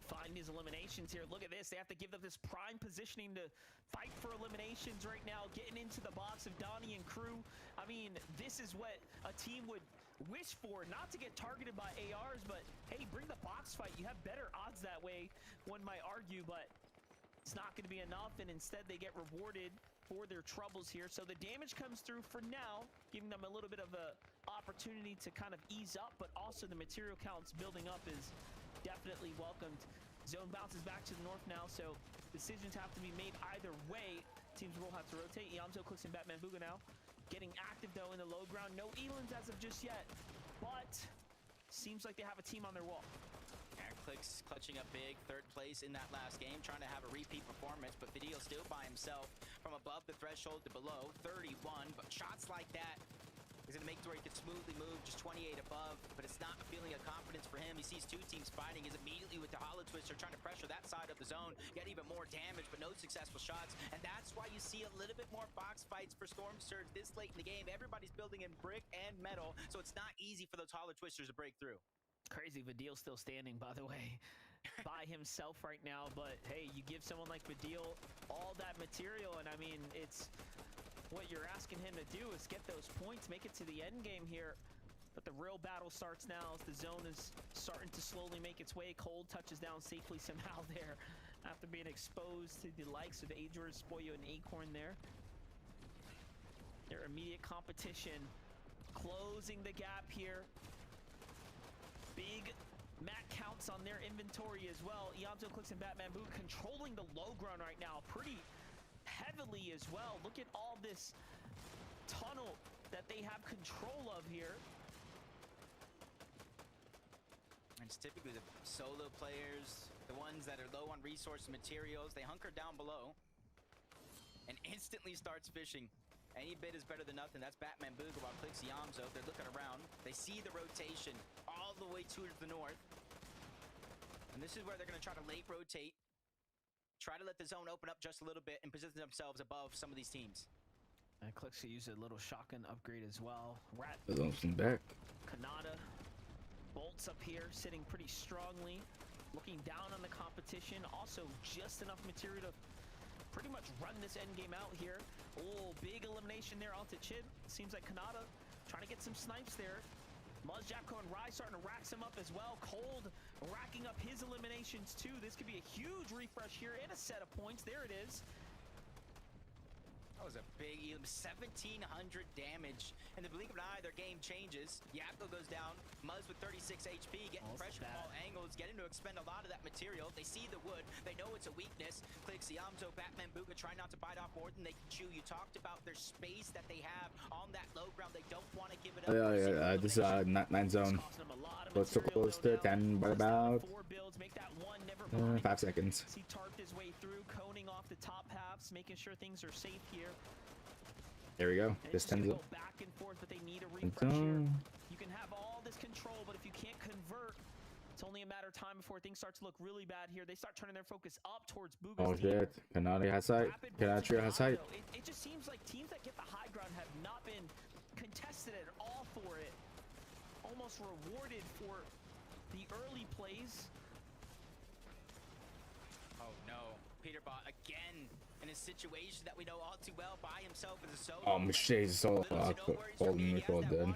find these eliminations here. Look at this. They have to give them this prime positioning to fight for eliminations right now, getting into the box of Donnie and crew. I mean, this is what a team would wish for, not to get targeted by ARs, but hey, bring the box fight. You have better odds that way, one might argue, but it's not going to be enough, and instead they get rewarded for their troubles here. So the damage comes through for now, giving them a little bit of a opportunity to kind of ease up, but also the material counts building up is definitely welcomed. Zone bounces back to the north now, so decisions have to be made either way. Teams will have to rotate. Yamzo clicks in Batman Booga now. Getting active, though, in the low ground. No Elans as of just yet, but seems like they have a team on their wall. Clicks clutching up big, third place in that last game, trying to have a repeat performance, but Vidil still by himself from above the threshold to below, 31, but shots like that is going to make it where he can smoothly move, just 28 above, but it's not a feeling of confidence for him. He sees two teams fighting, is immediately with the Hollow Twister trying to pressure that side of the zone, get even more damage, but no successful shots, and that's why you see a little bit more box fights for Storm Surge this late in the game. Everybody's building in brick and metal, so it's not easy for those Hollow Twisters to break through. Crazy, Vidil still standing, by the way, by himself right now, but hey, you give someone like Vidil all that material, and I mean, it's what you're asking him to do is get those points, make it to the end game here. But the real battle starts now as the zone is starting to slowly make its way. Cold touches down safely somehow there after being exposed to the likes of Adrian, Spoyo, and Acorn there. Their immediate competition closing the gap here. Big mat counts on their inventory as well. Iamzo clicks and Batman Boo controlling the low ground right now pretty heavily as well. Look at all this tunnel that they have control of here. And it's typically the solo players, the ones that are low on resource materials, they hunker down below and instantly starts fishing. Any bit is better than nothing. That's Batman Booga while clicks Yamzo. They're looking around. They see the rotation all the way to the north. And this is where they're going to try to late rotate. Try to let the zone open up just a little bit and position themselves above some of these teams. And clicks to use a little shotgun upgrade as well. Rat back. Kanata bolts up here, sitting pretty strongly, looking down on the competition. Also just enough material to pretty much run this end game out here. Oh, big elimination there onto Chid. Seems like Kanata trying to get some snipes there. Muzz, Japco, and Rai starting to rack some up as well. Cold racking up his eliminations too. This could be a huge refresh here and a set of points. There it is. That was a big 1,700 damage. In the blink of an eye, their game changes. Yapko goes down. Muzz with 36 HP, getting pressure from all angles, getting to expend a lot of that material. They see the wood. They know it's a weakness. Clicks Yamzo, Batman Booga, try not to bite off more than they can chew. You talked about their space that they have on that low ground. They don't want to give it up. Yeah. This is 9 zone. So close to 10, but about 5 seconds. He tarped his way through, coning off the top halves, making sure things are safe here. There we go. This 10 zone. Back and forth, but they need a refresh here. You can have all this control, but if you can't convert, it's only a matter of time before things start to look really bad here. They start turning their focus up towards Booga's Oh shit. Kanata has sight. Kanata has sight. It just seems like teams that get the high ground have not been contested at all for it. Almost rewarded for plays. Oh no, Peterbot again in a situation that we know all too well by himself as a solo. Oh, Mache's so holding me for dead.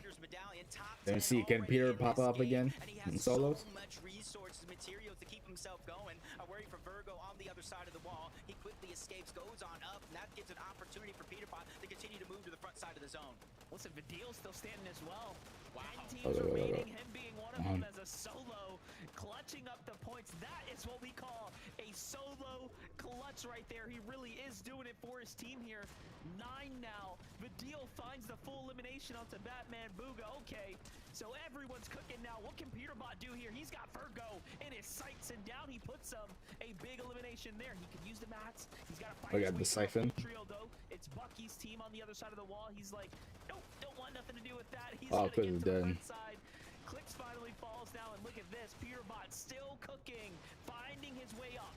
Then see, can Peter pop up again in solos? So much resources, materials to keep himself going. I worry for Virgo on the other side of the wall. He quickly escapes, goes on up, and that gives an opportunity for Peterbot to continue to move to the front side of the zone. Listen, Vidil's still standing as well. Wow. 10 teams remaining, him being one of them as a solo, clutching up the points. That is what we call a solo clutch right there. He really is doing it for his team here. 9 now. Vidil finds the full elimination onto Batman Booga. Okay, so everyone's cooking now. What can Peterbot do here? He's got Virgo in his sights, and down he puts a big elimination there. He can use the mats. He's got to fight. I got the siphon. Trio though. It's Bucky's team on the other side of the wall. He's like, nope, don't want nothing to do with that. He's Oh, gonna get to the dead. front side. Clicks finally falls now, and look at this. Peterbot still cooking, finding his way up.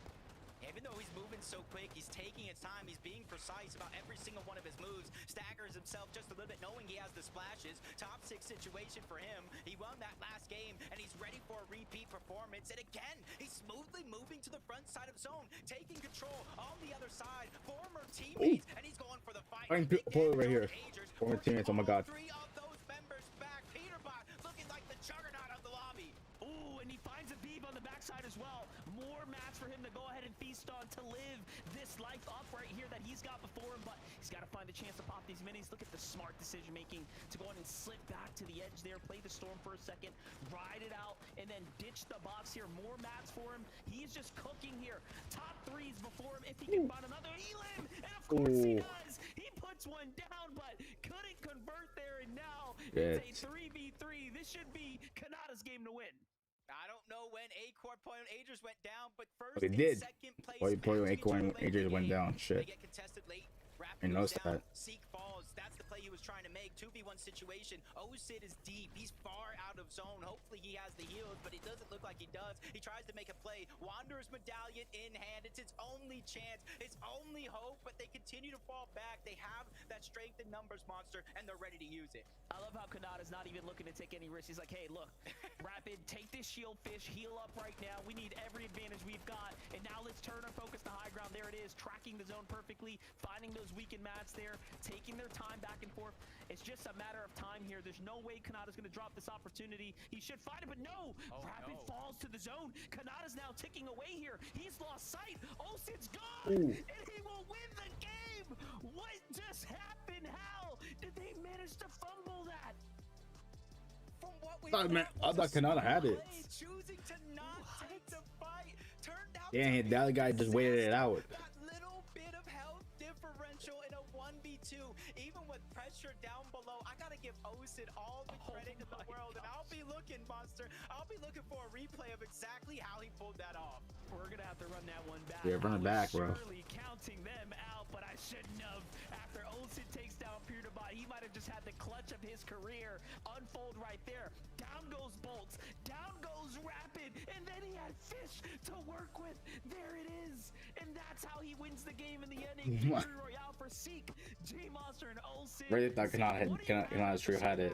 Even though he's moving so quick, he's taking his time, he's being precise about every single one of his moves, staggers himself just a little bit knowing he has the splashes. Top 6 situation for him. He won that last game and he's ready for a repeat performance. And again, he's smoothly moving to the front side of zone, taking control on the other side. Former teammates, and he's going for the fight. I'm pull it right here. Former teammates, oh my god. 3 of those members back. Peterbot looking like the juggernaut of the lobby. Ooh, and he finds a Beeb on the backside as well. More mats for him to go ahead and feast on to live this life up right here that he's got before him, but he's got to find a chance to pop these minis. Look at the smart decision making to go ahead and slip back to the edge there, play the storm for a second, ride it out, and then ditch the box here. More mats for him. He's just cooking here. Top 3s before him if he can find another Elim, and of course he does. He puts one down, but couldn't convert there, and now it's a 3v3. This should be Kanata's game to win. I don't know when Acorn Point Agers went down, but first But it and did. second place. Acorn Agers went down. Shit. They get contested late. I know that. Seek falls. That's the play he was trying to make. 2v1 situation. Osid is deep. He's far out of zone. Hopefully he has the heals, but it doesn't look like he does. He tries to make a play. Wanderer's medallion in hand. It's its only chance. Its only hope, but they continue to fall back. They have that strength in numbers, Monster, and they're ready to use it. I love how Kanata's not even looking to take any risks. He's like, hey, look, Rapid, take this shield fish, heal up right now. We need every advantage we've got. And now let's turn our focus to high ground. There it is, tracking the zone perfectly, finding those weakened mats there, taking their time back and forth. It's just a matter of time here. There's no way Kanata's going to drop this opportunity. He should find it, but no. Rapid falls to the zone. Kanata's now ticking away here. He's lost sight. Osid's gone, and he will win the game. What just happened? How did they manage to fumble that? From what we I thought Kanata had it. Choosing to not take the fight turned out Yeah, that guy just waited it out. that little bit of health differential in a 1v2, even with pressure down below. I gotta give Osid all the credit in the world, and I'll be looking, Monster. I'll be looking for a replay of exactly how he pulled that off. We're gonna have to run that one back. Yeah, run it back, bro. Surely counting them out, but I shouldn't have. After Osid takes down Peterbot, he might have just had the clutch of his career unfold right there. Down goes Bolts, down goes Rapid, and then he had Fish to work with. There it is, and that's how he wins the game in the ending. Victory Royale for Seek, J Monster, and Osid. Really thought Kanata's trio had it.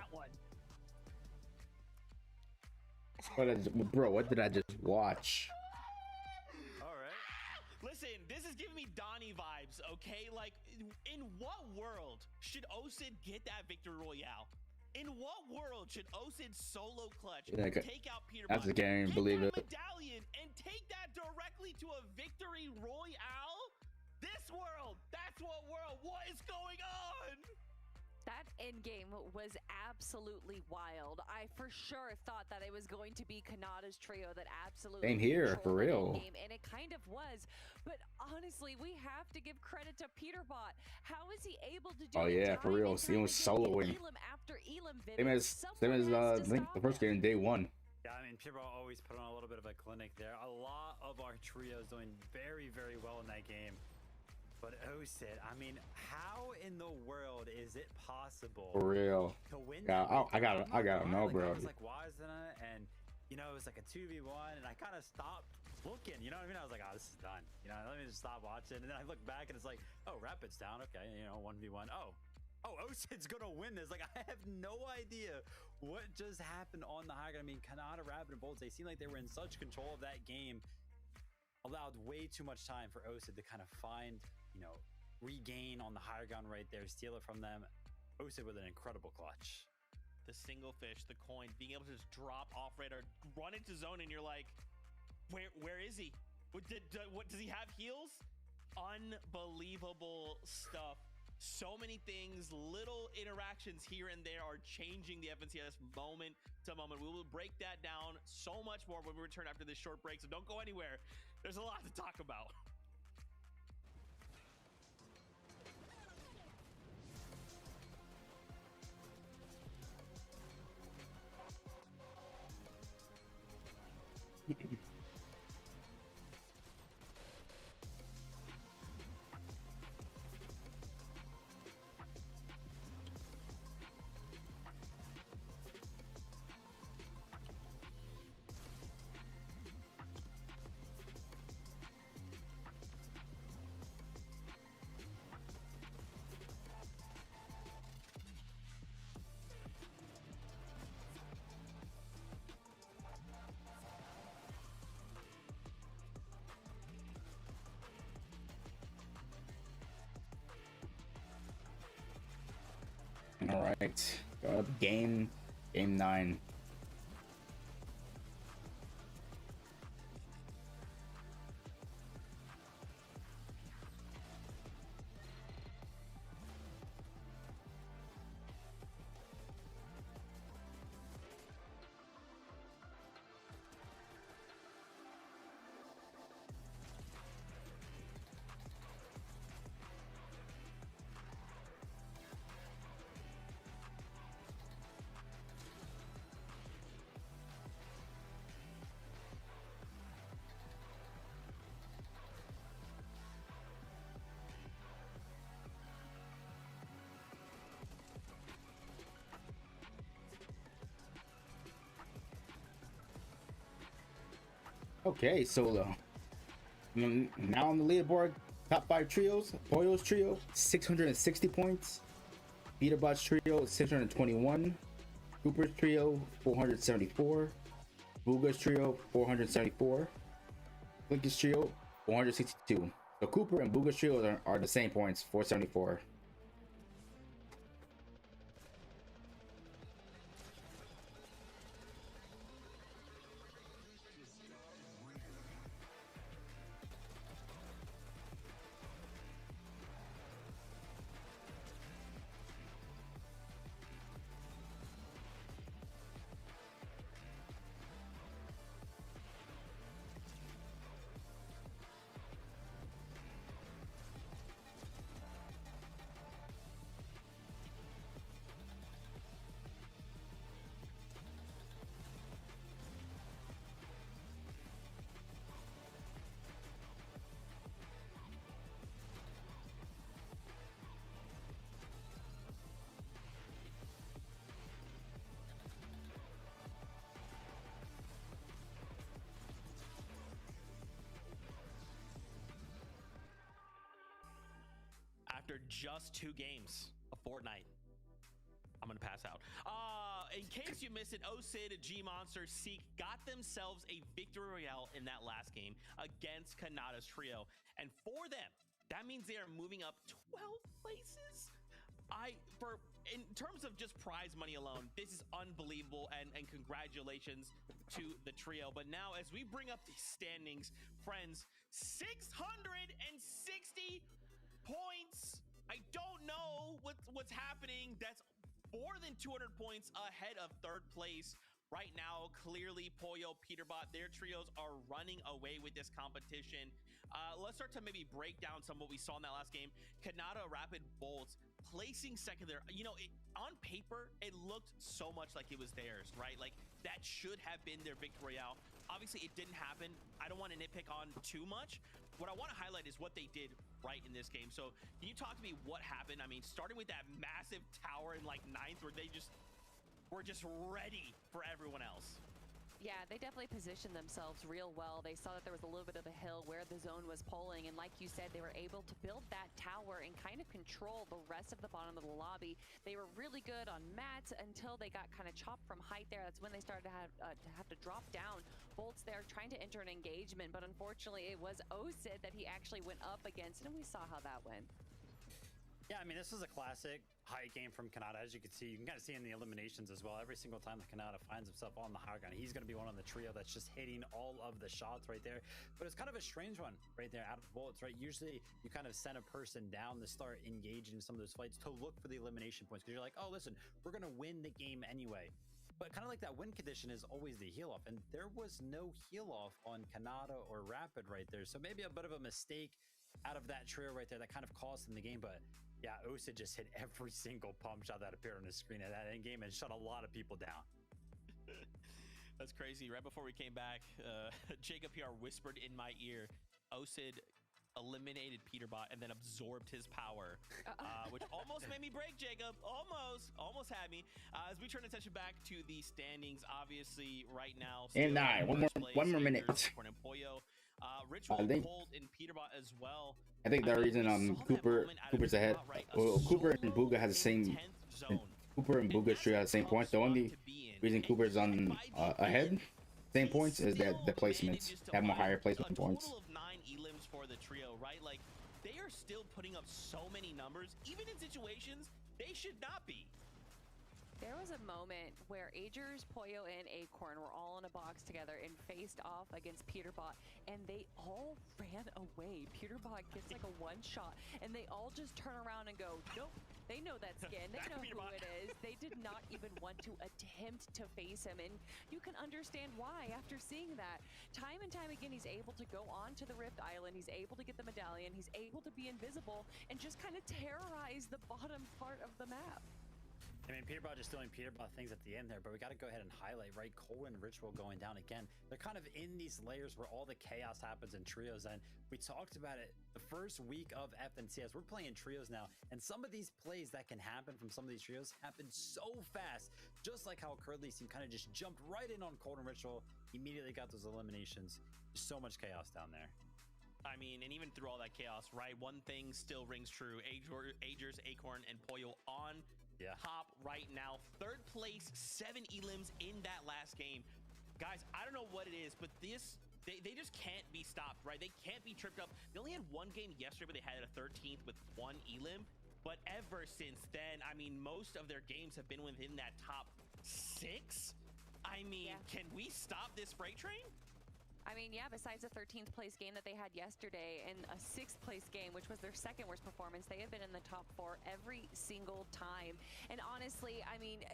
Bro, what did I just watch? Listen, this is giving me Donnie vibes, okay? Like, in what world should Osid get that Victory Royale? In what world should Osid solo clutch, Yeah, take out Peterbot, that's a game, believe it. medallion, and take that directly to a Victory Royale? This world, that's what world, what is going on? That endgame was absolutely wild. I for sure thought that it was going to be Kanata's trio that absolutely Same here, for controlled that real. endgame, and it kind of was. But honestly, we have to give credit to Peterbot. How is he able to do Oh it yeah, for time real. and He time was again, soloing. Elim after Elim, Same as I think the first game, day 1. Yeah, I mean, Peterbot always put on a little bit of a clinic there. A lot of our trios doing very, very well in that game. But Osid, I mean, how in the world is it possible For real. to win? Yeah, that I gotta know, like, bro. I was like, why isn't it? And you know, it was like a 2v1, and I kind of stopped looking. You know what I mean? I was like, oh, this is done. You know, let me just stop watching. And then I look back, and it's like, oh, Rapid's down. Okay, you know, 1v1. Oh, oh, Osid's gonna win this. Like, I have no idea what just happened on the high ground. I mean, Kanata, Rapid, and Bolts, they seem like they were in such control of that game. Allowed way too much time for Osid to kind of find, you know, regain on the higher ground right there, steal it from them. Osid with an incredible clutch. The single fish, the coin, being able to just drop off radar, run into zone, and you're like, where is he? What does he have heals? Unbelievable stuff. So many things, little interactions here and there are changing the FNCS moment to moment. We will break that down so much more when we return after this short break, so don't go anywhere. There's a lot to talk about. All right, game 9. Okay, so now on the leaderboard, top 5 trios: Pollo's trio 660 points, Peterbot's trio 621, Cooper's trio 474, Booga's trio 474, Lincoln's trio 462. So Cooper and Booga's trio are the same points, 474. After just 2 games of Fortnite, I'm gonna pass out. In case you missed it, Osid, G-Monster, Seek got themselves a victory royale in that last game against Kanata's trio. And for them, that means they are moving up 12 places. In terms of just prize money alone, this is unbelievable, and congratulations to the trio. But now, as we bring up these standings, friends, 660 points. I don't know what's happening. That's more than 200 points ahead of 3rd place right now. Clearly, Pollo, Peterbot, their trios are running away with this competition. Let's start to maybe break down some of what we saw in that last game. Kanata, Rapid, Bolts placing second there. You know, on paper, it looked so much like it was theirs, right? Like, that should have been their victory royale. Obviously, it didn't happen. I don't want to nitpick on too much. What I want to highlight is what they did right in this game. So can you talk to me what happened? I mean, starting with that massive tower in like 9th where they just were just ready for everyone else. Yeah, they definitely positioned themselves real well. They saw that there was a little bit of a hill where the zone was pulling, and like you said, they were able to build that tower and kind of control the rest of the bottom of the lobby. They were really good on mats until they got kind of chopped from height there. That's when they started to have to drop down. Bolts there trying to enter an engagement, but unfortunately it was Osid that he actually went up against, and we saw how that went. Yeah, I mean, this is a classic high game from Kanata. As you can see, you can kind of see in the eliminations as well. Every single time that Kanata finds himself on the high ground, he's going to be one on the trio that's just hitting all of the shots right there. But it's kind of a strange one right there out of bullets, right? Usually you kind of send a person down to start engaging in some of those fights to look for the elimination points, because you're like, oh, listen, we're going to win the game anyway. But kind of like that win condition is always the heal off, and there was no heal off on Kanata or Rapid right there. So maybe a bit of a mistake out of that trio right there that kind of cost them the game. But yeah, Osid just hit every single pump shot that appeared on the screen at that end game and shut a lot of people down. That's crazy. Right before we came back, Jacob PR whispered in my ear, Osid eliminated Peterbot and then absorbed his power, which almost made me break, Jacob. Almost had me. As we turn attention back to the standings, obviously right now. And 9. One more minute. Ritual, Cold, and Peterbot as well. I think the reason Cooper's ahead. Well, Cooper and Bugha has the same. Cooper and Bugha should have the same points. The only reason Cooper's on ahead, same points, is that the placements have more higher placement points. A total of 9 elims for the trio, right? Like, they are still putting up so many numbers, even in situations they should not be. There was a moment where Agers, Poyo, and Acorn were all in a box together and faced off against Peterbot, and they all ran away. Peterbot gets like a one shot, and they all just turn around and go, nope. They know that skin. They know who it is. They did not even want to attempt to face him, and you can understand why after seeing that. Time and time again, he's able to go on to the Rift Island. He's able to get the medallion. He's able to be invisible and just kind of terrorize the bottom part of the map. I mean, Peterbot just doing Peterbot things at the end there, but we got to go ahead and highlight, right? Cold and Ritual going down again. They're kind of in these layers where all the chaos happens in trios, and we talked about it the first week of FNCS. We're playing trios now, and some of these plays that can happen from some of these trios happen so fast, just like how Curly's team kind of just jumped right in on Cold and Ritual, immediately got those eliminations. There's so much chaos down there. I mean, and even through all that chaos, right? One thing still rings true. Agers, Acorn, and Poyo on top right now. Third place, 7 elims in that last game. Guys, I don't know what it is, but they just can't be stopped, right? They can't be tripped up. They only had one game yesterday, but they had a 13th with 1 elim. But ever since then, I mean, most of their games have been within that top 6. I mean, can we stop this freight train? I mean, yeah, besides the 13th place game that they had yesterday and a 6th place game, which was their second worst performance, they have been in the top 4 every single time. And honestly, I mean,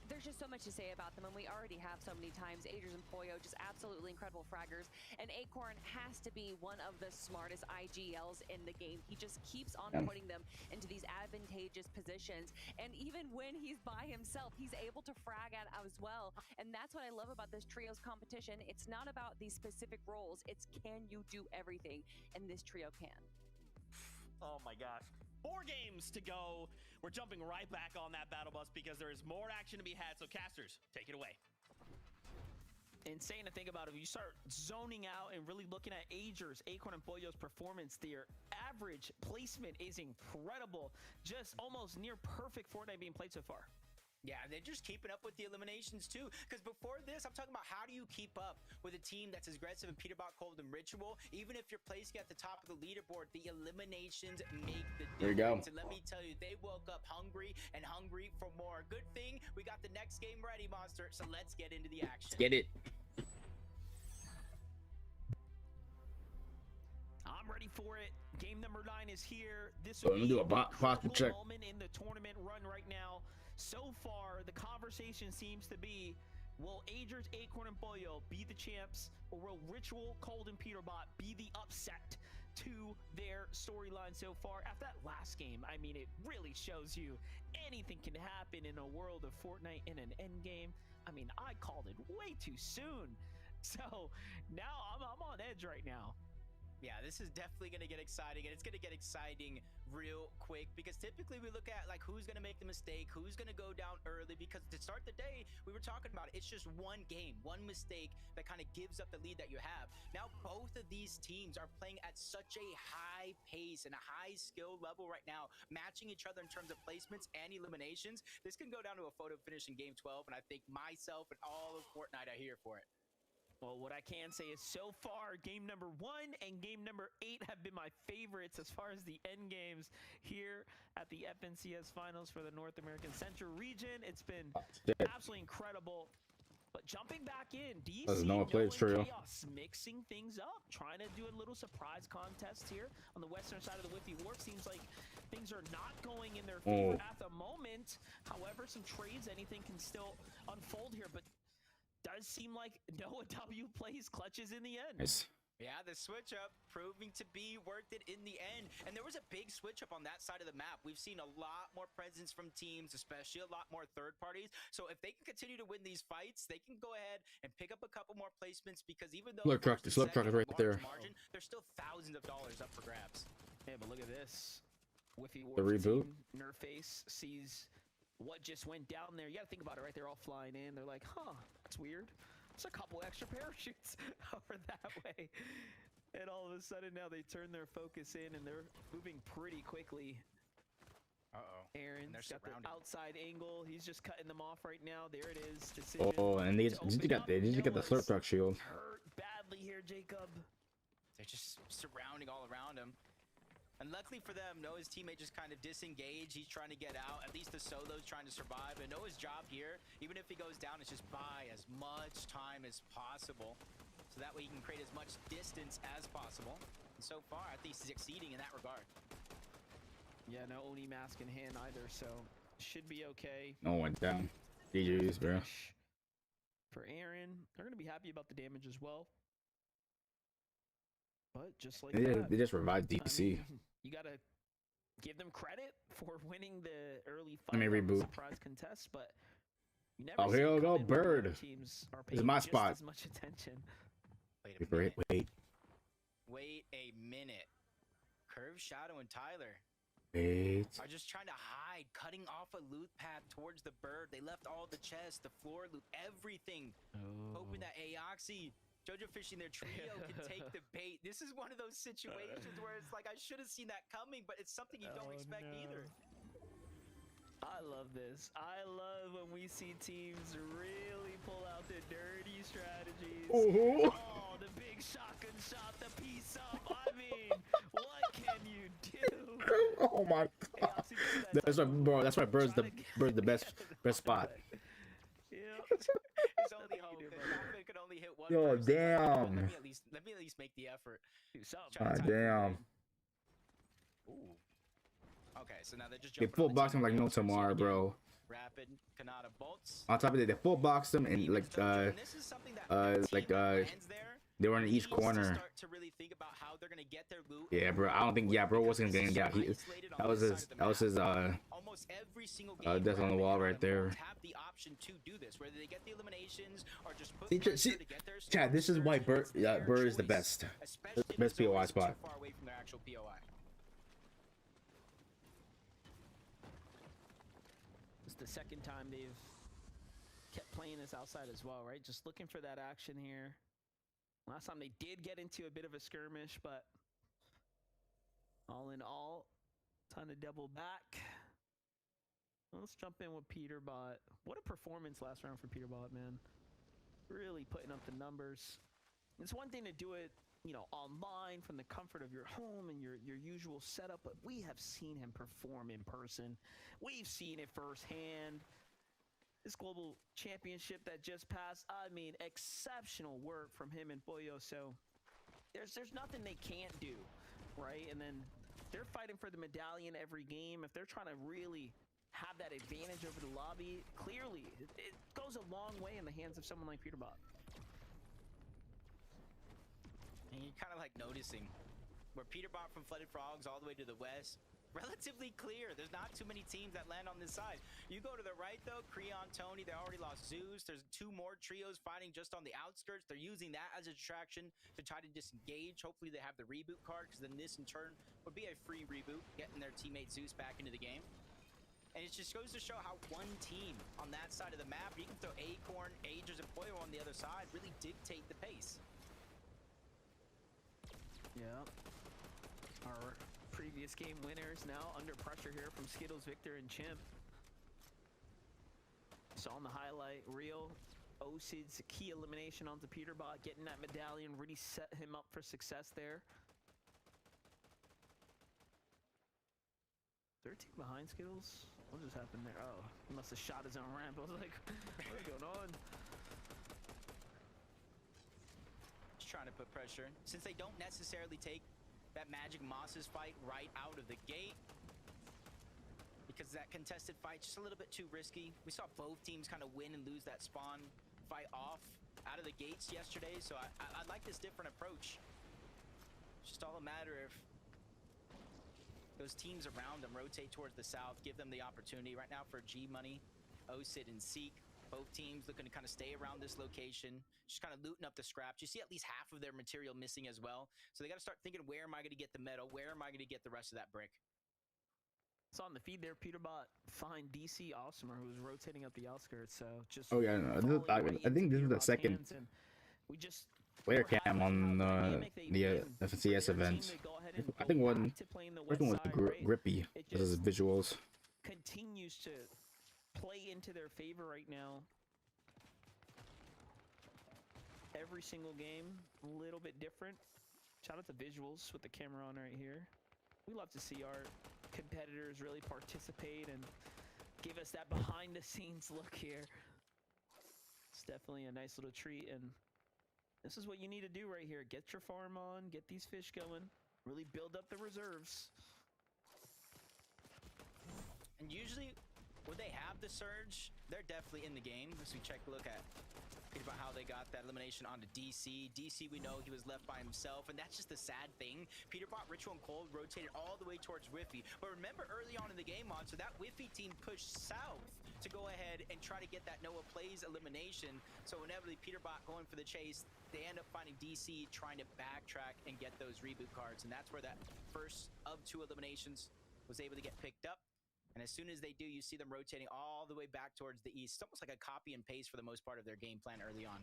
there's just so much to say about them, and we already have so many times. Agers and Poyo, just absolutely incredible fraggers. And Acorn has to be one of the smartest IGLs in the game. He just keeps on putting them into these advantageous positions. And even when he's by himself, he's able to frag at as well. And that's what I love about this trios competition. It's not about these specific roles, it's can you do everything, and this trio can. Oh my gosh, 4 games to go. We're jumping right back on that battle bus because there is more action to be had. So casters, take it away. Insane to think about. If you start zoning out and really looking at Agers, Acorn, and Poyo's performance, their average placement is incredible. Just almost near perfect Fortnite being played so far. Yeah, they're just keeping up with the eliminations too. Because before this, I'm talking about how do you keep up with a team that's as aggressive in Peterbot, Cold, and Ritual? Even if you're placing at the top of the leaderboard, the eliminations make the difference. There you go. And let me tell you, they woke up hungry and hungry for more. Good thing we got the next game ready, Monster. So let's get into the action. Let's get it. I'm ready for it. Game number 9 is here. This So I'm gonna do a box check. moment in the tournament run right now. So far, the conversation seems to be, will Agers, Acorn, and Poyo be the champs, or will Ritual, Cold, and Peterbot be the upset to their storyline so far? After that last game, I mean, it really shows you anything can happen in a world of Fortnite in an end game. I mean, I called it way too soon. So now I'm on edge right now. Yeah, this is definitely going to get exciting, and it's going to get exciting real quick because typically we look at like who's going to make the mistake, who's going to go down early, because to start the day, we were talking about it, it's just one game, one mistake that kind of gives up the lead that you have. Now, both of these teams are playing at such a high pace and a high skill level right now, matching each other in terms of placements and eliminations. This can go down to a photo finish in game 12, and I think myself and all of Fortnite are here for it. Well, what I can say is so far, game number 1 and game number 8 have been my favorites as far as the end games here at the FNCS Finals for the North American Central region. It's been absolutely incredible. But jumping back in, do you see Noah plays trio. Chaos mixing things up, trying to do a little surprise contest here on the western side of the Whiffy Wharf? Seems like things are not going in their favor at the moment. However, some trades, anything can still unfold here, but does seem like Noah W plays clutches in the end. Nice. Yeah, the switch up proving to be worth it in the end. And there was a big switch up on that side of the map. We've seen a lot more presence from teams, especially a lot more third parties. So if they can continue to win these fights, they can go ahead and pick up a couple more placements, because even though Slurp truck is right there. margin, there's still thousands of dollars up for grabs. Yeah, but look at this. Whiffy The reboot. Nerface sees what just went down there. You got to think about it, right? They're all flying in. They're like, huh, that's weird. It's a couple extra parachutes over that way. And all of a sudden now they turn their focus in and they're moving pretty quickly. Aaron's got the outside angle. He's just cutting them off right now. There it is. Decision. Oh, and they just got the slurp truck shield. Hurt badly here, Jacob. They're just surrounding all around him. And luckily for them, Noah's teammate just kind of disengaged. He's trying to get out. At least the solo's trying to survive. And Noah's job here, even if he goes down, is just buy as much time as possible. So that way he can create as much distance as possible. And so far, I think he's succeeding in that regard. Yeah, no Oni mask in hand either, so should be okay. No one down. GG's, bro. For Aaron, they're going to be happy about the damage as well. But just like They just revived DPC. You gotta give them credit for winning the early Let me fight reboot. surprise contest, but you never Oh, see here it we go, come in when other Bird. teams are This is paying my just spot. as much attention. Wait a minute. Curve, Shadow, and Tyler Wait. are just trying to hide, cutting off a loot path towards the Bird. They left all the chests, the floor loot, everything. Hoping that Aoxy, Jojo Fishing, their trio can take the bait. This is one of those situations where it's like, I should have seen that coming, but it's something you don't expect either. I love this. I love when we see teams really pull out the dirty strategies. Oh. Oh, the big shotgun shot, the piece up. I mean, what can you do? Oh my god. That's why, bro. That's why Bird's the best spot. It's only hope. It could only hit one Yo, person. damn. Let me at least make the effort. Ah, damn. Okay, so now they're just They jumping full on the box him team like no right now. tomorrow, bro. Rapid Kanata bolts. On top of that, they full boxed him and like they were in each corner. To really think about how they're gonna get their loot. Yeah, bro. I don't think bro wasn't gonna get out. That was his almost every single game. death on the wall right there. Have the option to do this, whether they get the eliminations or just put See, Chad, this is why Bird is the best. The best POI spot. far away from their actual POI. It's the second time they've kept playing this outside as well, right? Just looking for that action here. Last time they did get into a bit of a skirmish, but all in all, time to double back. Let's jump in with Peterbot. What a performance last round for Peterbot, man. Really putting up the numbers. It's one thing to do it, you know, online from the comfort of your home and your usual setup, but we have seen him perform in person. We've seen it firsthand. This global championship that just passed, I mean, exceptional work from him and Boyo. So there's nothing they can't do, right? And then they're fighting for the medallion every game. If they're trying to really have that advantage over the lobby, clearly it goes a long way in the hands of someone like Peterbot. And you're kind of like noticing where Peterbot from Flooded Frogs all the way to the west, relatively clear. There's not too many teams that land on this side. You go to the right, though, Creon, Tony, they already lost Zeus. There's 2 more trios fighting just on the outskirts. They're using that as a distraction to try to disengage. Hopefully they have the reboot card, because then this, in turn, would be a free reboot, getting their teammate Zeus back into the game. And it just goes to show how one team on that side of the map, you can throw Acorn, Agers, and Poyo on the other side, really dictate the pace. Yeah. Our previous game winners now under pressure here from Skittles, Victor, and Chimp. Saw on the highlight reel, Osid's key elimination onto Peterbot, getting that medallion, really set him up for success there. Third team behind Skittles? What just happened there? Oh, he must have shot his own ramp. I was like, what's going on? Just trying to put pressure. Since they don't necessarily take that Magic Mosses fight right out of the gate, because that contested fight's just a little bit too risky. We saw both teams kind of win and lose that spawn fight off out of the gates yesterday, so I like this different approach. It's just all a matter of those teams around them rotate towards the south, give them the opportunity. Right now for G Money, Osid and Seek, both teams looking to kind of stay around this location, just kind of looting up the scraps. You see at least half of their material missing as well. So they got to start thinking, where am I going to get the metal? Where am I going to get the rest of that brick? It's on the feed there. Peterbot find DC Awesomer, who's rotating up the outskirts. So just Oh yeah, no, this is, I think this is the second we just player cam on the FNCS event. I think first one was Grippy. This is visuals. Continues to play into their favor right now. Every single game, a little bit different. Shout out to visuals with the camera on right here. We love to see our competitors really participate and give us that behind the scenes look here. It's definitely a nice little treat, and this is what you need to do right here. Get your farm on, get these fish going, really build up the reserves. And usually when they have the surge, they're definitely in the game. As we check a look at about how they got that elimination onto DC. DC, we know he was left by himself, and that's just the sad thing. Peterbot, Ritual, and Cold rotated all the way towards Whiffy. But remember early on in the game, Monster, that Whiffy team pushed south to go ahead and try to get that Noah Plays elimination. So inevitably, Peterbot going for the chase, they end up finding DC trying to backtrack and get those reboot cards. And that's where that first of 2 eliminations was able to get picked up. And as soon as they do, you see them rotating all the way back towards the east. It's almost like a copy and paste for the most part of their game plan early on.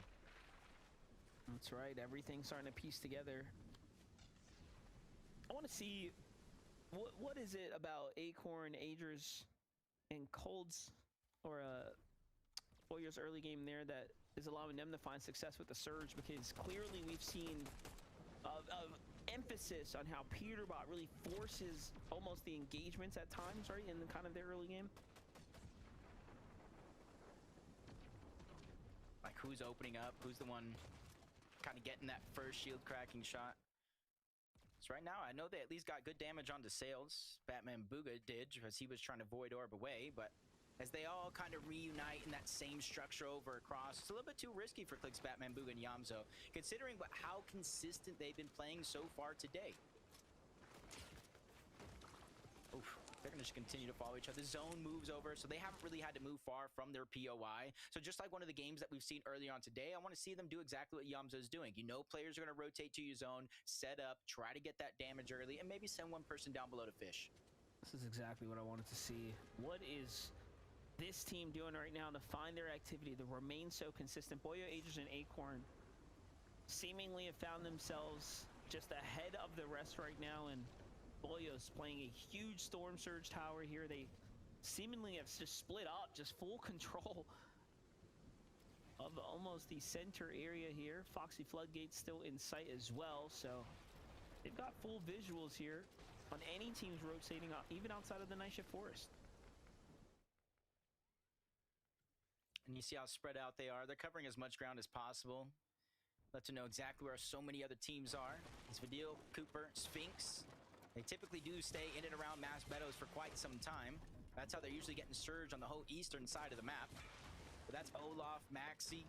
That's right. Everything's starting to piece together. I want to see what is it about Acorn, Agers, and Cold's or Boyer's early game there that is allowing them to find success with the surge, because clearly we've seen emphasis on how Peterbot really forces almost the engagements at times, right, in the kind of their early game. Like who's opening up, who's the one kind of getting that first shield cracking shot. So right now, I know they at least got good damage onto Sails. Batman Booga did, as he was trying to void orb away, but as they all kind of reunite in that same structure over across, it's a little bit too risky for Clix, Batman Booga, and Yamzo, considering how consistent they've been playing so far today. Oof, they're going to just continue to follow each other. The zone moves over, so they haven't really had to move far from their POI. So just like one of the games that we've seen earlier on today, I want to see them do exactly what Yamzo's doing. You know players are going to rotate to your zone, set up, try to get that damage early, and maybe send one person down below to fish. This is exactly what I wanted to see. What is this team doing right now to find their activity, to remain so consistent? Boyo, Agers, and Acorn seemingly have found themselves just ahead of the rest right now, and Boyo's playing a huge Storm Surge tower here. They seemingly have just split up, just full control of almost the center area here. Foxy Floodgate's still in sight as well, so they've got full visuals here on any teams rotating up, even outside of the Night Shift Forest. And you see how spread out they are. They're covering as much ground as possible. Let to know exactly where so many other teams are. It's Vidil, Cooper, Sphinx. They typically do stay in and around Mass Meadows for quite some time. That's how they're usually getting surge on the whole eastern side of the map. But that's Olaf, Maxi,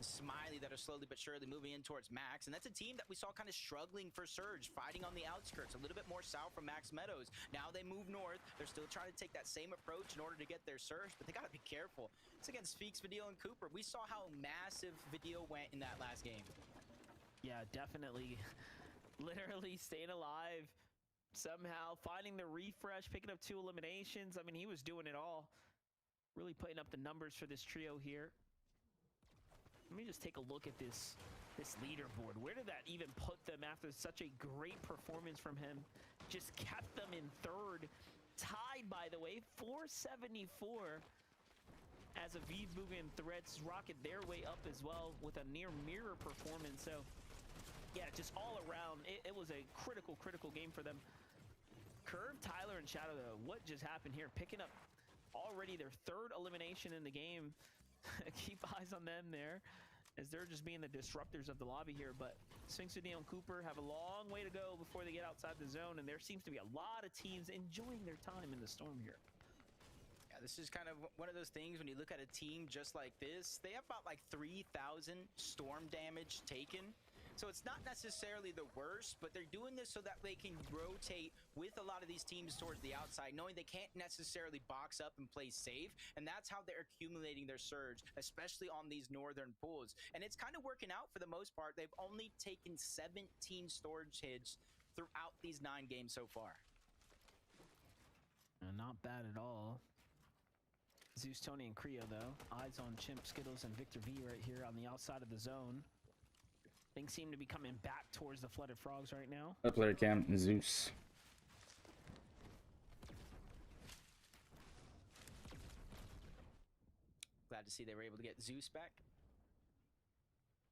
Smiley that are slowly but surely moving in towards Max, and that's a team that we saw kind of struggling for Surge, fighting on the outskirts, a little bit more south from Max Meadows. Now they move north. They're still trying to take that same approach in order to get their Surge, but they got to be careful. It's against Feeks, Vidil, and Cooper. We saw how massive Vidil went in that last game. Yeah, definitely. Literally staying alive, somehow finding the refresh, picking up 2 eliminations. I mean, he was doing it all. Really putting up the numbers for this trio here. Let me just take a look at this leaderboard. Where did that even put them after such a great performance from him? Just kept them in 3rd. Tied, by the way, 474. As Aviv Buga and Threats rocket their way up as well with a near mirror performance. So, yeah, just all around, it was a critical game for them. Curve, Tyler, and Shadow, though, what just happened here? Picking up already their 3rd elimination in the game. Keep eyes on them there, as they're just being the disruptors of the lobby here. But Sphinx, Vidil, and Cooper have a long way to go before they get outside the zone, and there seems to be a lot of teams enjoying their time in the storm here. Yeah, this is kind of one of those things when you look at a team just like this, they have about like 3,000 storm damage taken. So it's not necessarily the worst, but they're doing this so that they can rotate with a lot of these teams towards the outside, knowing they can't necessarily box up and play safe. And that's how they're accumulating their Surge, especially on these northern pools. And it's kind of working out for the most part. They've only taken 17 storage hits throughout these 9 games so far. Not bad at all. Zeus, Tony, and Creo, though. Eyes on Chimp, Skittles, and Victor V right here on the outside of the zone. Things seem to be coming back towards the Flooded Frogs right now. Player Cam and Zeus. Glad to see they were able to get Zeus back.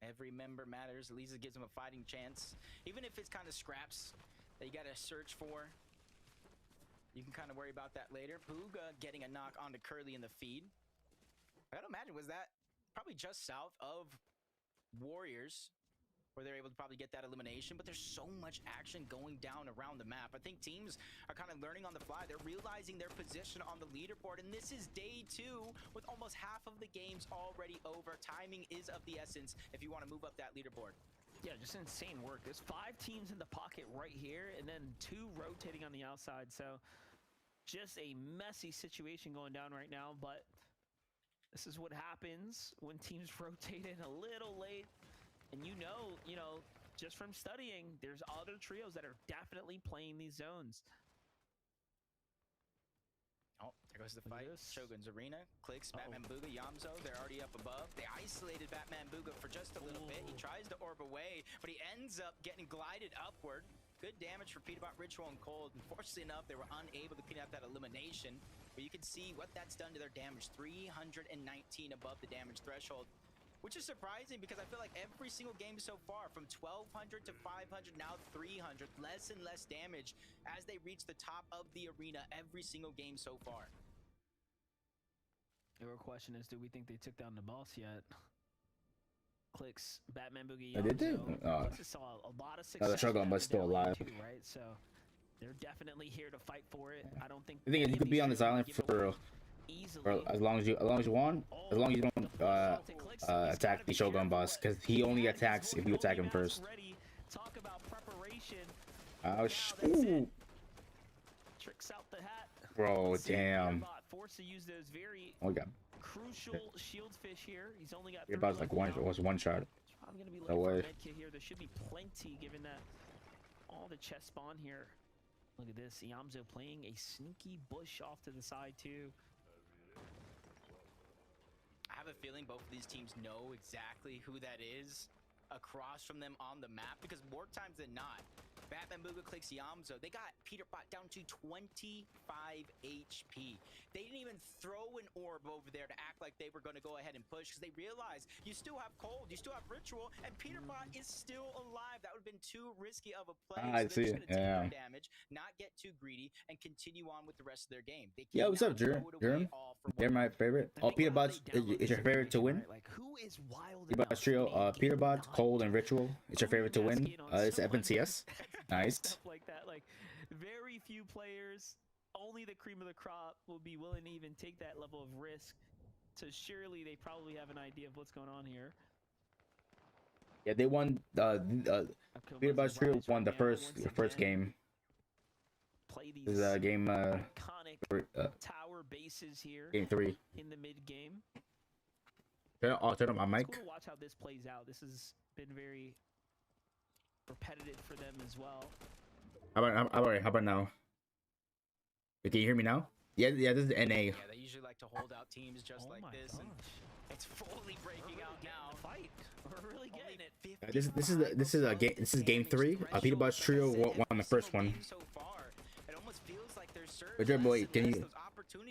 Every member matters. At least it gives them a fighting chance. Even if it's kind of scraps that you got to search for, you can kind of worry about that later. Booga getting a knock onto Curly in the feed. I gotta imagine, was that probably just south of Warriors, where they're able to probably get that elimination, but there's so much action going down around the map. I think teams are kind of learning on the fly. They're realizing their position on the leaderboard, and this is day 2 with almost half of the games already over. Timing is of the essence if you want to move up that leaderboard. Yeah, just insane work. There's 5 teams in the pocket right here, and then 2 rotating on the outside. So just a messy situation going down right now, but this is what happens when teams rotate in a little late. And you know, just from studying, there's other trios that are definitely playing these zones. Oh, there goes the fight. Shogun's Arena, Clicks, Batman Booga, Yamzo, they're already up above. They isolated Batman Booga for just a little bit. He tries to orb away, but he ends up getting glided upward. Good damage for Peterbot, Ritual, and Cold. Unfortunately enough, they were unable to clean up that elimination, but you can see what that's done to their damage. 319 above the damage threshold. Which is surprising because I feel like every single game so far, from 1,200 to 500, now 300, less and less damage as they reach the top of the arena every single game so far. The real question is, do we think they took down the boss yet? Clicks, Batman Boogie. I did they? Clicks saw a lot of success. The struggle, but still alive. Too, right? So they're definitely here to fight for it. I don't think. I think you could be on this island for as long as you want, as long as you don't attack the Shogun boss, because he only attacks if you attack him first. Talk about preparation. Ouch. Ooh. Tricks out the hat. Bro, damn. Forced to use those very crucial shield fish here. He's only got about like one shot. Probably gonna be looking for a med kit here. There should be plenty given that all the chest spawn here. Look at this. Yamzo playing a sneaky bush off to the side too. I have a feeling both of these teams know exactly who that is across from them on the map, because more times than not, Batman Booga, Clicks, Yamzo, they got Peterbot down to 25 HP. They didn't even throw an orb over there to act like they were going to go ahead and push, because they realized you still have Cold, you still have Ritual, and Peterbot is still alive. That would have been too risky of a play. I see it. Yeah. Damage, not get too greedy, and continue on with the rest of their game. Yeah, what's up, Jerem? They're my favorite. Oh, Peterbot is your favorite to win? Like, who is wild Peterbot's trio, Peterbot, Cold, and Ritual. It's your favorite to win. It's FNCS. Nice. Stuff like that. Like, very few players, only the cream of the crop will be willing to even take that level of risk. So surely they probably have an idea of what's going on here. Yeah, they won. Peter Buzz Trio won the first game. Play This is game tower bases here. Game 3. In the mid game. I'll turn on my mic. It's cool to watch how this plays out. This has been very repetitive for them as well. How about now? Can you hear me now? Yeah. This is NA. Yeah, they usually like to hold out teams just like this. And it's fully breaking out now. Fight. We're really getting it. This is game 3. Peter Buzz Trio won the first one. It almost feels like there's But wait, can you?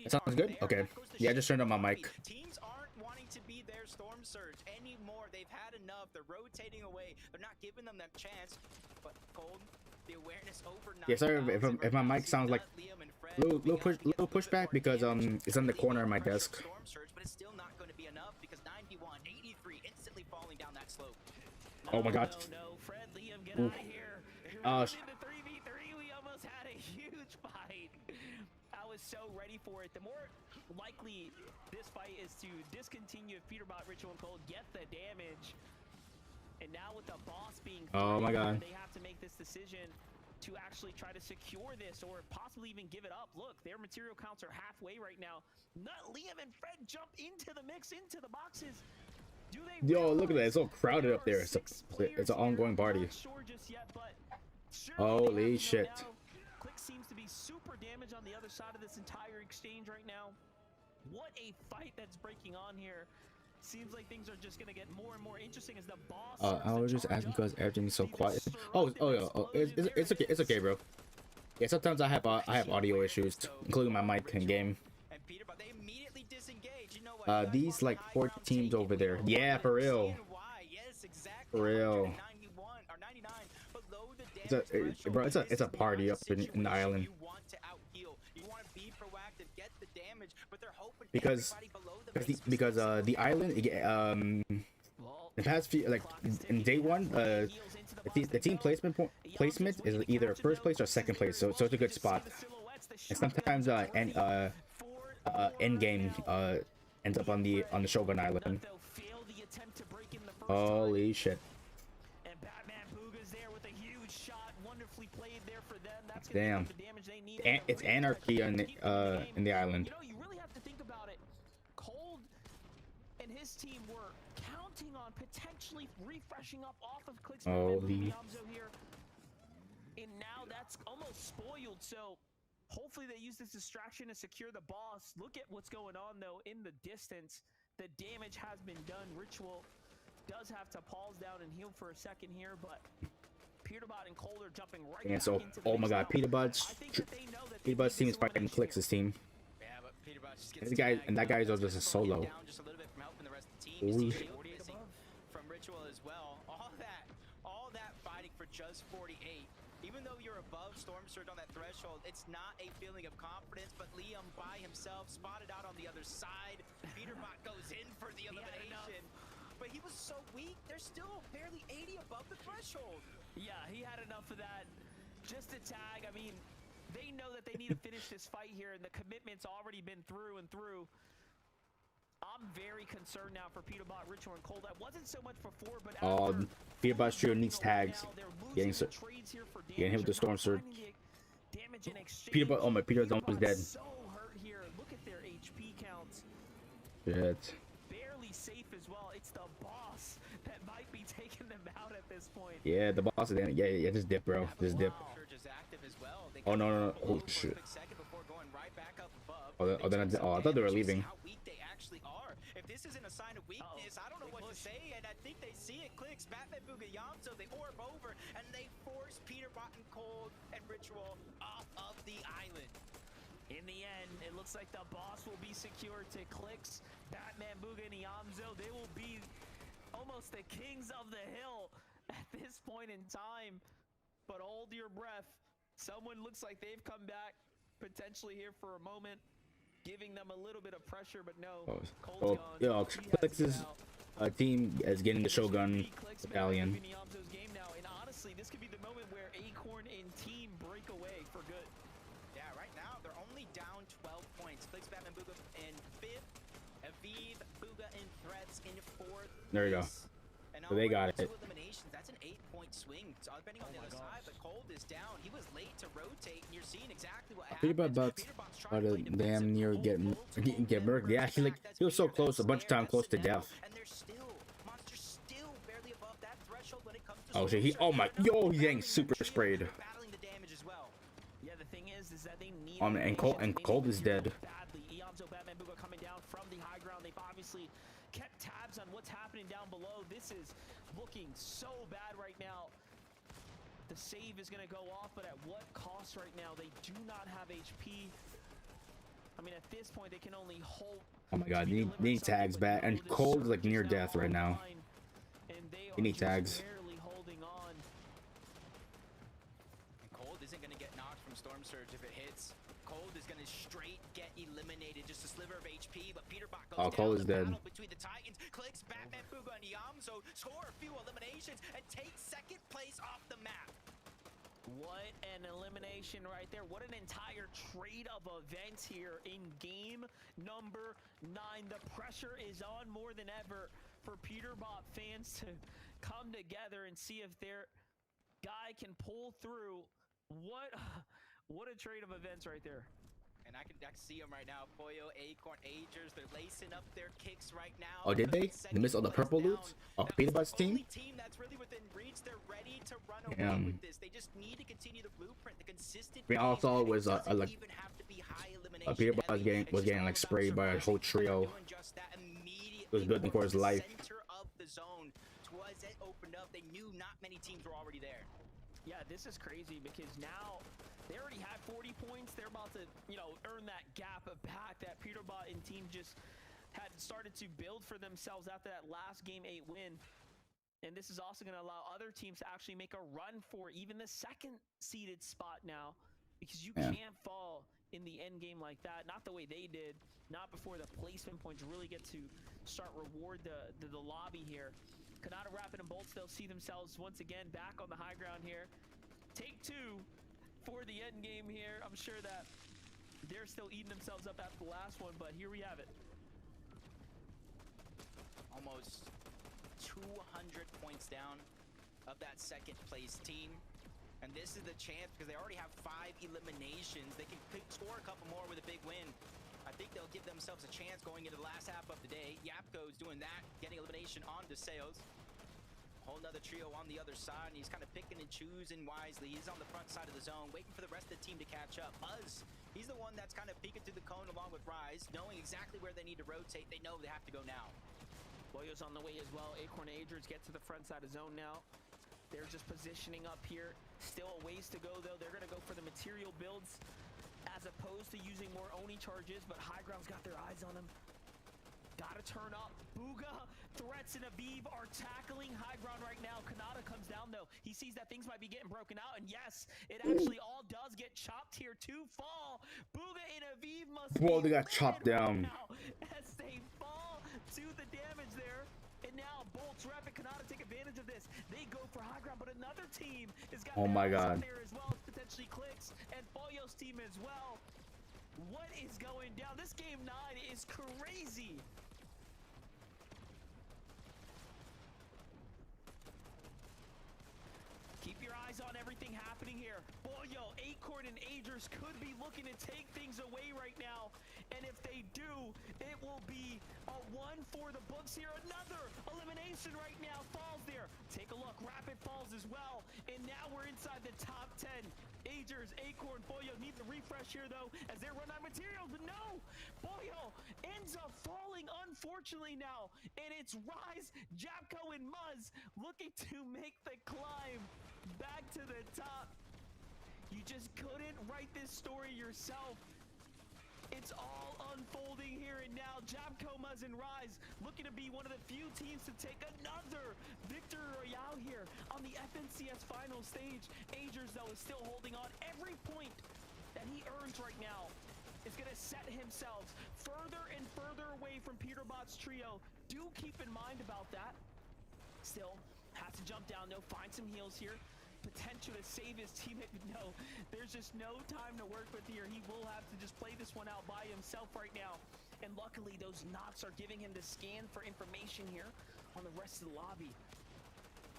It sounds good. Okay. Yeah, I just turned on my mic. Teams aren't wanting to be their Storm Surge anymore. They've had enough. They're rotating away. They're not giving them that chance. But Cold, the awareness over. Yeah, sorry if my mic sounds like little pushback because it's on the corner of my desk. Storm Surge, but it's still not going to be enough because 91, 83 instantly falling down that slope. Oh my God. No, Fred, Liam, get out of here. In the 3v3, we almost had a huge fight. I was so ready for it. The more likely this fight is to discontinue if Peterbot, Ritual, and Cold get the damage. And now with the boss being oh my God, they have to make this decision to actually try to secure this or possibly even give it up. Look, their material counts are halfway right now. Liam and Fred jump into the mix, into the boxes. Do they Yo, look at that. It's so crowded up there. It's an ongoing party. Sure just yet, but holy shit. Click seems to be super damaged on the other side of this entire exchange right now. What a fight that's breaking on here. Seems like things are just gonna get more and more interesting as the boss. I was just asking because everything's so quiet. Oh yeah. It's okay. It's okay, bro. Yeah, sometimes I have audio issues, including my mic in game. These like 4 teams over there. Yeah, for real. For real. It's a party up in the island. Because the island the past few, like in day 1 the team placement is either first place or second place, so it's a good spot. And sometimes end game ends up on the Shogun Island. Holy shit. Damn. It's anarchy in the island. You really have to think about it. Cold and his team were counting on potentially refreshing up off of Click's holy. Here. And now that's almost spoiled, so hopefully they use this distraction to secure the boss. Look at what's going on though in the distance. The damage has been done. Ritual does have to pause down and heal for a second here, but Peterbot and Cold are jumping right and so, oh my God, Peterbot's team is fighting Click's team. Yeah, but Peterbot just gets that guy's just a solo. Just a little bit from helping the rest of the team. From Ritual as well. All that fighting for just 48. Even though you're above Storm Surge on that threshold, it's not a feeling of confidence, but Liam by himself spotted out on the other side. Peterbot goes in for the elimination. But he was so weak, they're still barely 80 above the threshold. Yeah, he had enough of that. Just a tag. I mean, they know that they need to finish this fight here, and the commitment's already been through and through. I'm very concerned now for Peterbot, Ritual, and Cold. That wasn't so much before, but Peterbot Trio needs tags. Getting hit with the Storm Surge. Peterbot, oh my, Peterbot's almost dead. So hurt here. Look at their HP counts. Shit. Barely safe as well. It's the boss that might be taking them out at this point. Yeah, the boss is in. Yeah, just dip, bro. Just dip. Oh no. Oh shit. I thought they were leaving. If this isn't a sign of weakness, I don't know what to say, and I think they see it. Clicks, Batman, Booga, Yamso, they orb over, and they force Peterbot and Cold and Ritual off of the island. In the end, it looks like the boss will be secured to Clicks, Batman, Booga, and Yamso. They will be almost the kings of the hill at this point in time. But hold your breath. Someone looks like they've come back, potentially here for a moment, giving them a little bit of pressure, but no. Yeah, Click's team is getting the Shogun Battalion. And honestly, this could be the moment where Acorn and team break away for good. Yeah, right now they're only down 12 points. Clicks, Batman, Booga in 5th, Aviv, Booga, and Threats in 4th. There you go. And So they got it. 2 eliminations. That's an 8-point swing. So depending on the other side, but Cold is down. He was late to rotate, and you're seeing exactly what happened. Peterbot damn near get murked. They actually like he was so close, a bunch of time close to death. And they're still still barely above that threshold when it comes to Oh shit! He yo, he's getting super sprayed. battling the damage as well. Yeah, the thing is that they need. And Cold is dead. Badly. Eonzo, Batman, Booga coming down from the high ground. They've obviously kept tabs on what's happening down below. This is looking so bad right now. The save is going to go off, but at what cost right now? They do not have HP. I mean, at this point, they can only hope. Oh my god, need tags back. And Cold is like near death right now. He need tags. Barely holding on. And Cold isn't going to get knocked from Storm Surge if it hits. Cold is going to straight get eliminated, just a sliver of HP, but Peterbot goes down. Cold is dead. Between the Titans, clicks, Batman, Booga, and Eonzo score a few eliminations and take second place off the map. What an elimination right there. What an entire trade of events here in game number 9. The pressure is on more than ever for Peterbot fans to come together and see if their guy can pull through. What a trade of events right there. And I can see them right now. Pollo, Acorn, Agers, they're lacing up their kicks right now. Oh, did they? They missed all the purple loots? Oh, Peterbot's team? Team that's really within reach. They're ready to run away with this. They just need to continue the blueprint, the consistent. I mean, all I saw was like Peterbot was getting like sprayed by a whole trio. He was building for his life. Center of the zone. Twas it opened up. They knew not many teams were already there. Yeah, this is crazy because now they already had 40 points. They're about to, earn that gap back that Peterbot and team just had started to build for themselves after that last game 8 win. And this is also going to allow other teams to actually make a run for even the second seeded spot now, because you can't fall in the end game like that. Not the way they did. Not before the placement points really get to start reward the lobby here. Kanata, Rapid, and Bolts, they'll see themselves once again back on the high ground here. Take 2 for the end game here. I'm sure that they're still eating themselves up after the last one, but here we have it. Almost 200 points down of that second place team. And this is the chance because they already have 5 eliminations. They can score a couple more with a big win. I think they'll give themselves a chance going into the last half of the day. Yapko's doing that, getting elimination onto Sales. Whole nother trio on the other side, and he's kind of picking and choosing wisely. He's on the front side of the zone, waiting for the rest of the team to catch up. Buzz, he's the one that's kind of peeking through the cone along with Rise, knowing exactly where they need to rotate. They know they have to go now. Boyo's on the way as well. Acorn Agers get to the front side of zone now. They're just positioning up here. Still a ways to go, though. They're going to go for the material builds as opposed to using more Oni charges, but High Ground's got their eyes on them. Gotta turn up. Booga, Threats, and Aviv are tackling High Ground right now. Kanata comes down, though. He sees that things might be getting broken out, and yes, it actually all does get chopped here to fall. Booga and Aviv must Whoa, they got chopped down. As they fall to the damage there. And now Bolts, Rapid, Kanata take advantage of this. They go for High Ground, but another team has got there as well, potentially Clicks, and Pollo's team as well. What is going down? This game 9 is crazy. Keep your eyes on everything happening here. Boyo, Acorn, and Agers could be looking to take things away right now. And if they do, it will be a 1 for the books here. Another elimination right now. Falls there. Take a look. Rapid falls as well. And now we're inside the top 10. Agers, Acorn, Boyo need the refresh here, though, as they're running out of materials. But no! Boyo ends up falling, unfortunately, now. And it's Rise, Japco, and Muzz looking to make the climb back to the top. You just couldn't write this story yourself. It's all unfolding here and now. Japco, Muzz, and Rise looking to be one of the few teams to take another victory royale here on the FNCS final stage. Agers, though, is still holding on. Every point that he earns right now is going to set himself further and further away from Peterbot's trio. Do keep in mind about that. Still, has to jump down, though, find some heals here. Potential to save his teammate, but no, there's just no time to work with here. He will have to just play this one out by himself right now. And luckily, those knocks are giving him the scan for information here on the rest of the lobby.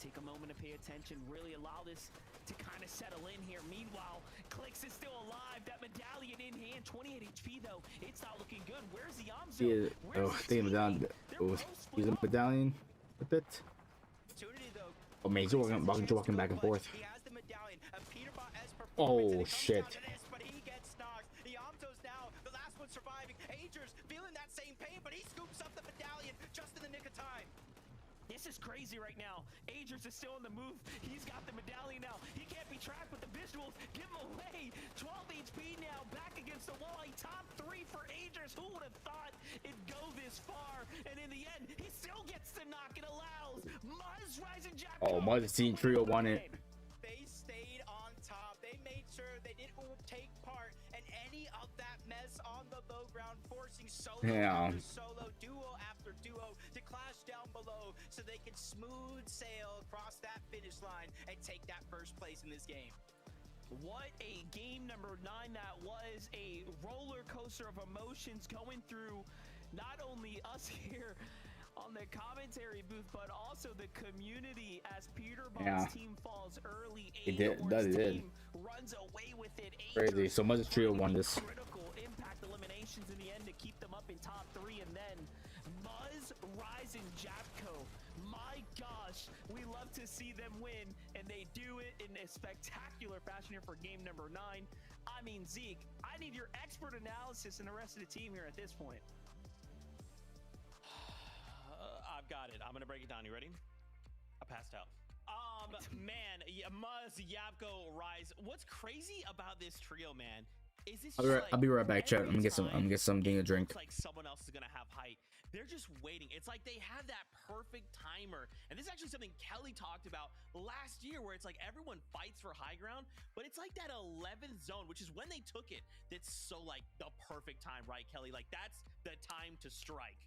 take a moment to pay attention, really allow this to kind of settle in here. Meanwhile, Clix is still alive. That medallion in hand, 28 HP though. It's not looking good. Where's the Yamzo? Yeah. Oh, I think medallion. Use a medallion with it. Oh man, he's walking back and forth. Oh shit. But he gets knocked. The Yamzo's now the last one surviving. Ager's feeling that same pain, but he scoops up the medallion just in the nick of time. This is crazy right now. Agers is still on the move. He's got the medallion now. He can't be tracked with the visuals. Give him away. 12 HP now. Back against the wall. A top 3 for Agers. Who would have thought it'd go this far? And in the end, he still gets the knock. It allows Muzz Rising Jack. Oh, Muzz Team Trio won it. They stayed on top. They made sure they didn't take part in any of that mess on the low ground, forcing solo after solo, duo after duo to clash down below so they can smooth sail across that finish line and take that first place in this game. What a game number 9 that was. A roller coaster of emotions going through not only us here on the commentary booth, but also the community as Peterball's team falls early. He did. Runs away with it. Crazy. So Muzz Trio won this. Critical impact eliminations in the end to keep them up in top 3, and then Muzz Rising Japco. My gosh, we love to see them win, and they do it in a spectacular fashion here for game number 9. I mean, Zeke, I need your expert analysis and the rest of the team here at this point. I've got it. I'm gonna break it down. You ready? I passed out. Man, Muzz, Yapko, Rise. What's crazy about this trio, man, is this? I'll be right back, chat. I'm gonna get something to drink. It's like someone else is gonna have height. They're just waiting. It's like they have that perfect timer. And this is actually something Kelly talked about last year, where it's like everyone fights for high ground, but it's like that 11th zone, which is when they took it. That's so like the perfect time, right, Kelly? Like that's the time to strike.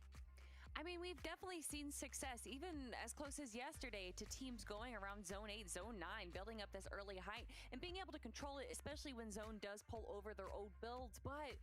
I mean, we've definitely seen success, even as close as yesterday, to teams going around Zone 8, Zone 9, building up this early height and being able to control it, especially when Zone does pull over their old builds. But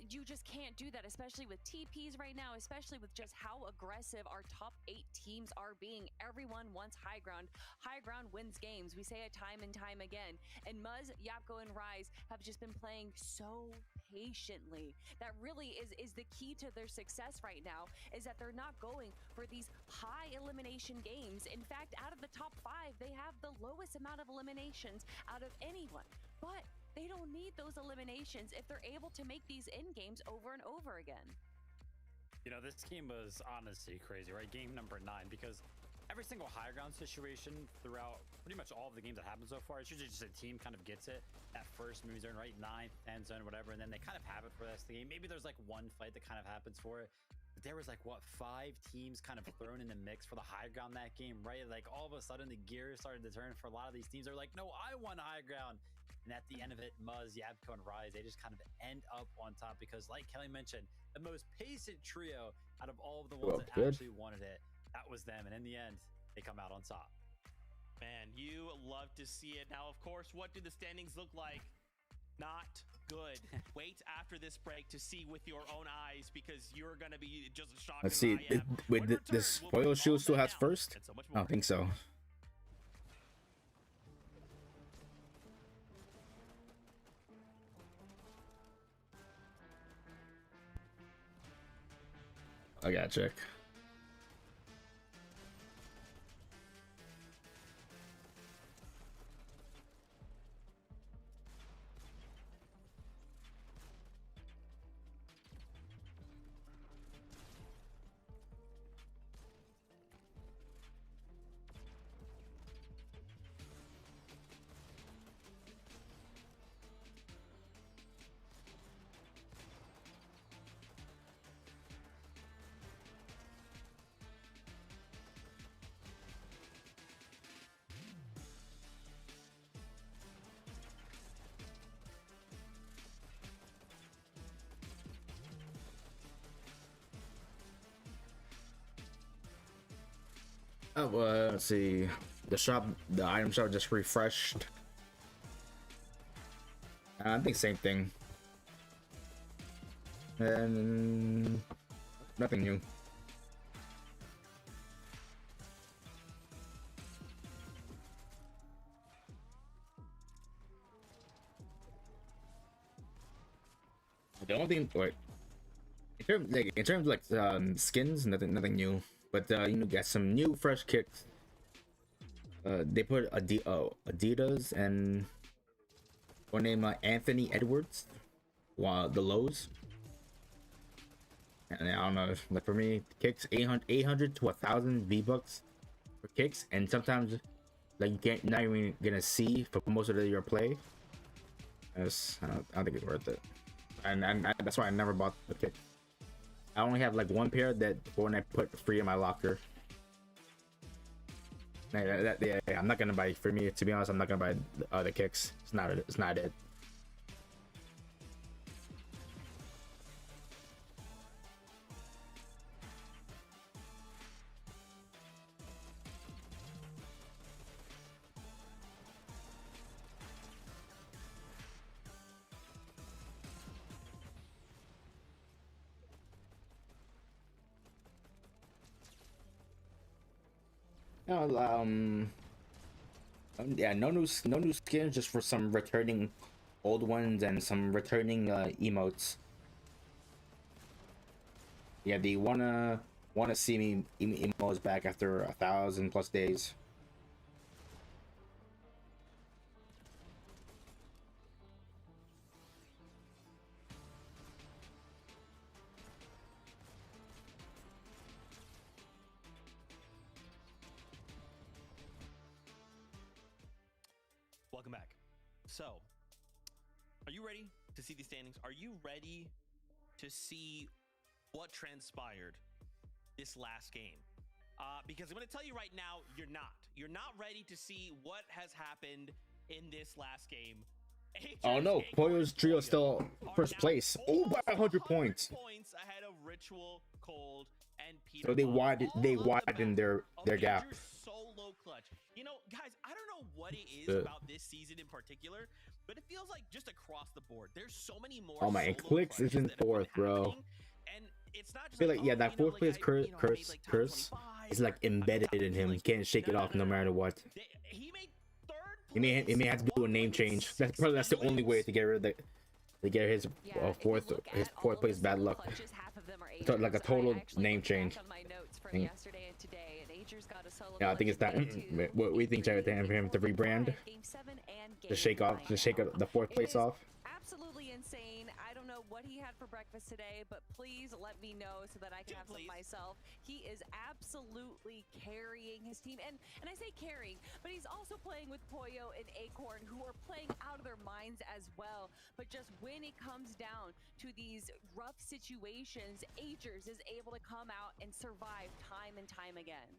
you just can't do that, especially with TPs right now, especially with just how aggressive our top 8 teams are being. Everyone wants high ground. High ground wins games. We say it time and time again. And Muzz, Yapko, and Rise have just been playing so patiently. That really is the key to their success right now, is that they're not going for these high elimination games. In fact, out of the top 5, they have the lowest amount of eliminations out of anyone. But they don't need those eliminations if they're able to make these end games over and over again. You know, this game was honestly crazy, right? Game number 9, because every single high ground situation throughout pretty much all of the games that happened so far, it's usually just a team kind of gets it at first move zone, right? 9th, 10th zone, whatever, and then they kind of have it for the rest of the game. Maybe there's like one fight that kind of happens for it. But there was like, what, 5 teams kind of thrown in the mix for the high ground that game, right? Like all of a sudden the gears started to turn for a lot of these teams. They're like, no, I want high ground. And at the end of it, Muzz, Yapko, and Rise, they just kind of end up on top because, like Kelly mentioned, the most patient trio out of all of the ones that actually wanted it, that was them. And in the end, they come out on top. Man, you love to see it. Now, of course, what do the standings look like? Not good. Wait after this break to see with your own eyes, because you're going to be just as shocked. Let's see. Wait, this spoil shield still has first? I don't think so. I gotta check. Let's see. The item shop just refreshed. I think same thing. And nothing new. The only thing, like, in terms of like skins, nothing new. But you get some new fresh kicks. They put Adidas and one named Anthony Edwards, the lows. And I don't know, like for me, kicks 800 to 1,000 V-Bucks for kicks, and sometimes like you're not even gonna see for most of your play. I don't think it's worth it, and that's why I never bought the kicks. I only have like one pair that when I put free in my locker. Yeah, I'm not gonna buy, for me, to be honest, I'm not gonna buy the kicks. It's not it. Yeah, no new skins, just for some returning old ones and some returning emotes. Yeah, they wanna see me emotes back after 1,000+ days. Welcome back. So, are you ready to see these standings? Are you ready to see what transpired this last game? Because I'm going to tell you right now, you're not. You're not ready to see what has happened in this last game. Oh no, Pollo's trio still first place. Oh, by 100 points. Points ahead of Ritual, Cold, and Peter. So they widened their gap. So low clutch. You know, guys, I don't know what it is about this season in particular, but it feels like just across the board, there's so many more. Oh my, and Clicks is in 4th, bro. And it's not just I feel like, yeah, that 4th place curse is like embedded in him. He can't shake it off no matter what. He may have to do a name change. That's the only way to get rid of his fourth place bad luck. So like a total name change. Yeah, I think it's that. What we think, for him to rebrand, to shake the 4th place off. Absolutely insane. I don't know what he had for breakfast today, but please let me know so that I can have some myself. He is absolutely carrying his team, and I say carrying, but he's also playing with Pollo and Acorn, who are playing out of their minds as well. But just when it comes down to these rough situations, Agers is able to come out and survive time and time again.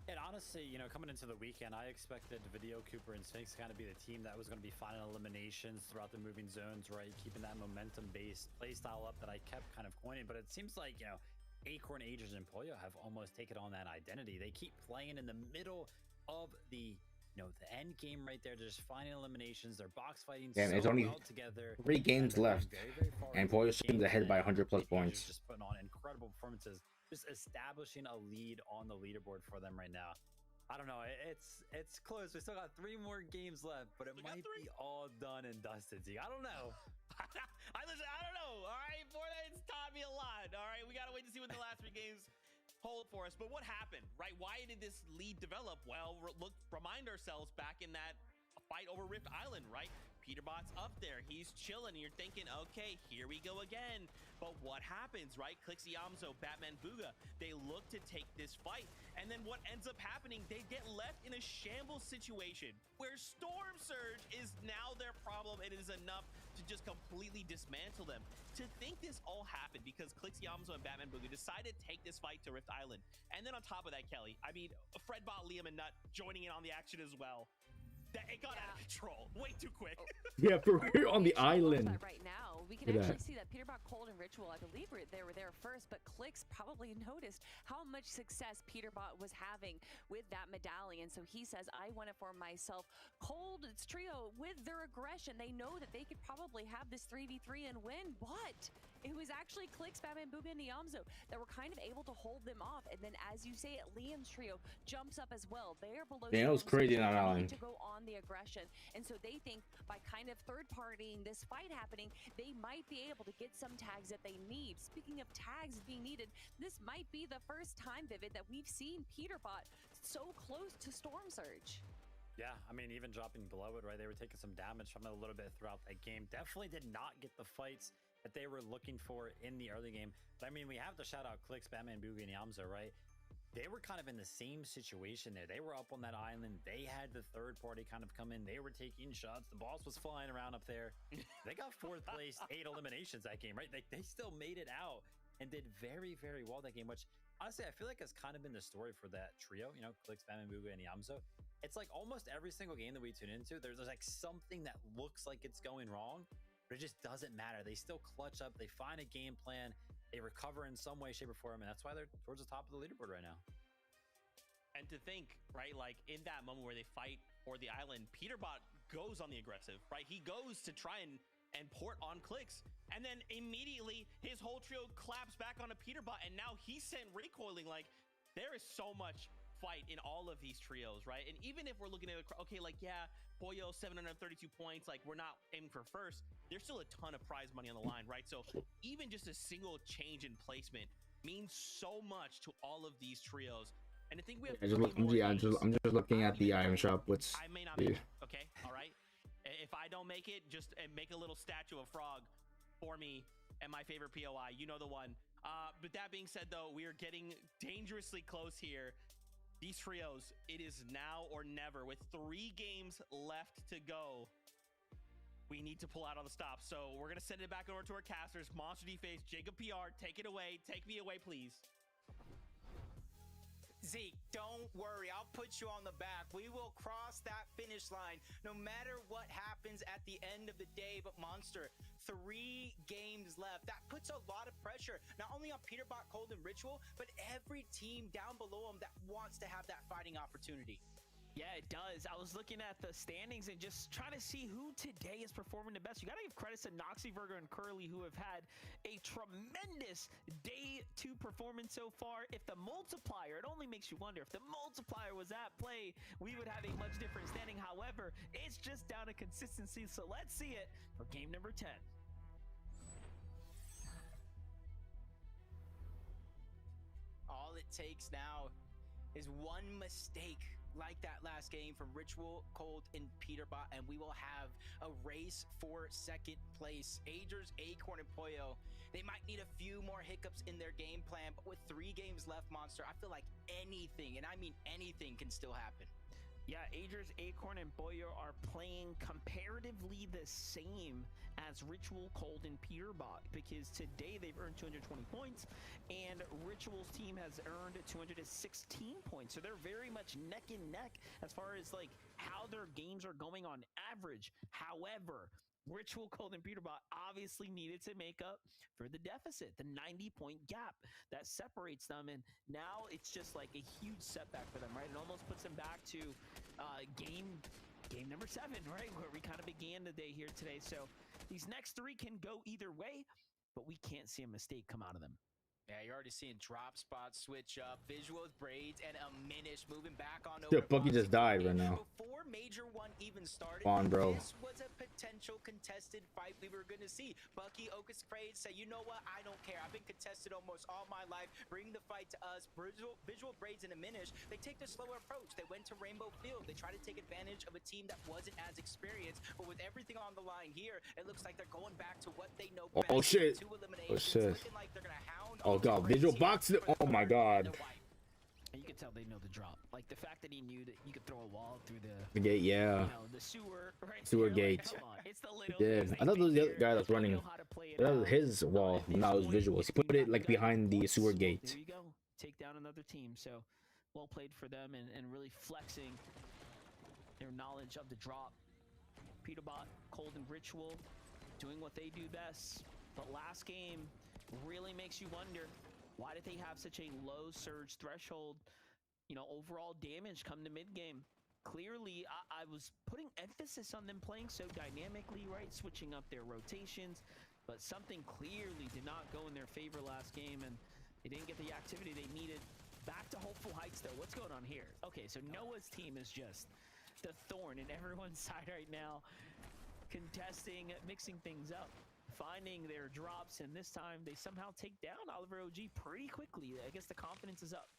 And honestly, you know, coming into the weekend, I expected Video, Cooper, and Sphinx to kind of be the team that was going to be finding eliminations throughout the moving zones, right? Keeping that momentum-based playstyle up that I kept kind of coining. But it seems like, you know, Acorn, Agers, and Pollo have almost taken on that identity. They keep playing in the middle of the, you know, the end game right there. They're just finding eliminations. They're box fighting so it's only well together. 3 games left, and Pollo's team's ahead by 100+ points. Just putting on incredible performances. Just establishing a lead on the leaderboard for them right now. I don't know. It's close. We still got 3 more games left, but it might be all done and dusted. I don't know. I don't know. All right, Fortnite's taught me a lot. All right, we gotta wait to see what the last 3 games hold for us. But what happened, right? Why did this lead develop? Well, remind ourselves back in that fight over Rift Island, right? Peterbot's up there, he's chilling, and you're thinking, okay, here we go again. But what happens, right? Clixie Yamzo, Batman Booga, they look to take this fight, and then what ends up happening, they get left in a shambles situation where Storm Surge is now their problem, and it is enough to just completely dismantle them. To think this all happened because Clixie Yamzo and Batman Booga decided to take this fight to Rift Island. And then on top of that, Kelly, I mean, Fredbot, Liam, and Nut joining in on the action as well. It got out of control way too quick. Yeah, for real, on the island. Right now, we can actually see that Peterbot, Cold, and Ritual, I believe they were there first, but Clicks probably noticed how much success Peterbot was having with that medallion. So he says, I want it for myself. Cold's trio, with their aggression, they know that they could probably have this 3v3 and win, but It was actually Clix, Batman, Booga, and Niamzo that were kind of able to hold them off. And then, as you say, Liam's trio jumps up as well. They are below. Yeah, it was crazy on that island. To go on the aggression, and so they think by kind of third-partying this fight happening, they might be able to get some tags that they need. Speaking of tags being needed, this might be the first time, Vivid, that we've seen Peterbot so close to Storm Surge. Yeah, I mean, even dropping below it, right? They were taking some damage from it a little bit throughout that game. Definitely did not get the fights that they were looking for in the early game. But I mean, we have to shout out Clix, Batman, Booga, and Yamza, right? They were kind of in the same situation there. They were up on that island. They had the third party kind of come in. They were taking shots. The boss was flying around up there. They got fourth place, 8 eliminations that game, right? They still made it out and did very, very well that game, which honestly, I feel like has kind of been the story for that trio, you know, Clix, Batman, Booga, and Yamzo. It's like almost every single game that we tune into, there's like something that looks like it's going wrong, but it just doesn't matter. They still clutch up. They find a game plan. They recover in some way, shape, or form, and that's why they're towards the top of the leaderboard right now. And to think, right, like in that moment where they fight for the island, Peterbot goes on the aggressive, right? He goes to try and port on Clix, and then immediately his whole trio claps back onto Peterbot, and now he's sent recoiling. Like, there is so much fight in all of these trios, right? And even if we're looking at, okay, like, yeah, Boyo 732 points, like we're not aiming for first, there's still a ton of prize money on the line, right? So even just a single change in placement means so much to all of these trios. And I think we have I'm just looking at the item shop. What's I may not make it, okay, all right. If I don't make it, just make a little statue of Frog for me and my favorite POI. You know the one. But that being said, though, we are getting dangerously close here. These trios, it is now or never. With 3 games left to go, we need to pull out on the stop. So we're going to send it back over to our casters. Monster D-Face, Jacob PR, take it away. Take me away, please. Zeke, don't worry. I'll put you on the back. We will cross that finish line no matter what happens at the end of the day. But Monster, 3 games left. That puts a lot of pressure, not only on Peterbot, Cold, and Ritual, but every team down below them that wants to have that fighting opportunity. Yeah, it does. I was looking at the standings and just trying to see who today is performing the best. You got to give credits to Noxy, Virgo, and Curly, who have had a tremendous day 2 performance so far. If the multiplier, it only makes you wonder, if the multiplier was at play, we would have a much different standing. However, it's just down to consistency. So let's see it for game number 10. All it takes now is one mistake like that last game from Ritual, Cold, and Peterbot, and we will have a race for second place. Agers, Acorn, and Poyo, they might need a few more hiccups in their game plan, but with 3 games left, Monster, I feel like anything, and I mean anything, can still happen. Yeah, Agers, Acorn, and Boyo are playing comparatively the same as Ritual, Cold, and Peterbot, because today they've earned 220 points, and Ritual's team has earned 216 points. So they're very much neck and neck as far as like how their games are going on average. However, Ritual, Cold, and Peterbot obviously needed to make up for the deficit, the 90-point gap that separates them, and now it's just like a huge setback for them, right? It almost puts them back to game number 7, right, where we kind of began the day here today. So these next 3 can go either way, but we can't see a mistake come out of them. Yeah, you're already seeing drop spots switch up, Visuals, Braids, and a Minish moving back on over. Dude, Bucky just died right now. Before Major 1 even started, Come on, bro. This was a potential contested fight we were going to see. Bucky, Ocus, Crade say, you know what? I don't care. I've been contested almost all my life. Bring the fight to us. Visual, Braids, and a Minish, they take the slower approach. They went to Rainbow Field. They tried to take advantage of a team that wasn't as experienced, but with everything on the line here, it looks like they're going back to what they know best. Oh shit. 2 eliminations. Oh shit. Looking like they're going to hound. Oh god, Visual boxed it. Oh my god. And you can tell they know the drop. Like the fact that he knew that you could throw a wall through The gate, yeah. you know, the sewer, right? Sewer there, gate. Like, come on. It's the little He did. I thought it was the other guy that's running. That was his wall. No, it was Visuals. He put it like behind the sewer gate. There you go. Take down another team. So well played for them, and really flexing their knowledge of the drop. Peterbot, Cold, and Ritual doing what they do best. But last game really makes you wonder, why did they have such a low surge threshold, you know, overall damage come to mid-game? Clearly, I was putting emphasis on them playing so dynamically, right? Switching up their rotations, but something clearly did not go in their favor last game, and they didn't get the activity they needed. Back to Hopeful Heights, though. What's going on here? Okay, so Noah's team is just the thorn in everyone's side right now, contesting, mixing things up, finding their drops, and this time they somehow take down Oliver OG pretty quickly. I guess the confidence is up.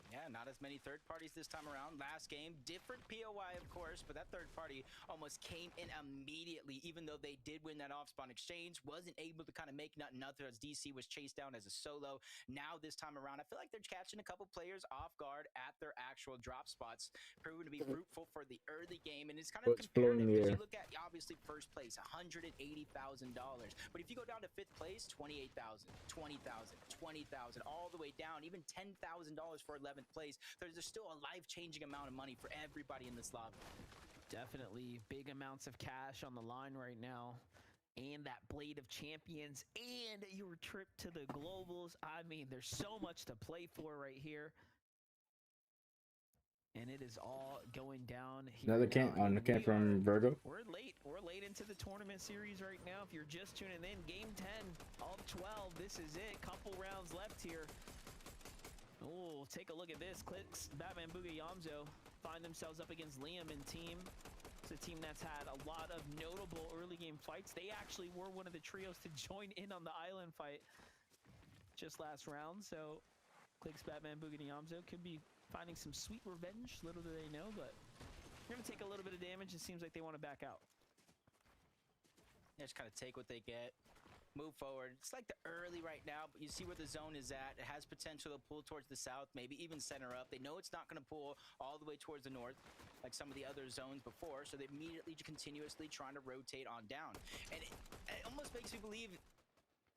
Yeah, not as many third parties this time around. Last game, different POI, of course, but that third party almost came in immediately, even though they did win that off-spawn exchange. Wasn't able to kind of make nothing as DC was chased down as a solo. Now, this time around, I feel like they're catching a couple players off guard at their actual drop spots, proving to be fruitful for the early game. And it's kind of comparative because you look at, obviously, first place, $180,000. But if you go down to fifth place, $28,000, $20,000, $20,000, all the way down, even $10,000 for 11th place. There's still a life-changing amount of money for everybody in this lobby. Definitely big amounts of cash on the line right now, and that Blade of Champions and your trip to the globals. I mean, there's so much to play for right here, and it is all going down here. Another camp on the camp from Virgo. We're late into the tournament series right now. If you're just tuning in, game 10 of 12. This is it. Couple rounds left here. Oh, take a look at this. Clicks, Batman Booga Yamzo find themselves up against Liam and team. It's a team that's had a lot of notable early game fights. They actually were one of the trios to join in on the island fight just last round. So Clicks, Batman Booga Yamzo could be finding some sweet revenge. Little do they know, but they're going to take a little bit of damage. It seems like they want to back out. They just kind of take what they get. Move forward. It's like the early right now, but you see where the zone is at. It has potential to pull towards the south, maybe even center up. They know it's not going to pull all the way towards the north like some of the other zones before, so they immediately continuously trying to rotate on down. And it almost makes me believe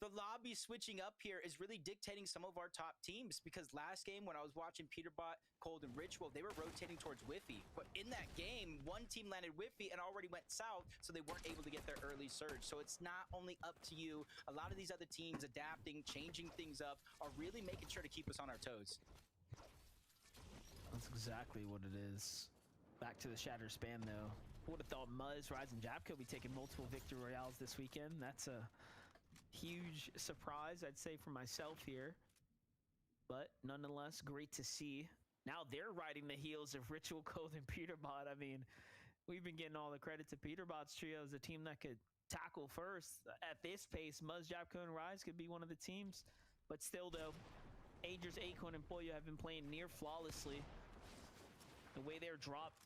the lobby switching up here is really dictating some of our top teams, because last game when I was watching Peterbot, Cold, and Ritual, they were rotating towards Whiffy. But in that game, one team landed Whiffy and already went south, so they weren't able to get their early surge. So it's not only up to you. A lot of these other teams adapting, changing things up, are really making sure to keep us on our toes. That's exactly what it is. Back to the Shatter Span, though. Who would have thought Muzz, Rise, and Jabko will be taking multiple victory royales this weekend? That's a huge surprise, I'd say, for myself here, but nonetheless great to see. Now they're riding the heels of Ritual, Cold, and Peterbot. I mean, we've been getting all the credit to Peterbot's trio as a team that could tackle first. At this pace, Muzz, Jabko, and Rise could be one of the teams, but still though, Agers, Acorn, and Pollo have been playing near flawlessly. The way they're dropped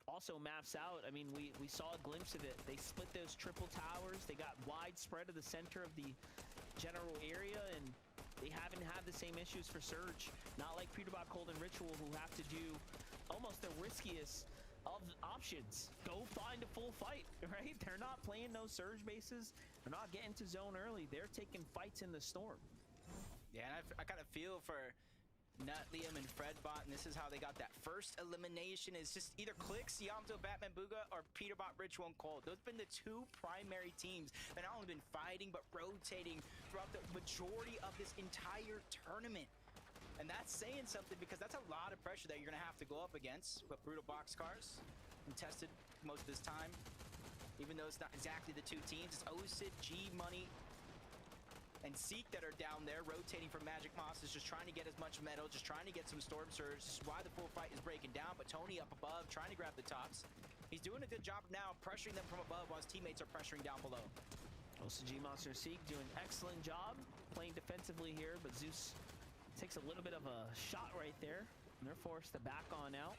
also maps out. I mean, we saw a glimpse of it. They split those triple towers. They got widespread of the center of the general area, and they haven't had the same issues for Surge. Not like Peterbot, Cold, and Ritual, who have to do almost the riskiest of options. Go find a full fight, right? They're not playing no Surge bases. They're not getting to zone early. They're taking fights in the storm. Yeah, and I kind of feel for Nut, Liam, and Fredbot, and this is how they got that first elimination. Is just either Clicks, Yamzo, Batman Booga, or Peterbot, Ritual, and Cold. Those have been the two primary teams that not only been fighting, but rotating throughout the majority of this entire tournament. And that's saying something, because that's a lot of pressure that you're going to have to go up against. But Brutal Boxcars, contested most of this time. Even though it's not exactly the two teams, it's OSID, G-Money, and Seek that are down there rotating for Magic Monsters, just trying to get as much metal, just trying to get some Storm Surge. This is why the full fight is breaking down, but Tony up above trying to grab the tops. He's doing a good job now pressuring them from above while his teammates are pressuring down below. Also, G-Monster Seek doing an excellent job playing defensively here, but Zeus takes a little bit of a shot right there, and they're forced to back on out.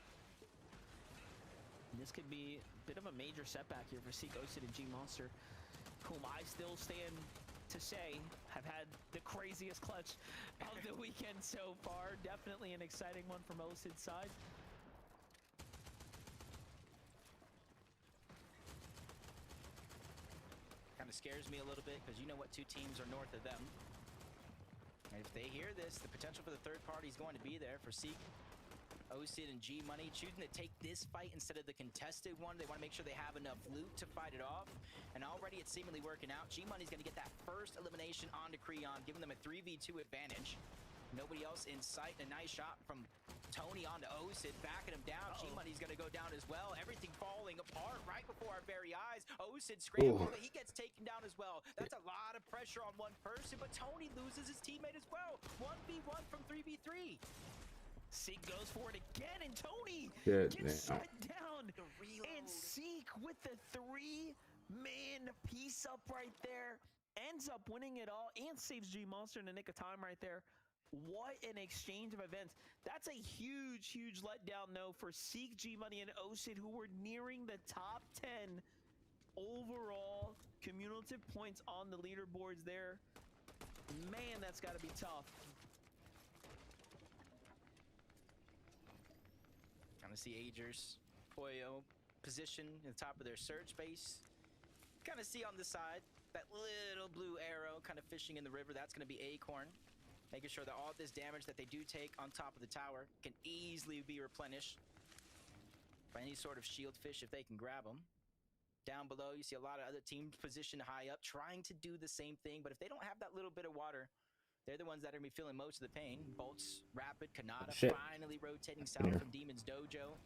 And this could be a bit of a major setback here for Seek, OSID, and G-Monster, whom I still stand to say have had the craziest clutch of the weekend so far. Definitely an exciting one from OSID's side. Kind of scares me a little bit, because you know what two teams are north of them. And if they hear this, the potential for the third party is going to be there for Seek, OSID, and G-Money, choosing to take this fight instead of the contested one. They want to make sure they have enough loot to fight it off, and already it's seemingly working out. G-Money's going to get that first elimination onto Creon, giving them a 3v2 advantage. Nobody else in sight. A nice shot from Tony on to Osid, backing him down. G-Money's going to go down as well. Everything falling apart right before our very eyes. Osid scrambling, but he gets taken down as well. That's a lot of pressure on one person, but Tony loses his teammate as well. 1v1 from 3v3. Seek goes for it again, and Tony gets shut down. And Seek with the 3-man piece up right there ends up winning it all and saves G Monster in the nick of time right there. What an exchange of events. That's a huge, huge letdown, though, for Seek, G-Money, and Osid, who were nearing the top 10 overall cumulative points on the leaderboards there. Man, that's got to be tough. Kind of see Agers, Poyo position in the top of their surge base. Kind of see on the side that little blue arrow kind of fishing in the river. That's going to be Acorn. Making sure that all this damage that they do take on top of the tower can easily be replenished by any sort of shield fish if they can grab them. Down below, you see a lot of other teams positioned high up trying to do the same thing, but if they don't have that little bit of water, they're the ones that are going to be feeling most of the pain. Bolts, Rapid, Kanata finally rotating south from Demon's Dojo.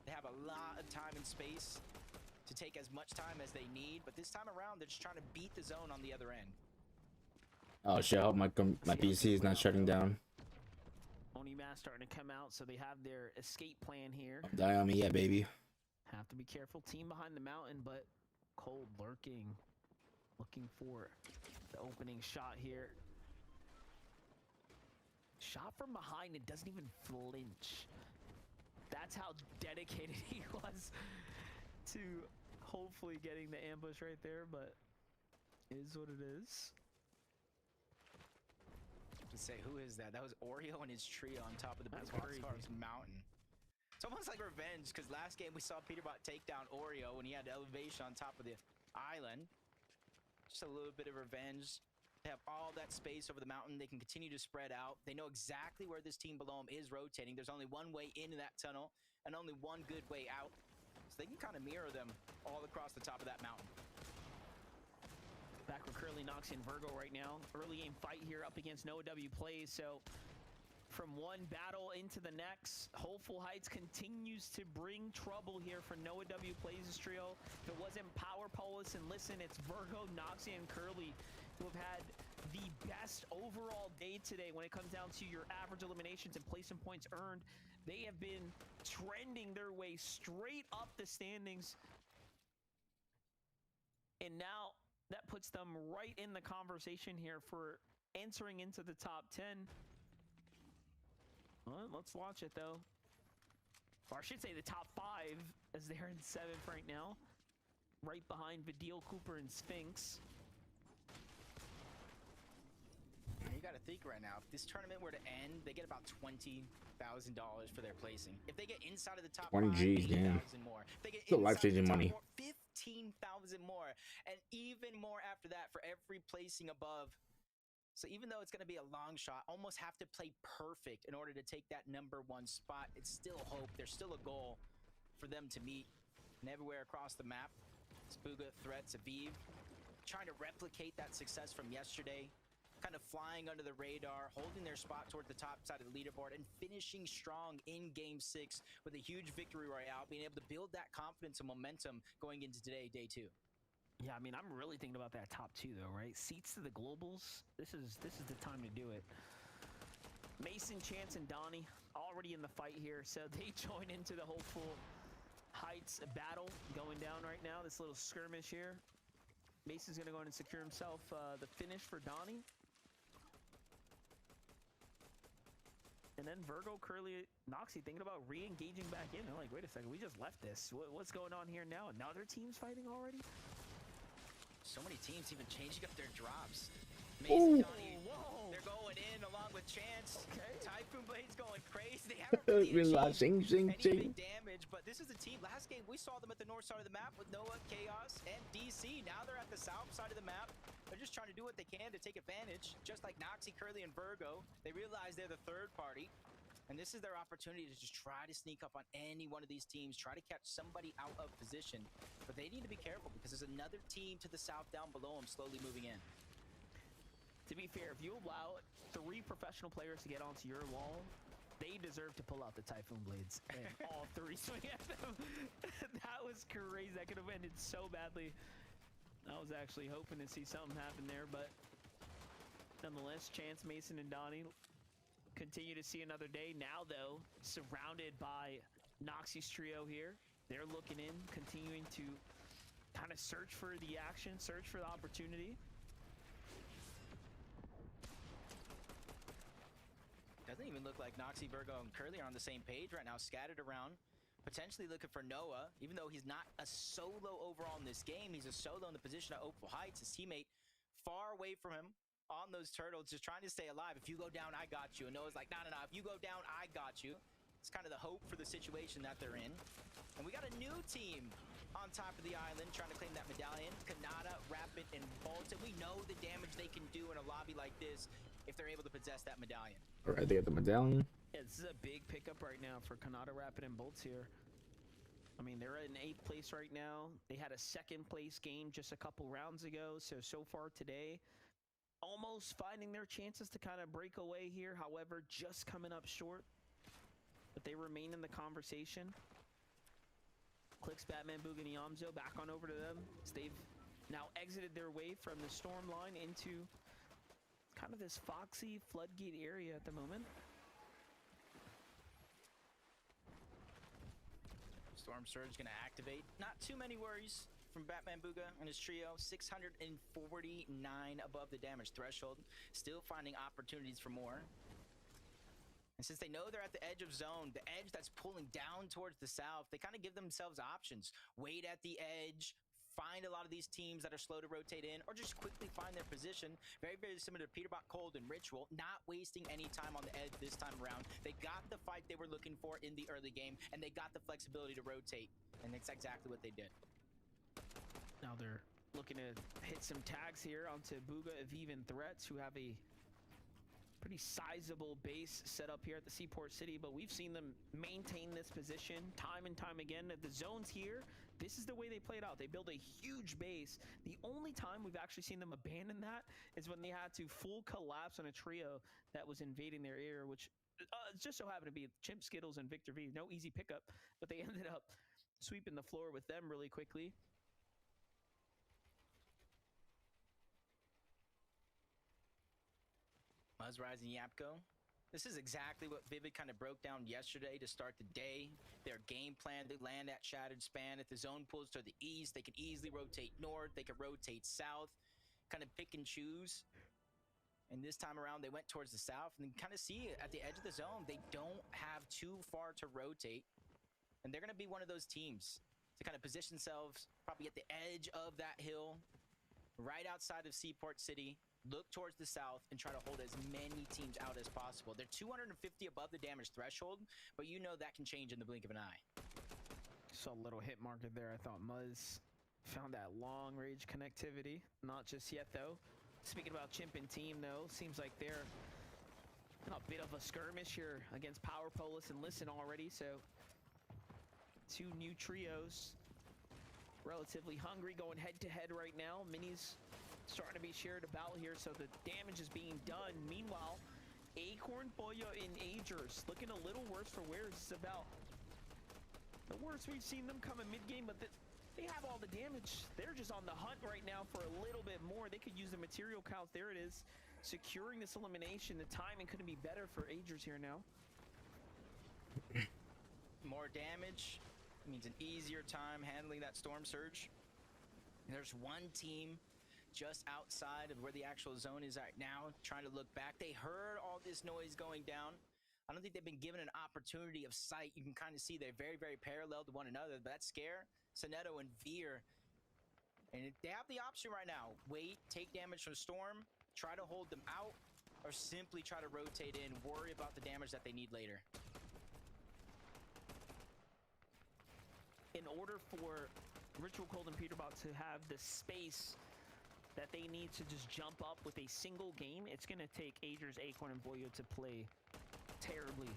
They have a lot of time and space to take as much time as they need, but this time around, they're just trying to beat the zone on the other end. Oh shit, I hope my PC is not shutting down. Onimass starting to come out, so they have their escape plan here. Die on me, yeah, baby. Have to be careful. Team behind the mountain, but Cold lurking. Looking for the opening shot here. Shot from behind, it doesn't even flinch. That's how dedicated he was to hopefully getting the ambush right there, but it is what it is. To say, who is that? That was Oreo and his trio on top of the Boxcars mountain. It's almost like revenge, because last game we saw Peterbot take down Oreo when he had elevation on top of the island. Just a little bit of revenge. They have all that space over the mountain. They can continue to spread out. They know exactly where this team below them is rotating. There's only one way into that tunnel and only one good way out. So they can kind of mirror them all across the top of that mountain. Back with Curly, Noxy, and Virgo right now. Early game fight here up against Noah W Plays. So from one battle into the next, Hopeful Heights continues to bring trouble here for Noah W Plays' trio. If it wasn't Power Polis and Listen, it's Virgo, Noxy, and Curly who have had the best overall day today when it comes down to your average eliminations and placement points earned. They have been trending their way straight up the standings. And now that puts them right in the conversation here for entering into the top 10. Well, let's watch it, though. Or I should say the top 5, as they're in 7th right now. Right behind Vidil, Cooper, and Sphinx. You got to think right now, if this tournament were to end, they get about $20,000 for their placing. If they get inside of the top 20 G's, damn. more. If they get Still life-changing money. 15,000 more, and even more after that for every placing above. So even though it's going to be a long shot, almost have to play perfect in order to take that #1 spot. It's still hope. There's still a goal for them to meet. And everywhere across the map, Spuga, Threats, Aviv, trying to replicate that success from yesterday. Kind of flying under the radar, holding their spot toward the top side of the leaderboard, and finishing strong in Game 6 with a huge victory royale, being able to build that confidence and momentum going into today, day 2. Yeah, I mean, I'm really thinking about that top 2, though, right? Seats to the globals. This is the time to do it. Mason, Chance, and Donnie already in the fight here, so they join into the Hopeful Heights battle going down right now. This little skirmish here. Mason's gonna go in and secure himself the finish for Donnie. And then Virgo, Curly, Noxy thinking about re-engaging back in. They're like, wait a second, we just left this. What's going on here now? Another team's fighting already? So many teams even changing up their drops. Mason, Donnie, they're going in along with Chance. Okay. Typhoon Blade's going crazy. They haven't really achieved any big damage, but this is a team. Last game, we saw them at the north side of the map with Noah, Chaos, and DC. Now they're at the south side of the map. They're just trying to do what they can to take advantage. Just like Noxy, Curly, and Virgo, they realize they're the third party. And this is their opportunity to just try to sneak up on any one of these teams, try to catch somebody out of position. But they need to be careful because there's another team to the south down below them slowly moving in. To be fair, if you allow 3 professional players to get onto your wall, they deserve to pull out the Typhoon Blades and all three swing at them. That was crazy. That could have ended so badly. I was actually hoping to see something happen there, but nonetheless, Chance, Mason, and Donnie continue to see another day. Now, though, surrounded by Noxie's trio here. They're looking in, continuing to kind of search for the action, search for the opportunity. Doesn't even look like Noxie, Virgo, and Curly are on the same page right now, scattered around, potentially looking for Noah, even though he's not a solo overall in this game. He's a solo in the position at Oakville Heights. His teammate far away from him on those turtles, just trying to stay alive. If you go down, I got you. And Noah's like, no. If you go down, I got you. It's kind of the hope for the situation that they're in. And we got a new team on top of the island trying to claim that medallion. Kanata, Rapid, and Bolton. We know the damage they can do in a lobby like this if they're able to possess that medallion. All right, they got the medallion. Yeah, this is a big pickup right now for Kanata, Rapid, and Bolts here. I mean, they're in 8th place right now. They had a 2nd place game just a couple rounds ago. So far today, almost finding their chances to kind of break away here. However, just coming up short. But they remain in the conversation. Clicks, Batman, Boogan, and Yamzo back on over to them. As they've now exited their way from the storm line into kind of this Foxy floodgate area at the moment. Storm Surge going to activate. Not too many worries from Batman Booga and his trio. 649 above the damage threshold. Still finding opportunities for more. And since they know they're at the edge of zone, the edge that's pulling down towards the south, they kind of give themselves options. Wait at the edge, find a lot of these teams that are slow to rotate in, or just quickly find their position. Very, very similar to Peterbot, Cold, and Ritual. Not wasting any time on the edge this time around. They got the fight they were looking for in the early game, and they got the flexibility to rotate. And that's exactly what they did. Now they're looking to hit some tags here onto Booga, Aviv, and Threats, who have a pretty sizable base set up here at the Seaport City, but we've seen them maintain this position time and time again. The zones here, this is the way they played out. They build a huge base. The only time we've actually seen them abandon that is when they had to full collapse on a trio that was invading their area, which just so happened to be Chimp, Skittles, and Victor V. No easy pickup, but they ended up sweeping the floor with them really quickly. Muzzrise and Yapko. This is exactly what Vivid kind of broke down yesterday to start the day. Their game plan, they land at Shattered Span. If the zone pulls to the east, they can easily rotate north. They can rotate south, kind of pick and choose. And this time around, they went towards the south and kind of see at the edge of the zone, they don't have too far to rotate. And they're going to be one of those teams to kind of position themselves probably at the edge of that hill, right outside of Seaport City. Look towards the south and try to hold as many teams out as possible. They're 250 above the damage threshold, but you know that can change in the blink of an eye. Saw a little hit marker there. I thought Muzz found that long range connectivity. Not just yet, though. Speaking about Chimp and team, though, seems like they're in a bit of a skirmish here against Power Polis and Listen already. So, two new trios, relatively hungry, going head to head right now. Minis starting to be shared about here, so the damage is being done. Meanwhile, Acorn, Boya, and Agers looking a little worse for wear. This is about the worst we've seen them come in mid-game, but they have all the damage. They're just on the hunt right now for a little bit more. They could use the material count. There it is, securing this elimination. The timing couldn't be better for Agers here now. More damage means an easier time handling that Storm Surge. There's one team just outside of where the actual zone is right now, trying to look back. They heard all this noise going down. I don't think they've been given an opportunity of sight. You can kind of see they're very, very parallel to one another, but that's Scare, Sonetto, and Veer. And they have the option right now. Wait, take damage from Storm, try to hold them out, or simply try to rotate in, worry about the damage that they need later. In order for Ritual, Cold, and Peterbot to have the space that they need to just jump up with a single game, it's going to take Agers, Acorn, and Boyo to play terribly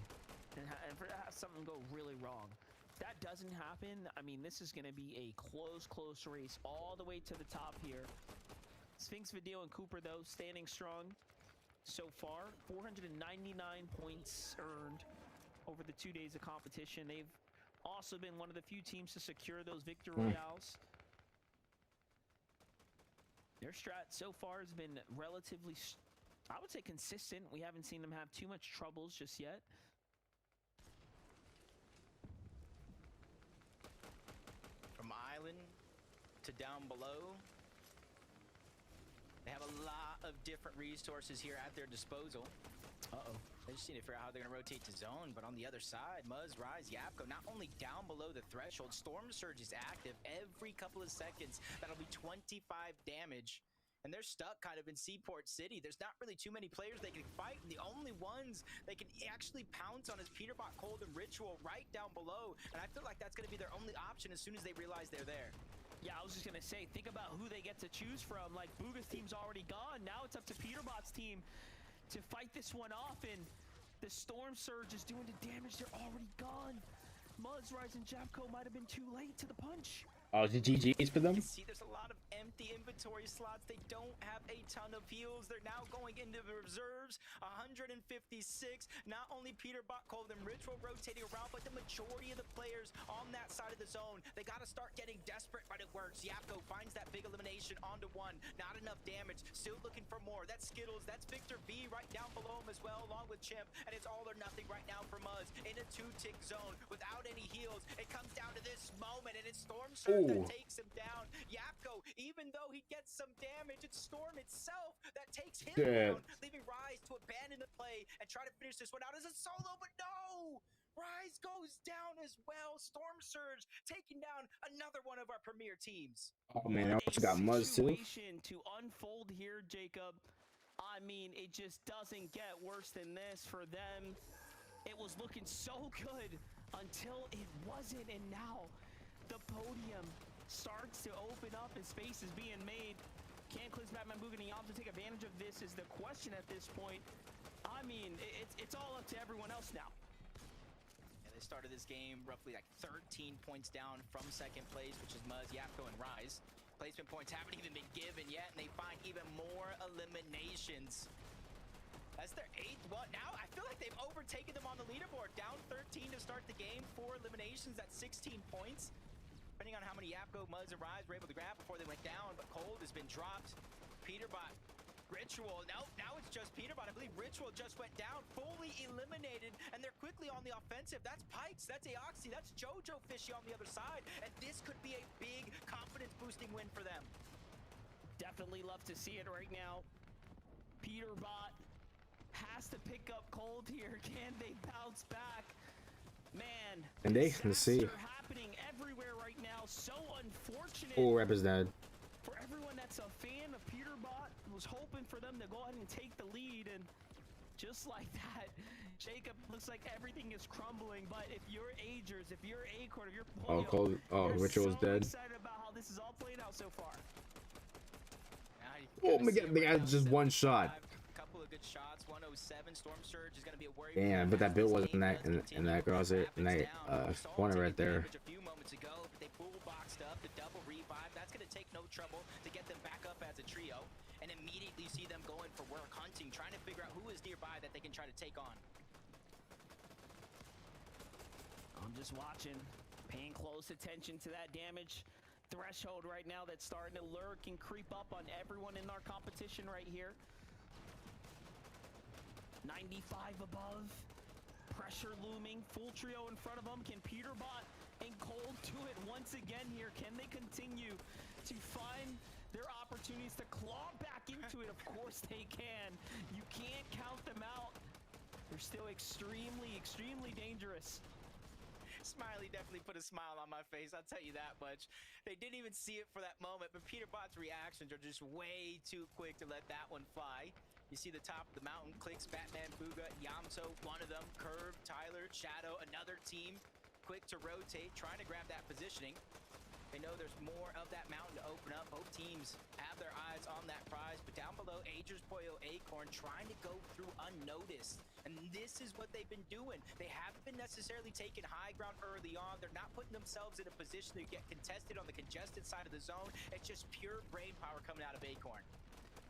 and for have something go really wrong. If that doesn't happen, I mean, this is going to be a close race all the way to the top here. Sphinx, Video, and Cooper, though, standing strong so far. 499 points earned over the 2 days of competition. They've also been one of the few teams to secure those victory Hmm. royales. Their strat so far has been relatively, I would say, consistent. We haven't seen them have too much troubles just yet. From island to down below, they have a lot of different resources here at their disposal. Uh-oh. They just need to figure out how they're going to rotate to zone, but on the other side, Muzz, Rise, Yapko, not only down below the threshold, Storm Surge is active every couple of seconds. That'll be 25 damage. And they're stuck kind of in Seaport City. There's not really too many players they can fight, and the only ones they can actually pounce on is Peterbot, Cold, and Ritual right down below. And I feel like that's going to be their only option as soon as they realize they're there. Yeah, I was just going to say, think about who they get to choose from. Like, Bugha's team's already gone. Now it's up to Peterbot's team to fight this one off, and the Storm Surge is doing the damage. They're already gone. Muzz, Rise, and Japco might have been too late to the punch. Oh, the GG's for them? You can see there's a lot of empty inventory slots. They don't have a ton of heals. They're now going into the reserves. 156. Not only Peterbot, Cold, and Ritual rotating around, but the majority of the players on that side of the zone. They got to start getting desperate, but it works. Yapko finds that big elimination onto one. Not enough damage. Still looking for more. That's Skittles. That's Victor V right down below him as well, along with Chimp. And it's all or nothing right now for Muzz in a 2-tick zone without any heals. It comes down to this moment, and it's Storm Surge that takes him down. Yapko, even though he gets some damage, it's Storm itself that takes him down, leaving Rise to abandon the play and try to finish this one out as a solo, but no! Rise goes down as well. Storm Surge taking down another one of our premier teams. Oh man, I also got Muzz too. Situation to unfold here, Jacob. I mean, it just doesn't get worse than this for them. It was looking so good until it wasn't, and now the podium starts to open up and space is being made. Can Clips, Batman, Bugha, and Yamcha take advantage of this is the question at this point. I mean, it's all up to everyone else now. And they started this game roughly like 13 points down from second place, which is Muzz, Yapko, and Rise. Placement points haven't even been given yet, and they find even more eliminations. That's their 8th one. Now, I feel like they've overtaken them on the leaderboard. Down 13 to start the game, 4 eliminations at 16 points. Depending on how many Yapko, Muzz, and Rise were able to grab before they went down, but Cold has been dropped. Peterbot, Ritual, now it's just Peterbot. I believe Ritual just went down, fully eliminated, and they're quickly on the offensive. That's Pikes, that's Aoxy, that's Jojo Fishy on the other side, and this could be a big confidence-boosting win for them. Definitely love to see it right now. Peterbot has to pick up Cold here. Can they bounce back? Man, And they can see. happening everywhere right now. So unfortunate. Oh, Rep is dead. For everyone that's a fan of Peterbot, was hoping for them to go ahead and take the lead, and just like that, Jacob, looks like everything is crumbling. But if you're Agers, if you're Acorn, if you're Oh, Polio, Cold. Oh, you're Ritual's so dead. excited about how this is all playing out so far. Oh my god, the guy just one shot. Couple of good shots. 107. Storm Surge is going to be a worry. Damn, but that build wasn't in that girl's corner right there. A few moments ago, they pool boxed up the double revive. That's going to take no trouble to get them back up as a trio, and immediately see them going for work, hunting, trying to figure out who is nearby that they can try to take on. I'm just watching, paying close attention to that damage threshold right now that's starting to lurk and creep up on everyone in our competition right here. 95 above, pressure looming, full trio in front of them. Can Peterbot and Cold do it once again here? Can they continue to find their opportunities to claw back into it? Of course they can. You can't count them out. They're still extremely, extremely dangerous. Smiley definitely put a smile on my face, I'll tell you that much. They didn't even see it for that moment, but Peterbot's reactions are just way too quick to let that one fly. You see the top of the mountain, Clicks, Batman, Bugha, Yamso, one of them, Curve, Tyler, Shadow, another team, quick to rotate, trying to grab that positioning. They know there's more of that mountain to open up. Both teams have their eyes on that prize, but down below, Agers, Polio, Acorn trying to go through unnoticed. And this is what they've been doing. They haven't been necessarily taking high ground early on. They're not putting themselves in a position to get contested on the congested side of the zone. It's just pure brain power coming out of Acorn.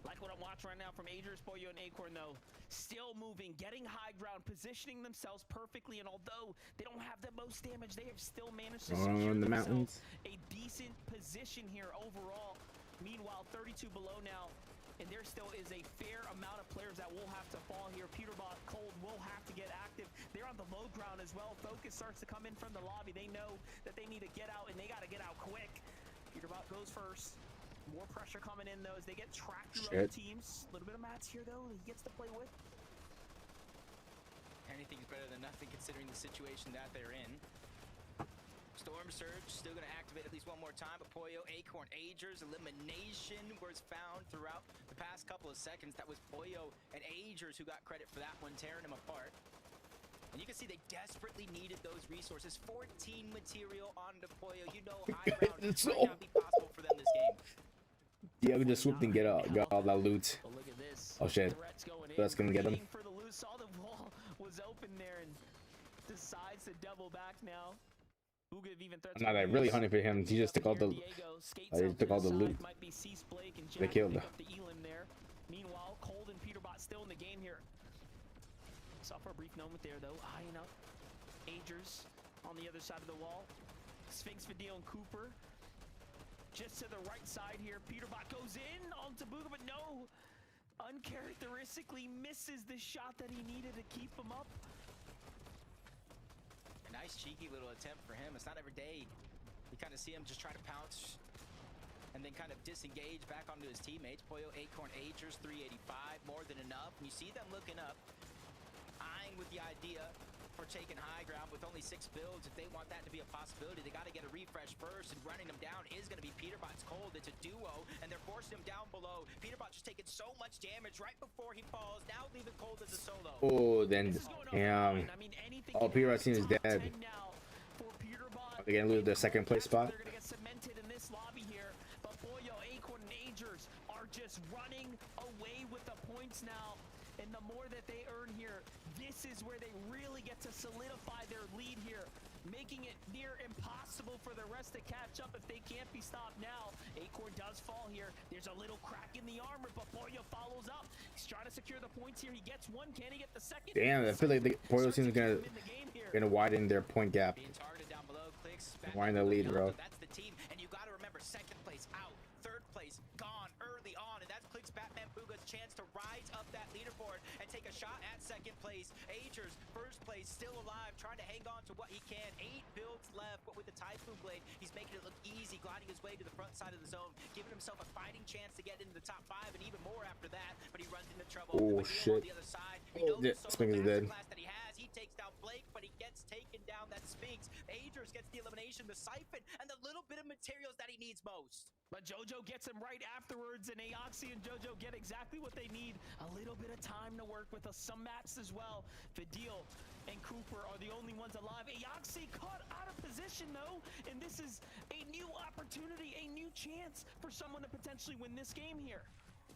Like what I'm watching right now from Adrius, Pollo, and Acorn, though. Still moving, getting high ground, positioning themselves perfectly, and although they don't have the most damage, they have still managed to secure On the themselves mountains. a decent position here overall. Meanwhile, 32 below now, and there still is a fair amount of players that will have to fall here. Peterbot, Cold will have to get active. They're on the low ground as well. Focus starts to come in from the lobby. They know that they need to get out, and they got to get out quick. Peterbot goes first. More pressure coming in, though, as they get tracked through other teams. A little bit of mats here, though, he gets to play with. Anything's better than nothing considering the situation that they're in. Storm Surge still going to activate at least one more time, but Pollo, Acorn, Agers, elimination was found throughout the past couple of seconds. That was Pollo and Agers who got credit for that one, tearing them apart. And you can see they desperately needed those resources. 14 material onto Pollo. You know high ground might not be possible for them this game. Yeah, we just swooped and get all that loot. Oh, look at this. Oh shit. That's gonna get him. For the loot, saw the wall was open there and decides to double back now. Not like really hunting for him. He just took all the loot. They killed him. Meanwhile, Cold and Peterbot still in the game here. Saw for a brief moment there though. Eyeing up Agers on the other side of the wall. Sphinx, Vidil, and Cooper. Just to the right side here, Peterbot goes in onto Bugha, but no! Uncharacteristically misses the shot that he needed to keep him up. A nice cheeky little attempt for him. It's not every day you kind of see him just try to pounce and then kind of disengage back onto his teammates. Pollo, Acorn, Agers, 385, more than enough. And you see them looking up, eyeing with the idea for taking high ground with only 6 builds. If they want that to be a possibility, they got to get a refresh first, and running them down is going to be Peterbot's Cold. It's a duo, and they're forcing him down below. Peterbot just taking so much damage right before he falls, now leaving Cold as a solo. Oh, then, damn. Oh, Peterbot's team is dead. They're going to lose their second place spot. They're going to get cemented in this lobby here, but Pollo, Acorn, and Agers are just running away with the points now. And the more that they earn here, this is where they really get to solidify their lead here, making it near impossible for the rest to catch up if they can't be stopped now. Acorn does fall here. There's a little crack in the armor, but Pollo follows up. He's trying to secure the points here. He gets one. Can he get the second? Damn, I feel like the Pollo team is gonna widen their point gap. Being targeted down below, Clicks Widen the lead, bro. That's the team, and you got to remember, second place out, third place gone early on, and that's Clicks Batman Bugha's chance to rise up that leaderboard and take a shot at second place. Agers, first place, still alive, trying to hang on to what he can. 8 builds left, but with the Typhoon Blade, he's making it look easy, gliding his way to the front side of the zone, giving himself a fighting chance to get into the top 5 and even more after that, but he runs into trouble. Oh, shit. On the other side, Oh, yeah, Sphinx is dead. that he has, he takes down Blake, but he gets taken down. That Sphinx. Agers gets the elimination, the siphon, and the little bit of materials that he needs most. But Jojo gets him right afterwards, and Aoxy and Jojo get exactly what they need. A little bit of time to work with, some mats as well. Vidil and Cooper are the only ones alive. Aoxy caught out of position, though, and this is a new opportunity, a new chance for someone to potentially win this game here.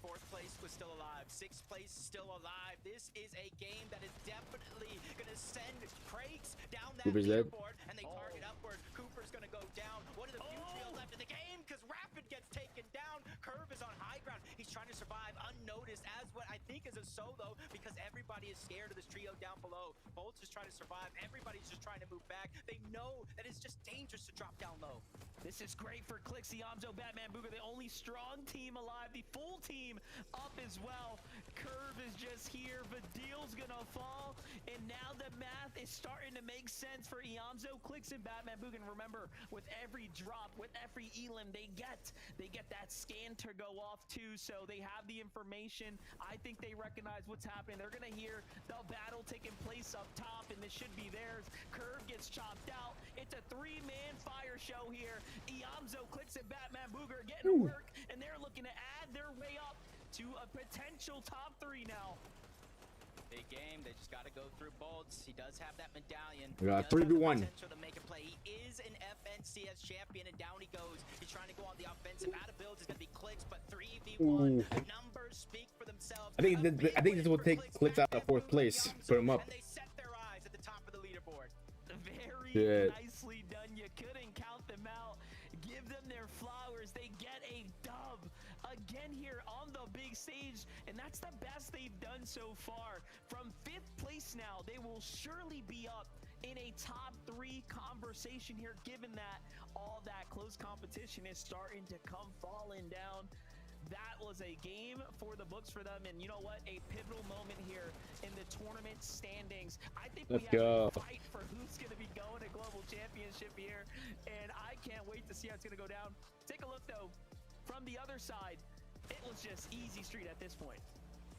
4th place was still alive. 6th place still alive. This is a game that is definitely going to send Crakes down that leaderboard, and they target upward. Cooper's going to go down. One of the few trios left in the game because Rapid gets taken down. Curve is on high ground. He's trying to survive unnoticed as what I think is a solo because everybody is scared of this trio down below. Bolts is trying to survive. Everybody's just trying to move back. They know that it's just dangerous to drop down low. This is great for Clix, Iamzo, Batman Bugha, the only strong team alive, the full team up as well. Curve is just here, Vidil's gonna fall, and now the math is starting to make sense for Iamzo, Clix, and Batman Bugha. And remember, with every drop, with every elim they get that scan to go off too, so they have the information. I think they recognize what's happening. They're gonna hear the battle taking place up top, and this should be theirs. Curve gets chopped out. It's a 3-man fire show here. Iamzo, Clix, and Batman Bugha are getting to work, and they're looking to add their way up to a potential top 3 now. Big game. They just got to go through Bolts. He does have that medallion. We got 3v1. Potential to make a play. He is an FNCS champion, and down he goes. He's trying to go on the offensive. Out of builds is going to be Clicks, but 3v1. The numbers speak for themselves. I think this will take Clicks out of 4th place. Put him up. And they set their eyes at the top of the leaderboard. Very nicely done. You couldn't count them out. Give them their flowers. They get a dub. A again here on the big stage, and that's the best they've done so far. From 5th place now, they will surely be up in a top 3 conversation here, given that all that close competition is starting to come falling down. That was a game for the books for them, and you know what? A pivotal moment here in the tournament standings. I think we have to fight for who's going to be going to Global Championship here, and I can't wait to see how it's going to go down. Take a look, though, from the other side. It was just easy street at this point.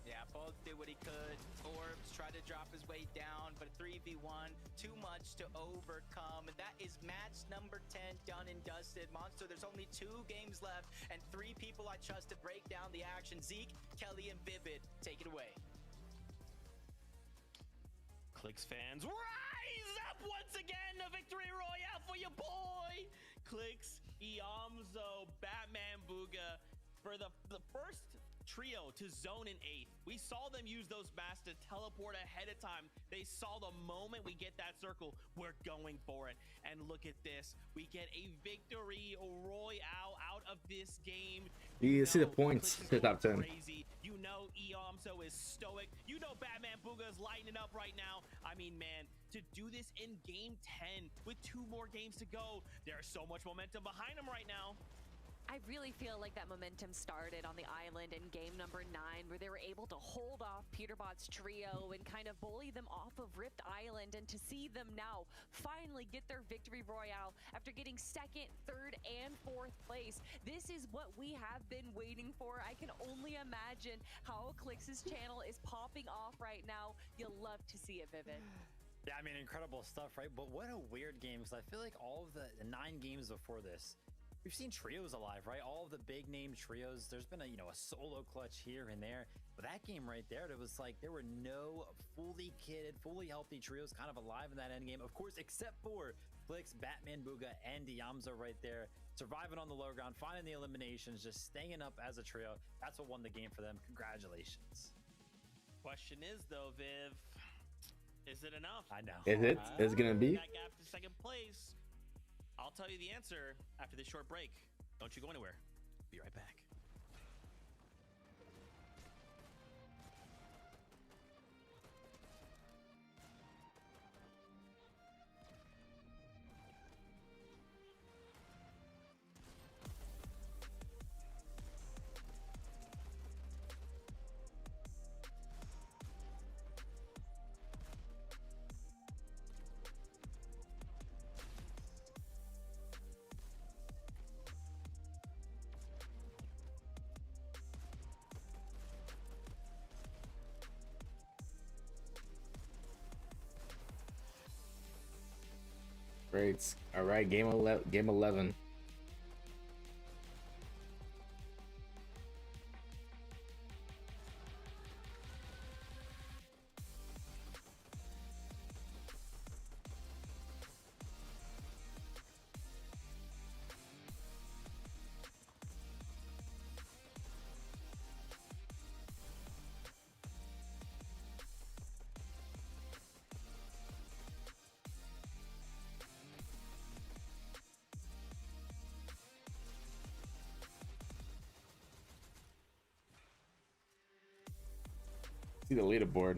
Yeah, Bulk did what he could. Orbs tried to drop his way down, but 3v1, too much to overcome. And that is match number 10 done and dusted. Monster, there's only 2 games left and 3 people I trust to break down the action. Zeke, Kelly, and Vivid, take it away. Clix fans, rise up once again. A victory royale for your boy. Clix, Iamzo, Batman Booga for the first trio to zone in 8th. We saw them use those masks to teleport ahead of time. They saw the moment we get that circle, we're going for it. And look at this. We get a victory royale out of this game. You see the points to top 10. Crazy. You know Iamzo is stoic. You know Batman Booga is lighting up right now. I mean, man, to do this in game 10 with 2 more games to go, there's so much momentum behind them right now. I really feel like that momentum started on the island in game number 9, where they were able to hold off Peterbot's trio and kind of bully them off of Rift Island. And to see them now finally get their victory royale after getting 2nd, 3rd, and 4th place. This is what we have been waiting for. I can only imagine how Clix's channel is popping off right now. You'll love to see it, Vivid. Yeah, I mean, incredible stuff, right? But what a weird game, because I feel like all of the 9 games before this, we've seen trios alive, right? All of the big name trios. There's been a solo clutch here and there. But that game right there, it was like there were no fully kitted, fully healthy trios kind of alive in that end game. Of course, except for Clix, Batman Booga, and Iamzo right there. Surviving on the low ground, finding the eliminations, just staying up as a trio. That's what won the game for them. Congratulations. Question is, though, Viv, is it enough? I know. Is it? Is it going to be? That gap to 2nd place. I'll tell you the answer after this short break. Don't you go anywhere. Be right back. Great. All right, game 11. See the leaderboard.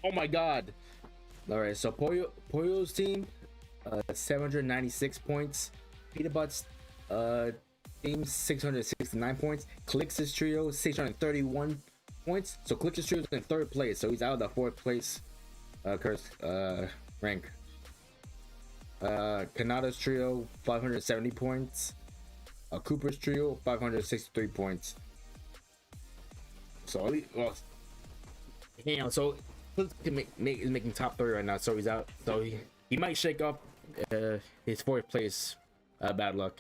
Oh my god. All right, so Pollo's team, 796 points. Peterbot's team, 669 points. Clix's trio, 631 points. So Clix's trio is in 3rd place, so he's out of the 4th place rank. Kanata's trio, 570 points. Cooper's trio, 563 points. So, well, damn, so is making top 3 right now, so he's out. So he might shake off his 4th place bad luck.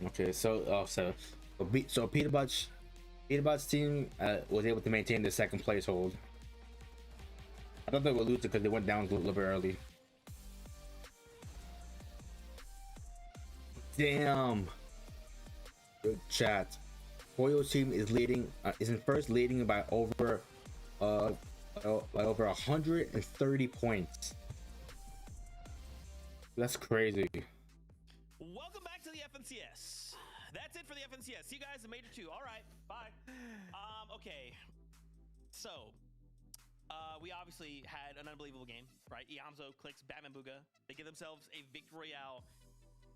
Okay, so Peterbot's team was able to maintain the second place hold. I thought they would lose it because they went down a little bit early. Damn. Good chat. Pollo's team is in first, leading by over 130 points. That's crazy. Welcome back to the FNCS. That's it for the FNCS. See you guys in Major 2. All right, bye. Okay. So, we obviously had an unbelievable game, right? Iamzo, Clix, Batman Booga. They give themselves a victory royale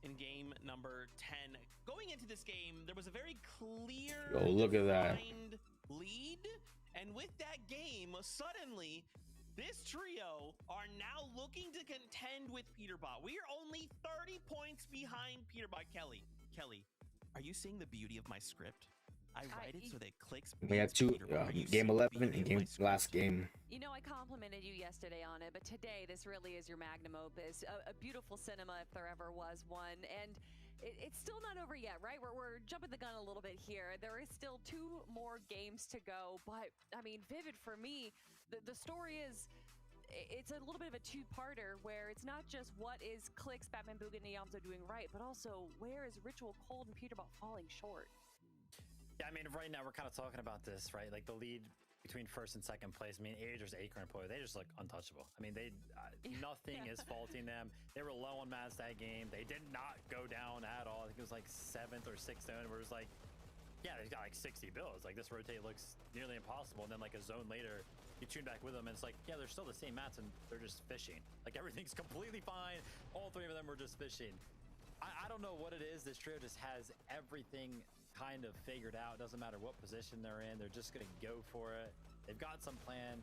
in game number 10. Going into this game, there was a very clear look at that lead, and with that game, suddenly this trio are now looking to contend with Peterbot. We are only 30 points behind Peterbot. Kelly, are you seeing the beauty of my script? I write it so that Clix. We had two game 11 and last game. You know, I complimented you yesterday on it, but today this really is your magnum opus, a beautiful cinema if there ever was one, and it's still not over yet, right? We're jumping the gun a little bit here. There is still 2 more games to go, but I mean, Vivid, for me, the story is. It's a little bit of a two-parter where it's not just what is Clix, Batman Booga, and Iamzo doing right, but also where is Ritual Cold and Peterbot falling short. Yeah, I mean, right now we're kind of talking about this, right? Like the lead between first and second place. I mean, Aegis, Acorn, and Pollo, they just look untouchable. I mean, nothing is faulting them. They were low on mats that game. They did not go down at all. I think it was like 7th or 6th zone where it was like, yeah, they've got like 60 builds. Like this rotate looks nearly impossible. And then like a zone later, you tune back with them and it's like, yeah, they're still the same mats and they're just fishing. Like everything's completely fine. All 3 of them were just fishing. I don't know what it is. This trio just has everything kind of figured out. Doesn't matter what position they're in. They're just going to go for it. They've got some plan.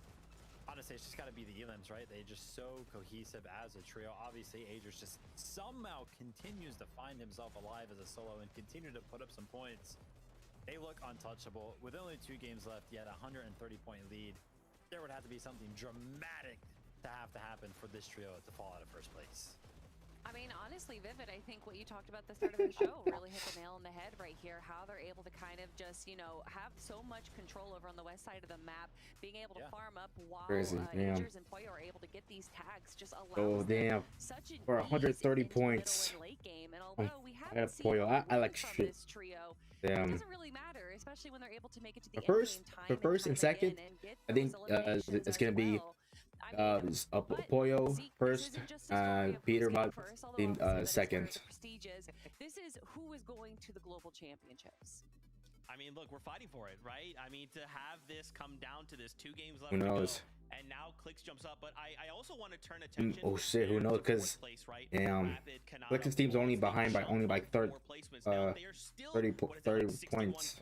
Honestly, it's just got to be the Elims, right? They're just so cohesive as a trio. Obviously, Aegis just somehow continues to find himself alive as a solo and continue to put up some points. They look untouchable. With only 2 games left, yet a 130-point lead, there would have to be something dramatic to happen for this trio to fall out of first place. I mean, honestly, Vivid, I think what you talked about at the start of the show really hit the nail on the head right here. How they're able to kind of just, you know, have so much control over on the west side of the map, being able to farm up while Aegis and Pollo are able to get these tags, just allows them such an for 130 points. Late game. And although we I got Pollo. I like shit. This trio, damn. it doesn't really matter, especially when they're able to make it to the for first and second, I think it's gonna be Pollo first, Peterbot second. This is who is going to the global championships. I mean, look, we're fighting for it, right? I mean, to have this come down to this 2 games left who to knows? Go, and now Clix jumps up, but I also want to turn attention. Oh shit, who knows? Because Clix's team's only behind by 30 points.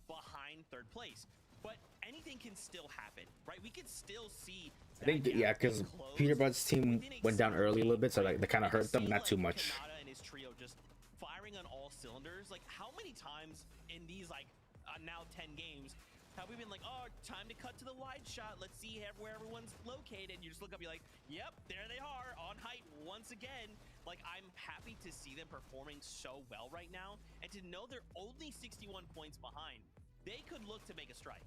Behind third place, but anything can still happen, right? We can still see. I think because Peterbot's team went down early a little bit, so like they kind of hurt them, not too much. Kanata and his trio just firing on all cylinders. Like, how many times in these like now 10 games have we been like, oh, time to cut to the wide shot, let's see where everyone's located? You just look up, you're like, yep, there they are on height once again. Like, I'm happy to see them performing so well right now, and to know they're only 61 points behind. They could look to make a strike.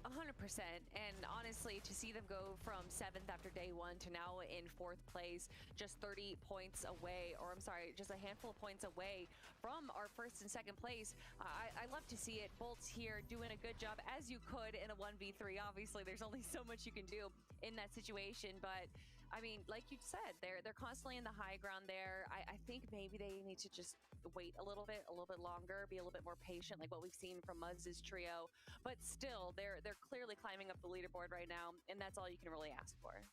100%, and honestly, to see them go from 7th after day 1 to now in 4th place, just 30 points away, or I'm sorry, just a handful of points away from our 1st and 2nd place. I love to see it. Boltz here doing a good job, as you could in a 1v3. Obviously, there's only so much you can do in that situation, but I mean, like you said, they're constantly in the high ground there. I think maybe they need to just wait a little bit longer, be a little bit more patient, like what we've seen from Muzz's trio. But still, they're clearly climbing up the leaderboard right now, and that's all you can really ask for.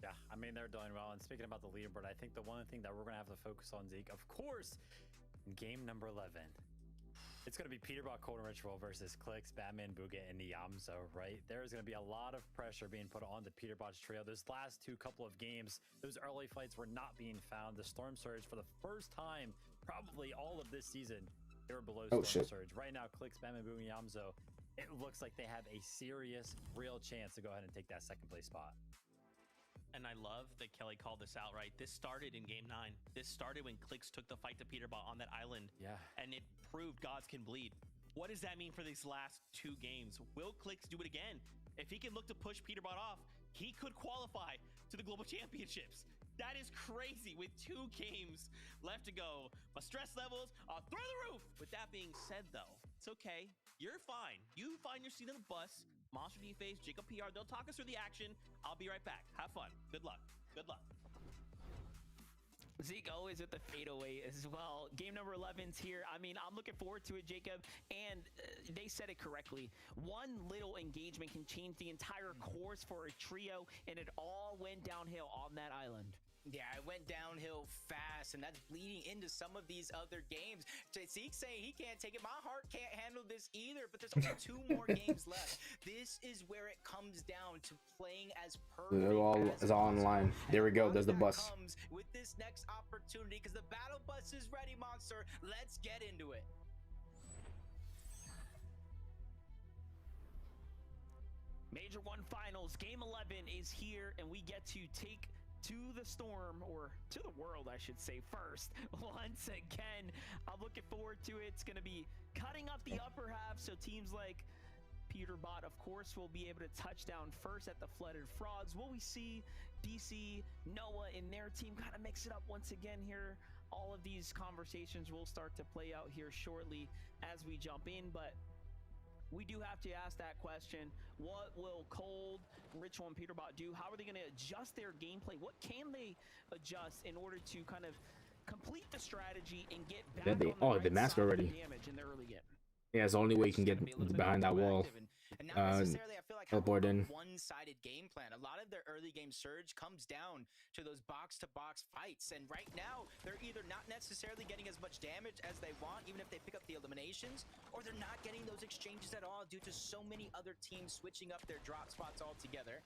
Yeah, I mean, they're doing well. And speaking about the leaderboard, I think the one thing that we're going to have to focus on, Zeke, of course, game number 11. It's going to be Peterbot, Cold and Ritual versus Clix, Batman, Booga, and Iamzo, right? There's going to be a lot of pressure being put on the Peterbot's trio. Those last 2 couple of games, those early fights were not being found. The Storm Surge, for the first time, probably all of this season, they were below Storm Surge. Right now, Clix, Batman, Booga, and Iamzo, it looks like they have a serious, real chance to go ahead and take that 2nd place spot. And I love that Kelly called this out, right? This started in game 9. This started when Clix took the fight to Peterbot on that island. Yeah. And it proved gods can bleed. What does that mean for these last 2 games? Will Clix do it again? If he can look to push Peterbot off, he could qualify to the Global Championships. That is crazy with 2 games left to go. My stress levels are through the roof. With that being said, though, it's okay. You're fine. You find your seat on the bus. Monster D-Face, Jacob PR, they'll talk us through the action. I'll be right back. Have fun. Good luck. Good luck. Zeke always with the fadeaway as well. Game number 11's here. I mean, I'm looking forward to it, Jacob. And they said it correctly. One little engagement can change the entire course for a trio, and it all went downhill on that island. Yeah, it went downhill fast, and that's bleeding into some of these other games. Zeke saying he can't take it. My heart can't handle this either, but there's only 2 more games left. This is where it comes down to playing as perfect It's all online. There we go. There's the bus. comes with this next opportunity, because the battle bus is ready, Monster. Let's get into it. Major 1 finals, game 11 is here, and we get to take to the storm, or to the world, I should say, first. Once again, I'm looking forward to it. It's going to be cutting up the upper half, so teams like Peterbot, of course, will be able to touch down first at the Flooded Frogs. Will we see DC, Noah, and their team kind of mix it up once again here? All of these conversations will start to play out here shortly as we jump in, but we do have to ask that question. What will Cold, Ritual, and Peterbot do? How are they going to adjust their gameplay? What can they adjust in order to kind of complete the strategy and get back on the right the mask side of the already. damage in the early game? Yeah, it's the only way you can get behind that wall. And not necessarily, I feel like, teleport in. one-sided game plan. A lot of their early game surge comes down to those box-to-box fights. And right now, they're either not necessarily getting as much damage as they want, even if they pick up the eliminations, or they're not getting those exchanges at all due to so many other teams switching up their drop spots altogether.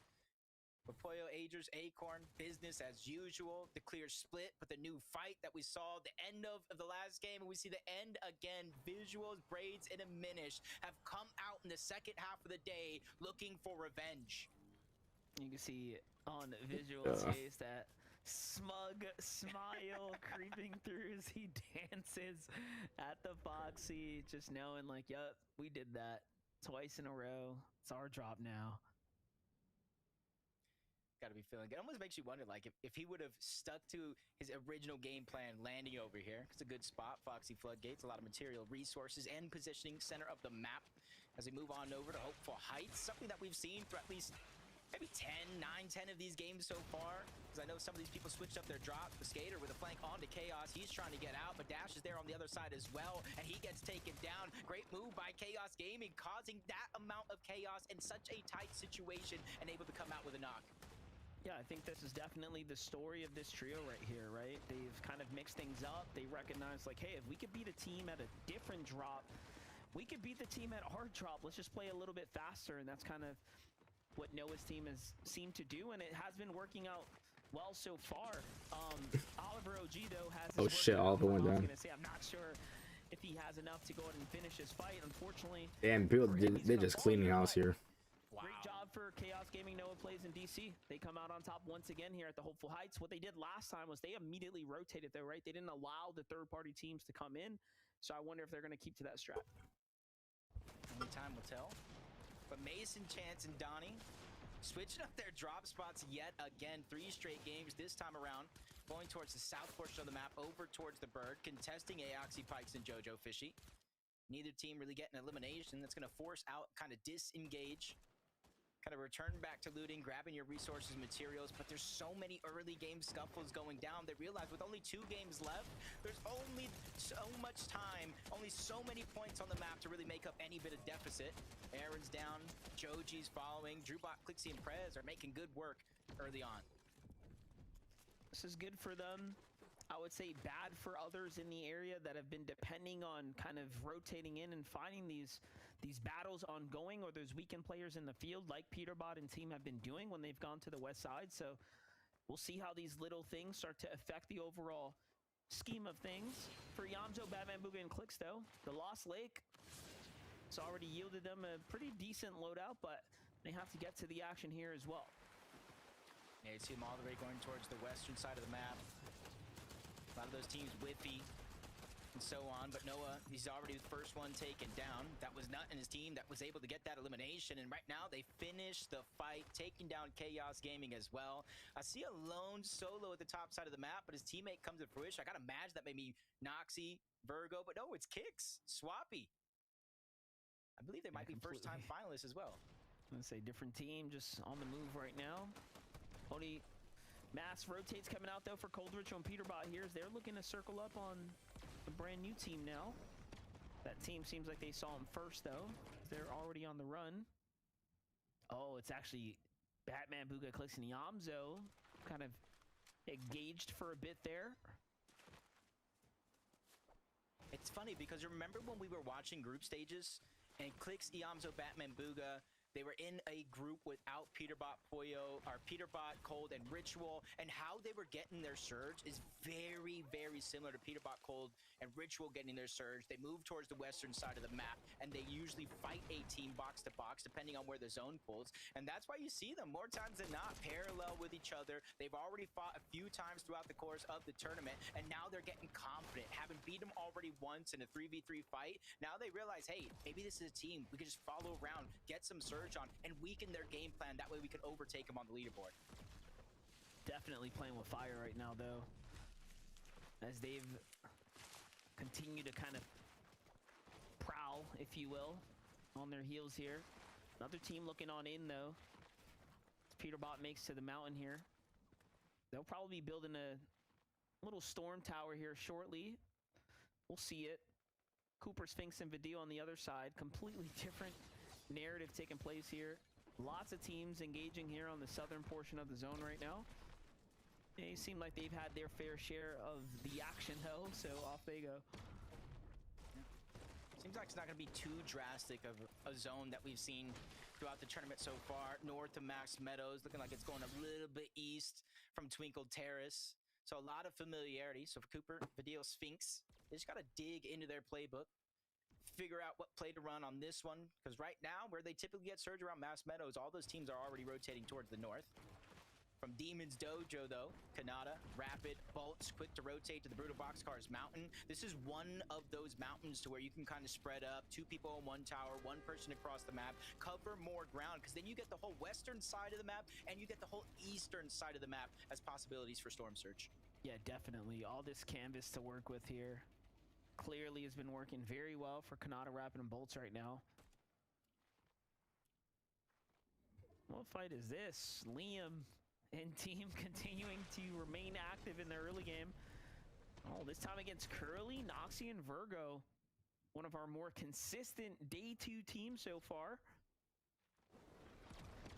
But Pollo, Agers, Acorn, business as usual. The clear split with the new fight that we saw the end of the last game, and we see the end again. Visuals, Braids, and Diminish have come out in the second half of the day looking for revenge. You can see on Visual's face that smug smile creeping through as he dances at the Foxy, just knowing like, yup, we did that twice in a row. It's our drop now. Got to be feeling good. It almost makes you wonder, like, if he would have stuck to his original game plan landing over here. It's a good spot, Foxy Floodgates, a lot of material resources and positioning center of the map as we move on over to Hopeful Heights, something that we've seen for at least maybe 9, 10 of these games so far, because I know some of these people switched up their drop. The Skater with a flank onto Chaos. He's trying to get out, but Dash is there on the other side as well, and he gets taken down. Great move by Chaos Gaming, causing that amount of chaos in such a tight situation and able to come out with a knock. Yeah, I think this is definitely the story of this trio right here, right? They've kind of mixed things up. They recognize, like, hey, if we could beat a team at a different drop, we could beat the team at our drop. Let's just play a little bit faster, and that's kind of what Noah's team has seemed to do, and it has been working out well so far. Oliver OG, though, has his shit, Oliver went down. I was gonna say, I'm not sure if he has enough to go ahead and finish his fight, unfortunately. Damn, people, they're just cleaning house here. Great job for Chaos Gaming. Noah plays in DC. They come out on top once again here at the Hopeful Heights. What they did last time was they immediately rotated, though, right? They didn't allow the third-party teams to come in. So I wonder if they're going to keep to that strat. Only time will tell. But Mason, Chance, and Donnie switching up their drop spots yet again. 3 straight games this time around. Going towards the south portion of the map, over towards the Bird, contesting Aoxy Pikes and Jojo Fishy. Neither team really getting elimination. That's going to force out, kind of disengage. Kind of return back to looting, grabbing your resources, materials, but there's so many early game scuffles going down. They realize with only 2 games left, there's only so much time, only so many points on the map to really make up any bit of deficit. Aaron's down, Joji's following, Drewbot, Clixie, and Prez are making good work early on. This is good for them. I would say bad for others in the area that have been depending on kind of rotating in and finding these battles ongoing, or those weekend players in the field like Peterbot and team have been doing when they've gone to the west side. So we'll see how these little things start to affect the overall scheme of things. For Yamzo, Batman Booga, and Clix, though, the Lost Lake, it's already yielded them a pretty decent loadout, but they have to get to the action here as well. Yeah, you see them all the way going towards the western side of the map. A lot of those teams whiffy and so on, but Noah, he's already the first one taken down. That was Nut and his team that was able to get that elimination, and right now they finish the fight, taking down Chaos Gaming as well. I see a lone solo at the top side of the map, but his teammate comes to fruition. I gotta imagine that maybe Noxy, Virgo, but no, it's Kicks, Swappy. I believe they might be first-time finalists as well. I'm gonna say different team, just on the move right now. Only mass rotates coming out though for Cold Ritual and Peterbot here as they're looking to circle up on a brand new team now. That team seems like they saw him first though. They're already on the run. Oh, it's actually Batman, Bugha, Clix, and Yamzo kind of engaged for a bit there. It's funny because remember when we were watching group stages and Clix, Yamzo, Batman, Bugha, they were in a group without Peterbot, Poyo, or Peterbot, Cold, and Ritual, and how they were getting their surge is very, very similar to Peterbot, Cold, and Ritual getting their surge. They move towards the western side of the map, and they usually fight a team box to box, depending on where the zone pulls, and that's why you see them more times than not parallel with each other. They've already fought a few times throughout the course of the tournament, and now they're getting confident. Having beat them already once in a 3v3 fight, now they realize, hey, maybe this is a team. We can just follow around, get some surge on, and weaken their game plan. That way we can overtake them on the leaderboard. Definitely playing with fire right now though, as they've continued to kind of prowl, if you will, on their heels here. Another team looking on in though. Peterbot makes to the mountain here. They'll probably be building a little storm tower here shortly. We'll see it. Cooper, Sphinx, and Vidil on the other side. Completely different narrative taking place here. Lots of teams engaging here on the southern portion of the zone right now. They seem like they've had their fair share of the action though, so off they go. Seems like it's not going to be too drastic of a zone that we've seen throughout the tournament so far. North of Max Meadows, looking like it's going a little bit east from Twinkle Terrace. So a lot of familiarity. So for Cooper, Vidil, Sphinx, they just got to dig into their playbook, figure out what play to run on this one, because right now where they typically get surge around Mass Meadows, all those teams are already rotating towards the north. From Demon's Dojo though, Kanata, Rapid, Bolts, quick to rotate to the Brutal Boxcars Mountain. This is one of those mountains to where you can kind of spread up, 2 people on one tower, 1 person across the map, cover more ground, because then you get the whole western side of the map and you get the whole eastern side of the map as possibilities for Storm Surge. Yeah, definitely. All this canvas to work with here clearly has been working very well for Kanata, Rapid, and Bolts right now. What fight is this? Liam and team continuing to remain active in their early game. Oh, this time against Curly, Noxy, and Virgo. One of our more consistent day 2 teams so far.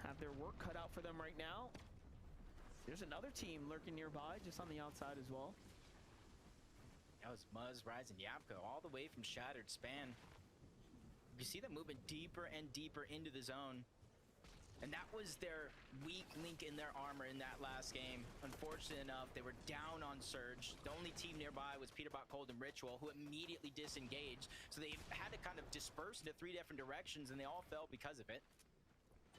Have their work cut out for them right now. There's another team lurking nearby, just on the outside as well. That was Muzz, Rise, and Yapko, all the way from Shattered Span. You see them moving deeper and deeper into the zone. And that was their weak link in their armor in that last game. Unfortunate enough, they were down on Surge. The only team nearby was Peterbot, Cold, and Ritual, who immediately disengaged. So they had to kind of disperse into 3 different directions, and they all fell because of it.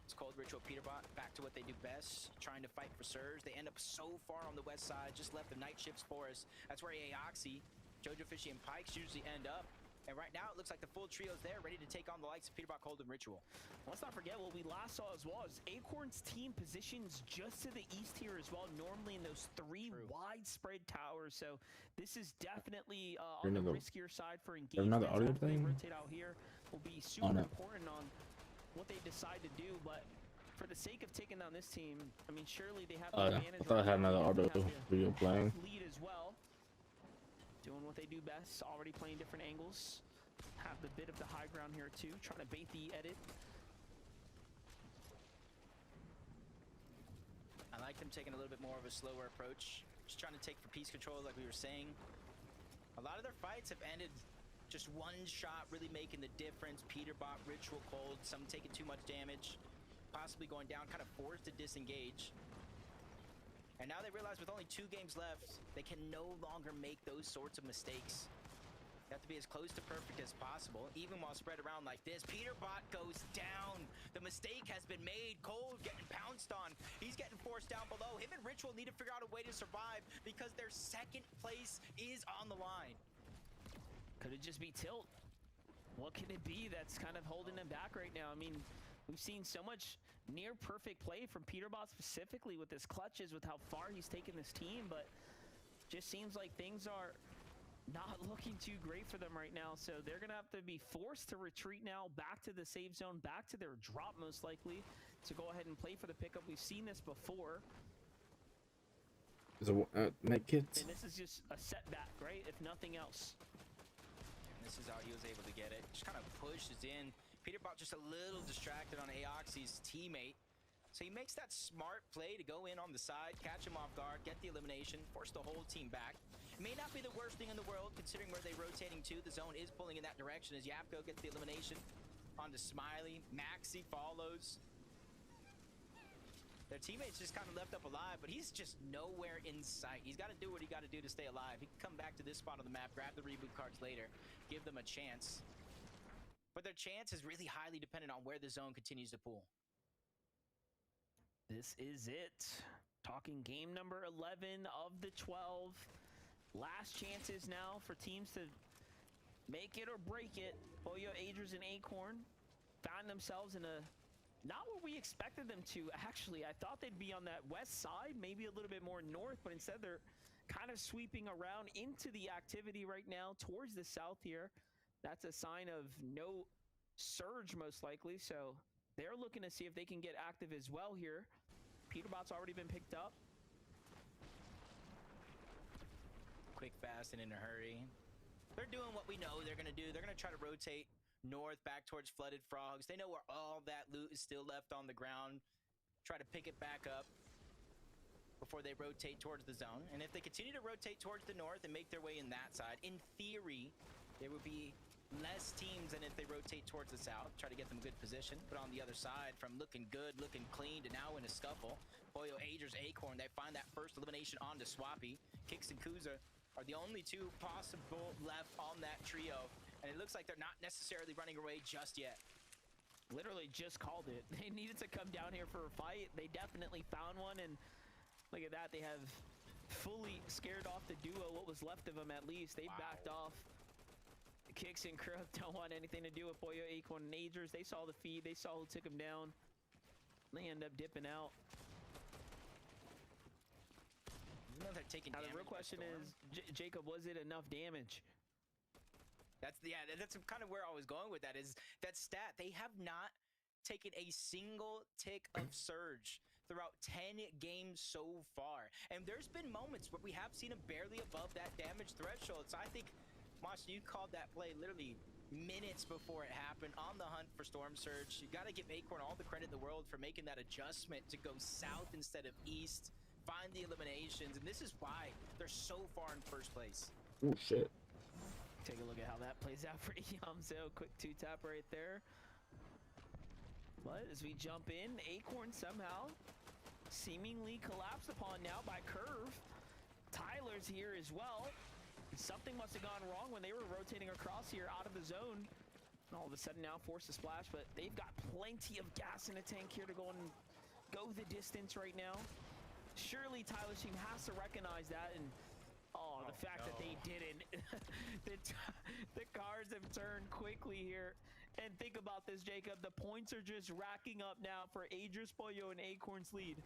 It's Cold, Ritual, Peterbot, back to what they do best, trying to fight for Surge. They end up so far on the west side, just left the Night Ships Forest. That's where Aoxy, Jojo Fishy, and Pikes usually end up. And right now, it looks like the full trio's there, ready to take on the likes of Peterbot, Cold, and Ritual. Let's not forget what we last saw as well, is Acorn's team positions just to the east here as well, normally in those 3 widespread towers. So this is definitely on the riskier side for engagement. Another audio thing? Rotate out here will be super important on what they decide to do, but for the sake of taking down this team, I mean, surely they have the advantage. I thought I had another audio video playing. Lead as well. Doing what they do best, already playing different angles. Have the bit of the high ground here too, trying to bait the edit. I like them taking a little bit more of a slower approach. Just trying to take for piece control like we were saying. A lot of their fights have ended just 1 shot really making the difference. Peterbot, Ritual, Cold, some taking too much damage. Possibly going down, kind of forced to disengage. And now they realize with only 2 games left, they can no longer make those sorts of mistakes. You have to be as close to perfect as possible, even while spread around like this. Peterbot goes down. The mistake has been made. Cold getting pounced on. He's getting forced down below. Him and Ritual need to figure out a way to survive because their second place is on the line. Could it just be tilt? What can it be that's kind of holding them back right now? I mean, we've seen so much near perfect play from Peterbot specifically with his clutches, with how far he's taken this team, but just seems like things are not looking too great for them right now. So they're going to have to be forced to retreat now back to the safe zone, back to their drop most likely, to go ahead and play for the pickup. We've seen this before. There's a med kit. And this is just a setback, right? If nothing else. And this is how he was able to get it. Just kind of pushes in. Peterbot just a little distracted on Aoxy's teammate. So he makes that smart play to go in on the side, catch him off guard, get the elimination, force the whole team back. It may not be the worst thing in the world considering where they're rotating to. The zone is pulling in that direction as Yapko gets the elimination onto Smiley. Maxi follows. Their teammates just kind of left up alive, but he's just nowhere in sight. He's got to do what he got to do to stay alive. He can come back to this spot on the map, grab the reboot cards later, give them a chance. But their chance is really highly dependent on where the zone continues to pull. This is it. Talking game number 11 of the 12. Last chances now for teams to make it or break it. Pollo, Agers, and Acorn found themselves in a not what we expected them to. Actually, I thought they'd be on that west side, maybe a little bit more north, but instead they're kind of sweeping around into the activity right now towards the south here. That's a sign of no surge most likely, so they're looking to see if they can get active as well here. Peterbot's already been picked up. Quick, fast, and in a hurry. They're doing what we know they're going to do. They're going to try to rotate north back towards Flooded Frogs. They know where all that loot is still left on the ground. Try to pick it back up before they rotate towards the zone. And if they continue to rotate towards the north and make their way in that side, in theory, there would be less teams than if they rotate towards the south. Try to get them good position. But on the other side, from looking good, looking clean, to now in a scuffle, Pollo, Agers, Acorn, they find that first elimination onto Swappy. Kicks and Kuza are the only two possible left on that trio. And it looks like they're not necessarily running away just yet. Literally just called it. They needed to come down here for a fight. They definitely found one, and look at that. They have fully scared off the duo, what was left of them at least. They backed off. Kicks and Crook don't want anything to do with Pollo, Acorn, and Agers. They saw the feed. They saw who took them down. They end up dipping out. You know they're taking now damage. The real question is, Jacob, was it enough damage? That's kind of where I was going with that, is that stat. They have not taken a single tick of surge throughout 10 games so far. And there's been moments where we have seen them barely above that damage threshold. So I think, Mosh, you called that play literally minutes before it happened, on the hunt for Storm Surge. You got to give Acorn all the credit in the world for making that adjustment to go south instead of east, find the eliminations, and this is why they're so far in first place. Oh, shit. Take a look at how that plays out for Yamzo. Quick two-tap right there. But as we jump in, Acorn somehow seemingly collapsed upon now by Curve. Tyler's here as well. Something must have gone wrong when they were rotating across here out of the zone. And all of a sudden now forced to splash, but they've got plenty of gas in the tank here to go and go the distance right now. Surely Tyler's team has to recognize that, and the fact that they didn't. The cards have turned quickly here. And think about this, Jacob. The points are just racking up now for Agers, Pollo, and Acorn's lead.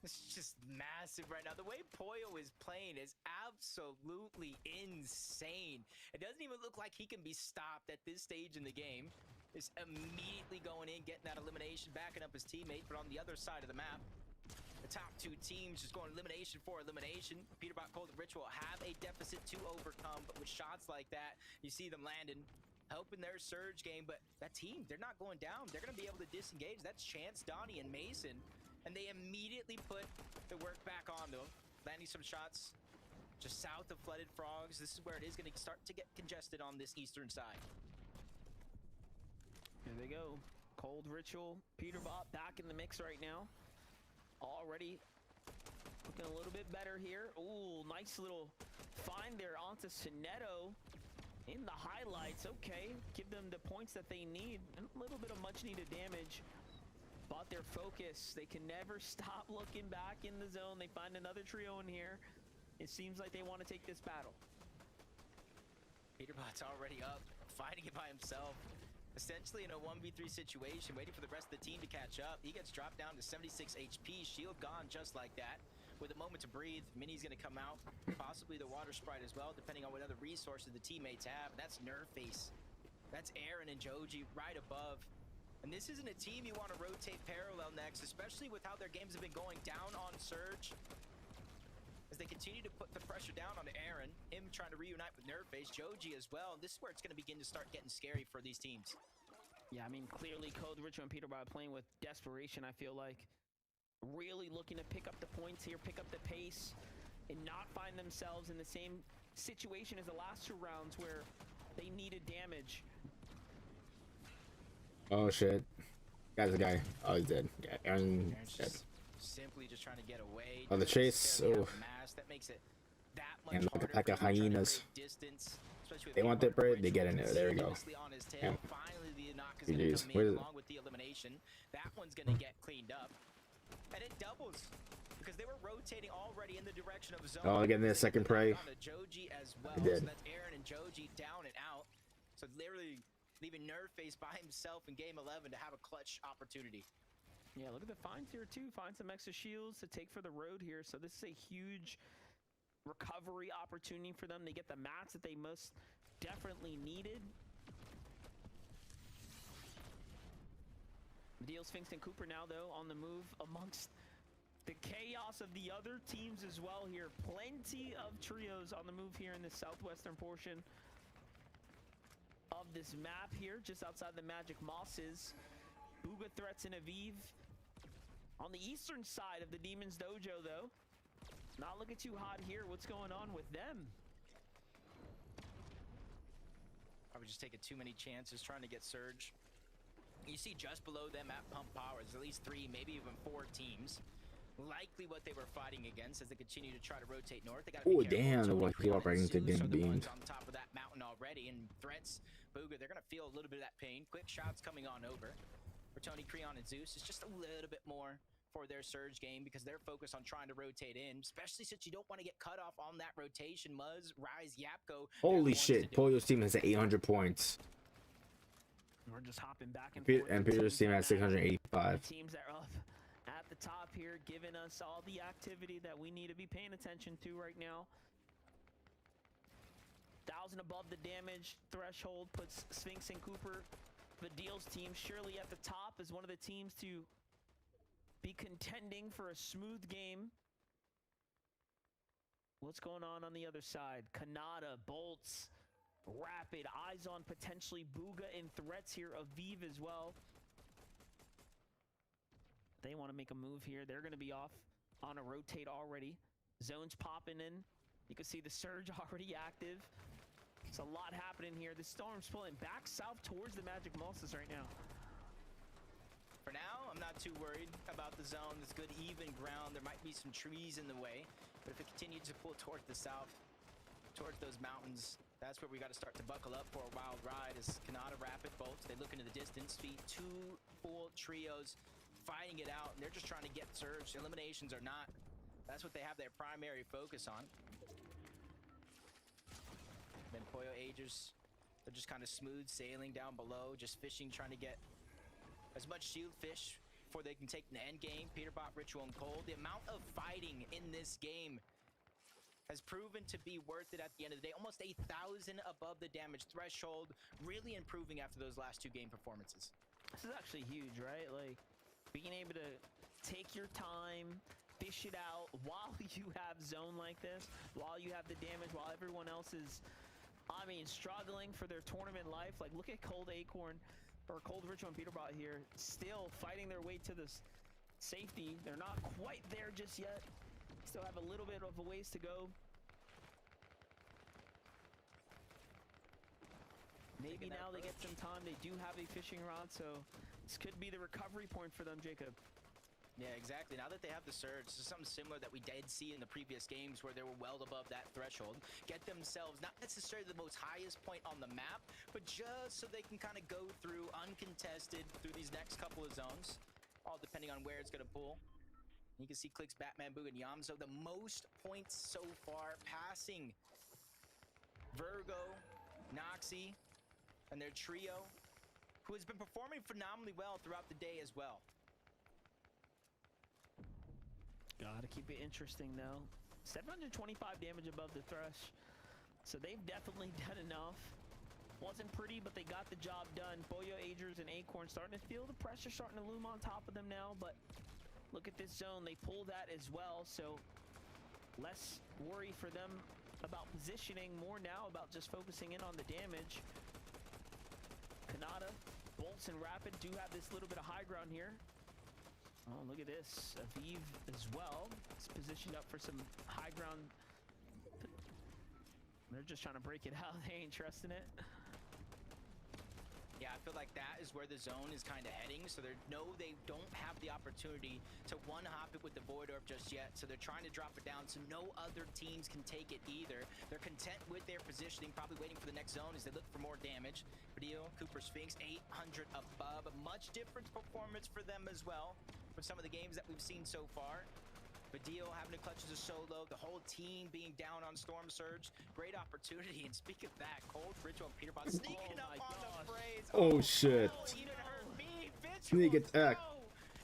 It's just massive right now. The way Pollo is playing is absolutely insane. It doesn't even look like he can be stopped at this stage in the game. Is immediately going in, getting that elimination, backing up his teammate. But on the other side of the map, the top two teams just going elimination for elimination. Peterbot, Cold, and Ritual have a deficit to overcome, but with shots like that, you see them landing, helping their surge game. But that team, they're not going down. They're going to be able to disengage. That's Chance, Donnie, and Mason. And they immediately put the work back on them, landing some shots just south of Flooded Frogs. This is where it is going to start to get congested on this eastern side. Here they go. Cold, Ritual, Peterbot back in the mix right now. Already looking a little bit better here. Ooh, nice little find there onto Soneto. in the highlights. Okay, give them the points that they need and a little bit of much needed damage. But their focus, they can never stop looking back in the zone. They find another trio in here. It seems like they want to take this battle. Peterbot's already up, fighting it by himself. Essentially in a 1v3 situation, waiting for the rest of the team to catch up. He gets dropped down to 76 HP, shield gone just like that. With a moment to breathe, Mini's gonna come out, possibly the water sprite as well, depending on what other resources the teammates have. And that's Nerface. That's Aaron and Joji right above. And this isn't a team you want to rotate parallel next, especially with how their games have been going down on Surge. As they continue to put the pressure down on Aaron, him trying to reunite with Nerface, Joji as well. And this is where it's going to begin to start getting scary for these teams. Yeah, I mean, clearly Cold Ritual and Peterbot playing with desperation, I feel like. Really looking to pick up the points here, pick up the pace, and not find themselves in the same situation as the last 2 rounds where they needed damage. Oh shit. Guy's a guy. Oh, he's dead. Yeah, Aaron's dead. Simply just trying to get away. Oh, the chase. Oh. That makes it that much And like a pack of harder hyenas. distance, They want that bread, they get in there. There we go. on his tail. Damn. Finally, the knock is going to GG's. come Where's in it? along with the elimination. That one's going to get cleaned up. And it doubles because they were rotating already in the direction of zone. Oh, getting their second prey. On to Joji as well. He did. So that's Aaron and Joji down and out. So literally leaving Nerface by himself in game 11 to have a clutch opportunity. Yeah, look at the finds here too. Find some extra shields to take for the road here. So this is a huge recovery opportunity for them. They get the mats that they most definitely needed. Deal Sphinx and Cooper now though on the move amongst the chaos of the other teams as well here. Plenty of trios on the move here in the southwestern portion of this map here, just outside the Magic Mosses. Bugha threats and Aviv. On the eastern side of the Demon's Dojo though, not looking too hot here. What's going on with them? Probably just taking too many chances trying to get Surge. You see just below them at Pump Power, there's at least 3, maybe even 4 teams. Likely what they were fighting against as they continue to try to rotate north. They gotta Oh, be careful. damn. The Tony one Creon right and into Zeus getting are the ones beamed. on top of that mountain already, and threats Bugha, they're gonna feel a little bit of that pain. Quick shots coming on over for Tony Creon and Zeus. It's just a little bit more for their Surge game because they're focused on trying to rotate in, especially since you don't want to get cut off on that rotation. Muzz, Rise, Yapko. Holy shit. Polio's team has 800 points. We're just hopping back and forth. And Peter's team has 685. Teams that are up at the top here, giving us all the activity that we need to be paying attention to right now. 1,000 above the damage threshold puts Sphinx and Cooper, the Deals team, surely at the top as one of the teams to be contending for a smooth game. What's going on the other side? Kanata, Bolts, Rapid, eyes on potentially Bugha and threats here. Aviv as well. They want to make a move here. They're going to be off on a rotate already. Zones popping in. You can see the Surge already active. There's a lot happening here. The Storm's pulling back south towards the Magic Mosses right now. For now, I'm not too worried about the zone. There's good even ground. There might be some trees in the way, but if it continues to pull towards the south, towards those mountains, that's where we got to start to buckle up for a wild ride. As Kanata, Rapid, Bolts, they look into the distance, feed 2 full trios fighting it out, and they're just trying to get Surge. Eliminations are not. That's what they have their primary focus on. Then Pollo Agers, they're just kind of smooth sailing down below, just fishing, trying to get as much shield fish before they can take the end game. Peterbot, Ritual, and Cold. The amount of fighting in this game has proven to be worth it at the end of the day. Almost 8,000 above the damage threshold. Really improving after those last 2 game performances. This is actually huge, right? Like, being able to take your time, fish it out while you have zone like this, while you have the damage, while everyone else is, I mean, struggling for their tournament life. Like, look at Cold Acorn, or Cold Ritual and Peterbot here, still fighting their way to this safety. They're not quite there just yet. Still have a little bit of a ways to go. Maybe now they get some time. They do have a fishing rod, so this could be the recovery point for them, Jacob. Yeah, exactly. Now that they have the surge, this is something similar that we did see in the previous games where they were well above that threshold. Get themselves not necessarily the most highest point on the map, but just so they can kind of go through uncontested through these next couple of zones, all depending on where it's going to pull. You can see Clix, Batman, Booga, and Yamzo the most points so far, passing Virgo, Noxy, and their trio, who has been performing phenomenally well throughout the day as well. Gotta keep it interesting though. 725 damage above the thresh. So they've definitely done enough. Wasn't pretty, but they got the job done. Boyo, Agers, and Acorn starting to feel the pressure starting to loom on top of them now, but look at this zone. They pull that as well, so less worry for them about positioning, more now about just focusing in on the damage. Kanata, Bolts, and Rapid do have this little bit of high ground here. Oh, look at this. Aviv as well. It's positioned up for some high ground. They're just trying to break it out. They ain't trusting it. Yeah, I feel like that is where the zone is kind of heading. So they don't have the opportunity to one-hop it with the Void Orb just yet. So they're trying to drop it down so no other teams can take it either. They're content with their positioning, probably waiting for the next zone as they look for more damage. Video, Cooper Sphinx, 800 above. A much different performance for them as well from some of the games that we've seen so far. Badil having to clutch as a solo, the whole team being down on Storm Surge. Great opportunity, and speak of that, Cold, Ritual, and Peterbot sneaking up on the phrase. Oh shit. He didn't hurt me. Sneak attack.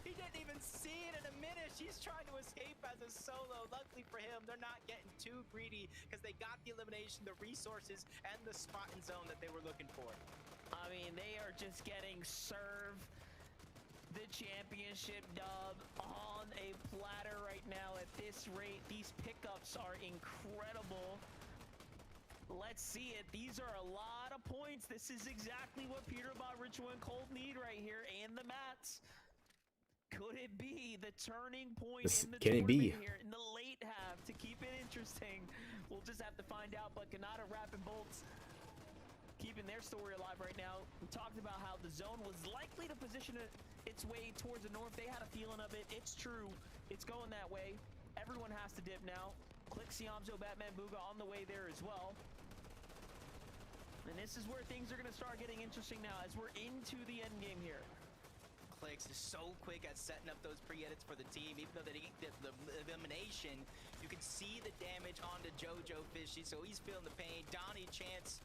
He didn't even see it in a minute. He's trying to escape as a solo. Luckily for him, they're not getting too greedy because they got the elimination, the resources, and the spot and zone that they were looking for. I mean, they are just getting served the championship dub on a platter right now at this rate. These pickups are incredible. Let's see it. These are a lot of points. This is exactly what Peterbot, Ritual, and Cold need right here, and the mats. Could it be the turning point in the tournament here in the late half to keep it interesting? We'll just have to find out, but Kanata, Rapid, Bolts keeping their story alive right now. We talked about how the zone was likely to position its way towards the north. They had a feeling of it. It's true. It's going that way. Everyone has to dip now. Clix, Yamzo, Batman, Booga on the way there as well. And this is where things are going to start getting interesting now as we're into the end game here. Clix is so quick at setting up those pre-edits for the team. Even though they didn't get the elimination, you can see the damage onto Jojo Fishy, so he's feeling the pain. Donnie, Chance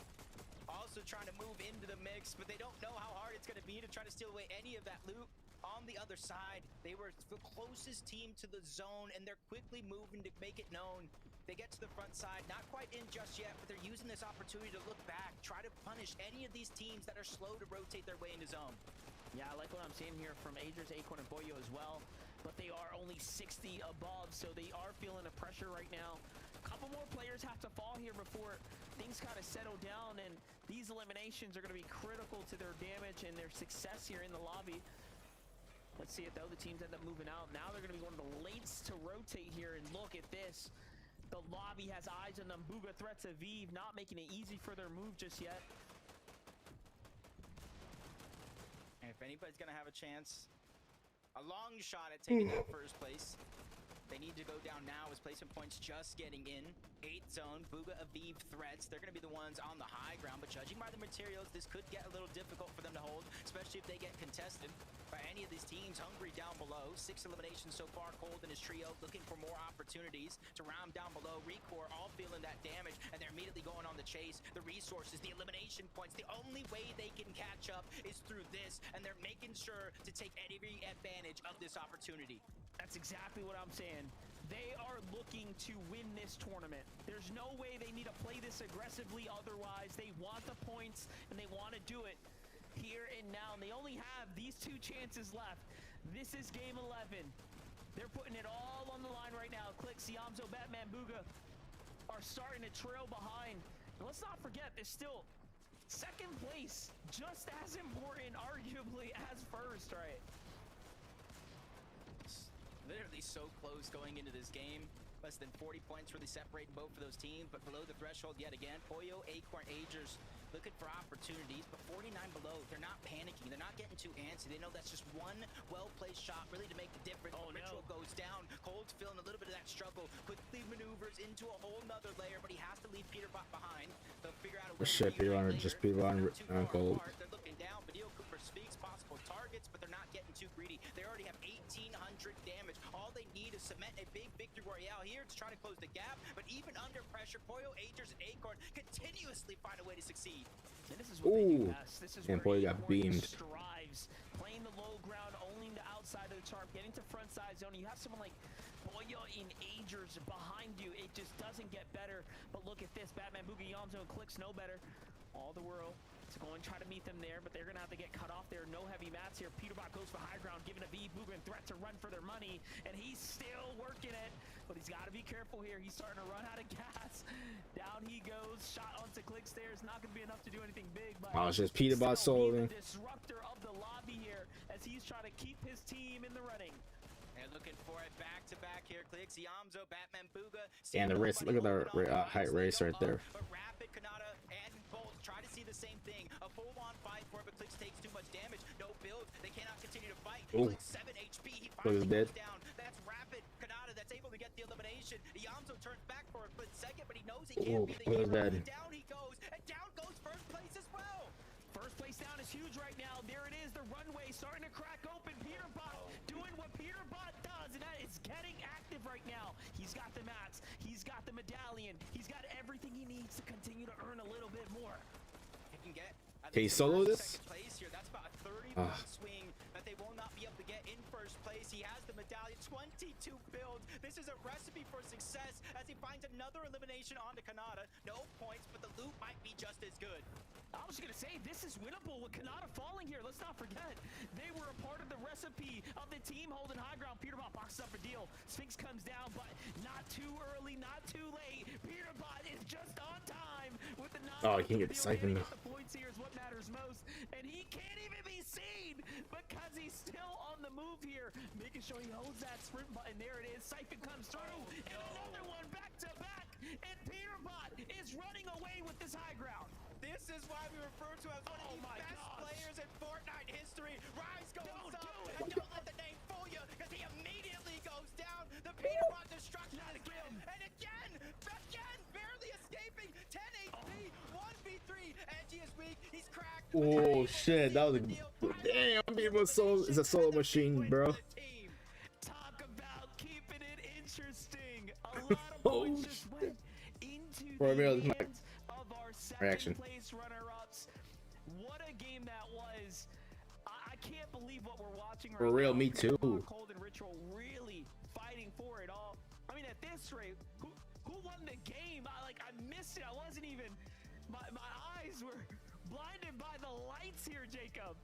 also trying to move into the mix, but they don't know how hard it's going to be to try to steal away any of that loot. On the other side, they were the closest team to the zone, and they're quickly moving to make it known. They get to the front side, not quite in just yet, but they're using this opportunity to look back, try to punish any of these teams that are slow to rotate their way into zone. Yeah, I like what I'm seeing here from Agers, Acorn, and Boyo as well, but they are only 60 above, so they are feeling the pressure right now. A couple more players have to fall here before things kind of settle down, and these eliminations are going to be critical to their damage and their success here in the lobby. Let's see it though. The teams end up moving out. Now they're going to be one of the lates to rotate here, and look at this. The lobby has eyes on them. Booga threats Aviv, not making it easy for their move just yet. And if anybody's going to have a chance, a long shot at taking that first place, they need to go down now as placement points just getting in. 8th zone, Booga, Aviv threats. They're going to be the ones on the high ground, but judging by the materials, this could get a little difficult for them to hold, especially if they get contested by any of these teams. Hungry down below. 6 eliminations so far. Cold and his trio looking for more opportunities to round down below. Recore all feeling that damage, and they're immediately going on the chase. The resources, the elimination points, the only way they can catch up is through this, and they're making sure to take every advantage of this opportunity. That's exactly what I'm saying. They are looking to win this tournament. There's no way they need to play this aggressively otherwise. They want the points, and they want to do it here and now. And they only have these 2 chances left. This is game 11. They're putting it all on the line right now. Clix, Yamzo, Batman, Booga are starting to trail behind. And let's not forget, there's still second place, just as important, arguably, as first, right? Literally so close going into this game, Less than 40 points really separating both of those teams, but below the threshold yet again. Pollo, Acorn, Agers looking for opportunities, but 49 below. They're not panicking. They're not getting too antsy. They know that's just one well-placed shot really to make the difference. Ritual goes down. Cold's feeling a little bit of that struggle. Quickly maneuvers into a whole nother layer, but he has to leave Peterbot behind. They'll figure out a way Shit, Peterbot just Peterbot on Cold. They're looking down, but Neil Cooper speaks possible targets, but they're not getting too greedy. They already have 1,800 damage. All they need is cement a big victory royale here to try to close the gap, but even under pressure, Pollo, Agers, and Acorn continuously find a way to succeed. And this is what they do best. This is and where Pollo got Acorn beamed. strives, playing the low ground, owning the outside of the charm, getting to front side zone. You have someone like Pollo in Agers behind you. It just doesn't get better. But look at this. Batman Boogie Yamzo and Clicks know better. All the world to go and try to meet them there, but they're going to have to get cut off. There are no heavy mats here. Peterbot goes for high ground, giving a V Booger and threat to run for their money, and he's still working it, but he's got to be careful here. He's starting to run out of gas. Down he goes. Shot onto Clicks there. It's not going to be enough to do anything big, but Oh, it's just Peterbot soloing. Disruptor of the lobby here as he's trying to keep his team in the running. They're looking for it back-to-back here. Clicks, Yamzo, Batman Booga. And the race, look at the height race right there. But Rapid, Kanata, and Bolt try to see the same thing. A full-on fight for it, but Clicks takes too much damage. No build. They cannot continue to fight. Ooh. Clicks 7 HP. He Clicks finally dead. goes down. That's Rapid, Kanata that's able to get the elimination. Yamzo turns back for a split second, but he knows he can't be the Clicks hero. dead. Down he goes, and down goes first place as well. First place down is huge right now. There it is, the runway starting to crack open. Peterbot doing what Peterbot does, and that is getting active right now. He's got the mats, he's got the medallion, he's got everything he needs to continue to earn a little bit more. He can get Can he solo this? second place here. That's about a 30-point swing that they will not be able to get in first place. He has the medallion, 22 builds. This is a recipe for success as he finds another elimination onto Kanata. No points, but the loot might be just as good. I was gonna say, this is winnable with Kanata falling here. Let's not forget, they were a part of the recipe of the team holding high ground. Peterbot boxes up a deal. Sphinx comes down, but not too early, not too late. Peterbot is just on time with the Oh, he can get siphoned. The points here is what matters most, and he can't even be seen because he's still on the move here, making sure he holds that sprint button. There it is. Siphon comes through, and another one back to back, and Peterbot is running away with this high ground. This is why we refer to as one of the best players in Fortnite history. Rise goes up, and don't let the name fool you, because he immediately goes down. The Peterbot destruction is real, and again, barely escaping. 10 HP, 1v3. Edgy is weak. He's cracked. Oh shit, that was a damn. Peterbot solo is a solo machine, bro. Talk about keeping it interesting. A lot of points just went into For real, the this is my hands of our reaction. second place runner-ups. What a game that was. I can't believe what we're watching right For real, now. me too. Cold and Ritual really fighting for it all. I mean, at this rate, who won the game? I missed it. I wasn't even. My eyes were blinded by the lights here, Jacob.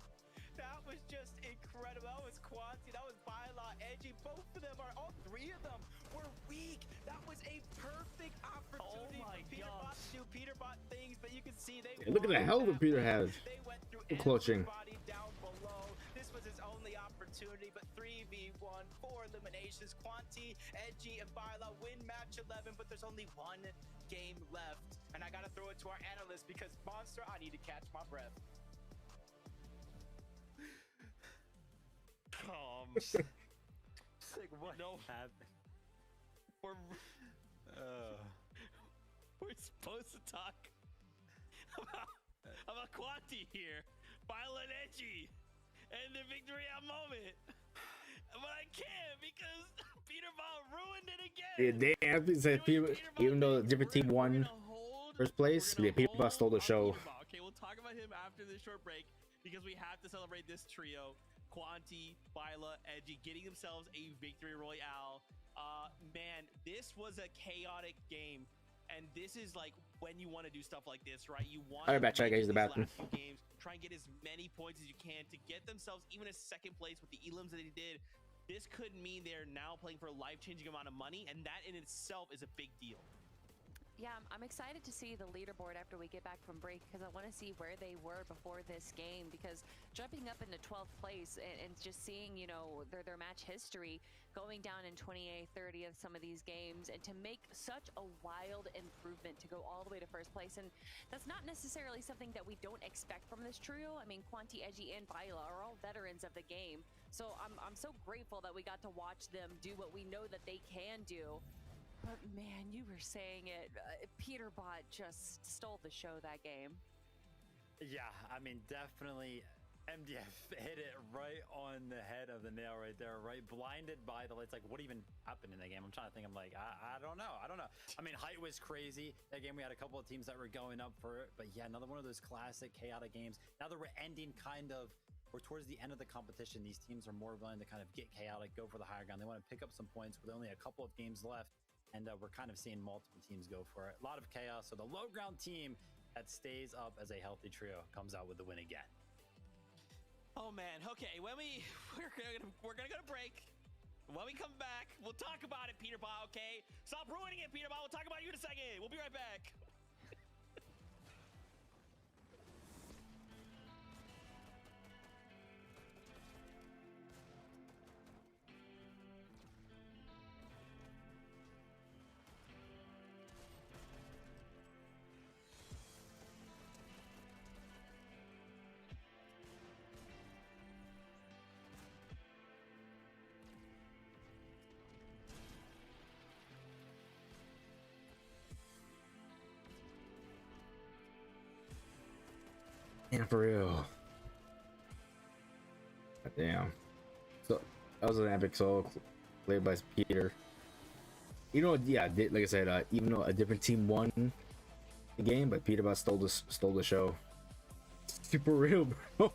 That was just incredible. That was Quanti, that was Byla, Edgy. Both of them all three of them were weak. That was a perfect opportunity for Peterbot to do Peterbot things, but you can see they Look at the hell that Peter has. They went through Clutching. everybody down below. This was his only opportunity, but 3v1, 4 eliminations. Quanti, Edgy, and Byla win match 11, but there's only one game left. And I gotta throw it to our analyst because Monster, I need to catch my breath. Like, what? No happened. We're supposed to talk about Quanti here, Byla and Edgy, and the victory at moment. But I can't because Peterbot ruined it again. Yeah, damn. He said Peterbot, even though the different team won first place, yeah, Peterbot stole the show. Okay, we'll talk about him after this short break because we have to celebrate this trio. Quanti, Byla, Edgy getting themselves a victory royale. Man, this was a chaotic game, and this is like when you want to do stuff like this, right? You want Alright, back, try to get to the bathroom. games, try and get as many points as you can to get themselves even a second place with the elims that they did. This could mean they're now playing for a life-changing amount of money, and that in itself is a big deal. Yeah, I'm excited to see the leaderboard after we get back from break because I want to see where they were before this game. Because jumping up into 12th place and just seeing, you know, their match history going down in 28th, 30th, some of these games, and to make such a wild improvement to go all the way to first place. And that's not necessarily something that we don't expect from this trio. I mean, Quanti, Edgy, and Viola are all veterans of the game. So I'm so grateful that we got to watch them do what we know that they can do. But man, you were saying it. Peterbot just stole the show that game. Yeah, I mean, definitely MDF hit it right on the head of the nail right there, right? Blinded by the lights. Like, what even happened in that game? I'm trying to think. I'm like, I don't know. I don't know. I mean, height was crazy. That game, we had a couple of teams that were going up for it. But yeah, another one of those classic chaotic games. Now that we're ending or towards the end of the competition, these teams are more willing to kind of get chaotic, go for the higher ground. They want to pick up some points with only a couple of games left. And we're kind of seeing multiple teams go for it. A lot of chaos. So the low ground team that stays up as a healthy trio comes out with the win again. Oh man. Okay. We're gonna go to break. When we come back, we'll talk about it, Peterbot. Okay. Stop ruining it, Peterbot. We'll talk about you in a second. We'll be right back. And for real. Damn. So that was an epic solo played by Peter. You know, yeah, like I said, even though a different team won the game, but Peterbot stole the show. Super real, bro.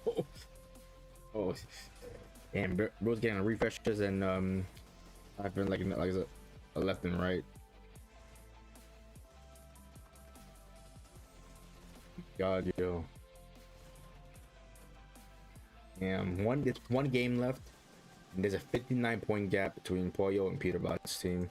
Oh, damn, bro's getting refreshes and I've been like a left and right. God, yo. And it's one game left, and there's a 59-point gap between Pollo and Peterbot's team.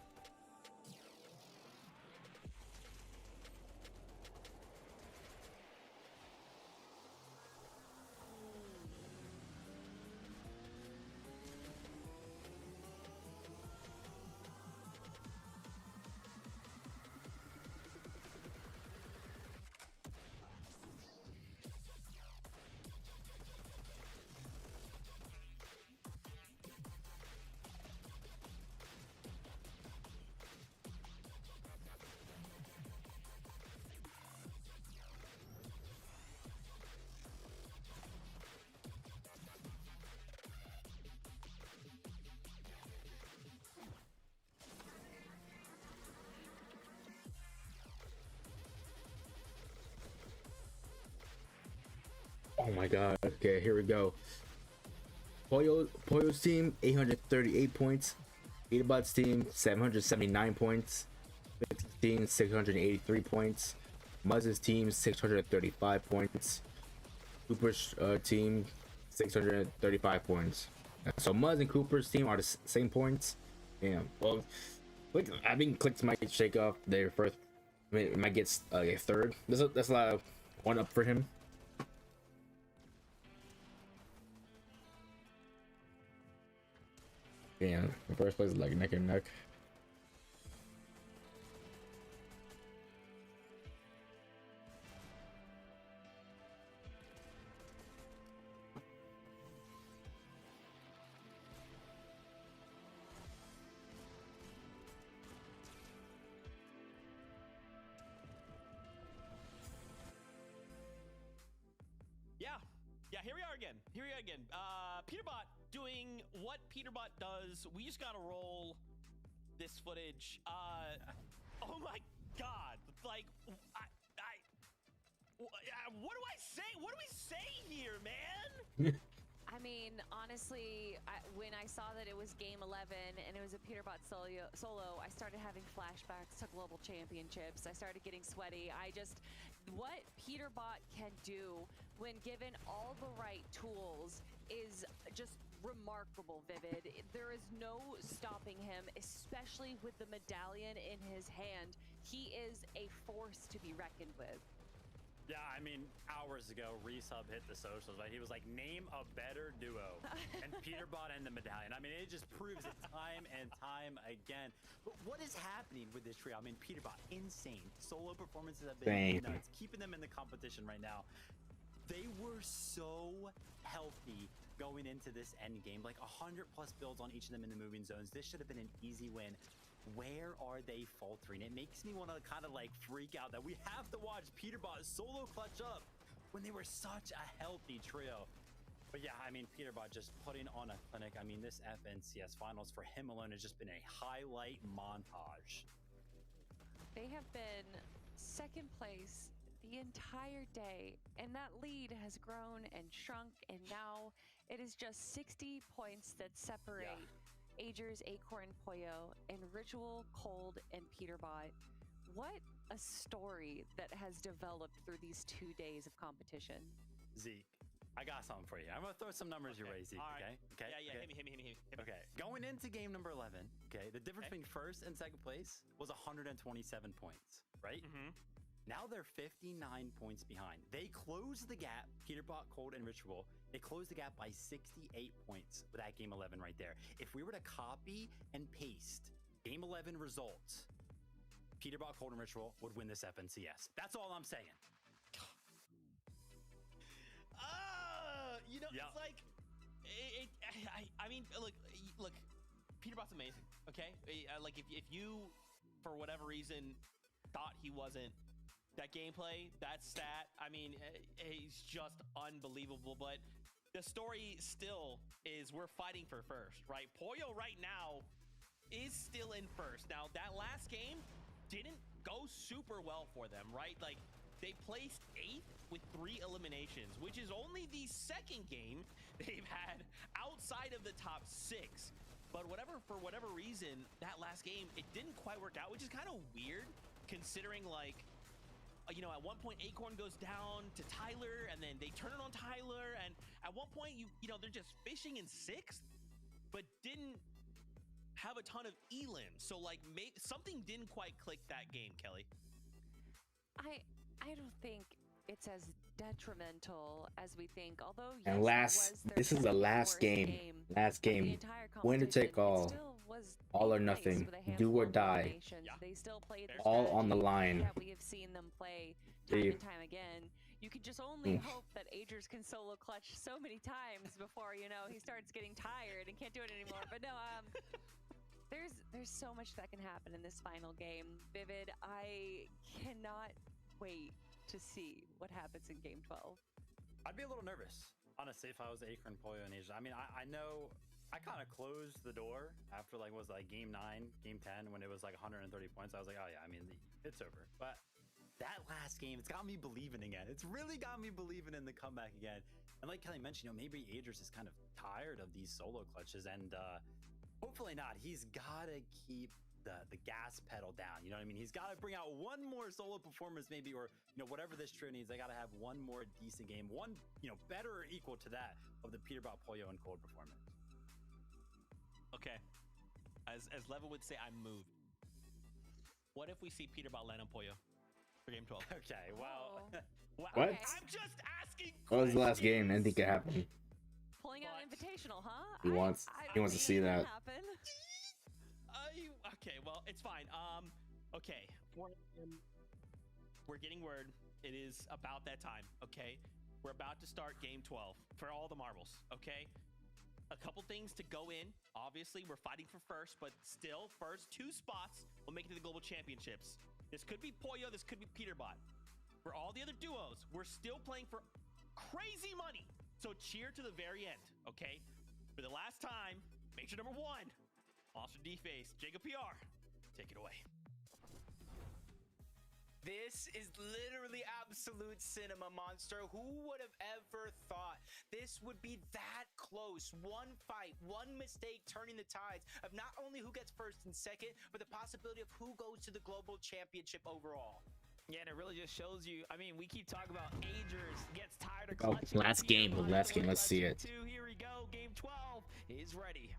Oh my god. Okay, here we go. Pollo's team, 838 points. Peterbot's team, 779 points. Vic's team, 683 points. Muzz's team, 635 points. Cooper's team, 635 points. So Muzz and Cooper's team are the same points. Damn. Well, I think Clicks might shake off their first. I mean, it might get a third. That's a lot of one up for him. Yeah, the first place is like neck and neck. Yeah, here we are again. Peterbot doing what Peterbot does. We just gotta roll this footage. Oh my god. Like, what do I say? What do we say here, man? I mean, honestly, when I saw that it was game 11 and it was a Peterbot solo, I started having flashbacks to global championships. I started getting sweaty. What Peterbot can do when given all the right tools is just remarkable, Vivid. There is no stopping him, especially with the medallion in his hand. He is a force to be reckoned with. Yeah, I mean, hours ago, Resub hit the socials, right? He was like, name a better duo. And Peterbot and the medallion. I mean, it just proves it time and time again. But what is happening with this trio? I mean, Peterbot, insane. Solo performances have been nuts, keeping them in the competition right now. They were so healthy going into this end game, like 100+ builds on each of them in the moving zones. This should have been an easy win. Where are they faltering? It makes me want to kind of like freak out that we have to watch Peterbot solo clutch up when they were such a healthy trio. But yeah, I mean, Peterbot just putting on a clinic. I mean, this FNCS finals for him alone has just been a highlight montage. They have been second place the entire day, and that lead has grown and shrunk, and now it is just 60 points that separate Agers, Acorn, Pollo, and Ritual, Cold, and Peterbot. What a story that has developed through these 2 days of competition. Zeke, I got something for you. I'm going to throw some numbers your way, Zeke, okay? Okay. Yeah, hit me. Okay, going into game number 11, okay, the difference between first and second place was 127 points, right? Now they're 59 points behind. They closed the gap, Peterbot, Cold, and Ritual. They closed the gap by 68 points with that game 11 right there. If we were to copy and paste game 11 results, Peterbot, Cold, and Ritual would win this FNCS. That's all I'm saying. You know, it's like, I mean, look, Peterbot's amazing, okay? Like, if you, for whatever reason, thought he wasn't, that gameplay, that stat, I mean, he's just unbelievable. But the story still is we're fighting for first, right? Pollo right now is still in first. Now, that last game didn't go super well for them, right? Like, they placed 8th with 3 eliminations, which is only the second game they've had outside of the top 6. But for whatever reason, that last game, it didn't quite work out, which is kind of weird considering, like, you know, at one point Acorn goes down to Tyler, and then they turn it on Tyler, and at one point you know they're just fishing in 6th, but didn't have a ton of elims. So like something didn't quite click that game, Kelly. I don't think it's as detrimental as we think. Although and this is the last game. Last game. Winner take all. All or nothing. Do or die. They still played all on the line. That we have seen them play time and time again. You can just only hope that Agers can solo clutch so many times before, you know, he starts getting tired and can't do it anymore. But no, there's so much that can happen in this final game. Vivid, I cannot wait to see what happens in game 12. I'd be a little nervous, honestly, if I was Acorn, Pollo, and Asia. I mean, I know I kind of closed the door after game 9, game 10, when it was like 130 points. I was like, oh yeah, I mean, it's over. But that last game, it's got me believing again. It's really got me believing in the comeback again. And like Kelly mentioned, you know, maybe Agers is kind of tired of these solo clutches, and hopefully not. He's got to keep the gas pedal down. You know what I mean? He's got to bring out one more solo performance maybe, or, you know, whatever this trio needs. They got to have one more decent game, one, you know, better or equal to that of the Peterbot, Pollo, and Cold performance. Okay. As Levin would say, I'm moved. What if we see Peterbot land on Pollo for game 12? Okay, well... What? Okay. I'm just asking What was the last game? Anything could happen. Pulling out Invitational, huh? He wants to see that. Okay, well, it's fine. Okay. We're getting word. It is about that time, okay? We're about to start game 12 for all the marbles, okay? A couple things to go in. Obviously, we're fighting for first, but still, first 2 spots will make it to the Global Championships. This could be Pollo, this could be Peterbot. For all the other duos, we're still playing for crazy money. So cheer to the very end, okay? For the last time, make sure number 1, Monster D-Face, Jacob PR, take it away. This is literally absolute cinema, Monster. Who would have ever thought this would be that close? One fight, one mistake turning the tides of not only who gets first and second, but the possibility of who goes to the Global Championship overall. Yeah, and it really just shows you. I mean, we keep talking about Agers gets tired of Oh, clutching. last game. Last game. Let's see it. Here we go. Game 12 is ready.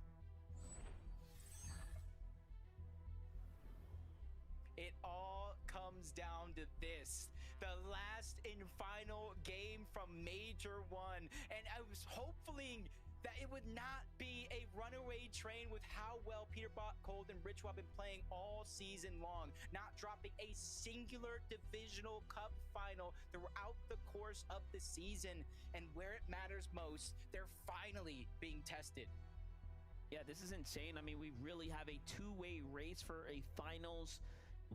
It all comes down to this. The last and final game from Major 1. And I was hoping that it would not be a runaway train with how well Peterbot, Cold, and Ritual have been playing all season long, not dropping a singular divisional cup final throughout the course of the season. And where it matters most, they're finally being tested. Yeah, this is insane. I mean, we really have a two-way race for a finals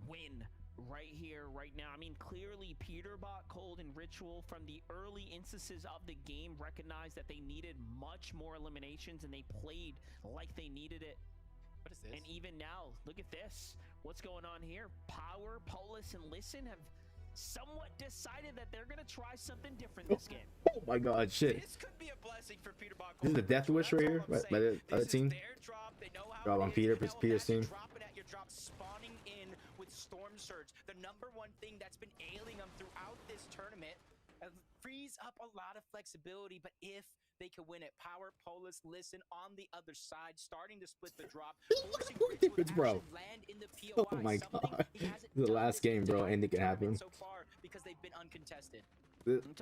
win right here, right now. I mean, clearly Peterbot, Cold, and Ritual from the early instances of the game recognized that they needed much more eliminations, and they played like they needed it. What is this? And even now, look at this. What's going on here? Power, Polis, and Listen have somewhat decided that they're going to try something different this game. Oh my god, shit. This could be a blessing for Peterbot. This is the Death Wish right here by the other team. Drop on Peter's team. Dropping at your drop, spawning in with Storm Surge. The number one thing that's been ailing them throughout this tournament. Frees up a lot of flexibility, but if they can win it, Power, Polis, Listen on the other side, starting to split the drop, forcing Ritual to bro. land in the POI. Oh my god. This is the last game, bro. Anything can happen. So far, because they've been uncontested.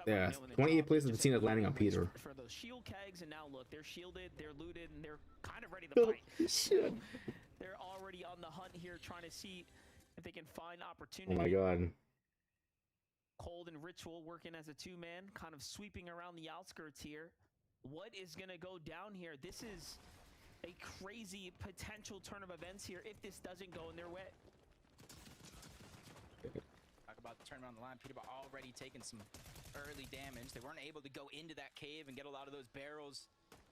Yeah, 28 places of the team is landing on Peter. For those shield kegs, and now look, they're shielded, they're looted, and they're kind of ready to fight. Shit. They're already on the hunt here, trying to see if they can find Oh opportunity. my god. Cold and Ritual working as a two-man, kind of sweeping around the outskirts here. What is going to go down here? This is a crazy potential turn of events here if this doesn't go in their way. Talk about the turn around the line. Peterbot already taking some early damage. They weren't able to go into that cave and get a lot of those barrels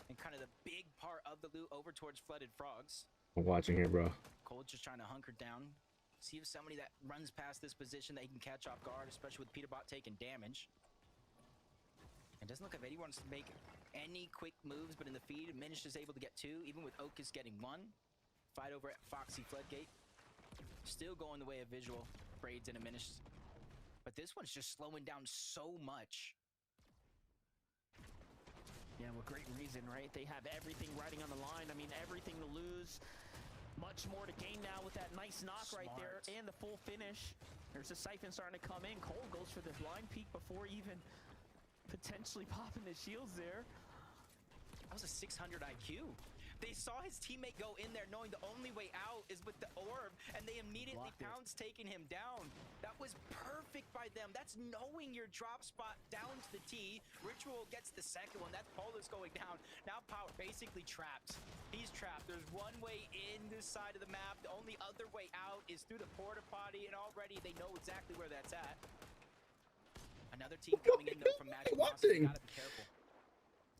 and kind of the big part of the loot over towards Flooded Frogs. I'm watching here, bro. Cold just trying to hunker down. See if somebody that runs past this position that he can catch off guard, especially with Peterbot taking damage. It doesn't look like anyone wants to make any quick moves, but in the feed, Minish is able to get two, even with Okus getting one. Fight over at Foxy Floodgate. Still going the way of Visual, Braids, and a Minish. But this one's just slowing down so much. Yeah, well, great reason, right? They have everything riding on the line. I mean, everything to lose. Much more to gain now with that nice knock right there and the full finish. There's a Siphon starting to come in. Cole goes for the blind peek before even potentially popping the shields there. That was a 600 IQ. They saw his teammate go in there knowing the only way out is with the orb, and they immediately pounced, taking him down. That was perfect by them. That's knowing your drop spot down to the T. Ritual gets the second one. That's Polis going down. Now Power basically trapped. He's trapped. There's one way in this side of the map. The only other way out is through the porta potty, and already they know exactly where that's at. Another team coming in though from Magic Monster. Gotta be careful.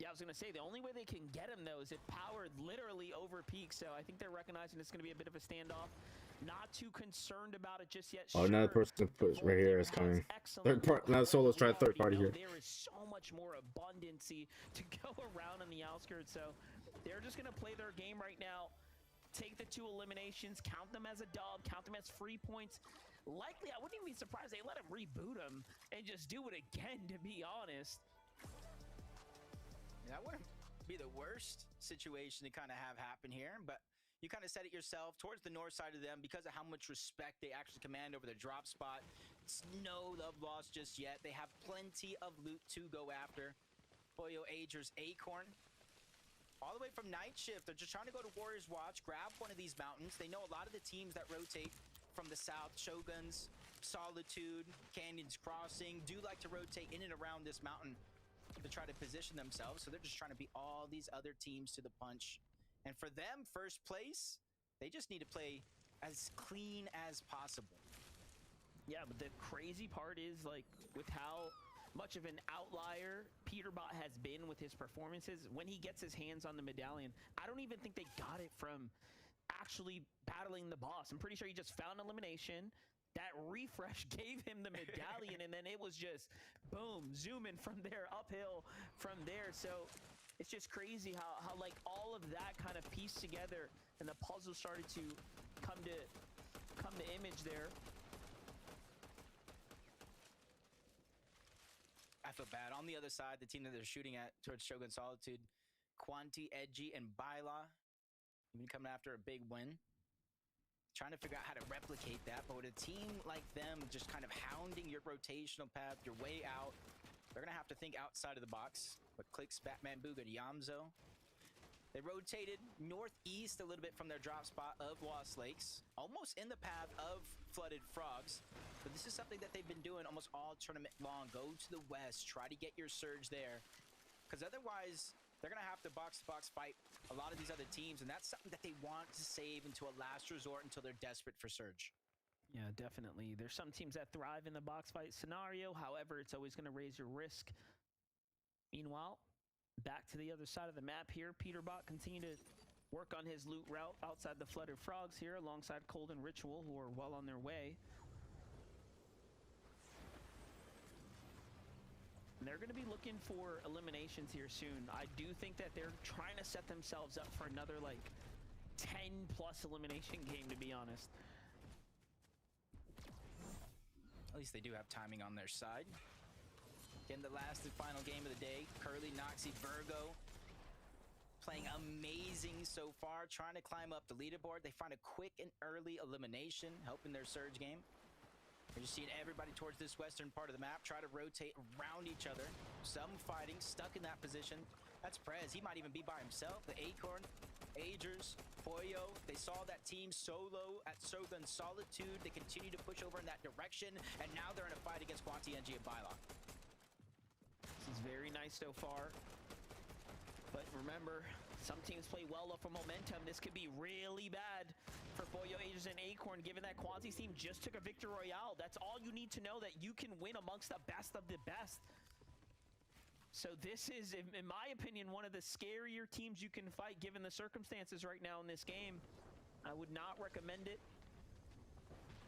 Yeah, I was going to say, the only way they can get him, though, is if Power literally over peaks. So I think they're recognizing it's going to be a bit of a standoff. Not too concerned about it just yet. Oh, another person right here is coming. Third part. Now Solo's trying third party here. There is so much more abundancy to go around on the outskirts. So they're just going to play their game right now. Take the two eliminations, count them as a dub, count them as free points. Likely, I wouldn't even be surprised they let him reboot him and just do it again, to be honest. That wouldn't be the worst situation to kind of have happen here, but you kind of said it yourself, towards the north side of them, because of how much respect they actually command over their drop spot. It's no love lost just yet. They have plenty of loot to go after. Pollo, Agers, Acorn, all the way from Night Shift. They're just trying to go to Warriors Watch, grab one of these mountains. They know a lot of the teams that rotate from the south, Shoguns, Solitude, Canyons Crossing, do like to rotate in and around this mountain to try to position themselves. So they're just trying to beat all these other teams to the punch. And for them, first place, they just need to play as clean as possible. Yeah, but the crazy part is, like, with how much of an outlier Peterbot has been with his performances, when he gets his hands on the medallion, I don't even think they got it from actually battling the boss. I'm pretty sure he just found elimination. That refresh gave him the medallion, and then it was just, boom, zooming from there, uphill from there. So it's just crazy how like, all of that kind of pieced together, and the puzzle started to come to image there. feel bad. On the other side, the team that they're shooting at towards Shogun Solitude, Quanti, Edgy, and Baila, even coming after a big win. Trying to figure out how to replicate that, but with a team like them just kind of hounding your rotational path, your way out, they're going to have to think outside of the box. But Clicks, Batman, Booga, Yamzo. They rotated northeast a little bit from their drop spot of Lost Lakes, almost in the path of Flooded Frogs. But this is something that they've been doing almost all tournament long. Go to the west, try to get your surge there. Because otherwise, they're going to have to box-to-box fight a lot of these other teams, and that's something that they want to save into a last resort until they're desperate for surge. Yeah, definitely. There's some teams that thrive in the box fight scenario. However, it's always going to raise your risk. Meanwhile, back to the other side of the map here. Peterbot continue to work on his loot route outside the Flooded Frogs here alongside Cold and Ritual, who are well on their way. And they're going to be looking for eliminations here soon. I do think that they're trying to set themselves up for another, like, 10-plus elimination game, to be honest. At least they do have timing on their side. Again, the last and final game of the day. Curly, Noxy, Virgo playing amazing so far, trying to climb up the leaderboard. They find a quick and early elimination, helping their surge game. We're just seeing everybody towards this western part of the map try to rotate around each other. Some fighting, stuck in that position. That's Prez. He might even be by himself. The Acorn, Agers, Pollo. They saw that team solo at Shogun Solitude. They continue to push over in that direction, and now they're in a fight against Quanti, NG, and Baila. This is very nice so far. But remember, some teams play well off of momentum. This could be really bad for Pollo, Agers, and Acorn, given that Quanti's team just took a Victor Royale. That's all you need to know, that you can win amongst the best of the best. So this is, in my opinion, one of the scarier teams you can fight given the circumstances right now in this game. I would not recommend it.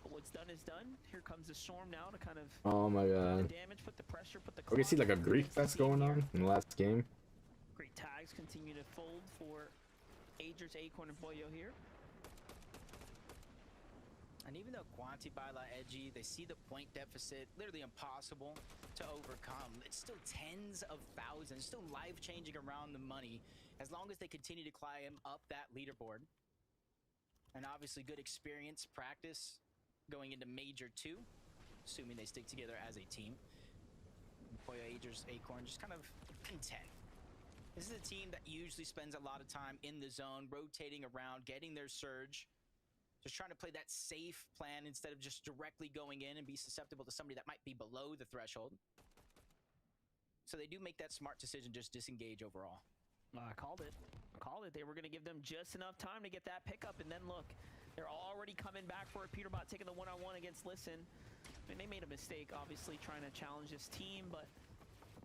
But what's done is done. Here comes the Storm now to kind of Oh my god. put the damage, put the pressure, put the We can see like a grief fest going on in the last game. Great tags continue to fold for Agers, Acorn, and Pollo here. And even though Quanti, Baila, Edgy, they see the point deficit, literally impossible to overcome. It's still tens of thousands, still life-changing around the money, as long as they continue to climb up that leaderboard. And obviously good experience, practice, going into Major 2, assuming they stick together as a team. Pollo, Agers, Acorn, just kind of content. This is a team that usually spends a lot of time in the zone, rotating around, getting their surge. Just trying to play that safe plan instead of just directly going in and be susceptible to somebody that might be below the threshold. So they do make that smart decision, just disengage overall. I called it. They were going to give them just enough time to get that pickup, and then look, they're already coming back for it. Peterbot taking the one-on-one against Listen. I mean, they made a mistake, obviously, trying to challenge this team, but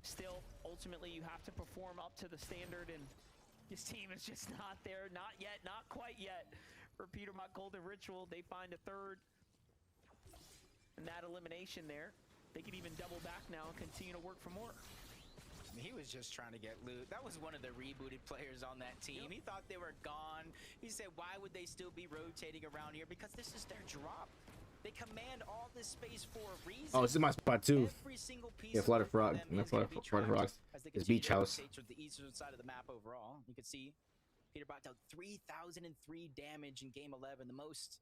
still, ultimately, you have to perform up to the standard, and this team is just not there. Not yet, not quite yet. For Peterbot, Golden Ritual, they find a third. And that elimination there, they could even double back now and continue to work for more. He was just trying to get loot. That was one of the rebooted players on that team. He thought they were gone. He said, why would they still be rotating around here? Because this is their drop. They command all this space for a reason. Oh, this is my spot too. Every single piece Yeah, Flooded Frog. That's Flooded Frogs. It's Beach House. To the eastern side of the map overall. You can see Peterbot dealt 3,003 damage in game 11, the most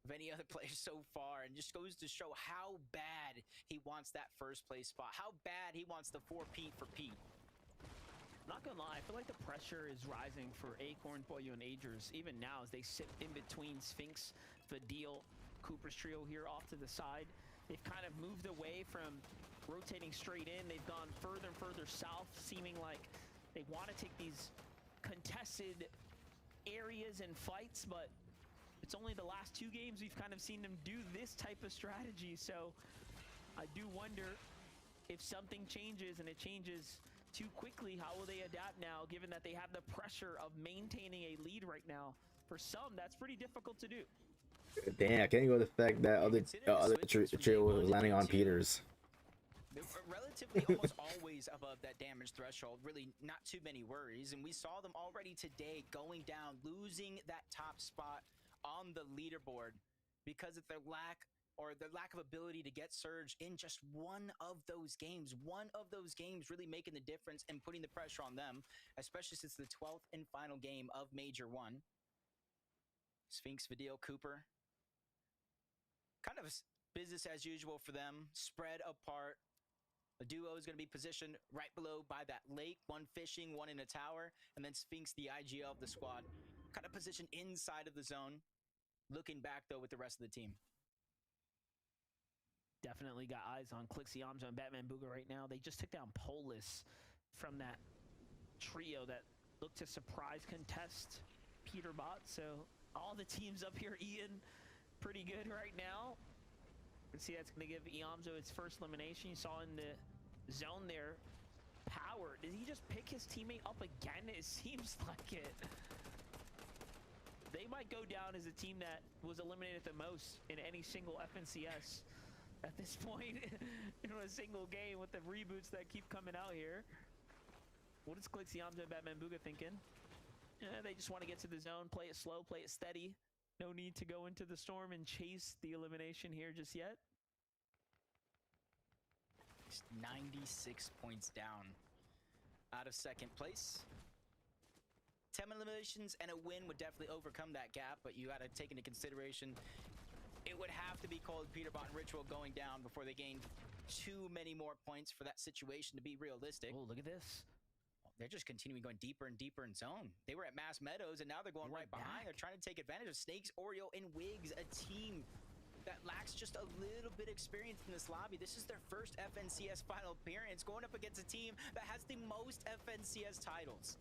of any other player so far, and just goes to show how bad he wants that first place spot, how bad he wants the 4P for Pete. Not gonna lie, I feel like the pressure is rising for Acorn, Pollo, and Agers, even now as they sit in between Sphinx, Fadil, Cooper's trio here off to the side. They've kind of moved away from rotating straight in. They've gone further and further south, seeming like they want to take these contested areas and fights, but it's only the last two games we've kind of seen them do this type of strategy. So I do wonder if something changes, and it changes too quickly. How will they adapt now, given that they have the pressure of maintaining a lead right now? For some, that's pretty difficult to do. Damn, I can't go with the fact that other trio was landing on Peters. They were relatively almost always above that damage threshold. Really not too many worries. And we saw them already today going down, losing that top spot on the leaderboard because of their lack or the lack of ability to get Surge in just one of those games. One of those games really making the difference and putting the pressure on them, especially since the 12th and final game of Major 1. Sphinx, Vidal, Cooper. Kind of business as usual for them. Spread apart. The duo is going to be positioned right below by that lake. One fishing, one in a tower. And then Sphinx, the IGL of the squad, kind of positioned inside of the zone. Looking back, though, with the rest of the team. Definitely got eyes on Clixie, Yamzo, and Batman Booga right now. They just took down Polis from that trio that looked to surprise contest Peterbot. So all the teams up here eating pretty good right now. You can see that's going to give Iamzo its first elimination. You saw in the zone there, Power. Did he just pick his teammate up again? It seems like it. They might go down as a team that was eliminated the most in any single FNCS at this point in a single game with the reboots that keep coming out here. What is Clixie, Yamzo, and Batman Booga thinking? Yeah, they just want to get to the zone, play it slow, play it steady. No need to go into the storm and chase the elimination here just yet. 96 points down out of second place. 10 eliminations and a win would definitely overcome that gap, but you got to take into consideration it would have to be called Peterbot and Ritual going down before they gained too many more points for that situation to be realistic. Oh, look at this. They're just continuing going deeper and deeper in zone. They were at Mass Meadows, and now they're going right behind. They're trying to take advantage of Snakes, Oreo, and Wigs, a team that lacks just a little bit of experience in this lobby. This is their first FNCS final appearance, going up against a team that has the most FNCS titles.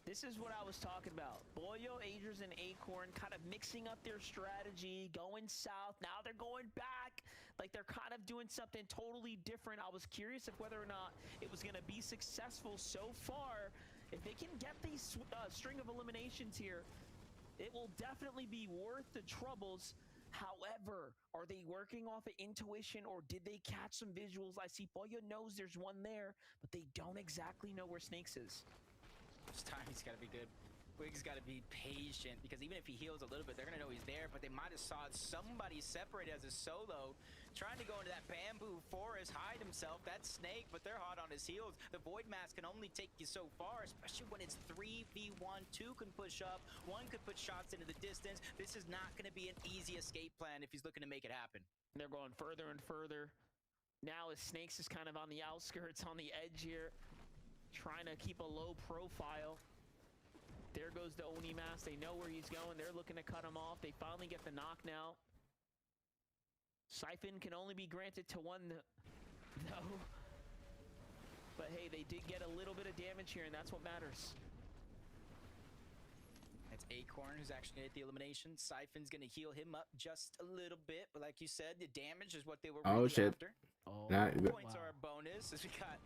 This is what I was talking about. Boyo, Agers, and Acorn kind of mixing up their strategy, going south. Now they're going back. Like they're kind of doing something totally different. I was curious if whether or not it was going to be successful so far. If they can get these string of eliminations here, it will definitely be worth the troubles. However, are they working off of intuition or did they catch some visuals? I see Boyo knows there's one there, but they don't exactly know where Snakes is. This time he's got to be good. Wig's got to be patient because even if he heals a little bit, they're going to know he's there, but they might have saw somebody separate as a solo, trying to go into that bamboo forest, hide himself. That's Snake, but they're hot on his heels. The Void Mask can only take you so far, especially when it's 3v1. Two can push up, one could put shots into the distance. This is not going to be an easy escape plan if he's looking to make it happen. They're going further and further. Now as Snakes is kind of on the outskirts, on the edge here, trying to keep a low profile. There goes the Oni Mask. They know where he's going. They're looking to cut him off. They finally get the knock now. Siphon can only be granted to one, though. But hey, they did get a little bit of damage here, and that's what matters. It's Acorn who's actually going to get the elimination. Siphon's going to heal him up just a little bit, but like you said, the damage is what they were really after. Points are a bonus as we got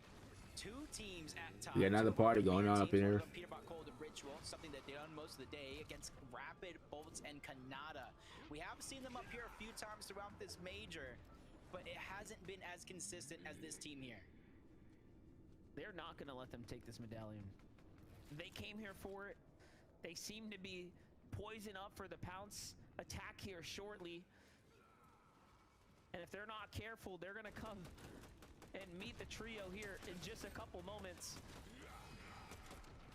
two teams at top. We got another party going on up in here. Peterbot called a ritual, something that they done most of the day against Rapid, Bolts, and Kanata. We have seen them up here a few times throughout this major, but it hasn't been as consistent as this team here. They're not going to let them take this medallion. They came here for it. They seem to be poised up for the pounce attack here shortly. And if they're not careful, they're going to come and meet the trio here in just a couple moments.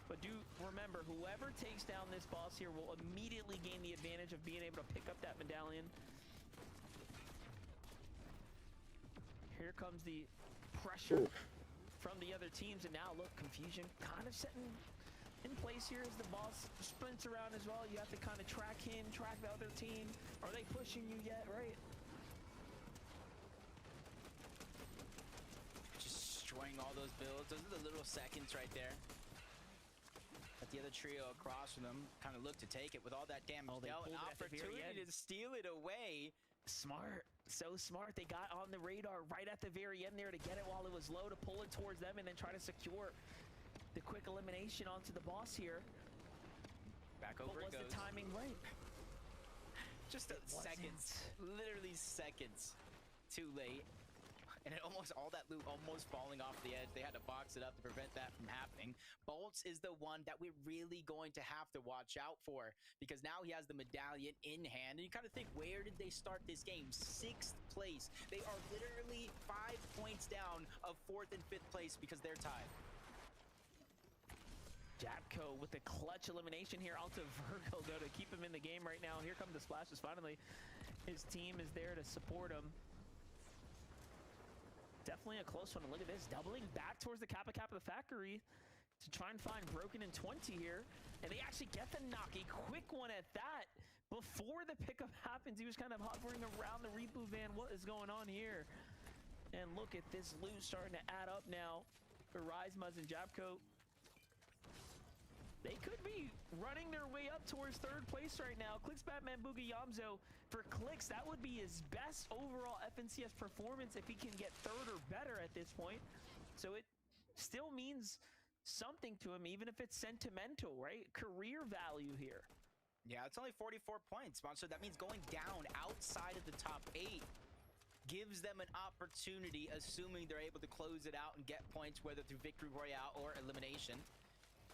But do remember, whoever takes down this boss here will immediately gain the advantage of being able to pick up that medallion. Here comes the pressure from the other teams, and now look, confusion kind of setting in place here as the boss sprints around as well. You have to kind of track him, track the other team. Are they pushing you yet, right? Destroying all those builds. Those are the little seconds right there. But the other trio across from them kind of look to take it with all that damage dealt. An opportunity to steal it away. Smart. So smart. They got on the radar right at the very end there to get it while it was low, to pull it towards them and then try to secure the quick elimination onto the boss here. Back over but was it goes. the timing right? Just seconds. Literally seconds too late. and it almost all that loot almost falling off the edge. They had to box it up to prevent that from happening. Bolts is the one that we're really going to have to watch out for, because now he has the medallion in hand. And you kind of think, where did they start this game? 6th place. They are literally 5 points down of 4th and 5th place because they're tied. Jabko with the clutch elimination here out to Virgo though to keep him in the game right now. Here come the splashes finally. His team is there to support him. Definitely a close one. Look at this, doubling back towards the Kappa Kappa factory to try and find Broken in 20 here. And they actually get the knock, a quick one at that. Before the pickup happens, he was kind of hovering around the reboot van. What is going on here? And look at this loot starting to add up now for Rise, Muzz, and Jabko. They could be running their way up towards 3rd place right now. Clix, Batman, Booga, Yamzo. For Clix, that would be his best overall FNCS performance if he can get 3rd or better at this point. So it still means something to him, even if it's sentimental, right? Career value here. Yeah, it's only 44 points, Monster. That means going down outside of the top 8 gives them an opportunity, assuming they're able to close it out and get points, whether through Victory Royale or elimination.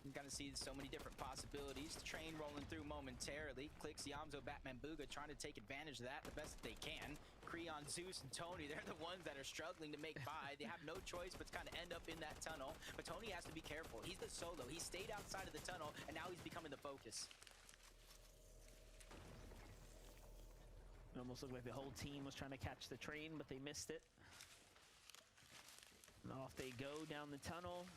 You kind of see so many different possibilities. Train rolling through momentarily. Clix, Yamzo, Batman, Booga trying to take advantage of that the best that they can. Creon, Zeus, and Tony, they're the ones that are struggling to make by. They have no choice but to kind of end up in that tunnel. But Tony has to be careful. He's the solo. He stayed outside of the tunnel, and now he's becoming the focus. It almost looked like the whole team was trying to catch the train, but they missed it. And off they go down the tunnel.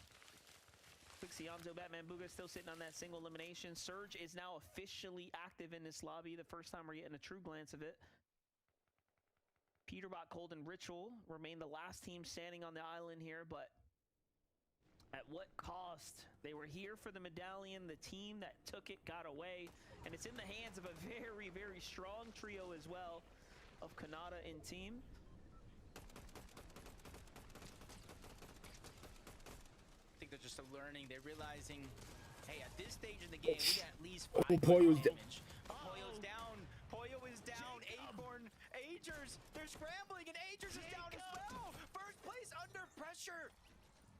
Yamzo, Batman, Booga still sitting on that single elimination. Surge is now officially active in this lobby. The first time we're getting a true glance of it. Peterbot, Cold, and Ritual remain the last team standing on the island here, but at what cost? They were here for the medallion. The team that took it got away, and it's in the hands of a very, very strong trio as well of Kanata and team. They're just learning. They're realizing, hey, at this stage in the game, we got at least 5 Poyo's damage. Poyo's down. Poyo is down. Acorn, Agers, they're scrambling, and Agers is down as well. First place under pressure.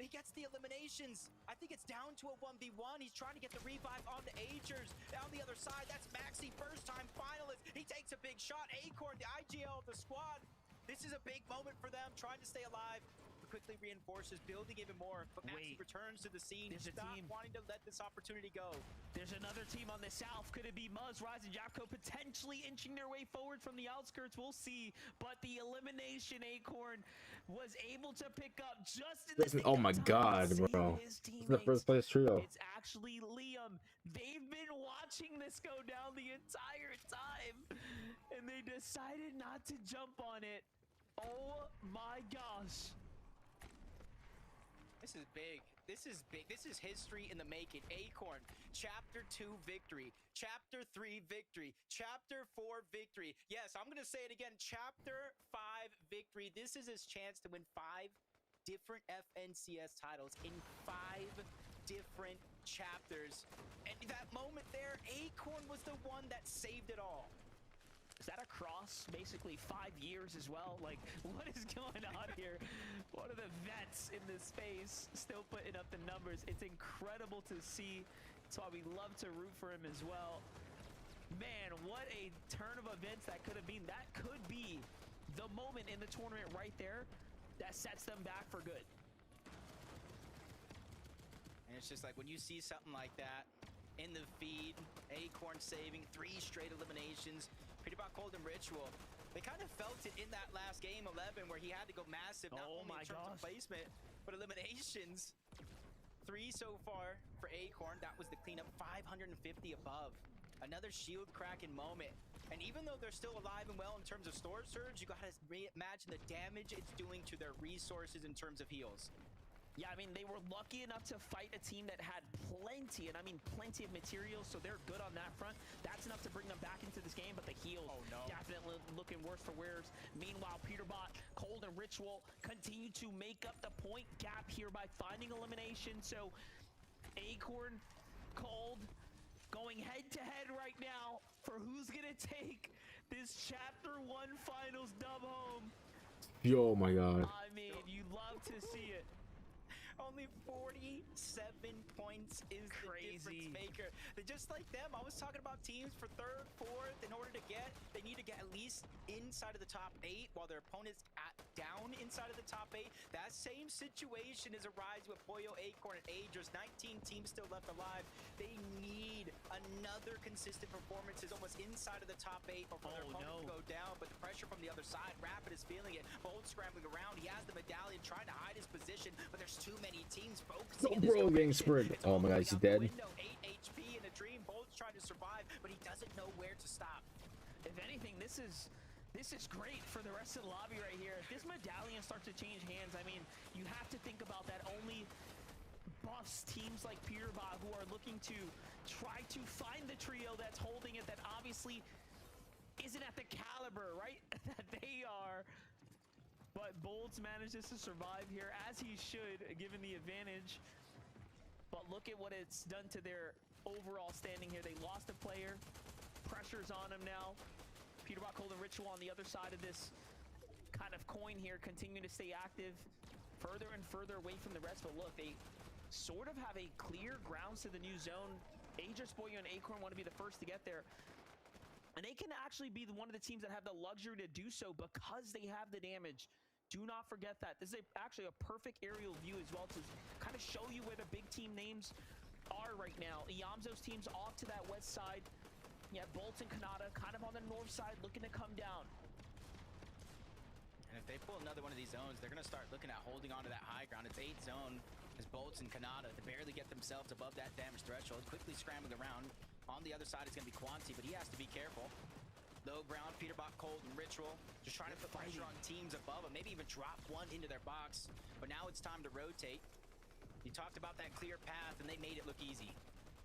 He gets the eliminations. I think it's down to a 1v1. He's trying to get the revive on the Agers. Down the other side, that's Maxi, first-time finalist. He takes a big shot. Acorn, the IGL of the squad. This is a big moment for them, trying to stay alive. Quickly reinforces, building even more, but Maxi returns to the scene. He's not wanting to let this opportunity go. There's another team on the south. Could it be Muzz, Rise, and Jabko potentially inching their way forward from the outskirts? We'll see. But the elimination, Acorn was able to pick up just in the oh my god, bro. It's the first place trio. It's actually Liam. They've been watching this go down the entire time, and they decided not to jump on it. Oh my gosh. This is big. This is big. This is history in the making. Acorn, Chapter 2 victory. Chapter 3 victory. Chapter 4 victory. Yes, I'm going to say it again. Chapter 5 victory. This is his chance to win 5 different FNCS titles in 5 different chapters. And that moment there, Acorn was the one that saved it all. Is that across basically 5 years as well? Like, what is going on here? One of the vets in this space still putting up the numbers. It's incredible to see. That's why we love to root for him as well. Man, what a turn of events that could have been. That could be the moment in the tournament right there that sets them back for good. And it's just like when you see something like that in the feed, Acorn saving 3 straight eliminations. Peterbot, Cold, and Ritual. They kind of felt it in that last game 11 where he had to go massive, not only in terms of placement, but eliminations. 3 so far for Acorn. That was the cleanup, 550 above. Another shield cracking moment. And even though they're still alive and well in terms of storage surge, you gotta imagine the damage it's doing to their resources in terms of heals. Yeah, I mean, they were lucky enough to fight a team that had plenty, and I mean plenty of materials, so they're good on that front. That's enough to bring them back into this game, but the heals definitely looking worse for wears. Meanwhile, Peterbot, Cold, and Ritual continue to make up the point gap here by finding elimination. So Acorn, Cold, going head-to-head right now for who's going to take this Chapter 1 Finals dub home. Yo, my God. I mean, you love to see it. Only 47 points is the difference maker. They're just like them. I was talking about teams for third, fourth. In order to get, they need to get at least inside of the top 8, while their opponents down inside of the top 8. That same situation is arising with Pollo, Acorn, and Agers. 19 teams still left alive. They need another consistent performance, is almost inside of the top 8, or for their opponent to go down. But the pressure from the other side, Rapid is feeling it. Bold scrambling around. He has the medallion, trying to hide his position, but there's too many teams focusing. Oh, bro, getting sprint. Oh my God, he's dead. 8 HP in a dream. Bold's trying to survive, but he doesn't know where to stop. If anything, this is great for the rest of the lobby right here. If this medallion starts to change hands, I mean, you have to think about that. Only buffs teams like Peterbot who are looking to try to find the trio that's holding it, that obviously isn't at the caliber, right, that they are. But Bolts manages to survive here, as he should, given the advantage. But look at what it's done to their overall standing here. They lost a player. Pressure's on him now. Peterbot, Cold, and Ritual on the other side of this kind of coin here, continuing to stay active further and further away from the rest. But look, they sort of have a clear grounds to the new zone. Agers, Pollo, and Acorn want to be the first to get there. And they can actually be one of the teams that have the luxury to do so because they have the damage. Do not forget that. This is actually a perfect aerial view as well to kind of show you where the big team names are right now. Iamzo's team's off to that west side. Yeah, Bolts and Kanata kind of on the north side looking to come down. And if they pull another one of these zones, they're going to start looking at holding on to that high ground. It's 8 zone as Bolts and Kanata to barely get themselves above that damage threshold. Quickly scrambling around. On the other side is going to be Quanti, but he has to be careful. Low ground, Peterbot, Cold, and Ritual just trying to put pressure on teams above them, maybe even drop one into their box. But now it's time to rotate. You talked about that clear path, and they made it look easy.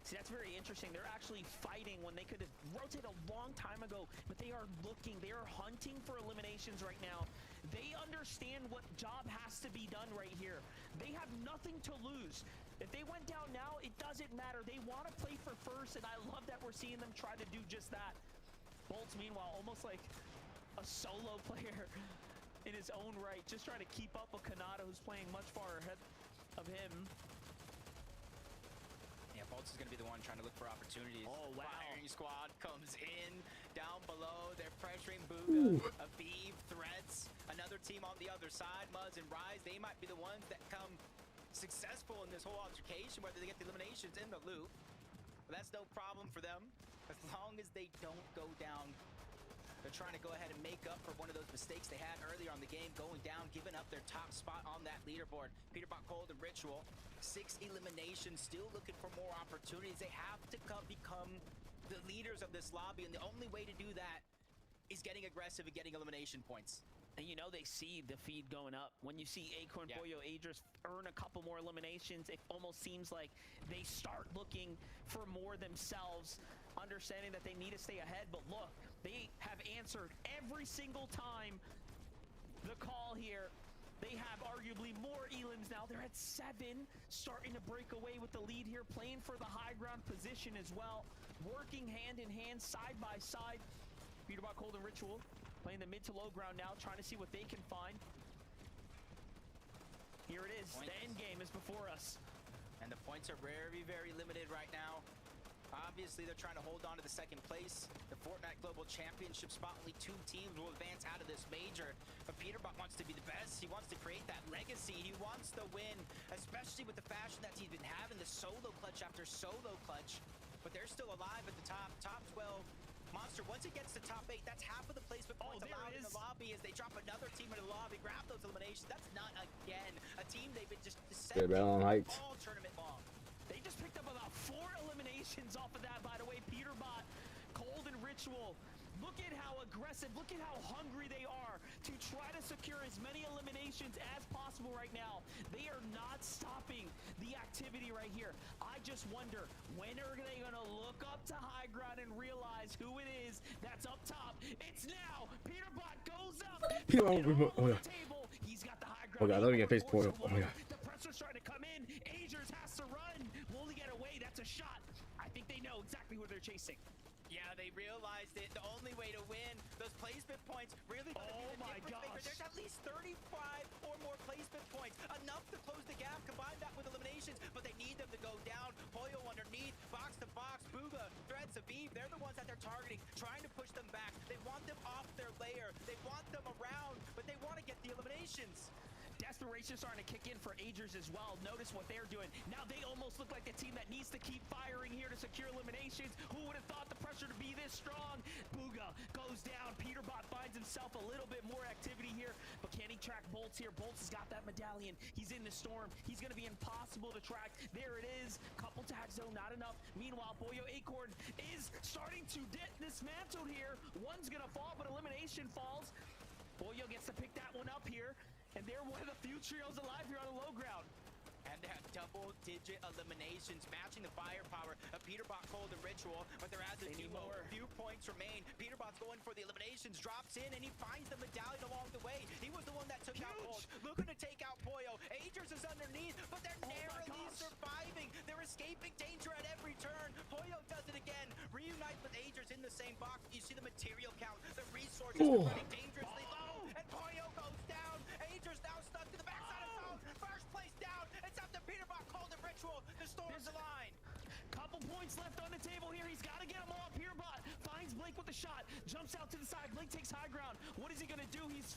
See, that's very interesting. They're actually fighting when they could have rotated a long time ago, but they are looking, they are hunting for eliminations right now. They understand what job has to be done right here. They have nothing to lose. If they went down now, it doesn't matter. They want to play for first, and I love that we're seeing them try to do just that. Bolts, meanwhile, almost like a solo player in his own right, just trying to keep up with Kanata, who's playing much far ahead of him. Yeah, Bolts is going to be the one trying to look for opportunities. Oh, wow. Firing squad comes in. Down below, they're pressuring Booga. Aviv, Threats, another team on the other side. Muzz and Rise, they might be the ones that come successful in this whole altercation, whether they get the eliminations in the loop. But that's no problem for them, as long as they don't go down. They're trying to go ahead and make up for one of those mistakes they had earlier on the game, going down, giving up their top spot on that leaderboard. Peterbot, Cold, and Ritual, 6 eliminations, still looking for more opportunities. They have to become the leaders of this lobby, and the only way to do that is getting aggressive and getting elimination points. And you know they see the feed going up. When you see Acorn, Pollo, Agers earn a couple more eliminations, it almost seems like they start looking for more themselves, understanding that they need to stay ahead. But look, they have answered every single time the call here. They have arguably more elims now. They're at 7, starting to break away with the lead here, playing for the high ground position as well, working hand in hand, side by side. Peterbot, Cold, and Ritual playing the mid to low ground now, trying to see what they can find. Here it is. The end game is before us. And the points are very, very limited right now. Obviously, they're trying to hold on to the second place. The Fortnite Global Championship spot, only 2 teams will advance out of this major. But Peterbot wants to be the best. He wants to create that legacy. He wants the win, especially with the fashion that he's been having, the solo clutch after solo clutch. But they're still alive at the top 12. Monster, once it gets to top 8, that's half of the placement points allowed in the lobby as they drop another team in the lobby, grab those eliminations. That's not, again, a team they've been just descending all tournament long. They just picked up about 4 eliminations off of that, by the way. Peterbot, Cold, and Ritual. Look at how aggressive, look at how hungry they are to try to secure as many eliminations as possible right now. They are not stopping the activity right here. I just wonder, when are they going to look up to high ground and realize who it is that's up top? It's now. Peterbot goes up. Oh, yeah. He's got the high ground. Oh, God, let me get face Pollo. Oh, my God. The pressure's trying to come in. Agers has to run. Will he get away? That's a shot. I think they know exactly who they're chasing. Yeah, they realized it. The only way to win those placement points really gonna be the difference maker. There's at least 35 or more placement points, enough to close the gap. Combine that with eliminations, but they need them to go down. Pollo underneath, box to box, Booga, Threads, Aviv. They're the ones that they're targeting, trying to push them back. They want them off their layer. They want them around, but they want to get the eliminations. Desperation starting to kick in for Agers as well. Notice what they're doing. Now they almost look like the team that needs to keep firing here to secure eliminations. Who would have thought the pressure to be this strong? Booga goes down. Peterbot finds himself a little bit more activity here, but can he track Bolts here? Bolts has got that medallion. He's in the storm. He's going to be impossible to track. There it is. Couple tags though, not enough. Meanwhile, Pollo Acorn is starting to get dismantled here. One's going to fall, but elimination falls. Pollo gets to pick that one up here. And they're one of the few trios alive here on the low ground. And they have double-digit eliminations, matching the firepower of Peterbot, Cold, and Ritual. But they're as a duo, few points remain. Peterbot's going for the eliminations, drops in, and he finds the medallion along the way. He was the one that took out Cold, looking to take out Pollo. Agers is underneath, but they're narrowly surviving. They're escaping danger at every turn. Pollo does it again, reunites with Agers in the same box. You see the material count, the resources are running dangerously low, and Pollo goes down. Agers now stuck to the backside of zone. First place down. It's up to Peterbot, Cold, and Ritual. The storm's aligned. Couple points left on the table here. He's got to get them all. Peterbot finds Blake with the shot. Jumps out to the side. Blake takes high ground. What is he going to do? He's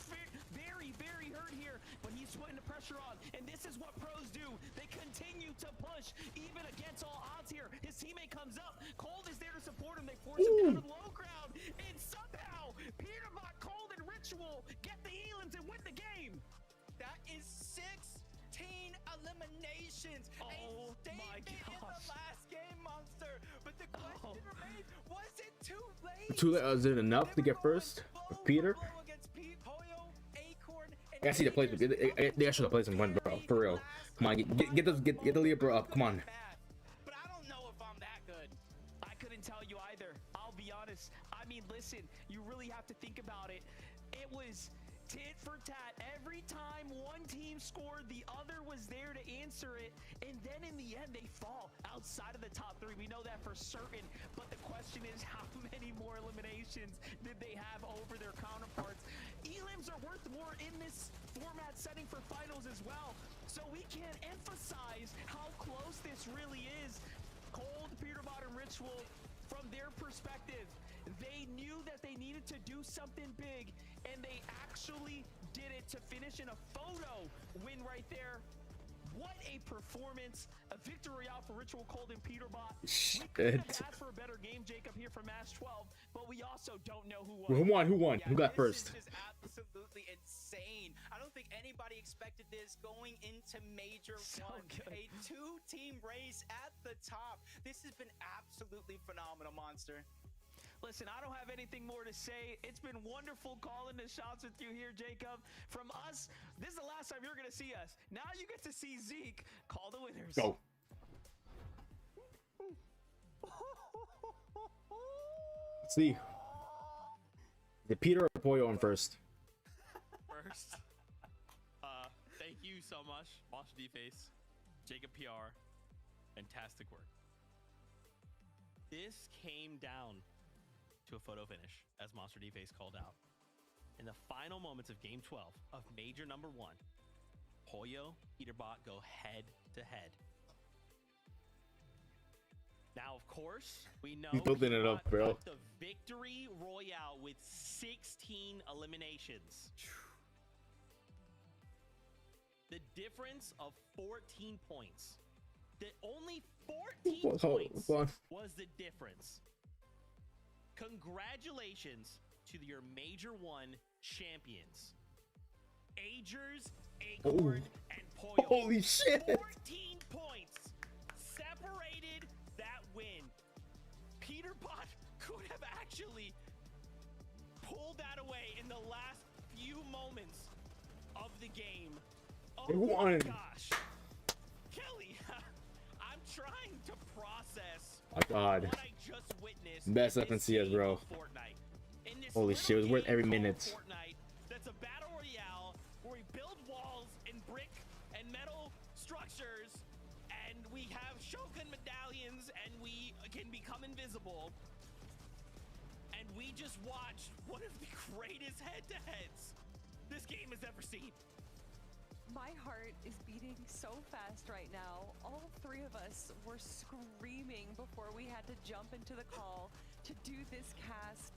very, very hurt here, but he's putting the pressure on. And this is what pros do. They continue to push, even against all odds here. His teammate comes up. Cold is there to support him. They force him down to the low ground. And somehow, Peterbot, Cold, and Ritual get the elims and win the game. That is 16 eliminations. Oh my gosh. In the last game, Monster. But the question remains, was it too late? Too late. Was it enough to get first for Peter? I see the placement. They actually the placement one, bro. For real. Come on, get the lead, bro, up. Come on. But I don't know if I'm that good. I couldn't tell you either. I'll be honest. I mean, listen, you really have to think about it. It was tit for tat. Every time one team scored, the other was there to answer it. And then in the end, they fall outside of the top three. We know that for certain. But the question is, how many more eliminations did they have over their counterparts? Elims are worth more in this format setting for finals as well. So we can't emphasize how close this really is. Cold, Peterbot, and Ritual, from their perspective, they knew that they needed to do something big, and they actually did it to finish in a photo win right there. What a performance. A victory out for Ritual, Cold, and Peterbot. We could have asked for a better game, Jacob, here for Match 12, but we also don't know who won. Who won? Who got first? This is absolutely insane. I don't think anybody expected this going into Major 1. A two-team race at the top. This has been absolutely phenomenal, Monster. Listen, I don't have anything more to say. It's been wonderful calling the shots with you here, Jacob. From us, this is the last time you're going to see us. Now you get to see Zeke call the winners. Go. Let's see. Is it Peter or Pollo on first? First, thank you so much, Monster D-Face, Jacob PR. Fantastic work. This came down to a photo finish, as Monster D-Face called out. In the final moments of Game 12 of Major number 1, Pollo, Peterbot go head to head. Now, of course, we know he's building it up, bro. The victory royale with 16 eliminations. The difference of 14 points. The only 14 points was the difference. Congratulations to your Major 1 champions, Agers, Acorn, and Pollo. Holy shit! 14 points separated that win. Peterbot could have actually pulled that away in the last few moments of the game. Oh my gosh. Kelly, I'm trying to process my God. what I just witnessed. Best FNCS, bro. Holy shit, it was worth every minute. Fortnite, that's a battle royale where we build walls in brick and metal structures, and we have Shogun medallions, and we can become invisible. And we just watched one of the greatest head-to-heads this game has ever seen. My heart is beating so fast right now. All three of us were screaming before we had to jump into the call to do this cast.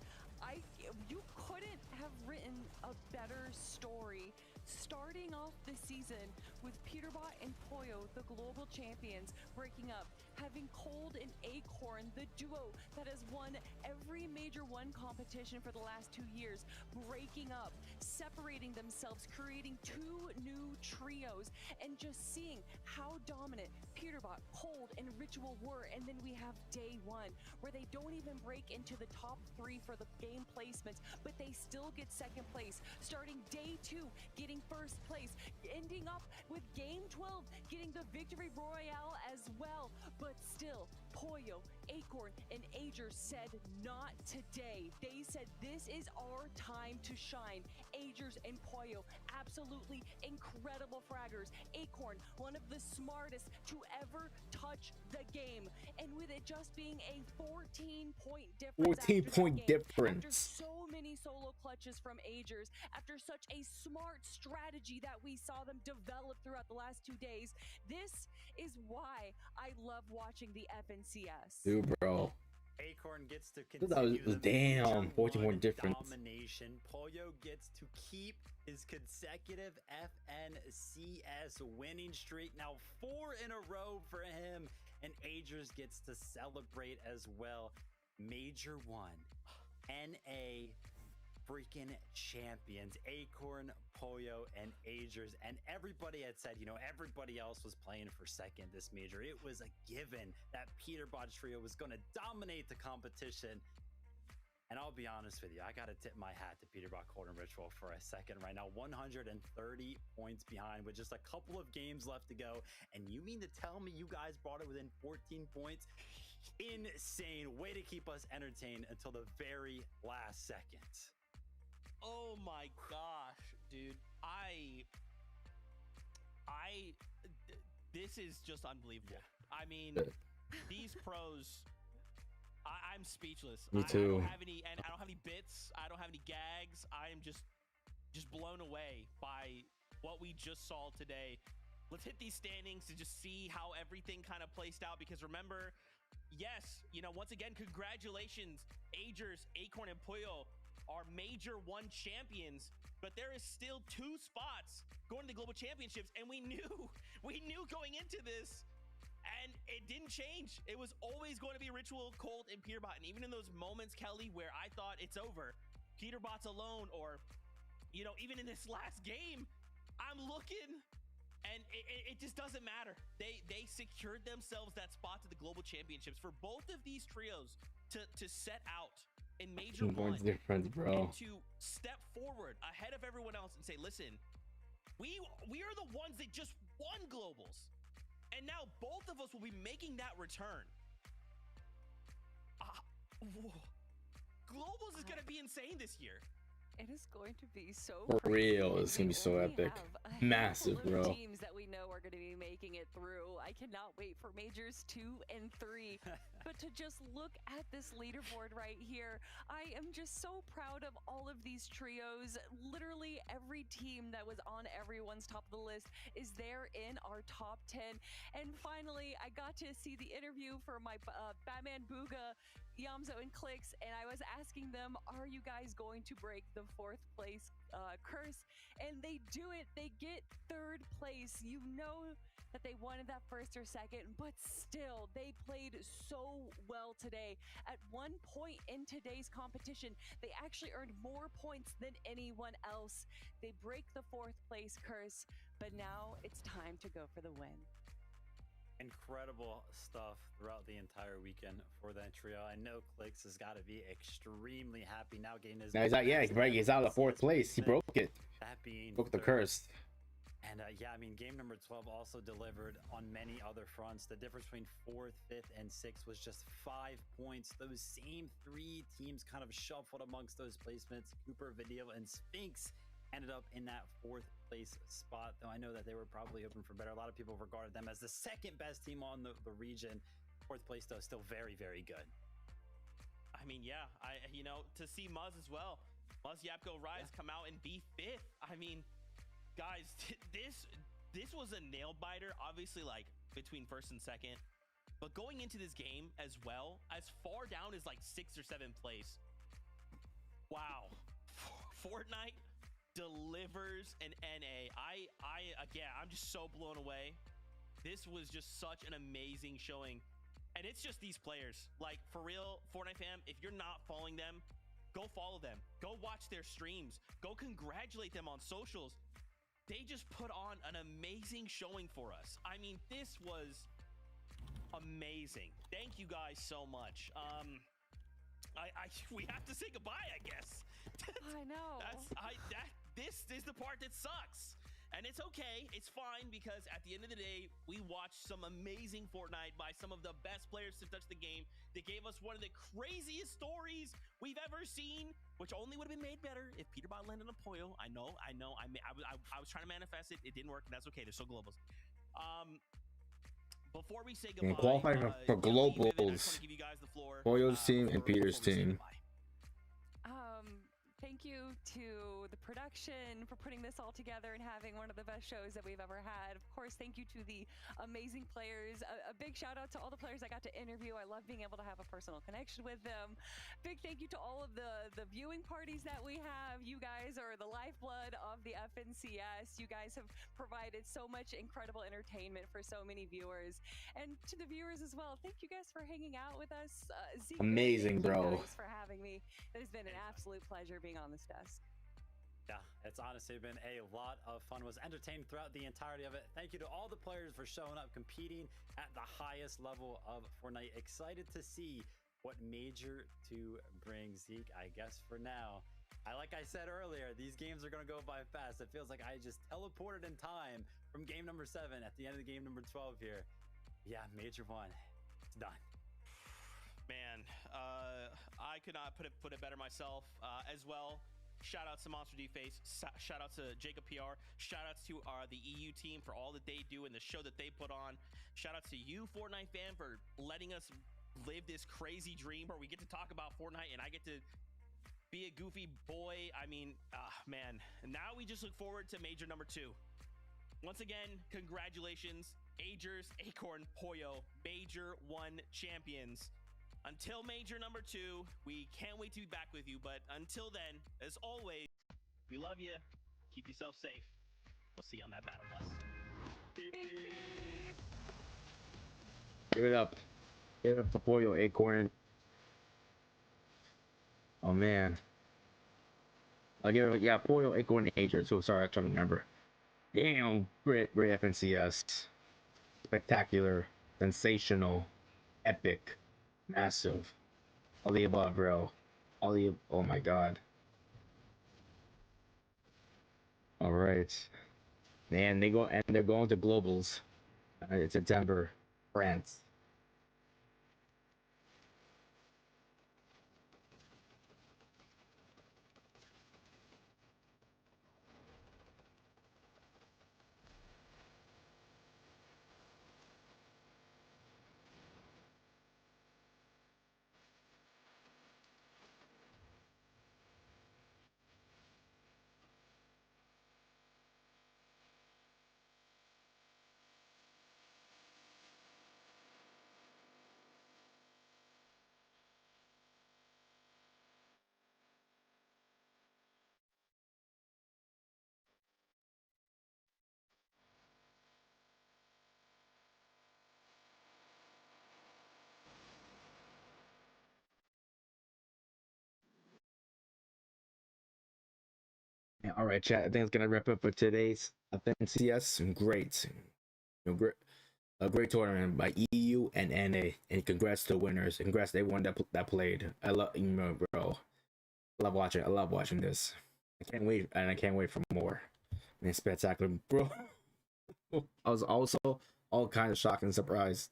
You couldn't have written a better story starting off the season with Peterbot and Poyo, the global champions, breaking up, having Cold and Acorn, the duo that has won every Major 1 competition for the last 2 years, breaking up, separating themselves, creating 2 new trios, and just seeing how dominant Peterbot, Cold, and Ritual were. And then we have day 1, where they don't even break into the top 3 for the game placements, but they still get second place. Starting day 2, getting first place, ending up with game 12, getting the victory royale as well. But still, Poyo, Acorn, and Ager said not today. They said this is our time to shine. Agers and Poyo, absolutely incredible fraggers. Acorn, one of the smartest to ever touch the game. And with it just being a 14-point difference. 14-point difference. After so many solo clutches from Agers, after such a smart strategy that we saw them develop throughout the last 2 days, this is why I love watching the FNCS. Dude, bro. Acorn gets to That was continue damn 14-point difference. domination. Poyo gets to keep his consecutive FNCS winning streak, now 4 in a row for him, and Agers gets to celebrate as well. Major 1, NA freaking champions, Acorn, Poyo, and Agers, and everybody had said, you know, everybody else was playing for second this major. It was a given that Peterbot trio was going to dominate the competition. And I'll be honest with you, I got to tip my hat to Peterbot, Cold, and Ritual for a second right now. 130 points behind with just a couple of games left to go. And you mean to tell me you guys brought it within 14 points? Insane. Way to keep us entertained until the very last second. Oh my gosh, dude. This is just unbelievable. I mean, these pros, I'm speechless. Me too. I don't have any, and I don't have any bits. I don't have any gags. I am just blown away by what we just saw today. Let's hit these standings to just see how everything kind of placed out, because remember, yes, you know, once again, congratulations, Agers, Acorn, and Poyo are Major 1 champions, but there is still 2 spots going to the global championships, and we knew going into this, and it didn't change. It was always going to be Ritual, Cold, and Peterbot. And even in those moments, Kelly, where I thought it's over, Peterbot's alone, or, you know, even in this last game, I'm looking, and it just doesn't matter. They secured themselves that spot to the global championships. For both of these trios to set out in Major 1 difference, bro. and to step forward ahead of everyone else and say, listen, we are the ones that just won globals, and now both of us will be making that return. Globals is gonna be insane this year. It is going to be so For crazy. real, it's gonna be so We epic. have a Massive, handful of bro. Teams that we know are going to be making it through. I cannot wait for Majors 2 and 3. But to just look at this leaderboard right here, I am just so proud of all of these trios. Literally every team that was on everyone's top of the list is there in our top 10. And finally, I got to see the interview for my Batman Booga, Yamzo, and Clicks, and I was asking them, are you guys going to break the 4th place curse? And they do it. They get 3rd place. You know that they wanted that 1st or 2nd, but still, they played so well today. At one point in today's competition, they actually earned more points than anyone else. They break the 4th place curse, but now it's time to go for the win. Incredible stuff throughout the entire weekend for that trio. I know Clicks has got to be extremely happy now getting his. Now he's out, yeah, right. He's out of 4th place. He broke it. That being Broke the 3rd. curse. And yeah, I mean, game number 12 also delivered on many other fronts. The difference between 4th, 5th, and 6th was just 5 points. Those same 3 teams kind of shuffled amongst those placements. Cooper, Video, and Sphinx ended up in that 4th place spot, though I know that they were probably hoping for better. A lot of people regarded them as the 2nd best team on the region. 4th place, though, still very, very good. I mean, yeah, to see Muzz as well. Muzz Yapko Rise come out and be 5th. I mean, guys, this was a nail biter, obviously, like between 1st and 2nd. But going into this game as well, as far down as like 6th or 7th place. Wow. Fortnite delivers an NA. Again, I'm just so blown away. This was just such an amazing showing. And it's just these players. Like, for real, Fortnite fam, if you're not following them, go follow them. Go watch their streams. Go congratulate them on socials. They just put on an amazing showing for us. I mean, this was amazing. Thank you guys so much. We have to say goodbye, I guess. I know. This is the part that sucks. And it's okay, it's fine, because at the end of the day, we watched some amazing Fortnite by some of the best players to touch the game. They gave us one of the craziest stories we've ever seen, which only would have been made better if Peterbot landed on Poyo. I know. I was trying to manifest it. It didn't work, and that's okay. They're still globals. Before we say goodbye, qualifying for globals, Poyo's team and Peter's team. Thank you to the production for putting this all together and having one of the best shows that we've ever had. Of course, thank you to the amazing players. A big shout out to all the players I got to interview. I love being able to have a personal connection with them. Big thank you to all of the viewing parties that we have. You guys are the lifeblood of the FNCS. You guys have provided so much incredible entertainment for so many viewers. And to the viewers as well, thank you guys for hanging out with us. Zeke, amazing, bro. Thanks for having me. It has been an absolute pleasure being on this desk. Yeah, it's honestly been a lot of fun. Was entertained throughout the entirety of it. Thank you to all the players for showing up, competing at the highest level of Fortnite. Excited to see what Major 2 brings. Zeke, I guess for now, like I said earlier, these games are going to go by fast. It feels like I just teleported in time from game number 7 at the end of the game number 12 here. Yeah, Major 1, it's done. Man, I could not put it better myself as well. Shout out to Monster D-Face. Shout out to Jacob PR. Shout outs to the EU team for all that they do and the show that they put on. Shout out to you, Fortnite fan, for letting us live this crazy dream where we get to talk about Fortnite and I get to be a goofy boy. I mean, man. And now we just look forward to Major number 2. Once again, congratulations, Agers, Acorn, Poyo, Major 1 champions. Until Major number 2, we can't wait to be back with you. But until then, as always, we love you. Keep yourself safe. We'll see you on that battle bus. Give it up. Give it up for Poyo, Acorn. Oh, man. I'll give it, yeah, Poyo, Acorn, and Ager. So sorry, I'm trying to remember. Damn, great FNCS. Spectacular. Sensational. Epic. Massive. All the above, bro. Oh my god. All right. Man, they're going to globals. It's September, France. Yeah, all right, chat. I think it's gonna wrap up for today's FNCS. Great, a great tournament by EU and NA, and congrats to the winners. Congrats to everyone that played. I love bro. I love watching this. I can't wait, and I can't wait for more. Man, spectacular, bro. I was also all kinds of shocked and surprised.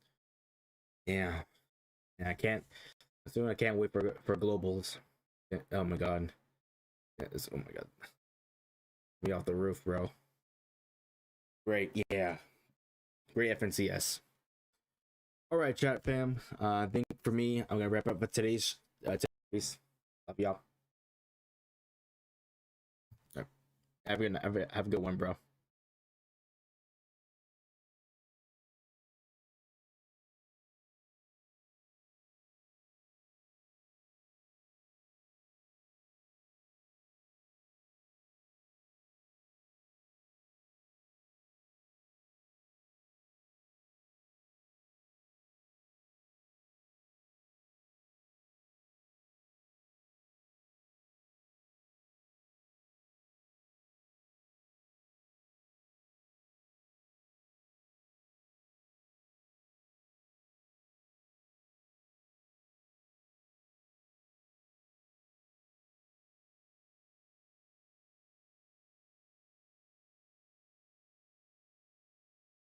Yeah, and I can't wait for globals. Yeah, oh my god. Yes, oh my god. Me off the roof, bro. Great, yeah. Great FNCS. All right, chat fam. I think for me, I'm gonna wrap up today's Peace. Love y'all. Have a good one, bro.